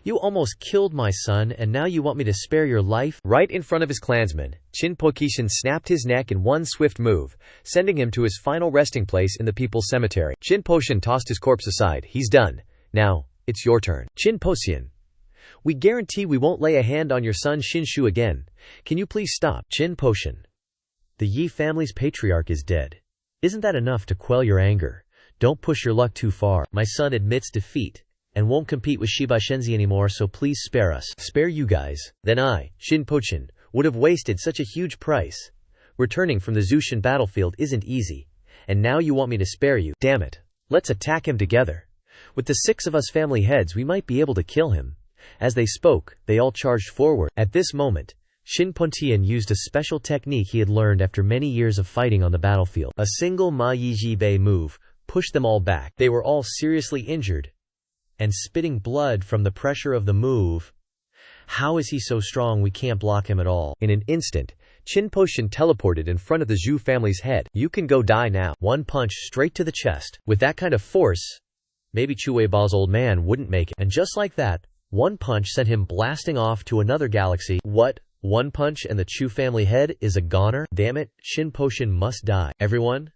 You almost killed my son, and now you want me to spare your life? Right in front of his clansmen, Qin Poqian snapped his neck in one swift move, sending him to his final resting place in the people's cemetery. Qin Poqian tossed his corpse aside. He's done. Now, it's your turn. Qin Poqian. We guarantee we won't lay a hand on your son Qin Shu again. Can you please stop? Qin Poqian. The Yi family's patriarch is dead. Isn't that enough to quell your anger? Don't push your luck too far. My son admits defeat and won't compete with Shiba Shenzi anymore, so please spare us. Spare you guys. Then I, Qin Poqian, would have wasted such a huge price. Returning from the Zhushan battlefield isn't easy, and now you want me to spare you. Damn it. Let's attack him together. With the 6 of us family heads, we might be able to kill him. As they spoke, they all charged forward. At this moment, Qin Poqian used a special technique he had learned after many years of fighting on the battlefield. A single Ma Yi Bei move pushed them all back. They were all seriously injured and spitting blood from the pressure of the move. How is he so strong we can't block him at all? In an instant, Qin Poqian teleported in front of the Zhu family's head. You can go die now. One punch straight to the chest. With that kind of force, maybe Chu Weiba's old man wouldn't make it. And just like that, one punch sent him blasting off to another galaxy. What? One punch and the Chu family head is a goner? Damn it, Qin Poqian must die. Everyone,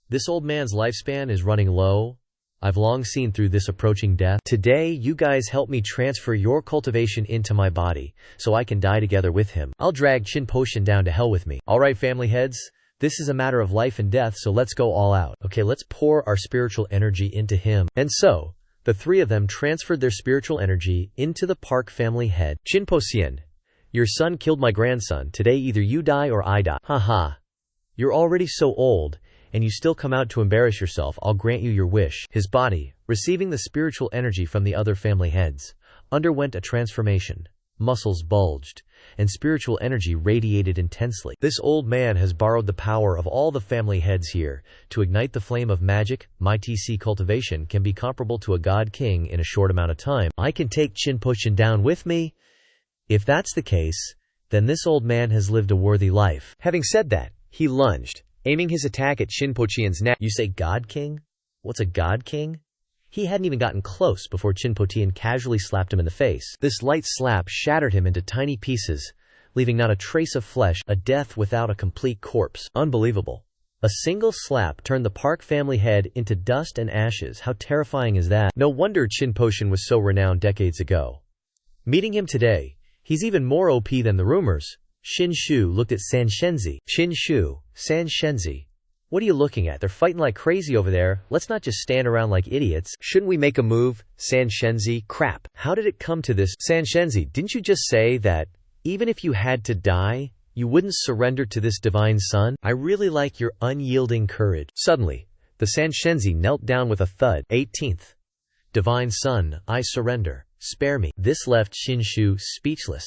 this old man's lifespan is running low. I've long seen through this approaching death. Today, you guys help me transfer your cultivation into my body, so I can die together with him. I'll drag Qin Poqian down to hell with me. Alright family heads, this is a matter of life and death, so let's go all out. Okay, let's pour our spiritual energy into him. And so, the 3 of them transferred their spiritual energy into the Park family head. Qin Poqian. Your son killed my grandson. Today either you die or I die. Haha. You're already so old, and you still come out to embarrass yourself. I'll grant you your wish. His body, receiving the spiritual energy from the other family heads, underwent a transformation. Muscles bulged, and spiritual energy radiated intensely. This old man has borrowed the power of all the family heads here to ignite the flame of magic. My TC cultivation can be comparable to a god king in a short amount of time. I can take Qin Poqian down with me. If that's the case, then this old man has lived a worthy life. Having said that, he lunged, aiming his attack at Qin Poqian's neck. You say God King? What's a God King? He hadn't even gotten close before Qin Poqian casually slapped him in the face. This light slap shattered him into tiny pieces, leaving not a trace of flesh, a death without a complete corpse. Unbelievable. A single slap turned the Park family head into dust and ashes. How terrifying is that? No wonder Qin Poqian was so renowned decades ago. Meeting him today, he's even more OP than the rumors. Qin Shu looked at San Shenzi. Qin Shu, San Shenzi. What are you looking at? They're fighting like crazy over there. Let's not just stand around like idiots. Shouldn't we make a move? San Shenzi. Crap. How did it come to this? San Shenzi, didn't you just say that even if you had to die, you wouldn't surrender to this divine son? I really like your unyielding courage. Suddenly, the San Shenzi knelt down with a thud. 18th. Divine son, I surrender. Spare me. This left Qin Shu speechless.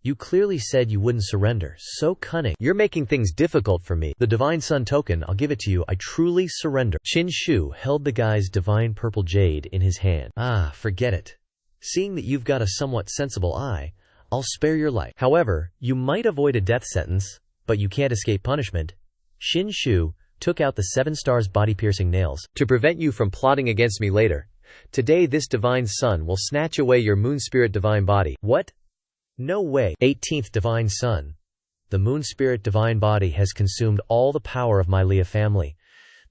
You clearly said you wouldn't surrender. So cunning. You're making things difficult for me. The divine son token, I'll give it to you. I truly surrender. Qin Shu held the guy's divine purple jade in his hand. Ah, forget it. Seeing that you've got a somewhat sensible eye, I'll spare your life. However, you might avoid a death sentence, but you can't escape punishment. Qin Shu took out the 7 stars body-piercing nails to prevent you from plotting against me later. Today this divine son will snatch away your moon spirit divine body. What? No way. 18th divine son. The moon spirit divine body has consumed all the power of my Leah family.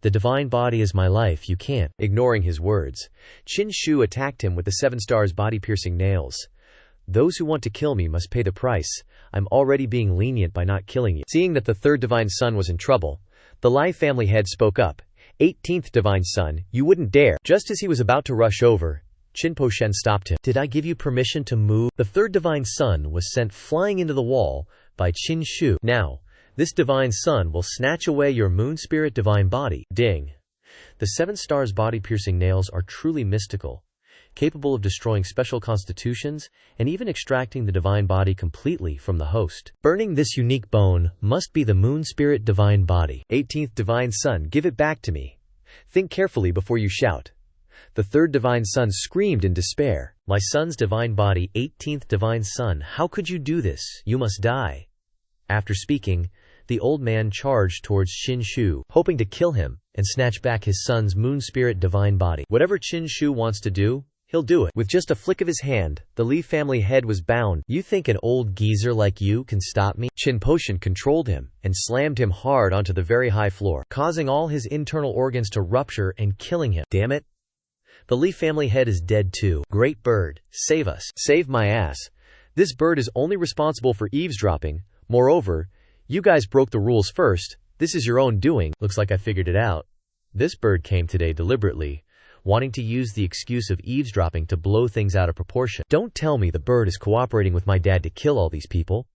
The divine body is my life, you can't. Ignoring his words, Qin Shu attacked him with the 7 stars body-piercing nails. Those who want to kill me must pay the price. I'm already being lenient by not killing you. Seeing that the 3rd divine son was in trouble, the Lai family head spoke up. 18th divine son, you wouldn't dare. Just as he was about to rush over, Qin Poshen stopped him. Did I give you permission to move? The 3rd divine son was sent flying into the wall by Qin Shu. Now, this divine son will snatch away your moon spirit divine body. Ding. The 7 stars body-piercing nails are truly mystical, capable of destroying special constitutions and even extracting the divine body completely from the host. Burning this unique bone must be the moon spirit divine body. 18th divine son, give it back to me. Think carefully before you shout. The 3rd divine son screamed in despair. My son's divine body, 18th divine son, how could you do this? You must die. After speaking, the old man charged towards Qin Shu, hoping to kill him and snatch back his son's moon spirit divine body. Whatever Qin Shu wants to do, he'll do it. With just a flick of his hand, the Li family head was bound. You think an old geezer like you can stop me? Qin Poshen controlled him and slammed him hard onto the very high floor, causing all his internal organs to rupture and killing him. Damn it. The Li family head is dead too. Great bird, save us. Save my ass. This bird is only responsible for eavesdropping. Moreover, you guys broke the rules first. This is your own doing. Looks like I figured it out. This bird came today deliberately, wanting to use the excuse of eavesdropping to blow things out of proportion. Don't tell me the bird is cooperating with my dad to kill all these people.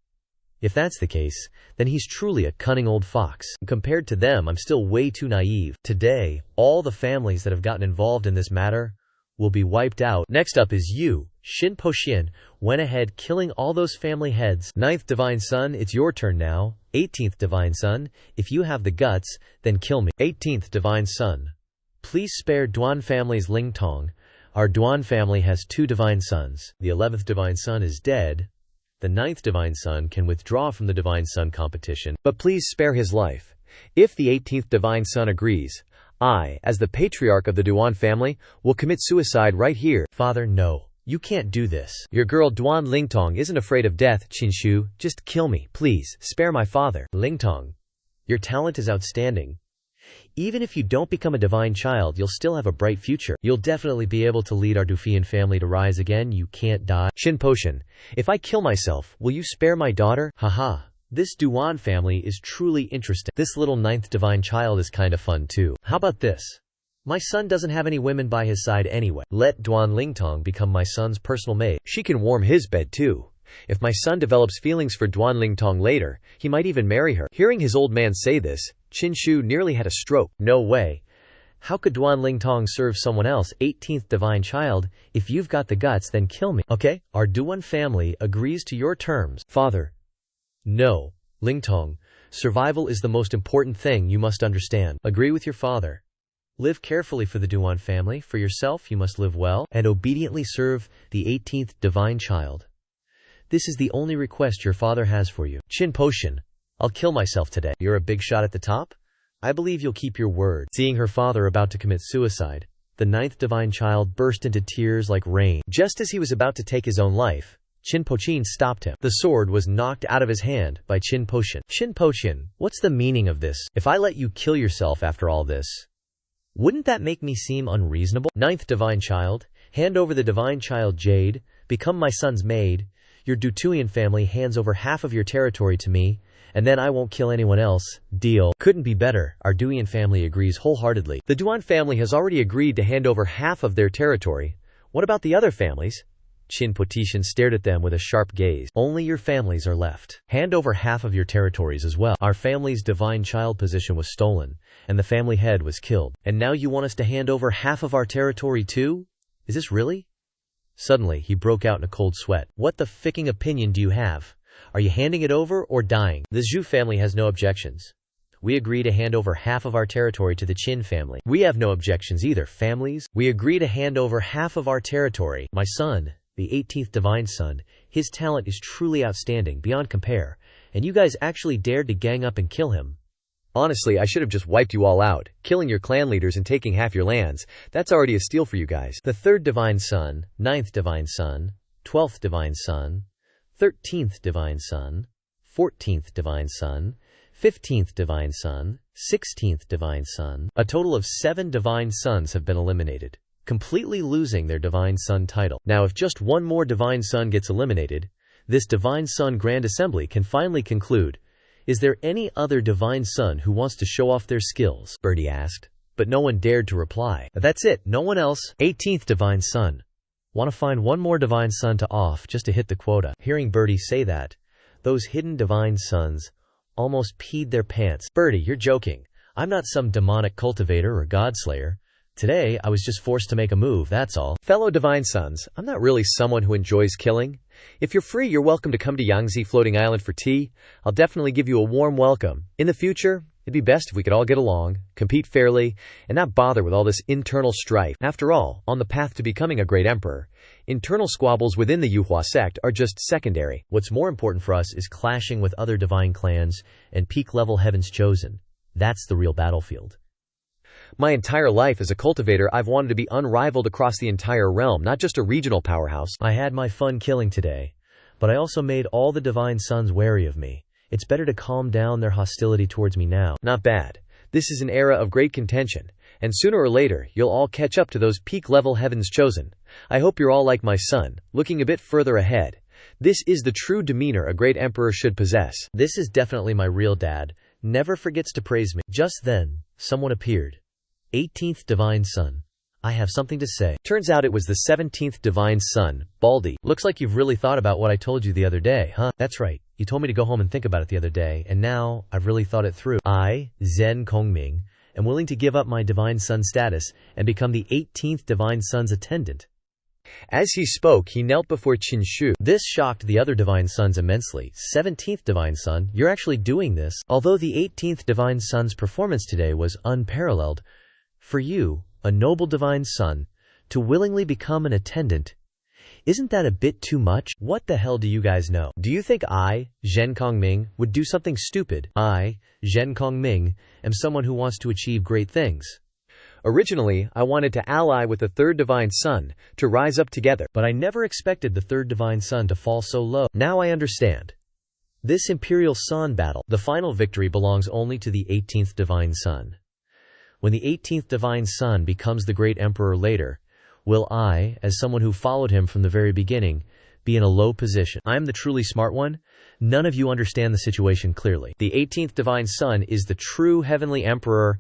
If that's the case, then he's truly a cunning old fox. Compared to them, I'm still way too naive. Today, all the families that have gotten involved in this matter will be wiped out. Next up is you. Qin Poshen went ahead killing all those family heads. 9th divine son, it's your turn now. 18th divine son, if you have the guts, then kill me. 18th divine son, please spare Duan family's Ling Tong. Our Duan family has 2 divine sons. The 11th divine son is dead. The 9th divine son can withdraw from the divine son competition, but please spare his life. If the 18th divine son agrees, I, as the patriarch of the Duan family, will commit suicide right here. Father, no. You can't do this. Your girl Duan Lingtong isn't afraid of death, Qin Shu. Just kill me, please. Spare my father. Lingtong, your talent is outstanding. Even if you don't become a divine child, you'll still have a bright future. You'll definitely be able to lead our Dufian family to rise again. You can't die. Qin Poshen, if I kill myself, will you spare my daughter? Haha. This Duan family is truly interesting. This little 9th divine child is kinda fun too. How about this? My son doesn't have any women by his side anyway. Let Duan Lingtong become my son's personal maid. She can warm his bed too. If my son develops feelings for Duan Lingtong later, he might even marry her. Hearing his old man say this, Qin Shu nearly had a stroke. No way. How could Duan Lingtong serve someone else? 18th divine child, if you've got the guts, then kill me. Okay, our Duan family agrees to your terms. Father. No, Lingtong. Survival is the most important thing, you must understand. Agree with your father. Live carefully for the Duan family. For yourself, you must live well and obediently serve the 18th divine child. This is the only request your father has for you. Qin Poshen, I'll kill myself today. You're a big shot at the top? I believe you'll keep your word. Seeing her father about to commit suicide, the 9th divine child burst into tears like rain. Just as he was about to take his own life, Qin Poshen stopped him. The sword was knocked out of his hand by Qin Poshen. Qin Poshen, what's the meaning of this? If I let you kill yourself after all this, wouldn't that make me seem unreasonable? 9th divine child, hand over the divine child Jade, become my son's maid. Your Dutuian family hands over half of your territory to me, and then I won't kill anyone else. Deal. Couldn't be better. Our Duian family agrees wholeheartedly. The Duan family has already agreed to hand over half of their territory. What about the other families? Qin Poshen stared at them with a sharp gaze. Only your families are left. Hand over half of your territories as well. Our family's divine child position was stolen, and the family head was killed. And now you want us to hand over half of our territory too? Is this really? Suddenly, he broke out in a cold sweat. What the ficking opinion do you have? Are you handing it over or dying? The Zhu family has no objections. We agree to hand over half of our territory to the Qin family. We have no objections either. Families, we agree to hand over half of our territory. My son, the 18th divine son, his talent is truly outstanding, beyond compare, and you guys actually dared to gang up and kill him. Honestly, I should have just wiped you all out, killing your clan leaders and taking half your lands. That's already a steal for you guys. The 3rd divine son, 9th divine son, 12th divine son, 13th divine son, 14th divine son, 15th divine son, 16th Divine Son. A total of 7 Divine Sons have been eliminated, completely losing their Divine Son title. Now, if just one more Divine Son gets eliminated, this Divine Son Grand Assembly can finally conclude. Is there any other Divine Son who wants to show off their skills? Birdie asked, but no one dared to reply. That's it, no one else. 18th Divine Son. Want to find one more Divine Son to off just to hit the quota. Hearing Birdie say that, those hidden Divine Sons almost peed their pants. Birdie, you're joking. I'm not some demonic cultivator or godslayer. Today, I was just forced to make a move, that's all. Fellow Divine Sons, I'm not really someone who enjoys killing. If you're free, you're welcome to come to Xianxia Floating Island for tea. I'll definitely give you a warm welcome. In the future, it'd be best if we could all get along, compete fairly, and not bother with all this internal strife. After all, on the path to becoming a great emperor, internal squabbles within the Yuhua sect are just secondary. What's more important for us is clashing with other divine clans and peak-level heavens chosen. That's the real battlefield. My entire life as a cultivator, I've wanted to be unrivaled across the entire realm, not just a regional powerhouse. I had my fun killing today, but I also made all the Divine Sons wary of me. It's better to calm down their hostility towards me now. Not bad. This is an era of great contention, and sooner or later, you'll all catch up to those peak-level heavens chosen. I hope you're all like my son, looking a bit further ahead. This is the true demeanor a great emperor should possess. This is definitely my real dad. Never forgets to praise me. Just then, someone appeared. 18th Divine Son. I have something to say. Turns out it was the 17th Divine Son, Baldy. Looks like you've really thought about what I told you the other day, huh? That's right. You told me to go home and think about it the other day, and now I've really thought it through. I, Zhen Kongming, am willing to give up my Divine Son status and become the 18th Divine Son's attendant. As he spoke, he knelt before Qin Shu. This shocked the other Divine Sons immensely. 17th Divine Son, you're actually doing this? Although the 18th Divine Son's performance today was unparalleled, for you, a noble Divine Son, to willingly become an attendant, isn't that a bit too much? What the hell do you guys know? Do you think I, Zhen Kongming, would do something stupid? I, Zhen Kongming, am someone who wants to achieve great things. Originally, I wanted to ally with the third Divine Son, to rise up together, but I never expected the third Divine Son to fall so low. Now I understand. This Imperial Son battle, the final victory belongs only to the 18th Divine Son. When the 18th Divine Son becomes the great emperor later, will I, as someone who followed him from the very beginning, be in a low position? I am the truly smart one? None of you understand the situation clearly. The 18th Divine Son is the true heavenly emperor.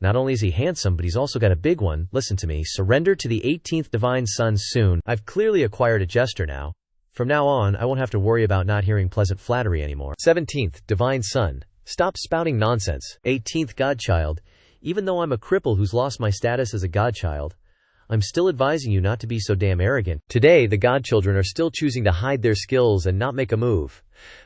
Not only is he handsome, but he's also got a big one. Listen to me, surrender to the 18th Divine Son soon. I've clearly acquired a jester now. From now on, I won't have to worry about not hearing pleasant flattery anymore. 17th Divine Son, stop spouting nonsense. 18th Godchild, even though I'm a cripple who's lost my status as a godchild, I'm still advising you not to be so damn arrogant. Today, the godchildren are still choosing to hide their skills and not make a move.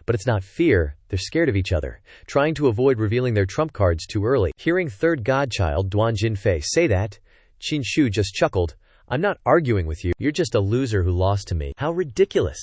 But it's not fear, they're scared of each other, trying to avoid revealing their trump cards too early. Hearing third godchild Duan Jinfei say that, Qin Shu just chuckled. I'm not arguing with you, you're just a loser who lost to me. How ridiculous.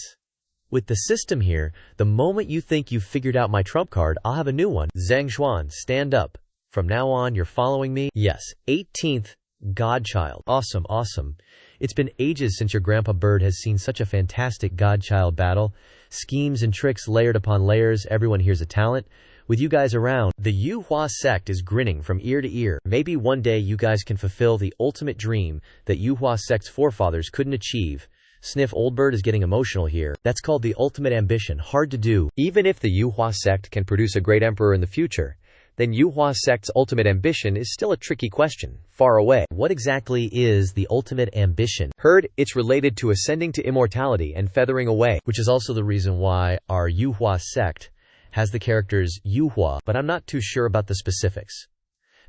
With the system here, the moment you think you've figured out my trump card, I'll have a new one. Zhang Xuan, stand up. From now on, you're following me? Yes. 18th Godchild. Awesome, awesome. It's been ages since your Grandpa Bird has seen such a fantastic Godchild battle. Schemes and tricks layered upon layers, everyone here's a talent. With you guys around, the Yuhua sect is grinning from ear to ear. Maybe one day you guys can fulfill the ultimate dream that Yuhua sect's forefathers couldn't achieve. Sniff Old Bird is getting emotional here. That's called the ultimate ambition, hard to do. Even if the Yuhua sect can produce a great emperor in the future, then Yuhua sect's ultimate ambition is still a tricky question, far away. What exactly is the ultimate ambition? Heard, it's related to ascending to immortality and feathering away, which is also the reason why our Yuhua sect has the characters Yuhua, but I'm not too sure about the specifics.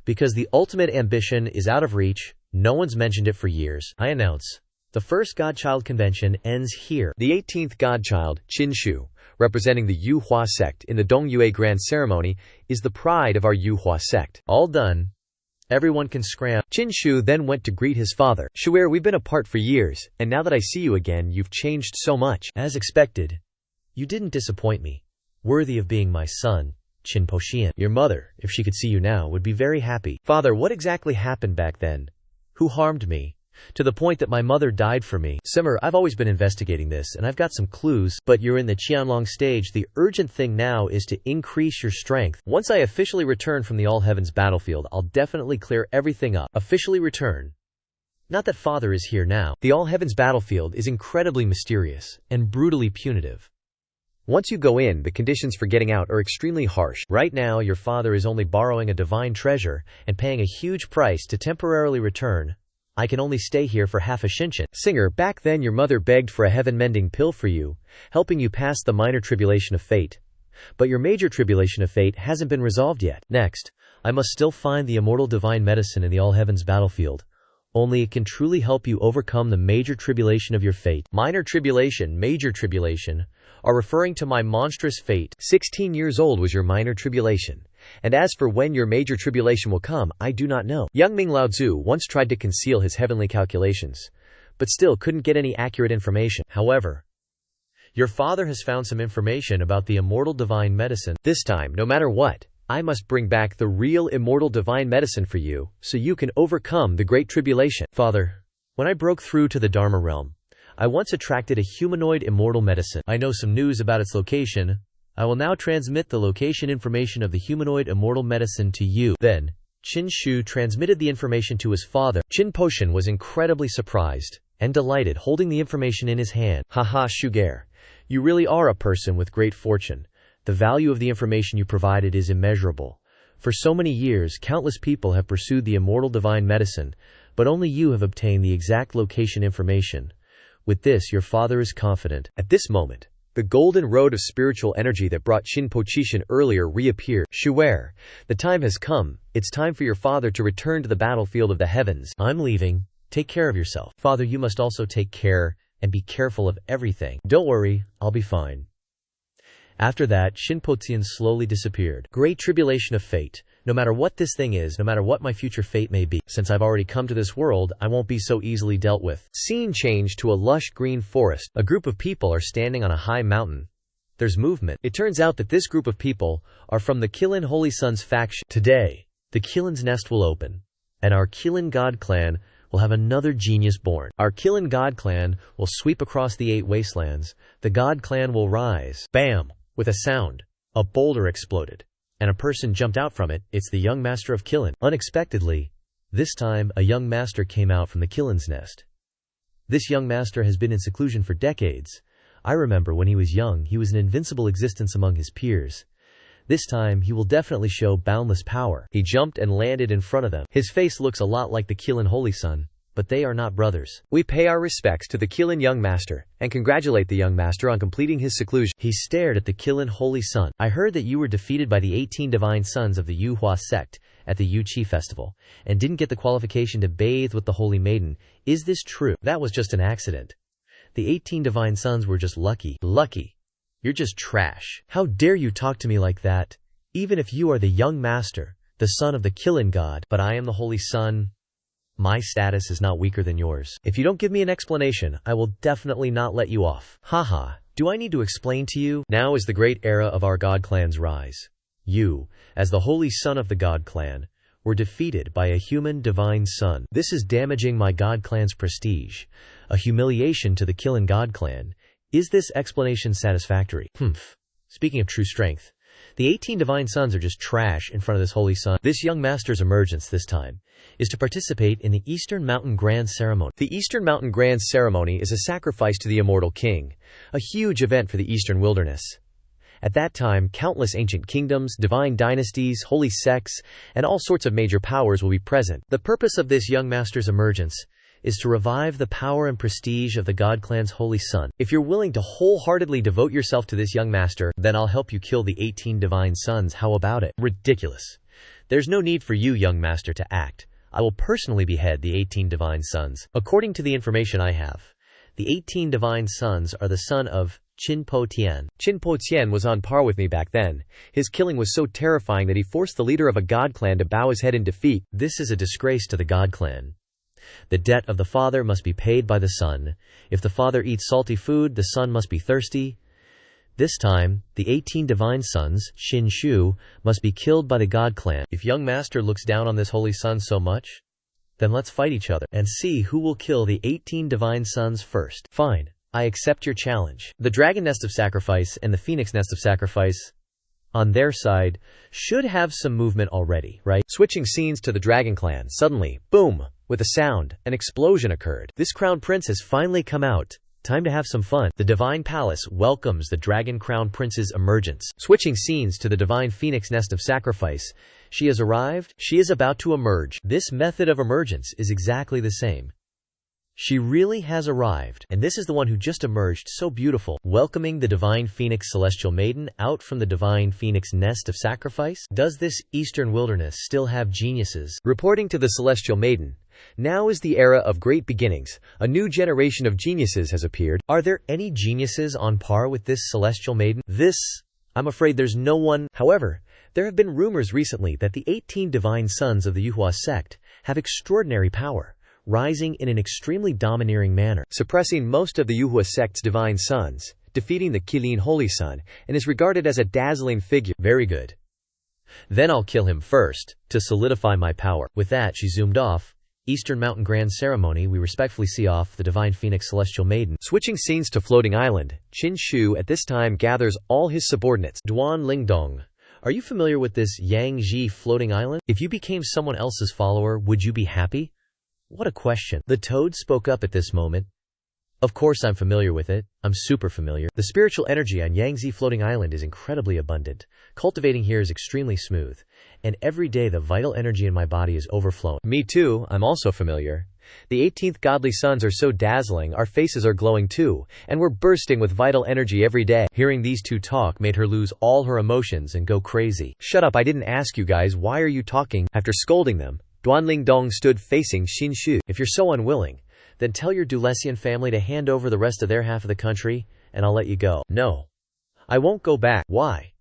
Because the ultimate ambition is out of reach, no one's mentioned it for years. I announce, the first Godchild convention ends here. The 18th Godchild, Qin Shu, representing the Yuhua sect in the Dongyue Grand Ceremony, is the pride of our Yuhua sect. All done. Everyone can scram. Qin Shu then went to greet his father. Shu'er, we've been apart for years, and now that I see you again, you've changed so much. As expected, you didn't disappoint me. Worthy of being my son, Qin Poxian. Your mother, if she could see you now, would be very happy. Father, what exactly happened back then? Who harmed me? To the point that my mother died for me. Simmer, I've always been investigating this, and I've got some clues, but you're in the Qianlong stage. The urgent thing now is to increase your strength. Once I officially return from the All Heavens battlefield, I'll definitely clear everything up. Officially return. Not that father is here now. The All Heavens battlefield is incredibly mysterious and brutally punitive. Once you go in, the conditions for getting out are extremely harsh. Right now, your father is only borrowing a divine treasure and paying a huge price to temporarily return. I can only stay here for half a Xianxia. Singer, back then your mother begged for a heaven-mending pill for you, helping you pass the minor tribulation of fate. But your major tribulation of fate hasn't been resolved yet. Next, I must still find the immortal divine medicine in the All Heavens battlefield. Only it can truly help you overcome the major tribulation of your fate. Minor tribulation, major tribulation are referring to my monstrous fate. 16 years old was your minor tribulation. And as for when your major tribulation will come, I do not know. Young Ming Laozu once tried to conceal his heavenly calculations, but still couldn't get any accurate information. However, your father has found some information about the immortal divine medicine. This time, no matter what, I must bring back the real immortal divine medicine for you, so you can overcome the great tribulation. Father, when I broke through to the Dharma realm, I once attracted a humanoid immortal medicine. I know some news about its location. I will now transmit the location information of the humanoid immortal medicine to you. Then, Qin Shu transmitted the information to his father. Qin Poshan was incredibly surprised and delighted, holding the information in his hand. Haha, Shuger, you really are a person with great fortune. The value of the information you provided is immeasurable. For so many years, countless people have pursued the immortal divine medicine, but only you have obtained the exact location information. With this, your father is confident. At this moment, the golden road of spiritual energy that brought Qin Pochishan earlier reappeared. Shuer, the time has come. It's time for your father to return to the battlefield of the heavens. I'm leaving. Take care of yourself. Father, you must also take care and be careful of everything. Don't worry, I'll be fine. After that, Qin Potian slowly disappeared. Great tribulation of fate. No matter what this thing is, no matter what my future fate may be, since I've already come to this world, I won't be so easily dealt with. Scene changed to a lush green forest. A group of people are standing on a high mountain. There's movement. It turns out that this group of people are from the Qilin Holy Sons faction. Today, the Qilin's nest will open, and our Qilin God clan will have another genius born. Our Qilin God clan will sweep across the 8 wastelands. The God clan will rise. Bam! With a sound, a boulder exploded, and a person jumped out from it. It's the young master of Qilin. Unexpectedly, this time a young master came out from the Qilin's nest. This young master has been in seclusion for decades. I remember when he was young, he was an invincible existence among his peers. This time, he will definitely show boundless power. He jumped and landed in front of them. His face looks a lot like the Qilin Holy Sun, but they are not brothers. We pay our respects to the Qilin young master, and congratulate the young master on completing his seclusion. He stared at the Qilin Holy Sun. I heard that you were defeated by the 18 divine sons of the Yuhua sect at the Yuqi festival, and didn't get the qualification to bathe with the Holy Maiden. Is this true? That was just an accident. The 18 divine sons were just lucky. Lucky? You're just trash. How dare you talk to me like that? Even if you are the young master, the son of the Qilin god, but I am the Holy Sun. My status is not weaker than yours. If you don't give me an explanation, I will definitely not let you off. Haha, do I need to explain to you? Now is the great era of our God clan's rise. You, as the Holy Son of the God clan, were defeated by a human divine son. This is damaging my God clan's prestige. A humiliation to the Qilin God clan. Is this explanation satisfactory? Speaking of true strength, the 18 divine sons are just trash in front of this Holy Sun. This young master's emergence this time is to participate in the Eastern Mountain Grand Ceremony. The Eastern Mountain Grand Ceremony is a sacrifice to the immortal king, a huge event for the Eastern wilderness. At that time, countless ancient kingdoms, divine dynasties, holy sects, and all sorts of major powers will be present. The purpose of this young master's emergence is to revive the power and prestige of the God clan's Holy Sun. If you're willing to wholeheartedly devote yourself to this young master, then I'll help you kill the 18 divine sons. How about it? Ridiculous. There's no need for you, young master, to act. I will personally behead the 18 divine sons. According to the information I have, the 18 divine sons are the son of Qin Po Tian. Qin Po Tian was on par with me back then. His killing was so terrifying that he forced the leader of a god clan to bow his head in defeat. This is a disgrace to the god clan. The debt of the father must be paid by the son. If the father eats salty food, the son must be thirsty. This time, the 18 divine sons, Xin Shu, must be killed by the god clan. If young master looks down on this Holy Sun so much, Then let's fight each other and see who will kill the 18 divine sons first. Fine. I accept your challenge. The dragon nest of sacrifice and the phoenix nest of sacrifice, on their side, should have some movement already, right? Switching scenes to the dragon clan. Suddenly, boom! With a sound, an explosion occurred. This crown prince has finally come out. Time to have some fun. The divine palace welcomes the dragon crown prince's emergence. Switching scenes to the divine phoenix nest of sacrifice. She has arrived. She is about to emerge. This method of emergence is exactly the same. She really has arrived, and this is the one who just emerged, so beautiful, welcoming the divine phoenix celestial maiden out from the divine phoenix nest of sacrifice. Does this eastern wilderness still have geniuses? Reporting to the celestial maiden, now is the era of great beginnings. A new generation of geniuses has appeared. Are there any geniuses on par with this celestial maiden? I'm afraid there's no one. However, there have been rumors recently that the 18 divine sons of the Yuhua sect have extraordinary power, rising in an extremely domineering manner, suppressing most of the Yuhua sect's divine sons, defeating the Qilin Holy Sun, and is regarded as a dazzling figure. Very good. Then I'll kill him first, to solidify my power. With that, she zoomed off. Eastern Mountain Grand Ceremony. We respectfully see off the divine phoenix celestial maiden. Switching scenes to floating island. Qin Shu at this time gathers all his subordinates. Duan Lingdong. Are you familiar with this Xianxia floating island? If you became someone else's follower, would you be happy? What a question. The toad spoke up at this moment. Of course I'm familiar with it. I'm super familiar. The spiritual energy on Xianxia floating island is incredibly abundant. Cultivating here is extremely smooth. And every day the vital energy in my body is overflowing. Me too, I'm also familiar. The 18th godly sons are so dazzling, our faces are glowing too, and we're bursting with vital energy every day. Hearing these two talk made her lose all her emotions and go crazy. Shut up, I didn't ask you guys, why are you talking? After scolding them, Duan Lingdong stood facing Qin Shu. If you're so unwilling, then tell your Dulesian family to hand over the rest of their half of the country, and I'll let you go. No. I won't go back. Why?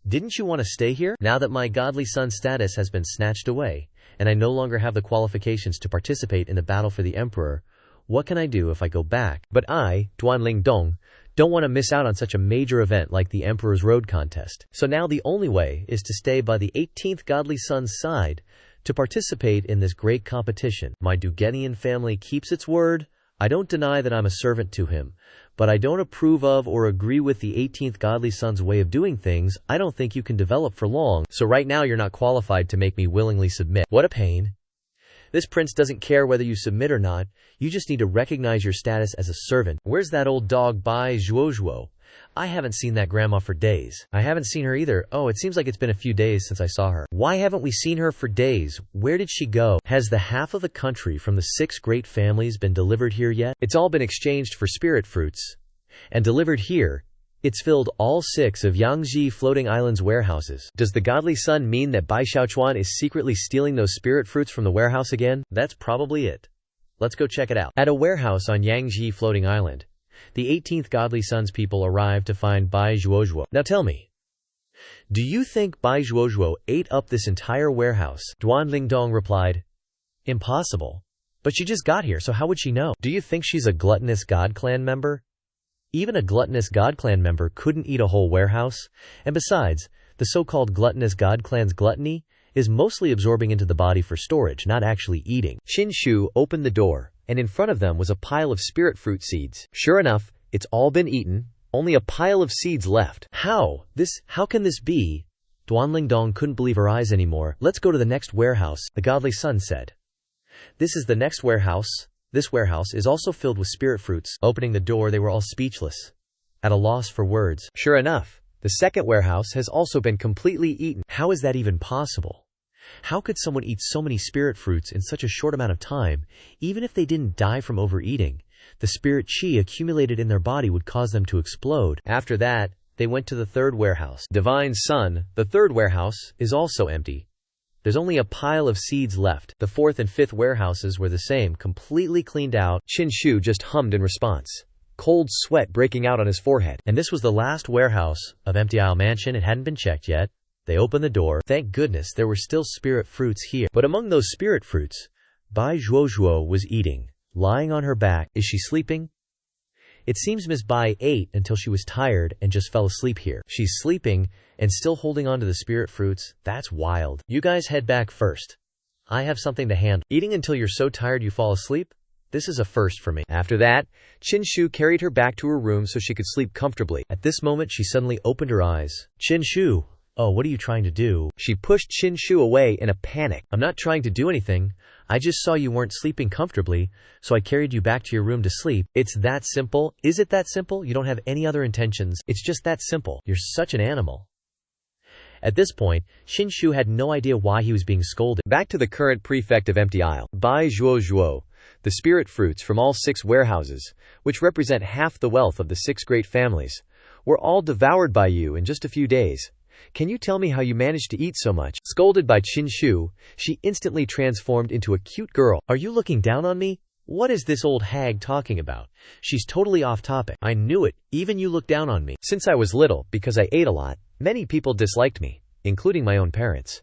Didn't you want to stay here? Now that my godly son status has been snatched away, and I no longer have the qualifications to participate in the battle for the emperor, what can I do if I go back? But I, Duan Lingdong, don't want to miss out on such a major event like the Emperor's Road Contest. So now the only way is to stay by the 18th godly son's side to participate in this great competition. My Dugenian family keeps its word. I don't deny that I'm a servant to him, but I don't approve of or agree with the 18th godly son's way of doing things. I don't think you can develop for long, so right now you're not qualified to make me willingly submit. What a pain. This prince doesn't care whether you submit or not. You just need to recognize your status as a servant. Where's that old dog Bai Zhuozhuo? I haven't seen that grandma for days. I haven't seen her either. Oh, it seems like it's been a few days since I saw her. Why haven't we seen her for days? Where did she go? Has the half of the country from the 6 great families been delivered here yet? It's all been exchanged for spirit fruits. And delivered here, it's filled all 6 of Xianxia floating islands' warehouses. Does the godly son mean that Bai Xiaochuan is secretly stealing those spirit fruits from the warehouse again? That's probably it. Let's go check it out. At a warehouse on Xianxia floating island, the 18th godly son's people arrived to find Bai Zhuozhuo. Now tell me, do you think Bai Zhuozhuo ate up this entire warehouse? Duan Lingdong replied, impossible. But she just got here, so how would she know? Do you think she's a gluttonous God Clan member? Even a gluttonous God Clan member couldn't eat a whole warehouse. And besides, the so-called gluttonous God Clan's gluttony is mostly absorbing into the body for storage, not actually eating. Qin Shu opened the door, and in front of them was a pile of spirit fruit seeds. Sure enough, it's all been eaten, only a pile of seeds left. How can this be? Duan Lingdong couldn't believe her eyes anymore. Let's go to the next warehouse, the godly son said. This is the next warehouse. This warehouse is also filled with spirit fruits. Opening the door, they were all speechless, at a loss for words. Sure enough, the second warehouse has also been completely eaten. How is that even possible? How could someone eat so many spirit fruits in such a short amount of time? Even if they didn't die from overeating, the spirit chi accumulated in their body would cause them to explode. After that, they went to the third warehouse. Divine Son, the third warehouse, is also empty. There's only a pile of seeds left. The fourth and fifth warehouses were the same, completely cleaned out. Qin Shu just hummed in response, cold sweat breaking out on his forehead. And this was the last warehouse of Empty Isle Mansion. It hadn't been checked yet. They opened the door. Thank goodness there were still spirit fruits here. But among those spirit fruits, Bai Zhuozhuo was eating, lying on her back. Is she sleeping? It seems Miss Bai ate until she was tired and just fell asleep here. She's sleeping and still holding on to the spirit fruits. That's wild. You guys head back first. I have something to handle. Eating until you're so tired you fall asleep? This is a first for me. After that, Qinshu carried her back to her room so she could sleep comfortably. At this moment, she suddenly opened her eyes. Qinshu, oh, what are you trying to do? She pushed Qinshu away in a panic. I'm not trying to do anything. I just saw you weren't sleeping comfortably, so I carried you back to your room to sleep. It's that simple. Is it that simple? You don't have any other intentions. It's just that simple. You're such an animal. At this point, Qinshu had no idea why he was being scolded. Back to the current prefect of Empty Isle. Bai Zhuo Zhuo. The spirit fruits from all 6 warehouses, which represent half the wealth of the 6 great families, were all devoured by you in just a few days. Can you tell me how you managed to eat so much? Scolded by Qinshu, she instantly transformed into a cute girl. Are you looking down on me? What is this old hag talking about? She's totally off topic. I knew it. Even you look down on me. Since I was little, because I ate a lot, many people disliked me, including my own parents.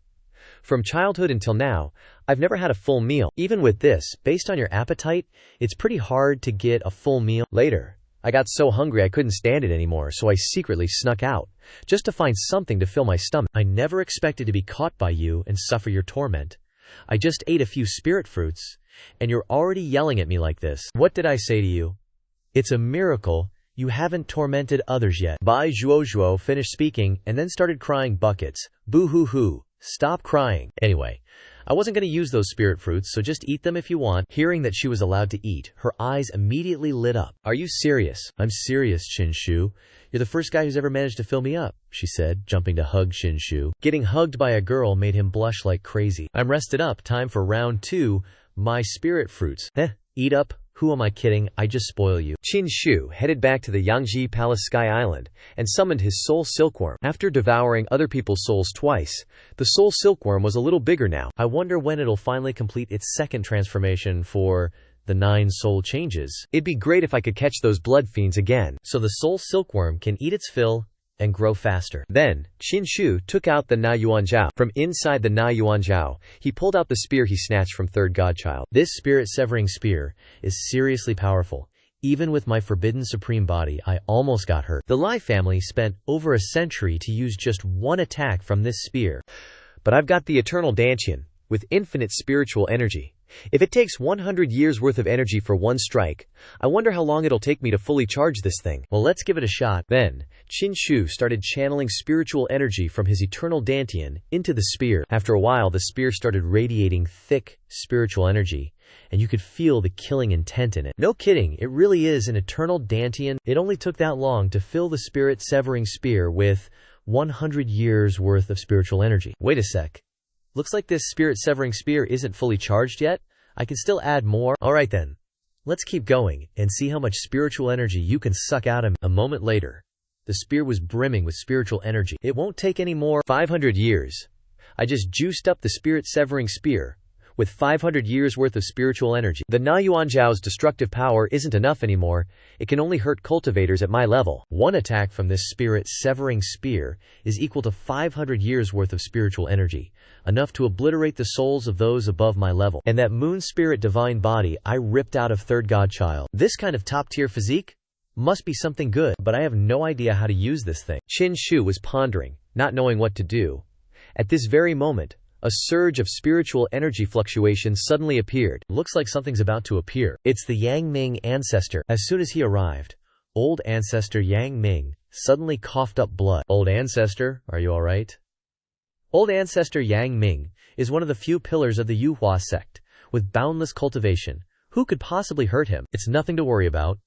From childhood until now, I've never had a full meal. Even with this, based on your appetite, it's pretty hard to get a full meal. Later, I got so hungry I couldn't stand it anymore, so I secretly snuck out, just to find something to fill my stomach. I never expected to be caught by you and suffer your torment. I just ate a few spirit fruits, and you're already yelling at me like this. What did I say to you? It's a miracle you haven't tormented others yet. Bai Zhuo Zhuo finished speaking and then started crying buckets. Boo-hoo-hoo. Stop crying. Anyway, I wasn't going to use those spirit fruits, so just eat them if you want. Hearing that she was allowed to eat, her eyes immediately lit up. Are you serious? I'm serious, Qinshu. You're the first guy who's ever managed to fill me up, she said, jumping to hug Qinshu. Getting hugged by a girl made him blush like crazy. I'm rested up. Time for round 2. My spirit fruits. Eat up. Who am I kidding? I just spoil you. Qinshu headed back to the Xianxia Palace Sky Island and summoned his soul silkworm. After devouring other people's souls twice, the soul silkworm was a little bigger now. I wonder when it'll finally complete its second transformation for the 9 soul changes. It'd be great if I could catch those blood fiends again, so the soul silkworm can eat its fill and grow faster. Then, Qinshu took out the Na Yuanjiao. From inside the Na Yuanjiao, he pulled out the spear he snatched from third godchild. This spirit-severing spear is seriously powerful. Even with my forbidden supreme body, I almost got hurt. The Lai family spent over a century to use just one attack from this spear. But I've got the eternal Dantian, with infinite spiritual energy. If it takes 100 years worth of energy for one strike, I wonder how long it'll take me to fully charge this thing. Well, let's give it a shot. Then, Qinshu started channeling spiritual energy from his eternal Dantian into the spear. After a while, the spear started radiating thick spiritual energy, and you could feel the killing intent in it. No kidding, it really is an eternal Dantian. It only took that long to fill the spirit-severing spear with 100 years worth of spiritual energy. Wait a sec. Looks like this spirit-severing spear isn't fully charged yet. I can still add more. Alright then. Let's keep going and see how much spiritual energy you can suck out of me. A moment later, the spear was brimming with spiritual energy. It won't take any more 500 years. I just juiced up the spirit-severing spear with 500 years worth of spiritual energy. The Na Yuanjiao's destructive power isn't enough anymore. It can only hurt cultivators at my level. One attack from this spirit-severing spear is equal to 500 years worth of spiritual energy, enough to obliterate the souls of those above my level. And that moon spirit divine body I ripped out of third godchild. This kind of top-tier physique must be something good, but I have no idea how to use this thing. Qinshu was pondering, not knowing what to do. At this very moment, a surge of spiritual energy fluctuation suddenly appeared. Looks like something's about to appear. It's the Yang Ming ancestor. As soon as he arrived, old ancestor Yang Ming suddenly coughed up blood. Old ancestor, are you alright? Old ancestor Yang Ming is one of the few pillars of the Yuhua sect, with boundless cultivation. Who could possibly hurt him? It's nothing to worry about.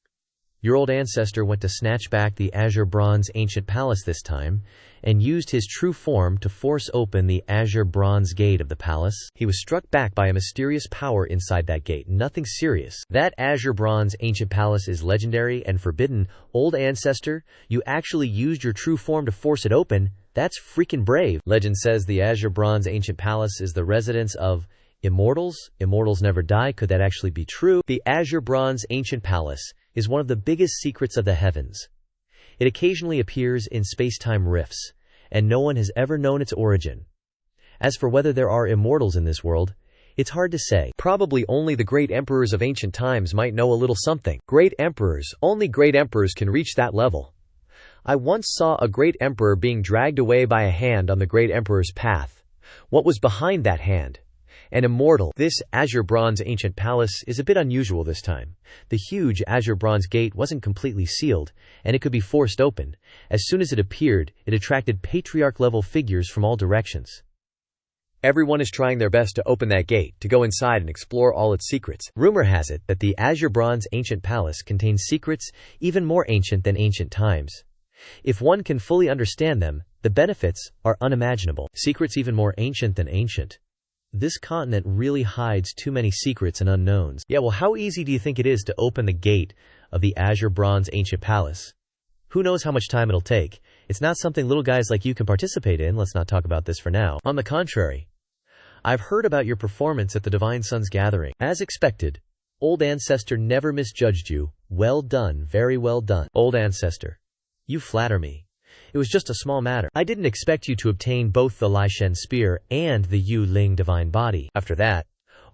Your old ancestor went to snatch back the azure bronze ancient palace this time, and used his true form to force open the azure bronze gate of the palace. He was struck back by a mysterious power inside that gate. Nothing serious. That azure bronze ancient palace is legendary and forbidden. Old ancestor, you actually used your true form to force it open. That's freaking brave. Legend says the azure bronze ancient palace is the residence of immortals. Immortals never die. Could that actually be true? The azure bronze ancient palace is one of the biggest secrets of the heavens. It occasionally appears in space-time rifts, and no one has ever known its origin. As for whether there are immortals in this world, it's hard to say. Probably only the great emperors of ancient times might know a little something. Great emperors, only great emperors can reach that level. I once saw a great emperor being dragged away by a hand on the great emperor's path. What was behind that hand? and immortal. This azure bronze ancient palace is a bit unusual this time. The huge azure bronze gate wasn't completely sealed, and it could be forced open. As soon as it appeared, it attracted patriarch-level figures from all directions. Everyone is trying their best to open that gate, to go inside and explore all its secrets. Rumor has it that the azure bronze ancient palace contains secrets even more ancient than ancient times. If one can fully understand them, the benefits are unimaginable. Secrets even more ancient than ancient. This continent really hides too many secrets and unknowns. Yeah, well, how easy do you think it is to open the gate of the azure bronze ancient palace? Who knows how much time it'll take? It's not something little guys like you can participate in. Let's not talk about this for now. On the contrary, I've heard about your performance at the Divine Sun's gathering. As expected, Old Ancestor never misjudged you. Well done, very well done. Old Ancestor, you flatter me. It was just a small matter. I didn't expect you to obtain both the Lai Shen Spear and the Yu Ling Divine Body. After that,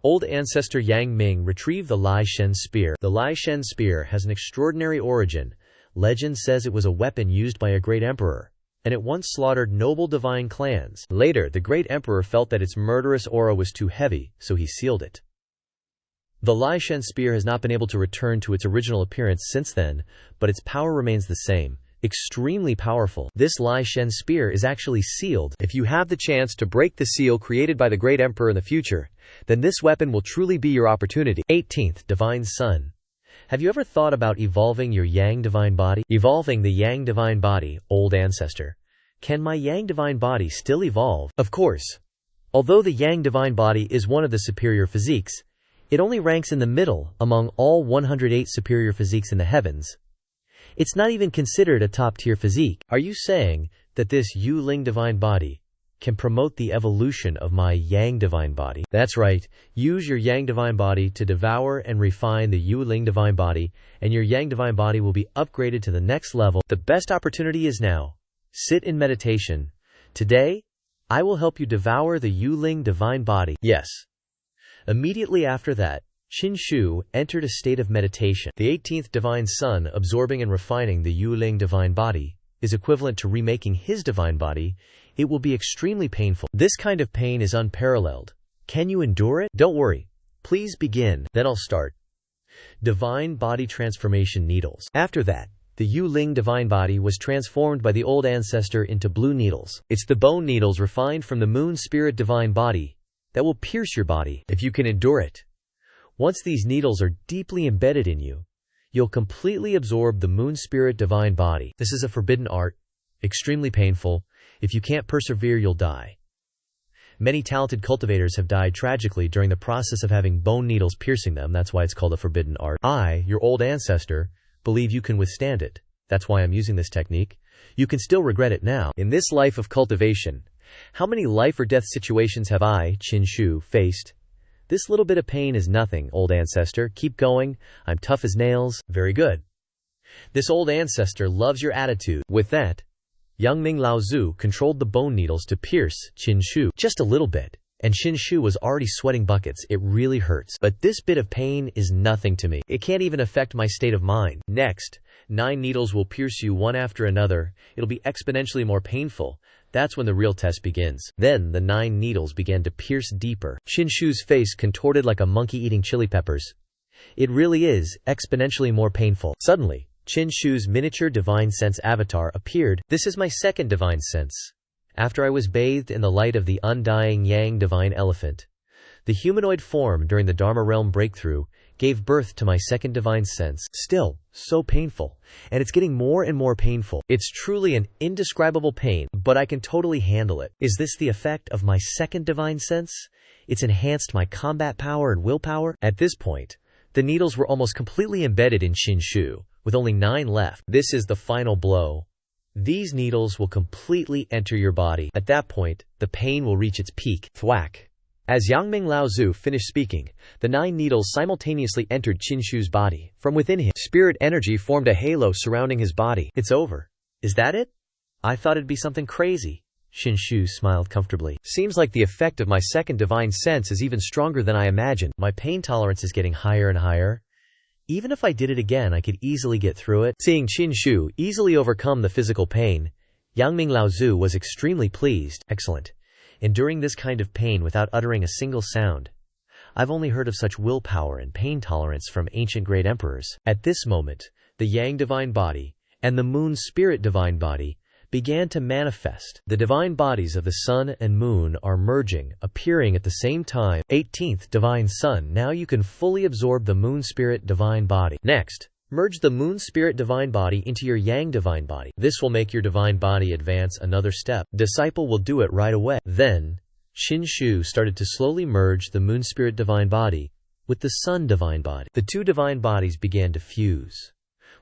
Old Ancestor Yang Ming retrieved the Lai Shen Spear. The Lai Shen Spear has an extraordinary origin. Legend says it was a weapon used by a great emperor, and it once slaughtered noble divine clans. Later, the great emperor felt that its murderous aura was too heavy, so he sealed it. The Lai Shen Spear has not been able to return to its original appearance since then, but its power remains the same. Extremely powerful. This Lai Shen Spear is actually sealed. If you have the chance to break the seal created by the great emperor in the future, then this weapon will truly be your opportunity. 18th Divine Sun. Have you ever thought about evolving your Yang Divine Body? Evolving the Yang Divine Body, Old Ancestor. Can my Yang Divine Body still evolve? Of course. Although the Yang Divine Body is one of the superior physiques, it only ranks in the middle among all 108 superior physiques in the heavens. It's not even considered a top-tier physique. Are you saying that this Yu Ling Divine Body can promote the evolution of my Yang Divine Body? That's right. Use your Yang Divine Body to devour and refine the Yu Ling Divine Body, and your Yang Divine Body will be upgraded to the next level. The best opportunity is now. Sit in meditation. Today, I will help you devour the Yu Ling Divine Body. Yes. Immediately after that, Qin Shu entered a state of meditation. The 18th Divine Sun absorbing and refining the Yu Ling Divine Body is equivalent to remaking his divine body. It will be extremely painful. This kind of pain is unparalleled. Can you endure it? Don't worry. Please begin. Then I'll start. Divine Body Transformation Needles. After that, the Yu Ling Divine Body was transformed by the Old Ancestor into blue needles. It's the bone needles refined from the Moon Spirit Divine Body that will pierce your body, if you can endure it. Once these needles are deeply embedded in you, you'll completely absorb the Moon Spirit Divine Body. This is a forbidden art, extremely painful. If you can't persevere, you'll die. Many talented cultivators have died tragically during the process of having bone needles piercing them. That's why it's called a forbidden art. I, your Old Ancestor, believe you can withstand it. That's why I'm using this technique. You can still regret it now. In this life of cultivation, how many life or death situations have I, Qin Shu, faced? This little bit of pain is nothing, Old Ancestor. Keep going. I'm tough as nails. Very good. This Old Ancestor loves your attitude. With that, Yang Ming Lao Zu controlled the bone needles to pierce Qin Shu just a little bit, and Qin Shu was already sweating buckets. It really hurts. But this bit of pain is nothing to me. It can't even affect my state of mind. Next, 9 needles will pierce you one after another. It'll be exponentially more painful. That's when the real test begins. Then the 9 needles began to pierce deeper. Qin Shu's face contorted like a monkey eating chili peppers. It really is exponentially more painful. Suddenly, Qin Shu's miniature divine sense avatar appeared. This is my second divine sense. After I was bathed in the light of the undying Yang divine elephant, the humanoid form during the Dharma realm breakthrough gave birth to my second divine sense. Still, so painful. And it's getting more and more painful. It's truly an indescribable pain, but I can totally handle it. Is this the effect of my second divine sense? It's enhanced my combat power and willpower? At this point, the needles were almost completely embedded in Qin Shu, with only 9 left. This is the final blow. These needles will completely enter your body. At that point, the pain will reach its peak. Thwack. As Yang Ming Lao Zu finished speaking, the 9 needles simultaneously entered Qin Shu's body. From within him, spirit energy formed a halo surrounding his body. It's over. Is that it? I thought it'd be something crazy. Qin Shu smiled comfortably. Seems like the effect of my second divine sense is even stronger than I imagined. My pain tolerance is getting higher and higher. Even if I did it again, I could easily get through it. Seeing Qin Shu easily overcome the physical pain, Yang Ming Lao Zu was extremely pleased. Excellent. enduring this kind of pain without uttering a single sound. I've only heard of such willpower and pain tolerance from ancient great emperors. At this moment, the Yang divine body and the Moon spirit divine body began to manifest. The divine bodies of the Sun and Moon are merging, appearing at the same time. 18th Divine Sun. Now you can fully absorb the Moon spirit divine body. Next, merge the Moon spirit divine body into your Yang divine body. This will make your divine body advance another step. Disciple will do it right away. Then, Xianxia started to slowly merge the Moon spirit divine body with the Sun divine body. The two divine bodies began to fuse,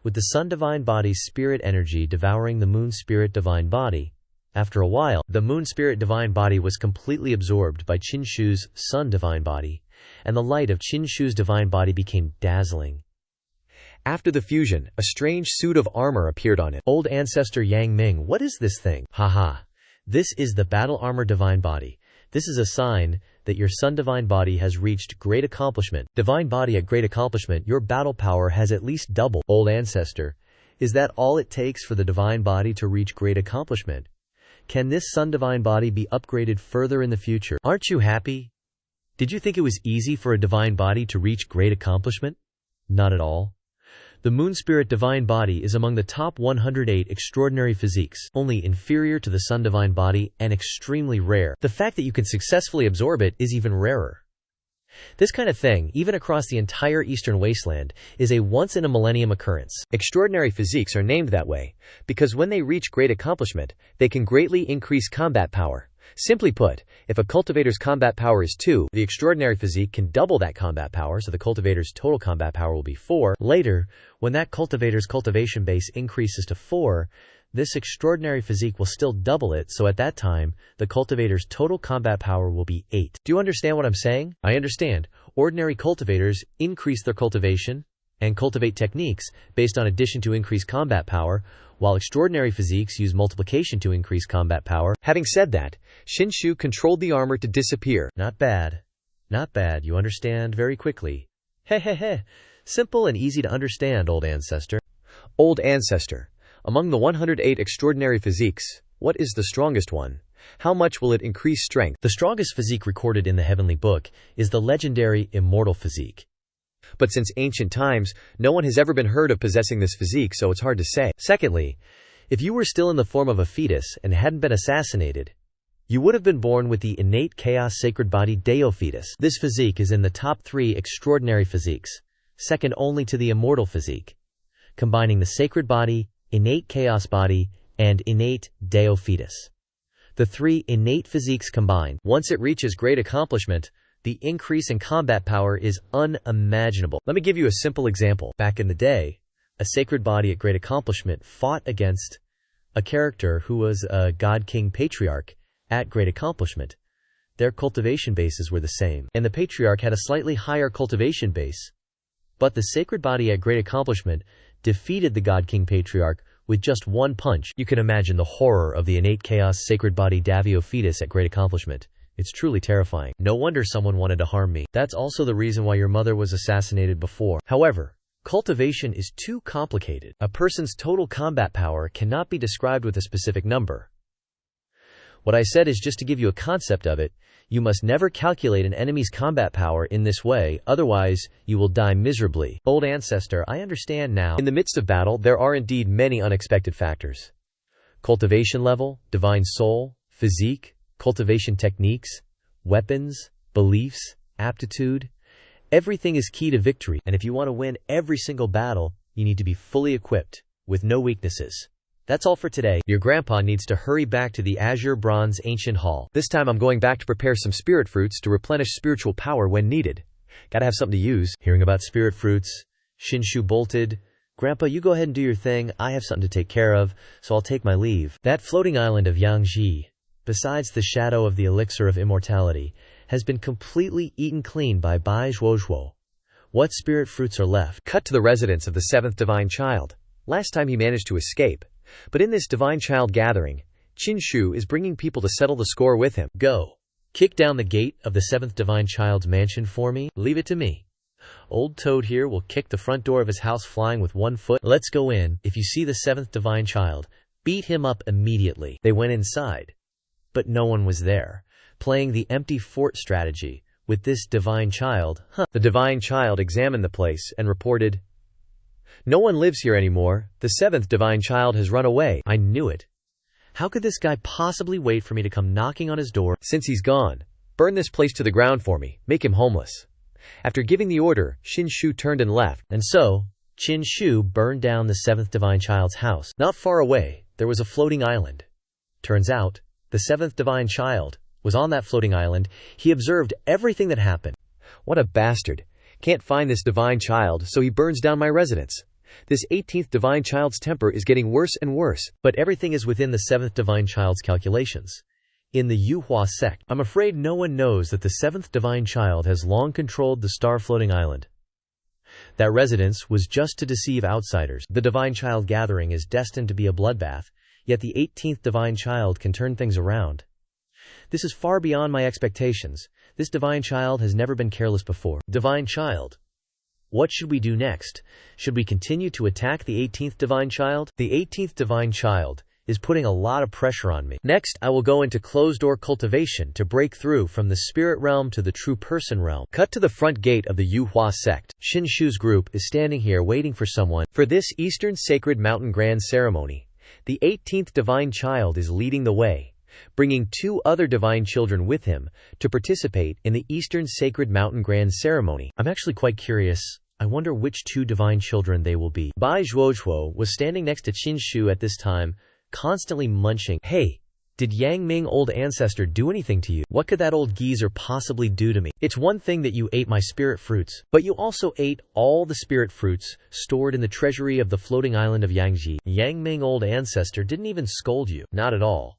with the Sun divine body's spirit energy devouring the Moon spirit divine body. After a while, the Moon spirit divine body was completely absorbed by Xianxia's Sun divine body, and the light of Xianxia's divine body became dazzling. After the fusion, a strange suit of armor appeared on it. Old ancestor Yang Ming, what is this thing? Haha. This is the battle armor divine body. This is a sign that your Sun divine body has reached great accomplishment. Divine body at great accomplishment, your battle power has at least doubled. Old ancestor, is that all it takes for the divine body to reach great accomplishment? Can this Sun divine body be upgraded further in the future? Aren't you happy? Did you think it was easy for a divine body to reach great accomplishment? Not at all. The Moon spirit divine body is among the top 108 extraordinary physiques, only inferior to the Sun divine body and extremely rare. The fact that you can successfully absorb it is even rarer. This kind of thing, even across the entire Eastern wasteland, is a once-in-a-millennium occurrence. Extraordinary physiques are named that way because when they reach great accomplishment, they can greatly increase combat power. Simply put, if a cultivator's combat power is 2, the extraordinary physique can double that combat power, so the cultivator's total combat power will be 4. Later, when that cultivator's cultivation base increases to 4, this extraordinary physique will still double it, so at that time, the cultivator's total combat power will be 8. Do you understand what I'm saying? I understand. Ordinary cultivators increase their cultivation and cultivate techniques based on addition to increase combat power, while extraordinary physiques use multiplication to increase combat power. Having said that, Xianxia controlled the armor to disappear. Not bad. Not bad, you understand very quickly. Hehehe. Simple and easy to understand, old ancestor. Old ancestor, among the 108 extraordinary physiques, what is the strongest one? How much will it increase strength? The strongest physique recorded in the heavenly book is the legendary immortal physique. But since ancient times, no one has ever been heard of possessing this physique, so it's hard to say. Secondly, if you were still in the form of a fetus and hadn't been assassinated, you would have been born with the innate chaos sacred body Deo fetus. This physique is in the top 3 extraordinary physiques, second only to the immortal physique, combining the sacred body, innate chaos body, and innate Deo fetus. The 3 innate physiques combined, once it reaches great accomplishment, the increase in combat power is unimaginable. Let me give you a simple example. Back in the day, a sacred body at great accomplishment fought against a character who was a god king patriarch at great accomplishment. Their cultivation bases were the same, and the patriarch had a slightly higher cultivation base. But the sacred body at great accomplishment defeated the god king patriarch with just one punch. You can imagine the horror of the innate chaos sacred body Davio fetus at great accomplishment. It's truly terrifying. No wonder someone wanted to harm me. That's also the reason why your mother was assassinated before. However, cultivation is too complicated. A person's total combat power cannot be described with a specific number. What I said is just to give you a concept of it. You must never calculate an enemy's combat power in this way, otherwise you will die miserably. Old ancestor, I understand now. In the midst of battle, there are indeed many unexpected factors. Cultivation level, divine soul, physique, cultivation techniques, weapons, beliefs, aptitude. Everything is key to victory, and if you want to win every single battle, you need to be fully equipped, with no weaknesses. That's all for today. Your grandpa needs to hurry back to the Azure Bronze Ancient Hall. This time I'm going back to prepare some spirit fruits to replenish spiritual power when needed. Gotta have something to use. Hearing about spirit fruits, Xianxia bolted. Grandpa, you go ahead and do your thing. I have something to take care of, so I'll take my leave. That floating island of Xianxia, besides the shadow of the elixir of immortality, has been completely eaten clean by Bai Zhuozhuo. What spirit fruits are left? Cut to the residence of the 7th Divine Child. Last time he managed to escape. But in this Divine Child gathering, Xianxia is bringing people to settle the score with him. Go. Kick down the gate of the 7th Divine Child's mansion for me. Leave it to me. Old Toad here will kick the front door of his house flying with 1 foot. Let's go in. If you see the 7th Divine Child, beat him up immediately. They went inside. But no one was there. playing the empty fort strategy with this divine child. The divine child examined the place and reported, "No one lives here anymore. The seventh divine child has run away." I knew it. How could this guy possibly wait for me to come knocking on his door? Since he's gone, burn this place to the ground for me. Make him homeless. After giving the order, Xianxia turned and left. And so, Xianxia burned down the seventh divine child's house. Not far away, there was a floating island. Turns out, the seventh divine child was on that floating island. He observed everything that happened. What a bastard. Can't find this divine child, so he burns down my residence. This 18th divine child's temper is getting worse and worse, but everything is within the 7th divine child's calculations. In the Yuhua sect, I'm afraid no one knows that the 7th divine child has long controlled the star-floating island. That residence was just to deceive outsiders. The divine child gathering is destined to be a bloodbath, yet the 18th divine child can turn things around. This is far beyond my expectations. This divine child has never been careless before. Divine child. What should we do next? Should we continue to attack the 18th divine child? The 18th divine child is putting a lot of pressure on me. Next, I will go into closed-door cultivation to break through from the spirit realm to the true person realm. Cut to the front gate of the Yuhua sect. Xianxia's group is standing here waiting for someone. For this Eastern Sacred Mountain Grand Ceremony, the 18th divine child is leading the way, bringing 2 other divine children with him to participate in the Eastern Sacred Mountain Grand Ceremony. I'm actually quite curious. I wonder which 2 divine children they will be. Bai Zhuozhuo was standing next to Xianxia at this time, constantly munching. Hey, did Yang Ming old ancestor do anything to you? What could that old geezer possibly do to me? It's one thing that you ate my spirit fruits, but you also ate all the spirit fruits stored in the treasury of the floating island of Yangji. Yang Ming old ancestor didn't even scold you. Not at all.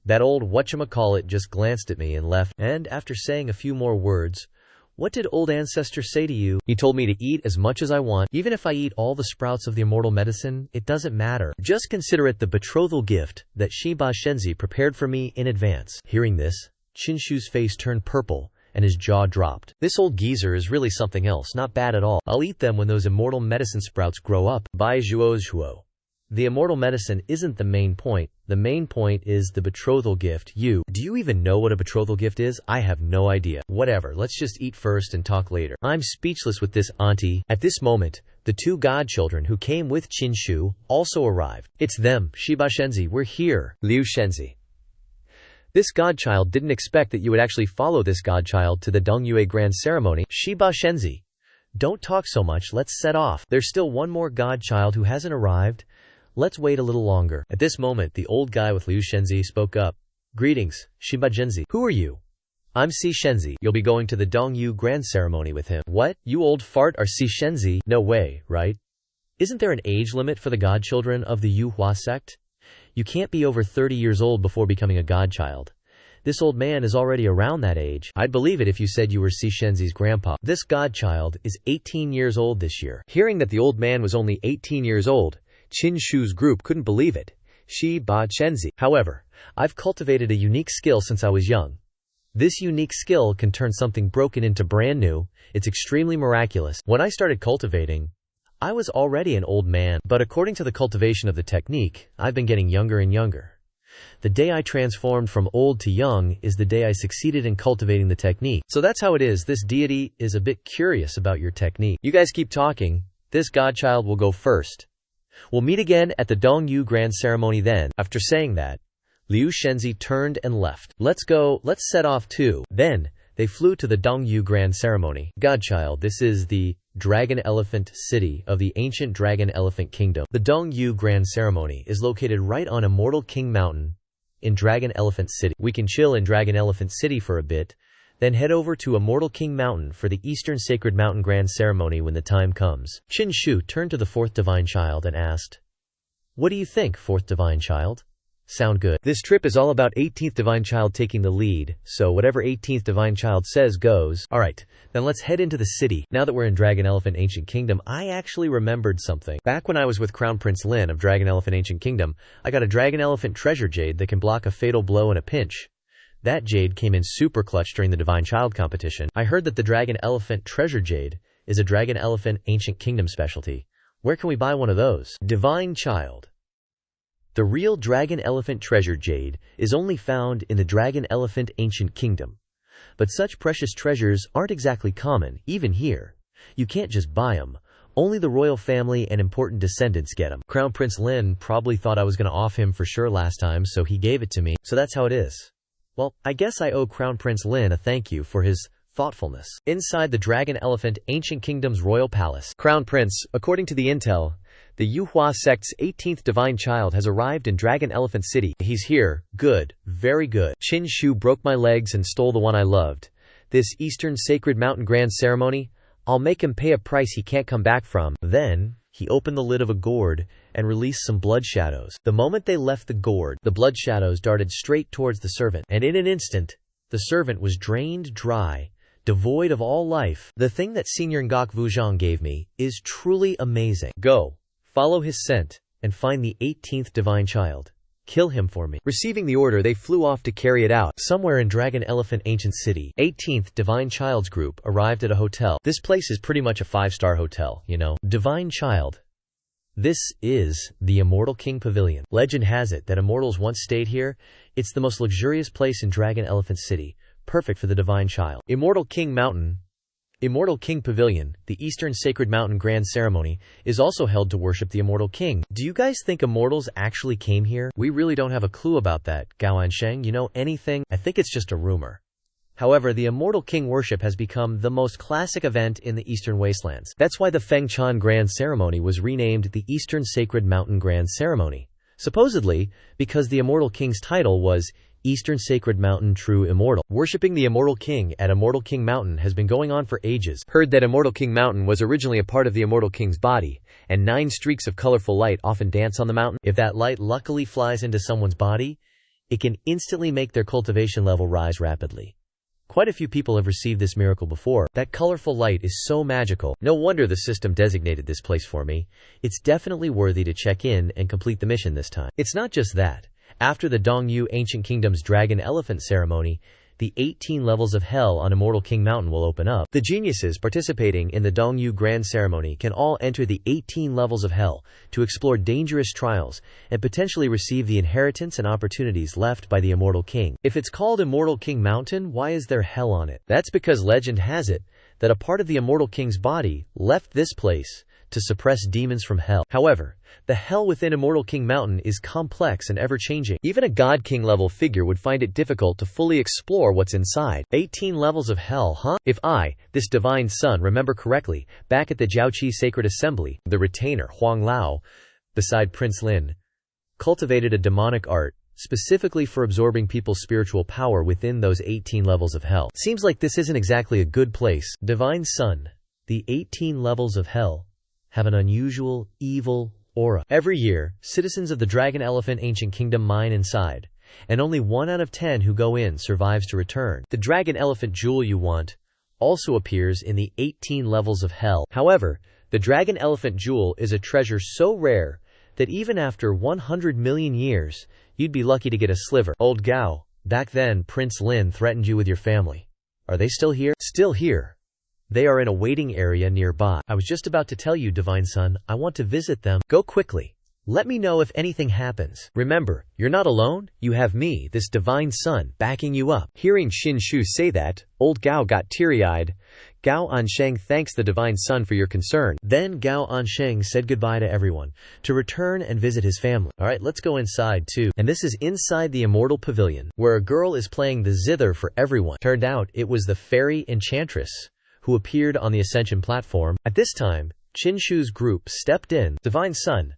That old whatchamacallit just glanced at me and left, and after saying a few more words, "What did old ancestor say to you?" He told me to eat as much as I want. Even if I eat all the sprouts of the immortal medicine, it doesn't matter. Just consider it the betrothal gift that Shiba Shenzi prepared for me in advance. Hearing this, Xianxia's face turned purple and his jaw dropped. This old geezer is really something else, not bad at all. I'll eat them when those immortal medicine sprouts grow up. Bai Zhuozhuo. The immortal medicine isn't the main point. The main point is the betrothal gift. Do you even know what a betrothal gift is? I have no idea. Whatever, let's just eat first and talk later. I'm speechless with this auntie. At this moment, the 2 godchildren who came with Xianxia also arrived. It's them, Shiba Shenzi, we're here. Liu Shenzi. This godchild didn't expect that you would actually follow this godchild to the Dongyue Grand Ceremony. Shiba Shenzi. Don't talk so much, let's set off. There's still one more godchild who hasn't arrived. Let's wait a little longer. At this moment, the old guy with Liu Shenzi spoke up. Greetings, Shiba Shenzi. Who are you? I'm Si Shenzi. You'll be going to the Dongyu Grand Ceremony with him. What? You old fart are Si Shenzi? No way, right? Isn't there an age limit for the godchildren of the Yuhua sect? You can't be over 30 years old before becoming a godchild. This old man is already around that age. I'd believe it if you said you were Si Shenzi's grandpa. This godchild is 18 years old this year. Hearing that the old man was only 18 years old, Xianxia's group couldn't believe it. Shiba Shenzi. However, I've cultivated a unique skill since I was young. This unique skill can turn something broken into brand new. It's extremely miraculous. When I started cultivating, I was already an old man, but according to the cultivation of the technique, I've been getting younger and younger. The day I transformed from old to young is the day I succeeded in cultivating the technique. So that's how it is. This deity is a bit curious about your technique. You guys keep talking. This godchild will go first. We'll meet again at the Dongyu Grand Ceremony then. After saying that, Liu Shenzi turned and left. Let's go, let's set off too. Then, they flew to the Dongyu Grand Ceremony. Godchild, this is the Dragon Elephant City of the ancient Dragon Elephant Kingdom. The Dongyu Grand Ceremony is located right on Immortal King Mountain in Dragon Elephant City. We can chill in Dragon Elephant City for a bit, then head over to Immortal King Mountain for the Eastern Sacred Mountain Grand Ceremony when the time comes. Xianxia turned to the 4th Divine Child and asked, "What do you think, 4th Divine Child? Sound good?" This trip is all about 18th Divine Child taking the lead, so whatever 18th Divine Child says goes. Alright, then let's head into the city. Now that we're in Dragon Elephant Ancient Kingdom, I actually remembered something. Back when I was with Crown Prince Lin of Dragon Elephant Ancient Kingdom, I got a Dragon Elephant Treasure Jade that can block a fatal blow in a pinch. That jade came in super clutch during the Divine Child competition. I heard that the Dragon Elephant Treasure Jade is a Dragon Elephant Ancient Kingdom specialty. Where can we buy one of those? Divine Child. The real dragon elephant treasure jade is only found in the dragon elephant ancient kingdom. But such precious treasures aren't exactly common, even here. You can't just buy them. Only the royal family and important descendants get them. Crown Prince Lin probably thought I was going to off him for sure last time, so he gave it to me. So that's how it is. Well, I guess I owe Crown Prince Lin a thank you for his thoughtfulness. Inside the Dragon Elephant Ancient Kingdom's royal palace. Crown Prince, according to the intel, the Yuhua sect's 18th divine child has arrived in Dragon Elephant City. He's here. Good. Very good. Qin Shu broke my legs and stole the one I loved. This Eastern Sacred Mountain Grand Ceremony, I'll make him pay a price he can't come back from. Then, he opened the lid of a gourd and released some blood shadows. The moment they left the gourd, the blood shadows darted straight towards the servant, and in an instant, the servant was drained dry, devoid of all life. The thing that Senior Ngok Vuzhang gave me is truly amazing. Go, follow his scent, and find the 18th divine child. Kill him for me. Receiving the order, they flew off to carry it out. Somewhere in Dragon Elephant Ancient City, 18th Divine Child's group arrived at a hotel. This place is pretty much a 5-star hotel, you know. Divine Child. This is the Immortal King Pavilion. Legend has it that immortals once stayed here. It's the most luxurious place in Dragon Elephant City, perfect for the Divine Child. Immortal King Mountain. Immortal King Pavilion, the Eastern Sacred Mountain Grand Ceremony, is also held to worship the Immortal King. Do you guys think immortals actually came here? We really don't have a clue about that, Gao Ansheng. You know anything? I think it's just a rumor. However, the Immortal King worship has become the most classic event in the Eastern Wastelands. That's why the Fengchan Grand Ceremony was renamed the Eastern Sacred Mountain Grand Ceremony. Supposedly, because the Immortal King's title was Eastern Sacred Mountain True Immortal. Worshipping the Immortal King at Immortal King Mountain has been going on for ages. Heard that Immortal King Mountain was originally a part of the Immortal King's body, and 9 streaks of colorful light often dance on the mountain. If that light luckily flies into someone's body, it can instantly make their cultivation level rise rapidly. Quite a few people have received this miracle before. That colorful light is so magical. No wonder the system designated this place for me. It's definitely worthy to check in and complete the mission this time. It's not just that. After the Dongyu Ancient Kingdom's Dragon Elephant Ceremony, the 18 levels of hell on Immortal King Mountain will open up. The geniuses participating in the Dongyu Grand Ceremony can all enter the 18 levels of hell to explore dangerous trials and potentially receive the inheritance and opportunities left by the Immortal King. If it's called Immortal King Mountain, why is there hell on it? That's because legend has it that a part of the Immortal King's body left this place to suppress demons from hell. However, the hell within Immortal King Mountain is complex and ever-changing. Even a God King level figure would find it difficult to fully explore what's inside. 18 levels of hell, huh? If I, this divine son, remember correctly, back at the Jiaoqi Sacred Assembly, the retainer, Huang Lao, beside Prince Lin, cultivated a demonic art specifically for absorbing people's spiritual power within those 18 levels of hell. Seems like this isn't exactly a good place. Divine Son, the 18 levels of hell have an unusual, evil aura. Every year, citizens of the Dragon Elephant Ancient Kingdom mine inside, and only 1 out of 10 who go in survives to return. The Dragon Elephant Jewel you want also appears in the 18 levels of hell. However, the Dragon Elephant Jewel is a treasure so rare that even after 100 million years, you'd be lucky to get a sliver. Old Gao, back then Prince Lin threatened you with your family. Are they still here? Still here. They are in a waiting area nearby. I was just about to tell you, Divine Son, I want to visit them. Go quickly. Let me know if anything happens. Remember, you're not alone. You have me, this Divine Son, backing you up. Hearing Qin Shu say that, old Gao got teary-eyed. Gao Ansheng thanks the Divine Son for your concern. Then Gao Ansheng said goodbye to everyone, to return and visit his family. Alright, let's go inside too. And this is inside the Immortal Pavilion, where a girl is playing the zither for everyone. Turned out, it was the fairy enchantress who appeared on the Ascension platform. At this time, Qin Shu's group stepped in. Divine Son,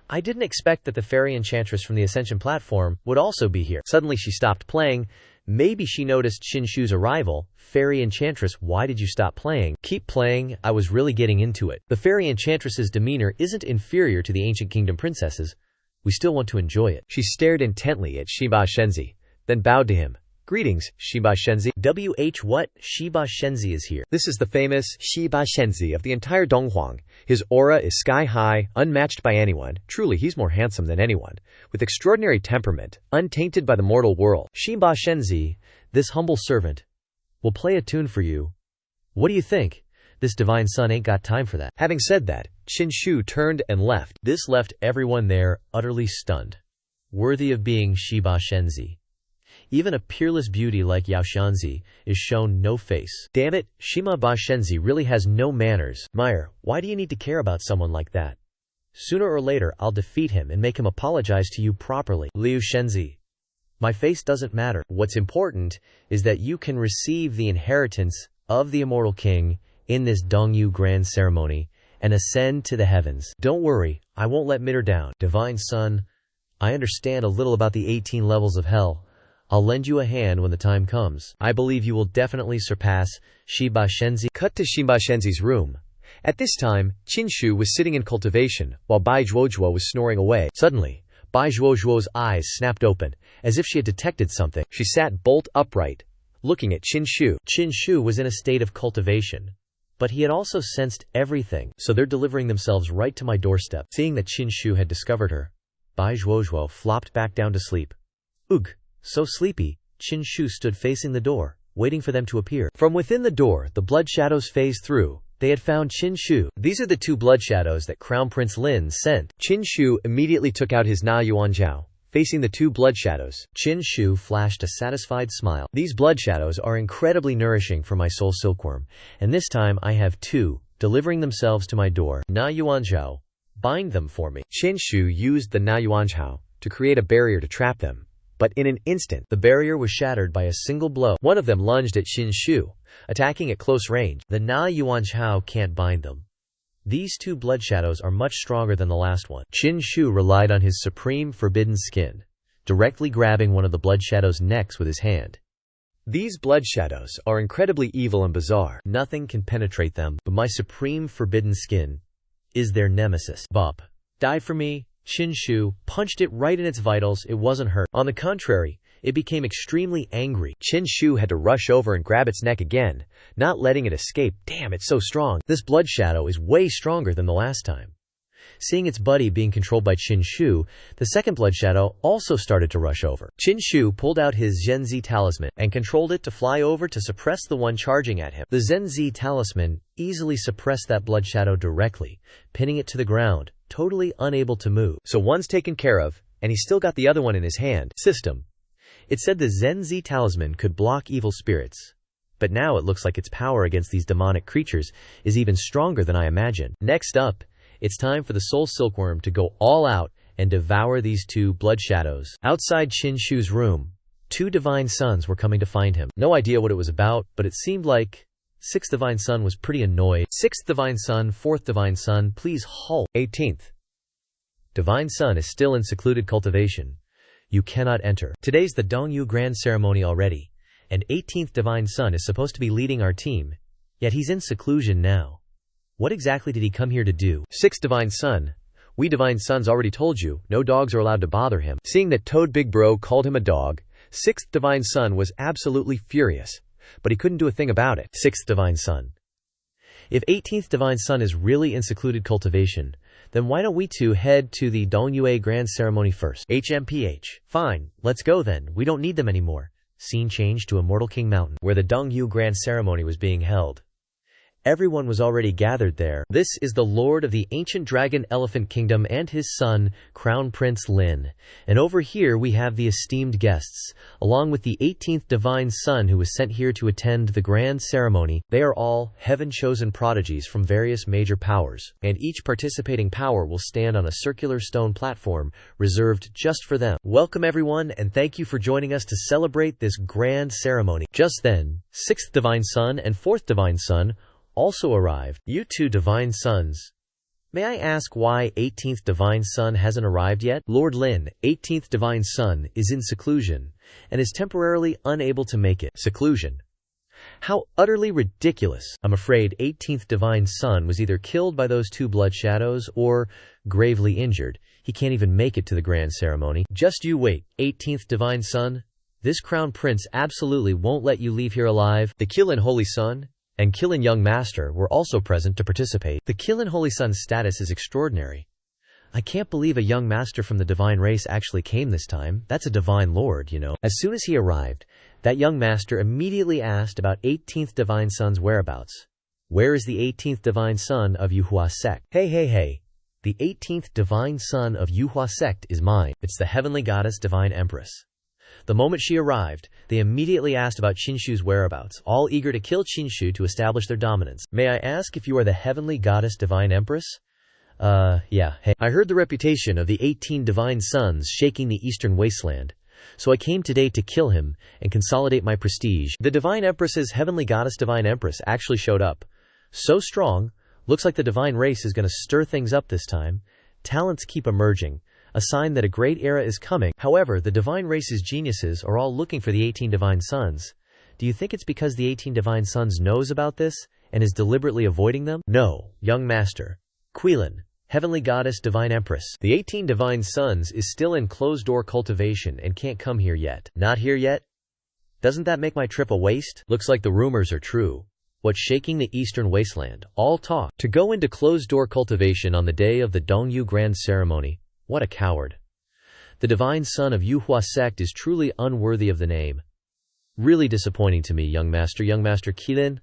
I didn't expect that the fairy enchantress from the Ascension platform would also be here. Suddenly she stopped playing. Maybe she noticed Qin Shu's arrival. Fairy enchantress, why did you stop playing? Keep playing, I was really getting into it. The fairy enchantress's demeanor isn't inferior to the Ancient Kingdom princesses. We still want to enjoy it. She stared intently at Shiba Shenzi, then bowed to him. Greetings, Shiba Shenzi. What? Shiba Shenzi is here. This is the famous Shiba Shenzi of the entire Donghuang. His aura is sky-high, unmatched by anyone. Truly, he's more handsome than anyone. With extraordinary temperament, untainted by the mortal world. Shiba Shenzi, this humble servant, will play a tune for you. What do you think? This Divine Son ain't got time for that. Having said that, Qin Shu turned and left. This left everyone there utterly stunned. worthy of being Shiba Shenzi. Even a peerless beauty like Xianxia is shown no face. Damn it, Shima Ba Shenzi really has no manners. Meyer, why do you need to care about someone like that? Sooner or later I'll defeat him and make him apologize to you properly. Liu Shenzi. My face doesn't matter. What's important is that you can receive the inheritance of the immortal king in this Dongyu grand ceremony and ascend to the heavens. Don't worry, I won't let Mitter down. Divine Son, I understand a little about the 18 levels of hell. I'll lend you a hand when the time comes. I believe you will definitely surpass Shiba Shenzi. Cut to Shiba Shenzi's room. At this time, Qinshu was sitting in cultivation, while Bai Zhuozhuo was snoring away. Suddenly, Bai Zhuozhuo's eyes snapped open, as if she had detected something. She sat bolt upright, looking at Qinshu. Qinshu was in a state of cultivation, but he had also sensed everything, so they're delivering themselves right to my doorstep. Seeing that Qinshu had discovered her, Bai Zhuozhuo flopped back down to sleep. Ugh, so sleepy, Qinshu stood facing the door, waiting for them to appear. From within the door, the blood shadows phased through. They had found Qinshu. These are the two blood shadows that Crown Prince Lin sent. Qinshu immediately took out his Na Yuanzhao, facing the two blood shadows. Qinshu flashed a satisfied smile. These blood shadows are incredibly nourishing for my soul silkworm, and this time I have two, delivering themselves to my door. Na Yuanzhao, bind them for me. Qinshu used the Na Yuanzhao to create a barrier to trap them. But in an instant, the barrier was shattered by a single blow. One of them lunged at Qinshu, attacking at close range. The Na Yuanzhao can't bind them. These two blood shadows are much stronger than the last one. Qinshu relied on his supreme forbidden skin, directly grabbing one of the blood shadows' necks with his hand. These blood shadows are incredibly evil and bizarre. Nothing can penetrate them, but my supreme forbidden skin is their nemesis. Bop. Die for me. Qinshu punched it right in its vitals. It wasn't hurt. On the contrary, it became extremely angry. Qinshu had to rush over and grab its neck again, not letting it escape. Damn, it's so strong. This blood shadow is way stronger than the last time. Seeing its buddy being controlled by Qinshu, the second blood shadow also started to rush over. Qinshu pulled out his Zhenzi talisman and controlled it to fly over to suppress the one charging at him. The Zhenzi talisman easily suppressed that blood shadow directly, pinning it to the ground, totally unable to move. So one's taken care of, and he's still got the other one in his hand. System. It said the Zhenzi talisman could block evil spirits, but now it looks like its power against these demonic creatures is even stronger than I imagined. Next up, it's time for the soul silkworm to go all out and devour these two blood shadows. Outside Qinshu's room, two divine sons were coming to find him. No idea what it was about, but it seemed like Sixth Divine Son was pretty annoyed. Sixth Divine Son, Fourth Divine Son, please halt. 18th Divine Son is still in secluded cultivation. You cannot enter. Today's the Dongyu Grand Ceremony already, and 18th Divine Son is supposed to be leading our team, yet he's in seclusion now. What exactly did he come here to do? Sixth Divine Son, we Divine Sons already told you, no dogs are allowed to bother him. Seeing that Toad Big Bro called him a dog, Sixth Divine Son was absolutely furious, but he couldn't do a thing about it. Sixth Divine Son. If 18th Divine Son is really in secluded cultivation, then why don't we two head to the Dongyu Grand Ceremony first? HMPH. Fine, let's go then. We don't need them anymore. Scene changed to Immortal King Mountain, where the Dongyu Grand Ceremony was being held. Everyone was already gathered there. This is the Lord of the Ancient Dragon Elephant Kingdom and his son, Crown Prince Lin. And over here we have the esteemed guests, along with the 18th Divine Son who was sent here to attend the grand ceremony. They are all heaven-chosen prodigies from various major powers, and each participating power will stand on a circular stone platform reserved just for them. Welcome everyone, and thank you for joining us to celebrate this grand ceremony. Just then, 6th Divine Son and 4th Divine Son also arrived. You two Divine Sons. May I ask why 18th Divine Son hasn't arrived yet? Lord Lin, 18th Divine Son, is in seclusion and is temporarily unable to make it. Seclusion. How utterly ridiculous. I'm afraid 18th Divine Son was either killed by those two blood shadows or gravely injured. He can't even make it to the grand ceremony. Just you wait, 18th Divine Son. This Crown Prince absolutely won't let you leave here alive. The Qilin Holy Son and Qilin Young Master were also present to participate. The Qilin Holy Son's status is extraordinary. I can't believe a young master from the divine race actually came this time. That's a divine lord, you know. As soon as he arrived, that young master immediately asked about 18th Divine Son's whereabouts. Where is the 18th Divine Son of Yuhua sect? Hey. The 18th divine son of Yuhua sect is mine. It's the heavenly goddess divine empress. The moment she arrived, they immediately asked about Qinshu's whereabouts, all eager to kill Qinshu to establish their dominance. May I ask if you are the heavenly goddess divine empress? Yeah, hey. I heard the reputation of the 18 divine sons shaking the eastern wasteland. So I came today to kill him and consolidate my prestige. The divine empress's heavenly goddess divine empress actually showed up. So strong, looks like the divine race is going to stir things up this time. Talents keep emerging, a sign that a great era is coming. However, the divine race's geniuses are all looking for the 18 divine sons. Do you think it's because the 18 divine sons knows about this and is deliberately avoiding them? No, young master. Quilin, heavenly goddess divine empress. The 18 divine sons is still in closed-door cultivation and can't come here yet. Not here yet? Doesn't that make my trip a waste? Looks like the rumors are true. What's shaking the eastern wasteland? All talk. To go into closed-door cultivation on the day of the Dongyu Grand Ceremony. What a coward. The divine son of Yuhua sect is truly unworthy of the name. Really disappointing to me, young master Qilin.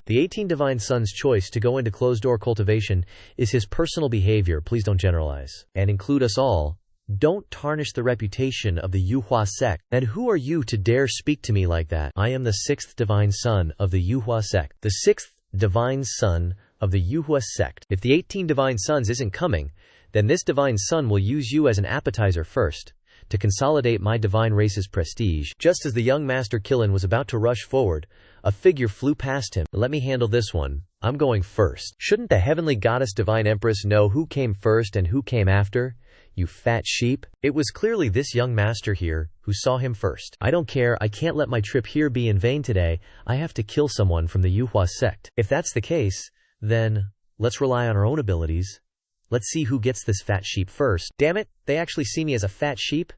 The 18 divine sons' choice to go into closed-door cultivation is his personal behavior. Please don't generalize. And include us all. Don't tarnish the reputation of the Yuhua sect. And who are you to dare speak to me like that? I am the 6th divine son of the Yuhua sect. The 6th divine son of the Yuhua sect. If the 18 divine sons isn't coming, then this divine son will use you as an appetizer first, to consolidate my divine race's prestige. Just as the young master Qilin was about to rush forward, a figure flew past him. Let me handle this one. I'm going first. Shouldn't the heavenly goddess divine empress know who came first and who came after? You fat sheep. It was clearly this young master here who saw him first. I don't care. I can't let my trip here be in vain today. I have to kill someone from the Yuhua sect. If that's the case, then let's rely on our own abilities. Let's see who gets this fat sheep first. Damn it, they actually see me as a fat sheep?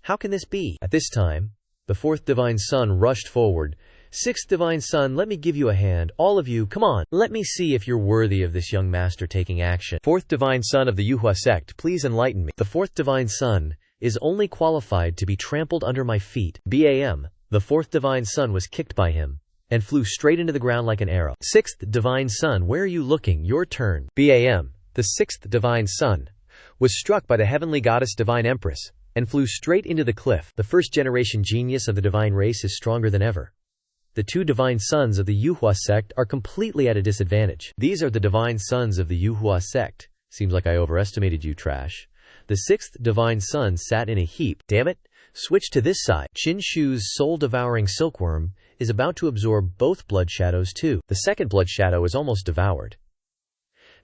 How can this be? At this time, the 4th divine son rushed forward. 6th divine son, let me give you a hand. All of you, come on. Let me see if you're worthy of this young master taking action. 4th divine son of the Yuhua sect, please enlighten me. The 4th divine son is only qualified to be trampled under my feet. Bam. The 4th divine son was kicked by him and flew straight into the ground like an arrow. 6th divine son, where are you looking? Your turn. Bam. The 6th divine son was struck by the heavenly goddess divine empress and flew straight into the cliff. The first generation genius of the divine race is stronger than ever. The 2 divine sons of the Yuhua sect are completely at a disadvantage. These are the divine sons of the Yuhua sect. Seems like I overestimated you, trash. The 6th divine son sat in a heap. Damn it. Switch to this side. Qinshu's soul-devouring silkworm is about to absorb both blood shadows too. The second blood shadow is almost devoured.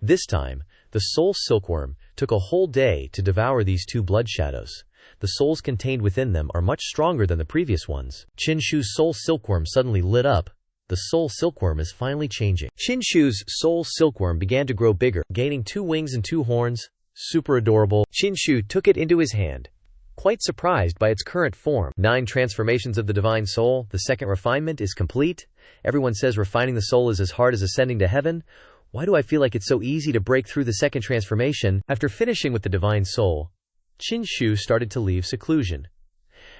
This time, the soul silkworm took a whole day to devour these 2 blood shadows. The souls contained within them are much stronger than the previous ones. Qinshu's soul silkworm suddenly lit up. The soul silkworm is finally changing. Qinshu's soul silkworm began to grow bigger, gaining 2 wings and 2 horns. Super adorable. Qinshu took it into his hand, quite surprised by its current form. 9 transformations of the divine soul. The second refinement is complete. Everyone says refining the soul is as hard as ascending to heaven. Why do I feel like it's so easy to break through the second transformation? After finishing with the divine soul, Qinshu started to leave seclusion.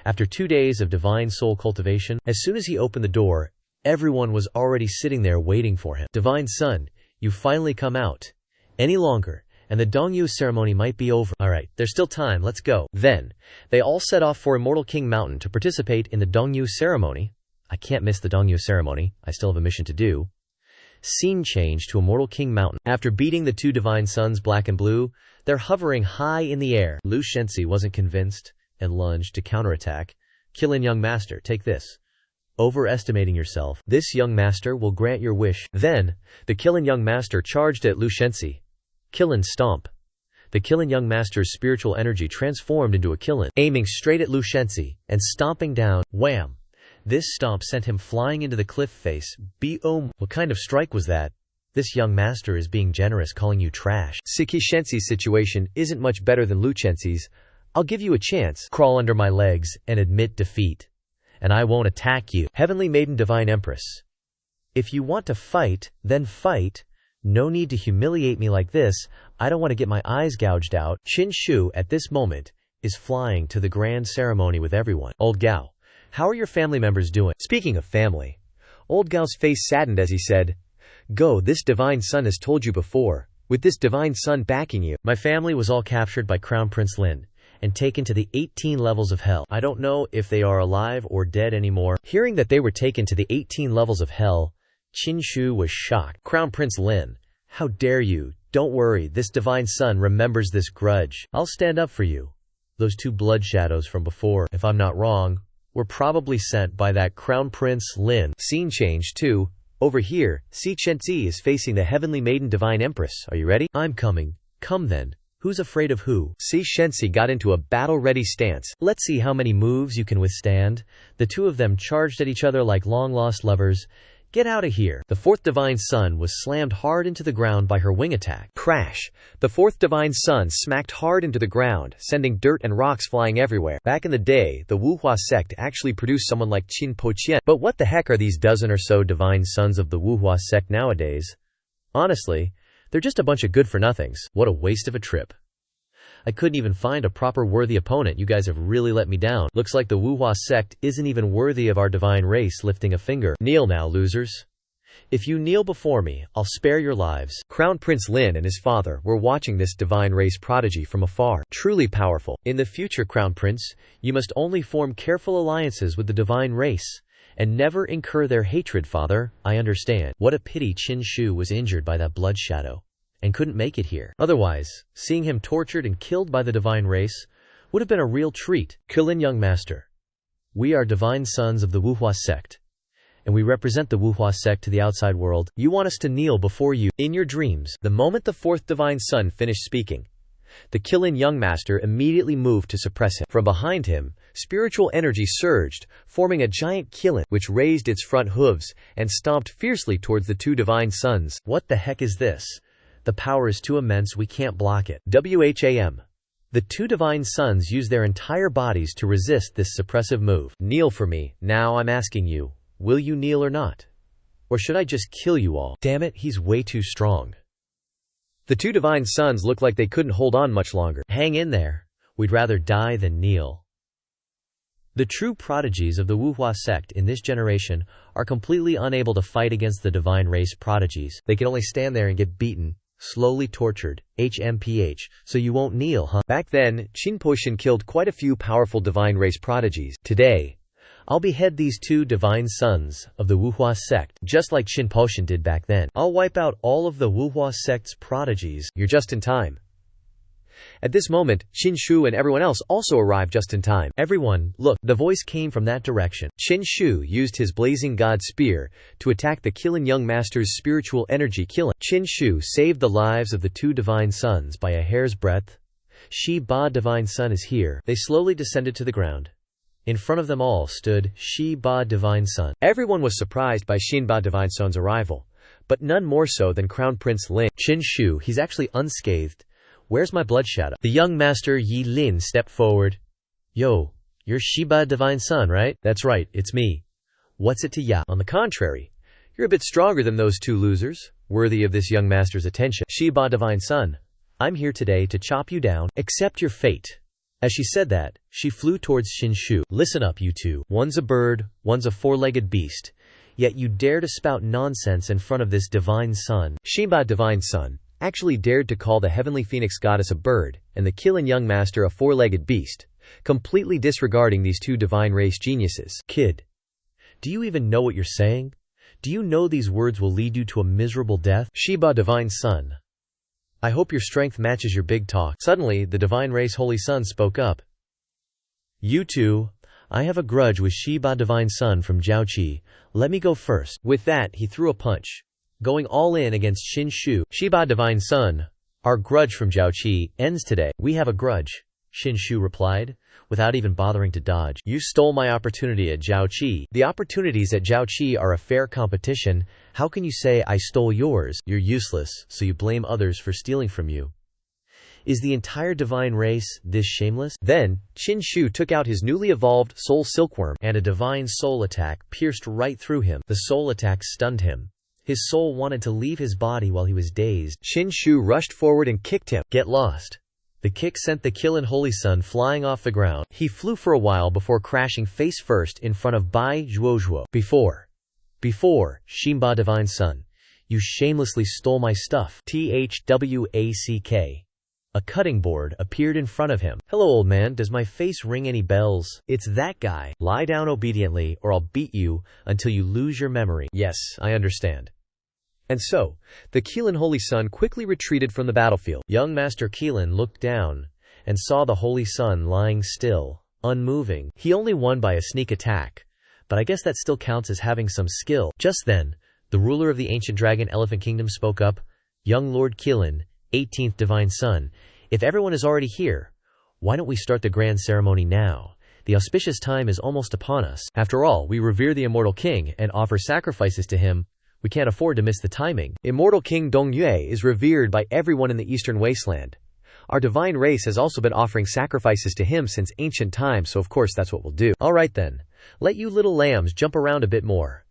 After 2 days of divine soul cultivation, as soon as he opened the door, everyone was already sitting there waiting for him. Divine son, you finally come out. Any longer, and the Dongyu ceremony might be over. Alright, there's still time, let's go. Then, they all set off for Immortal King Mountain to participate in the Dongyu ceremony. I can't miss the Dongyu ceremony, I still have a mission to do. Scene change to Immortal King Mountain. After beating the 2 divine sons black and blue, they're hovering high in the air. Xianxia wasn't convinced and lunged to counterattack. Qilin, young master, take this. Overestimating yourself. This young master will grant your wish. Then, the Qilin young master charged at Xianxia. Qilin stomp. The Qilin young master's spiritual energy transformed into a Qilin, aiming straight at Xianxia and stomping down. Wham! This stomp sent him flying into the cliff face. Boom! What kind of strike was that? This young master is being generous, calling you trash. Xianxia's situation isn't much better than Xianxia's. I'll give you a chance. Crawl under my legs and admit defeat. And I won't attack you. Heavenly Maiden Divine Empress. If you want to fight, then fight. No need to humiliate me like this. I don't want to get my eyes gouged out. Qinshu, at this moment, is flying to the grand ceremony with everyone. Old Gao, how are your family members doing? Speaking of family, Old Gao's face saddened as he said, Go, this divine son has told you before. With this divine sun backing you, my family was all captured by Crown Prince Lin and taken to the 18 levels of hell. I don't know if they are alive or dead anymore. Hearing that they were taken to the 18 levels of hell, Qin Shu was shocked. Crown Prince Lin, how dare you? Don't worry, this divine sun remembers this grudge. I'll stand up for you. Those two blood shadows from before, if I'm not wrong, were probably sent by that Crown Prince Lin. Scene change too. Over here, Xianxia is facing the heavenly maiden divine empress. Are you ready? I'm coming. Come then. Who's afraid of who? Xianxia got into a battle-ready stance. Let's see how many moves you can withstand. The two of them charged at each other like long-lost lovers. Get out of here. The fourth divine sun was slammed hard into the ground by her wing attack. Crash. The fourth divine sun smacked hard into the ground, sending dirt and rocks flying everywhere. Back in the day, the Wuhua sect actually produced someone like Qin Poqian. But what the heck are these dozen or so divine sons of the Wuhua sect nowadays? Honestly, they're just a bunch of good-for-nothings. What a waste of a trip. I couldn't even find a proper worthy opponent. You guys have really let me down. Looks like the Wuhua sect isn't even worthy of our divine race lifting a finger. Kneel now, losers. If you kneel before me, I'll spare your lives. Crown Prince Lin and his father were watching this divine race prodigy from afar. Truly powerful. In the future, Crown Prince, you must only form careful alliances with the divine race and never incur their hatred, father. I understand. What a pity Qin Shu was injured by that blood shadow and couldn't make it here. Otherwise, seeing him tortured and killed by the divine race would have been a real treat. Kilin, young master. We are divine sons of the Wuhua sect, and we represent the Wuhua sect to the outside world. You want us to kneel before you in your dreams. The moment the fourth divine sun finished speaking, the Kilin young master immediately moved to suppress him. From behind him, spiritual energy surged, forming a giant Kilin, which raised its front hooves and stomped fiercely towards the two divine sons. What the heck is this? The power is too immense, we can't block it. WHAM. The two divine sons use their entire bodies to resist this suppressive move. Kneel for me. Now I'm asking you, will you kneel or not? Or should I just kill you all? Damn it, he's way too strong. The two divine sons look like they couldn't hold on much longer. Hang in there. We'd rather die than kneel. The true prodigies of the Wuhua sect in this generation are completely unable to fight against the divine race prodigies. They can only stand there and get beaten, slowly tortured, HMPH, so you won't kneel, huh? Back then, Qin Poqian killed quite a few powerful divine race prodigies. Today, I'll behead these two divine sons of the Wuhua sect, just like Qin Poqian did back then. I'll wipe out all of the Wuhua sect's prodigies. You're just in time. At this moment, Qin Shu and everyone else also arrived just in time. Everyone, look, the voice came from that direction. Qin Shu used his blazing god spear to attack the Kilin young master's spiritual energy. Qin Shu saved the lives of the two divine sons by a hair's breadth. Shi Ba divine sun is here. They slowly descended to the ground. In front of them all stood Shi Ba divine sun. Everyone was surprised by Xin Ba divine sun's arrival, but none more so than Crown Prince Lin. Qin Shu, he's actually unscathed. Where's my blood shadow? The young master Yi Lin stepped forward. Yo, you're Shiba divine son, right? That's right, it's me. What's it to ya? On the contrary, you're a bit stronger than those two losers, worthy of this young master's attention. Shiba divine son, I'm here today to chop you down. Accept your fate. As she said that, she flew towards Qin Shu. Listen up, you two. One's a bird, one's a four-legged beast. Yet you dare to spout nonsense in front of this divine son. Shiba divine son actually dared to call the heavenly phoenix goddess a bird, and the Kilin young master a four-legged beast, completely disregarding these two divine race geniuses. Kid, do you even know what you're saying? Do you know these words will lead you to a miserable death? Shiba divine son, I hope your strength matches your big talk. Suddenly, the divine race holy son spoke up. You two, I have a grudge with Shiba divine son from Jiaoqi. Let me go first. With that, he threw a punch, going all in against Qin Shu. Shiba divine son, our grudge from Jiaoqi ends today. We have a grudge, Qin Shu replied, without even bothering to dodge. You stole my opportunity at Jiaoqi. The opportunities at Jiaoqi are a fair competition. How can you say I stole yours? You're useless, so you blame others for stealing from you. Is the entire divine race this shameless? Then, Qin Shu took out his newly evolved soul silkworm, and a divine soul attack pierced right through him. The soul attack stunned him. His soul wanted to leave his body while he was dazed. Qin Shu rushed forward and kicked him. Get lost. The kick sent the Kilin holy son flying off the ground. He flew for a while before crashing face first in front of Bai Zhuozhuo. Before, Shimba divine son, You shamelessly stole my stuff. THWACK. A cutting board appeared in front of him. Hello, old man, does my face ring any bells? It's that guy. Lie down obediently, or I'll beat you until you lose your memory. Yes, I understand. And so, the Qilin Holy Sun quickly retreated from the battlefield. Young Master Qilin looked down and saw the Holy Sun lying still, unmoving. He only won by a sneak attack, but I guess that still counts as having some skill. Just then, the ruler of the ancient dragon elephant kingdom spoke up. Young Lord Qilin, 18th Divine Son, if everyone is already here, why don't we start the grand ceremony now? The auspicious time is almost upon us. After all, we revere the immortal king and offer sacrifices to him. We can't afford to miss the timing. Immortal King Dongyue is revered by everyone in the Eastern Wasteland. Our divine race has also been offering sacrifices to him since ancient times, so of course that's what we'll do. Alright then, let you little lambs jump around a bit more.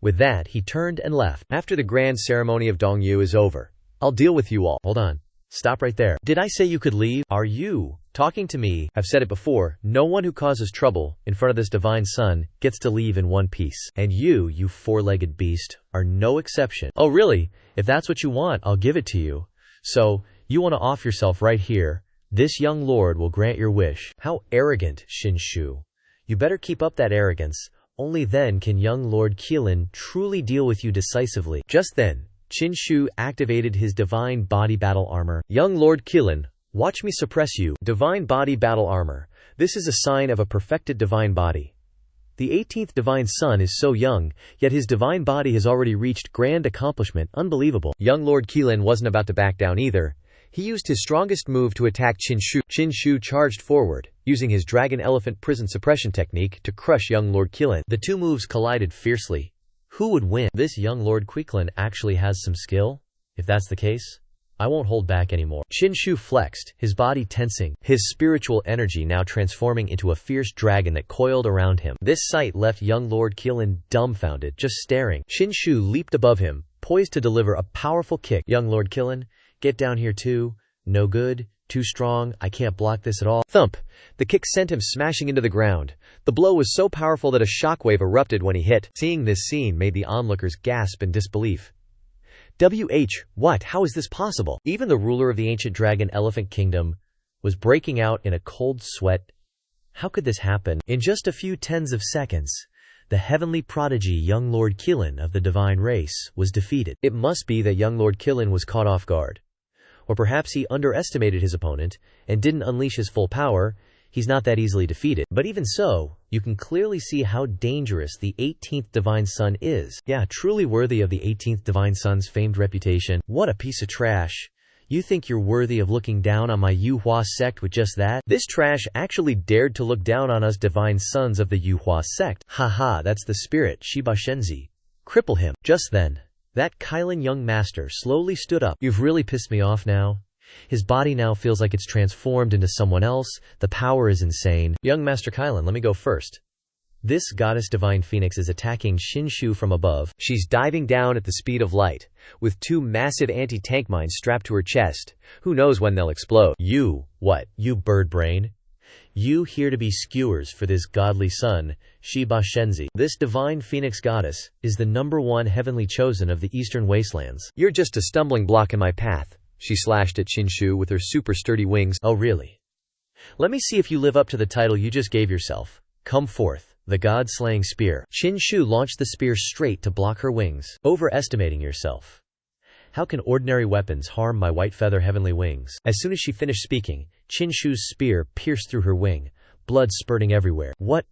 With that, he turned and left. After the grand ceremony of Dongyu is over, I'll deal with you all. Hold on. Stop right there. Did I say you could leave? Are you talking to me? I've said it before, no one who causes trouble in front of this divine son gets to leave in one piece. And you four-legged beast, are no exception. Oh really? If that's what you want, I'll give it to you. So, you want to off yourself right here? This young lord will grant your wish. How arrogant, Xianxia. You better keep up that arrogance. Only then can young Lord Qilin truly deal with you decisively. Just then, Xianxia activated his divine body battle armor. Young Lord Qilin, watch me suppress you. Divine body battle armor. This is a sign of a perfected divine body. The 18th divine son is so young, yet his divine body has already reached grand accomplishment. Unbelievable. Young Lord Qilin wasn't about to back down either. He used his strongest move to attack Xianxia. Xianxia charged forward, using his dragon elephant prison suppression technique to crush young Lord Qilin. The two moves collided fiercely. Who would win? This young Lord Qilin actually has some skill? If that's the case, I won't hold back anymore. Xianxia flexed, his body tensing, his spiritual energy now transforming into a fierce dragon that coiled around him. This sight left young Lord Qilin dumbfounded, just staring. Xianxia leaped above him, poised to deliver a powerful kick. Young Lord Qilin, get down here too. No good. Too strong. I can't block this at all. Thump! The kick sent him smashing into the ground. The blow was so powerful that a shockwave erupted when he hit. Seeing this scene made the onlookers gasp in disbelief. What? How is this possible? Even the ruler of the ancient dragon elephant kingdom was breaking out in a cold sweat. How could this happen? In just a few tens of seconds, the heavenly prodigy young Lord Qilin of the divine race was defeated. It must be that young Lord Qilin was caught off guard. Or perhaps he underestimated his opponent and didn't unleash his full power. He's not that easily defeated. But even so, you can clearly see how dangerous the 18th Divine Son is. Yeah, truly worthy of the 18th Divine Son's famed reputation. What a piece of trash. You think you're worthy of looking down on my Yuhua sect with just that? This trash actually dared to look down on us divine sons of the Yuhua sect. Haha, that's the spirit, Shiba Shenzi. Cripple him. Just then, that Qilin young master slowly stood up. You've really pissed me off now. His body now feels like it's transformed into someone else. The power is insane. Young Master Qilin, let me go first. This goddess divine phoenix is attacking Xianxia from above. She's diving down at the speed of light, with two massive anti-tank mines strapped to her chest. Who knows when they'll explode? You, what? You bird brain? You here to be skewers for this godly son, Shiba Shenzi. This divine phoenix goddess is the #1 heavenly chosen of the eastern wastelands. You're just a stumbling block in my path. She slashed at Xianxia with her super sturdy wings. Oh really? Let me see if you live up to the title you just gave yourself. Come forth, the god-slaying spear. Xianxia launched the spear straight to block her wings. Overestimating yourself. How can ordinary weapons harm my white feather heavenly wings? As soon as she finished speaking, Xianxia's spear pierced through her wing, blood spurting everywhere. What?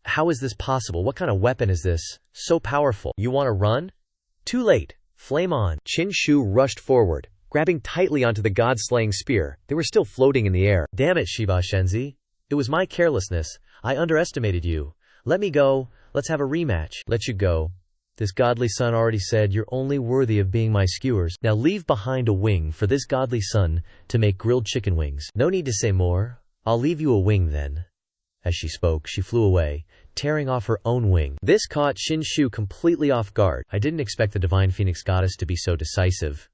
How is this possible? What kind of weapon is this? So powerful. You want to run? Too late. Flame on. Xianxia rushed forward, grabbing tightly onto the god-slaying spear. They were still floating in the air. Damn it, Shiba Shenzi. It was my carelessness. I underestimated you. Let me go. Let's have a rematch. Let you go. This godly son already said you're only worthy of being my skewers. Now leave behind a wing for this godly son to make grilled chicken wings. No need to say more. I'll leave you a wing then. As she spoke, she flew away, tearing off her own wing. This caught Xianxia completely off guard. I didn't expect the divine phoenix goddess to be so decisive.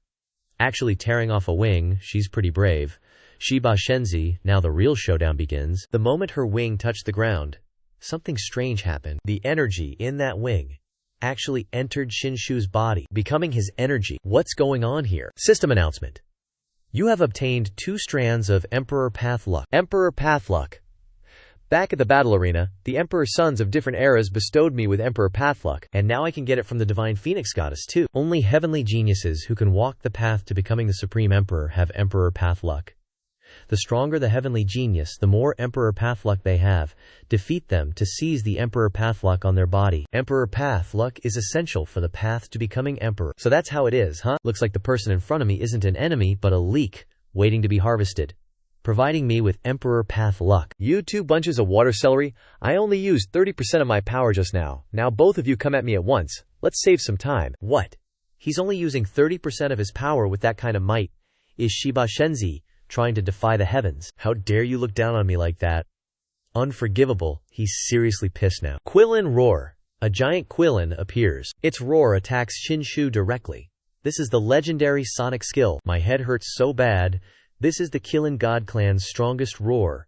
Actually tearing off a wing, she's pretty brave. Shiba Shenzi, now the real showdown begins. The moment her wing touched the ground, something strange happened. The energy in that wing actually entered Xinshu's body, becoming his energy. What's going on here? System announcement. You have obtained 2 strands of Emperor Path Luck. Emperor Path Luck. Back at the battle arena, the Emperor's sons of different eras bestowed me with Emperor Path Luck, and now I can get it from the Divine Phoenix Goddess too. Only heavenly geniuses who can walk the path to becoming the Supreme Emperor have Emperor Path Luck. The stronger the heavenly genius, the more Emperor Path Luck they have. Defeat them to seize the Emperor Path Luck on their body. Emperor Path Luck is essential for the path to becoming Emperor. So that's how it is, huh? Looks like the person in front of me isn't an enemy, but a leek, waiting to be harvested, providing me with Emperor Path Luck. You 2 bunches of water celery, I only used 30% of my power just now. Now both of you come at me at once. Let's save some time. What? He's only using 30% of his power with that kind of might. Is Shiba Shenzi trying to defy the heavens? How dare you look down on me like that? Unforgivable. He's seriously pissed now. Quillin Roar. A giant Quillin appears. Its roar attacks Xinshu directly. This is the legendary sonic skill. My head hurts so bad. This is the Qilin God Clan's strongest roar.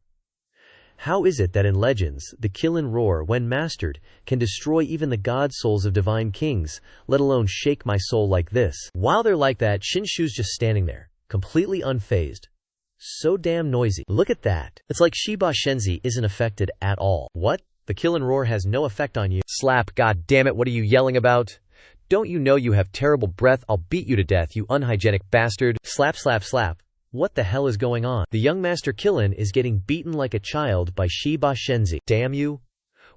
How is it that in Legends, the Qilin roar, when mastered, can destroy even the god souls of divine kings, let alone shake my soul like this? While they're like that, Xinshu's just standing there, completely unfazed. So damn noisy. Look at that. It's like Shiba Shenzi isn't affected at all. What? The Qilin roar has no effect on you. Slap, god damn it, what are you yelling about? Don't you know you have terrible breath? I'll beat you to death, you unhygienic bastard. Slap, slap, slap. What the hell is going on? The young Master Qilin is getting beaten like a child by Shiba Shenzi. Damn you.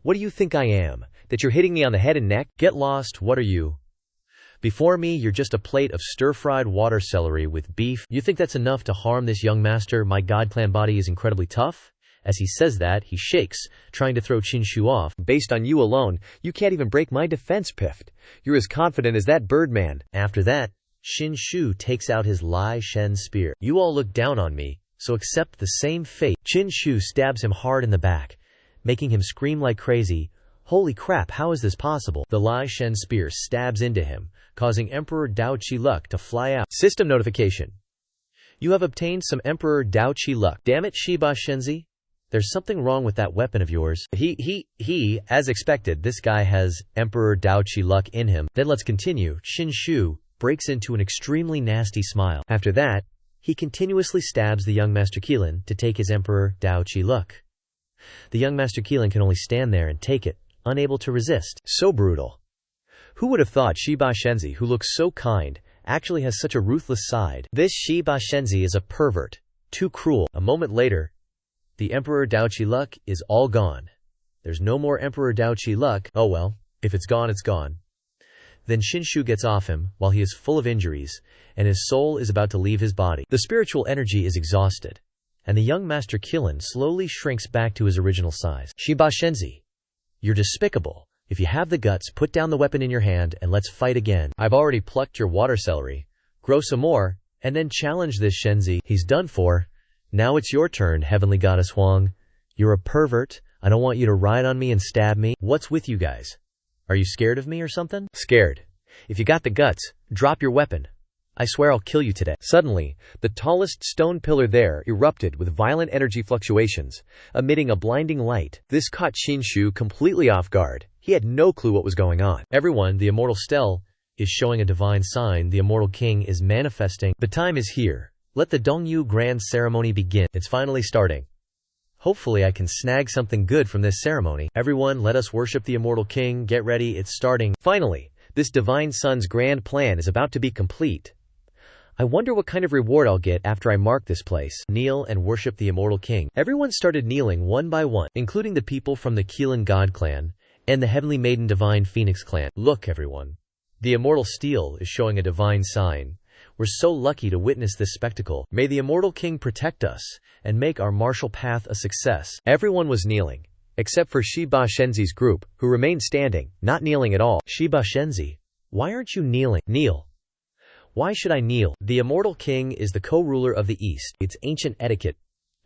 What do you think I am? That you're hitting me on the head and neck? Get lost, what are you? Before me, you're just a plate of stir-fried water celery with beef. You think that's enough to harm this young master? My God Clan body is incredibly tough. As he says that, he shakes, trying to throw Xinshu off. Based on you alone, you can't even break my defense, Pift. You're as confident as that Birdman. After that, Xinshu takes out his Lai Shen spear. You all look down on me, so accept the same fate. Xinshu stabs him hard in the back, making him scream like crazy. Holy crap, how is this possible? The Lai Shen spear stabs into him, causing Emperor Dao Qi Luck to fly out. System notification. You have obtained some Emperor Dao Qi Luck. Damn it, Shiba Shenzi. There's something wrong with that weapon of yours. As expected, this guy has Emperor Dao Qi Luck in him. Then let's continue. Xinshu breaks into an extremely nasty smile. After that, he continuously stabs the young Master Qilin to take his Emperor Dao Qi Luck. The young Master Qilin can only stand there and take it, unable to resist. So brutal. Who would have thought Shiba Shenzi, who looks so kind, actually has such a ruthless side? This Shiba Shenzi is a pervert. Too cruel. A moment later, the Emperor Dao Qi Luck is all gone. There's no more Emperor Dao Qi Luck. Oh well, if it's gone, it's gone. Then Xinshu gets off him, while he is full of injuries, and his soul is about to leave his body. The spiritual energy is exhausted, and the young Master Qilin slowly shrinks back to his original size. Shiba Shenzi, you're despicable. If you have the guts, put down the weapon in your hand, and let's fight again. I've already plucked your water celery. Grow some more, and then challenge this Shenzi. He's done for. Now it's your turn, Heavenly Goddess Huang. You're a pervert. I don't want you to ride on me and stab me. What's with you guys? Are you scared of me or something? Scared. If you got the guts, drop your weapon. I swear I'll kill you today. Suddenly, the tallest stone pillar there erupted with violent energy fluctuations, emitting a blinding light. This caught Xinshu completely off guard. He had no clue what was going on. Everyone, the immortal Stele, is showing a divine sign. The immortal king is manifesting. The time is here. Let the Dongyu Grand Ceremony begin. It's finally starting. Hopefully I can snag something good from this ceremony. Everyone, let us worship the immortal king. Get ready, it's starting. Finally, this divine son's grand plan is about to be complete. I wonder what kind of reward I'll get after I mark this place. Kneel and worship the immortal king. Everyone started kneeling one by one, including the people from the Qilin God clan and the Heavenly Maiden Divine Phoenix clan. Look, everyone. The immortal Stele is showing a divine sign. We're so lucky to witness this spectacle. May the immortal king protect us and make our martial path a success. Everyone was kneeling, except for Shiba Shenzi's group, who remained standing, not kneeling at all. Shiba Shenzi, why aren't you kneeling? Kneel. Why should I kneel? The immortal king is the co-ruler of the East. It's ancient etiquette.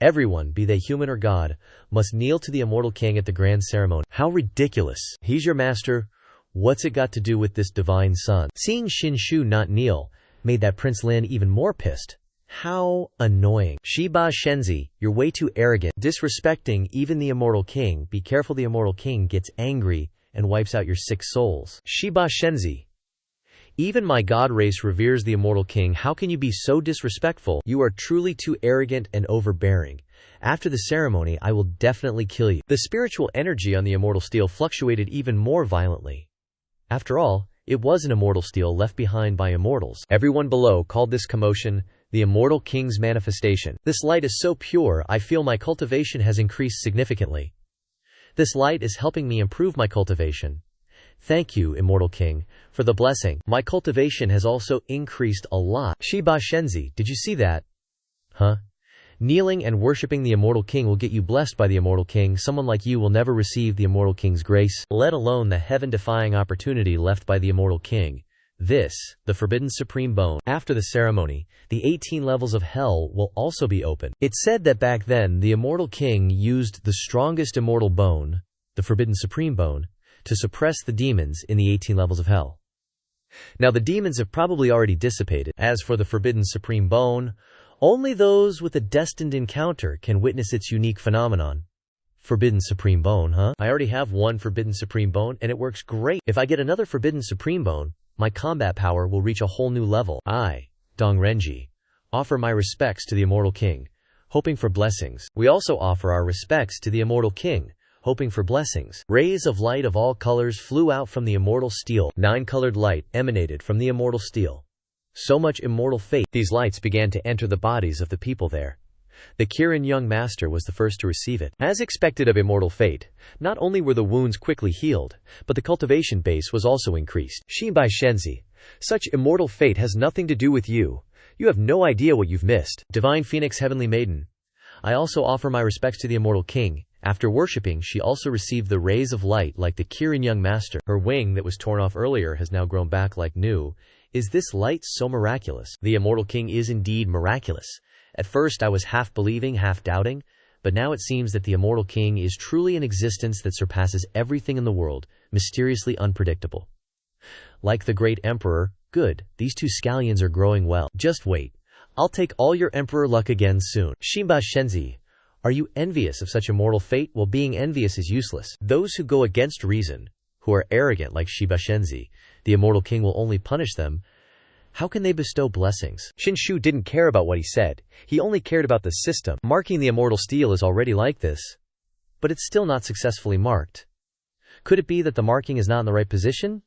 Everyone, be they human or god, must kneel to the immortal king at the grand ceremony. How ridiculous. He's your master. What's it got to do with this divine son? Seeing Xinshu not kneel made that Prince Lin even more pissed. How annoying. Shiba Shenzi, you're way too arrogant, disrespecting even the immortal king. Be careful, the immortal king gets angry and wipes out your 6 souls. Shiba Shenzi. Even my god race reveres the immortal king. How can you be so disrespectful? You are truly too arrogant and overbearing. After the ceremony, I will definitely kill you. The spiritual energy on the immortal steel fluctuated even more violently. After all, it was an immortal steel left behind by immortals. Everyone below called this commotion the immortal king's manifestation. This light is so pure, I feel my cultivation has increased significantly. This light is helping me improve my cultivation. Thank you, immortal king, for the blessing. My cultivation has also increased a lot. Shiba Shenzi, did you see that? Huh? Kneeling and worshipping the immortal king will get you blessed by the immortal king. Someone like you will never receive the immortal king's grace, let alone the heaven-defying opportunity left by the immortal king. This, the forbidden supreme bone. After the ceremony, the 18 levels of hell will also be open. It's said that back then, the immortal king used the strongest immortal bone, the forbidden supreme bone, to suppress the demons in the 18 levels of hell. Now the demons have probably already dissipated. As for the forbidden supreme bone, only those with a destined encounter can witness its unique phenomenon. Forbidden supreme bone, huh? I already have one forbidden supreme bone and it works great. If I get another forbidden supreme bone, my combat power will reach a whole new level. I, Dong Renji, offer my respects to the immortal king, hoping for blessings. We also offer our respects to the immortal king, hoping for blessings. Rays of light of all colors flew out from the immortal steel. 9-colored light emanated from the immortal steel. So much immortal fate. These lights began to enter the bodies of the people there. The Kirin young master was the first to receive it. As expected of immortal fate, not only were the wounds quickly healed, but the cultivation base was also increased. Shibai Shenzi, such immortal fate has nothing to do with you. You have no idea what you've missed. Divine Phoenix Heavenly Maiden. I also offer my respects to the immortal king. After worshipping, she also received the rays of light like the Kirin young master. Her wing that was torn off earlier has now grown back like new. Is this light so miraculous? The immortal king is indeed miraculous. At first I was half believing, half doubting, but now it seems that the immortal king is truly an existence that surpasses everything in the world, mysteriously unpredictable. Like the great emperor, good, these 2 scallions are growing well. Just wait. I'll take all your emperor luck again soon. Shimba Shenzi, are you envious of such immortal fate? Well, being envious is useless. Those who go against reason, who are arrogant like Shiba Shenzi, the immortal king will only punish them. How can they bestow blessings? Xinshu didn't care about what he said. He only cared about the system. Marking the immortal steel is already like this, but it's still not successfully marked. Could it be that the marking is not in the right position?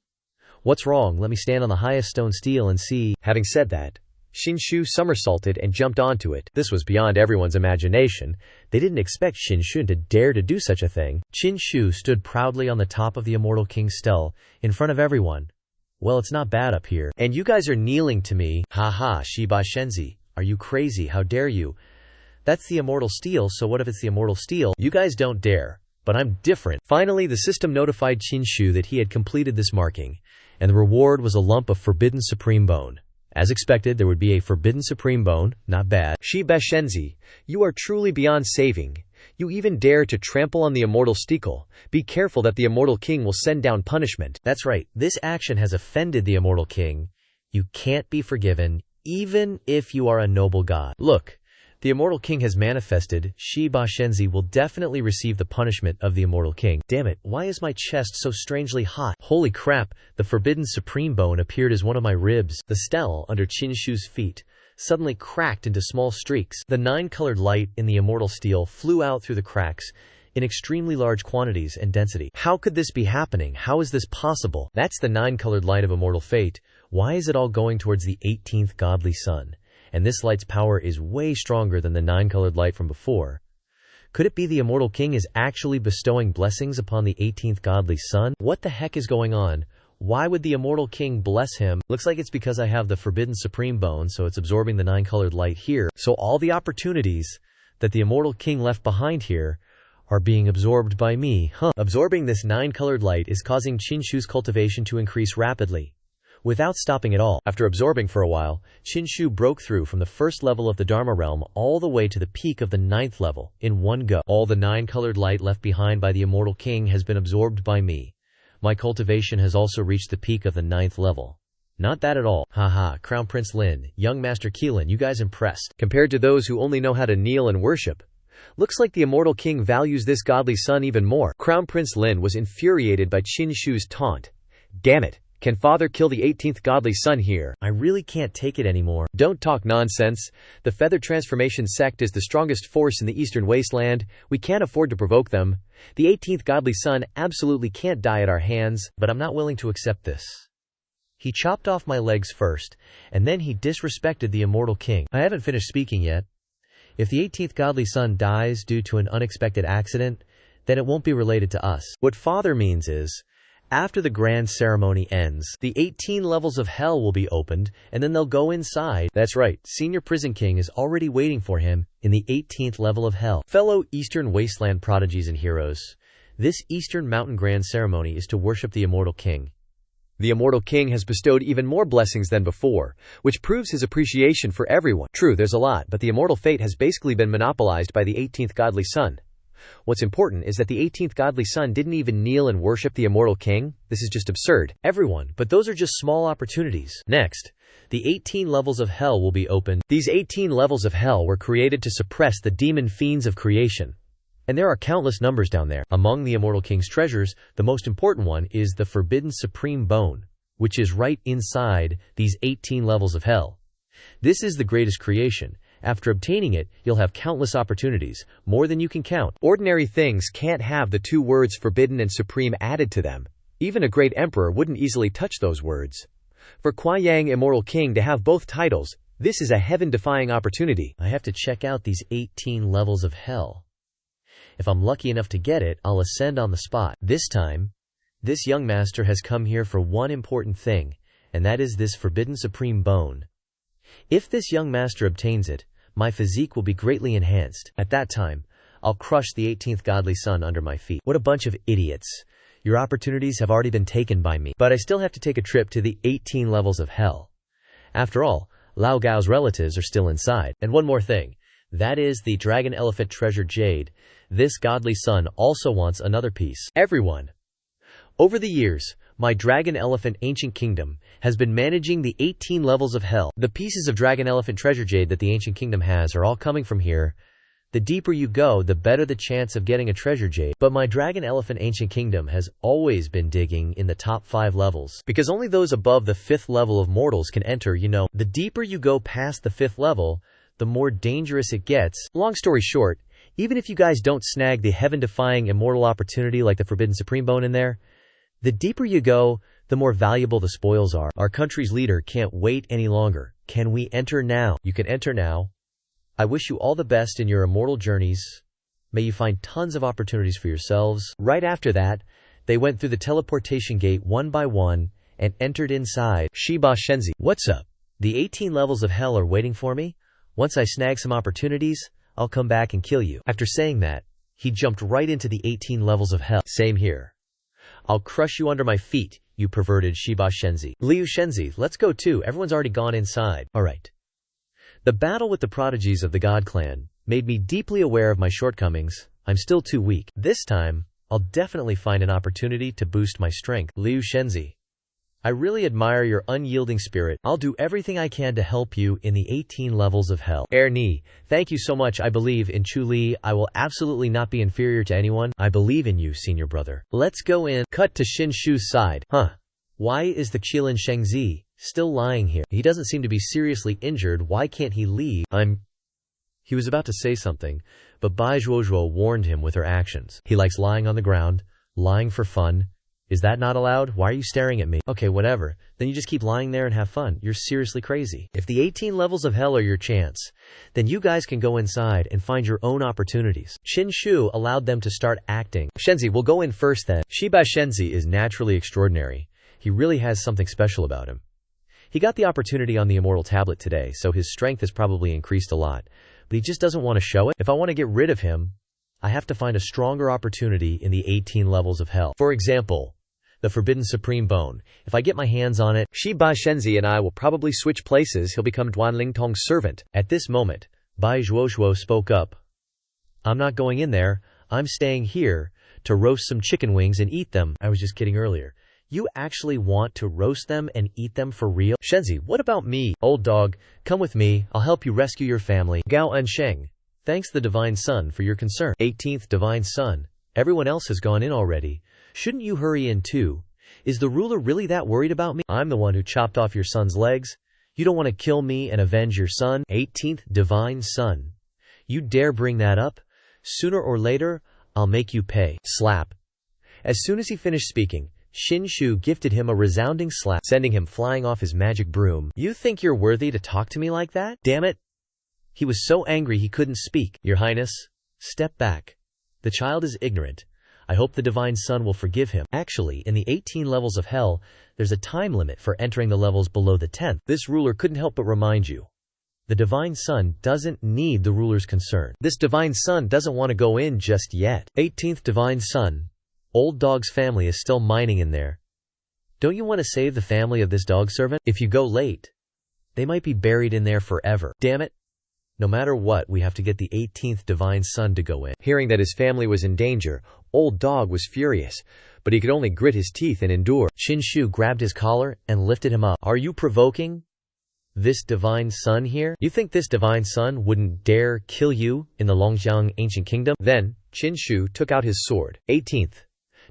What's wrong? Let me stand on the highest stone steel and see. Having said that, Xinshu somersaulted and jumped onto it. This was beyond everyone's imagination. They didn't expect Xinshu to dare to do such a thing. Xinshu stood proudly on the top of the immortal king's stele, in front of everyone. Well, it's not bad up here. And you guys are kneeling to me. Haha, Shiba Shenzi. Are you crazy? How dare you? That's the immortal steel, so what if it's the immortal steel? You guys don't dare. But I'm different. Finally, the system notified Xinshu that he had completed this marking, and the reward was a lump of forbidden supreme bone. As expected, there would be a forbidden supreme bone. Not bad. Shiba Shenzi, you are truly beyond saving. You even dare to trample on the immortal steel. Be careful that the immortal king will send down punishment. That's right, this action has offended the immortal king. You can't be forgiven, even if you are a noble god. Look, the immortal king has manifested. Shiba Shenzi will definitely receive the punishment of the immortal king. Damn it, why is my chest so strangely hot? Holy crap, the forbidden supreme bone appeared as one of my ribs. The stele under Qinshu's feet suddenly cracked into small streaks. The 9-colored light in the immortal steel flew out through the cracks in extremely large quantities and density. How could this be happening? How is this possible? That's the 9-colored light of immortal fate. Why is it all going towards the 18th godly sun? And this light's power is way stronger than the 9-colored light from before. Could it be the immortal king is actually bestowing blessings upon the 18th godly sun? What the heck is going on? Why would the immortal king bless him? Looks like it's because I have the forbidden supreme bone, so it's absorbing the 9-colored light here. So all the opportunities that the immortal king left behind here are being absorbed by me. Absorbing this 9-colored light is causing Qinshu's cultivation to increase rapidly, without stopping at all. After absorbing for a while, Qinshu broke through from the first level of the Dharma realm all the way to the peak of the 9th level in one go. All the 9-colored light left behind by the immortal king has been absorbed by me. My cultivation has also reached the peak of the 9th level. Not that at all. Haha, Crown Prince Lin, Young Master Keelan, you guys impressed? Compared to those who only know how to kneel and worship, Looks like the immortal king values this godly son even more. Crown Prince Lin was infuriated by Qin Shu's taunt. Damn it. Can father kill the 18th godly son here? I really can't take it anymore. Don't talk nonsense. The Feather Transformation sect is the strongest force in the Eastern Wasteland. We can't afford to provoke them. The 18th godly son absolutely can't die at our hands, but I'm not willing to accept this. He chopped off my legs first, and then he disrespected the immortal king. I haven't finished speaking yet. If the 18th godly son dies due to an unexpected accident, then it won't be related to us. What father means is, after the grand ceremony ends, the 18 levels of hell will be opened, and then they'll go inside. That's right, Senior Prison King is already waiting for him in the 18th level of hell. Fellow Eastern Wasteland prodigies and heroes, this Eastern Mountain Grand Ceremony is to worship the Immortal King. The Immortal King has bestowed even more blessings than before, which proves his appreciation for everyone. True, there's a lot, but the immortal fate has basically been monopolized by the 18th godly son. What's important is that the 18th godly son didn't even kneel and worship the immortal king. This is just absurd. Everyone, but those are just small opportunities. Next, the 18 levels of hell will be opened. These 18 levels of hell were created to suppress the demon fiends of creation. And there are countless numbers down there. Among the immortal king's treasures, the most important one is the forbidden supreme bone, which is right inside these 18 levels of hell. This is the greatest creation. After obtaining it, you'll have countless opportunities, more than you can count. Ordinary things can't have the two words forbidden and supreme added to them. Even a great emperor wouldn't easily touch those words. For Kuai-Yang Immortal King to have both titles, this is a heaven-defying opportunity. I have to check out these 18 levels of hell. If I'm lucky enough to get it, I'll ascend on the spot. This time, this young master has come here for one important thing, and that is this forbidden supreme bone. If this young master obtains it, my physique will be greatly enhanced. At that time, I'll crush the 18th godly son under my feet. What a bunch of idiots. Your opportunities have already been taken by me, but I still have to take a trip to the 18 levels of hell. After all, Lao Gao's relatives are still inside. And one more thing, that is the dragon elephant treasure jade. This godly son also wants another piece. Everyone. Over the years, my Dragon Elephant Ancient Kingdom has been managing the 18 levels of hell. The pieces of Dragon Elephant Treasure Jade that the Ancient Kingdom has are all coming from here. The deeper you go, the better the chance of getting a treasure jade. But my Dragon Elephant Ancient Kingdom has always been digging in the top 5 levels, because only those above the 5th level of mortals can enter, you know. The deeper you go past the 5th level, the more dangerous it gets. Long story short, even if you guys don't snag the heaven-defying immortal opportunity like the Forbidden Supreme Bone in there, the deeper you go, the more valuable the spoils are. Our country's leader can't wait any longer. Can we enter now? You can enter now. I wish you all the best in your immortal journeys. May you find tons of opportunities for yourselves. Right after that, they went through the teleportation gate one by one and entered inside. Shiba Shenzi. What's up? The 18 levels of hell are waiting for me. Once I snag some opportunities, I'll come back and kill you. After saying that, he jumped right into the 18 levels of hell. Same here. I'll crush you under my feet, you perverted Shiba Shenzi. Liu Shenzi, let's go too. Everyone's already gone inside. Alright. The battle with the prodigies of the God Clan made me deeply aware of my shortcomings. I'm still too weak. This time, I'll definitely find an opportunity to boost my strength. Liu Shenzi, I really admire your unyielding spirit. I'll do everything I can to help you in the 18 levels of hell. Ni, thank you so much. I believe in Chu Li. I will absolutely not be inferior to anyone. I believe in you, senior brother. Let's go in. Cut to Xin Shu's side. Why is the Qilin Shengzi still lying here? He doesn't seem to be seriously injured. Why can't he leave? He was about to say something, but Bai Zhuozhuo warned him with her actions. He likes lying on the ground, lying for fun. Is that not allowed? Why are you staring at me? Okay, whatever. Then you just keep lying there and have fun. You're seriously crazy. If the 18 levels of hell are your chance, then you guys can go inside and find your own opportunities. Qin Shu allowed them to start acting. Shenzi, we'll go in first then. Shiba Shenzi is naturally extraordinary. He really has something special about him. He got the opportunity on the Immortal Tablet today, so his strength has probably increased a lot. But he just doesn't want to show it. If I want to get rid of him, I have to find a stronger opportunity in the 18 levels of hell. For example, the Forbidden Supreme Bone. If I get my hands on it, Shiba Shenzi and I will probably switch places. He'll become Duan Lingtong's servant. At this moment, Bai Zhuozhuo spoke up. I'm not going in there. I'm staying here to roast some chicken wings and eat them. I was just kidding earlier. You actually want to roast them and eat them for real? Shenzi, what about me? Old dog, come with me. I'll help you rescue your family. Gao Ensheng. Thanks the Divine Son for your concern. 18th Divine Son. Everyone else has gone in already. Shouldn't you hurry in too? Is the ruler really that worried about me? I'm the one who chopped off your son's legs. You don't want to kill me and avenge your son? 18th Divine Son. You dare bring that up? Sooner or later, I'll make you pay. Slap. As soon as he finished speaking, Xianxia gifted him a resounding slap, sending him flying off his magic broom. You think you're worthy to talk to me like that? Damn it. He was so angry he couldn't speak. Your Highness, step back. The child is ignorant. I hope the Divine Son will forgive him. Actually, in the 18 levels of hell, there's a time limit for entering the levels below the 10th. This ruler couldn't help but remind you. The Divine Son doesn't need the ruler's concern. This Divine Son doesn't want to go in just yet. 18th Divine Son. Old dog's family is still mining in there. Don't you want to save the family of this dog servant? If you go late, they might be buried in there forever. Damn it. No matter what, we have to get the 18th Divine Son to go in. Hearing that his family was in danger, Old Dog was furious, but he could only grit his teeth and endure. Xianxia grabbed his collar and lifted him up. Are you provoking this Divine Son here? You think this Divine Son wouldn't dare kill you in the Longxiang ancient kingdom? Then, Xianxia took out his sword. 18th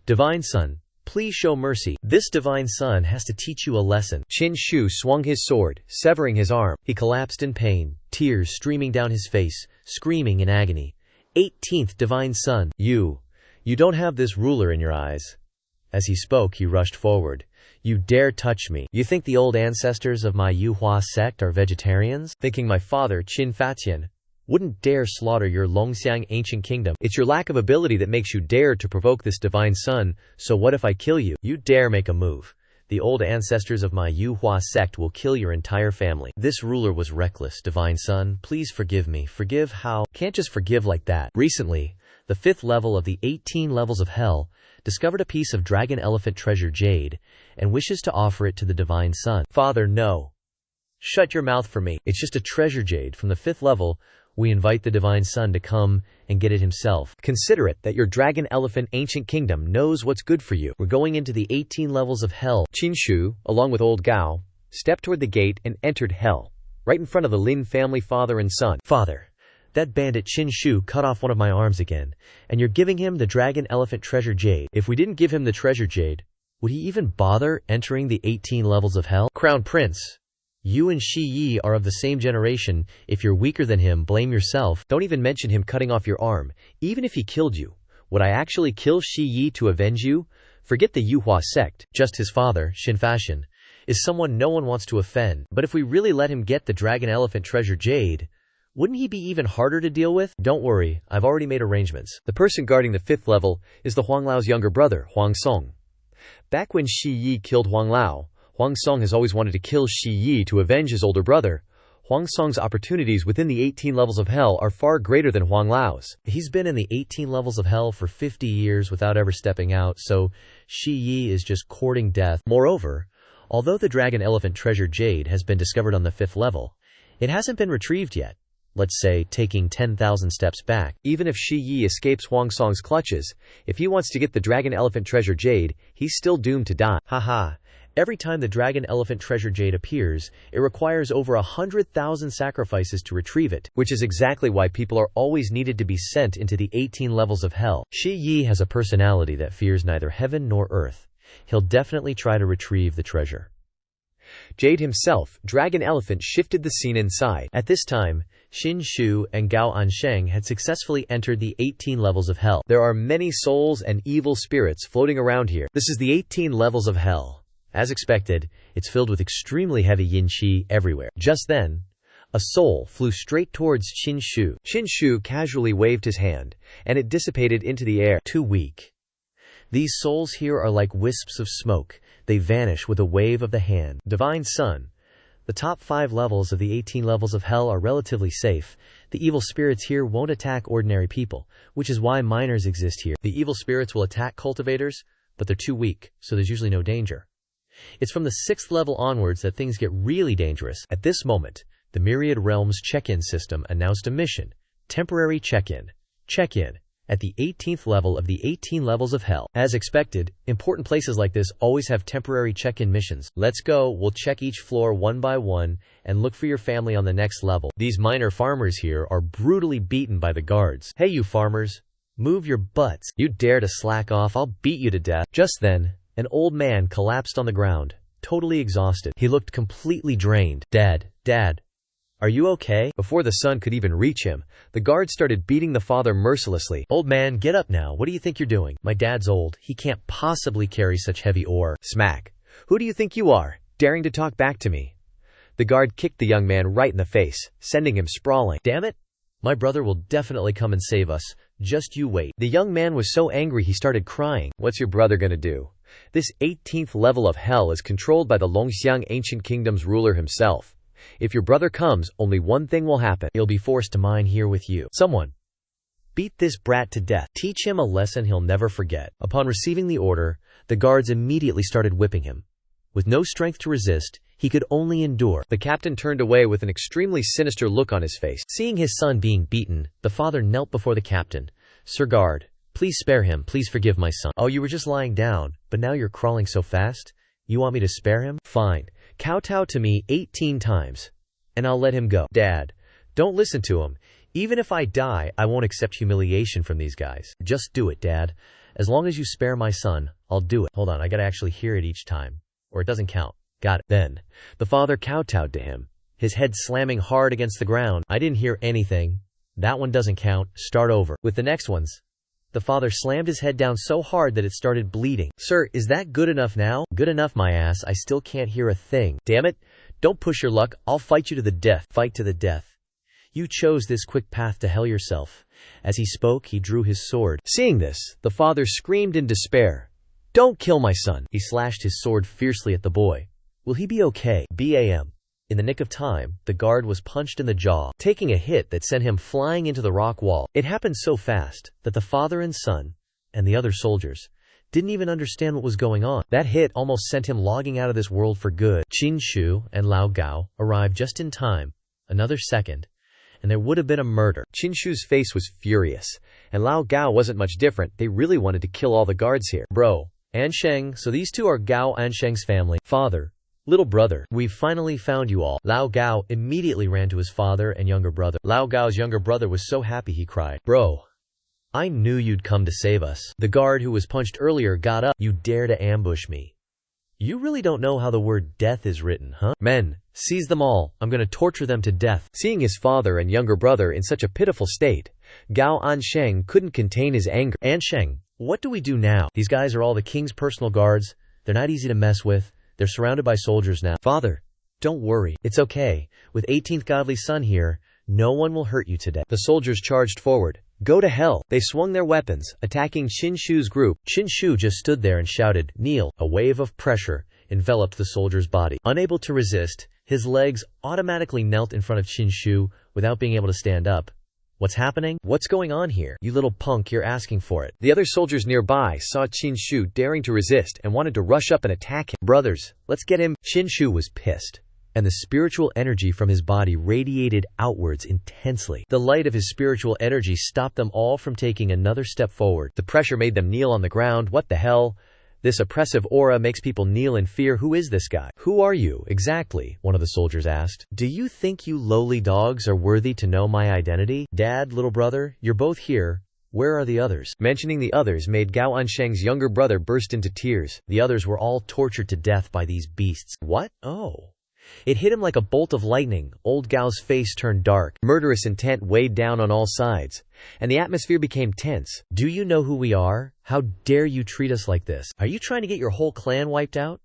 Divine Son, please show mercy. This Divine Son has to teach you a lesson. Xianxia swung his sword, severing his arm. He collapsed in pain, tears streaming down his face, screaming in agony. 18th Divine Son, you don't have this ruler in your eyes. As he spoke, he rushed forward. You dare touch me. You think the old ancestors of my Yuhua sect are vegetarians? Thinking my father, Qin Fatian, wouldn't dare slaughter your Longxiang ancient kingdom. It's your lack of ability that makes you dare to provoke this Divine Son, so what if I kill you? You dare make a move. The old ancestors of my Yuhua sect will kill your entire family. This ruler was reckless, Divine Son. Please forgive me. Forgive how? Can't just forgive like that. Recently, the 5th level of the 18 levels of hell discovered a piece of dragon elephant treasure jade and wishes to offer it to the Divine Son. Father, no. Shut your mouth for me. It's just a treasure jade from the 5th level. We invite the Divine Son to come and get it himself. Consider it that your dragon elephant ancient kingdom knows what's good for you. We're going into the 18 levels of hell. Qinshu, along with old Gao, stepped toward the gate and entered hell, right in front of the Lin family father and son. Father, that bandit Qinshu cut off one of my arms again, and you're giving him the dragon elephant treasure jade. If we didn't give him the treasure jade, would he even bother entering the 18 levels of hell? Crown Prince, you and Shi Yi are of the same generation. If you're weaker than him, blame yourself. Don't even mention him cutting off your arm. Even if he killed you, would I actually kill Shi Yi to avenge you? Forget the Yuhua sect. Just his father, Xinfashan, is someone no one wants to offend. But if we really let him get the dragon elephant treasure jade, wouldn't he be even harder to deal with? Don't worry, I've already made arrangements. The person guarding the 5th level is the Huang Lao's younger brother, Huang Song. Back when Shi Yi killed Huang Lao, Huang Song has always wanted to kill Shi Yi to avenge his older brother. Huang Song's opportunities within the 18 levels of hell are far greater than Huang Lao's. He's been in the 18 levels of hell for 50 years without ever stepping out, so Shi Yi is just courting death. Moreover, although the dragon elephant treasure jade has been discovered on the 5th level, it hasn't been retrieved yet. Let's say, taking 10,000 steps back. Even if Shi Yi escapes Huang Song's clutches, if he wants to get the dragon elephant treasure jade, he's still doomed to die. Haha. Every time the dragon elephant treasure jade appears, it requires over 100,000 sacrifices to retrieve it, which is exactly why people are always needed to be sent into the 18 levels of hell. Shi Yi has a personality that fears neither heaven nor earth. He'll definitely try to retrieve the treasure. Jade himself, Dragon Elephant, shifted the scene inside. At this time, Xinshu and Gao Ansheng had successfully entered the 18 levels of hell. There are many souls and evil spirits floating around here. This is the 18 levels of hell. As expected, it's filled with extremely heavy yin-qi everywhere. Just then, a soul flew straight towards Qinshu. Qinshu casually waved his hand, and it dissipated into the air. Too weak. These souls here are like wisps of smoke. They vanish with a wave of the hand. Divine Son. The top 5 levels of the 18 levels of hell are relatively safe. The evil spirits here won't attack ordinary people, which is why minors exist here. The evil spirits will attack cultivators, but they're too weak, so there's usually no danger. It's from the 6th level onwards that things get really dangerous. At this moment, the Myriad Realms check-in system announced a mission. Temporary check-in. Check-in. At the 18th level of the 18 levels of hell. As expected, important places like this always have temporary check-in missions. Let's go, we'll check each floor one by one and look for your family on the next level. These minor farmers here are brutally beaten by the guards. Hey you farmers, move your butts. You dare to slack off, I'll beat you to death. Just then, an old man collapsed on the ground, totally exhausted. He looked completely drained. Dad, are you okay? Before the son could even reach him, the guards started beating the father mercilessly. Old man, get up now. What do you think you're doing? My dad's old. He can't possibly carry such heavy ore. Smack. Who do you think you are, daring to talk back to me? The guard kicked the young man right in the face, sending him sprawling. Damn it! My brother will definitely come and save us. Just you wait. The young man was so angry he started crying. What's your brother gonna do? This 18th level of hell is controlled by the Longxiang Ancient Kingdom's ruler himself. If your brother comes, only one thing will happen. He'll be forced to mine here with you. Someone beat this brat to death. Teach him a lesson he'll never forget. Upon receiving the order, the guards immediately started whipping him. With no strength to resist, he could only endure. The captain turned away with an extremely sinister look on his face. Seeing his son being beaten, the father knelt before the captain. Sir guard, please spare him. Please forgive my son. Oh, you were just lying down, but now you're crawling so fast? You want me to spare him? Fine. Kowtow to me 18 times, and I'll let him go. Dad, don't listen to him. Even if I die, I won't accept humiliation from these guys. Just do it, Dad. As long as you spare my son, I'll do it. Hold on, I gotta actually hear it each time, or it doesn't count. Got it. Then, the father kowtowed to him, his head slamming hard against the ground. I didn't hear anything. That one doesn't count. Start over. With the next ones, the father slammed his head down so hard that it started bleeding. Sir, is that good enough now? Good enough, my ass. I still can't hear a thing. Damn it. Don't push your luck. I'll fight you to the death. Fight to the death. You chose this quick path to hell yourself. As he spoke, he drew his sword. Seeing this, the father screamed in despair. Don't kill my son. He slashed his sword fiercely at the boy. Will he be okay? Bam. In the nick of time, the guard was punched in the jaw, taking a hit that sent him flying into the rock wall. It happened so fast that the father and son, and the other soldiers, didn't even understand what was going on. That hit almost sent him logging out of this world for good. Qin Shu and Lao Gao arrived just in time, another second, and there would have been a murder. Qin Shu's face was furious, and Lao Gao wasn't much different. They really wanted to kill all the guards here. Bro, Ansheng, so these two are Gao Ansheng's family. Father, little brother, we've finally found you all. Lao Gao immediately ran to his father and younger brother. Lao Gao's younger brother was so happy he cried. Bro, I knew you'd come to save us. The guard who was punched earlier got up. You dare to ambush me. You really don't know how the word death is written, huh? Men, seize them all. I'm gonna torture them to death. Seeing his father and younger brother in such a pitiful state, Gao Ansheng couldn't contain his anger. Ansheng, what do we do now? These guys are all the king's personal guards. They're not easy to mess with. They're surrounded by soldiers now. Father, don't worry. It's okay. With 18th godly son here, no one will hurt you today. The soldiers charged forward. Go to hell. They swung their weapons, attacking Qin Shu's group. Qin Shu just stood there and shouted, kneel. A wave of pressure enveloped the soldier's body. Unable to resist, his legs automatically knelt in front of Qin Shu without being able to stand up. What's happening? What's going on here? You little punk, you're asking for it. The other soldiers nearby saw Qin Shu daring to resist and wanted to rush up and attack him. Brothers, let's get him. Qin Shu was pissed, and the spiritual energy from his body radiated outwards intensely. The light of his spiritual energy stopped them all from taking another step forward. The pressure made them kneel on the ground. What the hell? This oppressive aura makes people kneel in fear. Who is this guy? Who are you, exactly? One of the soldiers asked. Do you think you lowly dogs are worthy to know my identity? Dad, little brother, you're both here. Where are the others? Mentioning the others made Gao Ansheng's younger brother burst into tears. The others were all tortured to death by these beasts. What? Oh. It hit him like a bolt of lightning. Old Gao's face turned dark. Murderous intent weighed down on all sides, and the atmosphere became tense. Do you know who we are? How dare you treat us like this? Are you trying to get your whole clan wiped out?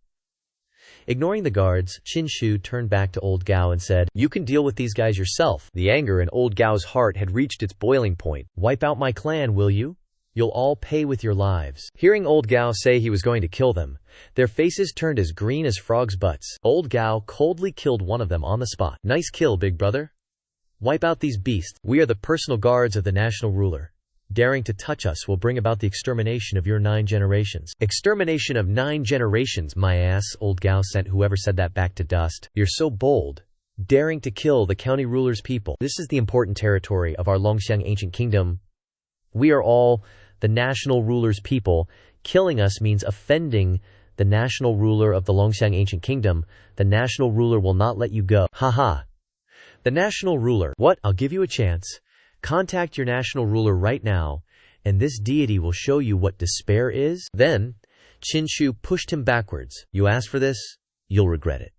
Ignoring the guards, Qin Shu turned back to Old Gao and said, you can deal with these guys yourself. The anger in Old Gao's heart had reached its boiling point. Wipe out my clan, will you? You'll all pay with your lives. Hearing Old Gao say he was going to kill them, their faces turned as green as frogs' butts. Old Gao coldly killed one of them on the spot. Nice kill, big brother. Wipe out these beasts. We are the personal guards of the national ruler. Daring to touch us will bring about the extermination of your 9 generations. Extermination of 9 generations, my ass. Old Gao sent whoever said that back to dust. You're so bold. Daring to kill the county ruler's people. This is the important territory of our Longxiang ancient kingdom. We are all the national ruler's people. Killing us means offending the national ruler of the Longxiang ancient kingdom. The national ruler will not let you go. Haha. The national ruler. What? I'll give you a chance. Contact your national ruler right now, and this deity will show you what despair is. Then, Qin Shu pushed him backwards. You asked for this? You'll regret it.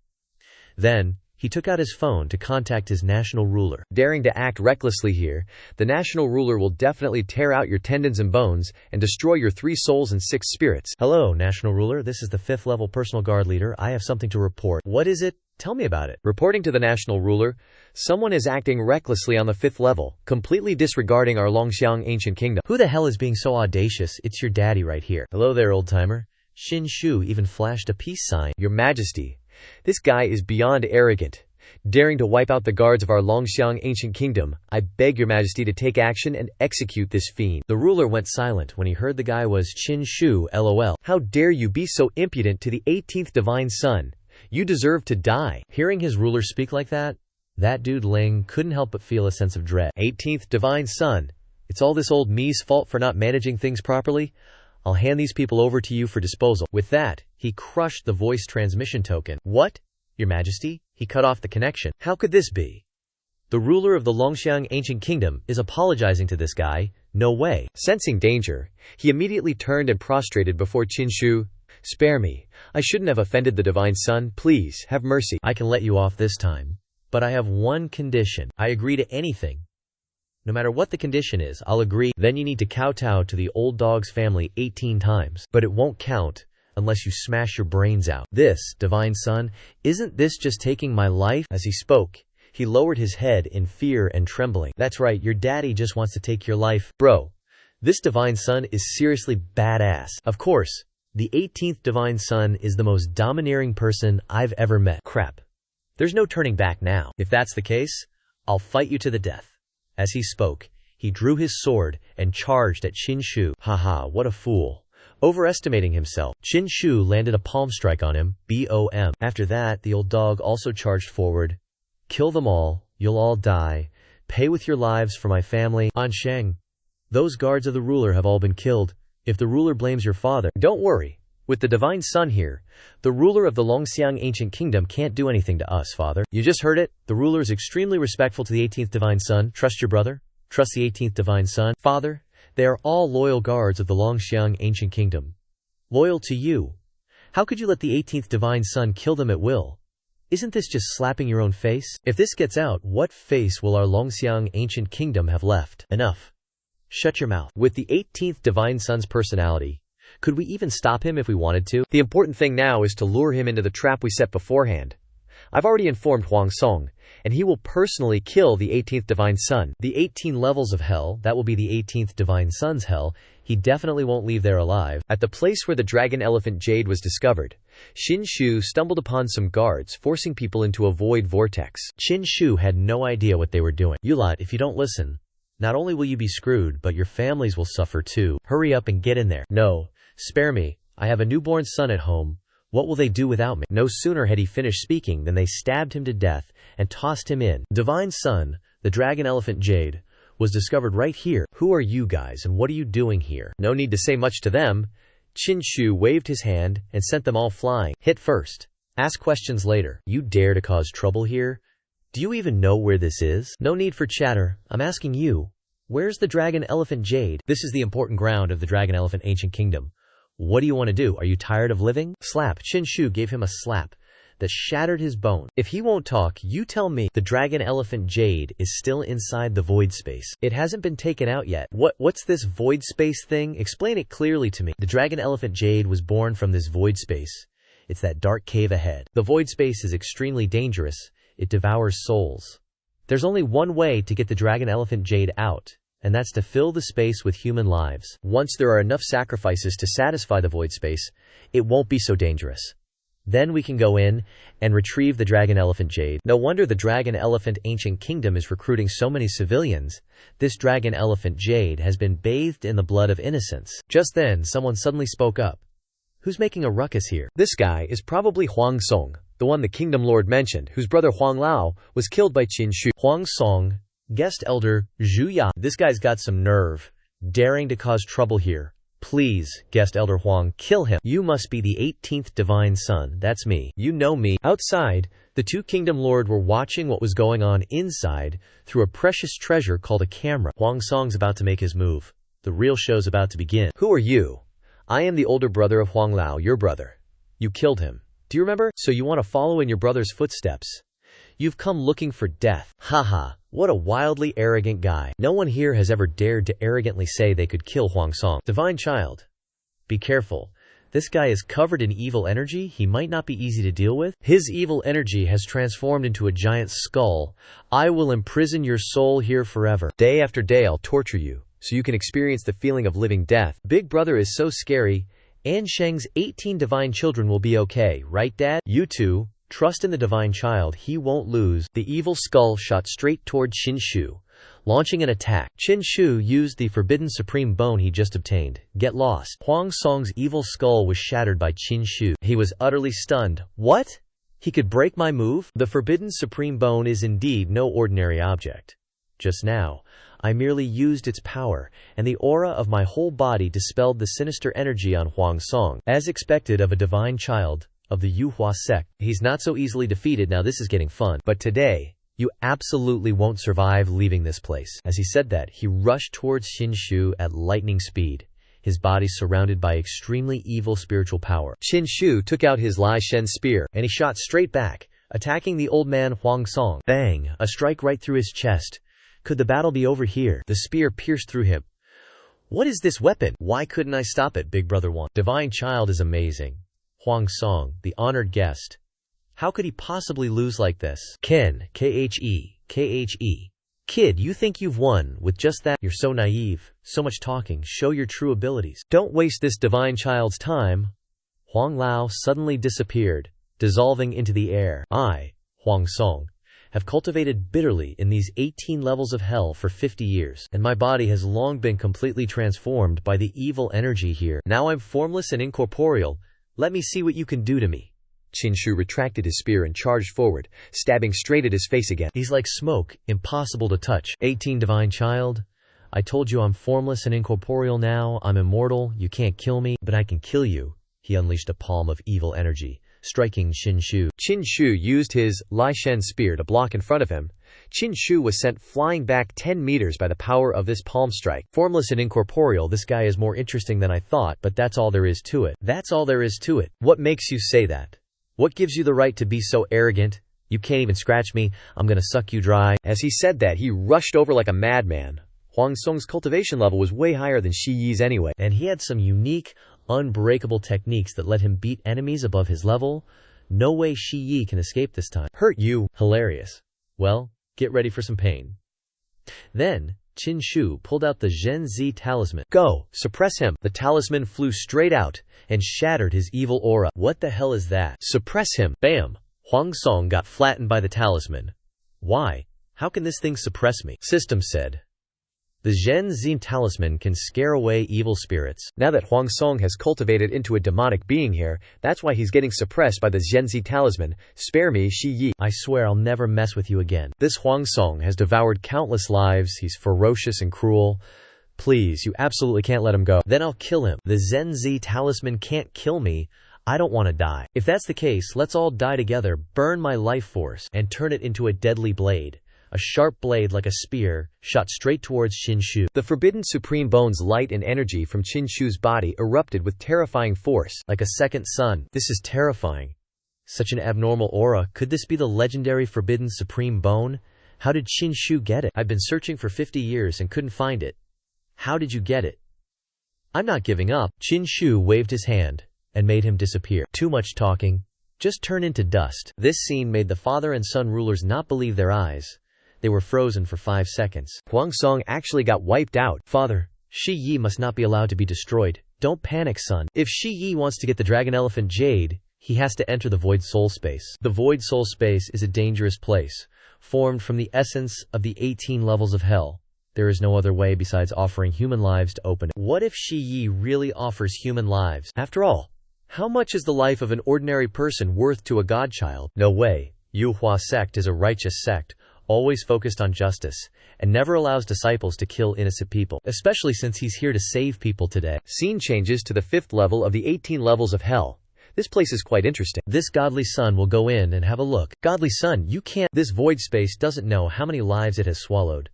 Then, he took out his phone to contact his national ruler. Daring to act recklessly here, the national ruler will definitely tear out your tendons and bones and destroy your 3 souls and 6 spirits. Hello, national ruler. This is the 5th level personal guard leader. I have something to report. What is it? Tell me about it. Reporting to the national ruler, someone is acting recklessly on the 5th level, completely disregarding our Longxiang ancient kingdom. Who the hell is being so audacious? It's your daddy right here. Hello there, old-timer. Qin Shu even flashed a peace sign. Your Majesty, this guy is beyond arrogant, daring to wipe out the guards of our Longxiang ancient kingdom. I beg your Majesty to take action and execute this fiend. The ruler went silent when he heard the guy was Qin Shu. LOL. How dare you be so impudent to the 18th divine son? You deserve to die. Hearing his ruler speak like that dude Ling couldn't help but feel a sense of dread. 18th divine son, it's all this old me's fault for not managing things properly? I'll hand these people over to you for disposal. With that, he crushed the voice transmission token. What? Your Majesty? He cut off the connection. How could this be? The ruler of the Longxiang ancient kingdom is apologizing to this guy? No way. Sensing danger, he immediately turned and prostrated before Qin Shu. Spare me. I shouldn't have offended the divine son. Please, have mercy. I can let you off this time. But I have one condition. I agree to anything. No matter what the condition is, I'll agree. Then you need to kowtow to the old dog's family 18 times. But it won't count unless you smash your brains out. This, divine son, isn't this just taking my life? As he spoke, he lowered his head in fear and trembling. That's right, your daddy just wants to take your life. Bro, this divine son is seriously badass. Of course, the 18th divine son is the most domineering person I've ever met. Crap. There's no turning back now. If that's the case, I'll fight you to the death. As he spoke, he drew his sword and charged at Qin Shu. Haha, what a fool. Overestimating himself, Qin Shu landed a palm strike on him. BOM. After that, the old dog also charged forward. Kill them all. You'll all die. Pay with your lives for my family. Ansheng. Those guards of the ruler have all been killed. If the ruler blames your father, don't worry. With the divine son here, the ruler of the Longxiang ancient kingdom can't do anything to us, father. You just heard it. The ruler is extremely respectful to the 18th divine son. Trust your brother. Trust the 18th divine son. Father, they are all loyal guards of the Longxiang ancient kingdom. Loyal to you. How could you let the 18th divine son kill them at will? Isn't this just slapping your own face? If this gets out, what face will our Longxiang ancient kingdom have left? Enough. Shut your mouth. With the 18th divine son's personality, could we even stop him if we wanted to? The important thing now is to lure him into the trap we set beforehand. I've already informed Huang Song, and he will personally kill the 18th divine son. The 18 levels of hell, that will be the 18th divine son's hell, he definitely won't leave there alive. At the place where the dragon elephant jade was discovered, Qin Shu stumbled upon some guards forcing people into a void vortex. Qin Shu had no idea what they were doing. You lot, if you don't listen, not only will you be screwed, but your families will suffer too. Hurry up and get in there. No. Spare me. I have a newborn son at home. What will they do without me? No sooner had he finished speaking than they stabbed him to death and tossed him in. Divine son, the dragon elephant jade, was discovered right here. Who are you guys and what are you doing here? No need to say much to them. Qin Shu waved his hand and sent them all flying. Hit first. Ask questions later. You dare to cause trouble here? Do you even know where this is? No need for chatter. I'm asking you. Where's the dragon elephant jade? This is the important ground of the dragon elephant ancient kingdom. What do you want to do? Are you tired of living? Slap. Qin Shu gave him a slap that shattered his bone. If he won't talk, you tell me. The dragon elephant jade is still inside the void space. It hasn't been taken out yet. What's this void space thing? Explain it clearly to me. The dragon elephant jade was born from this void space. It's that dark cave ahead. The void space is extremely dangerous. It devours souls. There's only one way to get the dragon elephant jade out, and that's to fill the space with human lives. Once there are enough sacrifices to satisfy the void space, it won't be so dangerous. Then we can go in and retrieve the dragon elephant jade. No wonder the dragon elephant ancient kingdom is recruiting so many civilians. This dragon elephant jade has been bathed in the blood of innocence. Just then, someone suddenly spoke up. Who's making a ruckus here? This guy is probably Huang Song, the one the kingdom lord mentioned, whose brother Huang Lao was killed by Qin Shu. Huang Song, guest elder, Zhu Ya. This guy's got some nerve. daring to cause trouble here. Please, guessed Elder Huang, kill him. You must be the 18th divine son. That's me. You know me. Outside, the two kingdom lord were watching what was going on inside through a precious treasure called a camera. Huang Song's about to make his move. The real show's about to begin. Who are you? I am the older brother of Huang Lao, your brother. You killed him. Do you remember? So you want to follow in your brother's footsteps. You've come looking for death. Haha, what a wildly arrogant guy. No one here has ever dared to arrogantly say they could kill Huang Song. Divine child. Be careful. This guy is covered in evil energy. He might not be easy to deal with. His evil energy has transformed into a giant skull. I will imprison your soul here forever. Day after day I'll torture you, so you can experience the feeling of living death. Big brother is so scary. An Sheng's 18 divine children will be okay, right Dad? You two. Trust in the divine child, he won't lose. The evil skull shot straight toward Qin Shu, launching an attack. Qin Shu used the forbidden supreme bone he just obtained. Get lost. Huang Song's evil skull was shattered by Qin Shu. He was utterly stunned. What? He could break my move? The forbidden supreme bone is indeed no ordinary object. Just now, I merely used its power, and the aura of my whole body dispelled the sinister energy on Huang Song. As expected of a divine child of the Yuhua sect, he's not so easily defeated. Now this is getting fun. But today, you absolutely won't survive leaving this place. As he said that, he rushed towards Qin Shu at lightning speed, his body surrounded by extremely evil spiritual power. Qin Shu took out his Lai Shen spear, and he shot straight back, attacking the old man Huang Song. Bang! A strike right through his chest. Could the battle be over here? The spear pierced through him. What is this weapon? Why couldn't I stop it, Big Brother Huang? Divine child is amazing. Huang Song, the honored guest. How could he possibly lose like this? Ken, K-H-E. Kid, you think you've won with just that? You're so naive. So much talking. Show your true abilities. Don't waste this divine child's time. Huang Lao suddenly disappeared, dissolving into the air. I, Huang Song, have cultivated bitterly in these 18 levels of hell for 50 years, and my body has long been completely transformed by the evil energy here. Now I'm formless and incorporeal. Let me see what you can do to me. Qin Shu retracted his spear and charged forward, stabbing straight at his face again. He's like smoke, impossible to touch. 18 divine child. I told you I'm formless and incorporeal now. I'm immortal. You can't kill me, but I can kill you. He unleashed a palm of evil energy, striking Qin Shu. Qin Shu used his Lai Shen spear to block in front of him. Qin Shu was sent flying back 10 meters by the power of this palm strike. Formless and incorporeal, this guy is more interesting than I thought, but that's all there is to it. That's all there is to it. What makes you say that? What gives you the right to be so arrogant? You can't even scratch me. I'm gonna suck you dry. As he said that, he rushed over like a madman. Huang Song's cultivation level was way higher than Shi Yi's anyway, and he had some unique, unbreakable techniques that let him beat enemies above his level. No way Shi Yi can escape this time. Hurt you? Hilarious. Well, get ready for some pain. Then, Qin Shu pulled out the Zhen-Zi talisman. Go! Suppress him! The talisman flew straight out and shattered his evil aura. What the hell is that? Suppress him! Bam! Huang Song got flattened by the talisman. Why? How can this thing suppress me? System said. The Zhen-Zi talisman can scare away evil spirits. Now that Huang Song has cultivated into a demonic being here, that's why he's getting suppressed by the Zhen-Zi talisman. Spare me, Shi Yi. I swear I'll never mess with you again. This Huang Song has devoured countless lives. He's ferocious and cruel. Please, you absolutely can't let him go. Then I'll kill him. The Zhen-Zi talisman can't kill me. I don't want to die. If that's the case, let's all die together. Burn my life force and turn it into a deadly blade. A sharp blade like a spear, shot straight towards Qin Shu. The forbidden supreme bone's light and energy from Qin Shu's body erupted with terrifying force, like a second sun. This is terrifying. Such an abnormal aura. Could this be the legendary forbidden supreme bone? How did Qin Shu get it? I've been searching for 50 years and couldn't find it. How did you get it? I'm not giving up. Qin Shu waved his hand and made him disappear. Too much talking. Just turn into dust. This scene made the father and son rulers not believe their eyes. They were frozen for 5 seconds. Huang Song actually got wiped out. Father, Shi Yi must not be allowed to be destroyed. Don't panic, son. If Shi Yi wants to get the dragon elephant jade, he has to enter the void soul space. The void soul space is a dangerous place, formed from the essence of the 18 levels of hell. There is no other way besides offering human lives to open it. What if Shi Yi really offers human lives? After all, how much is the life of an ordinary person worth to a godchild? No way. Yuhua sect is a righteous sect. always focused on justice, and never allows disciples to kill innocent people, especially since he's here to save people today. Scene changes to the 5th level of the 18 levels of hell. This place is quite interesting. This godly son will go in and have a look. Godly son, you can't. This void space doesn't know how many lives it has swallowed.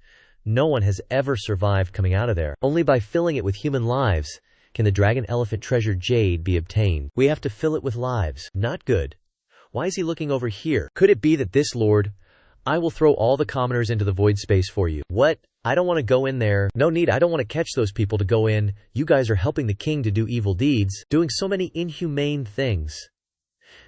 No one has ever survived coming out of there. Only by filling it with human lives can the dragon elephant treasure jade be obtained. We have to fill it with lives. Not good. Why is he looking over here? Could it be that this lord, I will throw all the commoners into the void space for you. What? I don't want to go in there. No need, I don't want to catch those people to go in. You guys are helping the king to do evil deeds, doing so many inhumane things.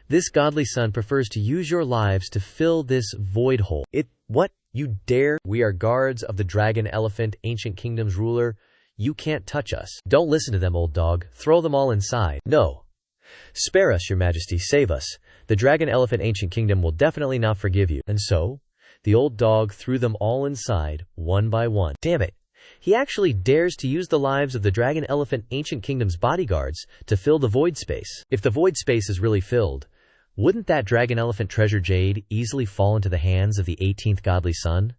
This godly son prefers to use your lives to fill this void hole. What? You dare? We are guards of the dragon elephant, ancient kingdom's ruler. You can't touch us. Don't listen to them, old dog. Throw them all inside. No. Spare us, your majesty. Save us. The dragon elephant ancient kingdom will definitely not forgive you. And so, the old dog threw them all inside, one by one. Damn it. He actually dares to use the lives of the dragon elephant ancient kingdom's bodyguards to fill the void space. If the void space is really filled, wouldn't that dragon elephant treasure jade easily fall into the hands of the 18th godly son?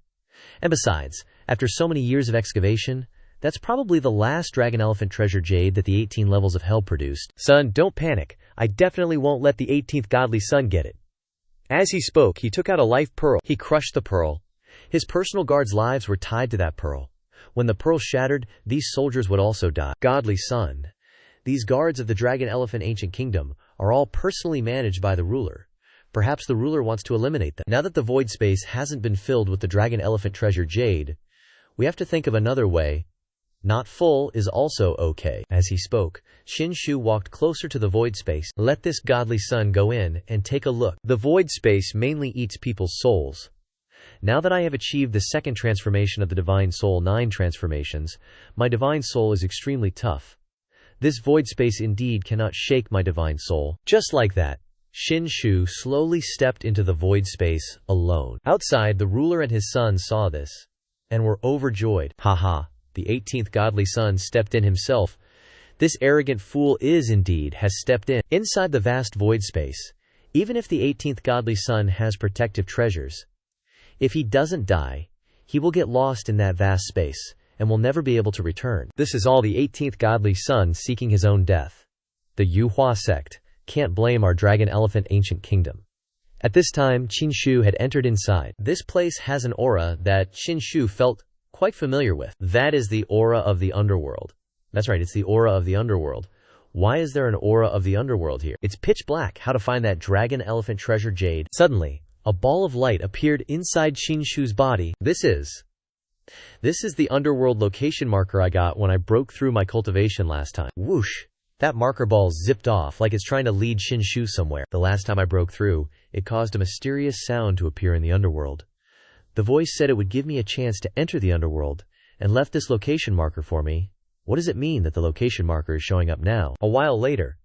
And besides, after so many years of excavation, that's probably the last dragon elephant treasure jade that the 18 levels of hell produced. Son, don't panic. I definitely won't let the 18th godly son get it. As he spoke, he took out a life pearl. He crushed the pearl. His personal guards' lives were tied to that pearl. When the pearl shattered, these soldiers would also die. Godly son. These guards of the dragon elephant ancient kingdom are all personally managed by the ruler. Perhaps the ruler wants to eliminate them. Now that the void space hasn't been filled with the dragon elephant treasure jade, we have to think of another way. Not full is also okay. As he spoke, Xianxia walked closer to the void space. Let this godly son go in and take a look. The void space mainly eats people's souls. Now that I have achieved the 2nd transformation of the divine soul 9 transformations, my divine soul is extremely tough. This void space indeed cannot shake my divine soul. Just like that, Xianxia slowly stepped into the void space alone. Outside, the ruler and his son saw this and were overjoyed. Haha. The 18th godly son stepped in himself. This arrogant fool has stepped in. Inside the vast void space, even if the 18th godly son has protective treasures, if he doesn't die, he will get lost in that vast space and will never be able to return. This is all the 18th godly son seeking his own death. The Yuhua sect can't blame our dragon elephant ancient kingdom. At this time, Xianxia had entered inside. This place has an aura that Xianxia felt quite familiar with. That is the aura of the underworld. That's right, it's the aura of the underworld. Why is there an aura of the underworld here? It's pitch black. How to find that dragon elephant treasure jade? Suddenly, a ball of light appeared inside Xianxia's body. This is the underworld location marker I got when I broke through my cultivation last time. Whoosh! That marker ball zipped off like it's trying to lead Xianxia somewhere. The last time I broke through, it caused a mysterious sound to appear in the underworld. The voice said it would give me a chance to enter the underworld, and left this location marker for me. What does it mean that the location marker is showing up now? A while later,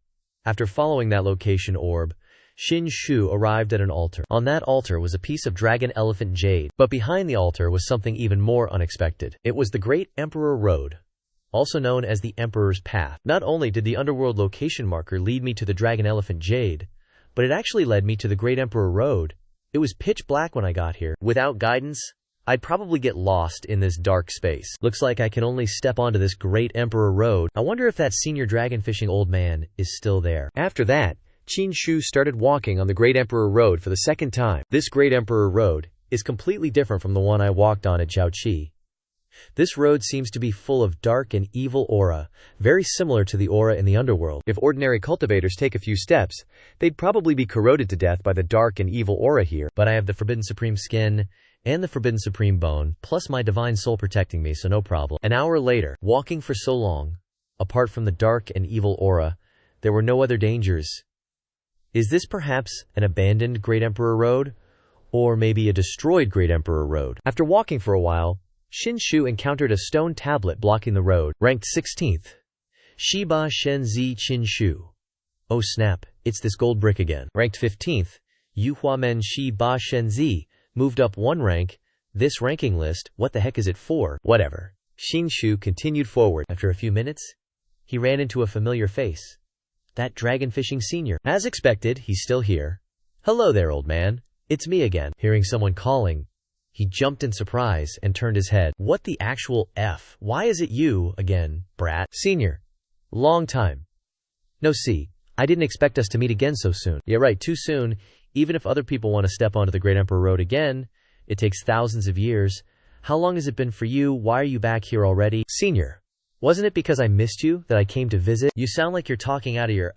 after following that location orb, Xianxia arrived at an altar. On that altar was a piece of dragon elephant jade, but behind the altar was something even more unexpected. It was the Great Emperor Road, also known as the Emperor's Path. Not only did the underworld location marker lead me to the dragon elephant jade, but it actually led me to the Great Emperor Road. It was pitch black when I got here. Without guidance, I'd probably get lost in this dark space. Looks like I can only step onto this Great Emperor Road. I wonder if that senior dragon fishing old man is still there. After that, Xianxia started walking on the Great Emperor Road for the 2nd time. This Great Emperor Road is completely different from the one I walked on at Xiaoqi. This road seems to be full of dark and evil aura, very similar to the aura in the underworld. If ordinary cultivators take a few steps, they'd probably be corroded to death by the dark and evil aura here. But I have the Forbidden Supreme Skin and the Forbidden Supreme Bone, plus my divine soul protecting me, so no problem. An hour later, walking for so long, apart from the dark and evil aura, there were no other dangers. Is this perhaps an abandoned Great Emperor Road? Or maybe a destroyed Great Emperor Road? After walking for a while, Xianxia encountered a stone tablet blocking the road, ranked 16th. Shiba Shenzi Qinshu. Oh snap, it's this gold brick again. Ranked 15th, Yuhuamen Shiba Shenzi, moved up 1 rank. This ranking list, what the heck is it for? Whatever. Xianxia continued forward. After a few minutes, he ran into a familiar face. That dragon fishing senior. As expected, he's still here. Hello there, old man. It's me again. Hearing someone calling, He jumped in surprise and turned his head. What the actual F? Why is it you again, brat? Senior. Long time. No, see, I didn't expect us to meet again so soon. Yeah, right, too soon. Even if other people want to step onto the Great Emperor Road again, it takes thousands of years. How long has it been for you? Why are you back here already? Senior. Wasn't it because I missed you that I came to visit? You sound like you're talking out of your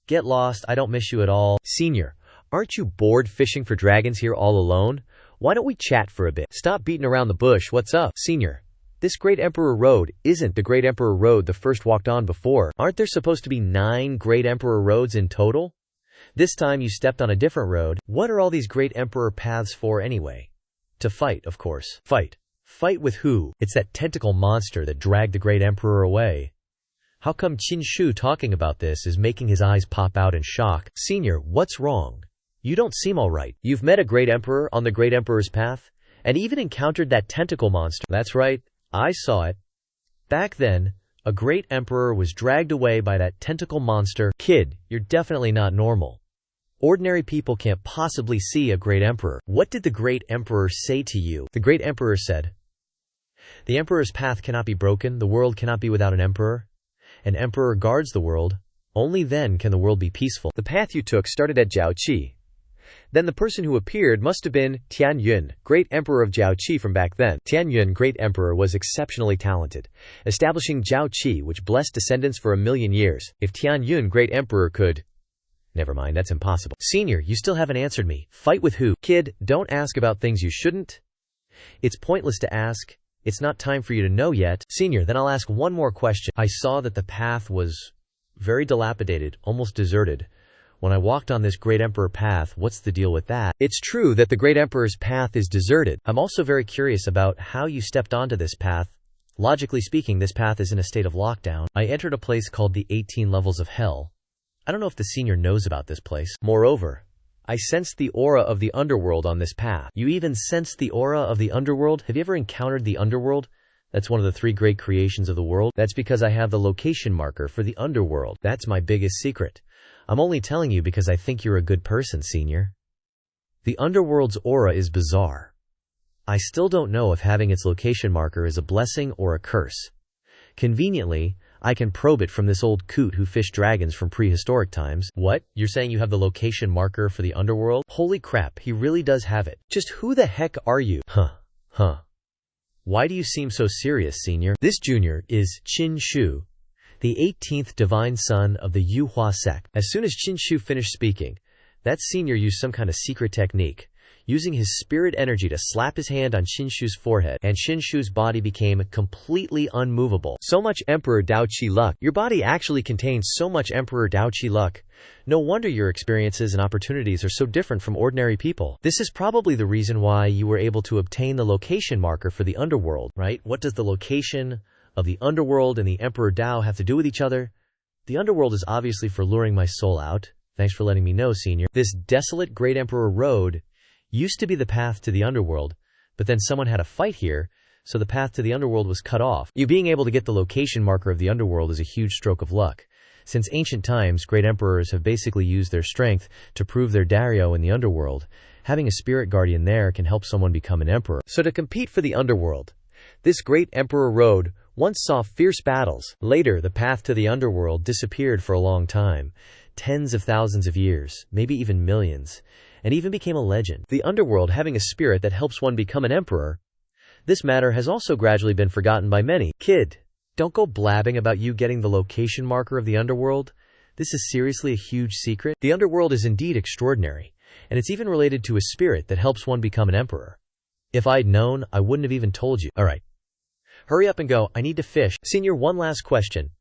Get lost, I don't miss you at all. Senior. Aren't you bored fishing for dragons here all alone? Why don't we chat for a bit? Stop beating around the bush, what's up? Senior. This Great Emperor Road isn't the Great Emperor Road the first walked on before. Aren't there supposed to be 9 Great Emperor Roads in total? This time you stepped on a different road. What are all these Great Emperor paths for anyway? To fight, of course. Fight. Fight with who? It's that tentacle monster that dragged the Great Emperor away. How come Qin Shu talking about this is making his eyes pop out in shock? Senior, what's wrong? You don't seem alright. You've met a Great Emperor on the Great Emperor's path, and even encountered that tentacle monster. That's right, I saw it. Back then, a Great Emperor was dragged away by that tentacle monster. Kid, you're definitely not normal. Ordinary people can't possibly see a Great Emperor. What did the Great Emperor say to you? The Great Emperor said, "The Emperor's path cannot be broken, the world cannot be without an Emperor. An Emperor guards the world, only then can the world be peaceful." The path you took started at Jiaoqi. Then the person who appeared must have been Tian Yun, Great Emperor of Jiaoqi from back then. Tian Yun, Great Emperor, was exceptionally talented, establishing Jiaoqi, which blessed descendants for 1,000,000 years. If Tian Yun, Great Emperor, could... Never mind, that's impossible. Senior, you still haven't answered me. Fight with who? Kid, don't ask about things you shouldn't. It's pointless to ask. It's not time for you to know yet. Senior, then I'll ask one more question. I saw that the path was very dilapidated, almost deserted. When I walked on this Great Emperor path, what's the deal with that? It's true that the Great Emperor's path is deserted. I'm also very curious about how you stepped onto this path. Logically speaking, this path is in a state of lockdown. I entered a place called the 18 Levels of Hell. I don't know if the senior knows about this place. Moreover, I sensed the aura of the underworld on this path. You even sensed the aura of the underworld? Have you ever encountered the underworld? That's one of the 3 great creations of the world. That's because I have the location marker for the underworld. That's my biggest secret. I'm only telling you because I think you're a good person, Senior. The underworld's aura is bizarre. I still don't know if having its location marker is a blessing or a curse. Conveniently, I can probe it from this old coot who fished dragons from prehistoric times. What? You're saying you have the location marker for the underworld? Holy crap, he really does have it. Just who the heck are you? Huh. Why do you seem so serious, Senior? This junior is Qin Shu, the 18th divine son of the Yuhua sect. As soon as Qin Shu finished speaking, that senior used some kind of secret technique, using his spirit energy to slap his hand on Qin Shu's forehead, and Qin Shu's body became completely unmovable. So much Emperor Dao Qi luck. Your body actually contains so much Emperor Dao Qi luck. No wonder your experiences and opportunities are so different from ordinary people. This is probably the reason why you were able to obtain the location marker for the underworld, right? What does the location of the underworld and the Emperor Dao have to do with each other? The underworld is obviously for luring my soul out. Thanks for letting me know, Senior. This desolate Great Emperor Road used to be the path to the underworld, but then someone had a fight here, so the path to the underworld was cut off. You being able to get the location marker of the underworld is a huge stroke of luck. Since ancient times, great emperors have basically used their strength to prove their dario in the underworld. Having a spirit guardian there can help someone become an emperor. So to compete for the underworld, this Great Emperor Road once saw fierce battles. Later, the path to the underworld disappeared for a long time, tens of thousands of years, maybe even millions, and even became a legend. The underworld having a spirit that helps one become an emperor. This matter has also gradually been forgotten by many. Kid, don't go blabbing about you getting the location marker of the underworld. This is seriously a huge secret. The underworld is indeed extraordinary, and it's even related to a spirit that helps one become an emperor. If I'd known, I wouldn't have even told you. Alright. Hurry up and go, I need to fish. Senior, one last question.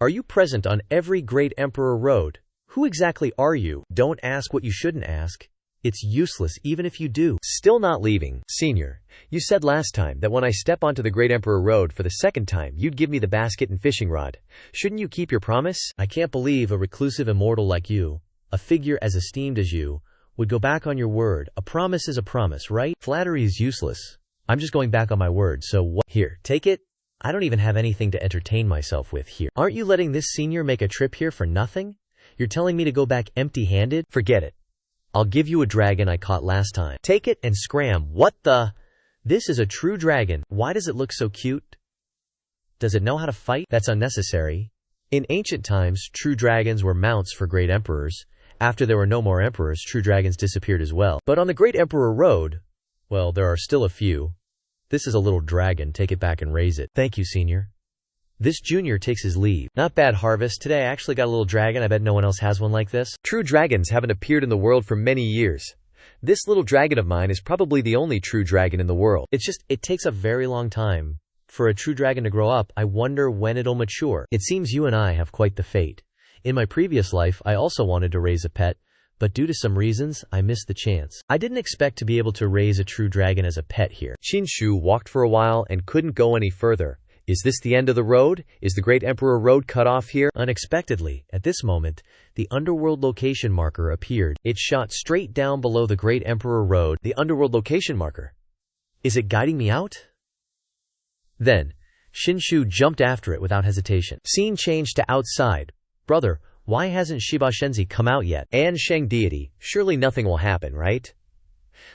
Are you present on every Great Emperor Road? Who exactly are you? Don't ask what you shouldn't ask. It's useless even if you do. Still not leaving. Senior, you said last time that when I step onto the Great Emperor Road for the second time, you'd give me the basket and fishing rod. Shouldn't you keep your promise? I can't believe a reclusive immortal like you, a figure as esteemed as you, would go back on your word. A promise is a promise, right? Flattery is useless. I'm just going back on my word, so what? Here, take it. I don't even have anything to entertain myself with here. Aren't you letting this senior make a trip here for nothing? You're telling me to go back empty-handed? Forget it. I'll give you a dragon I caught last time. Take it and scram. What the? This is a true dragon. Why does it look so cute? Does it know how to fight? That's unnecessary. In ancient times, true dragons were mounts for great emperors. After there were no more emperors, true dragons disappeared as well. But on the Great Emperor Road, well, there are still a few. This is a little dragon. Take it back and raise it. Thank you, senior. This junior takes his leave. Not bad, Harvest. Today I actually got a little dragon. I bet no one else has one like this. True dragons haven't appeared in the world for many years. This little dragon of mine is probably the only true dragon in the world. It takes a very long time for a true dragon to grow up. I wonder when it'll mature. It seems you and I have quite the fate. In my previous life, I also wanted to raise a pet, but due to some reasons, I missed the chance. I didn't expect to be able to raise a true dragon as a pet here. Xianxia walked for a while and couldn't go any further. Is this the end of the road? Is the Great Emperor Road cut off here? Unexpectedly, at this moment, the underworld location marker appeared. It shot straight down below the Great Emperor Road. The underworld location marker. Is it guiding me out? Then, Xianxia jumped after it without hesitation. Scene changed to outside. Brother, why hasn't Shiba Shenzi come out yet? And Shang deity, surely nothing will happen, right?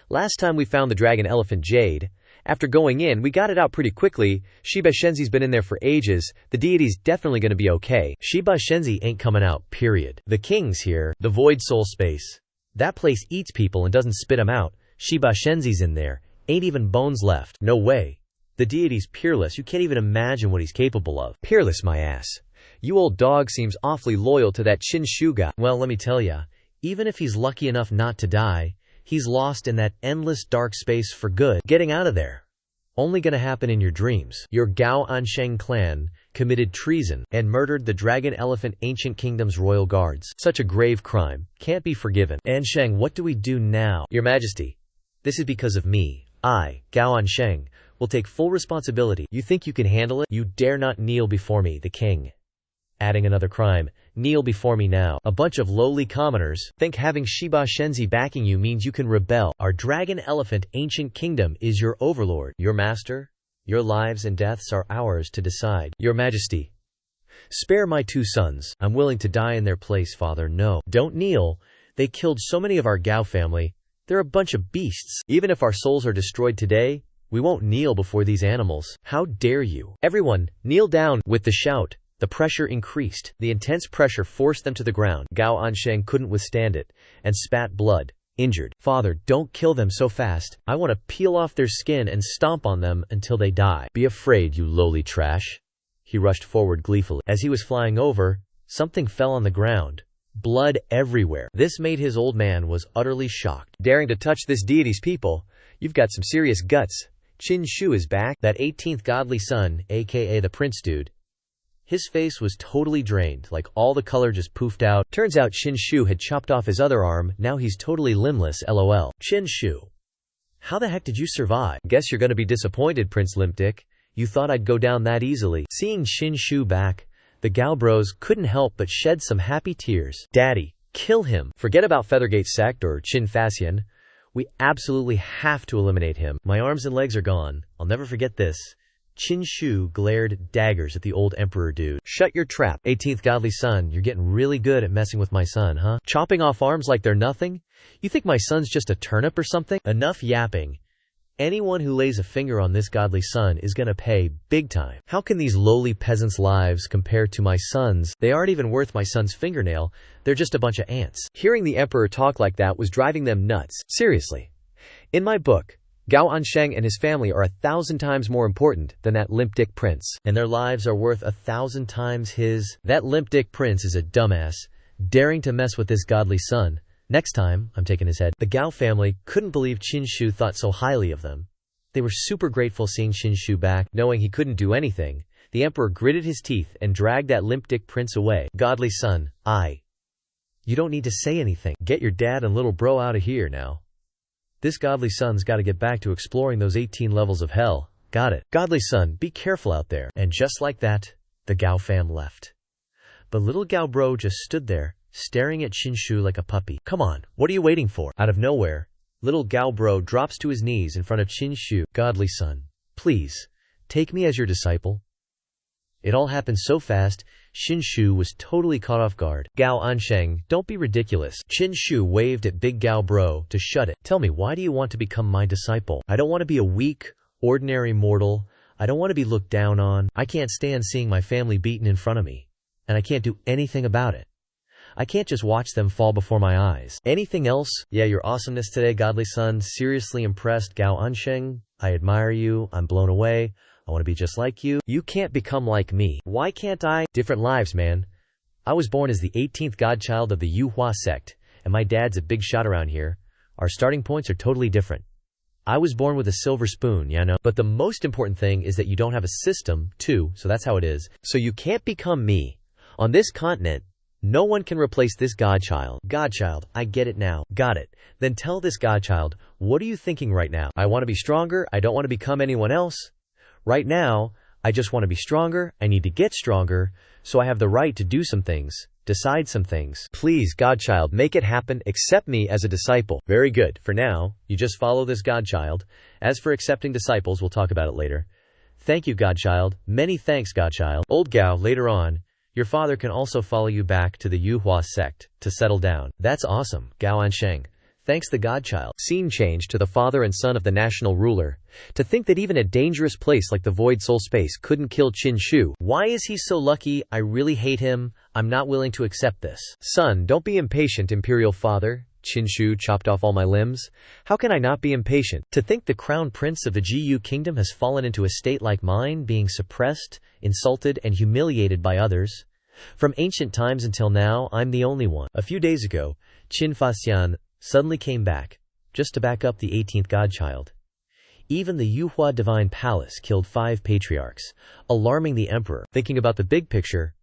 Last time we found the dragon elephant Jade. After going in, we got it out pretty quickly. Shiba Shenzi's been in there for ages. The deity's definitely gonna be okay. Shiba Shenzi ain't coming out, period. The king's here, the void soul space. That place eats people and doesn't spit them out. Shiba Shenzi's in there. Ain't even bones left. No way. The deity's peerless. You can't even imagine what he's capable of. Peerless, my ass. You old dog seems awfully loyal to that Xianxia guy. Well, let me tell ya, even if he's lucky enough not to die, he's lost in that endless dark space for good. Getting out of there. Only gonna happen in your dreams. Your Gao Ansheng clan committed treason and murdered the Dragon Elephant Ancient Kingdom's royal guards. Such a grave crime. Can't be forgiven. Ansheng, what do we do now? Your Majesty, this is because of me. I, Gao Ansheng, will take full responsibility. You think you can handle it? You dare not kneel before me, the king. Adding another crime. Kneel before me now. A bunch of lowly commoners think having Shiba Shenzi backing you means you can rebel. Our Dragon Elephant Ancient Kingdom is your overlord, your master. Your lives and deaths are ours to decide. Your Majesty, spare my two sons. I'm willing to die in their place, Father. No, don't kneel. They killed so many of our Gao family. They're a bunch of beasts. Even if our souls are destroyed today, we won't kneel before these animals. How dare you? Everyone, kneel down. With the shout, the pressure increased. The intense pressure forced them to the ground. Gao Ansheng couldn't withstand it and spat blood. Injured. Father, don't kill them so fast. I want to peel off their skin and stomp on them until they die. Be afraid, you lowly trash. He rushed forward gleefully. As he was flying over, something fell on the ground. Blood everywhere. This made his old man was utterly shocked. Daring to touch this deity's people, you've got some serious guts. Xianxia is back. That 18th godly son, aka the prince dude. His face was totally drained, like all the color just poofed out. Turns out Xianxia had chopped off his other arm, now he's totally limbless, lol. Xianxia, how the heck did you survive? Guess you're gonna be disappointed, Prince Limpdick. You thought I'd go down that easily. Seeing Xianxia back, the Gao bros couldn't help but shed some happy tears. Daddy, kill him. Forget about Feathergate Sect or Qin Faxian. We absolutely have to eliminate him. My arms and legs are gone. I'll never forget this. Xianxia glared daggers at the old emperor dude. Shut your trap, 18th godly son. You're getting really good at messing with my son, huh? Chopping off arms like they're nothing? You think my son's just a turnip or something? Enough yapping. Anyone who lays a finger on this godly son is gonna pay big time. How can these lowly peasants' lives compare to my son's? They aren't even worth my son's fingernail. They're just a bunch of ants. Hearing the emperor talk like that was driving them nuts. Seriously. In my book, Gao Ansheng and his family are 1,000 times more important than that limp-dick prince, and their lives are worth 1,000 times his. That limp-dick prince is a dumbass, daring to mess with this godly son. Next time, I'm taking his head. The Gao family couldn't believe Xianxia thought so highly of them. They were super grateful seeing Xianxia back, knowing he couldn't do anything. The emperor gritted his teeth and dragged that limp-dick prince away. Godly son, you don't need to say anything. Get your dad and little bro out of here now. This godly son's gotta get back to exploring those 18 levels of hell. Got it. Godly son, be careful out there. And just like that, the Gao fam left. But little Gao bro just stood there, staring at Xianxia like a puppy. Come on, what are you waiting for? Out of nowhere, little Gao bro drops to his knees in front of Xianxia. Godly son, please, take me as your disciple. It all happened so fast, Qin Shu was totally caught off guard. Gao Ansheng, don't be ridiculous. Qin Shu waved at Big Gao Bro to shut it. Tell me, why do you want to become my disciple? I don't want to be a weak, ordinary mortal. I don't want to be looked down on. I can't stand seeing my family beaten in front of me. And I can't do anything about it. I can't just watch them fall before my eyes. Anything else? Yeah, your awesomeness today, godly son. Seriously impressed, Gao Ansheng. I admire you. I'm blown away. I want to be just like you. You can't become like me. Why can't I? Different lives, man. I was born as the 18th godchild of the Yuhua sect, and my dad's a big shot around here. Our starting points are totally different. I was born with a silver spoon, you know? But the most important thing is that you don't have a system, too, so that's how it is. So you can't become me. On this continent, no one can replace this godchild. Godchild, I get it now. Got it. Then tell this godchild, what are you thinking right now? I want to be stronger. I don't want to become anyone else. Right now, I just want to be stronger. I need to get stronger, so I have the right to do some things, decide some things. Please, godchild, make it happen. Accept me as a disciple. Very good. For now, you just follow this godchild. As for accepting disciples, we'll talk about it later. Thank you, godchild. Many thanks, godchild. Old Gao, later on, your father can also follow you back to the Yuhua sect to settle down. That's awesome, Gao Ansheng. Thanks the godchild. Scene change to the father and son of the national ruler. To think that even a dangerous place like the void soul space couldn't kill Qin Shu. Why is he so lucky? I really hate him. I'm not willing to accept this. Son, don't be impatient, imperial father. Qin Shu chopped off all my limbs. How can I not be impatient? To think the crown prince of the GU kingdom has fallen into a state like mine, being suppressed, insulted, and humiliated by others. From ancient times until now, I'm the only one. A few days ago, Qin Faxian suddenly came back, just to back up the 18th godchild. Even the Yuhua divine palace killed 5 patriarchs, alarming the emperor. Thinking about the big picture,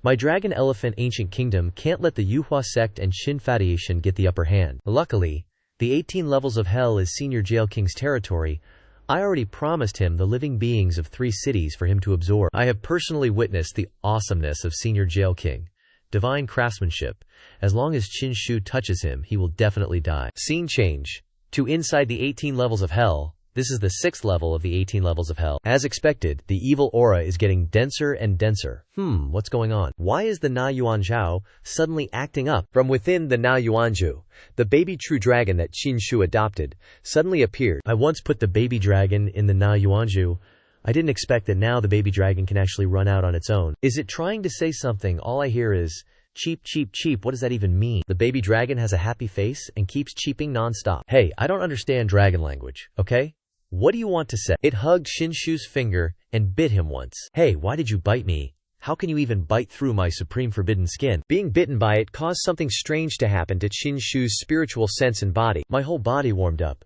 my dragon elephant ancient kingdom can't let the Yuhua sect and Qin Federation get the upper hand. Luckily, the 18 levels of hell is senior jail king's territory. I already promised him the living beings of 3 cities for him to absorb. I have personally witnessed the awesomeness of senior jail king. Divine craftsmanship. As long as Qin Shu touches him, he will definitely die. Scene change to inside the 18 levels of hell. This is the 6th level of the 18 levels of hell. As expected, the evil aura is getting denser and denser. What's going on? Why is the Na Yuanzhao suddenly acting up? From within the Na Yuanzhu, the baby true dragon that Qin Shu adopted suddenly appeared. I once put the baby dragon in the Na Yuanzhu. I didn't expect that now the baby dragon can actually run out on its own. Is it trying to say something? All I hear is, cheep, cheep, cheep. What does that even mean? The baby dragon has a happy face and keeps cheeping non-stop. Hey, I don't understand dragon language, okay? What do you want to say? It hugged Qin Shu's finger and bit him once. Hey, why did you bite me? How can you even bite through my supreme forbidden skin? Being bitten by it caused something strange to happen to Qin Shu's spiritual sense and body. My whole body warmed up.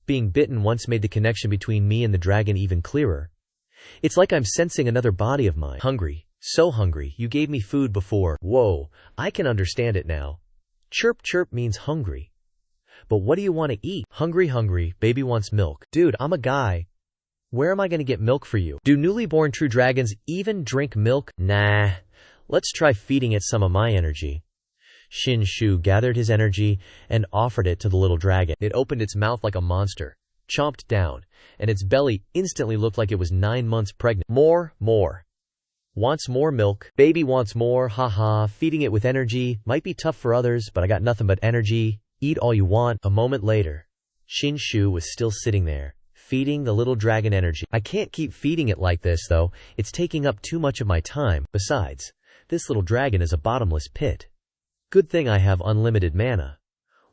Being bitten once made the connection between me and the dragon even clearer. It's like I'm sensing another body of mine. Hungry. So hungry. You gave me food before. Whoa, I can understand it now. Chirp chirp means hungry. But what do you want to eat? Hungry, hungry, baby wants milk. Dude, I'm a guy. Where am I going to get milk for you? Do newly born true dragons even drink milk? Nah. Let's try feeding it some of my energy. Qin Shu gathered his energy and offered it to the little dragon. It opened its mouth like a monster, chomped down, and its belly instantly looked like it was 9 months pregnant. More. Wants more milk. Baby wants more, haha. Feeding it with energy might be tough for others, but I got nothing but energy. Eat all you want. A moment later, Qin Shu was still sitting there, feeding the little dragon energy. I can't keep feeding it like this, though. It's taking up too much of my time. Besides, this little dragon is a bottomless pit. Good thing I have unlimited mana.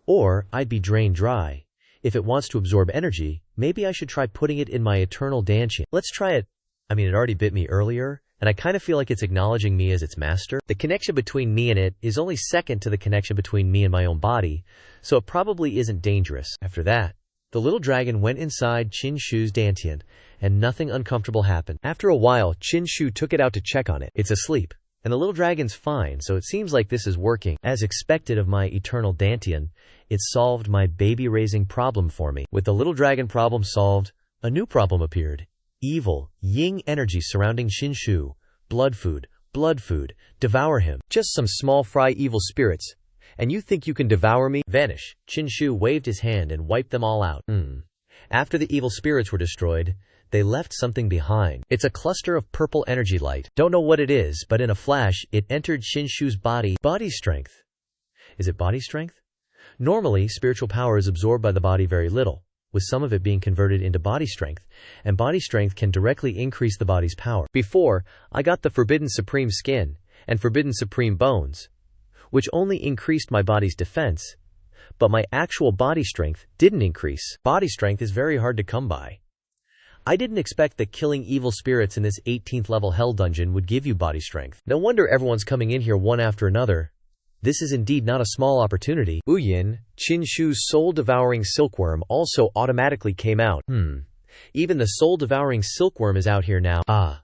Or, I'd be drained dry. If it wants to absorb energy, maybe I should try putting it in my eternal Dantian. Let's try it. I mean, it already bit me earlier, and I kind of feel like it's acknowledging me as its master. The connection between me and it is only second to the connection between me and my own body, so it probably isn't dangerous. After that, the little dragon went inside Qin Shu's Dantian, and nothing uncomfortable happened. After a while, Qin Shu took it out to check on it. It's asleep, and the little dragon's fine, so it seems like this is working. As expected of my eternal Dantian, it solved my baby-raising problem for me. With the little dragon problem solved, a new problem appeared. Evil, yin energy surrounding Qin Shu. Blood food, devour him. Just some small fry evil spirits. And you think you can devour me? Vanish. Qin Shu waved his hand and wiped them all out. After the evil spirits were destroyed, They left something behind. It's a cluster of purple energy light. Don't know what it is, but in a flash, it entered Xinshu's body. Body strength. Is it body strength? Normally, spiritual power is absorbed by the body very little, with some of it being converted into body strength, and body strength can directly increase the body's power. Before, I got the Forbidden Supreme Skin and Forbidden Supreme Bones, which only increased my body's defense, but my actual body strength didn't increase. Body strength is very hard to come by. I didn't expect that killing evil spirits in this 18th level hell dungeon would give you body strength. No wonder everyone's coming in here one after another. This is indeed not a small opportunity. Uyin, Qinshu's soul-devouring silkworm, also automatically came out. Even the soul-devouring silkworm is out here now.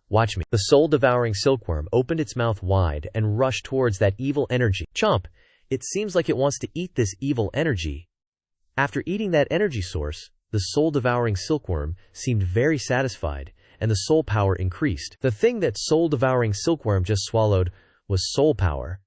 Watch me. The soul-devouring silkworm opened its mouth wide and rushed towards that evil energy. Chomp! It seems like it wants to eat this evil energy. After eating that energy source, the soul-devouring silkworm seemed very satisfied, and the soul power increased. The thing that soul-devouring silkworm just swallowed was soul power.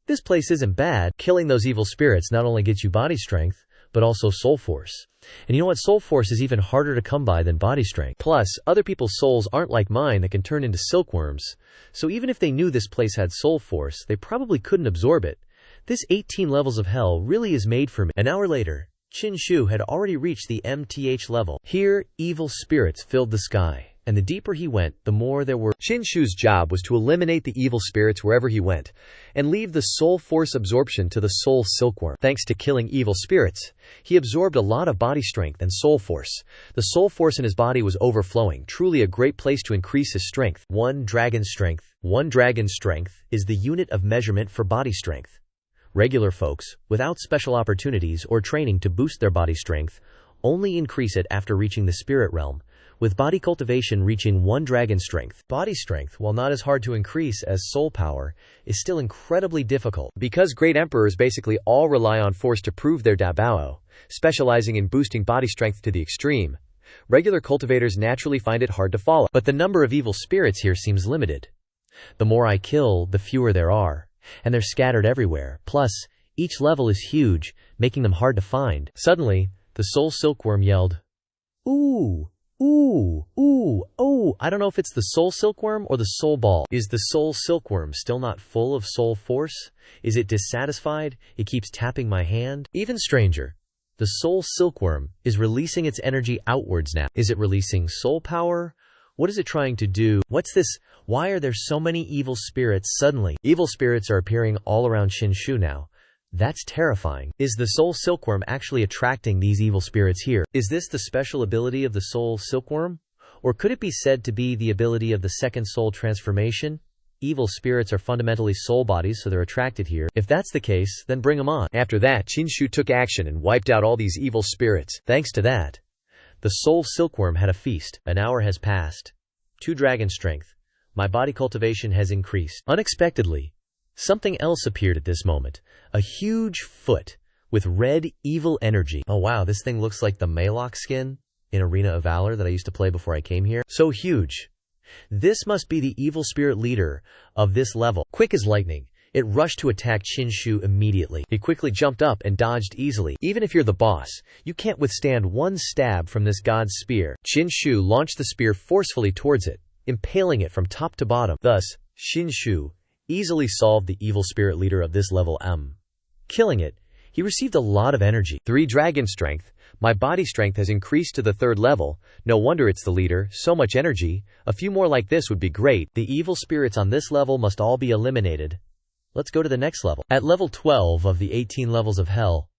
This place isn't bad. Killing those evil spirits not only gets you body strength, but also soul force. And you know what? Soul force is even harder to come by than body strength. Plus, other people's souls aren't like mine that can turn into silkworms. So even if they knew this place had soul force, they probably couldn't absorb it. This 18 levels of hell really is made for me. An hour later, Qinshu had already reached the MTH level. Here, evil spirits filled the sky, and the deeper he went, the more there were. Qinshu's job was to eliminate the evil spirits wherever he went, and leave the soul force absorption to the soul silkworm. Thanks to killing evil spirits, he absorbed a lot of body strength and soul force. The soul force in his body was overflowing, truly a great place to increase his strength. 1 dragon strength. 1 dragon strength is the unit of measurement for body strength. Regular folks, without special opportunities or training to boost their body strength, only increase it after reaching the spirit realm, with body cultivation reaching 1 dragon strength. Body strength, while not as hard to increase as soul power, is still incredibly difficult. Because great emperors basically all rely on force to prove their Dabao, specializing in boosting body strength to the extreme, regular cultivators naturally find it hard to follow. But the number of evil spirits here seems limited. The more I kill, the fewer there are, and they're scattered everywhere. Plus, each level is huge, making them hard to find. Suddenly, the soul silkworm yelled, "Ooh! Ooh, ooh, oh, I don't know if it's the soul silkworm or the soul ball. Is the soul silkworm still not full of soul force? Is it dissatisfied? It keeps tapping my hand." Even stranger, the soul silkworm is releasing its energy outwards now. Is it releasing soul power? What is it trying to do? What's this? Why are there so many evil spirits suddenly? Evil spirits are appearing all around Xinshu now. That's terrifying. Is the soul silkworm actually attracting these evil spirits here? Is this the special ability of the soul silkworm? Or could it be said to be the ability of the second soul transformation? Evil spirits are fundamentally soul bodies, so they're attracted here. If that's the case, then bring them on. After that, Qinshu took action and wiped out all these evil spirits. Thanks to that, the soul silkworm had a feast. An hour has passed. 2 dragon strength. My body cultivation has increased. Unexpectedly, something else appeared at this moment. A huge foot with red evil energy. Oh wow, this thing looks like the Maylock skin in Arena of Valor that I used to play before I came here. So huge. This must be the evil spirit leader of this level. Quick as lightning, it rushed to attack Qinshu immediately. He quickly jumped up and dodged easily. Even if you're the boss, you can't withstand 1 stab from this god's spear. Qinshu launched the spear forcefully towards it, impaling it from top to bottom. Thus, Qinshu easily solved the evil spirit leader of this level. Killing it, he received a lot of energy. 3 dragon strength. My body strength has increased to the 3rd level. No wonder it's the leader. So much energy. A few more like this would be great. The evil spirits on this level must all be eliminated. Let's go to the next level. At level 12 of the 18 levels of hell,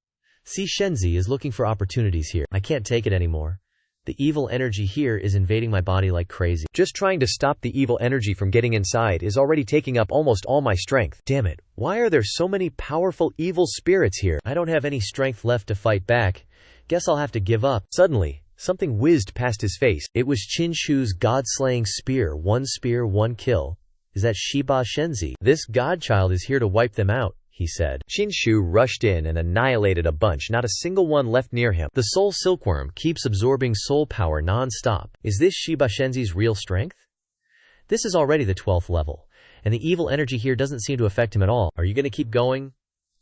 Xianxia is looking for opportunities here. I can't take it anymore. The evil energy here is invading my body like crazy. Just trying to stop the evil energy from getting inside is already taking up almost all my strength. Damn it, why are there so many powerful evil spirits here? I don't have any strength left to fight back. Guess I'll have to give up. Suddenly, something whizzed past his face. It was Qinshu's god-slaying spear. 1 spear, 1 kill. Is that Shiba Shenzi? This godchild is here to wipe them out, he said. Qinshu rushed in and annihilated a bunch, not a single one left near him. The soul silkworm keeps absorbing soul power non-stop. Is this Shiba Shenzi's real strength? This is already the 12th level, and the evil energy here doesn't seem to affect him at all. Are you going to keep going?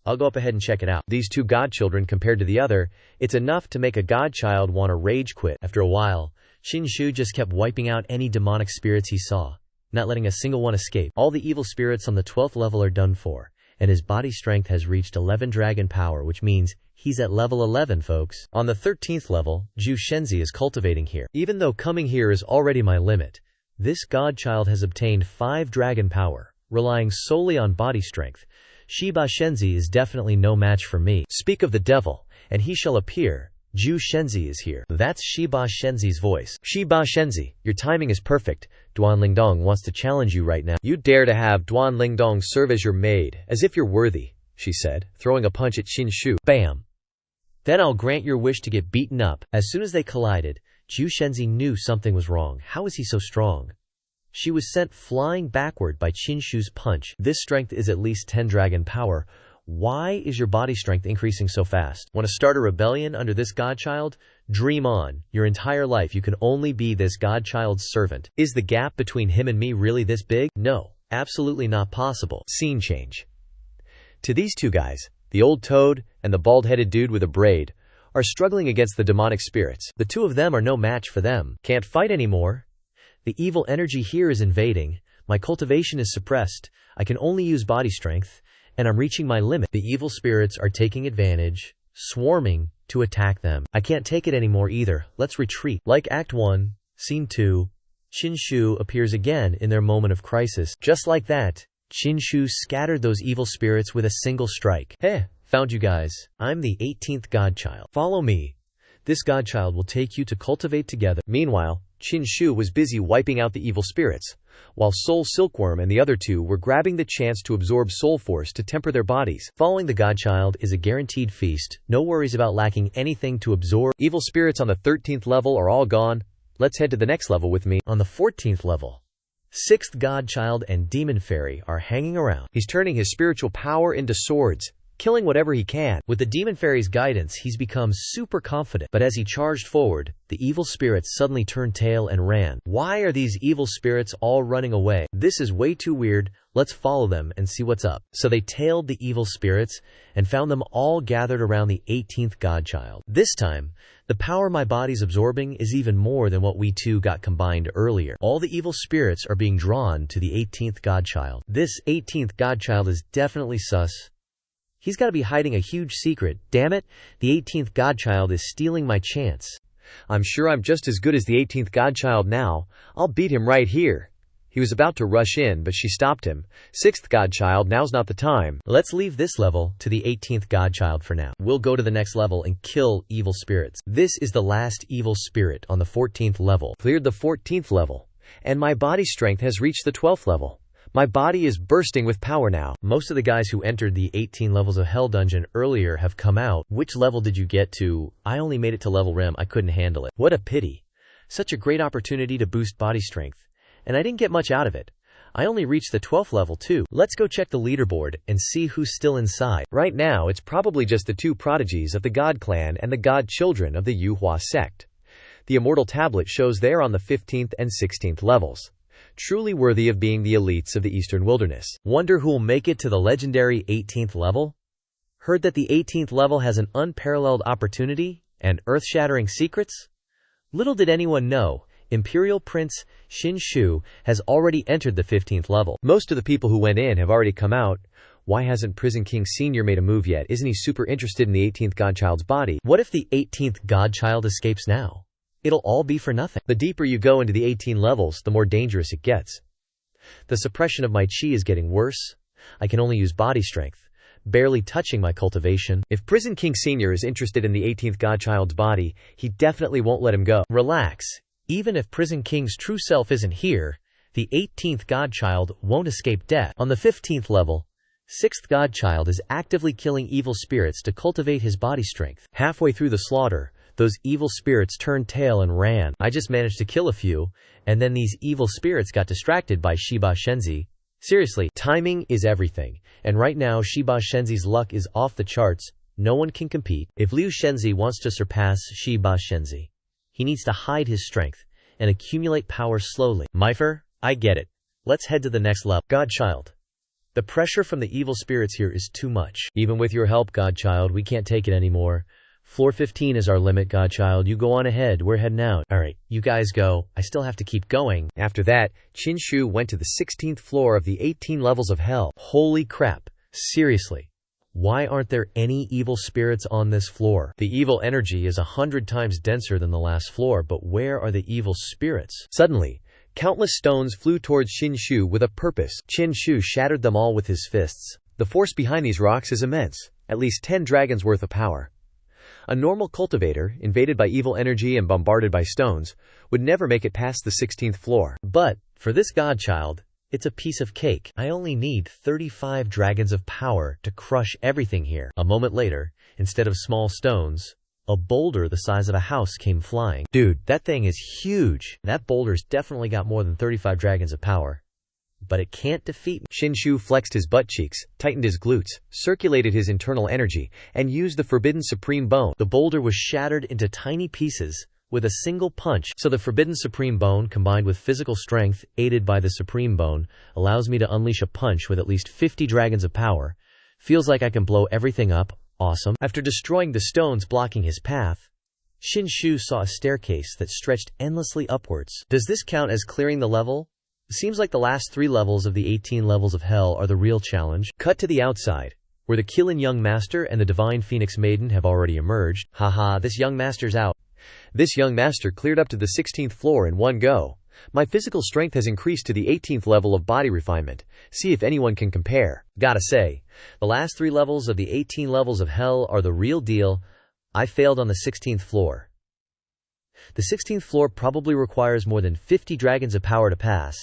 I'll go up ahead and check it out. These 2 godchildren compared to the other, it's enough to make a godchild want to rage quit. After a while, Xianxia just kept wiping out any demonic spirits he saw, not letting a single one escape. All the evil spirits on the 12th level are done for, and his body strength has reached 11 dragon power, which means he's at level 11, folks. On the 13th level, Xianxia is cultivating here. Even though coming here is already my limit, this godchild has obtained 5 dragon power, relying solely on body strength. Xianxia is definitely no match for me. Speak of the devil, and he shall appear. Xianxia is here. That's Xianxia's voice. Xianxia, your timing is perfect. Duan Lingdong wants to challenge you right now. You dare to have Duan Lingdong serve as your maid, as if you're worthy, she said, throwing a punch at Xianxia. Bam! Then I'll grant your wish to get beaten up. As soon as they collided, Xianxia knew something was wrong. How is he so strong? She was sent flying backward by Xianxia's punch. This strength is at least 10 dragon power. Why is your body strength increasing so fast? Want to start a rebellion under this godchild? Dream on. Your entire life you can only be this godchild's servant. Is the gap between him and me really this big? No, absolutely not possible. Scene change. To these two guys, the old toad and the bald-headed dude with a braid, are struggling against the demonic spirits. The two of them are no match for them. Can't fight anymore. The evil energy here is invading. My cultivation is suppressed. I can only use body strength, and I'm reaching my limit. The evil spirits are taking advantage, swarming to attack them. I can't take it anymore either. Let's retreat. Like Act 1, Scene 2, Xianxia appears again in their moment of crisis. Just like that, Xianxia scattered those evil spirits with a single strike. Hey, found you guys. I'm the 18th godchild. Follow me. This godchild will take you to cultivate together. Meanwhile, Xianxia was busy wiping out the evil spirits, while Soul Silkworm and the other two were grabbing the chance to absorb soul force to temper their bodies. Following the godchild is a guaranteed feast, no worries about lacking anything to absorb. Evil spirits on the 13th level are all gone. Let's head to the next level with me. On the 14th level, 6th godchild and demon fairy are hanging around. He's turning his spiritual power into swords, killing whatever he can. With the demon fairy's guidance, he's become super confident. But as he charged forward, the evil spirits suddenly turned tail and ran. Why are these evil spirits all running away? This is way too weird. Let's follow them and see what's up. So they tailed the evil spirits and found them all gathered around the 18th godchild. This time, the power my body's absorbing is even more than what we two got combined earlier. All the evil spirits are being drawn to the 18th godchild. This 18th godchild is definitely sus. He's got to be hiding a huge secret. Damn it, the 18th godchild is stealing my chance. I'm sure I'm just as good as the 18th godchild now. I'll beat him right here. He was about to rush in, but she stopped him. 6th godchild, now's not the time. Let's leave this level to the 18th godchild for now. We'll go to the next level and kill evil spirits. This is the last evil spirit on the 14th level. Cleared the 14th level, and my body strength has reached the 12th level. My body is bursting with power now. Most of the guys who entered the 18 levels of Hell Dungeon earlier have come out. Which level did you get to? I only made it to level REM. I couldn't handle it. What a pity. Such a great opportunity to boost body strength. And I didn't get much out of it. I only reached the 12th level too. Let's go check the leaderboard and see who's still inside. Right now, it's probably just the two prodigies of the God Clan and the God Children of the Yuhua sect. The Immortal Tablet shows they're on the 15th and 16th levels. Truly worthy of being the elites of the Eastern Wilderness. Wonder who'll make it to the legendary 18th level? Heard that the 18th level has an unparalleled opportunity and earth-shattering secrets? Little did anyone know, Imperial Prince Xianxia has already entered the 15th level. Most of the people who went in have already come out. Why hasn't Prison King Sr. made a move yet? Isn't he super interested in the 18th godchild's body? What if the 18th godchild escapes now? It'll all be for nothing. The deeper you go into the 18 levels, the more dangerous it gets. The suppression of my chi is getting worse. I can only use body strength, barely touching my cultivation. If Prison King Sr. is interested in the 18th godchild's body, he definitely won't let him go. Relax. Even if Prison King's true self isn't here, the 18th godchild won't escape death. On the 15th level, 6th godchild is actively killing evil spirits to cultivate his body strength. Halfway through the slaughter, those evil spirits turned tail and ran. I just managed to kill a few, and then these evil spirits got distracted by Xianxia. Seriously, timing is everything, and right now Xianxia's luck is off the charts. No one can compete. If Liu Shenzi wants to surpass Xianxia, he needs to hide his strength and accumulate power slowly. Myfer, I get it. Let's head to the next level. Godchild. The pressure from the evil spirits here is too much. Even with your help, Godchild, we can't take it anymore. Floor 15 is our limit, godchild. You go on ahead. We're heading out. Alright, you guys go. I still have to keep going. After that, Qinshu went to the 16th floor of the 18 levels of hell. Holy crap. Seriously. Why aren't there any evil spirits on this floor? The evil energy is 100 times denser than the last floor, but where are the evil spirits? Suddenly, countless stones flew towards Qinshu with a purpose. Qinshu shattered them all with his fists. The force behind these rocks is immense, at least 10 dragons worth of power. A normal cultivator, invaded by evil energy and bombarded by stones, would never make it past the 16th floor. But, for this godchild, it's a piece of cake. I only need 35 dragons of power to crush everything here. A moment later, instead of small stones, a boulder the size of a house came flying. Dude, that thing is huge. That boulder's definitely got more than 35 dragons of power. But it can't defeat me. Qinshu flexed his butt cheeks, tightened his glutes, circulated his internal energy, and used the forbidden supreme bone. The boulder was shattered into tiny pieces with a single punch. So the forbidden supreme bone, combined with physical strength, aided by the supreme bone, allows me to unleash a punch with at least 50 dragons of power. Feels like I can blow everything up. Awesome. After destroying the stones blocking his path, Qinshu saw a staircase that stretched endlessly upwards. Does this count as clearing the level? Seems like the last 3 levels of the 18 levels of hell are the real challenge. Cut to the outside, where the Kilin young master and the divine phoenix maiden have already emerged. Haha, this young master's out. This young master cleared up to the 16th floor in one go. My physical strength has increased to the 18th level of body refinement. See if anyone can compare. Gotta say, the last 3 levels of the 18 levels of hell are the real deal. I failed on the 16th floor. The 16th floor probably requires more than 50 dragons of power to pass.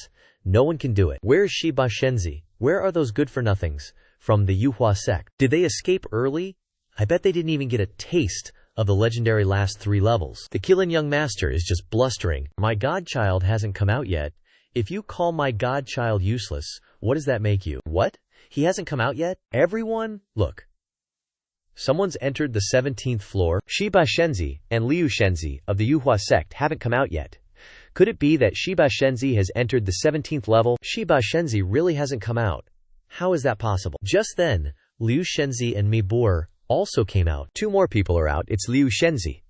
No one can do it. Where is Shiba Shenzi? Where are those good-for-nothings from the Yuhua sect? Did they escape early? I bet they didn't even get a taste of the legendary last 3 levels. The Kilin young master is just blustering. My godchild hasn't come out yet. If you call my godchild useless, what does that make you? What? He hasn't come out yet? Everyone, look. Someone's entered the 17th floor. Shiba Shenzi and Liu Shenzi of the Yuhua sect haven't come out yet. Could it be that Shiba Shenzi has entered the 17th level? Shiba Shenzi really hasn't come out. How is that possible? Just then, Liu Shenzi and Mibur also came out. 2 more people are out. It's Liu Shenzi.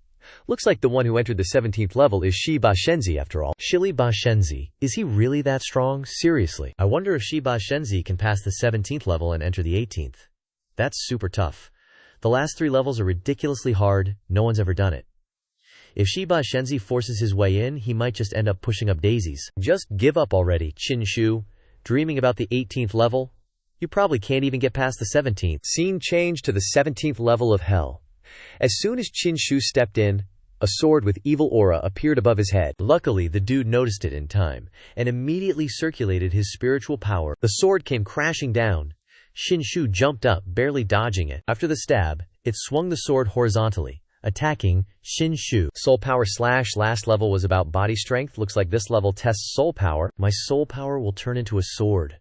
Looks like the one who entered the 17th level is Shiba Shenzi after all. Shiba Shenzi. Is he really that strong? Seriously. I wonder if Shiba Shenzi can pass the 17th level and enter the 18th. That's super tough. The last 3 levels are ridiculously hard. No one's ever done it. If Shiba Shenzi forces his way in, he might just end up pushing up daisies. Just give up already, Qinshu. Dreaming about the 18th level? You probably can't even get past the 17th. Scene changed to the 17th level of hell. As soon as Qinshu stepped in, a sword with evil aura appeared above his head. Luckily, the dude noticed it in time, and immediately circulated his spiritual power. The sword came crashing down. Qinshu jumped up, barely dodging it. After the stab, it swung the sword horizontally, attacking Qinshu. Soul power / last level was about body strength. Looks like this level tests soul power. My soul power will turn into a sword.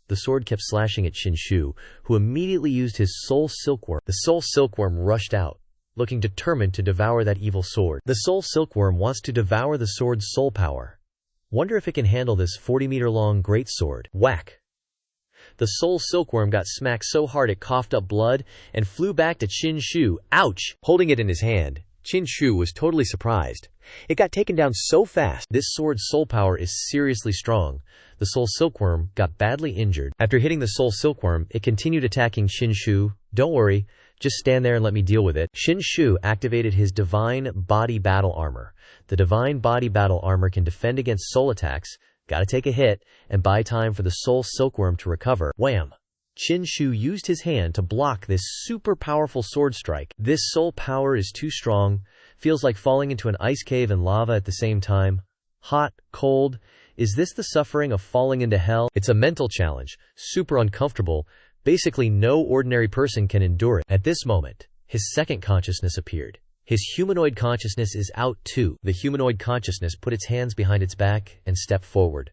The sword kept slashing at Qinshu, who immediately used his soul silkworm. The soul silkworm rushed out, looking determined to devour that evil sword. The soul silkworm wants to devour the sword's soul power. Wonder if it can handle this 40-meter-long great sword. Whack! The soul silkworm got smacked so hard it coughed up blood and flew back to Qinshu. Ouch! Holding it in his hand, Qinshu was totally surprised. It got taken down so fast. This sword's soul power is seriously strong. The soul silkworm got badly injured. After hitting the soul silkworm, it continued attacking Qinshu. Don't worry, just stand there and let me deal with it. Qinshu activated his divine body battle armor. The divine body battle armor can defend against soul attacks. Gotta take a hit and buy time for the soul silkworm to recover. Wham! Qinshu used his hand to block this super powerful sword strike. This soul power is too strong. Feels like falling into an ice cave and lava at the same time. Hot, cold. Is this the suffering of falling into hell? It's a mental challenge. Super uncomfortable. Basically, no ordinary person can endure it. At this moment, his second consciousness appeared. His humanoid consciousness is out too. The humanoid consciousness put its hands behind its back and stepped forward,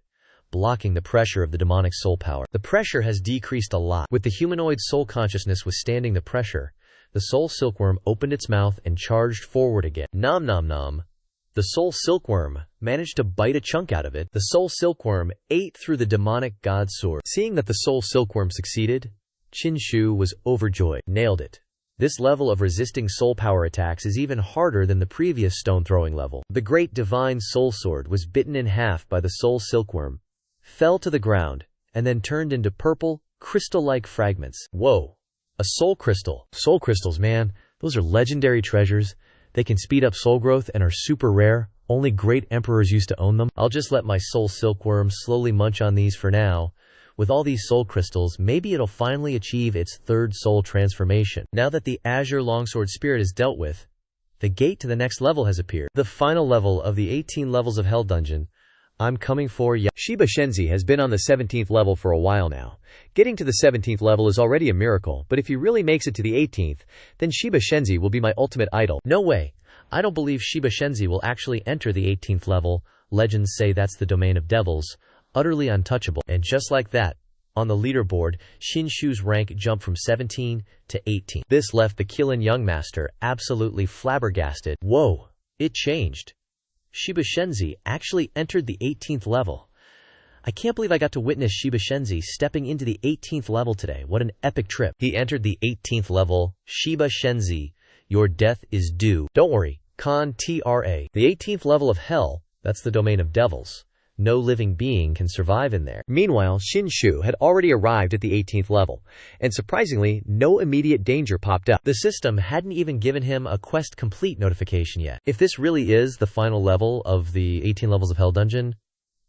blocking the pressure of the demonic soul power. The pressure has decreased a lot. With the humanoid soul consciousness withstanding the pressure, the soul silkworm opened its mouth and charged forward again. Nom nom nom. The soul silkworm managed to bite a chunk out of it. The soul silkworm ate through the demonic god sword. Seeing that the soul silkworm succeeded, Qinshu was overjoyed. Nailed it. This level of resisting soul power attacks is even harder than the previous stone-throwing level. The great divine soul sword was bitten in half by the soul silkworm, fell to the ground, and then turned into purple, crystal-like fragments. Whoa! A soul crystal. Soul crystals, man. Those are legendary treasures. They can speed up soul growth and are super rare. Only great emperors used to own them. I'll just let my soul silkworm slowly munch on these for now. With all these soul crystals, maybe it'll finally achieve its third soul transformation. Now that the Azure Longsword Spirit is dealt with, the gate to the next level has appeared. The final level of the 18 levels of Hell Dungeon. I'm coming for ya. Shiba Shenzi has been on the 17th level for a while now. Getting to the 17th level is already a miracle, but if he really makes it to the 18th, then Shiba Shenzi will be my ultimate idol. No way. I don't believe Shiba Shenzi will actually enter the 18th level. Legends say that's the domain of devils, utterly untouchable. And just like that, on the leaderboard, Xinshu's rank jumped from 17 to 18. This left the Qilin Young Master absolutely flabbergasted. Whoa, it changed. Shiba Shenzi actually entered the 18th level. I can't believe I got to witness Shiba Shenzi stepping into the 18th level today. What an epic trip. He entered the 18th level. Shiba Shenzi, your death is due. Don't worry, Khan Tra. The 18th level of hell, that's the domain of devils. No living being can survive in there. Meanwhile, Xinshu had already arrived at the 18th level, and surprisingly, no immediate danger popped up. The system hadn't even given him a quest complete notification yet. If this really is the final level of the 18 levels of Hell Dungeon,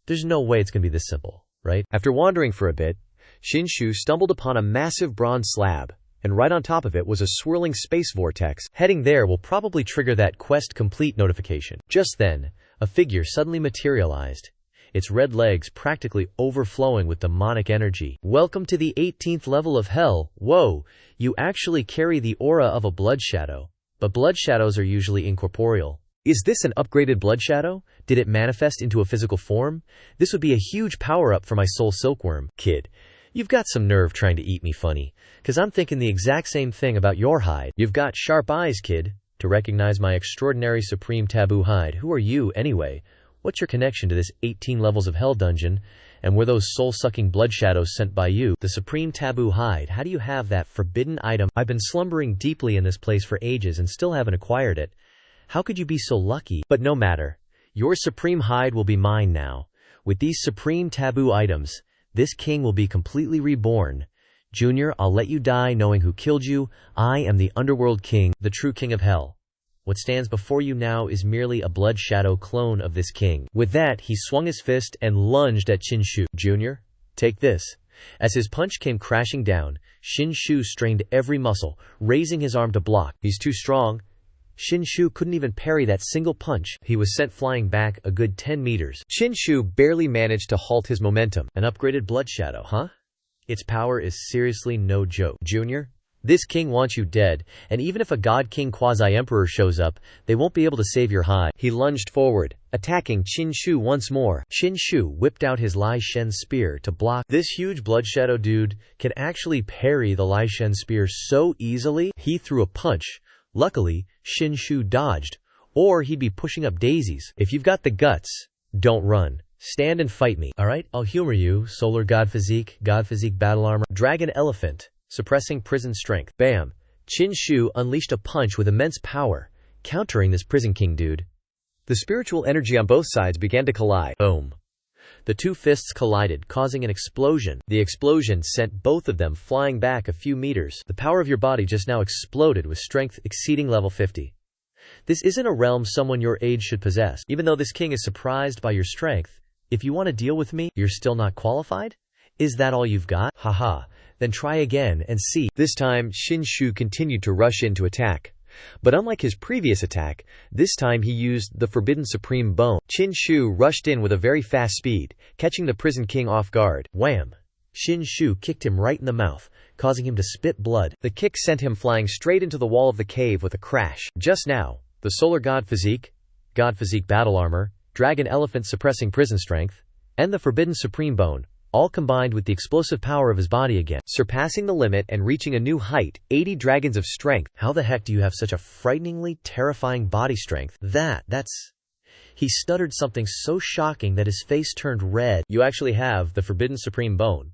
there's no way it's going to be this simple, right? After wandering for a bit, Xinshu stumbled upon a massive bronze slab, and right on top of it was a swirling space vortex. Heading there will probably trigger that quest complete notification. Just then, a figure suddenly materialized, its red legs practically overflowing with demonic energy. Welcome to the 18th level of hell. Whoa, you actually carry the aura of a blood shadow. But blood shadows are usually incorporeal. Is this an upgraded blood shadow? Did it manifest into a physical form? This would be a huge power-up for my soul silkworm. Kid, you've got some nerve trying to eat me funny, 'cause I'm thinking the exact same thing about your hide. You've got sharp eyes, kid, to recognize my extraordinary supreme taboo hide. Who are you, anyway? What's your connection to this 18 levels of hell dungeon, and were those soul-sucking blood shadows sent by you? The supreme taboo hide, how do you have that forbidden item? I've been slumbering deeply in this place for ages and still haven't acquired it. How could you be so lucky? But no matter. Your supreme hide will be mine now. With these supreme taboo items, this king will be completely reborn. Junior, I'll let you die knowing who killed you. I am the underworld king, the true king of hell. What stands before you now is merely a blood shadow clone of this king. With that, he swung his fist and lunged at Xinshu. Junior, take this. As his punch came crashing down, Xinshu strained every muscle, raising his arm to block. He's too strong. Xinshu couldn't even parry that single punch. He was sent flying back a good 10 meters. Xinshu barely managed to halt his momentum. An upgraded blood shadow, huh? Its power is seriously no joke. Junior, this king wants you dead, and even if a god king quasi-emperor shows up, they won't be able to save your hide. He lunged forward, attacking Xinshu once more. Xinshu whipped out his Lai Shen spear to block. This huge blood shadow dude can actually parry the Lai Shen spear so easily. He threw a punch. Luckily, Xinshu dodged, or he'd be pushing up daisies. If you've got the guts, don't run. Stand and fight me. Alright, I'll humor you. Solar God Physique Battle Armor, Dragon Elephant, suppressing prison strength. Bam! Xinshu unleashed a punch with immense power, countering this prison king dude. The spiritual energy on both sides began to collide. Boom! The two fists collided, causing an explosion. The explosion sent both of them flying back a few meters. The power of your body just now exploded with strength exceeding level 50. This isn't a realm someone your age should possess. Even though this king is surprised by your strength, if you want to deal with me, you're still not qualified? Is that all you've got? Haha. Then try again and see. This time, Xinshu continued to rush in to attack. But unlike his previous attack, this time he used the Forbidden Supreme Bone. Xinshu rushed in with a very fast speed, catching the prison king off guard. Wham! Xinshu kicked him right in the mouth, causing him to spit blood. The kick sent him flying straight into the wall of the cave with a crash. Just now, the Solar God Physique Battle Armor, Dragon Elephant suppressing prison strength, and the Forbidden Supreme Bone, all combined with the explosive power of his body again, surpassing the limit and reaching a new height, 80 dragons of strength. How the heck do you have such a frighteningly terrifying body strength? That's... He stuttered something so shocking that his face turned red. You actually have the Forbidden Supreme Bone.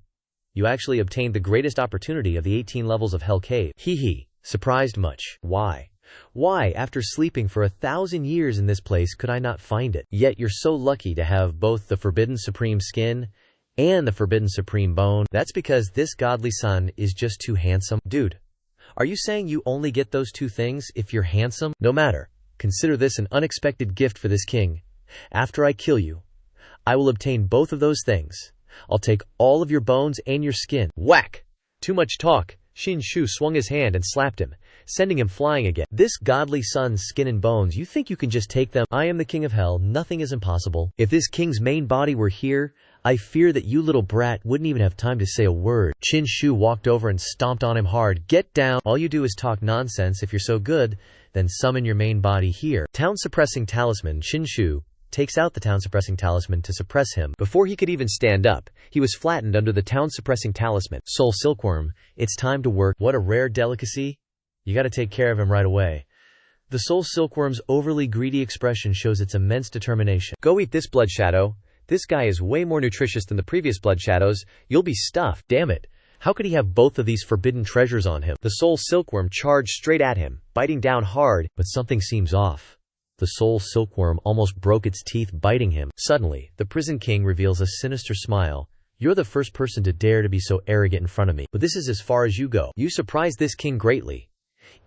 You actually obtained the greatest opportunity of the 18 levels of Hell Cave. Hee hee. Surprised much. Why? Why, after sleeping for 1,000 years in this place, could I not find it? Yet you're so lucky to have both the Forbidden Supreme Skin and the Forbidden Supreme Bone. That's because this godly son is just too handsome. Dude, are you saying you only get those two things if you're handsome? No matter. Consider this an unexpected gift for this king. After I kill you, I will obtain both of those things. I'll take all of your bones and your skin. Whack! Too much talk. Xianxia swung his hand and slapped him, sending him flying again. This godly son's skin and bones, you think you can just take them? I am the king of hell. Nothing is impossible. If this king's main body were here, I fear that you little brat wouldn't even have time to say a word. Xianxia walked over and stomped on him hard. Get down. All you do is talk nonsense. If you're so good, then summon your main body here. Town suppressing talisman. Xianxia takes out the town-suppressing talisman to suppress him. Before he could even stand up, he was flattened under the town-suppressing talisman. Soul Silkworm, it's time to work. What a rare delicacy. You gotta take care of him right away. The Soul Silkworm's overly greedy expression shows its immense determination. Go eat this, Blood Shadow. This guy is way more nutritious than the previous Blood Shadows. You'll be stuffed. Damn it. How could he have both of these forbidden treasures on him? The Soul Silkworm charged straight at him, biting down hard, but something seems off. The Soul Silkworm almost broke its teeth biting him. Suddenly, the Prison King reveals a sinister smile. You're the first person to dare to be so arrogant in front of me, but this is as far as you go. You surprised this king greatly.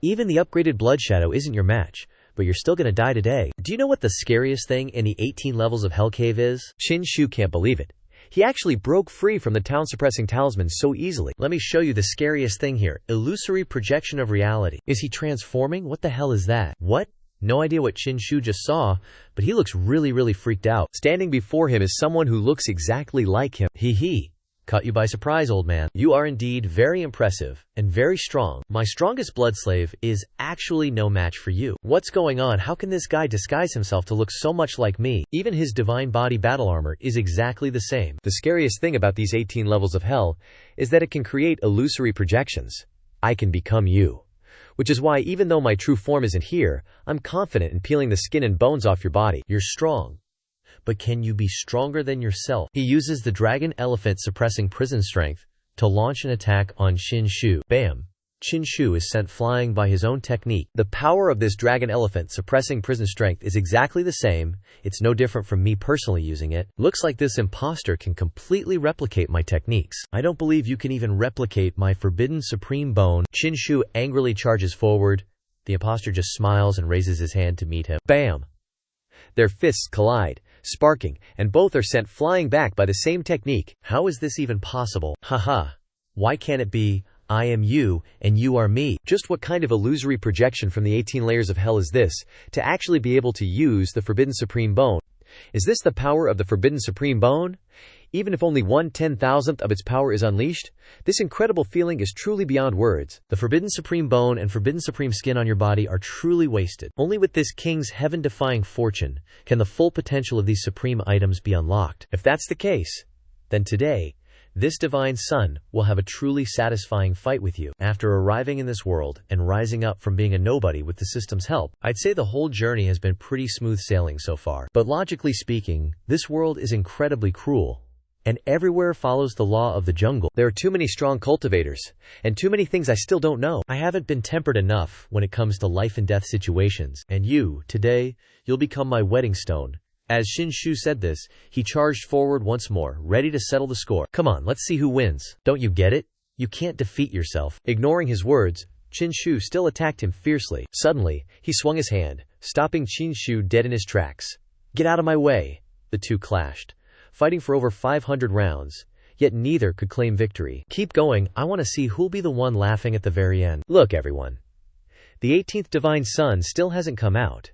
Even the upgraded Blood Shadow isn't your match, but you're still gonna die today. Do you know what the scariest thing in the 18 levels of Hell Cave is? Xianxia can't believe it. He actually broke free from the town-suppressing talisman so easily. Let me show you the scariest thing here. Illusory projection of reality. Is he transforming? What the hell is that? What? No idea what Xianxia just saw, but he looks really freaked out. Standing before him is someone who looks exactly like him. Hee. Caught you by surprise, old man. You are indeed very impressive and very strong. My strongest blood slave is actually no match for you. What's going on? How can this guy disguise himself to look so much like me? Even his divine body battle armor is exactly the same. The scariest thing about these 18 levels of hell is that it can create illusory projections. I can become you. Which is why, even though my true form isn't here, I'm confident in peeling the skin and bones off your body. You're strong. But can you be stronger than yourself? He uses the dragon elephant suppressing prison strength to launch an attack on Xianxia. Bam! Xianxia is sent flying by his own technique. The power of this dragon elephant suppressing prison strength is exactly the same. It's no different from me personally using it. Looks like this imposter can completely replicate my techniques. I don't believe you can even replicate my forbidden supreme bone. Xianxia angrily charges forward. The imposter just smiles and raises his hand to meet him. Bam! Their fists collide, sparking, and both are sent flying back by the same technique. How is this even possible? Haha. Why can't it be, I am you, and you are me? Just what kind of illusory projection from the 18 layers of hell is this, to actually be able to use the Forbidden Supreme Bone? Is this the power of the Forbidden Supreme Bone? Even if only 1/10,000th of its power is unleashed, this incredible feeling is truly beyond words. The Forbidden Supreme Bone and Forbidden Supreme Skin on your body are truly wasted. Only with this king's heaven-defying fortune can the full potential of these supreme items be unlocked. If that's the case, then today, this divine son will have a truly satisfying fight with you. After arriving in this world and rising up from being a nobody with the system's help, I'd say the whole journey has been pretty smooth sailing so far. But logically speaking, this world is incredibly cruel, and everywhere follows the law of the jungle. There are too many strong cultivators, and too many things I still don't know. I haven't been tempered enough when it comes to life and death situations. And you, today, you'll become my wedding stone. As Xianxia said this, he charged forward once more, ready to settle the score. Come on, let's see who wins. Don't you get it? You can't defeat yourself. Ignoring his words, Xianxia still attacked him fiercely. Suddenly, he swung his hand, stopping Xianxia dead in his tracks. Get out of my way! The two clashed, fighting for over 500 rounds, yet neither could claim victory. Keep going, I want to see who'll be the one laughing at the very end. Look, everyone. The 18th Divine Son still hasn't come out.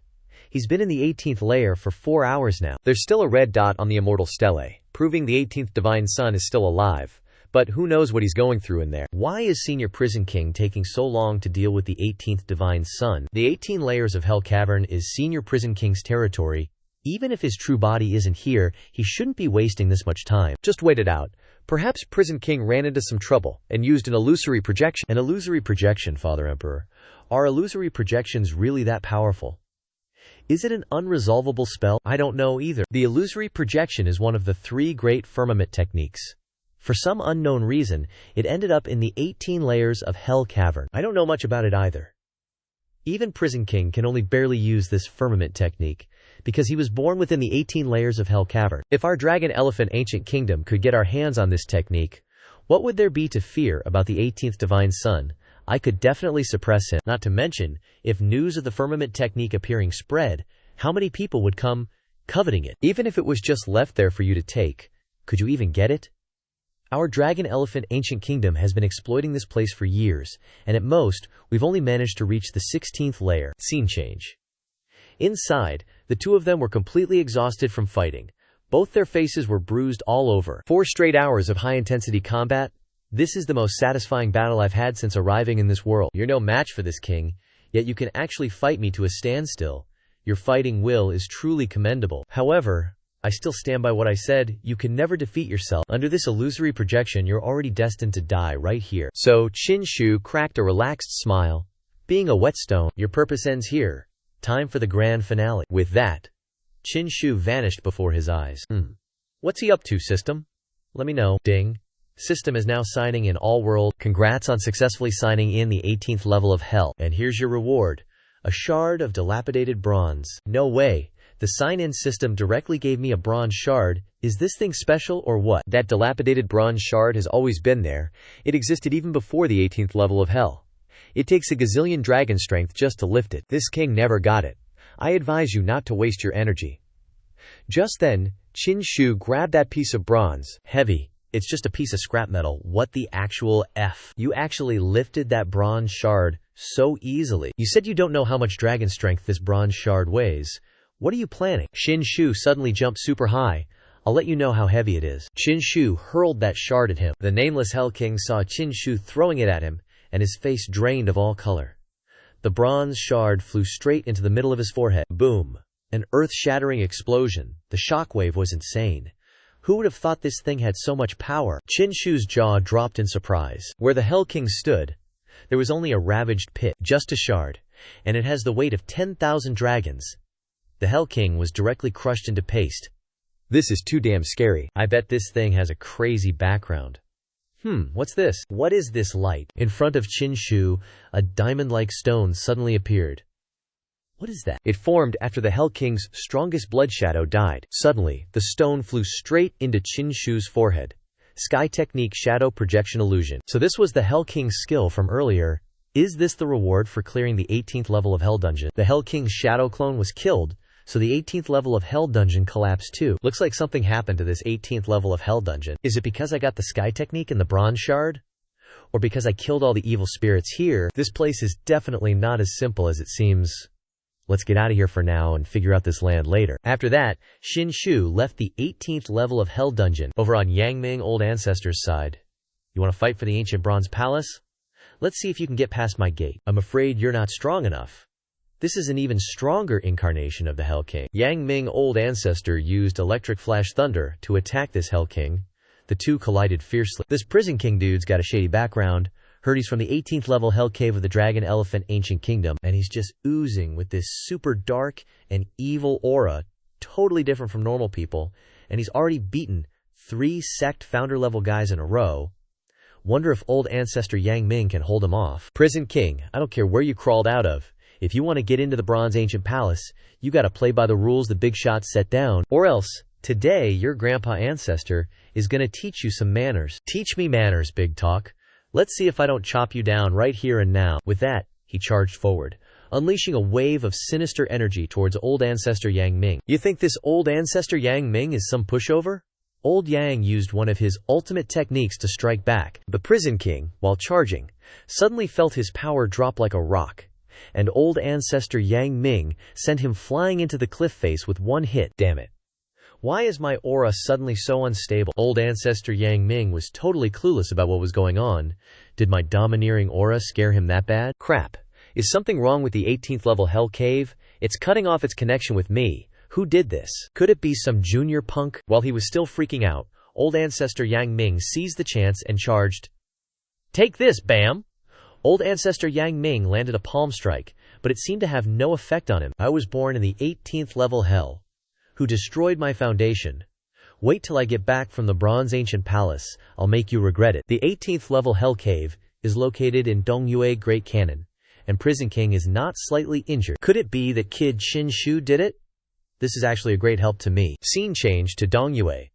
He's been in the 18th layer for 4 hours now. There's still a red dot on the immortal stele, proving the 18th Divine Son is still alive. But who knows what he's going through in there. Why is Senior Prison King taking so long to deal with the 18th Divine Son? The 18 layers of Hell Cavern is Senior Prison King's territory. Even if his true body isn't here, he shouldn't be wasting this much time. Just wait it out. Perhaps Prison King ran into some trouble and used an illusory projection. An illusory projection, Father Emperor. Are illusory projections really that powerful? Is it an unresolvable spell? I don't know either. The illusory projection is one of the 3 great firmament techniques. For some unknown reason, it ended up in the 18 layers of Hell Cavern. I don't know much about it either. Even Prison King can only barely use this firmament technique, because he was born within the 18 layers of Hell Cavern. If our Dragon Elephant Ancient Kingdom could get our hands on this technique, what would there be to fear about the 18th Divine Son? I could definitely suppress him. Not to mention, if news of the firmament technique appearing spread, how many people would come coveting it? Even if it was just left there for you to take, could you even get it? Our Dragon Elephant Ancient Kingdom has been exploiting this place for years, and at most, we've only managed to reach the 16th layer. Scene change. Inside, the two of them were completely exhausted from fighting. Both their faces were bruised all over. 4 straight hours of high-intensity combat. This is the most satisfying battle I've had since arriving in this world. You're no match for this king, yet you can actually fight me to a standstill. Your fighting will is truly commendable. However, I still stand by what I said, you can never defeat yourself. Under this illusory projection, you're already destined to die right here. So, Qin Shu cracked a relaxed smile. Being a whetstone, your purpose ends here. Time for the grand finale. With that, Qin Shu vanished before his eyes. What's he up to, System? Let me know. Ding. System is now signing in all world. Congrats on successfully signing in the 18th level of Hell. And here's your reward. A shard of dilapidated bronze. No way. The sign-in system directly gave me a bronze shard. Is this thing special or what? That dilapidated bronze shard has always been there. It existed even before the 18th level of Hell. It takes a gazillion dragon strength just to lift it. This king never got it. I advise you not to waste your energy. Just then, Qin Shu grabbed that piece of bronze. Heavy. It's just a piece of scrap metal. What the actual F? You actually lifted that bronze shard so easily. You said you don't know how much dragon strength this bronze shard weighs. What are you planning? Qin Shu suddenly jumped super high. I'll let you know how heavy it is. Qin Shu hurled that shard at him. The nameless Hell King saw Qin Shu throwing it at him, and his face drained of all color. The bronze shard flew straight into the middle of his forehead. Boom. An earth-shattering explosion. The shockwave was insane. Who would have thought this thing had so much power? Qin Shu's jaw dropped in surprise. Where the Hell King stood, there was only a ravaged pit, just a shard, and it has the weight of 10,000 dragons. The Hell King was directly crushed into paste. This is too damn scary. I bet this thing has a crazy background. What's this? What is this light? In front of Qin Shu, a diamond-like stone suddenly appeared. What is that? It formed after the Hell King's strongest blood shadow died. Suddenly, the stone flew straight into Qin Shu's forehead. Sky Technique Shadow Projection Illusion. So this was the Hell King's skill from earlier. Is this the reward for clearing the 18th level of Hell Dungeon? The Hell King's shadow clone was killed, so the 18th level of Hell Dungeon collapsed too. Looks like something happened to this 18th level of Hell Dungeon. Is it because I got the Sky Technique and the Bronze Shard? Or because I killed all the evil spirits here? This place is definitely not as simple as it seems. Let's get out of here for now and figure out this land later. After that, Qin Shu left the 18th level of Hell Dungeon over on Yangming Old Ancestor's side. You want to fight for the ancient bronze palace? Let's see if you can get past my gate. I'm afraid you're not strong enough. This is an even stronger incarnation of the Hell King. Yangming Old Ancestor used electric flash thunder to attack this Hell King. The two collided fiercely. This Prison King dude's got a shady background. Heard he's from the 18th level Hell Cave of the Dragon Elephant Ancient Kingdom, and he's just oozing with this super dark and evil aura, totally different from normal people, and he's already beaten 3 sect founder level guys in a row. Wonder if old ancestor Yang Ming can hold him off. Prison King, I don't care where you crawled out of. If you want to get into the Bronze Ancient Palace, you gotta play by the rules the big shots set down, or else, today your grandpa ancestor is gonna teach you some manners. Teach me manners, big talk. Let's see if I don't chop you down right here and now. With that, he charged forward, unleashing a wave of sinister energy towards old ancestor Yang Ming. You think this old ancestor Yang Ming is some pushover? Old Yang used one of his ultimate techniques to strike back. The Prison King, while charging, suddenly felt his power drop like a rock, and old ancestor Yang Ming sent him flying into the cliff face with one hit. Damn it. Why is my aura suddenly so unstable? Old ancestor Yang Ming was totally clueless about what was going on. Did my domineering aura scare him that bad? Crap. Is something wrong with the 18th level Hell Cave? It's cutting off its connection with me. Who did this? Could it be some junior punk? While he was still freaking out, old ancestor Yang Ming seized the chance and charged. Take this, bam! Old ancestor Yang Ming landed a palm strike, but it seemed to have no effect on him. I was born in the 18th level Hell. Who destroyed my foundation? Wait till I get back from the Bronze Ancient Palace, I'll make you regret it. The 18th level Hell Cave is located in Dongyue Great Cannon, and Prison King is not slightly injured. Could it be that Kid Qin Shu did it? This is actually a great help to me. Scene change to Dongyue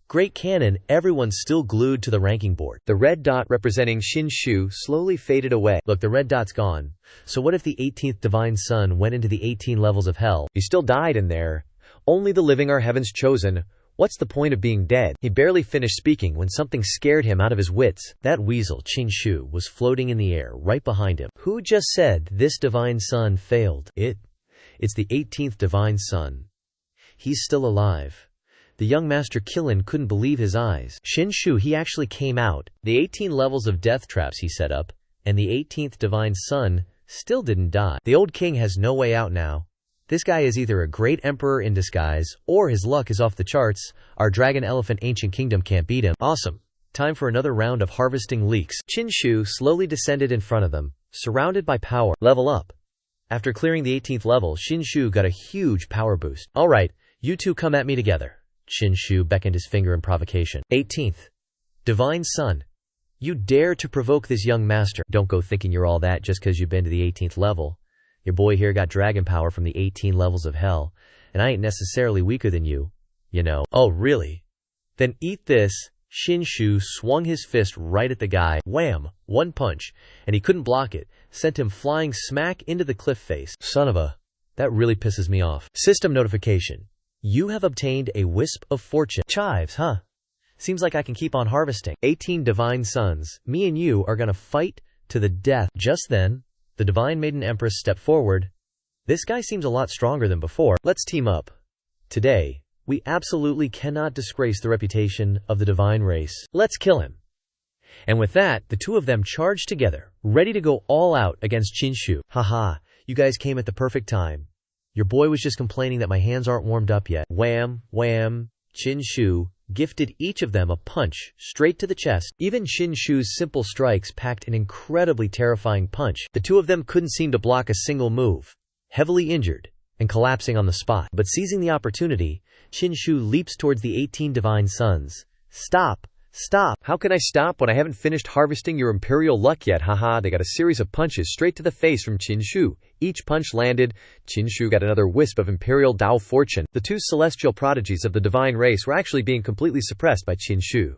Great Cannon. Everyone's still glued to the ranking board. The red dot representing Qin Shu slowly faded away. Look, the red dot's gone. So what if the 18th Divine Son went into the 18 levels of hell? He still died in there. Only the living are heaven's chosen. What's the point of being dead? He barely finished speaking when something scared him out of his wits. That weasel, Qin Shu, was floating in the air right behind him. Who just said this Divine Son failed? It's the 18th Divine Son. He's still alive. The young Master Killin couldn't believe his eyes. Qin Shu, he actually came out. The 18 levels of death traps he set up, and the 18th Divine Son still didn't die. The old king has no way out now. This guy is either a great emperor in disguise, or his luck is off the charts. Our dragon elephant ancient kingdom can't beat him. Awesome. Time for another round of harvesting leeks. Qin Shu slowly descended in front of them, surrounded by power. Level up. After clearing the 18th level, Qin Shu got a huge power boost. Alright, you two come at me together. Qin Shu beckoned his finger in provocation. 18th Divine Son. You dare to provoke this young master. Don't go thinking you're all that just because you've been to the 18th level. Your boy here got dragon power from the 18 levels of hell, and I ain't necessarily weaker than you, you know. Oh, really? Then eat this. Qin Shu swung his fist right at the guy. Wham! One punch, and he couldn't block it. Sent him flying smack into the cliff face. Son of a... That really pisses me off. System notification. You have obtained a wisp of fortune. Chives, huh? Seems like I can keep on harvesting. 18 Divine Sons. Me and you are gonna fight to the death. Just then, the Divine Maiden Empress stepped forward. This guy seems a lot stronger than before. Let's team up. Today, we absolutely cannot disgrace the reputation of the divine race. Let's kill him. And with that, the two of them charged together, ready to go all out against Qin Shu. Haha, you guys came at the perfect time. Your boy was just complaining that my hands aren't warmed up yet. Wham, wham. Qin Shu gifted each of them a punch straight to the chest. Even Qin Shu's simple strikes packed an incredibly terrifying punch. The two of them couldn't seem to block a single move. Heavily injured and collapsing on the spot. But seizing the opportunity, Qin Shu leaps towards the 18 Divine Sons. Stop! Stop! How can I stop when I haven't finished harvesting your imperial luck yet? Haha, they got a series of punches straight to the face from Qin Shu. Each punch landed. Qin Shu got another wisp of imperial Dao fortune. The two celestial prodigies of the divine race were actually being completely suppressed by Qin Shu.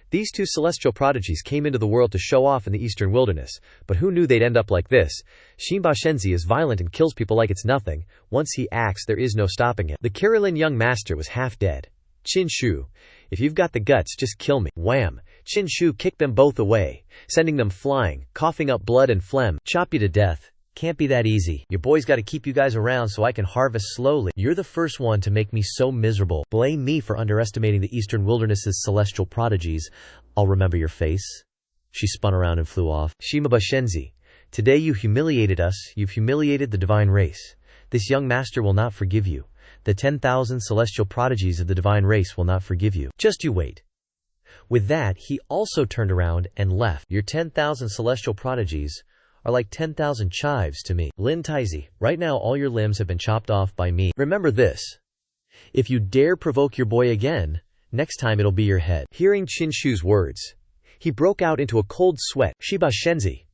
These two celestial prodigies came into the world to show off in the eastern wilderness, but who knew they'd end up like this? Xinba Shenzi is violent and kills people like it's nothing. Once he acts, there is no stopping him. The Kirilin young master was half dead. Qin Shu, if you've got the guts, just kill me. Wham! Qin Shu kicked them both away, sending them flying, coughing up blood and phlegm. Chop you to death. Can't be that easy. Your boy's gotta keep you guys around so I can harvest slowly. You're the first one to make me so miserable. Blame me for underestimating the eastern wilderness's celestial prodigies. I'll remember your face. She spun around and flew off. Shimaba Shenzi, today you humiliated us. You've humiliated the divine race. This young master will not forgive you. The 10,000 celestial prodigies of the divine race will not forgive you. Just you wait. With that, he also turned around and left. Your 10,000 celestial prodigies are like 10,000 chives to me. Lin Taizi, right now all your limbs have been chopped off by me. Remember this. If you dare provoke your boy again, next time it'll be your head. Hearing Qin Shu's words, he broke out into a cold sweat. Shiba Shenzi,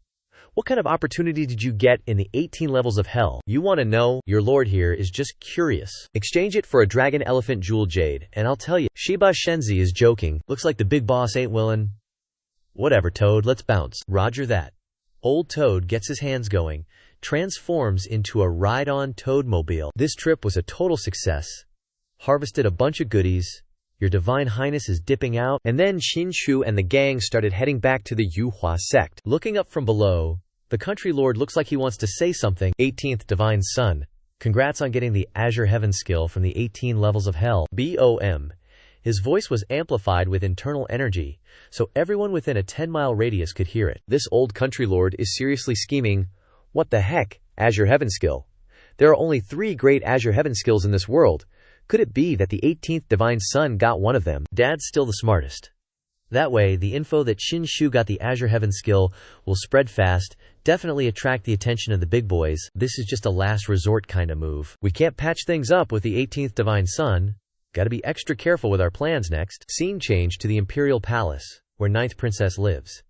what kind of opportunity did you get in the 18 levels of hell? You want to know? Your lord here is just curious. Exchange it for a dragon elephant jewel jade, and I'll tell you, Shiba Shenzi is joking. Looks like the big boss ain't willin'. Whatever, Toad, let's bounce. Roger that. Old Toad gets his hands going, transforms into a ride-on Toadmobile. This trip was a total success. Harvested a bunch of goodies. Your divine highness is dipping out. And then Qin Shu and the gang started heading back to the Yuhua sect. Looking up from below, the country lord looks like he wants to say something. 18th Divine Son, congrats on getting the Azure Heaven skill from the 18 levels of hell. BOM. His voice was amplified with internal energy, so everyone within a 10-mile radius could hear it. This old country lord is seriously scheming. What the heck? Azure Heaven skill. There are only 3 great Azure Heaven skills in this world. Could it be that the 18th Divine Son got one of them? Dad's still the smartest. That way, the info that Qin Shu got the Azure Heaven skill will spread fast, definitely attract the attention of the big boys. This is just a last resort kind of move. We can't patch things up with the 18th Divine Son, Gotta be extra careful with our plans next. Scene change to the Imperial Palace, where 9th Princess lives.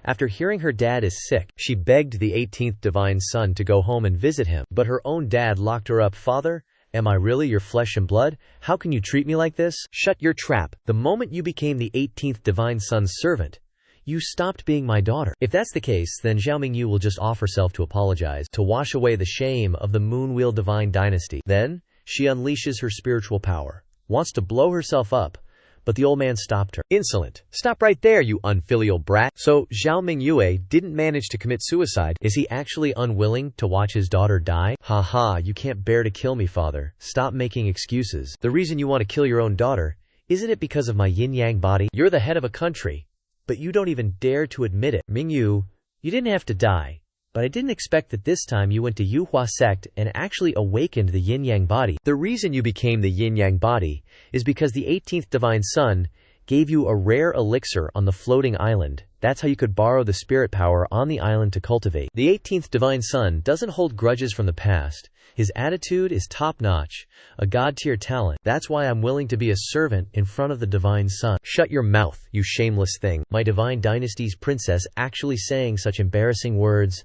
After hearing her dad is sick, she begged the 18th Divine Son to go home and visit him, but her own dad locked her up. Father, am I really your flesh and blood? How can you treat me like this? Shut your trap. The moment you became the 18th Divine Son's servant, you stopped being my daughter. If that's the case, then Xiao Mingyu will just offer herself to apologize, to wash away the shame of the Moonwheel Divine Dynasty. Then, she unleashes her spiritual power, wants to blow herself up, but the old man stopped her. Insolent. Stop right there, you unfilial brat. So, Xiao Mingyue didn't manage to commit suicide. Is he actually unwilling to watch his daughter die? Haha, you can't bear to kill me, father. Stop making excuses. The reason you want to kill your own daughter, isn't it because of my yin-yang body? You're the head of a country, but you don't even dare to admit it. Mingyu, you didn't have to die, but I didn't expect that this time you went to Yuhua sect and actually awakened the yin-yang body. The reason you became the yin-yang body is because the 18th Divine Son gave you a rare elixir on the floating island. That's how you could borrow the spirit power on the island to cultivate. The 18th Divine Son doesn't hold grudges from the past. His attitude is top-notch, a god-tier talent. That's why I'm willing to be a servant in front of the Divine Son. Shut your mouth, you shameless thing. My Divine Dynasty's princess actually saying such embarrassing words.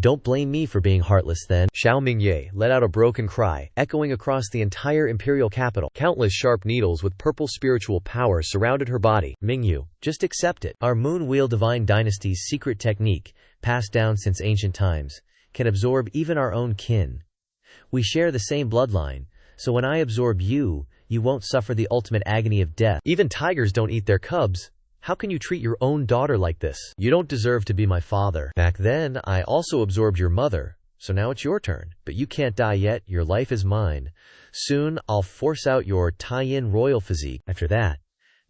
Don't blame me for being heartless then. Xiao Mingye let out a broken cry, echoing across the entire imperial capital. Countless sharp needles with purple spiritual power surrounded her body. Mingyu, just accept it. Our Moon Wheel Divine Dynasty's secret technique, passed down since ancient times, can absorb even our own kin. We share the same bloodline, so when I absorb you, you won't suffer the ultimate agony of death. Even tigers don't eat their cubs. How can you treat your own daughter like this? You don't deserve to be my father. Back then, I also absorbed your mother, so now it's your turn. But you can't die yet, your life is mine. Soon, I'll force out your tie-in royal physique. After that,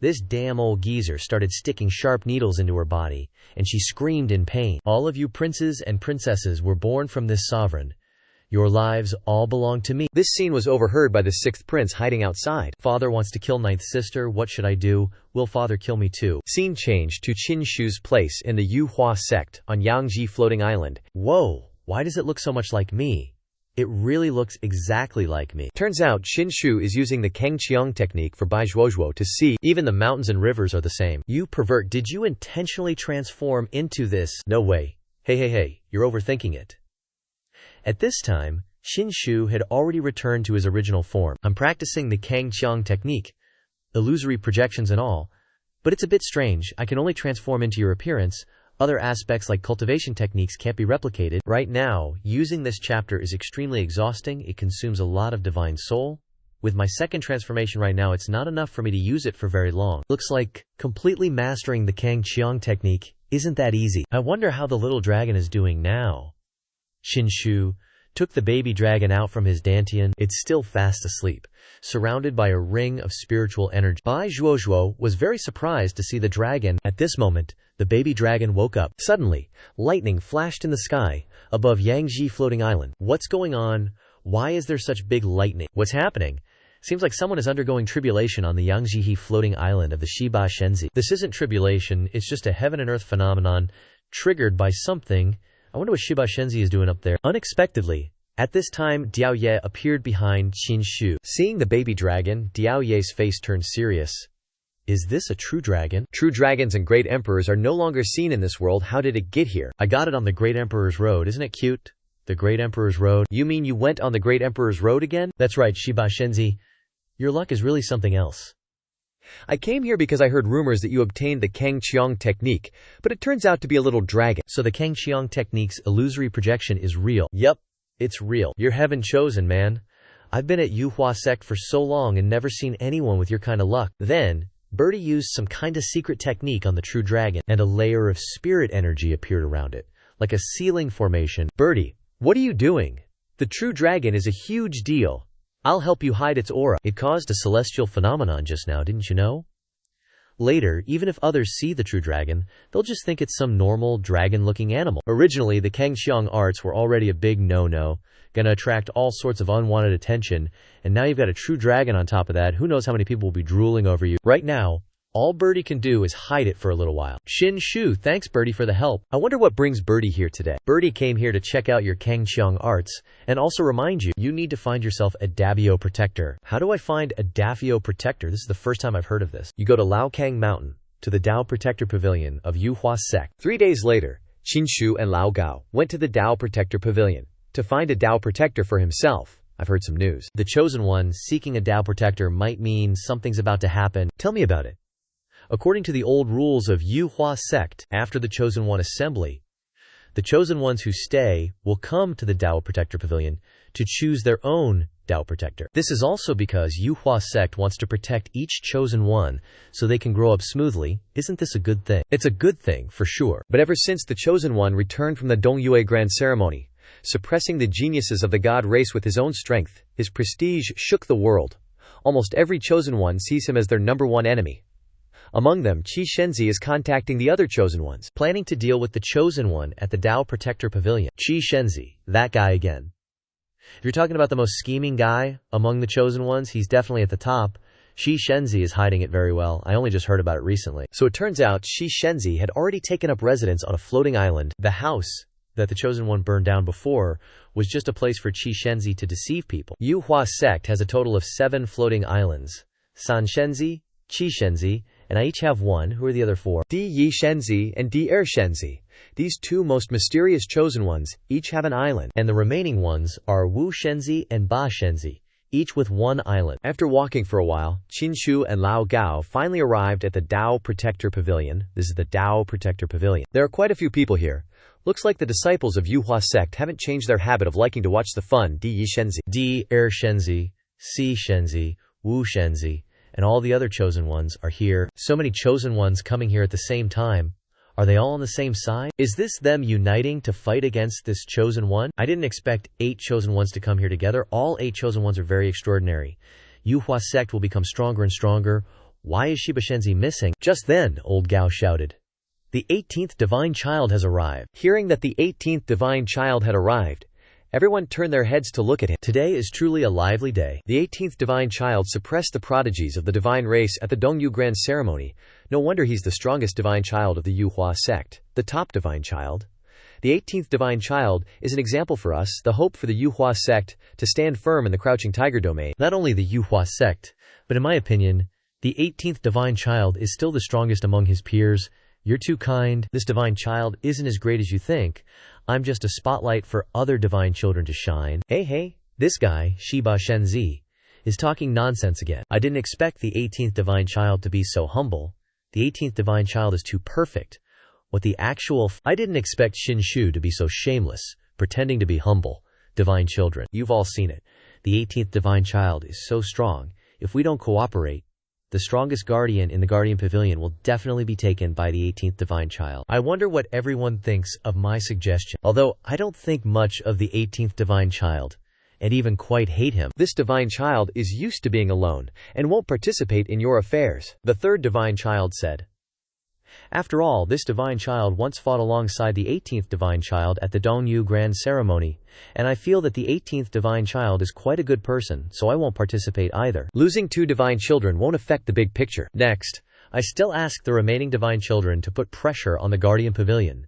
this damn old geezer started sticking sharp needles into her body, and she screamed in pain. All of you princes and princesses were born from this sovereign. Your lives all belong to me. This scene was overheard by the 6th prince hiding outside. Father wants to kill 9th sister, what should I do? Will father kill me too? Scene change to Qin Shu's place in the Yuhua sect on Yangji floating island. Whoa, why does it look so much like me? It really looks exactly like me. Turns out Qin Shu is using the Kangqiang technique for Baizhuozhuo to see even the mountains and rivers are the same. You pervert, did you intentionally transform into this? No way. Hey, you're overthinking it. At this time, Qin Shu had already returned to his original form. I'm practicing the Kangqiang technique, illusory projections and all, but it's a bit strange. I can only transform into your appearance. Other aspects like cultivation techniques can't be replicated. Right now, using this chapter is extremely exhausting. It consumes a lot of divine soul. With my second transformation right now, it's not enough for me to use it for very long. Looks like completely mastering the Kangqiang technique isn't that easy. I wonder how the little dragon is doing now. Qin Shu took the baby dragon out from his dantian. It's still fast asleep, surrounded by a ring of spiritual energy. Baizhuozhuo was very surprised to see the dragon. At this moment, the baby dragon woke up. Suddenly, lightning flashed in the sky above Yangji floating island. What's going on? Why is there such big lightning? What's happening? Seems like someone is undergoing tribulation on the Yangji floating island of the Shiba Shenzi. This isn't tribulation, it's just a heaven and earth phenomenon triggered by something. I wonder what Shiba Shenzi is doing up there. Unexpectedly, at this time, Diao Ye appeared behind Qin Shu. Seeing the baby dragon, Diao Ye's face turned serious. Is this a true dragon? True dragons and great emperors are no longer seen in this world. How did it get here? I got it on the Great Emperor's Road. Isn't it cute? The Great Emperor's Road? You mean you went on the Great Emperor's Road again? That's right, Shiba Shenzi. Your luck is really something else. I came here because I heard rumors that you obtained the Kangqiang technique, but it turns out to be a little dragon. So the Kangqiang technique's illusory projection is real. Yep, it's real. You're heaven chosen, man. I've been at Yuhua sect for so long and never seen anyone with your kind of luck. Then, Birdie used some kinda secret technique on the true dragon, and a layer of spirit energy appeared around it, like a ceiling formation. Birdie, what are you doing? The true dragon is a huge deal. I'll help you hide its aura. It caused a celestial phenomenon just now, didn't you know? Later, even if others see the true dragon, they'll just think it's some normal dragon-looking animal. Originally, the Kangqiang arts were already a big no-no, gonna attract all sorts of unwanted attention, and now you've got a true dragon on top of that. Who knows how many people will be drooling over you. Right now, All Birdie can do is hide it for a little while. Xin Shu, thanks Birdie for the help. I wonder what brings Birdie here today. Birdie came here to check out your Kangqiang arts, and also remind you, you need to find yourself a Davio protector. How do I find a Davio protector? This is the first time I've heard of this. You go to Laokang Mountain, to the Dao Protector Pavilion of Yuhua Sect. 3 days later, Qin Shu and Lao Gao went to the Dao Protector Pavilion to find a Dao protector for himself. I've heard some news. The chosen one seeking a Dao protector might mean something's about to happen. Tell me about it. According to the old rules of Yuhua Sect, after the chosen one assembly, the chosen ones who stay will come to the Dao Protector Pavilion to choose their own Dao protector. This is also because Yuhua Sect wants to protect each chosen one so they can grow up smoothly. Isn't this a good thing? It's a good thing, for sure. But ever since the chosen one returned from the Dongyue Grand Ceremony, suppressing the geniuses of the god race with his own strength, his prestige shook the world. Almost every chosen one sees him as their #1 enemy. Among them, Qi Shenzi is contacting the other chosen ones, planning to deal with the chosen one at the Dao Protector Pavilion. Qi Shenzi, that guy again. If you're talking about the most scheming guy among the chosen ones, he's definitely at the top. Qi Shenzi is hiding it very well. I only just heard about it recently. So it turns out Qi Shenzi had already taken up residence on a floating island. The house that the chosen one burned down before was just a place for Qi Shenzi to deceive people. Yuhua Sect has a total of 7 floating islands. San Shenzi, Qi Shenzi, and I each have one. Who are the other 4? Di Yi Shenzi and Di Er Shenzi. These 2 most mysterious chosen ones each have an island, and the remaining ones are Wu Shenzi and Ba Shenzi, each with 1 island. After walking for a while, Qin Shu and Lao Gao finally arrived at the Dao Protector Pavilion. This is the Dao Protector Pavilion. There are quite a few people here. Looks like the disciples of Yuhua Sect haven't changed their habit of liking to watch the fun. Di Yi Shenzi, Di Er Shenzi, Si Shenzi, Wu Shenzi, and all the other chosen ones are here. So many chosen ones coming here at the same time. Are they all on the same side? Is this them uniting to fight against this chosen one? I didn't expect 8 chosen ones to come here together. All 8 chosen ones are very extraordinary. Yuhua Sect will become stronger and stronger. Why is Shiba Shenzi missing? Just then, old Gao shouted, "The 18th divine child has arrived." Hearing that the 18th divine child had arrived, everyone turned their heads to look at him. Today is truly a lively day. The 18th divine child suppressed the prodigies of the divine race at the Dongyu Grand Ceremony. No wonder he's the strongest divine child of the Yuhua Sect, the top divine child. The 18th divine child is an example for us, the hope for the Yuhua Sect to stand firm in the Crouching Tiger domain. Not only the Yuhua Sect, but in my opinion, the 18th divine child is still the strongest among his peers. You're too kind. This divine child isn't as great as you think. I'm just a spotlight for other divine children to shine. Hey, this guy, Shiba Shenzi, is talking nonsense again. I didn't expect the 18th divine child to be so humble. The 18th divine child is too perfect. What the actual I didn't expect Xin Shu to be so shameless, pretending to be humble. Divine children, you've all seen it. The 18th divine child is so strong. If we don't cooperate, the strongest guardian in the Guardian Pavilion will definitely be taken by the 18th divine child. I wonder what everyone thinks of my suggestion. Although I don't think much of the 18th divine child, and even quite hate him. This divine child is used to being alone, and won't participate in your affairs. The 3rd divine child said. After all, this divine child once fought alongside the 18th divine child at the Dongyu Grand Ceremony, and I feel that the 18th divine child is quite a good person, so I won't participate either. Losing 2 divine children won't affect the big picture. Next, I still ask the remaining divine children to put pressure on the Guardian Pavilion,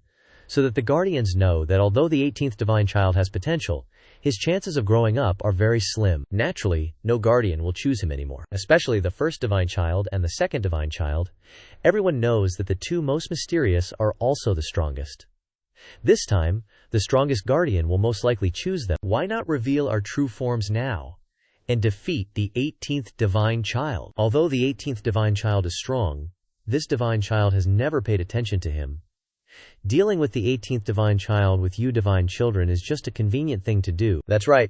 so that the Guardians know that although the 18th divine child has potential, his chances of growing up are very slim. Naturally, no Guardian will choose him anymore, especially the 1st divine child and the 2nd divine child. Everyone knows that the 2 most mysterious are also the strongest. This time, the strongest Guardian will most likely choose them. Why not reveal our true forms now and defeat the 18th divine child? Although the 18th divine child is strong, this divine child has never paid attention to him. Dealing with the 18th divine child with you divine children is just a convenient thing to do. That's right.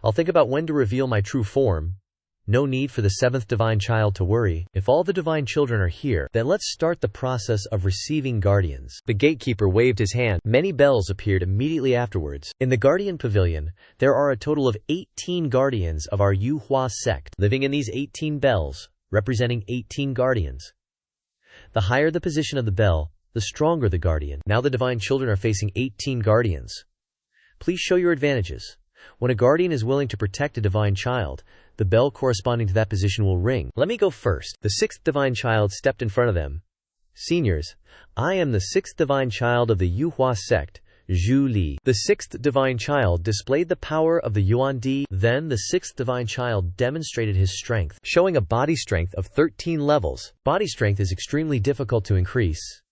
I'll think about when to reveal my true form. No need for the 7th divine child to worry. If all the divine children are here, then let's start the process of receiving guardians. The gatekeeper waved his hand. Many bells appeared immediately afterwards. In the Guardian Pavilion, there are a total of 18 guardians of our Yuhua Sect, living in these 18 bells, representing 18 guardians. The higher the position of the bell, the stronger the guardian. Now the divine children are facing 18 guardians. Please show your advantages. When a guardian is willing to protect a divine child, the bell corresponding to that position will ring. Let me go first. The sixth divine child stepped in front of them. Seniors, I am the sixth divine child of the Yuhua sect, Zhu Li. The sixth divine child displayed the power of the Yuan Di. Then the sixth divine child demonstrated his strength, showing a body strength of 13 levels. Body strength is extremely difficult to increase.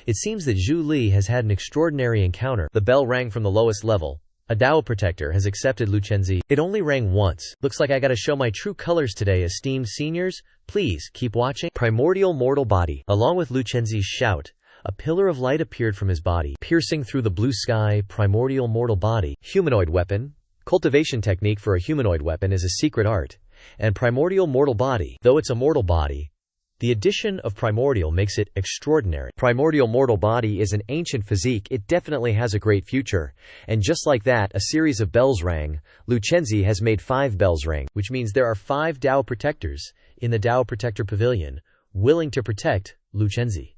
It seems that Zhu Li has had an extraordinary encounter. The bell rang from the lowest level. A Dao protector has accepted Lu Chenzi. It only rang once. Looks like I gotta show my true colors today, esteemed seniors. Please, keep watching. Primordial mortal body. Along with Lu Chenzi's shout, a pillar of light appeared from his body, piercing through the blue sky. Primordial mortal body. Humanoid weapon. Cultivation technique for a humanoid weapon is a secret art. And primordial mortal body. Though it's a mortal body, the addition of primordial makes it extraordinary. Primordial mortal body is an ancient physique. It definitely has a great future. And just like that, a series of bells rang. Lu Chenzi has made 5 bells ring, which means there are 5 Dao protectors in the Dao Protector Pavilion, willing to protect Lu Chenzi.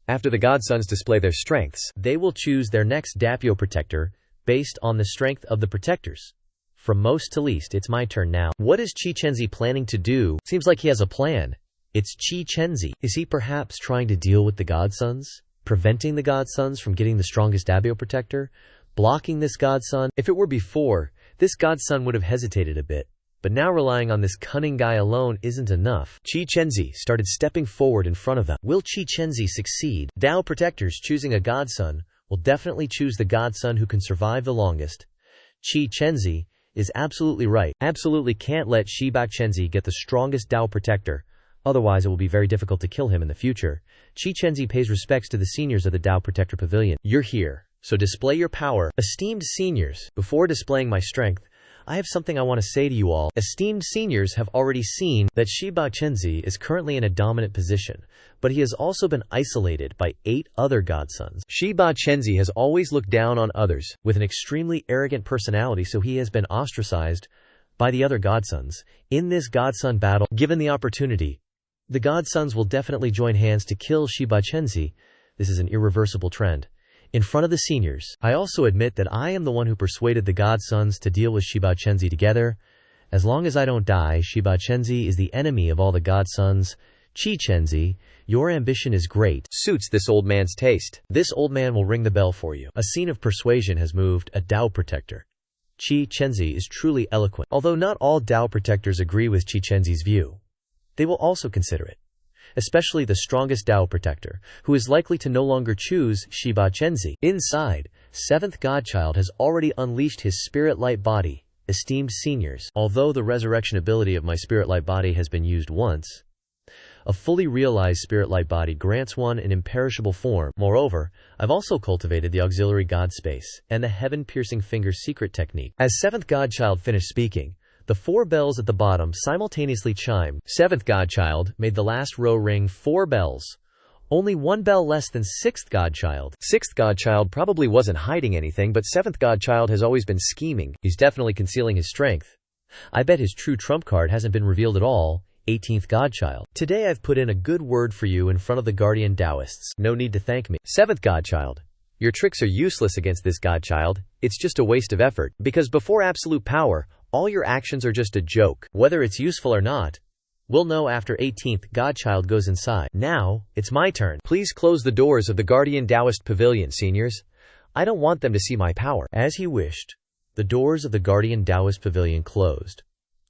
After the godsons display their strengths, they will choose their next Dapio protector based on the strength of the protectors. From most to least, it's my turn now. What is Qi Chenzi planning to do? Seems like he has a plan. It's Qi Chenzi. Is he perhaps trying to deal with the godsons? Preventing the godsons from getting the strongest Dapio protector? Blocking this godson? If it were before, this godson would have hesitated a bit. But now relying on this cunning guy alone isn't enough. Qi Chenzi started stepping forward in front of them. Will Qi Chenzi succeed? Dao protectors choosing a godson will definitely choose the godson who can survive the longest. Qi Chenzi is absolutely right. Absolutely can't let Shiba Chenzi get the strongest Dao protector. Otherwise, it will be very difficult to kill him in the future. Qi Chenzi pays respects to the seniors of the Dao Protector Pavilion. You're here, so display your power. Esteemed seniors, before displaying my strength, I have something I want to say to you all. Esteemed seniors have already seen that Shiba Chenzi is currently in a dominant position, but he has also been isolated by 8 other godsons. Shiba Chenzi has always looked down on others, with an extremely arrogant personality, so he has been ostracized by the other godsons. In this godson battle, given the opportunity, the godsons will definitely join hands to kill Shiba Chenzi. This is an irreversible trend. In front of the seniors, I also admit that I am the one who persuaded the godsons to deal with Shiba Chenzi together. As long as I don't die, Shiba Chenzi is the enemy of all the godsons. Qi Chenzi, your ambition is great. Suits this old man's taste. This old man will ring the bell for you. A scene of persuasion has moved. A Dao protector. Qi Chenzi is truly eloquent. Although not all Dao protectors agree with Qi Chenzi's view, they will also consider it. Especially the strongest Dao protector, who is likely to no longer choose Shiba Chenzi. Inside, 7th Godchild has already unleashed his spirit light body. Esteemed seniors, although the resurrection ability of my spirit light body has been used once, a fully realized spirit light body grants one an imperishable form. Moreover, I've also cultivated the auxiliary god space and the heaven-piercing finger secret technique. As 7th Godchild finished speaking, the 4 bells at the bottom simultaneously chimed. 7th Godchild made the last row ring 4 bells. Only 1 bell less than 6th Godchild. 6th Godchild probably wasn't hiding anything, but 7th Godchild has always been scheming. He's definitely concealing his strength. I bet his true trump card hasn't been revealed at all. 18th Godchild. Today I've put in a good word for you in front of the Guardian Taoists. No need to thank me. 7th Godchild. Your tricks are useless against this Godchild. It's just a waste of effort, because before absolute power, all your actions are just a joke. Whether it's useful or not, we'll know after 18th Godchild goes inside. Now, it's my turn. Please close the doors of the Guardian Taoist Pavilion, seniors. I don't want them to see my power. As he wished, the doors of the Guardian Taoist Pavilion closed.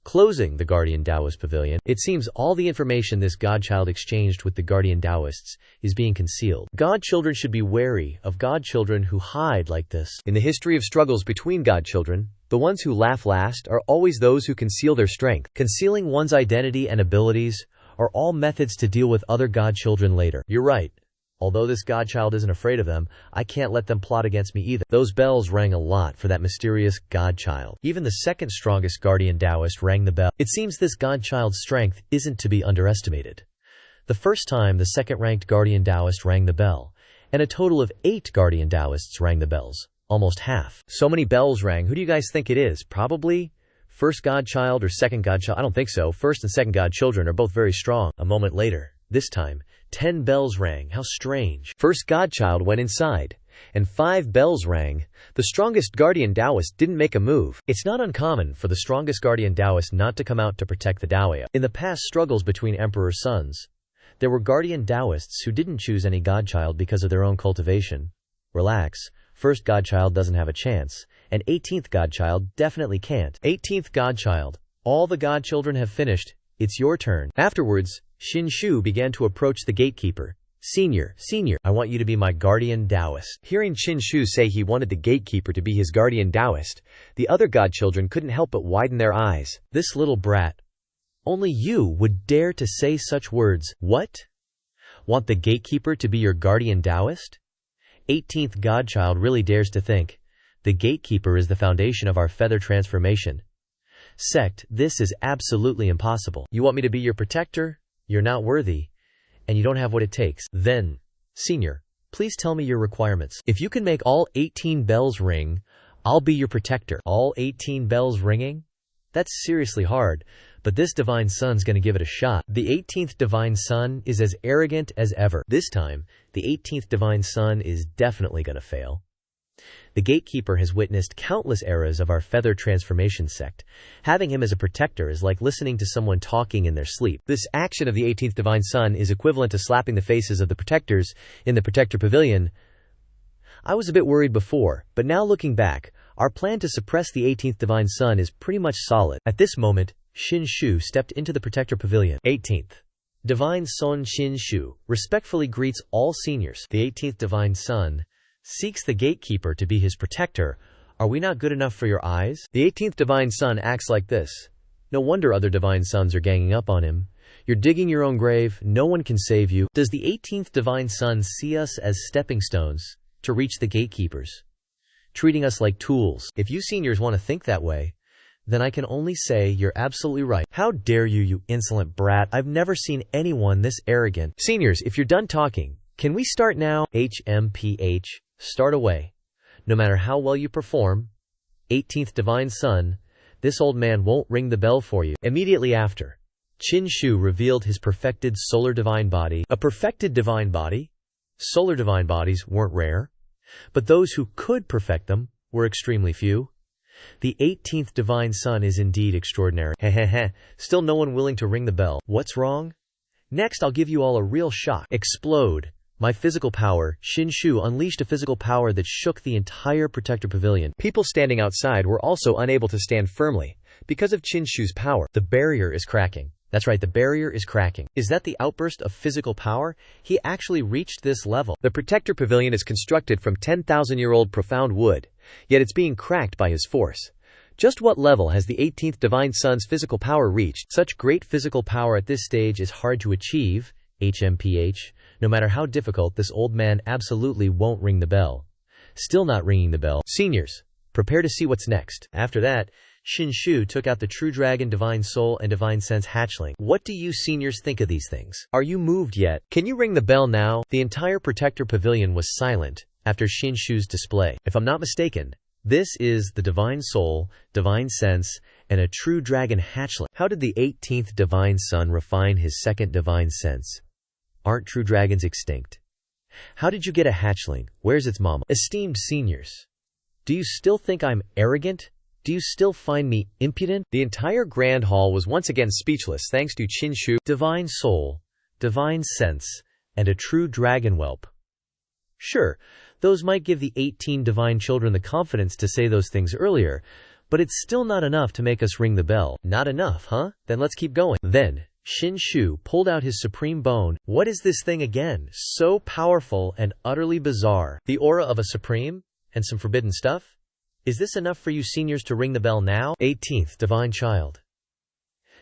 Closing the Guardian Taoist Pavilion, it seems all the information this Godchild exchanged with the Guardian Taoists is being concealed. Godchildren should be wary of Godchildren who hide like this. In the history of struggles between Godchildren, the ones who laugh last are always those who conceal their strength. Concealing one's identity and abilities are all methods to deal with other Godchildren later. You're right. Although this Godchild isn't afraid of them, I can't let them plot against me either. Those bells rang a lot for that mysterious Godchild. Even the second strongest Guardian Taoist rang the bell. It seems this Godchild's strength isn't to be underestimated. The first time the second-ranked Guardian Taoist rang the bell, and a total of 8 Guardian Taoists rang the bells. Almost half. So many bells rang. Who do you guys think it is? Probably first Godchild or second Godchild? I don't think so. First and second Godchildren are both very strong. A moment later, this time, 10 bells rang. How strange. First Godchild went inside. and 5 bells rang. The strongest guardian Taoist didn't make a move. It's not uncommon for the strongest guardian Taoist not to come out to protect the Daoya. In the past struggles between emperor sons, there were guardian Taoists who didn't choose any godchild because of their own cultivation. Relax, first godchild doesn't have a chance, and 18th godchild definitely can't. 18th godchild. All the godchildren have finished. It's your turn. Afterwards, Xianxia began to approach the gatekeeper. Senior, I want you to be my guardian Taoist. Hearing Xianxia say he wanted the gatekeeper to be his guardian Taoist, the other godchildren couldn't help but widen their eyes. This little brat. Only you would dare to say such words. What? Want the gatekeeper to be your guardian Taoist? 18th godchild really dares to think. The gatekeeper is the foundation of our feather transformation sect. This is absolutely impossible. You want me to be your protector? You're not worthy. And you don't have what it takes. Then, senior, please tell me your requirements. If you can make all 18 bells ring, I'll be your protector. All 18 bells ringing? That's seriously hard, but this divine son's gonna give it a shot. The 18th divine son is as arrogant as ever. This time, the 18th divine son is definitely gonna fail. The gatekeeper has witnessed countless eras of our feather transformation sect. Having him as a protector is like listening to someone talking in their sleep. This action of the 18th divine son is equivalent to slapping the faces of the protectors in the protector pavilion. I was a bit worried before, but now looking back, our plan to suppress the 18th divine son is pretty much solid. At this moment, Xianxia stepped into the protector pavilion. 18th divine son Xianxia respectfully greets all seniors. The 18th divine son seeks the gatekeeper to be his protector. Are we not good enough for your eyes? The 18th divine son acts like this. No wonder other divine sons are ganging up on him. You're digging your own grave. No one can save you. Does the 18th divine son see us as stepping stones to reach the gatekeepers, treating us like tools? If you seniors want to think that way, then I can only say you're absolutely right. How dare you, you insolent brat. I've never seen anyone this arrogant. Seniors, if you're done talking, can we start now? HMPH. Start away. No matter how well you perform, 18th divine son, this old man won't ring the bell for you. Immediately after, Xianxia revealed his perfected solar divine body. A perfected divine body? Solar divine bodies weren't rare, but those who could perfect them were extremely few. The 18th divine son is indeed extraordinary. Hehehe. Still no one willing to ring the bell. What's wrong? Next I'll give you all a real shock. Explode. My physical power. Xianxia unleashed a physical power that shook the entire protector pavilion. People standing outside were also unable to stand firmly because of Xianxia's power. The barrier is cracking. That's right, the barrier is cracking. Is that the outburst of physical power? He actually reached this level. The protector pavilion is constructed from 10,000-year-old profound wood, yet it's being cracked by his force. Just what level has the 18th divine son's physical power reached? Such great physical power at this stage is hard to achieve. HMPH. No matter how difficult, this old man absolutely won't ring the bell. Still not ringing the bell. Seniors, prepare to see what's next. After that, Xianxia took out the true dragon divine soul and divine sense hatchling. What do you seniors think of these things? Are you moved yet? Can you ring the bell now? The entire protector pavilion was silent after Xianxia's display. If I'm not mistaken, this is the divine soul, divine sense, and a true dragon hatchling. How did the 18th divine son refine his second divine sense? Aren't true dragons extinct? How did you get a hatchling? Where's its mama? Esteemed seniors, do you still think I'm arrogant? Do you still find me impudent? The entire grand hall was once again speechless thanks to Xianxia. Divine soul, divine sense, and a true dragon whelp. Sure, those might give the 18 divine children the confidence to say those things earlier, but it's still not enough to make us ring the bell. Not enough, huh? Then let's keep going. Then Xianxia pulled out his supreme bone. What is this thing again? So powerful and utterly bizarre. The aura of a supreme? And some forbidden stuff? Is this enough for you seniors to ring the bell now? 18th divine child.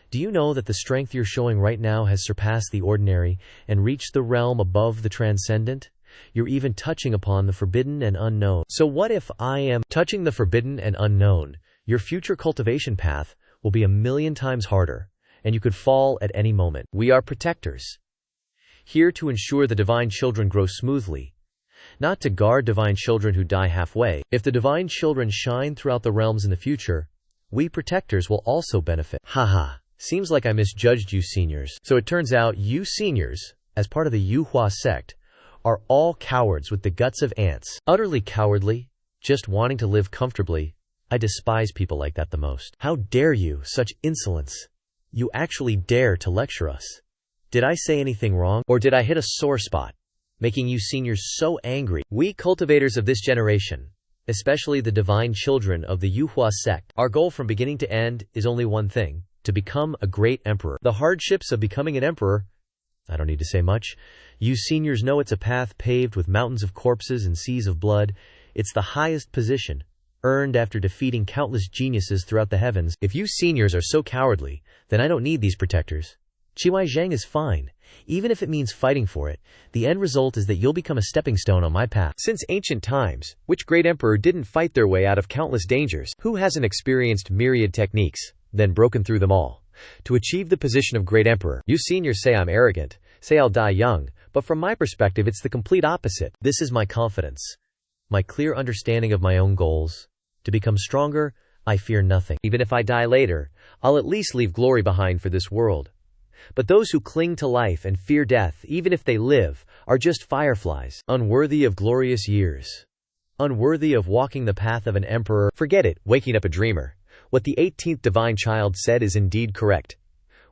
Do you know that the strength you're showing right now has surpassed the ordinary and reached the realm above the transcendent? You're even touching upon the forbidden and unknown. So what if I am touching the forbidden and unknown? Your future cultivation path will be 1,000,000 times harder, and you could fall at any moment. We are protectors, here to ensure the divine children grow smoothly, not to guard divine children who die halfway. If the divine children shine throughout the realms in the future, we protectors will also benefit. Haha, seems like I misjudged you seniors. So it turns out you seniors, as part of the Yuhua sect, are all cowards with the guts of ants. Utterly cowardly, just wanting to live comfortably. I despise people like that the most. How dare you, such insolence! You actually dare to lecture us. Did I say anything wrong? Or did I hit a sore spot, making you seniors so angry? We cultivators of this generation, especially the divine children of the Yuhua sect, our goal from beginning to end is only one thing: to become a great emperor. The hardships of becoming an emperor, I don't need to say much. You seniors know it's a path paved with mountains of corpses and seas of blood. It's the highest position, earned after defeating countless geniuses throughout the heavens. If you seniors are so cowardly, then I don't need these protectors. Qi Zhang is fine. Even if it means fighting for it, the end result is that you'll become a stepping stone on my path. Since ancient times, which great emperor didn't fight their way out of countless dangers? Who hasn't experienced myriad techniques, then broken through them all, to achieve the position of great emperor? You seniors say I'm arrogant, say I'll die young, but from my perspective it's the complete opposite. This is my confidence, my clear understanding of my own goals. To become stronger, I fear nothing. Even if I die later, I'll at least leave glory behind for this world. But those who cling to life and fear death, even if they live, are just fireflies, unworthy of glorious years, unworthy of walking the path of an emperor. Forget it, waking up a dreamer. What the 18th divine child said is indeed correct.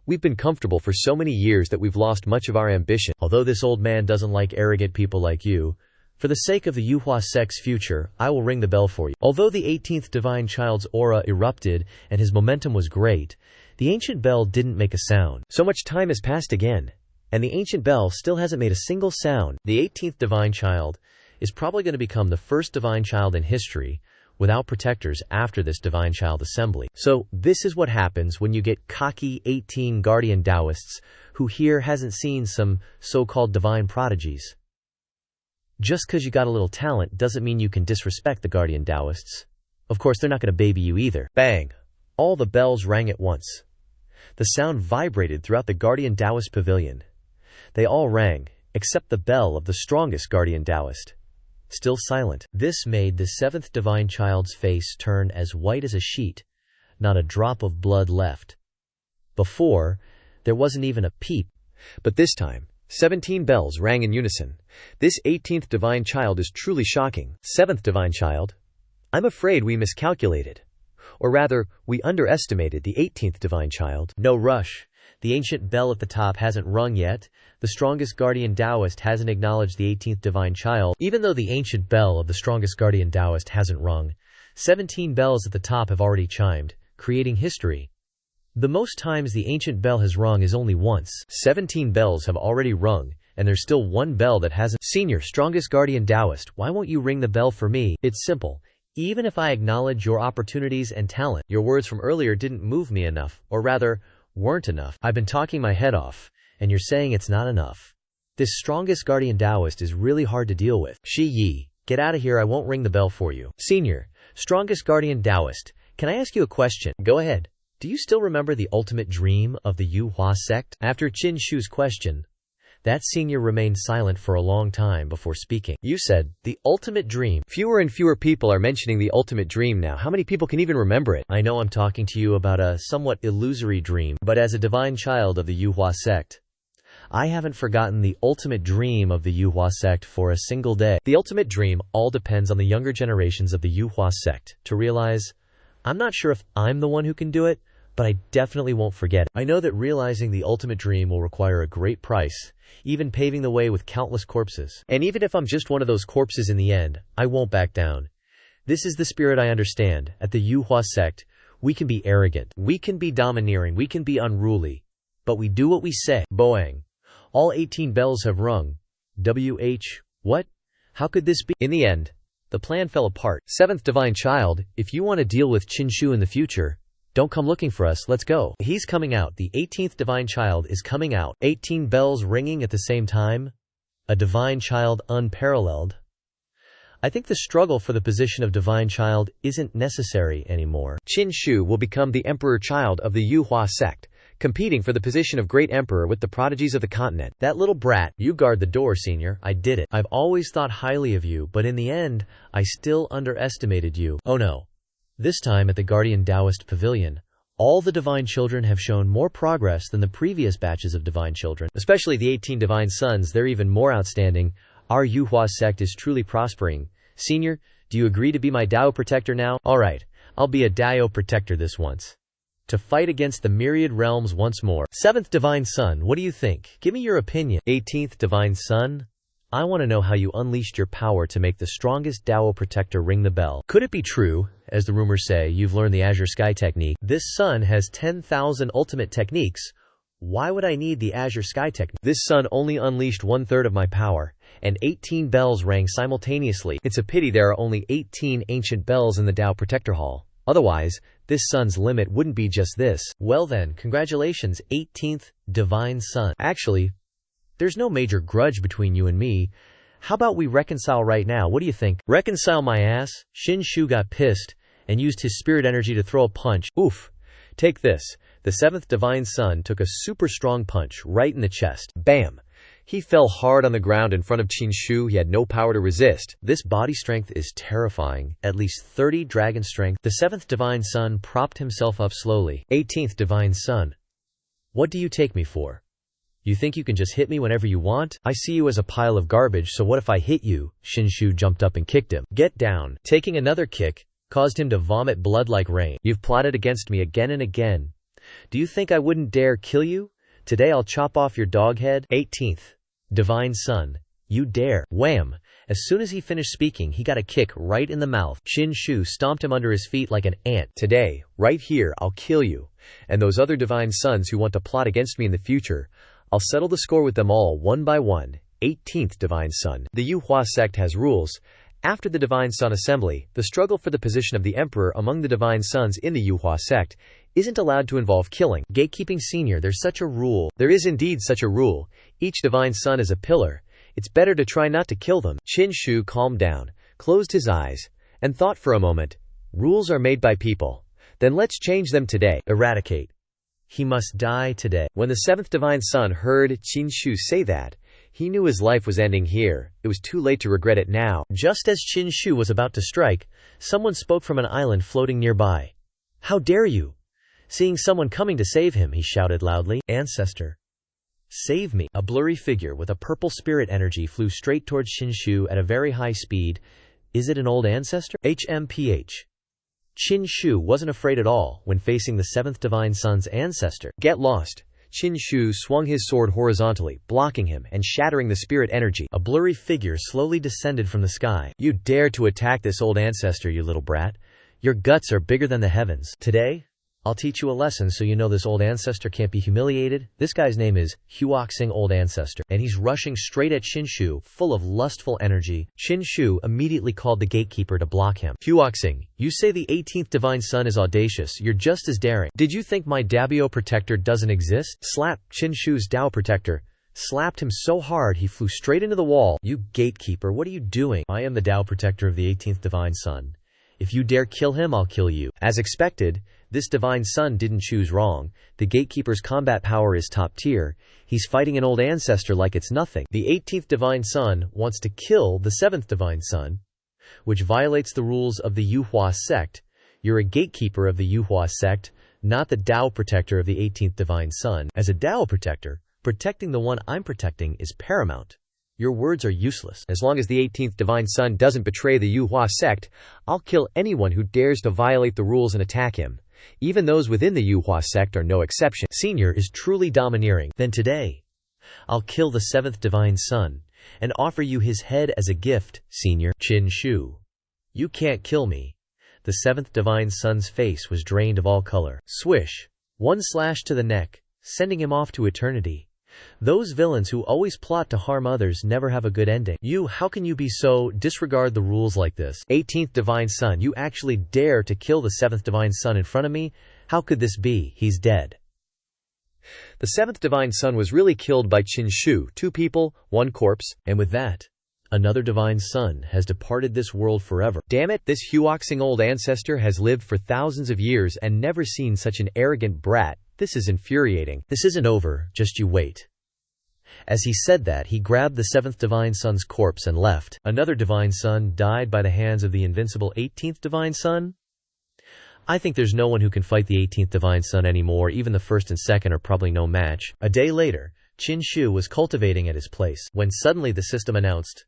We've been comfortable for so many years that we've lost much of our ambition. Although this old man doesn't like arrogant people like you, for the sake of the Yuhua sect's future, I will ring the bell for you. Although the 18th divine child's aura erupted and his momentum was great, the ancient bell didn't make a sound. So much time has passed again, and the ancient bell still hasn't made a single sound. The 18th divine child is probably going to become the first divine child in history without protectors after this divine child assembly. So this is what happens when you get cocky 18 guardian Taoists who here hasn't seen some so-called divine prodigies. Just because you got a little talent doesn't mean you can disrespect the guardian Taoists. Of course, they're not going to baby you either. Bang! All the bells rang at once. The sound vibrated throughout the guardian Taoist pavilion. They all rang, except the bell of the strongest guardian Taoist. Still silent. This made the 7th divine child's face turn as white as a sheet. Not a drop of blood left. Before, there wasn't even a peep. But this time, 17 bells rang in unison. This 18th divine child is truly shocking. 7th divine child? I'm afraid we miscalculated. Or rather, we underestimated the 18th divine child. No rush. The ancient bell at the top hasn't rung yet. The strongest guardian Taoist hasn't acknowledged the 18th divine child. Even though the ancient bell of the strongest guardian Taoist hasn't rung, 17 bells at the top have already chimed, creating history. The most times the ancient bell has rung is only once. 17 bells have already rung, and there's still one bell that hasn't. Senior, strongest guardian Taoist, why won't you ring the bell for me? It's simple. Even if I acknowledge your opportunities and talent, your words from earlier didn't move me enough, or rather, weren't enough. I've been talking my head off, and you're saying it's not enough. This strongest guardian Taoist is really hard to deal with. Shi Yi, get out of here, I won't ring the bell for you. Senior, strongest guardian Taoist, can I ask you a question? Go ahead. Do you still remember the ultimate dream of the Yuhua sect? After Qin Shu's question, that senior remained silent for a long time before speaking. You said, the ultimate dream. Fewer and fewer people are mentioning the ultimate dream now. How many people can even remember it? I know I'm talking to you about a somewhat illusory dream, but as a divine child of the Yuhua sect, I haven't forgotten the ultimate dream of the Yuhua sect for a single day. The ultimate dream all depends on the younger generations of the Yuhua sect to realize, I'm not sure if I'm the one who can do it, but I definitely won't forget it. I know that realizing the ultimate dream will require a great price, even paving the way with countless corpses. And even if I'm just one of those corpses in the end, I won't back down. This is the spirit I understand. At the Yuhua sect, we can be arrogant, we can be domineering, we can be unruly, but we do what we say. Boang. All 18 bells have rung. What? How could this be? In the end, the plan fell apart. 7th divine child, if you want to deal with Qin Shu in the future, don't come looking for us, let's go. He's coming out. The 18th divine child is coming out. 18 bells ringing at the same time. A divine child unparalleled. I think the struggle for the position of divine child isn't necessary anymore. Qin Shu will become the emperor child of the Yuhua sect, competing for the position of great emperor with the prodigies of the continent. That little brat, you guard the door, senior. I did it. I've always thought highly of you, but in the end, I still underestimated you. Oh no. This time at the Guardian Taoist Pavilion, all the divine children have shown more progress than the previous batches of divine children. Especially the 18 divine sons, they're even more outstanding. Our Yuhua sect is truly prospering. Senior, do you agree to be my Dao protector now? Alright, I'll be a Dao protector this once. To fight against the myriad realms once more. 7th Divine Son, what do you think? Give me your opinion. 18th Divine Son, I want to know how you unleashed your power to make the strongest Dao protector ring the bell. Could it be true, as the rumors say, you've learned the Azure Sky technique? This sun has 10,000 ultimate techniques. Why would I need the Azure Sky technique? This sun only unleashed 1/3 of my power, and 18 bells rang simultaneously. It's a pity there are only 18 ancient bells in the Dao Protector Hall. Otherwise, this sun's limit wouldn't be just this. Well then, congratulations, 18th Divine Son. Actually, there's no major grudge between you and me. How about we reconcile right now? What do you think? Reconcile my ass? Xianxia got pissed and used his spirit energy to throw a punch. Oof. Take this. The 7th Divine Son took a super strong punch right in the chest. Bam! He fell hard on the ground in front of Xianxia. He had no power to resist. This body strength is terrifying. At least 30 dragon strength. The 7th Divine Son propped himself up slowly. 18th Divine Son. What do you take me for? You think you can just hit me whenever you want? I see you as a pile of garbage, so what if I hit you? Xianxia jumped up and kicked him. Get down. Taking another kick caused him to vomit blood like rain. You've plotted against me again and again. Do you think I wouldn't dare kill you? Today I'll chop off your dog head. 18th Divine Son. You dare. Wham! As soon as he finished speaking, he got a kick right in the mouth. Xianxia stomped him under his feet like an ant. Today, right here, I'll kill you. And those other Divine Sons who want to plot against me in the future, I'll settle the score with them all one by one. 18th Divine Son. The Yuhua sect has rules. After the Divine Son Assembly, the struggle for the position of the Emperor among the Divine Sons in the Yuhua sect isn't allowed to involve killing. Gatekeeping Senior, there's such a rule. There is indeed such a rule. Each Divine Son is a pillar. It's better to try not to kill them. Xianxia calmed down, closed his eyes, and thought for a moment. Rules are made by people. Then let's change them today. Eradicate. He must die today. When the 7th Divine Son heard Xianxia say that, he knew his life was ending here. It was too late to regret it now. Just as Xianxia was about to strike, someone spoke from an island floating nearby. How dare you! Seeing someone coming to save him, he shouted loudly. Ancestor. Save me. A blurry figure with a purple spirit energy flew straight towards Xianxia at a very high speed. Is it an old ancestor? HMPH. Xianxia wasn't afraid at all when facing the 7th Divine Son's ancestor. Get lost. Xianxia swung his sword horizontally, blocking him and shattering the spirit energy. A blurry figure slowly descended from the sky. You dare to attack this old ancestor, you little brat. Your guts are bigger than the heavens. Today, I'll teach you a lesson so you know this old ancestor can't be humiliated. This guy's name is Awakens Old Ancestor, and he's rushing straight at Xianxia, full of lustful energy. Xianxia immediately called the gatekeeper to block him. Awakens, you say the 18th Divine Son is audacious. You're just as daring. Did you think my Dao protector doesn't exist? Slap. Xianxia's Dao protector slapped him so hard he flew straight into the wall. You gatekeeper, what are you doing? I am the Dao protector of the 18th Divine Son. If you dare kill him, I'll kill you. As expected, this Divine Son didn't choose wrong. The Gatekeeper's combat power is top tier. He's fighting an old ancestor like it's nothing. The 18th Divine Son wants to kill the 7th Divine Son, which violates the rules of the Yuhua sect. You're a gatekeeper of the Yuhua sect, not the Dao protector of the 18th Divine Son. As a Dao protector, protecting the one I'm protecting is paramount. Your words are useless. As long as the 18th Divine Son doesn't betray the Yuhua sect, I'll kill anyone who dares to violate the rules and attack him. Even those within the Yuhua sect are no exception. Senior is truly domineering. Then today, I'll kill the 7th Divine Son and offer you his head as a gift, Senior. Xianxia. You can't kill me. The 7th Divine Son's face was drained of all color. Swish. One slash to the neck, sending him off to eternity. Those villains who always plot to harm others never have a good ending. How can you be so disregard the rules like this? 18th Divine Son, you actually dare to kill the 7th Divine Son in front of me? How could this be? He's dead. The 7th Divine Son was really killed by Xianxia, 2 people, 1 corpse, and with that, another Divine Son has departed this world forever. Damn it, this Awakens old ancestor has lived for thousands of years and never seen such an arrogant brat. This is infuriating. This isn't over, just you wait. As he said that, he grabbed the 7th Divine Son's corpse and left. Another Divine Son died by the hands of the invincible 18th Divine Son? I think there's no one who can fight the 18th Divine Son anymore. Even the 1st and 2nd are probably no match. A day later, Xianxia was cultivating at his place when suddenly the system announced,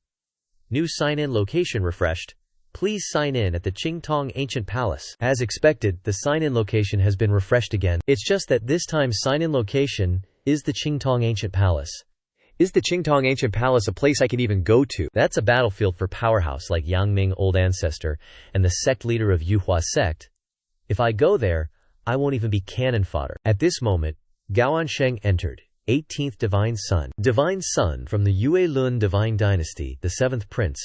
New sign-in location refreshed. Please sign in at the Qingtong Ancient Palace. As expected, the sign-in location has been refreshed again. It's just that this time sign-in location is the Qingtong Ancient Palace. Is the Qingtong Ancient Palace a place I can even go to? That's a battlefield for powerhouse like Yangming Old Ancestor and the sect leader of Yuhua sect. If I go there, I won't even be cannon fodder. At this moment, Gaoansheng entered. 18th Divine Son. Divine Son from the Yue Lun Divine Dynasty, the 7th Prince,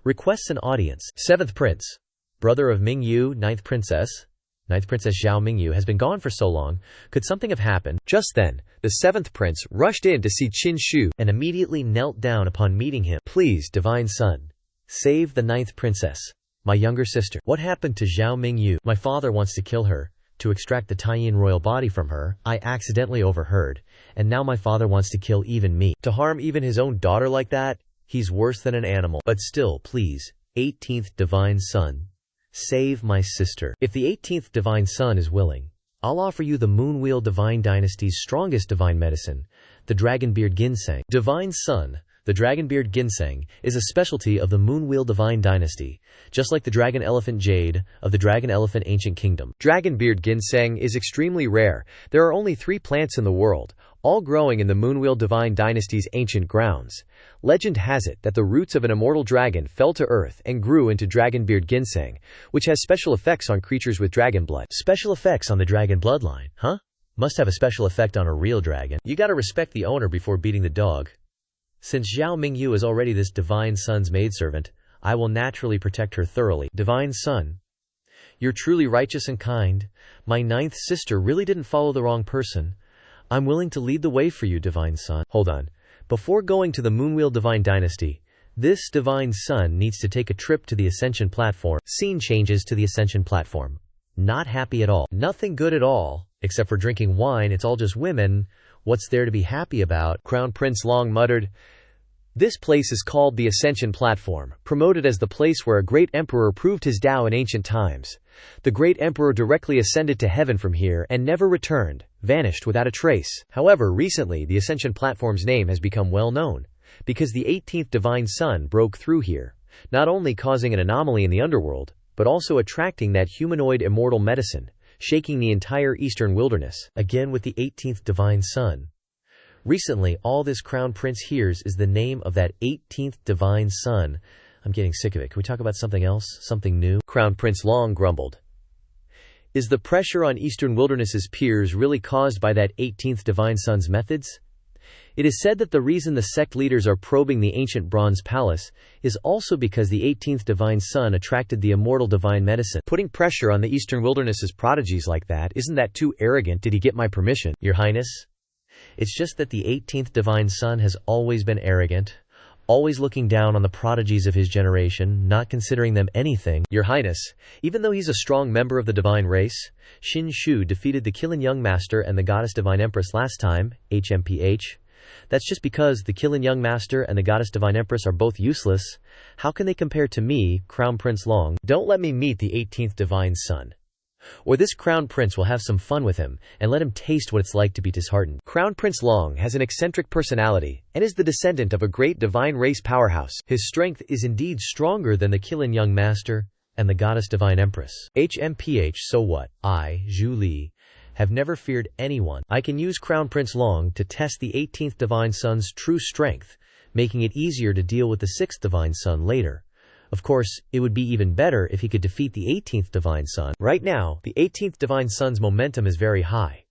requests an audience. 7th Prince, brother of Mingyu, 9th Princess. 9th Princess Zhao Mingyu has been gone for so long. Could something have happened? Just then, the 7th Prince rushed in to see Qin Shu and immediately knelt down upon meeting him. Please, Divine Son, save the 9th Princess, my younger sister. What happened to Zhao Mingyu? My father wants to kill her, to extract the Taiyin royal body from her. I accidentally overheard, and now my father wants to kill even me. To harm even his own daughter like that? He's worse than an animal. But still, please, 18th Divine Son, save my sister. If the 18th Divine Son is willing, I'll offer you the Moonwheel Divine Dynasty's strongest divine medicine, the Dragonbeard Ginseng. Divine Son, the Dragonbeard Ginseng, is a specialty of the Moonwheel Divine Dynasty, just like the Dragon Elephant Jade of the Dragon Elephant Ancient Kingdom. Dragonbeard Ginseng is extremely rare. There are only 3 plants in the world, all growing in the Moonwheel Divine Dynasty's ancient grounds. Legend has it that the roots of an immortal dragon fell to earth and grew into Dragonbeard Ginseng, which has special effects on creatures with dragon blood. Special effects on the dragon bloodline, huh? Must have a special effect on a real dragon. You gotta respect the owner before beating the dog. Since Zhao Mingyu is already this Divine Son's maidservant, I will naturally protect her thoroughly. Divine Son, you're truly righteous and kind. My 9th sister really didn't follow the wrong person. I'm willing to lead the way for you, Divine Son. Hold on. Before going to the Moonwheel Divine Dynasty, this Divine Son needs to take a trip to the Ascension platform. Scene changes to the Ascension platform. Not happy at all. Nothing good at all. Except for drinking wine, it's all just women. What's there to be happy about? Crown Prince Long muttered. This place is called the Ascension Platform, promoted as the place where a great emperor proved his Tao in ancient times. The great emperor directly ascended to heaven from here and never returned, vanished without a trace. However, recently the Ascension Platform's name has become well known, because the 18th Divine Son broke through here, not only causing an anomaly in the underworld, but also attracting that humanoid immortal medicine, shaking the entire eastern wilderness, again with the 18th Divine Son. Recently, all this Crown Prince hears is the name of that 18th Divine Son. I'm getting sick of it. Can we talk about something else? Something new? Crown Prince Long grumbled. Is the pressure on Eastern Wilderness's peers really caused by that 18th Divine Son's methods? It is said that the reason the sect leaders are probing the ancient Bronze Palace is also because the 18th Divine Son attracted the immortal divine medicine. Putting pressure on the Eastern Wilderness's prodigies like that, isn't that too arrogant? Did he get my permission, Your Highness? It's just that the 18th Divine Son has always been arrogant, always looking down on the prodigies of his generation, not considering them anything. Your Highness, even though he's a strong member of the divine race, Qin Shu defeated the Qilin Young Master and the Goddess Divine Empress last time, HMPH. That's just because the Qilin Young Master and the Goddess Divine Empress are both useless. How can they compare to me, Crown Prince Long? Don't let me meet the 18th Divine Son, or this Crown Prince will have some fun with him, and let him taste what it's like to be disheartened. Crown Prince Long has an eccentric personality, and is the descendant of a great divine race powerhouse. His strength is indeed stronger than the Qilin Young Master and the Goddess Divine Empress. HMPH, so what? I, Zhu Li, have never feared anyone. I can use Crown Prince Long to test the 18th Divine Son's true strength, making it easier to deal with the 6th Divine Son later. Of course, it would be even better if he could defeat the 18th Divine Son. Right now, the 18th Divine Son's momentum is very high.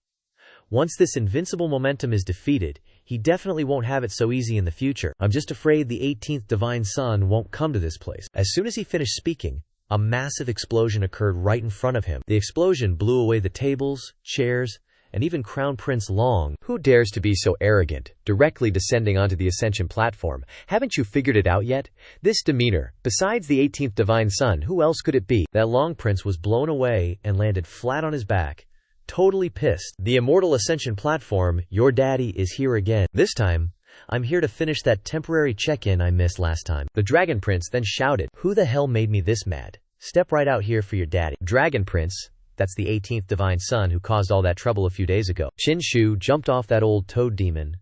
Once this invincible momentum is defeated, he definitely won't have it so easy in the future. I'm just afraid the 18th Divine Son won't come to this place. As soon as he finished speaking, a massive explosion occurred right in front of him. The explosion blew away the tables, chairs, and even Crown Prince Long. Who dares to be so arrogant, directly descending onto the Ascension platform? Haven't you figured it out yet? This demeanor, besides the 18th Divine Son, who else could it be? That Long Prince was blown away and landed flat on his back, totally pissed. The immortal Ascension platform, your daddy is here again. This time, I'm here to finish that temporary check-in I missed last time. The Dragon Prince then shouted, who the hell made me this mad? Step right out here for your daddy. Dragon Prince, that's the 18th Divine Son who caused all that trouble a few days ago. Qin Shu jumped off that old toad demon.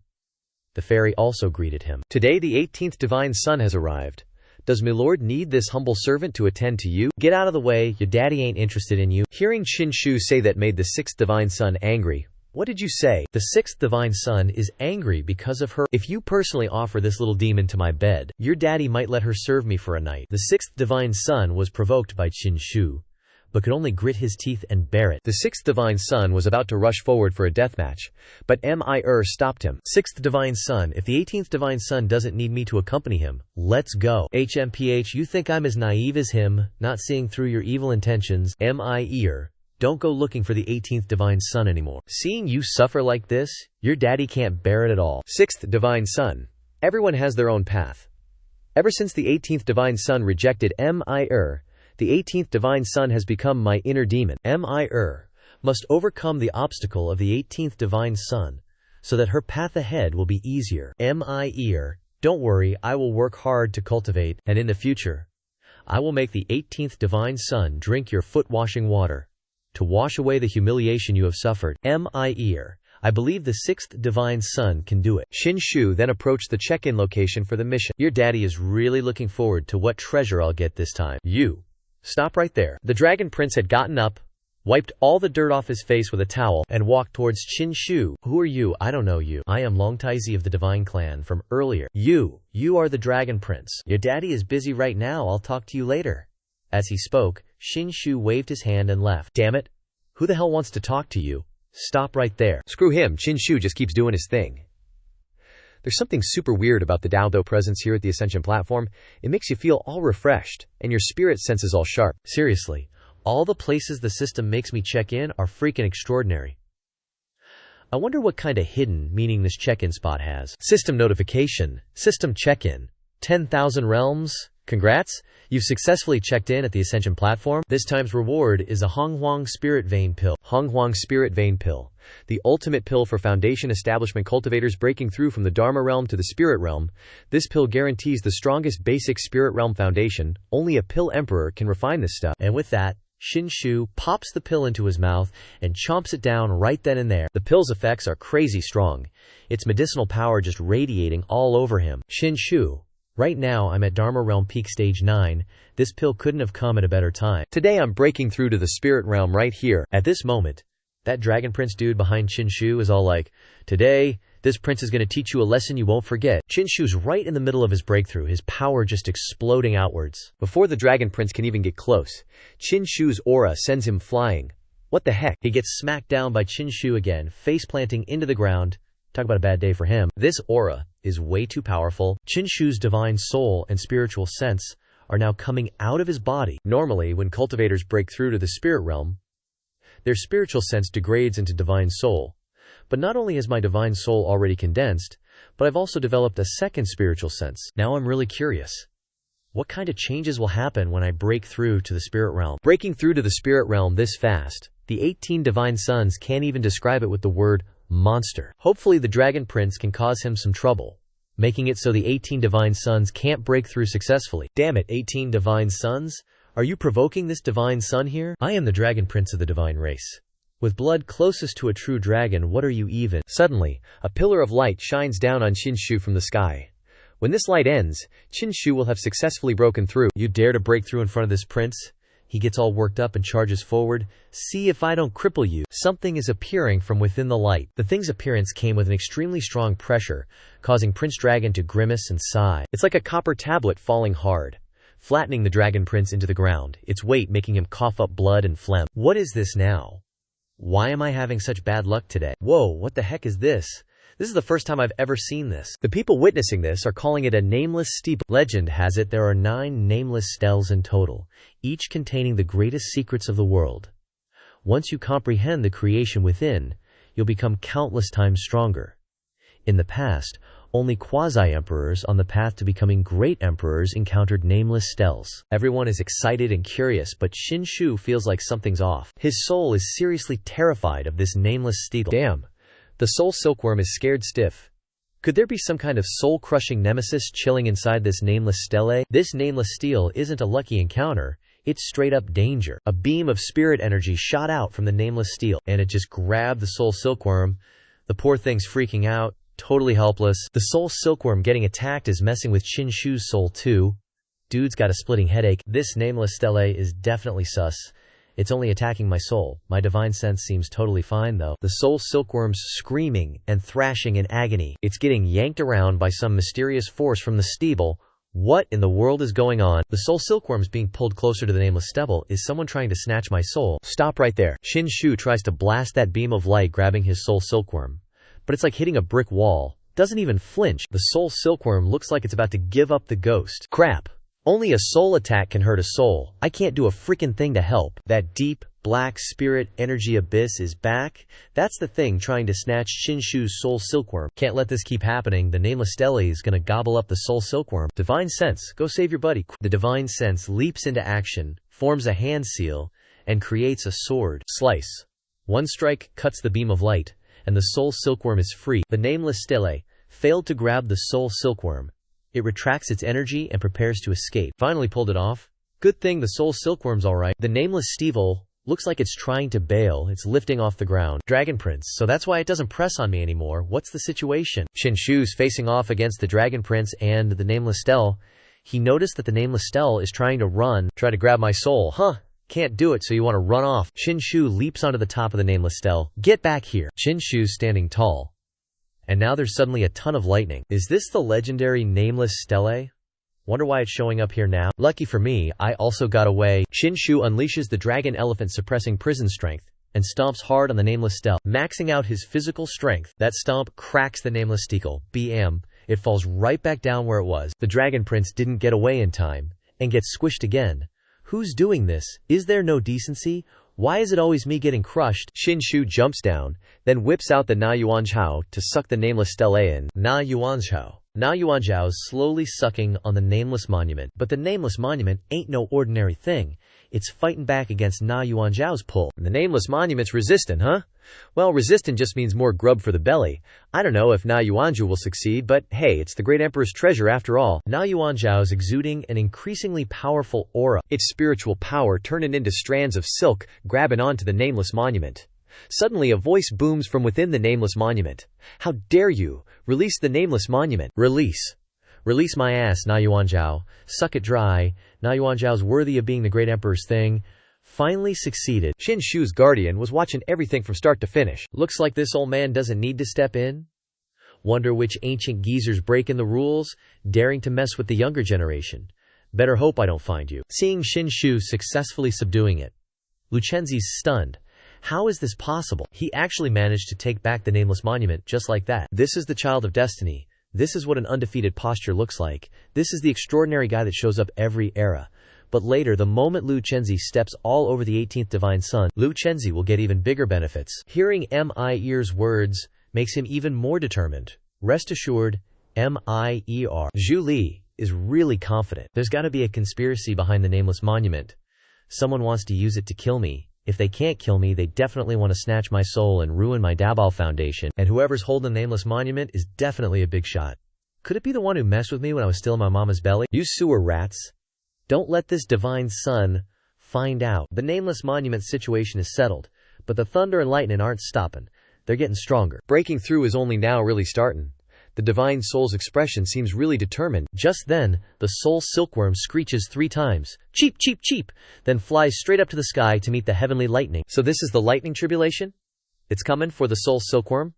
The fairy also greeted him. Today the 18th Divine Son has arrived. Does my lord need this humble servant to attend to you? Get out of the way, your daddy ain't interested in you. Hearing Qin Shu say that made the sixth divine son angry. What did you say? The sixth divine son is angry because of her. If you personally offer this little demon to my bed, your daddy might let her serve me for a night. The sixth divine son was provoked by Qin Shu, but could only grit his teeth and bear it. The sixth divine son was about to rush forward for a deathmatch, but Mir stopped him. Sixth divine son, if the 18th divine son doesn't need me to accompany him, let's go. HMPH, you think I'm as naive as him, not seeing through your evil intentions. Mir, don't go looking for the 18th divine son anymore. Seeing you suffer like this, your daddy can't bear it at all. Sixth divine son, everyone has their own path. Ever since the 18th divine son rejected Mir, the 18th divine son has become my inner demon. Mir must overcome the obstacle of the 18th divine son, so that her path ahead will be easier. Mir, don't worry, I will work hard to cultivate, and in the future, I will make the 18th divine son drink your foot-washing water, to wash away the humiliation you have suffered. Mir, I believe the sixth divine son can do it. Qin Shu then approached the check-in location for the mission. Your daddy is really looking forward to what treasure I'll get this time. You. Stop right there. The dragon prince had gotten up, wiped all the dirt off his face with a towel, and walked towards Qin Shu. Who are you? I don't know you. I am Long Taizi of the Divine Clan from earlier. You are the dragon prince. Your daddy is busy right now. I'll talk to you later. As he spoke, Qin Shu waved his hand and left. Damn it. Who the hell wants to talk to you? Stop right there. Screw him. Qin Shu just keeps doing his thing. There's something super weird about the Dao presence here at the Ascension platform. It makes you feel all refreshed, and your spirit senses all sharp. Seriously, all the places the system makes me check in are freaking extraordinary. I wonder what kind of hidden meaning this check-in spot has. System notification. System check-in. 10,000 realms. Congrats! You've successfully checked in at the Ascension platform. This time's reward is a Honghuang Spirit Vein Pill. Honghuang Spirit Vein Pill. The ultimate pill for Foundation Establishment cultivators breaking through from the Dharma realm to the Spirit realm. This pill guarantees the strongest basic Spirit realm foundation. Only a pill emperor can refine this stuff. And with that, Qin Shu pops the pill into his mouth and chomps it down right then and there. The pill's effects are crazy strong. Its medicinal power just radiating all over him. Qin Shu. Right now, I'm at Dharma Realm Peak Stage 9. This pill couldn't have come at a better time. Today, I'm breaking through to the Spirit Realm right here. At this moment, that Dragon Prince dude behind Qin Shu is all like, today, this prince is going to teach you a lesson you won't forget. Qin Shu's right in the middle of his breakthrough, his power just exploding outwards. Before the Dragon Prince can even get close, Qin Shu's aura sends him flying. What the heck? He gets smacked down by Qin Shu again, face planting into the ground. Talk about a bad day for him. This aura is way too powerful. Qin Shu's divine soul and spiritual sense are now coming out of his body. Normally, when cultivators break through to the spirit realm, their spiritual sense degrades into divine soul. But not only has my divine soul already condensed, but I've also developed a second spiritual sense. Now I'm really curious. What kind of changes will happen when I break through to the spirit realm? Breaking through to the spirit realm this fast, the 18 divine sons can't even describe it with the word monster. Hopefully the Dragon Prince can cause him some trouble, making it so the 18 divine sons can't break through successfully. Damn it, 18 divine sons? Are you provoking this divine son here? I am the Dragon Prince of the divine race. With blood closest to a true dragon, what are you even? Suddenly, a pillar of light shines down on Qin Shu from the sky. When this light ends, Qin Shu will have successfully broken through. You dare to break through in front of this prince? He gets all worked up and charges forward. See if I don't cripple you. Something is appearing from within the light. The thing's appearance came with an extremely strong pressure, causing Prince Dragon to grimace and sigh. It's like a copper tablet falling hard, flattening the Dragon Prince into the ground, its weight making him cough up blood and phlegm. What is this now? Why am I having such bad luck today? Whoa, what the heck is this? This is the first time I've ever seen this. The people witnessing this are calling it a nameless steeple. Legend has it there are 9 nameless stels in total, each containing the greatest secrets of the world. Once you comprehend the creation within, you'll become countless times stronger. In the past, only quasi-emperors on the path to becoming great emperors encountered nameless stels. Everyone is excited and curious, but Qin Shu feels like something's off. His soul is seriously terrified of this nameless steeple. Damn. The soul silkworm is scared stiff. Could there be some kind of soul-crushing nemesis chilling inside this nameless stele? This nameless steel isn't a lucky encounter, it's straight-up danger. A beam of spirit energy shot out from the nameless steel, and it just grabbed the soul silkworm. The poor thing's freaking out, totally helpless. The soul silkworm getting attacked is messing with Qin Shu's soul too. Dude's got a splitting headache. This nameless stele is definitely sus. It's only attacking my soul. My divine sense seems totally fine though. The soul silkworm's screaming and thrashing in agony. It's getting yanked around by some mysterious force from the stable. What in the world is going on? The soul silkworm's being pulled closer to the nameless stele. Is someone trying to snatch my soul? Stop right there. Xianxia tries to blast that beam of light grabbing his soul silkworm. But it's like hitting a brick wall. Doesn't even flinch. The soul silkworm looks like it's about to give up the ghost. Crap. Only a soul attack can hurt a soul. I can't do a freaking thing to help. That deep, black spirit energy abyss is back. That's the thing trying to snatch Xianxia's soul silkworm. Can't let this keep happening. The nameless stele is gonna gobble up the soul silkworm. Divine sense, go save your buddy. The divine sense leaps into action, forms a hand seal, and creates a sword. Slice. One strike cuts the beam of light, and the soul silkworm is free. The nameless stele failed to grab the soul silkworm. It retracts its energy and prepares to escape. Finally pulled it off. Good thing the soul silkworm's alright. The nameless stele looks like it's trying to bail. It's lifting off the ground. Dragon Prince, so that's why it doesn't press on me anymore. What's the situation? Xianxia's facing off against the Dragon Prince and the nameless stele. He noticed that the nameless stele is trying to run, try to grab my soul. Huh? Can't do it, so you want to run off. Xianxia leaps onto the top of the nameless stele. Get back here. Xianxia's standing tall. And now there's suddenly a ton of lightning. Is this the legendary nameless stele? Wonder why it's showing up here now. Lucky for me, I also got away. Xianxia unleashes the dragon elephant suppressing prison strength and stomps hard on the nameless stele, maxing out his physical strength. That stomp cracks the nameless stele. Bam. It falls right back down where it was. The dragon prince didn't get away in time and gets squished again. Who's doing this? Is there no decency? Why is it always me getting crushed? Xianxia jumps down, then whips out the Na Yuanzhao to suck the nameless stele in. Na Yuanzhao. Na Yuanzhao's slowly sucking on the nameless monument. But the nameless monument ain't no ordinary thing. It's fighting back against Na Yuanzhao's pull. The nameless monument's resistant, huh? Well, resistant just means more grub for the belly. I don't know if Na Yuanzhao will succeed, but hey, it's the great emperor's treasure after all. Na Yuanzhao's exuding an increasingly powerful aura. Its spiritual power turning into strands of silk, grabbing onto the nameless monument. Suddenly a voice booms from within the nameless monument. How dare you! Release the nameless monument. Release. Release my ass, Na Yuanzhao. Suck it dry. Na Yuanzhao's worthy of being the great emperor's thing. Finally succeeded. Xianxia's guardian was watching everything from start to finish. Looks like this old man doesn't need to step in. Wonder which ancient geezer's breaking the rules, daring to mess with the younger generation. Better hope I don't find you. Seeing Xianxia successfully subduing it, Lucenzi's stunned. How is this possible? He actually managed to take back the nameless monument just like that. This is the child of destiny. This is what an undefeated posture looks like. This is the extraordinary guy that shows up every era. But later, the moment Lucenzi steps all over the 18th divine sun, Lucenzi will get even bigger benefits. Hearing M.I.E.'s words makes him even more determined. Rest assured, M.I.E.R. Zhu Li is really confident. There's got to be a conspiracy behind the nameless monument. Someone wants to use it to kill me. If they can't kill me, they definitely want to snatch my soul and ruin my Dabao Foundation. And whoever's holding the nameless monument is definitely a big shot. Could it be the one who messed with me when I was still in my mama's belly? You sewer rats. Don't let this divine sun find out. The nameless monument situation is settled, but the thunder and lightning aren't stopping. They're getting stronger. Breaking through is only now really starting. The divine soul's expression seems really determined. Just then, the soul silkworm screeches 3 times, cheep, cheep, cheep, then flies straight up to the sky to meet the heavenly lightning. So this is the lightning tribulation? It's coming for the soul silkworm?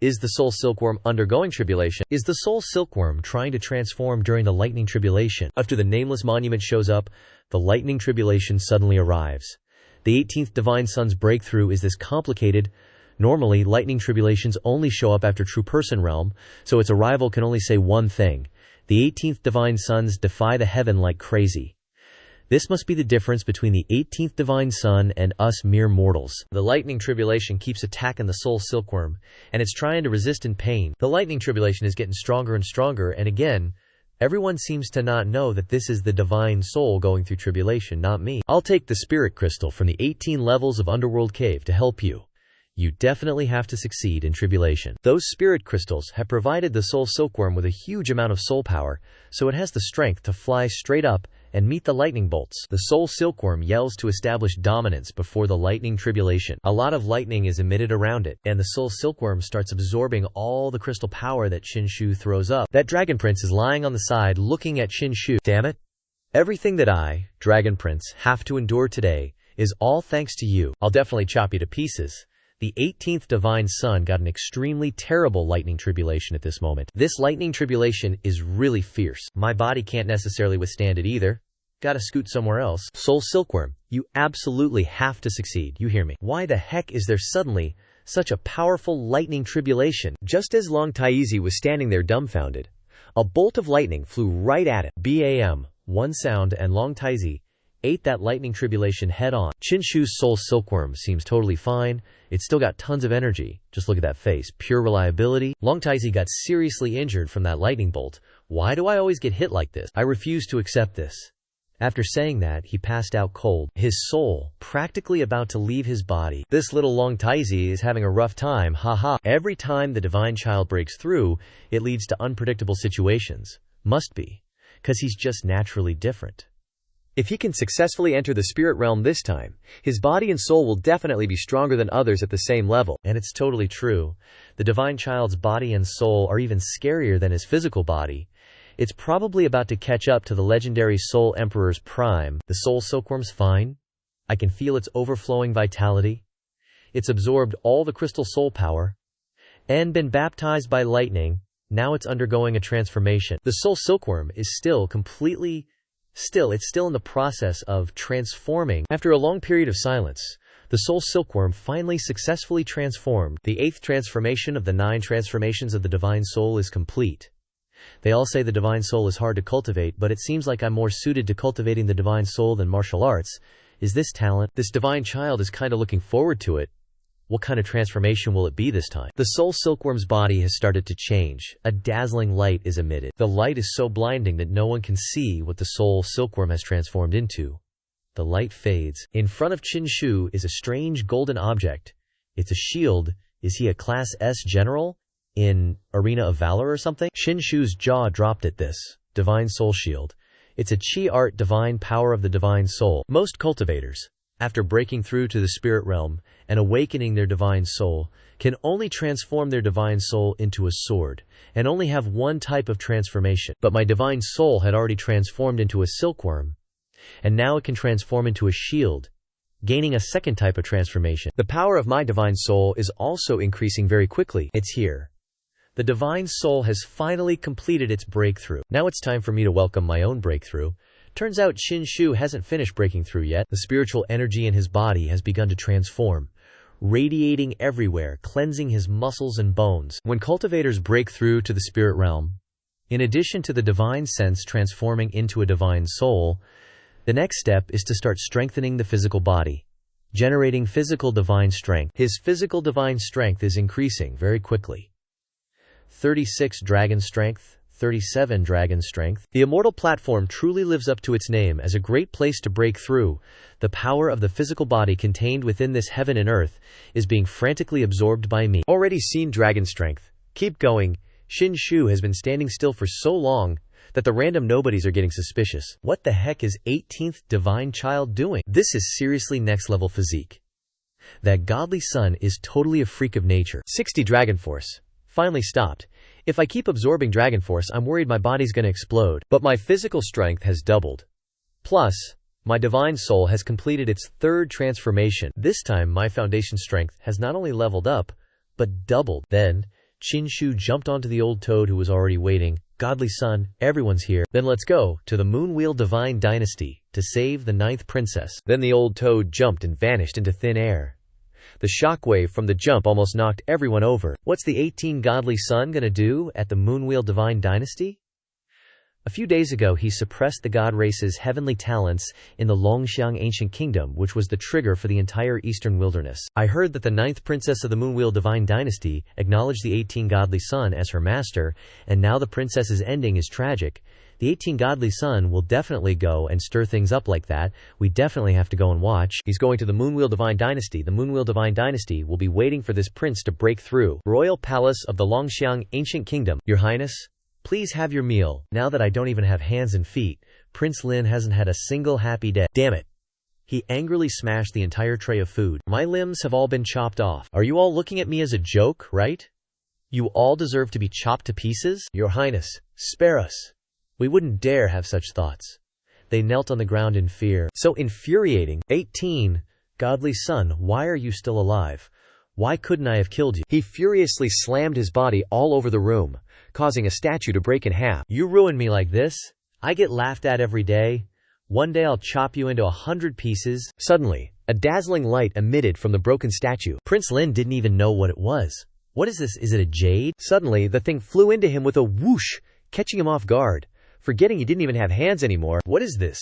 Is the soul silkworm undergoing tribulation? Is the soul silkworm trying to transform during the lightning tribulation? After the nameless monument shows up, the lightning tribulation suddenly arrives. The 18th divine sun's breakthrough is this complicated. Normally, lightning tribulations only show up after true person realm, so its arrival can only say one thing. The 18th divine suns defy the heaven like crazy. This must be the difference between the 18th divine sun and us mere mortals. The lightning tribulation keeps attacking the soul silkworm, and it's trying to resist in pain. The lightning tribulation is getting stronger and stronger, and again, everyone seems to not know that this is the divine soul going through tribulation, not me. I'll take the spirit crystal from the 18 levels of Underworld Cave to help you. You definitely have to succeed in tribulation. Those spirit crystals have provided the soul silkworm with a huge amount of soul power, so it has the strength to fly straight up and meet the lightning bolts. The soul silkworm yells to establish dominance before the lightning tribulation. A lot of lightning is emitted around it, and the soul silkworm starts absorbing all the crystal power that Xianxia throws up. That dragon prince is lying on the side looking at Xianxia. Damn it. Everything that I, Dragon Prince, have to endure today is all thanks to you. I'll definitely chop you to pieces. The 18th Divine Son got an extremely terrible lightning tribulation at this moment. This lightning tribulation is really fierce. My body can't necessarily withstand it either. Gotta scoot somewhere else. Soul Silkworm, you absolutely have to succeed. You hear me? Why the heck is there suddenly such a powerful lightning tribulation? Just as Long Taizi was standing there dumbfounded, a bolt of lightning flew right at it. BAM, one sound, and Long Taizi ate that lightning tribulation head on. Qinshu's Soul Silkworm seems totally fine. It's still got tons of energy. Just look at that face. Pure reliability. Long Taizi got seriously injured from that lightning bolt. Why do I always get hit like this? I refuse to accept this. After saying that, he passed out cold, his soul practically about to leave his body. This little Long Taizi is having a rough time, haha. Every time the divine child breaks through, it leads to unpredictable situations. Must be, 'cause he's just naturally different. If he can successfully enter the spirit realm this time, his body and soul will definitely be stronger than others at the same level. And it's totally true. The divine child's body and soul are even scarier than his physical body. It's probably about to catch up to the legendary Soul Emperor's prime. The Soul Silkworm's fine. I can feel its overflowing vitality. It's absorbed all the crystal soul power and been baptized by lightning. Now it's undergoing a transformation. The Soul Silkworm is still in the process of transforming. After a long period of silence, the Soul Silkworm finally successfully transformed. The 8th transformation of the 9 transformations of the Divine Soul is complete. They all say the Divine Soul is hard to cultivate, but it seems like I'm more suited to cultivating the Divine Soul than martial arts. Is this talent? This divine child is kinda looking forward to it. What kind of transformation will it be this time? The Soul Silkworm's body has started to change. A dazzling light is emitted. The light is so blinding that no one can see what the Soul Silkworm has transformed into. The light fades. In front of Qinshu is a strange golden object. It's a shield. Is he a Class S general in Arena of Valor or something? Qinshu's jaw dropped at this. Divine Soul Shield. It's a Qi art divine power of the Divine Soul. Most cultivators, after breaking through to the spirit realm and awakening their divine soul, can only transform their divine soul into a sword, and only have one type of transformation. But my divine soul had already transformed into a silkworm, and now it can transform into a shield, gaining a second type of transformation. The power of my divine soul is also increasing very quickly. It's here. The divine soul has finally completed its breakthrough. Now it's time for me to welcome my own breakthrough. Turns out Qinshu hasn't finished breaking through yet. The spiritual energy in his body has begun to transform, radiating everywhere, cleansing his muscles and bones. When cultivators break through to the spirit realm, in addition to the divine sense transforming into a divine soul, the next step is to start strengthening the physical body, generating physical divine strength. His physical divine strength is increasing very quickly. 36 dragon strength, 37 dragon strength. The immortal platform truly lives up to its name as a great place to break through. The power of the physical body contained within this heaven and earth is being frantically absorbed by me. Already seen dragon strength. Keep going. Qinshu has been standing still for so long that the random nobodies are getting suspicious. What the heck is 18th divine child doing? This is seriously next level physique. That godly son is totally a freak of nature. 60 dragon force. Finally stopped. If I keep absorbing dragon force, I'm worried my body's gonna explode. But my physical strength has doubled. Plus, my divine soul has completed its 3rd transformation. This time, my foundation strength has not only leveled up, but doubled. Then, Qinshu jumped onto the old toad who was already waiting. Godly son, everyone's here. Then let's go to the Moonwheel Divine Dynasty to save the 9th princess. Then the old toad jumped and vanished into thin air. The shockwave from the jump almost knocked everyone over. What's the 18 godly son gonna do at the Moonwheel Divine Dynasty? A few days ago, he suppressed the god race's heavenly talents in the Longxiang ancient kingdom, which was the trigger for the entire eastern wilderness. I heard that the 9th princess of the Moonwheel Divine Dynasty acknowledged the 18 godly son as her master, and now the princess's ending is tragic. The 18 godly son will definitely go and stir things up like that. We definitely have to go and watch. He's going to the Moonwheel Divine Dynasty. The Moonwheel Divine Dynasty will be waiting for this prince to break through. Royal Palace of the Longxiang Ancient Kingdom. Your Highness, please have your meal. Now that I don't even have hands and feet, Prince Lin hasn't had a single happy day. Damn it. He angrily smashed the entire tray of food. My limbs have all been chopped off. Are you all looking at me as a joke, right? You all deserve to be chopped to pieces? Your Highness, spare us. We wouldn't dare have such thoughts. They knelt on the ground in fear. So infuriating. 18. Godly son, why are you still alive? Why couldn't I have killed you? He furiously slammed his body all over the room, causing a statue to break in half. You ruined me like this? I get laughed at every day. One day I'll chop you into 100 pieces. Suddenly, a dazzling light emitted from the broken statue. Prince Lin didn't even know what it was. What is this? Is it a jade? Suddenly, the thing flew into him with a whoosh, catching him off guard, forgetting he didn't even have hands anymore. What is this?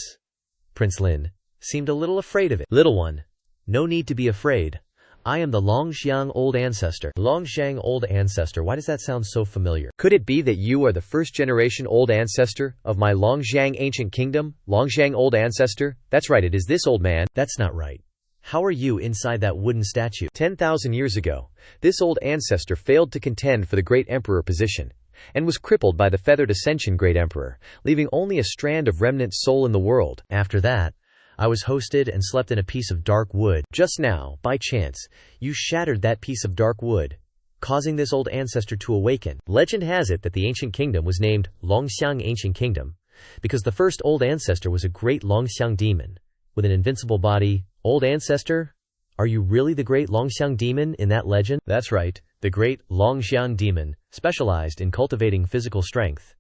Prince Lin seemed a little afraid of it. Little one, no need to be afraid. I am the Longxiang Old Ancestor. Longxiang Old Ancestor, why does that sound so familiar? Could it be that you are the first generation Old Ancestor of my Longxiang Ancient Kingdom? Longxiang Old Ancestor? That's right, it is this old man. That's not right. How are you inside that wooden statue? 10,000 years ago, this old ancestor failed to contend for the Great Emperor position, and was crippled by the feathered ascension Great Emperor, leaving only a strand of remnant soul in the world. After that, I was hosted and slept in a piece of dark wood. Just now, by chance, you shattered that piece of dark wood, causing this old ancestor to awaken. Legend has it that the ancient kingdom was named Longxiang Ancient Kingdom, because the first old ancestor was a great Longxiang demon, with an invincible body. Old ancestor? Are you really the great Longxiang demon in that legend? That's right, the great Longxiang demon, specialized in cultivating physical strength.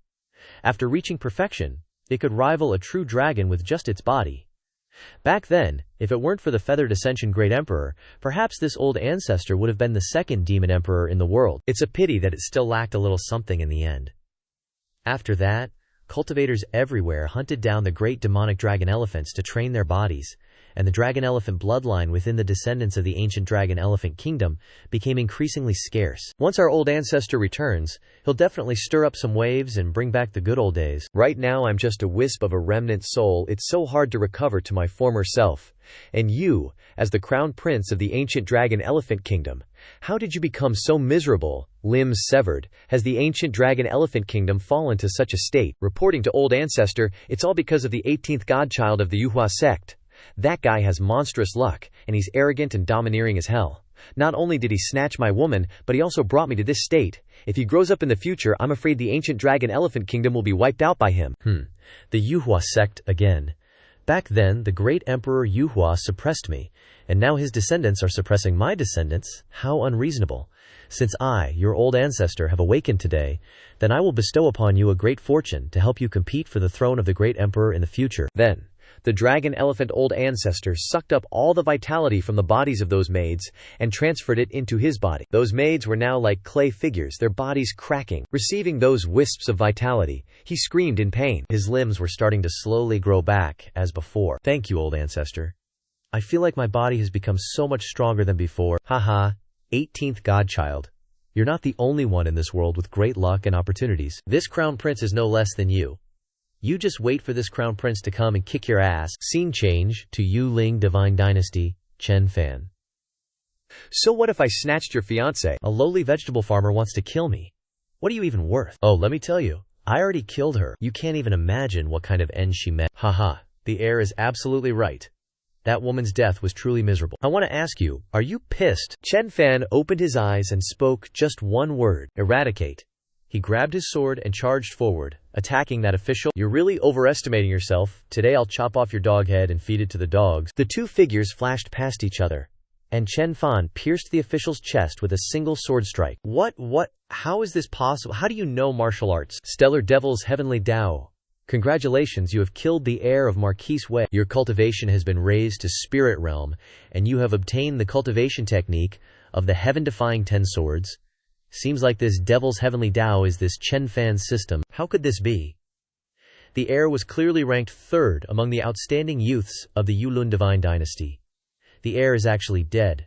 After reaching perfection, it could rival a true dragon with just its body. Back then, if it weren't for the feathered ascension Great Emperor, perhaps this old ancestor would have been the second demon emperor in the world. It's a pity that it still lacked a little something in the end. After that, cultivators everywhere hunted down the great demonic dragon elephants to train their bodies, and the dragon elephant bloodline within the descendants of the ancient dragon elephant kingdom became increasingly scarce. Once our old ancestor returns, he'll definitely stir up some waves and bring back the good old days. Right now I'm just a wisp of a remnant soul. It's so hard to recover to my former self. And you, as the crown prince of the ancient dragon elephant kingdom, how did you become so miserable, limbs severed? Has the ancient dragon elephant kingdom fallen to such a state? Reporting to old ancestor, it's all because of the 18th godchild of the Yuhua sect. That guy has monstrous luck, and he's arrogant and domineering as hell. Not only did he snatch my woman, but he also brought me to this state. If he grows up in the future, I'm afraid the ancient dragon elephant kingdom will be wiped out by him. The Yuhua sect again. Back then, the great emperor Yuhua suppressed me, and now his descendants are suppressing my descendants. How unreasonable. Since I, your old ancestor, have awakened today, then I will bestow upon you a great fortune to help you compete for the throne of the great emperor in the future. Then, the dragon elephant old ancestor sucked up all the vitality from the bodies of those maids and transferred it into his body. Those maids were now like clay figures, their bodies cracking. Receiving those wisps of vitality, he screamed in pain. His limbs were starting to slowly grow back as before. Thank you, old ancestor. I feel like my body has become so much stronger than before. Haha, 18th godchild. You're not the only one in this world with great luck and opportunities. This crown prince is no less than you. You just wait for this crown prince to come and kick your ass. Scene change to Yu Ling Divine Dynasty, Chen Fan. So what if I snatched your fiancé? A lowly vegetable farmer wants to kill me. What are you even worth? Oh, let me tell you. I already killed her. You can't even imagine what kind of end she met. Haha, the heir is absolutely right. That woman's death was truly miserable. I want to ask you, are you pissed? Chen Fan opened his eyes and spoke just one word. Eradicate. He grabbed his sword and charged forward, attacking that official. You're really overestimating yourself. Today I'll chop off your dog head and feed it to the dogs. The two figures flashed past each other, and Chen Fan pierced the official's chest with a single sword strike. What? How is this possible? How do you know martial arts? Stellar Devil's Heavenly Dao. Congratulations, you have killed the heir of Marquis Wei. Your cultivation has been raised to spirit realm, and you have obtained the cultivation technique of the heaven-defying 10 swords. Seems like this Devil's Heavenly Dao is this Chen Fan's system. How could this be? The heir was clearly ranked 3rd among the outstanding youths of the Yulun Divine Dynasty. The heir is actually dead.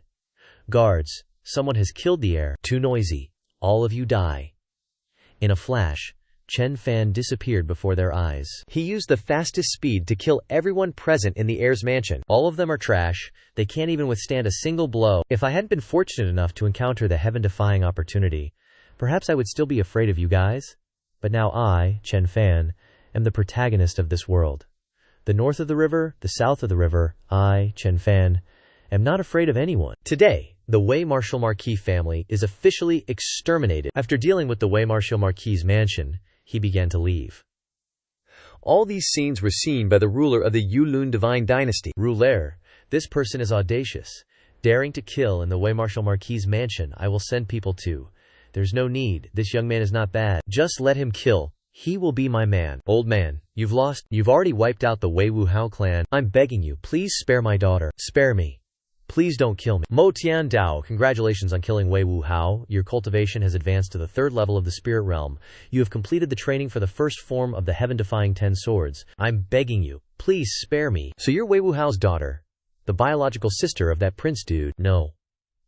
Guards, someone has killed the heir. Too noisy. All of you die. In a flash, Chen Fan disappeared before their eyes. He used the fastest speed to kill everyone present in the heir's mansion. All of them are trash. They can't even withstand a single blow. If I hadn't been fortunate enough to encounter the heaven-defying opportunity, perhaps I would still be afraid of you guys. But now I, Chen Fan, am the protagonist of this world. The north of the river, the south of the river, I, Chen Fan, am not afraid of anyone. Today, the Wei Martial Marquis family is officially exterminated. After dealing with the Wei Martial Marquis' mansion, he began to leave. All these scenes were seen by the ruler of the Yulun divine dynasty. Ruler, this person is audacious, daring to kill in the Wei Marshal Marquis's mansion. I will send people to. There's no need. This young man is not bad. Just let him kill. He will be my man. Old man, you've lost. You've already wiped out the Wei Wuhao clan. I'm begging you, please spare my daughter. Spare me. Please don't kill me. Mo Tian Dao, congratulations on killing Wei Wuhao. Your cultivation has advanced to the 3rd level of the spirit realm. You have completed the training for the 1st form of the heaven-defying 10 swords. I'm begging you, please spare me. So you're Wei Wuhao's daughter, the biological sister of that prince dude. No.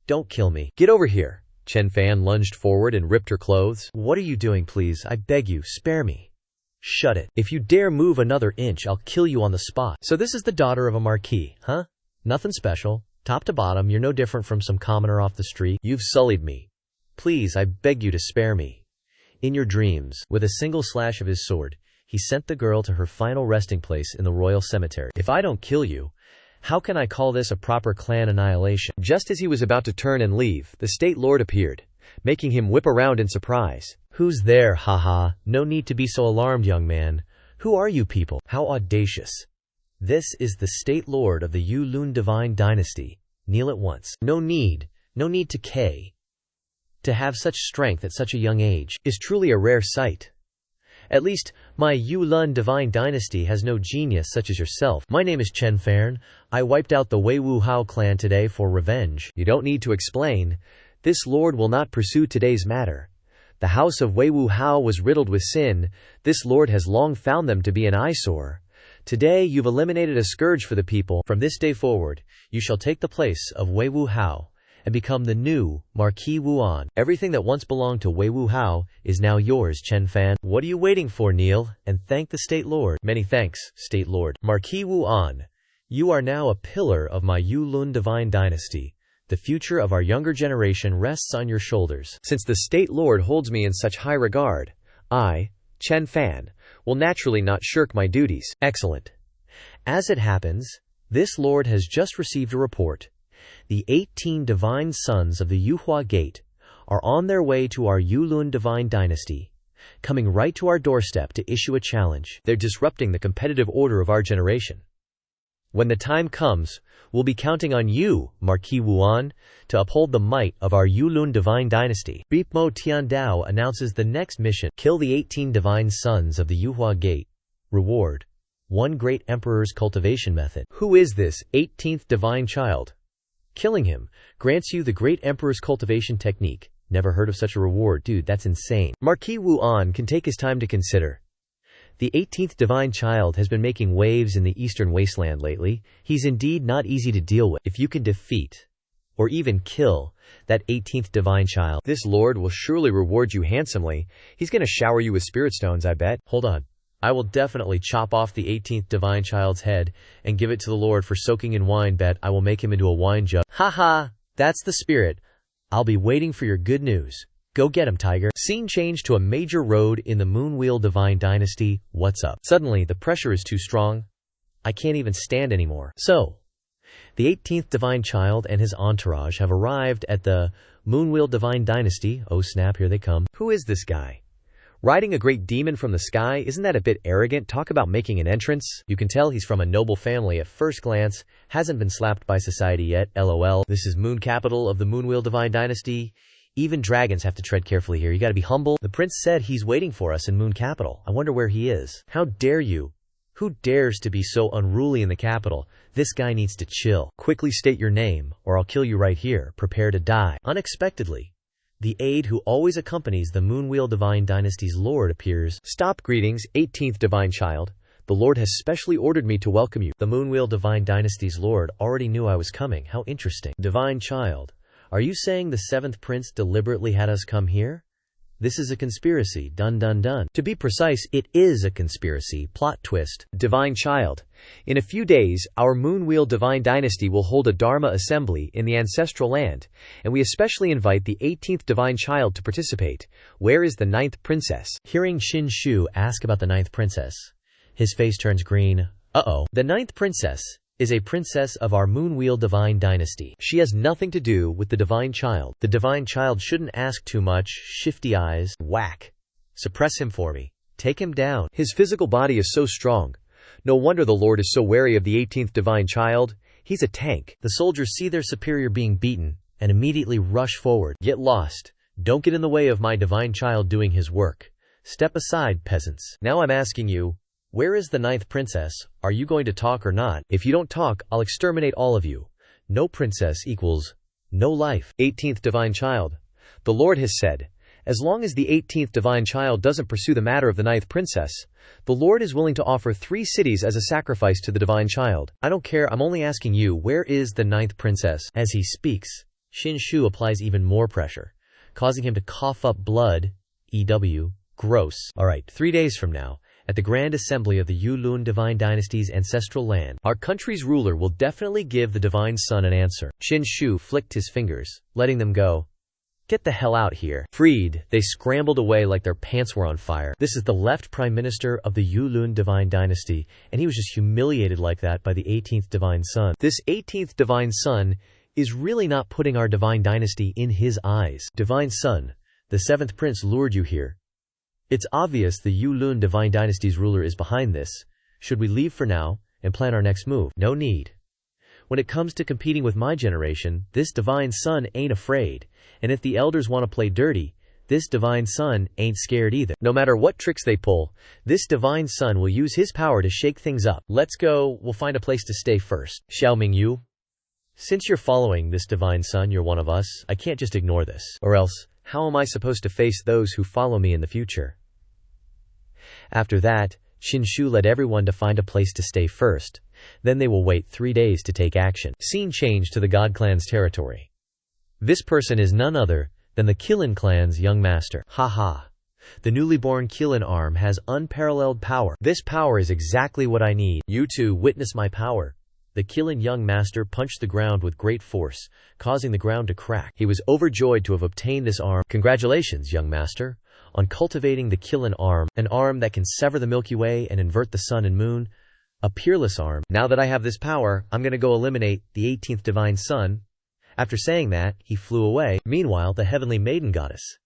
Don't kill me. Get over here. Chen Fan lunged forward and ripped her clothes. What are you doing, please? I beg you, spare me. Shut it. If you dare move another inch, I'll kill you on the spot. So this is the daughter of a marquis, huh? Nothing special. Top to bottom, you're no different from some commoner off the street. You've sullied me. Please, I beg you to spare me. In your dreams, with a single slash of his sword, he sent the girl to her final resting place in the royal cemetery. If I don't kill you, how can I call this a proper clan annihilation? Just as he was about to turn and leave, the state lord appeared, making him whip around in surprise. Who's there, haha? No need to be so alarmed, young man. Who are you people? How audacious. This is the state lord of the Yulun divine dynasty. Kneel at once. No need to have such strength at such a young age is truly a rare sight. At least, my Yulun divine dynasty has no genius such as yourself. My name is Chen Fan. I wiped out the Wei Wuhao clan today for revenge. You don't need to explain. This lord will not pursue today's matter. The house of Wei Wuhao was riddled with sin. This lord has long found them to be an eyesore. Today you've eliminated a scourge for the people. From this day forward, you shall take the place of Wei Wuhao and become the new Marquis Wuan. Everything that once belonged to Wei Wuhao is now yours, Chen Fan. What are you waiting for? Kneel and thank the State Lord. Many thanks, State Lord. Marquis Wuan, you are now a pillar of my Yulun divine dynasty. The future of our younger generation rests on your shoulders. Since the State Lord holds me in such high regard, I, Chen Fan, will naturally not shirk my duties. Excellent. As it happens, this lord has just received a report. The 18 divine sons of the Yuhua Gate are on their way to our Yulun divine dynasty, coming right to our doorstep to issue a challenge. They're disrupting the competitive order of our generation. When the time comes, we'll be counting on you, Marquis Wuan, to uphold the might of our Yulun divine dynasty. Beepmo Tiandao announces the next mission. Kill the 18 divine sons of the Yuhua Gate. Reward: 1 great emperor's cultivation method. Who is this 18th divine child? Killing him grants you the great emperor's cultivation technique. Never heard of such a reward. Dude, that's insane. Marquis Wuan can take his time to consider. The 18th divine child has been making waves in the eastern wasteland lately. He's indeed not easy to deal with. If you can defeat, or even kill, that 18th divine child, this lord will surely reward you handsomely. He's gonna shower you with spirit stones, I bet. Hold on. I will definitely chop off the 18th divine child's head and give it to the Lord for soaking in wine. Bet I will make him into a wine jug. Haha, that's the spirit. I'll be waiting for your good news. Go get him, tiger. Scene change to a major road in the Moonwheel Divine Dynasty. What's up? Suddenly, the pressure is too strong. I can't even stand anymore. So, the 18th divine child and his entourage have arrived at the Moonwheel Divine Dynasty. Oh snap, here they come. Who is this guy? Riding a great demon from the sky, isn't that a bit arrogant? Talk about making an entrance. You can tell he's from a noble family at first glance, hasn't been slapped by society yet, lol. This is Moon Capital of the Moonwheel Divine Dynasty. Even dragons have to tread carefully here, you gotta be humble. The prince said he's waiting for us in Moon Capital. I wonder where he is. How dare you? Who dares to be so unruly in the capital? This guy needs to chill. Quickly state your name, or I'll kill you right here. Prepare to die. Unexpectedly, the aide who always accompanies the Moonwheel Divine Dynasty's lord appears. Stop. Greetings, 18th divine child. The lord has specially ordered me to welcome you. The Moonwheel Divine Dynasty's lord already knew I was coming. How interesting. Divine child, are you saying the 7th prince deliberately had us come here? This is a conspiracy. Dun dun dun. To be precise, it is a conspiracy. Plot twist. Divine child, in a few days, our Moonwheel Divine Dynasty will hold a Dharma assembly in the ancestral land, and we especially invite the 18th divine child to participate. Where is the 9th princess? Hearing Xin Shu ask about the 9th princess, his face turns green. Uh-oh. The 9th princess is a princess of our Moonwheel Divine Dynasty. She has nothing to do with the divine child. The divine child shouldn't ask too much. Shifty eyes. Whack. Suppress him for me. Take him down. His physical body is so strong. No wonder the Lord is so wary of the 18th divine child. He's a tank. The soldiers see their superior being beaten and immediately rush forward. Get lost. Don't get in the way of my divine child doing his work. Step aside, peasants. Now I'm asking you, where is the 9th princess? Are you going to talk or not? If you don't talk, I'll exterminate all of you. No princess equals no life. 18th divine child. The Lord has said, as long as the 18th divine child doesn't pursue the matter of the 9th princess, the Lord is willing to offer 3 cities as a sacrifice to the divine child. I don't care, I'm only asking you, where is the 9th princess? As he speaks, Xianxia applies even more pressure, causing him to cough up blood. EW. Gross. Alright, 3 days from now, at the Grand Assembly of the Yulun Divine Dynasty's ancestral land, our country's ruler will definitely give the Divine Son an answer. Xianxia flicked his fingers, letting them go. Get the hell out here. Freed, they scrambled away like their pants were on fire. This is the left prime minister of the Yulun Divine Dynasty, and he was just humiliated like that by the 18th Divine Son. This 18th Divine Son is really not putting our Divine Dynasty in his eyes. Divine Son, the 7th Prince lured you here. It's obvious the Yulun Divine Dynasty's ruler is behind this. Should we leave for now and plan our next move? No need. When it comes to competing with my generation, this Divine Son ain't afraid. And if the elders want to play dirty, this Divine Son ain't scared either. No matter what tricks they pull, this Divine Son will use his power to shake things up. Let's go, we'll find a place to stay first. Xiao Mingyu, since you're following this Divine Son, you're one of us. I can't just ignore this. Or else, how am I supposed to face those who follow me in the future? After that, Xianxia led everyone to find a place to stay first. Then they will wait 3 days to take action. Scene change to the God Clan's territory. This person is none other than the Qilin clan's young master. Haha. The newly born Qilin arm has unparalleled power. This power is exactly what I need. You two witness my power. The Qilin young master punched the ground with great force, causing the ground to crack. He was overjoyed to have obtained this arm. Congratulations, young master, on cultivating the Qilin arm, an arm that can sever the Milky Way and invert the sun and moon. A peerless arm. Now that I have this power, I'm gonna go eliminate the 18th Divine Son. After saying that, he flew away. Meanwhile, the heavenly maiden goddess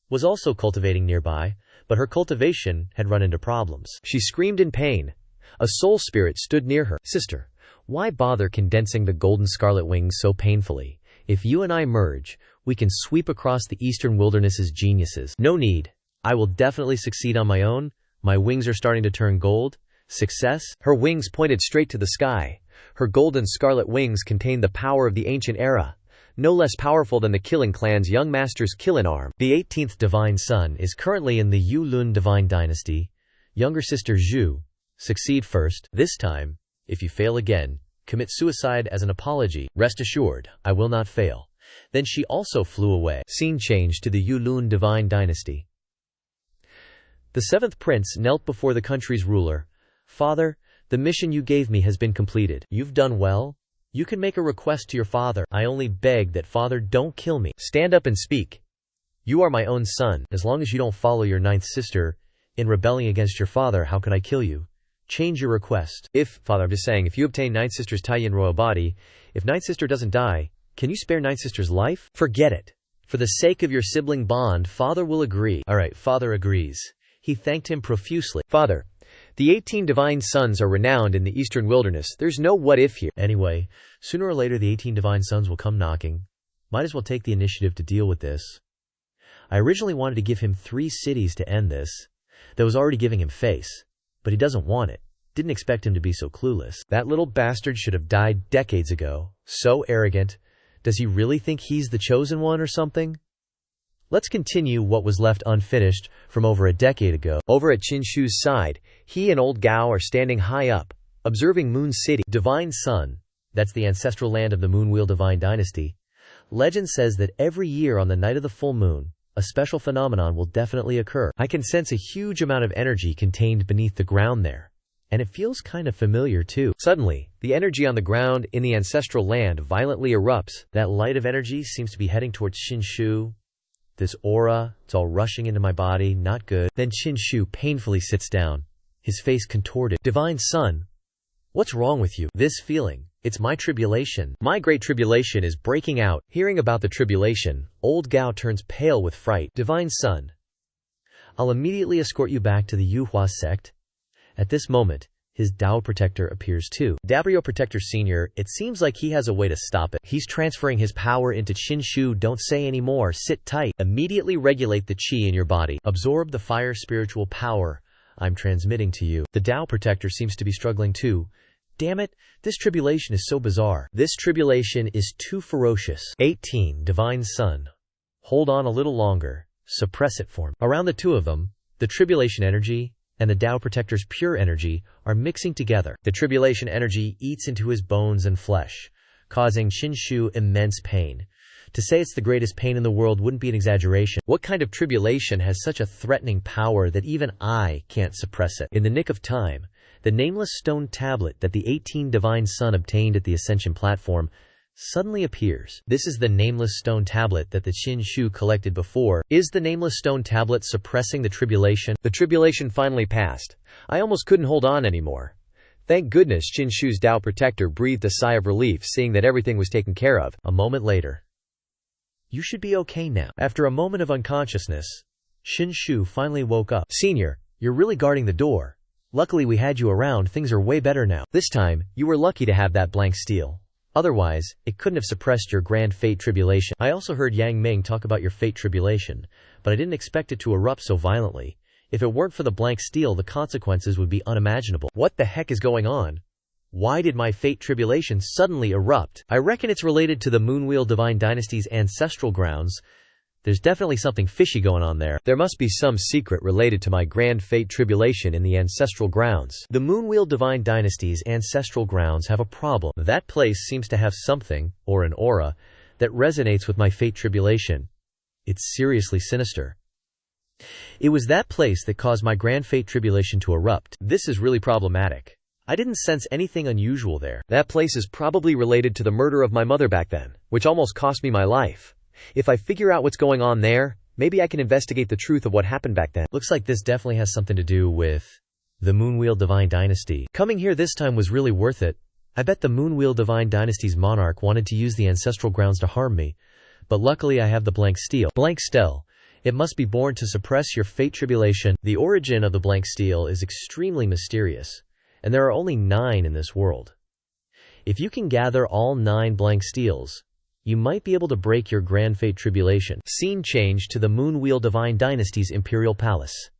was also cultivating nearby, but her cultivation had run into problems. She screamed in pain. A soul spirit stood near her. Sister, why bother condensing the golden scarlet wings so painfully? If you and I merge, we can sweep across the eastern wilderness's geniuses. No need. I will definitely succeed on my own. My wings are starting to turn gold. Success? Her wings pointed straight to the sky. Her golden scarlet wings contained the power of the ancient era, no less powerful than the Qilin clan's young master's Qilin arm. The 18th Divine Son is currently in the Yulun Divine Dynasty. Younger sister Zhu, succeed first. This time, if you fail again, commit suicide as an apology. Rest assured, I will not fail. Then she also flew away. Scene change to the Yulun Divine Dynasty. The 7th Prince knelt before the country's ruler. Father, the mission you gave me has been completed. You've done well. You can make a request to your father. I only beg that father don't kill me. Stand up and speak. You are my own son. As long as you don't follow your 9th sister in rebelling against your father, how could I kill you? Change your request. Father, I'm just saying, if you obtain 9th sister's Taiyin royal body, if 9th sister doesn't die, can you spare 9th sister's life? Forget it. For the sake of your sibling bond, father will agree. Alright, father agrees. He thanked him profusely. Father, the 18 divine sons are renowned in the eastern wilderness. There's no what if here. Anyway, sooner or later the 18 divine sons will come knocking. Might as well take the initiative to deal with this. I originally wanted to give him 3 cities to end this. That was already giving him face. But he doesn't want it. Didn't expect him to be so clueless. That little bastard should have died decades ago. So arrogant. Does he really think he's the chosen one or something? Let's continue what was left unfinished from over a decade ago. Over at Qianxia's side, he and old Gao are standing high up, observing Moon City. Divine Sun, that's the ancestral land of the Moonwheel Divine Dynasty. Legend says that every year on the night of the full moon, a special phenomenon will definitely occur. I can sense a huge amount of energy contained beneath the ground there. And it feels kind of familiar too. Suddenly, the energy on the ground in the ancestral land violently erupts. That light of energy seems to be heading towards Xianxia. This aura, it's all rushing into my body, not good. Then Xianxia painfully sits down, his face contorted. Divine Sun, what's wrong with you? This feeling, it's my tribulation. My great tribulation is breaking out. Hearing about the tribulation, old Gao turns pale with fright. Divine Sun, I'll immediately escort you back to the Yuhua sect. At this moment, his Dao Protector appears too. Dao Protector Senior, it seems like he has a way to stop it. He's transferring his power into Qin Shu. Don't say anymore, sit tight. Immediately regulate the qi in your body. Absorb the fire spiritual power I'm transmitting to you. The Dao Protector seems to be struggling too. Damn it, this tribulation is so bizarre. This tribulation is too ferocious. 18. Divine Sun. Hold on a little longer. Suppress it for me. Around the two of them, the tribulation energy and the Dao Protector's pure energy are mixing together. The tribulation energy eats into his bones and flesh, causing Qin Shu immense pain. To say it's the greatest pain in the world wouldn't be an exaggeration. What kind of tribulation has such a threatening power that even I can't suppress it? In the nick of time, the nameless stone tablet that the 18 Divine Sun obtained at the Ascension platform suddenly appears. This is the nameless stone tablet that the Qin Shu collected before. Is the nameless stone tablet suppressing the tribulation? The tribulation finally passed. I almost couldn't hold on anymore. Thank goodness Qin Shu's Dao Protector breathed a sigh of relief seeing that everything was taken care of. A moment later. You should be okay now. After a moment of unconsciousness, Qin Shu finally woke up. Senior, you're really guarding the door. Luckily we had you around, things are way better now. This time, you were lucky to have that blank steel. Otherwise, it couldn't have suppressed your grand fate tribulation. I also heard Yang Ming talk about your fate tribulation, but I didn't expect it to erupt so violently. If it weren't for the blank steel, the consequences would be unimaginable. What the heck is going on? Why did my fate tribulation suddenly erupt? I reckon it's related to the Moonwheel Divine Dynasty's ancestral grounds. There's definitely something fishy going on there. There must be some secret related to my grand fate tribulation in the ancestral grounds. The Moonwheel Divine Dynasty's ancestral grounds have a problem. That place seems to have something, or an aura, that resonates with my fate tribulation. It's seriously sinister. It was that place that caused my grand fate tribulation to erupt. This is really problematic. I didn't sense anything unusual there. That place is probably related to the murder of my mother back then, which almost cost me my life. If I figure out what's going on there, maybe I can investigate the truth of what happened back then. Looks like this definitely has something to do with the Moonwheel Divine Dynasty. Coming here this time was really worth it. I bet the Moonwheel Divine Dynasty's monarch wanted to use the ancestral grounds to harm me, but luckily I have the blank steel. Blank steel. It must be born to suppress your fate tribulation. The origin of the blank steel is extremely mysterious, and there are only 9 in this world. If you can gather all 9 blank steels, you might be able to break your grand fate tribulation. Scene change to the Moonwheel Divine Dynasty's Imperial Palace.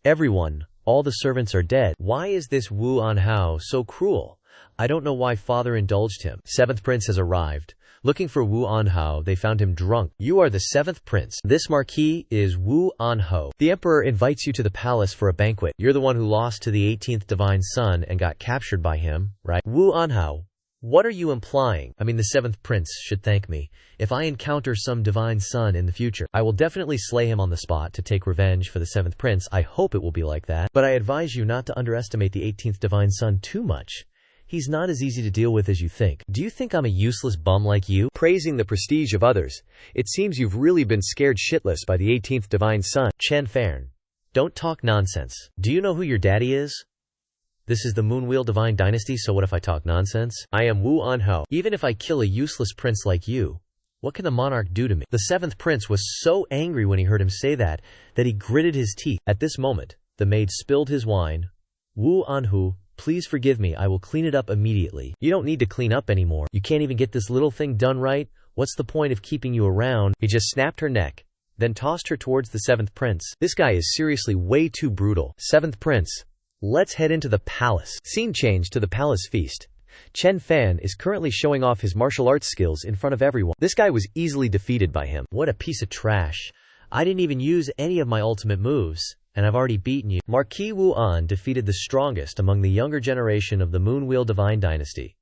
Everyone, all the servants are dead. Why is this Wu Anhao so cruel? I don't know why father indulged him. 7th prince has arrived. Looking for Wu Anhao, they found him drunk. You are the 7th prince. This marquis is Wu Anhao. The emperor invites you to the palace for a banquet. You're the one who lost to the 18th Divine Sun and got captured by him, right? Wu Anhao. What are you implying? I mean, the 7th prince should thank me. If I encounter some Divine Sun in the future, I will definitely slay him on the spot to take revenge for the 7th prince. I hope it will be like that. But I advise you not to underestimate the 18th Divine Sun too much. He's not as easy to deal with as you think. Do you think I'm a useless bum like you? Praising the prestige of others. It seems you've really been scared shitless by the 18th Divine Sun. Chen Fern. Don't talk nonsense. Do you know who your daddy is? This is the Moonwheel Divine Dynasty, so what if I talk nonsense? I am Wu Anhao. Even if I kill a useless prince like you, what can the monarch do to me? The 7th prince was so angry when he heard him say that he gritted his teeth. At this moment, the maid spilled his wine. Wu Anhu, please forgive me, I will clean it up immediately. You don't need to clean up anymore. You can't even get this little thing done right? What's the point of keeping you around? He just snapped her neck, then tossed her towards the 7th prince. This guy is seriously way too brutal. 7th prince. Let's head into the palace. Scene change to the palace feast. Chen Fan is currently showing off his martial arts skills in front of everyone. This guy was easily defeated by him. What a piece of trash. I didn't even use any of my ultimate moves, and I've already beaten you. Marquis Wu An defeated the strongest among the younger generation of the Moonwheel Divine Dynasty.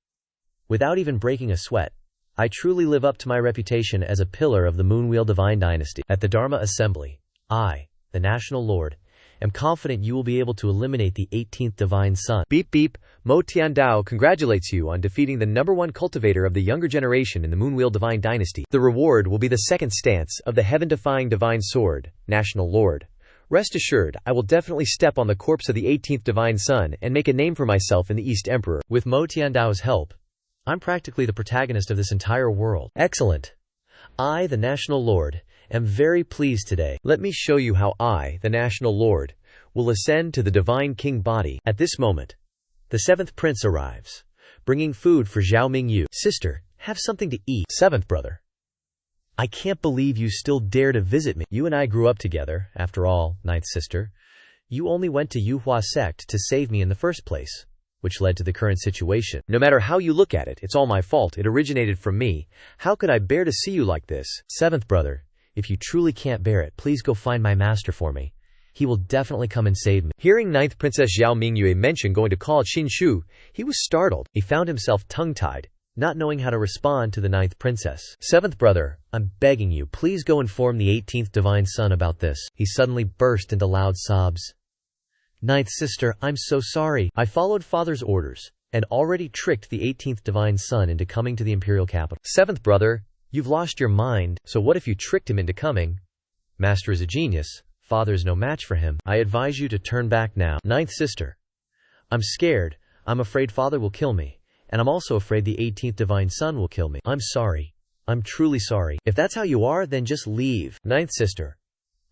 Without even breaking a sweat, I truly live up to my reputation as a pillar of the Moonwheel Divine Dynasty. At the Dharma Assembly, I, the National Lord, am confident you will be able to eliminate the 18th Divine Sun. Beep beep, Mo Tiandao congratulates you on defeating the #1 cultivator of the younger generation in the Moonwheel Divine Dynasty. The reward will be the second stance of the heaven-defying Divine Sword, National Lord. Rest assured, I will definitely step on the corpse of the 18th Divine Sun and make a name for myself in the East Emperor. With Mo Tiandao's help, I'm practically the protagonist of this entire world. Excellent. I, the National Lord, am very pleased today. Let me show you how I, the National Lord, will ascend to the Divine King body. At this moment, the seventh prince arrives, bringing food for Zhao Mingyu. Sister, have something to eat. Seventh brother. I can't believe you still dare to visit me. You and I grew up together, after all, ninth sister. You only went to Yuhua sect to save me in the first place, which led to the current situation. No matter how you look at it, it's all my fault. It originated from me. How could I bear to see you like this? Seventh brother, if you truly can't bear it, please go find my master for me. He will definitely come and save me. Hearing ninth Princess Zhao Mingyue mention going to call Qin Shu, he was startled. He found himself tongue-tied, not knowing how to respond to the ninth princess. Seventh brother, I'm begging you, please go inform the 18th divine son about this. He suddenly burst into loud sobs. Ninth sister, I'm so sorry. I followed father's orders and already tricked the 18th divine son into coming to the imperial capital. Seventh brother, you've lost your mind, so what if you tricked him into coming? Master is a genius. Father is no match for him. I advise you to turn back now. Ninth sister, I'm scared. I'm afraid father will kill me. And I'm also afraid the 18th divine son will kill me. I'm sorry. I'm truly sorry. If that's how you are, then just leave. Ninth sister,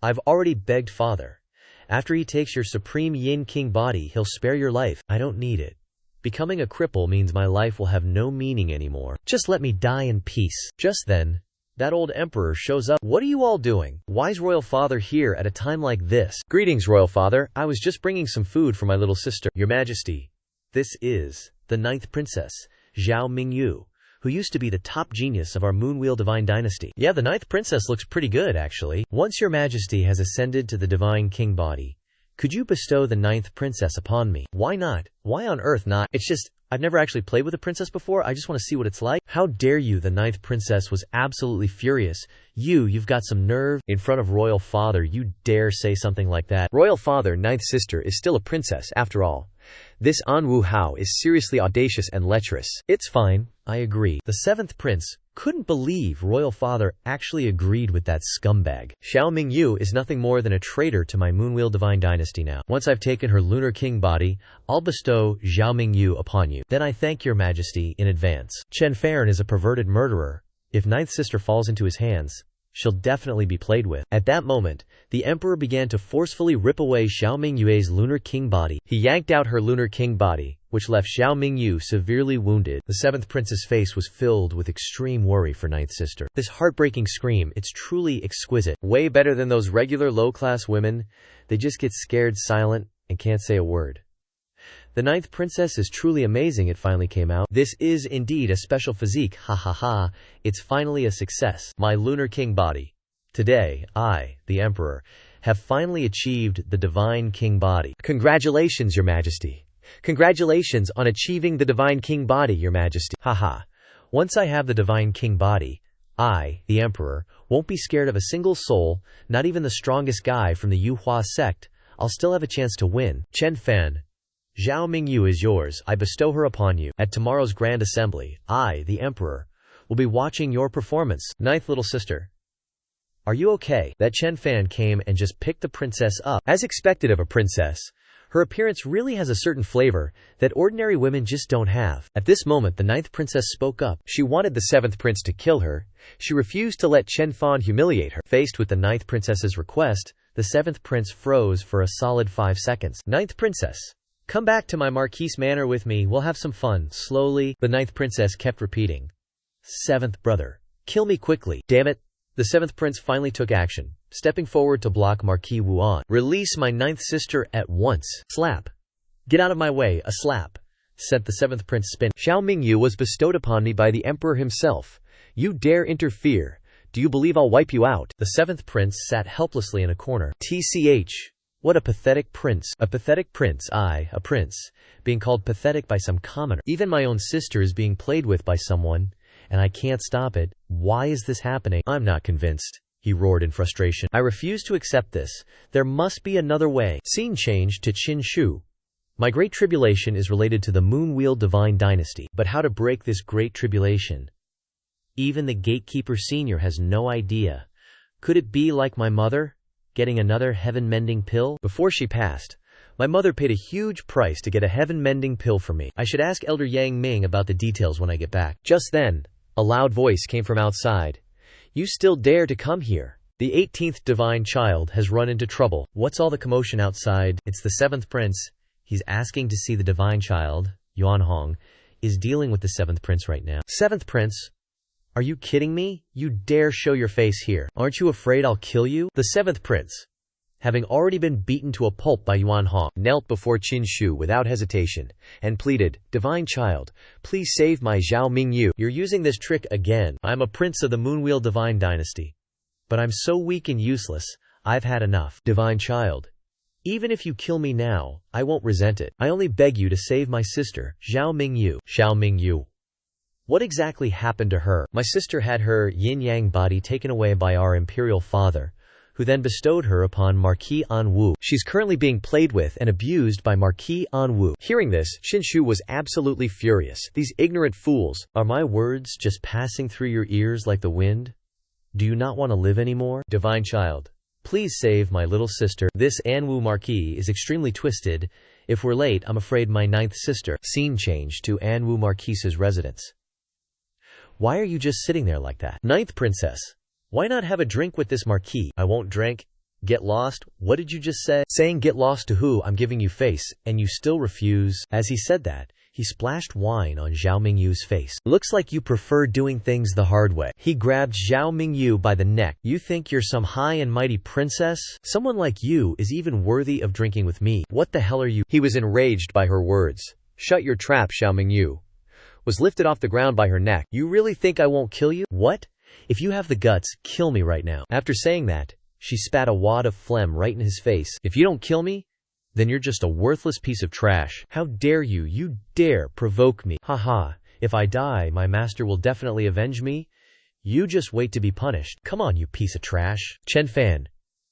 I've already begged father. After he takes your supreme yin king body, he'll spare your life. I don't need it. Becoming a cripple means my life will have no meaning anymore. Just let me die in peace. Just then, that old emperor shows up. What are you all doing? Why is royal father here at a time like this? Greetings, royal father. I was just bringing some food for my little sister. Your majesty, this is the ninth princess, Zhao Mingyu, who used to be the top genius of our Moonwheel Divine Dynasty. Yeah, the ninth princess looks pretty good, actually. Once your majesty has ascended to the divine king body, could you bestow the ninth princess upon me? Why not? Why on earth not? It's just, I've never actually played with a princess before. I just want to see what it's like. How dare you? The ninth princess was absolutely furious. You've got some nerve. In front of royal father, you dare say something like that? Royal father, ninth sister, is still a princess, after all. This Anwu Hao is seriously audacious and lecherous. It's fine, I agree. The seventh prince couldn't believe royal father actually agreed with that scumbag. Zhao Mingyu is nothing more than a traitor to my Moonwheel Divine Dynasty now. Once I've taken her lunar king body, I'll bestow Zhao Mingyu upon you. Then I thank your majesty in advance. Chen Farren is a perverted murderer. If ninth sister falls into his hands, she'll definitely be played with. At that moment, the emperor began to forcefully rip away Zhao Mingyue's lunar king body. He yanked out her lunar king body, which left Zhao Mingyu severely wounded. The seventh prince's face was filled with extreme worry for ninth sister. This heartbreaking scream, it's truly exquisite. Way better than those regular low-class women. They just get scared silent and can't say a word. The ninth princess is truly amazing. It finally came out. This is indeed a special physique. Ha ha ha. It's finally a success. My lunar king body. Today, I, the emperor, have finally achieved the divine king body. Congratulations, your majesty. Congratulations on achieving the divine king body, your majesty. Haha. Once I have the divine king body, I, the emperor, won't be scared of a single soul, not even the strongest guy from the Yuhua sect. I'll still have a chance to win. Chen Fan, Zhao Mingyu is yours. I bestow her upon you. At tomorrow's grand assembly, I, the emperor, will be watching your performance. Ninth little sister, are you okay? That Chen Fan came and just picked the princess up. As expected of a princess, her appearance really has a certain flavor that ordinary women just don't have. At this moment, the ninth princess spoke up. She wanted the seventh prince to kill her. She refused to let Chen Fan humiliate her. Faced with the ninth princess's request, the seventh prince froze for a solid 5 seconds. Ninth princess, come back to my Marquise Manor with me. We'll have some fun. Slowly, the ninth princess kept repeating. Seventh brother, kill me quickly. Damn it. The seventh prince finally took action, stepping forward to block Marquis Wuan. Release my ninth sister at once. Slap. Get out of my way. A slap sent the seventh prince spin. Zhao Mingyu was bestowed upon me by the emperor himself. You dare interfere. Do you believe I'll wipe you out? The seventh prince sat helplessly in a corner. TCH. What a pathetic prince. A pathetic prince. I, a prince, being called pathetic by some commoner. Even my own sister is being played with by someone, and I can't stop it. Why is this happening? I'm not convinced, he roared in frustration. I refuse to accept this. There must be another way. Scene changed to Qin Shu. My great tribulation is related to the Moonwheel Divine Dynasty. But how to break this great tribulation? Even the gatekeeper senior has no idea. Could it be like my mother, getting another heaven-mending pill? Before she passed, my mother paid a huge price to get a heaven-mending pill for me. I should ask Elder Yang Ming about the details when I get back. Just then, a loud voice came from outside. You still dare to come here? The 18th divine child has run into trouble. What's all the commotion outside? It's the 7th prince. He's asking to see the divine child. Yuan Hong is dealing with the 7th prince right now. 7th prince, are you kidding me? You dare show your face here. Aren't you afraid I'll kill you? The 7th prince, having already been beaten to a pulp by Yuan Hong, knelt before Qin Shu without hesitation and pleaded, "Divine child, please save my Zhao Mingyu. You're using this trick again. I'm a prince of the Moonwheel Divine Dynasty. But I'm so weak and useless, I've had enough. Divine child, even if you kill me now, I won't resent it. I only beg you to save my sister, Zhao Mingyu." Zhao Mingyu. What exactly happened to her? My sister had her yin-yang body taken away by our imperial father, who then bestowed her upon Marquis An Wu. She's currently being played with and abused by Marquis An Wu. Hearing this, Qin Shu was absolutely furious. These ignorant fools. Are my words just passing through your ears like the wind? Do you not want to live anymore? Divine child, please save my little sister. This An Wu Marquis is extremely twisted. If we're late, I'm afraid my 9th sister. Scene change to An Wu Marquis's residence. Why are you just sitting there like that? 9th princess, why not have a drink with this Marquis? I won't drink. Get lost? What did you just say? Saying get lost to who? I'm giving you face, and you still refuse? As he said that, he splashed wine on Zhao Mingyu's face. Looks like you prefer doing things the hard way. He grabbed Zhao Mingyu by the neck. You think you're some high and mighty princess? Someone like you is even worthy of drinking with me. What the hell are you? He was enraged by her words. Shut your trap, Zhao Mingyu was lifted off the ground by her neck. You really think I won't kill you? What? If you have the guts, kill me right now. After saying that, she spat a wad of phlegm right in his face. If you don't kill me, then you're just a worthless piece of trash. How dare you? You dare provoke me. Haha, if I die, my master will definitely avenge me. You just wait to be punished. Come on, you piece of trash. Chen Fan,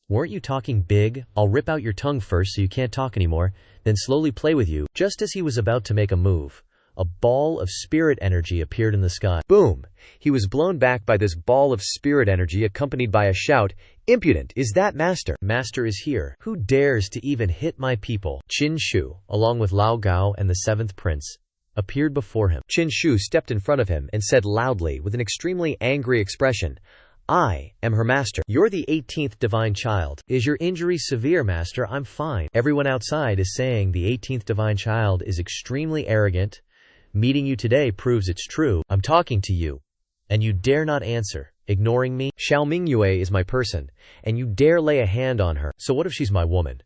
weren't you talking big? I'll rip out your tongue first so you can't talk anymore, then slowly play with you. Just as he was about to make a move, a ball of spirit energy appeared in the sky. Boom! He was blown back by this ball of spirit energy accompanied by a shout, "Impudent! Is that master? Master is here. Who dares to even hit my people?" Qin Shu, along with Lao Gao and the 7th prince, appeared before him. Qin Shu stepped in front of him and said loudly with an extremely angry expression, "I am her master. You're the 18th divine child. Is your injury severe, master? I'm fine." Everyone outside is saying the 18th divine child is extremely arrogant. Meeting you today proves it's true. I'm talking to you, and you dare not answer, ignoring me. Xiao Mingyue is my person, and you dare lay a hand on her. So what if she's my woman?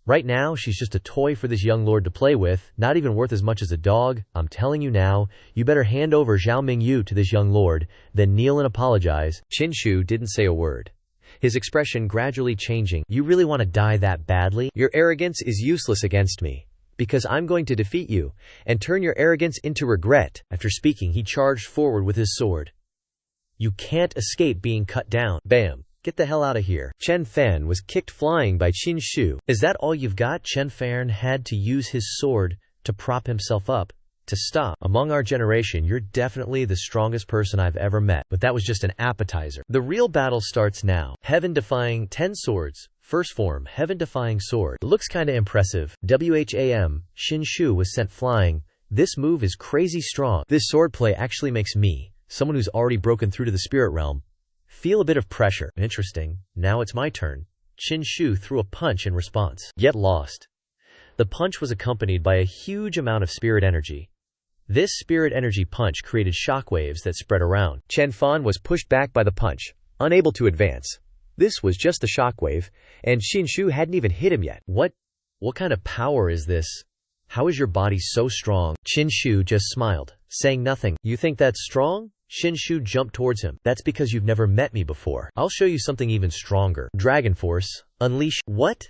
Right now, she's just a toy for this young lord to play with, not even worth as much as a dog. I'm telling you now, you better hand over Zhao Mingyu to this young lord, then kneel and apologize. Qin Shu didn't say a word, his expression gradually changing. You really want to die that badly? Your arrogance is useless against me, because I'm going to defeat you and turn your arrogance into regret. After speaking, he charged forward with his sword. You can't escape being cut down. Bam! Get the hell out of here. Chen Fan was kicked flying by Qin Shu. Is that all you've got? Chen Fan had to use his sword to prop himself up, to stop. Among our generation, you're definitely the strongest person I've ever met, but that was just an appetizer. The real battle starts now. Heaven-defying 10 swords. First form, heaven-defying sword. It looks kinda impressive. WHAM, Qin Shu was sent flying. This move is crazy strong. This swordplay actually makes me, someone who's already broken through to the spirit realm, feel a bit of pressure. Interesting. Now it's my turn. Qin Shu threw a punch in response. Get lost. The punch was accompanied by a huge amount of spirit energy. This spirit energy punch created shockwaves that spread around. Chen Fan was pushed back by the punch, unable to advance. This was just a shockwave, and Qin Shu hadn't even hit him yet. What kind of power is this? How is your body so strong? Qin Shu just smiled, saying nothing. You think that's strong? Qin Shu jumped towards him. That's because you've never met me before. I'll show you something even stronger. Dragon Force, unleash. What?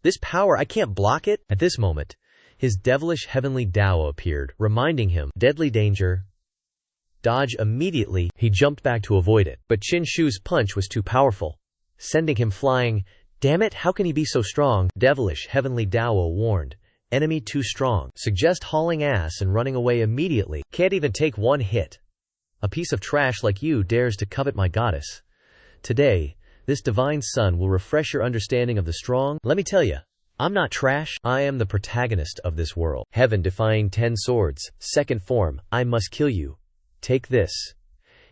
This power, I can't block it? At this moment, his devilish heavenly Dao appeared, reminding him, deadly danger. Dodge immediately. He jumped back to avoid it, but Qin Shu's punch was too powerful, sending him flying. Damn it, how can he be so strong? Devilish heavenly Dao warned. Enemy too strong. Suggest hauling ass and running away immediately. Can't even take one hit. A piece of trash like you dares to covet my goddess. Today, this divine sun will refresh your understanding of the strong. Let me tell you, I'm not trash. I am the protagonist of this world. Heaven-defying 10 swords. Second form, I must kill you. Take this.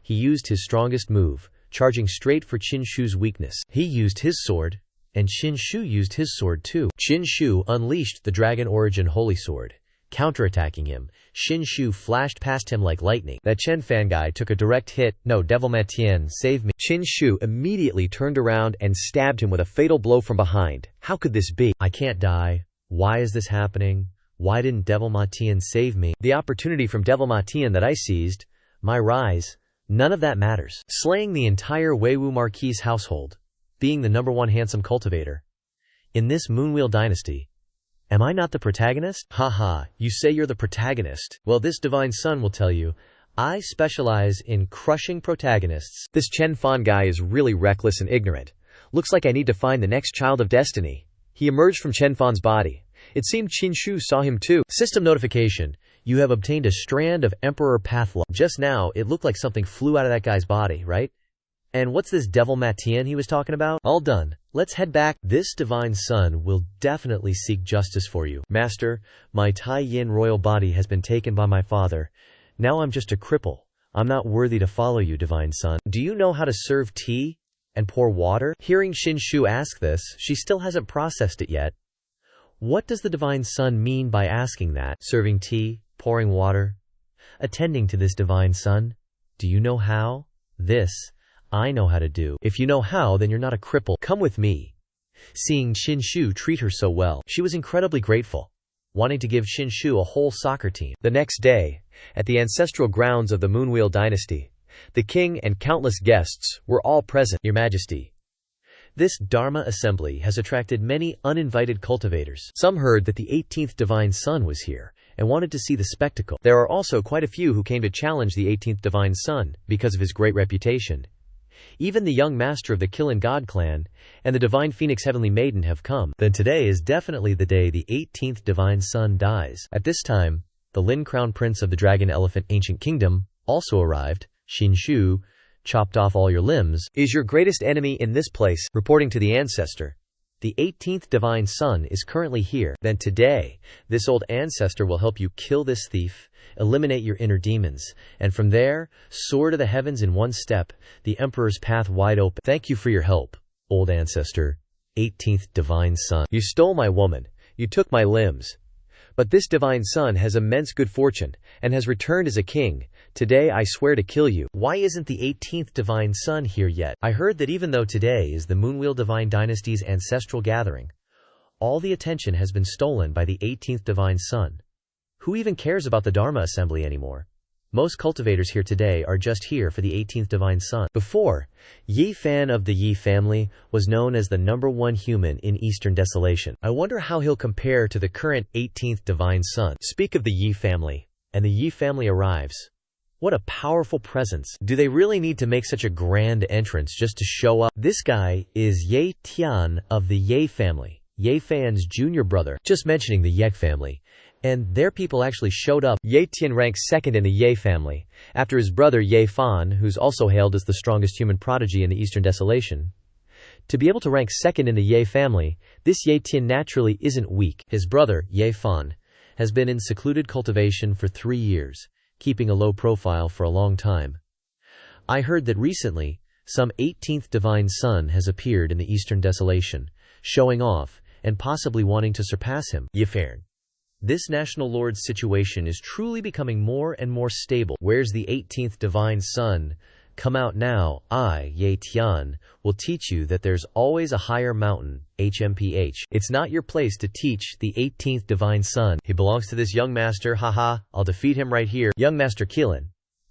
He used his strongest move, charging straight for Qin Shu's weakness. He used his sword, and Qin Shu used his sword too. Qin Shu unleashed the Dragon Origin Holy Sword. Counterattacking him, Qin Shu flashed past him like lightning. That Chen Fan guy took a direct hit. No, Devil Matian, save me. Qin Shu immediately turned around and stabbed him with a fatal blow from behind. How could this be? I can't die. Why is this happening? Why didn't Devil Matian save me? The opportunity from Devil Matian that I seized, my rise, none of that matters. Slaying the entire Weiwu Marquis household, being the #1 handsome cultivator. In this Moonwheel dynasty, am I not the protagonist? Haha, you say you're the protagonist. Well, this divine son will tell you, I specialize in crushing protagonists. This Chen Fan guy is really reckless and ignorant. Looks like I need to find the next child of destiny. He emerged from Chen Fan's body. It seemed Qin Shu saw him too. System notification. You have obtained a strand of Emperor Path Law. Just now, it looked like something flew out of that guy's body, right? And what's this Devil Matian he was talking about? All done. Let's head back. This divine son will definitely seek justice for you. Master, my Tai Yin royal body has been taken by my father. Now I'm just a cripple. I'm not worthy to follow you, divine son. Do you know how to serve tea and pour water? Hearing Qin Shu ask this, she still hasn't processed it yet. What does the divine son mean by asking that? Serving tea, pouring water, attending to this divine son? Do you know how? This I know how to do. If you know how, then you're not a cripple. Come with me. Seeing Qin Shu treat her so well, she was incredibly grateful, wanting to give Qin Shu a whole soccer team. The next day, at the ancestral grounds of the Moonwheel dynasty, the king and countless guests were all present. Your Majesty, this Dharma assembly has attracted many uninvited cultivators. Some heard that the 18th divine son was here and wanted to see the spectacle. There are also quite a few who came to challenge the 18th divine son because of his great reputation. Even the young master of the Killing God clan and the divine phoenix heavenly maiden have come. Then today is definitely the day the 18th divine son dies. At this time, the Lin Crown Prince of the Dragon Elephant Ancient Kingdom also arrived. Qin Shu, chopped off all your limbs, is your greatest enemy in this place. Reporting to the ancestor, the 18th divine son is currently here. Then today, this old ancestor will help you kill this thief, eliminate your inner demons, and from there, soar to the heavens in one step, the Emperor's path wide open. Thank you for your help, old ancestor, 18th divine son. You stole my woman, you took my limbs. But this divine son has immense good fortune, and has returned as a king. Today I swear to kill you. Why isn't the 18th divine son here yet? I heard that even though today is the Moonwheel Divine Dynasty's ancestral gathering, all the attention has been stolen by the 18th divine son. Who even cares about the Dharma assembly anymore? Most cultivators here today are just here for the 18th divine son. Before, Yi Fan of the Yi family was known as the #1 human in Eastern Desolation. I wonder how he'll compare to the current 18th divine son. Speak of the Yi family, and the Yi family arrives. What a powerful presence. Do they really need to make such a grand entrance just to show up? This guy is Ye Tian of the Ye family, Ye Fan's junior brother. Just mentioning the Ye family. And their people actually showed up. Ye Tian ranks second in the Ye family, after his brother Ye Fan, who's also hailed as the strongest human prodigy in the Eastern Desolation. To be able to rank second in the Ye family, this Ye Tian naturally isn't weak. His brother, Ye Fan, has been in secluded cultivation for 3 years, keeping a low profile for a long time. I heard that recently, some 18th divine son has appeared in the Eastern Desolation, showing off, and possibly wanting to surpass him. Ye Fan. This national lord's situation is truly becoming more and more stable. Where's the 18th divine son? Come out now. I, Ye Tian, will teach you that there's always a higher mountain. HMPH. It's not your place to teach the 18th divine son. He belongs to this young master. Haha, I'll defeat him right here. Young master Keelan.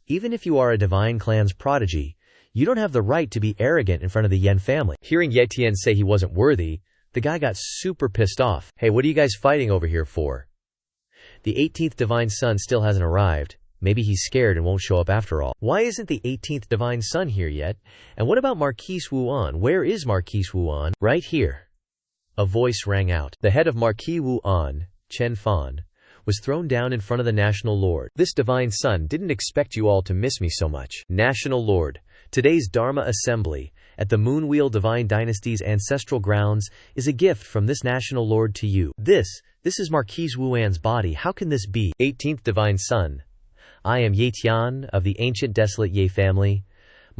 Even if you are a divine clan's prodigy, you don't have the right to be arrogant in front of the Yen family. Hearing Ye Tian say he wasn't worthy, the guy got super pissed off. Hey, what are you guys fighting over here for? The 18th divine son still hasn't arrived. Maybe he's scared and won't show up after all. Why isn't the 18th divine son here yet? And what about Marquis Wuan? Where is Marquis Wuan? Right here. A voice rang out. The head of Marquis Wuan, Chen Fan, was thrown down in front of the National Lord. This divine son didn't expect you all to miss me so much. National Lord, today's Dharma assembly at the Moonwheel Divine Dynasty's ancestral grounds is a gift from this National Lord to you. This is Marquis Wuan's body. How can this be? 18th divine son. I am Ye Tian of the ancient desolate Ye family.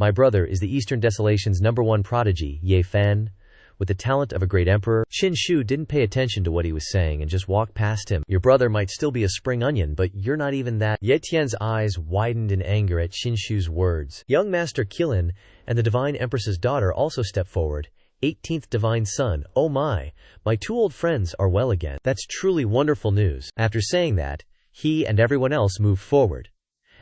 My brother is the Eastern Desolation's #1 prodigy, Ye Fan. With the talent of a great emperor, Qin Shu didn't pay attention to what he was saying and just walked past him. Your brother might still be a spring onion, but you're not even that. Ye Tian's eyes widened in anger at Qin Shu's words. Young Master Qilin and the Divine Empress's daughter also stepped forward. 18th Divine Son, oh my 2 old friends are well again. That's truly wonderful news. After saying that, he and everyone else moved forward.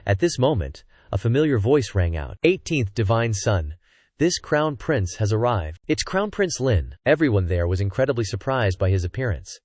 At this moment, a familiar voice rang out. 18th Divine Son. This Crown Prince has arrived. It's Crown Prince Lin. Everyone there was incredibly surprised by his appearance.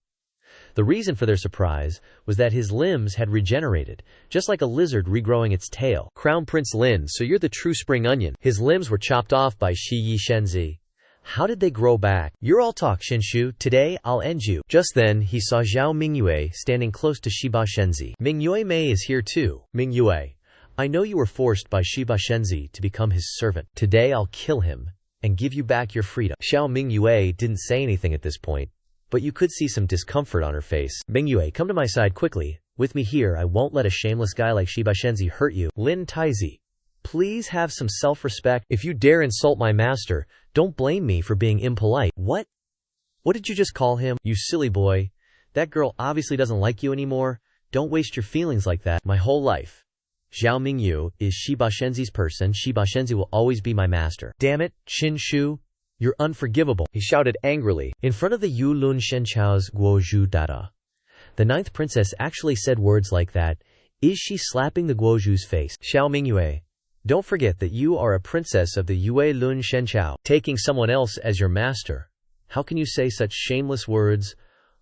The reason for their surprise was that his limbs had regenerated, just like a lizard regrowing its tail. Crown Prince Lin, so you're the true spring onion. His limbs were chopped off by Shi Yi Shenzi. How did they grow back? You're all talk, Xinshu. Today, I'll end you. Just then, he saw Zhao Mingyue standing close to Shiba Shenzi. Mingyue Mei is here too. Mingyue, I know you were forced by Shiba Shenzi to become his servant. Today I'll kill him and give you back your freedom. Xiao Mingyue didn't say anything at this point, but you could see some discomfort on her face. Mingyue, come to my side quickly. With me here, I won't let a shameless guy like Shiba Shenzi hurt you. Lin Taizi, please have some self-respect. If you dare insult my master, don't blame me for being impolite. What? What did you just call him? You silly boy. That girl obviously doesn't like you anymore. Don't waste your feelings like that. My whole life, Zhao Mingyu is Shiba Shenzi's person. Shiba Shenzi will always be my master. Damn it, Qin Shu, you're unforgivable, he shouted angrily. In front of the Yu Lun Shenchao's Guozhu Dada. The 9th princess actually said words like that. Is she slapping the Guozhu's face? Xiao Mingyue, don't forget that you are a princess of the Yue Lun Shenchao, taking someone else as your master. How can you say such shameless words?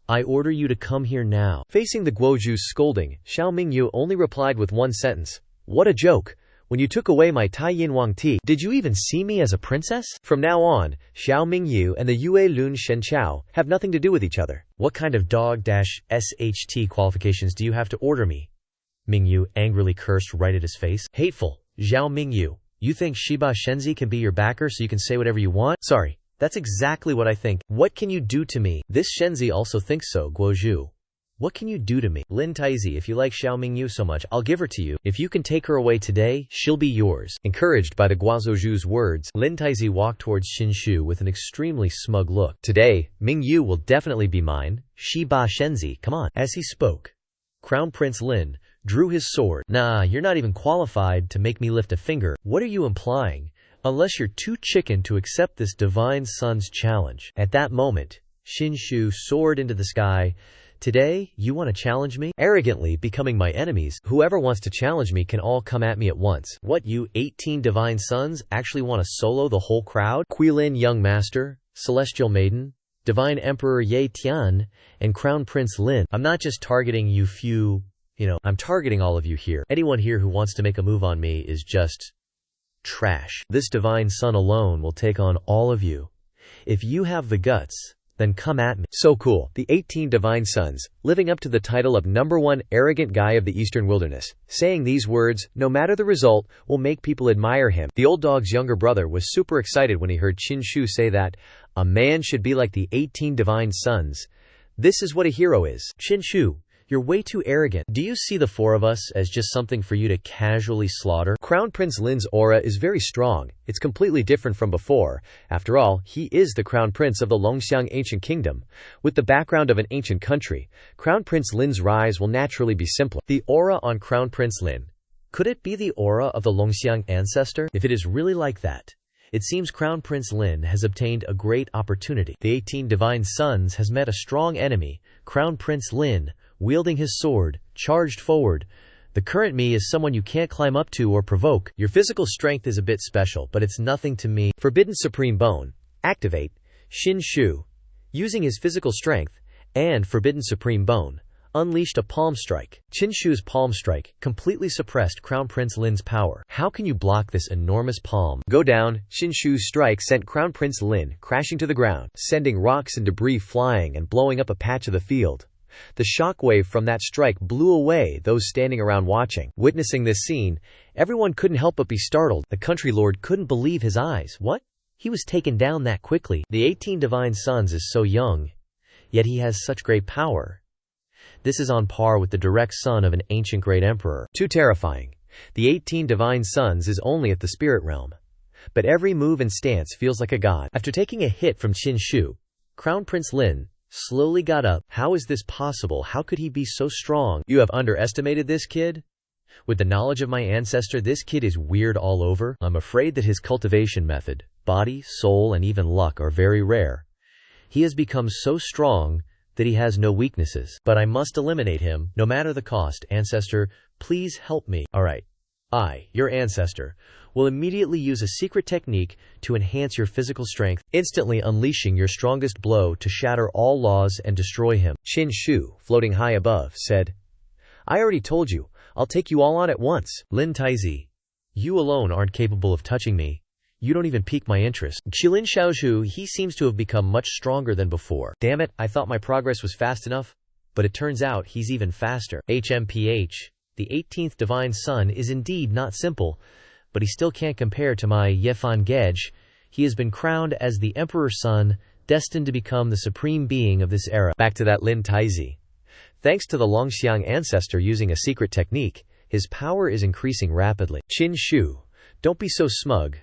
I order you to come here now. Facing the Guozhu's scolding, Xiao Mingyu only replied with one sentence. What a joke. When you took away my Tai Yin Wang Ti, did you even see me as a princess? From now on, Xiao Mingyu and the Yue Lun Shenchao have nothing to do with each other. What kind of dog-SHT qualifications do you have to order me? Mingyu angrily cursed right at his face. Hateful. Zhao Mingyu, you think Shiba Shenzi can be your backer so you can say whatever you want? Sorry. That's exactly what I think. What can you do to me? This Shenzi also thinks so, Guozhu. What can you do to me? Lin Taizi, if you like Xiao Mingyu so much, I'll give her to you. If you can take her away today, she'll be yours. Encouraged by the Guozhu's words, Lin Taizi walked towards Xinshu with an extremely smug look. Today, Mingyu will definitely be mine. Shiba Shenzi, come on. As he spoke, Crown Prince Lin drew his sword. Nah, you're not even qualified to make me lift a finger. What are you implying? Unless you're too chicken to accept this divine son's challenge. At that moment, Xinshu soared into the sky. Today, you want to challenge me? Arrogantly becoming my enemies. Whoever wants to challenge me can all come at me at once. What, you 18 divine sons actually want to solo the whole crowd? Qilin Young Master, Celestial Maiden, Divine Emperor Ye Tian, and Crown Prince Lin. I'm not just targeting you few, I'm targeting all of you here. Anyone here who wants to make a move on me is just trash. This divine son alone will take on all of you. If you have the guts, then come at me. So cool. The 18 divine sons, living up to the title of #1 arrogant guy of the Eastern Wilderness, saying these words, no matter the result, will make people admire him. The old dog's younger brother was super excited when he heard Qin Shu say that a man should be like the 18 divine sons. This is what a hero is. Qin Shu, you're way too arrogant. Do you see the 4 of us as just something for you to casually slaughter? Crown Prince Lin's aura is very strong. It's completely different from before. After all, he is the Crown Prince of the Longxiang Ancient Kingdom. With the background of an ancient country, Crown Prince Lin's rise will naturally be simpler. The aura on Crown Prince Lin. Could it be the aura of the Longxiang ancestor? If it is really like that, it seems Crown Prince Lin has obtained a great opportunity. The 18 divine sons has met a strong enemy. Crown Prince Lin, wielding his sword, charged forward. The current me is someone you can't climb up to or provoke. Your physical strength is a bit special, but it's nothing to me. Forbidden Supreme Bone. Activate. Qin Shu, using his physical strength and Forbidden Supreme Bone, unleashed a palm strike. Qin Shu's palm strike completely suppressed Crown Prince Lin's power. How can you block this enormous palm? Go down. Qin Shu's strike sent Crown Prince Lin crashing to the ground, sending rocks and debris flying and blowing up a patch of the field. The shockwave from that strike blew away those standing around watching. Witnessing this scene, everyone couldn't help but be startled. The country lord couldn't believe his eyes. What? He was taken down that quickly. The 18 divine sons is so young, yet he has such great power. This is on par with the direct son of an ancient great emperor. Too terrifying. The 18 divine sons is only at the spirit realm. but every move and stance feels like a god. After taking a hit from Qin Shu, Crown Prince Lin slowly got up. How is this possible? How could he be so strong? You have underestimated this kid? With the knowledge of my ancestor, this kid is weird all over. I'm afraid that his cultivation method, body, soul, and even luck are very rare. He has become so strong that he has no weaknesses. But I must eliminate him, no matter the cost. Ancestor, please help me. Alright. I, your ancestor, will immediately use a secret technique to enhance your physical strength, instantly unleashing your strongest blow to shatter all laws and destroy him. Qin Shu, floating high above, said, I already told you, I'll take you all on at once. Lin Taizi, you alone aren't capable of touching me. You don't even pique my interest. Qilin Xiaozhu, he seems to have become much stronger than before. Damn it, I thought my progress was fast enough, but it turns out he's even faster. HMPH, the 18th Divine Son is indeed not simple, but he still can't compare to my Yefan Gej. He has been crowned as the Emperor's Son, destined to become the supreme being of this era. Back to that Lin Taizi. Thanks to the Longxiang ancestor using a secret technique, his power is increasing rapidly. Qin Shu, don't be so smug.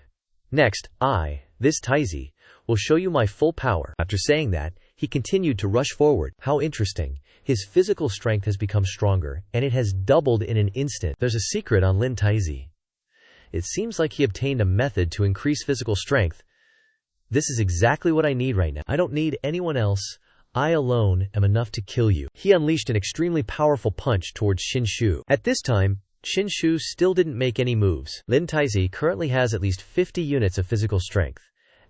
Next, this Taizi, will show you my full power. After saying that, he continued to rush forward. How interesting. His physical strength has become stronger, and it has doubled in an instant. There's a secret on Lin Taizi. It seems like he obtained a method to increase physical strength. This is exactly what I need right now. I don't need anyone else. I alone am enough to kill you. He unleashed an extremely powerful punch towards Qin Shu. At this time, Qin Shu still didn't make any moves. Lin Taizi currently has at least 50 units of physical strength,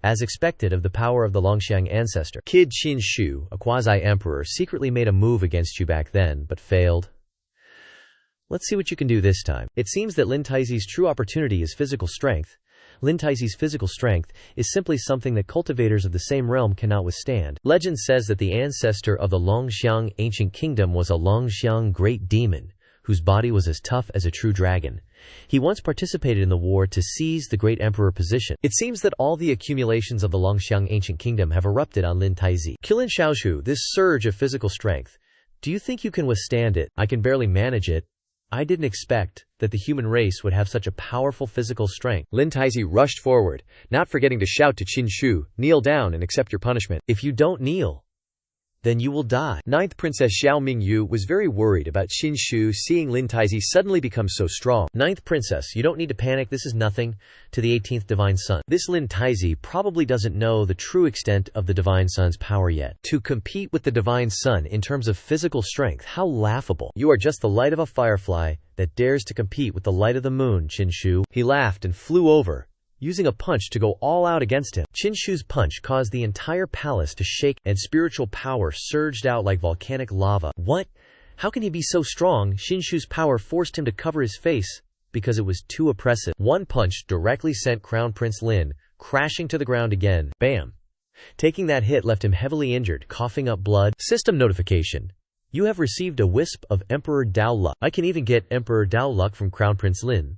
as expected of the power of the Longxiang ancestor. Kid Qin Shu, a quasi-emperor, secretly made a move against you back then, but failed. Let's see what you can do this time. It seems that Lin Taizi's true opportunity is physical strength. Lin Taizi's physical strength is simply something that cultivators of the same realm cannot withstand. Legend says that the ancestor of the Longxiang ancient kingdom was a Longxiang great demon, whose body was as tough as a true dragon. He once participated in the war to seize the great emperor position. It seems that all the accumulations of the Longxiang ancient kingdom have erupted on Lin Taizi. Qilin Xiaozhu, this surge of physical strength, do you think you can withstand it? I can barely manage it. I didn't expect that the human race would have such a powerful physical strength. Lin Taizi rushed forward, not forgetting to shout to Qin Shu, kneel down and accept your punishment. If you don't kneel, then you will die. 9th Princess Xiao Mingyu was very worried about Qin Shu seeing Lin Taizi suddenly become so strong. 9th Princess, you don't need to panic, this is nothing to the 18th Divine Son. This Lin Taizi probably doesn't know the true extent of the Divine Son's power yet. To compete with the Divine Son in terms of physical strength, how laughable. You are just the light of a firefly that dares to compete with the light of the moon, Qin Shu. He laughed and flew over, using a punch to go all out against him. Qin Shu's punch caused the entire palace to shake, and spiritual power surged out like volcanic lava. What? How can he be so strong? Qin Shu's power forced him to cover his face because it was too oppressive. One punch directly sent Crown Prince Lin crashing to the ground again. Bam! Taking that hit left him heavily injured, coughing up blood. System notification. You have received a wisp of Emperor Dao luck. I can even get Emperor Dao luck from Crown Prince Lin.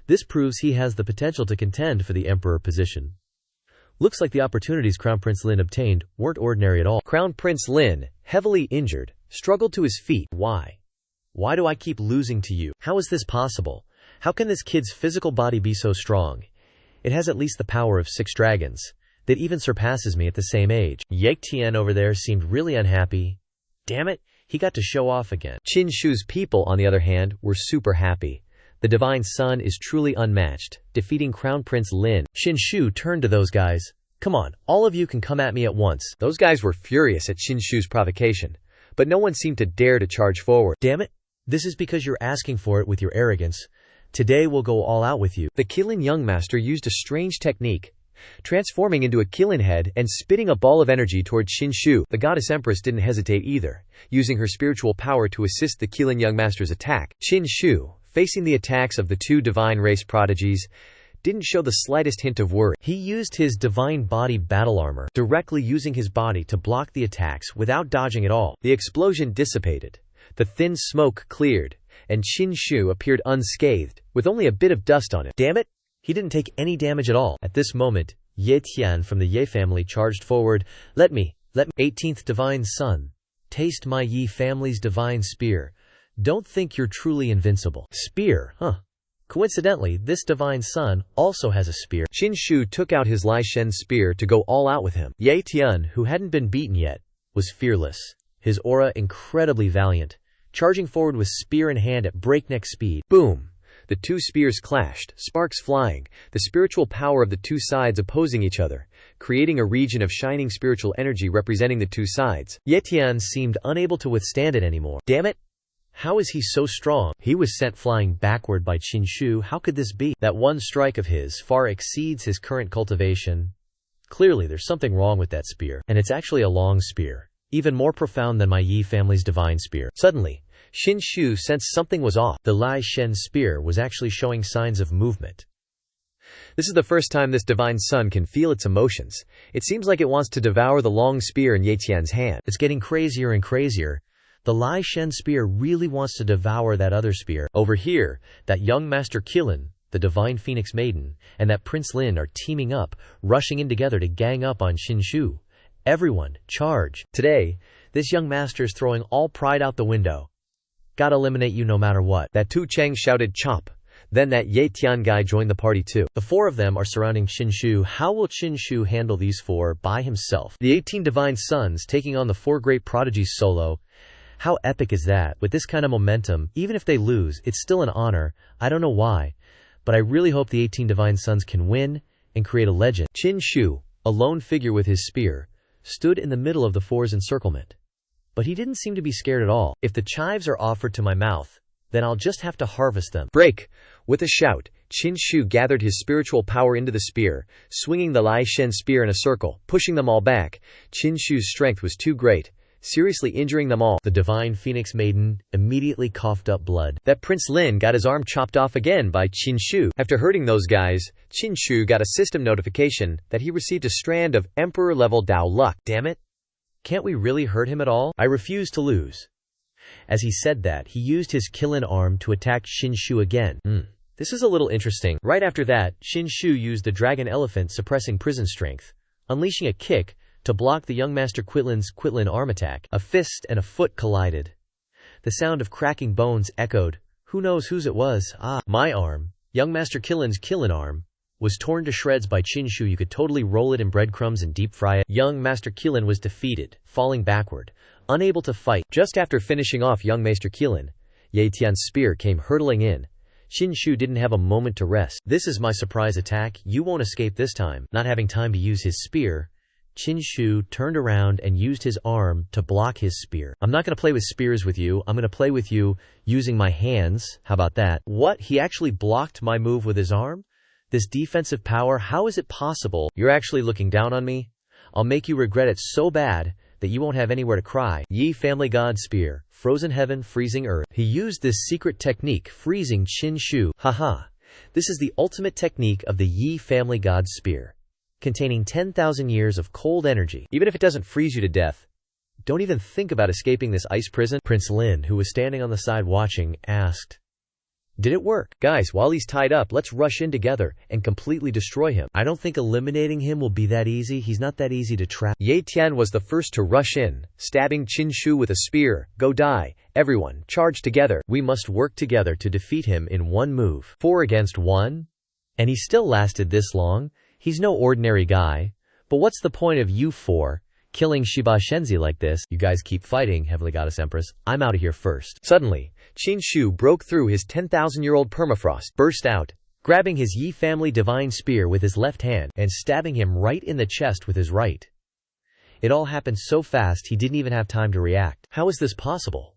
This proves he has the potential to contend for the emperor position. Looks like the opportunities Crown Prince Lin obtained weren't ordinary at all. Crown Prince Lin, heavily injured, struggled to his feet. Why? Why do I keep losing to you? How is this possible? How can this kid's physical body be so strong? It has at least the power of 6 dragons. That even surpasses me at the same age. Yek Tian over there seemed really unhappy. Damn it, he got to show off again. Qin Shu's people, on the other hand, were super happy. The Divine Son is truly unmatched, defeating Crown Prince Lin. Qin Shu turned to those guys. Come on, all of you can come at me at once. Those guys were furious at Qin Shu's provocation, but no one seemed to dare to charge forward. Damn it, this is because you're asking for it with your arrogance. Today we'll go all out with you. The Qilin young master used a strange technique, transforming into a Qilin head and spitting a ball of energy towards Qin Shu. The goddess empress didn't hesitate either, using her spiritual power to assist the Qilin young master's attack. Qin Shu, facing the attacks of the 2 divine race prodigies, didn't show the slightest hint of worry. He used his divine body battle armor, directly using his body to block the attacks without dodging at all. The explosion dissipated, the thin smoke cleared, and Qin Shu appeared unscathed, with only a bit of dust on him. Damn it! He didn't take any damage at all. At this moment, Ye Tian from the Ye family charged forward. Let me, 18th Divine Son, taste my Yi family's divine spear. Don't think you're truly invincible. Spear, huh? Coincidentally, this divine son also has a spear. Qin Shu took out his Lai Shen spear to go all out with him. Ye Tian, who hadn't been beaten yet, was fearless, his aura incredibly valiant, charging forward with spear in hand at breakneck speed. Boom! The two spears clashed, sparks flying, the spiritual power of the two sides opposing each other, creating a region of shining spiritual energy representing the two sides. Ye Tian seemed unable to withstand it anymore. Damn it! How is he so strong? He was sent flying backward by Qin Shu. How could this be? That one strike of his far exceeds his current cultivation. Clearly, there's something wrong with that spear, and it's actually a long spear, even more profound than my Yi family's divine spear. Suddenly, Qin Shu sensed something was off. The Lai Shen spear was actually showing signs of movement. This is the first time this divine son can feel its emotions. It seems like it wants to devour the long spear in Ye Tian's hand. It's getting crazier and crazier. The Lai Shen spear really wants to devour that other spear. Over here, that young Master Qilin, the divine Phoenix Maiden, and that Prince Lin are teaming up, rushing in together to gang up on Qin Shu. Everyone, charge. Today, this young master's throwing all pride out the window. Gotta eliminate you no matter what. That Tu Cheng shouted chop. Then that Ye Tian guy joined the party too. The four of them are surrounding Qin Shu. How will Qin Shu handle these four by himself? The 18 divine sons taking on the four great prodigies solo. How epic is that? With this kind of momentum, even if they lose, it's still an honor. I don't know why, but I really hope the 18 divine sons can win and create a legend. Qin Shu, a lone figure with his spear, stood in the middle of the four's encirclement. But he didn't seem to be scared at all. If the chives are offered to my mouth, then I'll just have to harvest them. Break! With a shout, Qin Shu gathered his spiritual power into the spear, swinging the Lai Shen spear in a circle, pushing them all back. Qin Shu's strength was too great, seriously injuring them all. The divine Phoenix Maiden immediately coughed up blood. That Prince Lin got his arm chopped off again by Qin Shu. After hurting those guys, Qin Shu got a system notification that he received a strand of Emperor-level Dao luck. Damn it! Can't we really hurt him at all? I refuse to lose. As he said that, he used his Qilin arm to attack Qin Shu again. This is a little interesting. Right after that, Qin Shu used the dragon elephant suppressing prison strength, unleashing a kick to block the young Master Qilin's Qilin arm attack. A fist and a foot collided. The sound of cracking bones echoed. Who knows whose it was? My arm, young Master Qilin's Qilin arm, was torn to shreds by Qin Shu. You could totally roll it in breadcrumbs and deep fry it. Young Master Qilin was defeated, falling backward, unable to fight. Just after finishing off young Master Qilin, Ye Tian's spear came hurtling in. Qin Shu didn't have a moment to rest. This is my surprise attack. You won't escape this time. Not having time to use his spear, Qin Shu turned around and used his arm to block his spear. I'm not going to play with spears with you. I'm going to play with you using my hands. How about that? What? He actually blocked my move with his arm? This defensive power, how is it possible? You're actually looking down on me? I'll make you regret it so bad that you won't have anywhere to cry. Yi family god spear, frozen heaven, freezing earth. He used this secret technique, freezing Qin Shu. Haha. This is the ultimate technique of the Yi family god spear, containing 10,000 years of cold energy. Even if it doesn't freeze you to death, don't even think about escaping this ice prison. Prince Lin, who was standing on the side watching, asked, did it work? Guys, while he's tied up, let's rush in together and completely destroy him. I don't think eliminating him will be that easy. He's not that easy to trap. Ye Tian was the first to rush in, stabbing Qin Shu with a spear. Go die. Everyone, charge together. We must work together to defeat him in one move. 4 against 1? And he still lasted this long? He's no ordinary guy. But what's the point of you 4 killing Shiba Shenzi like this? You guys keep fighting, Heavenly Goddess Empress. I'm out of here first. Suddenly, Qin Shu broke through his 10,000-year-old permafrost, burst out, grabbing his Yi family divine spear with his left hand and stabbing him right in the chest with his right. It all happened so fast he didn't even have time to react. How is this possible?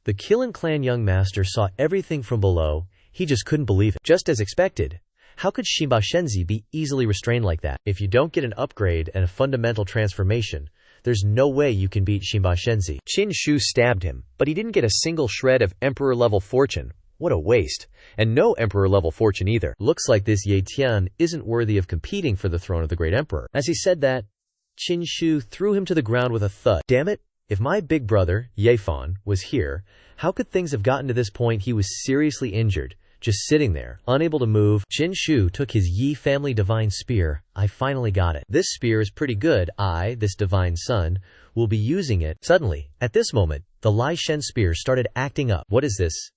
The Qilin clan young master saw everything from below. He just couldn't believe it. Just as expected. How could Shiba Shenzi be easily restrained like that? If you don't get an upgrade and a fundamental transformation, there's no way you can beat Shiba Shenzi. Qin Shu stabbed him, but he didn't get a single shred of Emperor-level fortune. What a waste. And no Emperor-level fortune either. Looks like this Ye Tian isn't worthy of competing for the throne of the great emperor. As he said that, Qin Shu threw him to the ground with a thud. Damn it! If my big brother, Ye Fan, was here, how could things have gotten to this point? He was seriously injured, just sitting there, unable to move. Qin Shu took his Yi family divine spear. I finally got it. This spear is pretty good. I, this divine son, will be using it. Suddenly, at this moment, the Lai Shen spear started acting up. What is this?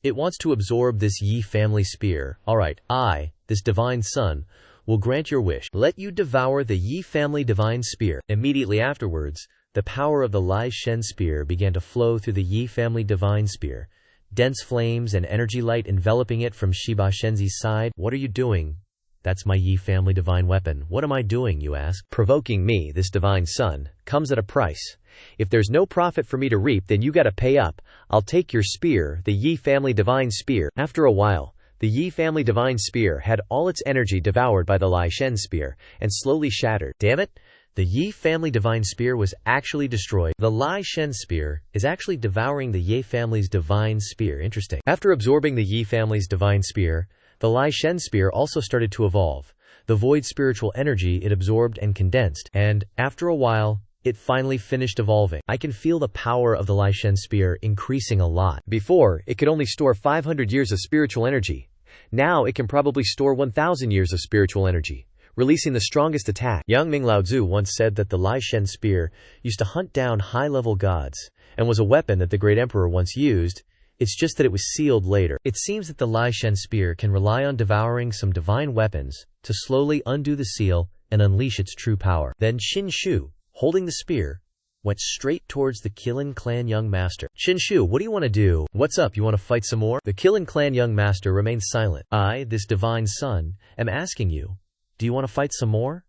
It wants to absorb this Yi family spear. Alright, I, this divine son, will grant your wish. Let you devour the Yi family divine spear. Immediately afterwards, the power of the Lai Shen spear began to flow through the Yi family divine spear. Dense flames and energy light enveloping it from Shiba Shenzi's side. What are you doing? That's my Yi family divine weapon. What am I doing, you ask? Provoking me, this divine son, comes at a price. If there's no profit for me to reap, then you gotta pay up. I'll take your spear, the Yi family divine spear. After a while, the Yi family divine spear had all its energy devoured by the Lai Shen spear, and slowly shattered. Damn it! The Yi family divine spear was actually destroyed. The Lai Shen spear is actually devouring the Yi family's divine spear. Interesting. After absorbing the Yi family's divine spear, the Lai Shen spear also started to evolve. The void spiritual energy it absorbed and condensed, and, after a while, it finally finished evolving. I can feel the power of the Lai Shen spear increasing a lot. Before, it could only store 500 years of spiritual energy. Now it can probably store 1,000 years of spiritual energy, releasing the strongest attack. Yang Ming Laozu once said that the Lai Shen spear used to hunt down high-level gods, and was a weapon that the great emperor once used. It's just that it was sealed later. It seems that the Lai Shen spear can rely on devouring some divine weapons to slowly undo the seal and unleash its true power. Then Qin Shu, holding the spear, went straight towards the Qilin clan young master. Qin Shu, what do you want to do? What's up, you want to fight some more? The Qilin clan young master remained silent. I, this divine son, am asking you, do you want to fight some more?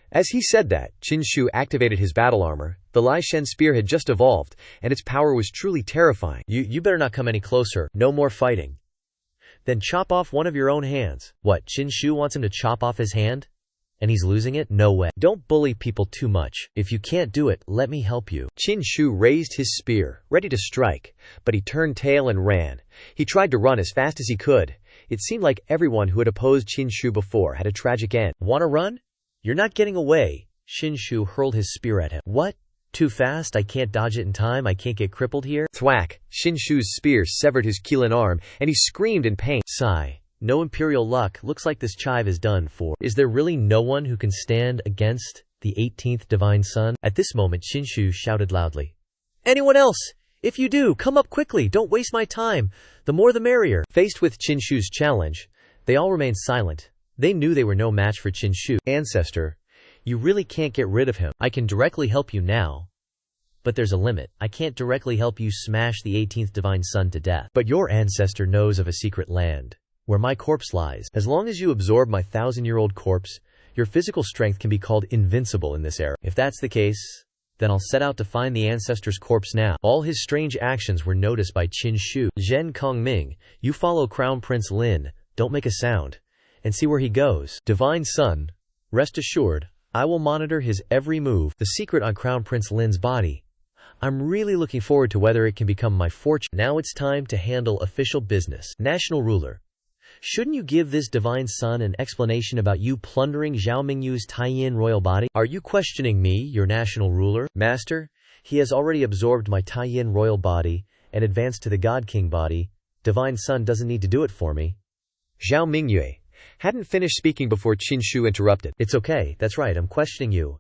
As he said that, Qin Shu activated his battle armor. The Lai Shen spear had just evolved, and its power was truly terrifying. You better not come any closer. No more fighting. Then chop off one of your own hands. What, Qin Shu wants him to chop off his hand? And he's losing it? No way. Don't bully people too much. If you can't do it, let me help you. Qin Shu raised his spear, ready to strike, but he turned tail and ran. He tried to run as fast as he could. It seemed like everyone who had opposed Qin Shu before had a tragic end. Wanna run? You're not getting away. Qin Shu hurled his spear at him. What? Too fast? I can't dodge it in time? I can't get crippled here? Thwack! Qin Shu's spear severed his Qilin arm, and he screamed in pain. Sigh. No imperial luck. Looks like this chive is done for. Is there really no one who can stand against the 18th divine son? At this moment, Qin Shu shouted loudly. Anyone else? If you do, come up quickly. Don't waste my time. The more the merrier. Faced with Qin Shu's challenge, they all remained silent. They knew they were no match for Qin Shu. Ancestor, you really can't get rid of him. I can directly help you now, but there's a limit. I can't directly help you smash the 18th divine son to death. But your ancestor knows of a secret land where my corpse lies. As long as you absorb my 1,000-year-old corpse, your physical strength can be called invincible in this era. If that's the case, then I'll set out to find the ancestor's corpse now. All his strange actions were noticed by Qin Shu. Zhen Kongming, you follow Crown Prince Lin, don't make a sound, and see where he goes. Divine son, rest assured, I will monitor his every move. The secret on Crown Prince Lin's body. I'm really looking forward to whether it can become my fortune. Now it's time to handle official business. National ruler, shouldn't you give this divine son an explanation about you plundering Zhao Mingyu's Taiyin royal body? Are you questioning me, your national ruler? Master, he has already absorbed my Taiyin royal body and advanced to the God King body. Divine son doesn't need to do it for me. Zhao Mingyue hadn't finished speaking before Qin Shu interrupted. It's okay, that's right, I'm questioning you.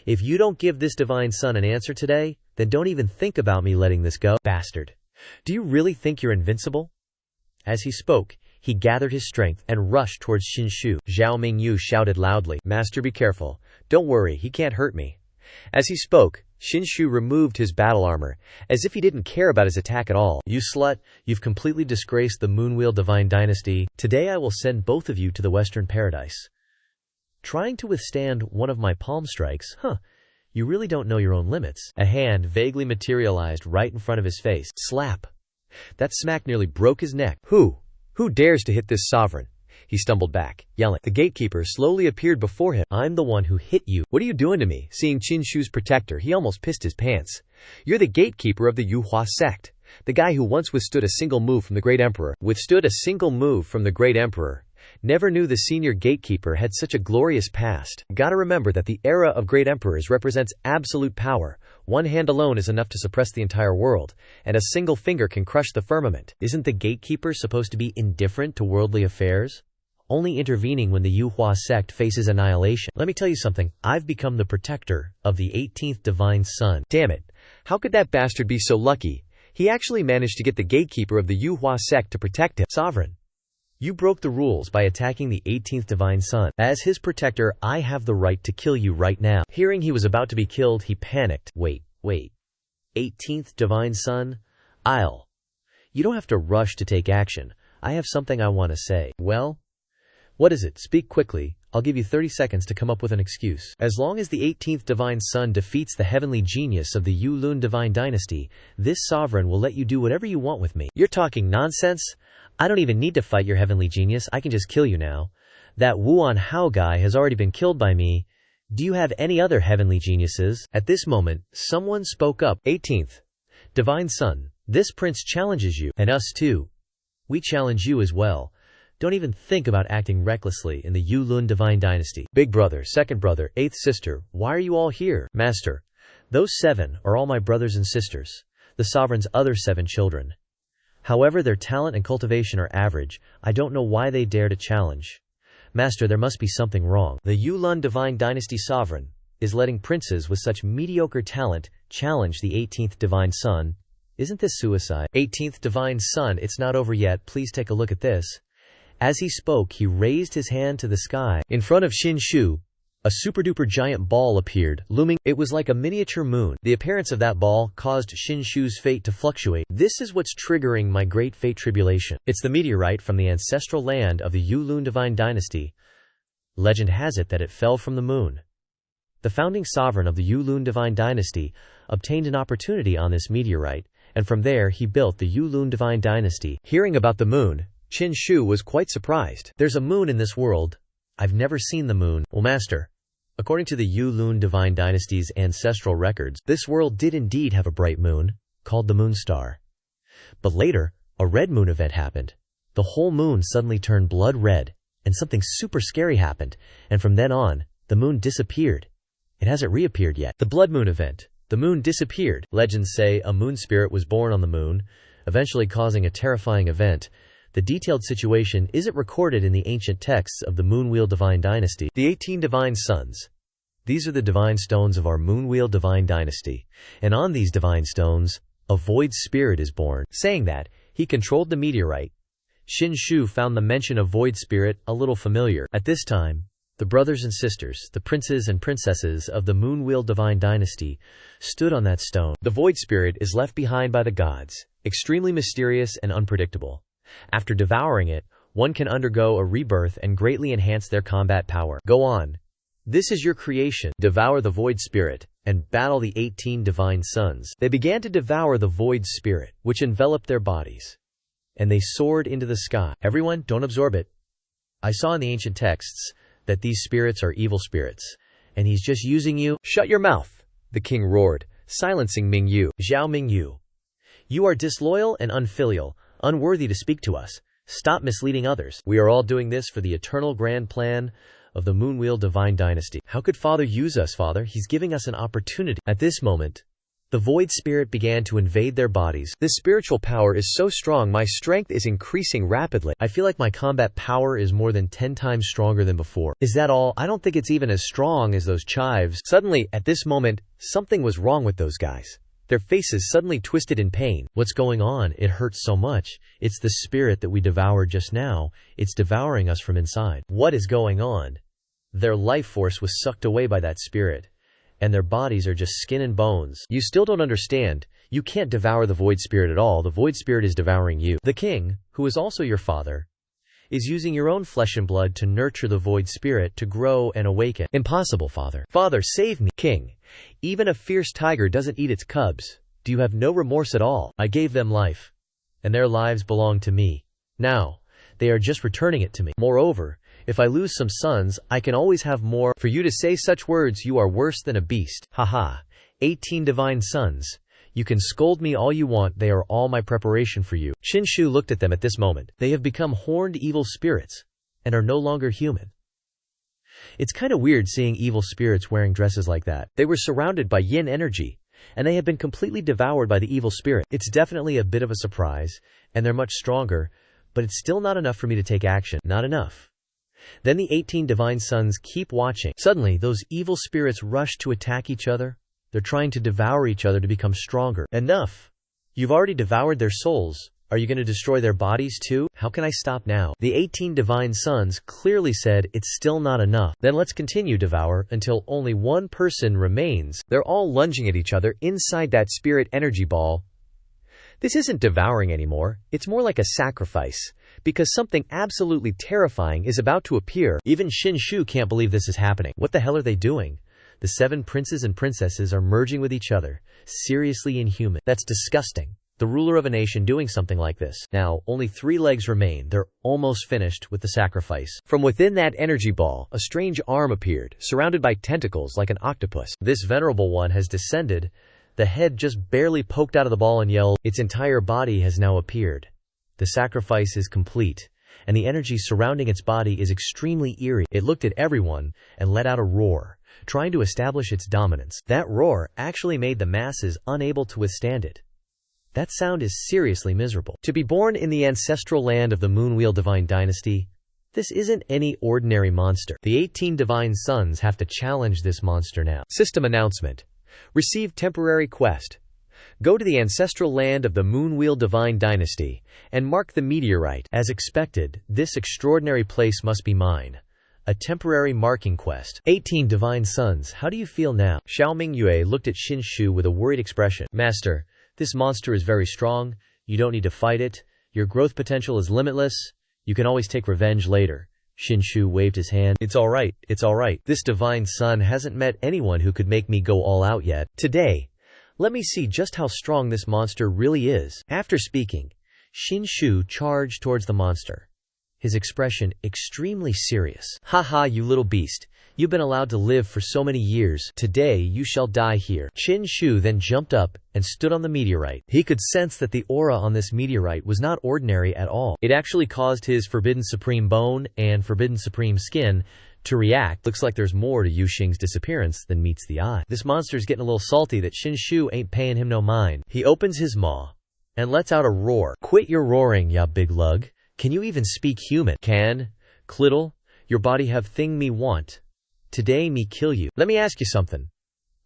If you don't give this divine son an answer today, then don't even think about me letting this go. Bastard. Do you really think you're invincible? As he spoke, he gathered his strength and rushed towards Qin Shu. Zhao Mingyu shouted loudly, Master, be careful. Don't worry, he can't hurt me. As he spoke, Qin Shu removed his battle armor, as if he didn't care about his attack at all. You slut, you've completely disgraced the Moonwheel Divine Dynasty. Today I will send both of you to the Western Paradise. Trying to withstand one of my palm strikes? You really don't know your own limits. A hand vaguely materialized right in front of his face. Slap. That smack nearly broke his neck. Who dares to hit this sovereign? He stumbled back, yelling. The gatekeeper slowly appeared before him. I'm the one who hit you. What are you doing to me? Seeing Qin Shu's protector, he almost pissed his pants. You're the gatekeeper of the Yuhua sect. The guy who once withstood a single move from the great emperor. Never knew the senior gatekeeper had such a glorious past. Gotta remember that the era of great emperors represents absolute power. One hand alone is enough to suppress the entire world, and a single finger can crush the firmament. Isn't the gatekeeper supposed to be indifferent to worldly affairs? Only intervening when the Yuhua sect faces annihilation. Let me tell you something, I've become the protector of the 18th divine son. Damn it, how could that bastard be so lucky? He actually managed to get the gatekeeper of the Yuhua sect to protect him. Sovereign, you broke the rules by attacking the 18th divine son. As his protector, I have the right to kill you right now. Hearing he was about to be killed, he panicked. Wait. 18th divine son? You don't have to rush to take action. I have something I want to say. Well? What is it? Speak quickly. I'll give you 30 seconds to come up with an excuse. As long as the 18th divine son defeats the heavenly genius of the Yulun divine dynasty, this sovereign will let you do whatever you want with me. You're talking nonsense? I don't even need to fight your heavenly genius. I can just kill you now. That Wuan Hao guy has already been killed by me. Do you have any other heavenly geniuses? At this moment, someone spoke up. 18th divine son, this prince challenges you, and us too. We challenge you as well. Don't even think about acting recklessly in the Yulun divine dynasty. Big brother, second brother, eighth sister, why are you all here? Master, those 7 are all my brothers and sisters, the sovereign's other 7 children. However, their talent and cultivation are average. I don't know why they dare to challenge. Master, there must be something wrong. The Yulun divine dynasty sovereign is letting princes with such mediocre talent challenge the 18th divine son. Isn't this suicide? 18th divine son, it's not over yet. Please take a look at this. As he spoke, he raised his hand to the sky. In front of Xianxia, a super-duper giant ball appeared, looming. It was like a miniature moon. The appearance of that ball caused Xianxia's fate to fluctuate. This is what's triggering my great fate tribulation. It's the meteorite from the ancestral land of the Yulun divine dynasty. Legend has it that it fell from the moon. The founding sovereign of the Yulun divine dynasty obtained an opportunity on this meteorite, and from there he built the Yulun divine dynasty. Hearing about the moon, Xianxia was quite surprised. There's a moon in this world. I've never seen the moon. Well, master, according to the Yulun divine dynasty's ancestral records, this world did indeed have a bright moon, called the moon star. But later, a red moon event happened. The whole moon suddenly turned blood red, and something super scary happened, and from then on, the moon disappeared. It hasn't reappeared yet. The blood moon event. The moon disappeared. Legends say a moon spirit was born on the moon, eventually causing a terrifying event. The detailed situation isn't recorded in the ancient texts of the Moonwheel Divine Dynasty. The 18 divine sons. These are the divine stones of our Moonwheel Divine Dynasty, and on these divine stones, a void spirit is born. Saying that, he controlled the meteorite. Xianxia found the mention of void spirit a little familiar. At this time, the brothers and sisters, the princes and princesses of the Moonwheel Divine Dynasty, stood on that stone. The void spirit is left behind by the gods, extremely mysterious and unpredictable. After devouring it, one can undergo a rebirth and greatly enhance their combat power. Go on. This is your creation. Devour the void spirit, and battle the 18 divine sons. They began to devour the void spirit, which enveloped their bodies. And they soared into the sky. Everyone, don't absorb it. I saw in the ancient texts that these spirits are evil spirits, and he's just using you. Shut your mouth, the king roared, silencing Mingyu. Zhao Mingyu, you are disloyal and unfilial, unworthy to speak to us. Stop misleading others. We are all doing this for the eternal grand plan of the Moonwheel Divine Dynasty. How could Father use us, Father? He's giving us an opportunity. At this moment, the void spirit began to invade their bodies. This spiritual power is so strong, my strength is increasing rapidly. I feel like my combat power is more than 10 times stronger than before. Is that all? I don't think it's even as strong as those chives. Suddenly, at this moment, something was wrong with those guys. Their faces suddenly twisted in pain. What's going on? It hurts so much. It's the spirit that we devoured just now. It's devouring us from inside. What is going on? Their life force was sucked away by that spirit, and their bodies are just skin and bones. You still don't understand. You can't devour the void spirit at all. The void spirit is devouring you. The king, who is also your father, is using your own flesh and blood to nurture the void spirit to grow and awaken. Impossible, Father. Father, save me. King, even a fierce tiger doesn't eat its cubs. Do you have no remorse at all? I gave them life, and their lives belong to me. Now, they are just returning it to me. Moreover, if I lose some sons, I can always have more. For you to say such words, you are worse than a beast. Haha. 18 divine sons. You can scold me all you want, they are all my preparation for you. Xianxia looked at them at this moment. They have become horned evil spirits, and are no longer human. It's kind of weird seeing evil spirits wearing dresses like that. They were surrounded by yin energy, and they have been completely devoured by the evil spirit. It's definitely a bit of a surprise, and they're much stronger, but it's still not enough for me to take action. Not enough. Then the 18 divine sons keep watching. Suddenly, those evil spirits rush to attack each other. They're trying to devour each other to become stronger. Enough! You've already devoured their souls. Are you going to destroy their bodies too? How can I stop now? The 18 divine sons clearly said it's still not enough. Then let's continue devour until only one person remains. They're all lunging at each other inside that spirit energy ball. This isn't devouring anymore. It's more like a sacrifice, because something absolutely terrifying is about to appear. Even Xianxia can't believe this is happening. What the hell are they doing? The 7 princes and princesses are merging with each other. Seriously inhuman. That's disgusting. The ruler of a nation doing something like this. Now, only 3 legs remain. They're almost finished with the sacrifice. From within that energy ball, a strange arm appeared, surrounded by tentacles like an octopus. This venerable one has descended. The head just barely poked out of the ball and yelled. Its entire body has now appeared. The sacrifice is complete, and the energy surrounding its body is extremely eerie. It looked at everyone and let out a roar, trying to establish its dominance. That roar actually made the masses unable to withstand it. That sound is seriously miserable. To be born in the ancestral land of the Moonwheel Divine Dynasty, this isn't any ordinary monster. The 18 divine sons have to challenge this monster now. System announcement. Receive temporary quest. Go to the ancestral land of the Moonwheel Divine Dynasty and mark the meteorite. As expected, this extraordinary place must be mine. A temporary marking quest. 18 divine sons, how do you feel now? Xiao Mingyue looked at Xianxia with a worried expression. Master, this monster is very strong. You don't need to fight it. Your growth potential is limitless. You can always take revenge later. Xianxia waved his hand. It's all right. It's all right. This divine son hasn't met anyone who could make me go all out yet. Today, let me see just how strong this monster really is. After speaking, Xianxia charged towards the monster, his expression extremely serious. Haha, you little beast. You've been allowed to live for so many years. Today you shall die here. Xianxia then jumped up and stood on the meteorite. He could sense that the aura on this meteorite was not ordinary at all. It actually caused his forbidden supreme bone and forbidden supreme skin to react. Looks like there's more to Yu Xing's disappearance than meets the eye. This monster's getting a little salty that Xianxia ain't paying him no mind. He opens his maw and lets out a roar. Quit your roaring, ya big lug. Can you even speak human? Can, Clittle, your body have thing me want. Today me kill you. Let me ask you something.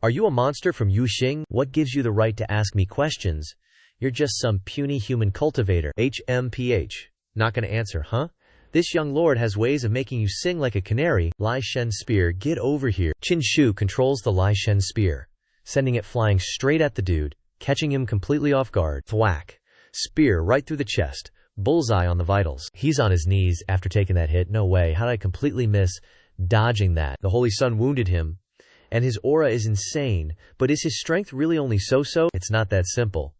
Are you a monster from Yu Xing? What gives you the right to ask me questions? You're just some puny human cultivator. HMPH. Not gonna answer, huh? This young lord has ways of making you sing like a canary. Lai Shen spear, get over here. Xianxia controls the Lai Shen spear, sending it flying straight at the dude, catching him completely off guard. Thwack. Spear right through the chest. Bullseye on the vitals. He's on his knees after taking that hit. No way. How did I completely miss dodging that? The Holy Sun wounded him, and his aura is insane. But is his strength really only so-so? It's not that simple.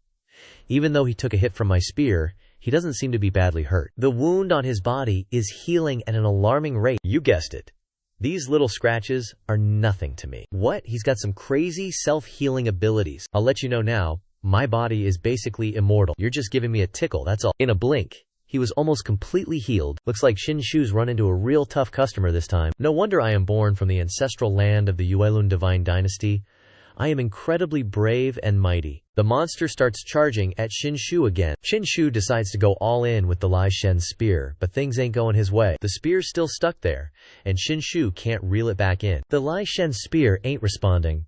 Even though he took a hit from my spear, he doesn't seem to be badly hurt. The wound on his body is healing at an alarming rate. You guessed it. These little scratches are nothing to me. What? He's got some crazy self-healing abilities. I'll let you know now. My body is basically immortal. You're just giving me a tickle, that's all. In a blink, he was almost completely healed. Looks like Xianxia's run into a real tough customer this time. No wonder I am born from the ancestral land of the Yuelun Divine Dynasty. I am incredibly brave and mighty. The monster starts charging at Xianxia again. Xianxia decides to go all in with the Lai Shen spear, but things ain't going his way. The spear's still stuck there, and Xianxia can't reel it back in. The Lai Shen spear ain't responding.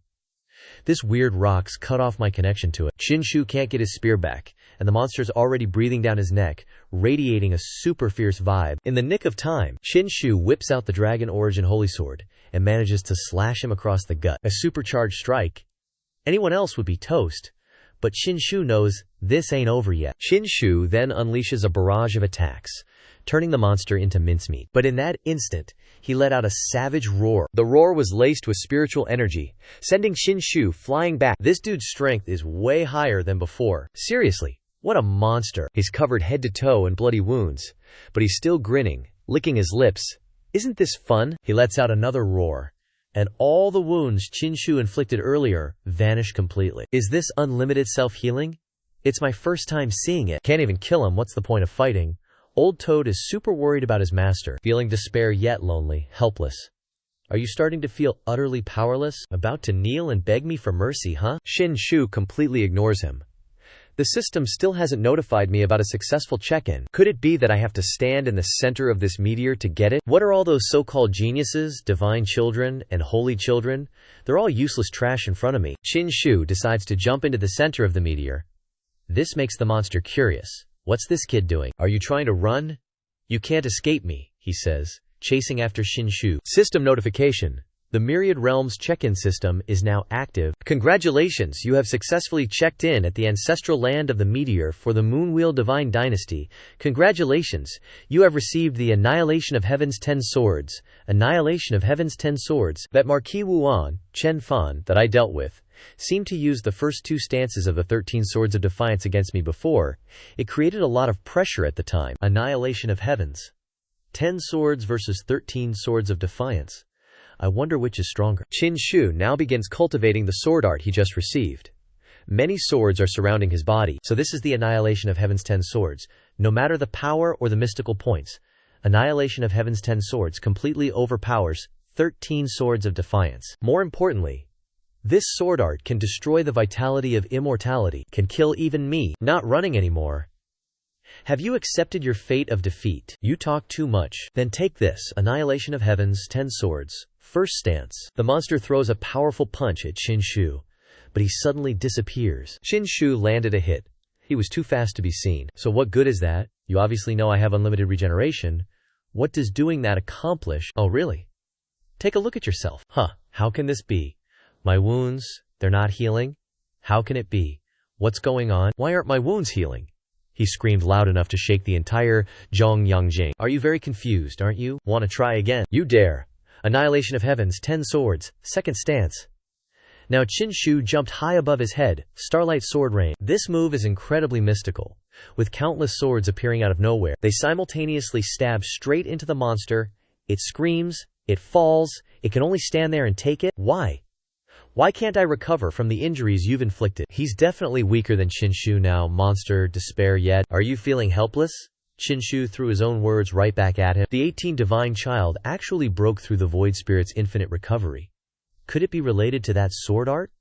This weird rock's cut off my connection to it. Xianxia can't get his spear back, and the monster's already breathing down his neck, radiating a super fierce vibe. In the nick of time, Xianxia whips out the Dragon Origin Holy Sword and manages to slash him across the gut. A supercharged strike. Anyone else would be toast, but Xianxia knows this ain't over yet. Xianxia then unleashes a barrage of attacks, turning the monster into mincemeat. But in that instant, he let out a savage roar. The roar was laced with spiritual energy, sending Xianxia flying back. This dude's strength is way higher than before. Seriously, what a monster. He's covered head to toe in bloody wounds, but he's still grinning, licking his lips. Isn't this fun? He lets out another roar, and all the wounds Xianxia inflicted earlier vanish completely. Is this unlimited self-healing? It's my first time seeing it. Can't even kill him, what's the point of fighting? Old Toad is super worried about his master, feeling despair yet lonely, helpless. Are you starting to feel utterly powerless? About to kneel and beg me for mercy, huh? Xianxia completely ignores him. The system still hasn't notified me about a successful check-in. Could it be that I have to stand in the center of this meteor to get it? What are all those so-called geniuses, divine children, and holy children? They're all useless trash in front of me. Xianxia decides to jump into the center of the meteor. This makes the monster curious. What's this kid doing? Are you trying to run? You can't escape me, he says, chasing after Xianxia. System notification. The Myriad Realms check-in system is now active. Congratulations, you have successfully checked in at the ancestral land of the meteor for the Moonwheel Divine Dynasty. Congratulations, you have received the Annihilation of Heaven's 10 Swords. Annihilation of Heaven's 10 Swords. That Marquis Wuan, Chen Fan, that I dealt with, seemed to use the first 2 stances of the 13 Swords of Defiance against me before. It created a lot of pressure at the time. Annihilation of Heavens. 10 Swords versus 13 Swords of Defiance. I wonder which is stronger. Xianxia now begins cultivating the sword art he just received. Many swords are surrounding his body, so this is the Annihilation of Heaven's 10 Swords. No matter the power or the mystical points, Annihilation of Heaven's 10 Swords completely overpowers 13 Swords of Defiance. More importantly, this sword art can destroy the vitality of immortality, can kill even me. Not running anymore. Have you accepted your fate of defeat? You talk too much. Then take this, Annihilation of Heaven's 10 Swords. First stance. The monster throws a powerful punch at Xianxia, but he suddenly disappears. Xianxia landed a hit. He was too fast to be seen. So what good is that? You obviously know I have unlimited regeneration. What does doing that accomplish? Oh really? Take a look at yourself. How can this be? My wounds, they're not healing? How can it be? What's going on? Why aren't my wounds healing? He screamed loud enough to shake the entire Zhongyang. Are you very confused, aren't you? Want to try again? You dare. Annihilation of Heaven's 10 Swords, second stance. Now Xianxia jumped high above his head, starlight sword rain. This move is incredibly mystical, with countless swords appearing out of nowhere. They simultaneously stab straight into the monster. It screams, it falls, it can only stand there and take it. Why? Why can't I recover from the injuries you've inflicted? He's definitely weaker than Xianxia now, monster, despair yet. Are you feeling helpless? Xianxia threw his own words right back at him. The 18 Divine Child actually broke through the Void Spirit's infinite recovery. Could it be related to that sword art?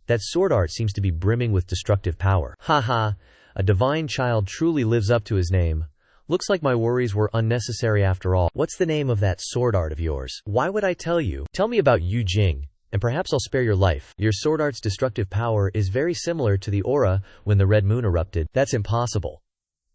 That sword art seems to be brimming with destructive power. Haha, a Divine Child truly lives up to his name. Looks like my worries were unnecessary after all. What's the name of that sword art of yours? Why would I tell you? Tell me about Yu Jing, and perhaps I'll spare your life. Your sword art's destructive power is very similar to the aura when the Red Moon erupted. That's impossible.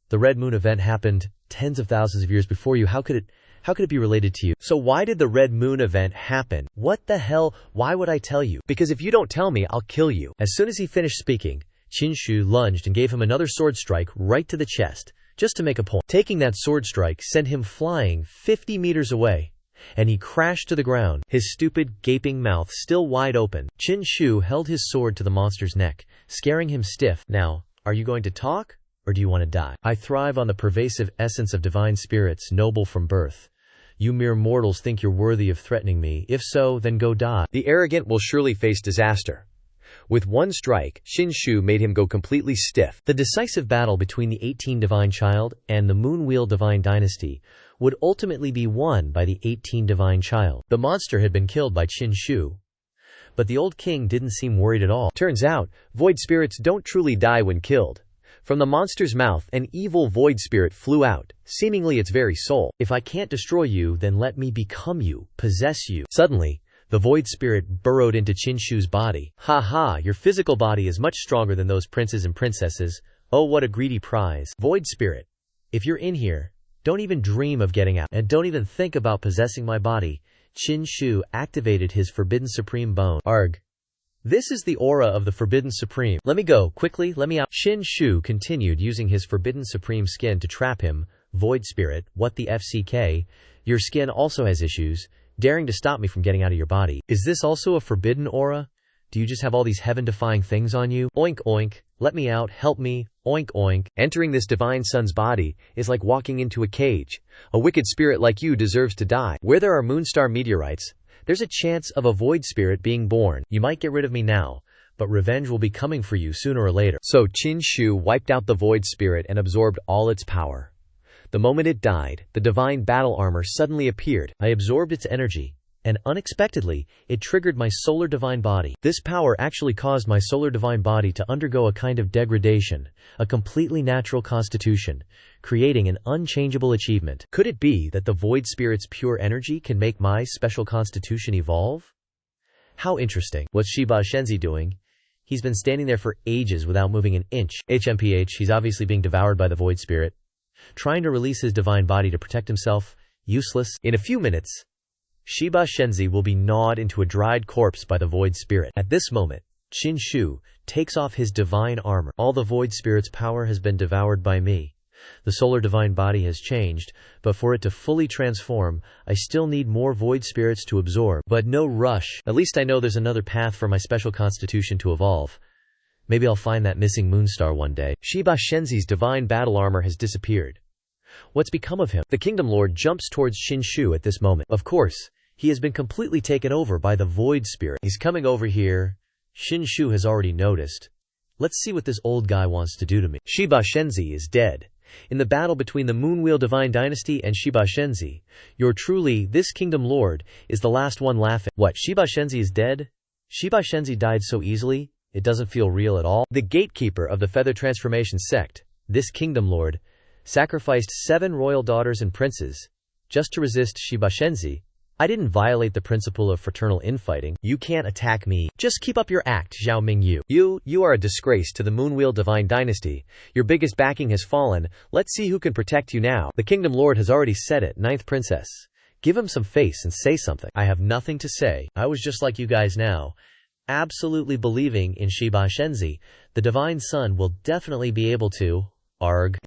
The Red Moon event happened tens of thousands of years before you. How could it be related to you? So why did the Red Moon event happen? What the hell? Why would I tell you? Because if you don't tell me, I'll kill you. As soon as he finished speaking, Xianxia lunged and gave him another sword strike right to the chest, just to make a point. Taking that sword strike sent him flying 50 meters away, and he crashed to the ground, his stupid, gaping mouth still wide open. Xianxia held his sword to the monster's neck, scaring him stiff. Now, are you going to talk? Or do you want to die? I thrive on the pervasive essence of divine spirits, noble from birth. You mere mortals think you're worthy of threatening me. If so, then go die. The arrogant will surely face disaster. With one strike, Xianxia made him go completely stiff. The decisive battle between the 18 Divine Child and the Moonwheel Divine Dynasty would ultimately be won by the 18 Divine Child. The monster had been killed by Xianxia, but the old king didn't seem worried at all. Turns out, void spirits don't truly die when killed. From the monster's mouth, an evil void spirit flew out, seemingly its very soul. If I can't destroy you, then let me become you, possess you. Suddenly, the void spirit burrowed into Xianxia's body. Ha, your physical body is much stronger than those princes and princesses. Oh, what a greedy prize. Void spirit, if you're in here, don't even dream of getting out, and don't even think about possessing my body. Xianxia activated his Forbidden Supreme Bone. Arg. This is the aura of the Forbidden Supreme. Let me go, quickly, let me out. Xianxia continued using his Forbidden Supreme skin to trap him. Void Spirit, what the FCK? Your skin also has issues, daring to stop me from getting out of your body. Is this also a forbidden aura? Do you just have all these heaven-defying things on you? Oink oink, let me out, help me, oink oink. Entering this divine son's body is like walking into a cage. A wicked spirit like you deserves to die. Where there are Moonstar meteorites, there's a chance of a void spirit being born. You might get rid of me now, but revenge will be coming for you sooner or later. So Xianxia wiped out the void spirit and absorbed all its power. The moment it died, the divine battle armor suddenly appeared. I absorbed its energy, and unexpectedly, it triggered my solar divine body. This power actually caused my solar divine body to undergo a kind of degradation, a completely natural constitution, creating an unchangeable achievement. Could it be that the void spirit's pure energy can make my special constitution evolve? How interesting. What's Shiba Shenzi doing? He's been standing there for ages without moving an inch. HMPH, he's obviously being devoured by the void spirit. Trying to release his divine body to protect himself. Useless. In a few minutes, Shiba Shenzi will be gnawed into a dried corpse by the void spirit. At this moment, Qin Shu takes off his divine armor. All the void spirit's power has been devoured by me. The solar divine body has changed, but for it to fully transform, I still need more void spirits to absorb. But no rush. At least I know there's another path for my special constitution to evolve. Maybe I'll find that missing moonstar one day. Shiba Shenzi's divine battle armor has disappeared. What's become of him? The Kingdom Lord jumps towards Qin Shu at this moment. Of course, he has been completely taken over by the void spirit. He's coming over here. Qin Shu has already noticed. Let's see what this old guy wants to do to me. Shiba Shenzi is dead. In the battle between the Moonwheel Divine Dynasty and Shiba Shenzi, you're truly, this Kingdom Lord, is the last one laughing. What, Shiba Shenzi is dead? Shiba Shenzi died so easily, it doesn't feel real at all. The gatekeeper of the Feather Transformation sect, this Kingdom Lord, sacrificed 7 royal daughters and princes, just to resist Shiba Shenzi. I didn't violate the principle of fraternal infighting. You can't attack me. Just keep up your act, Zhao Mingyu. You are a disgrace to the Moonwheel Divine Dynasty. Your biggest backing has fallen. Let's see who can protect you now. The Kingdom Lord has already said it, 9th Princess. Give him some face and say something. I have nothing to say. I was just like you guys now. Absolutely believing in Shiba Shenzi. The Divine Son will definitely be able to. Arg.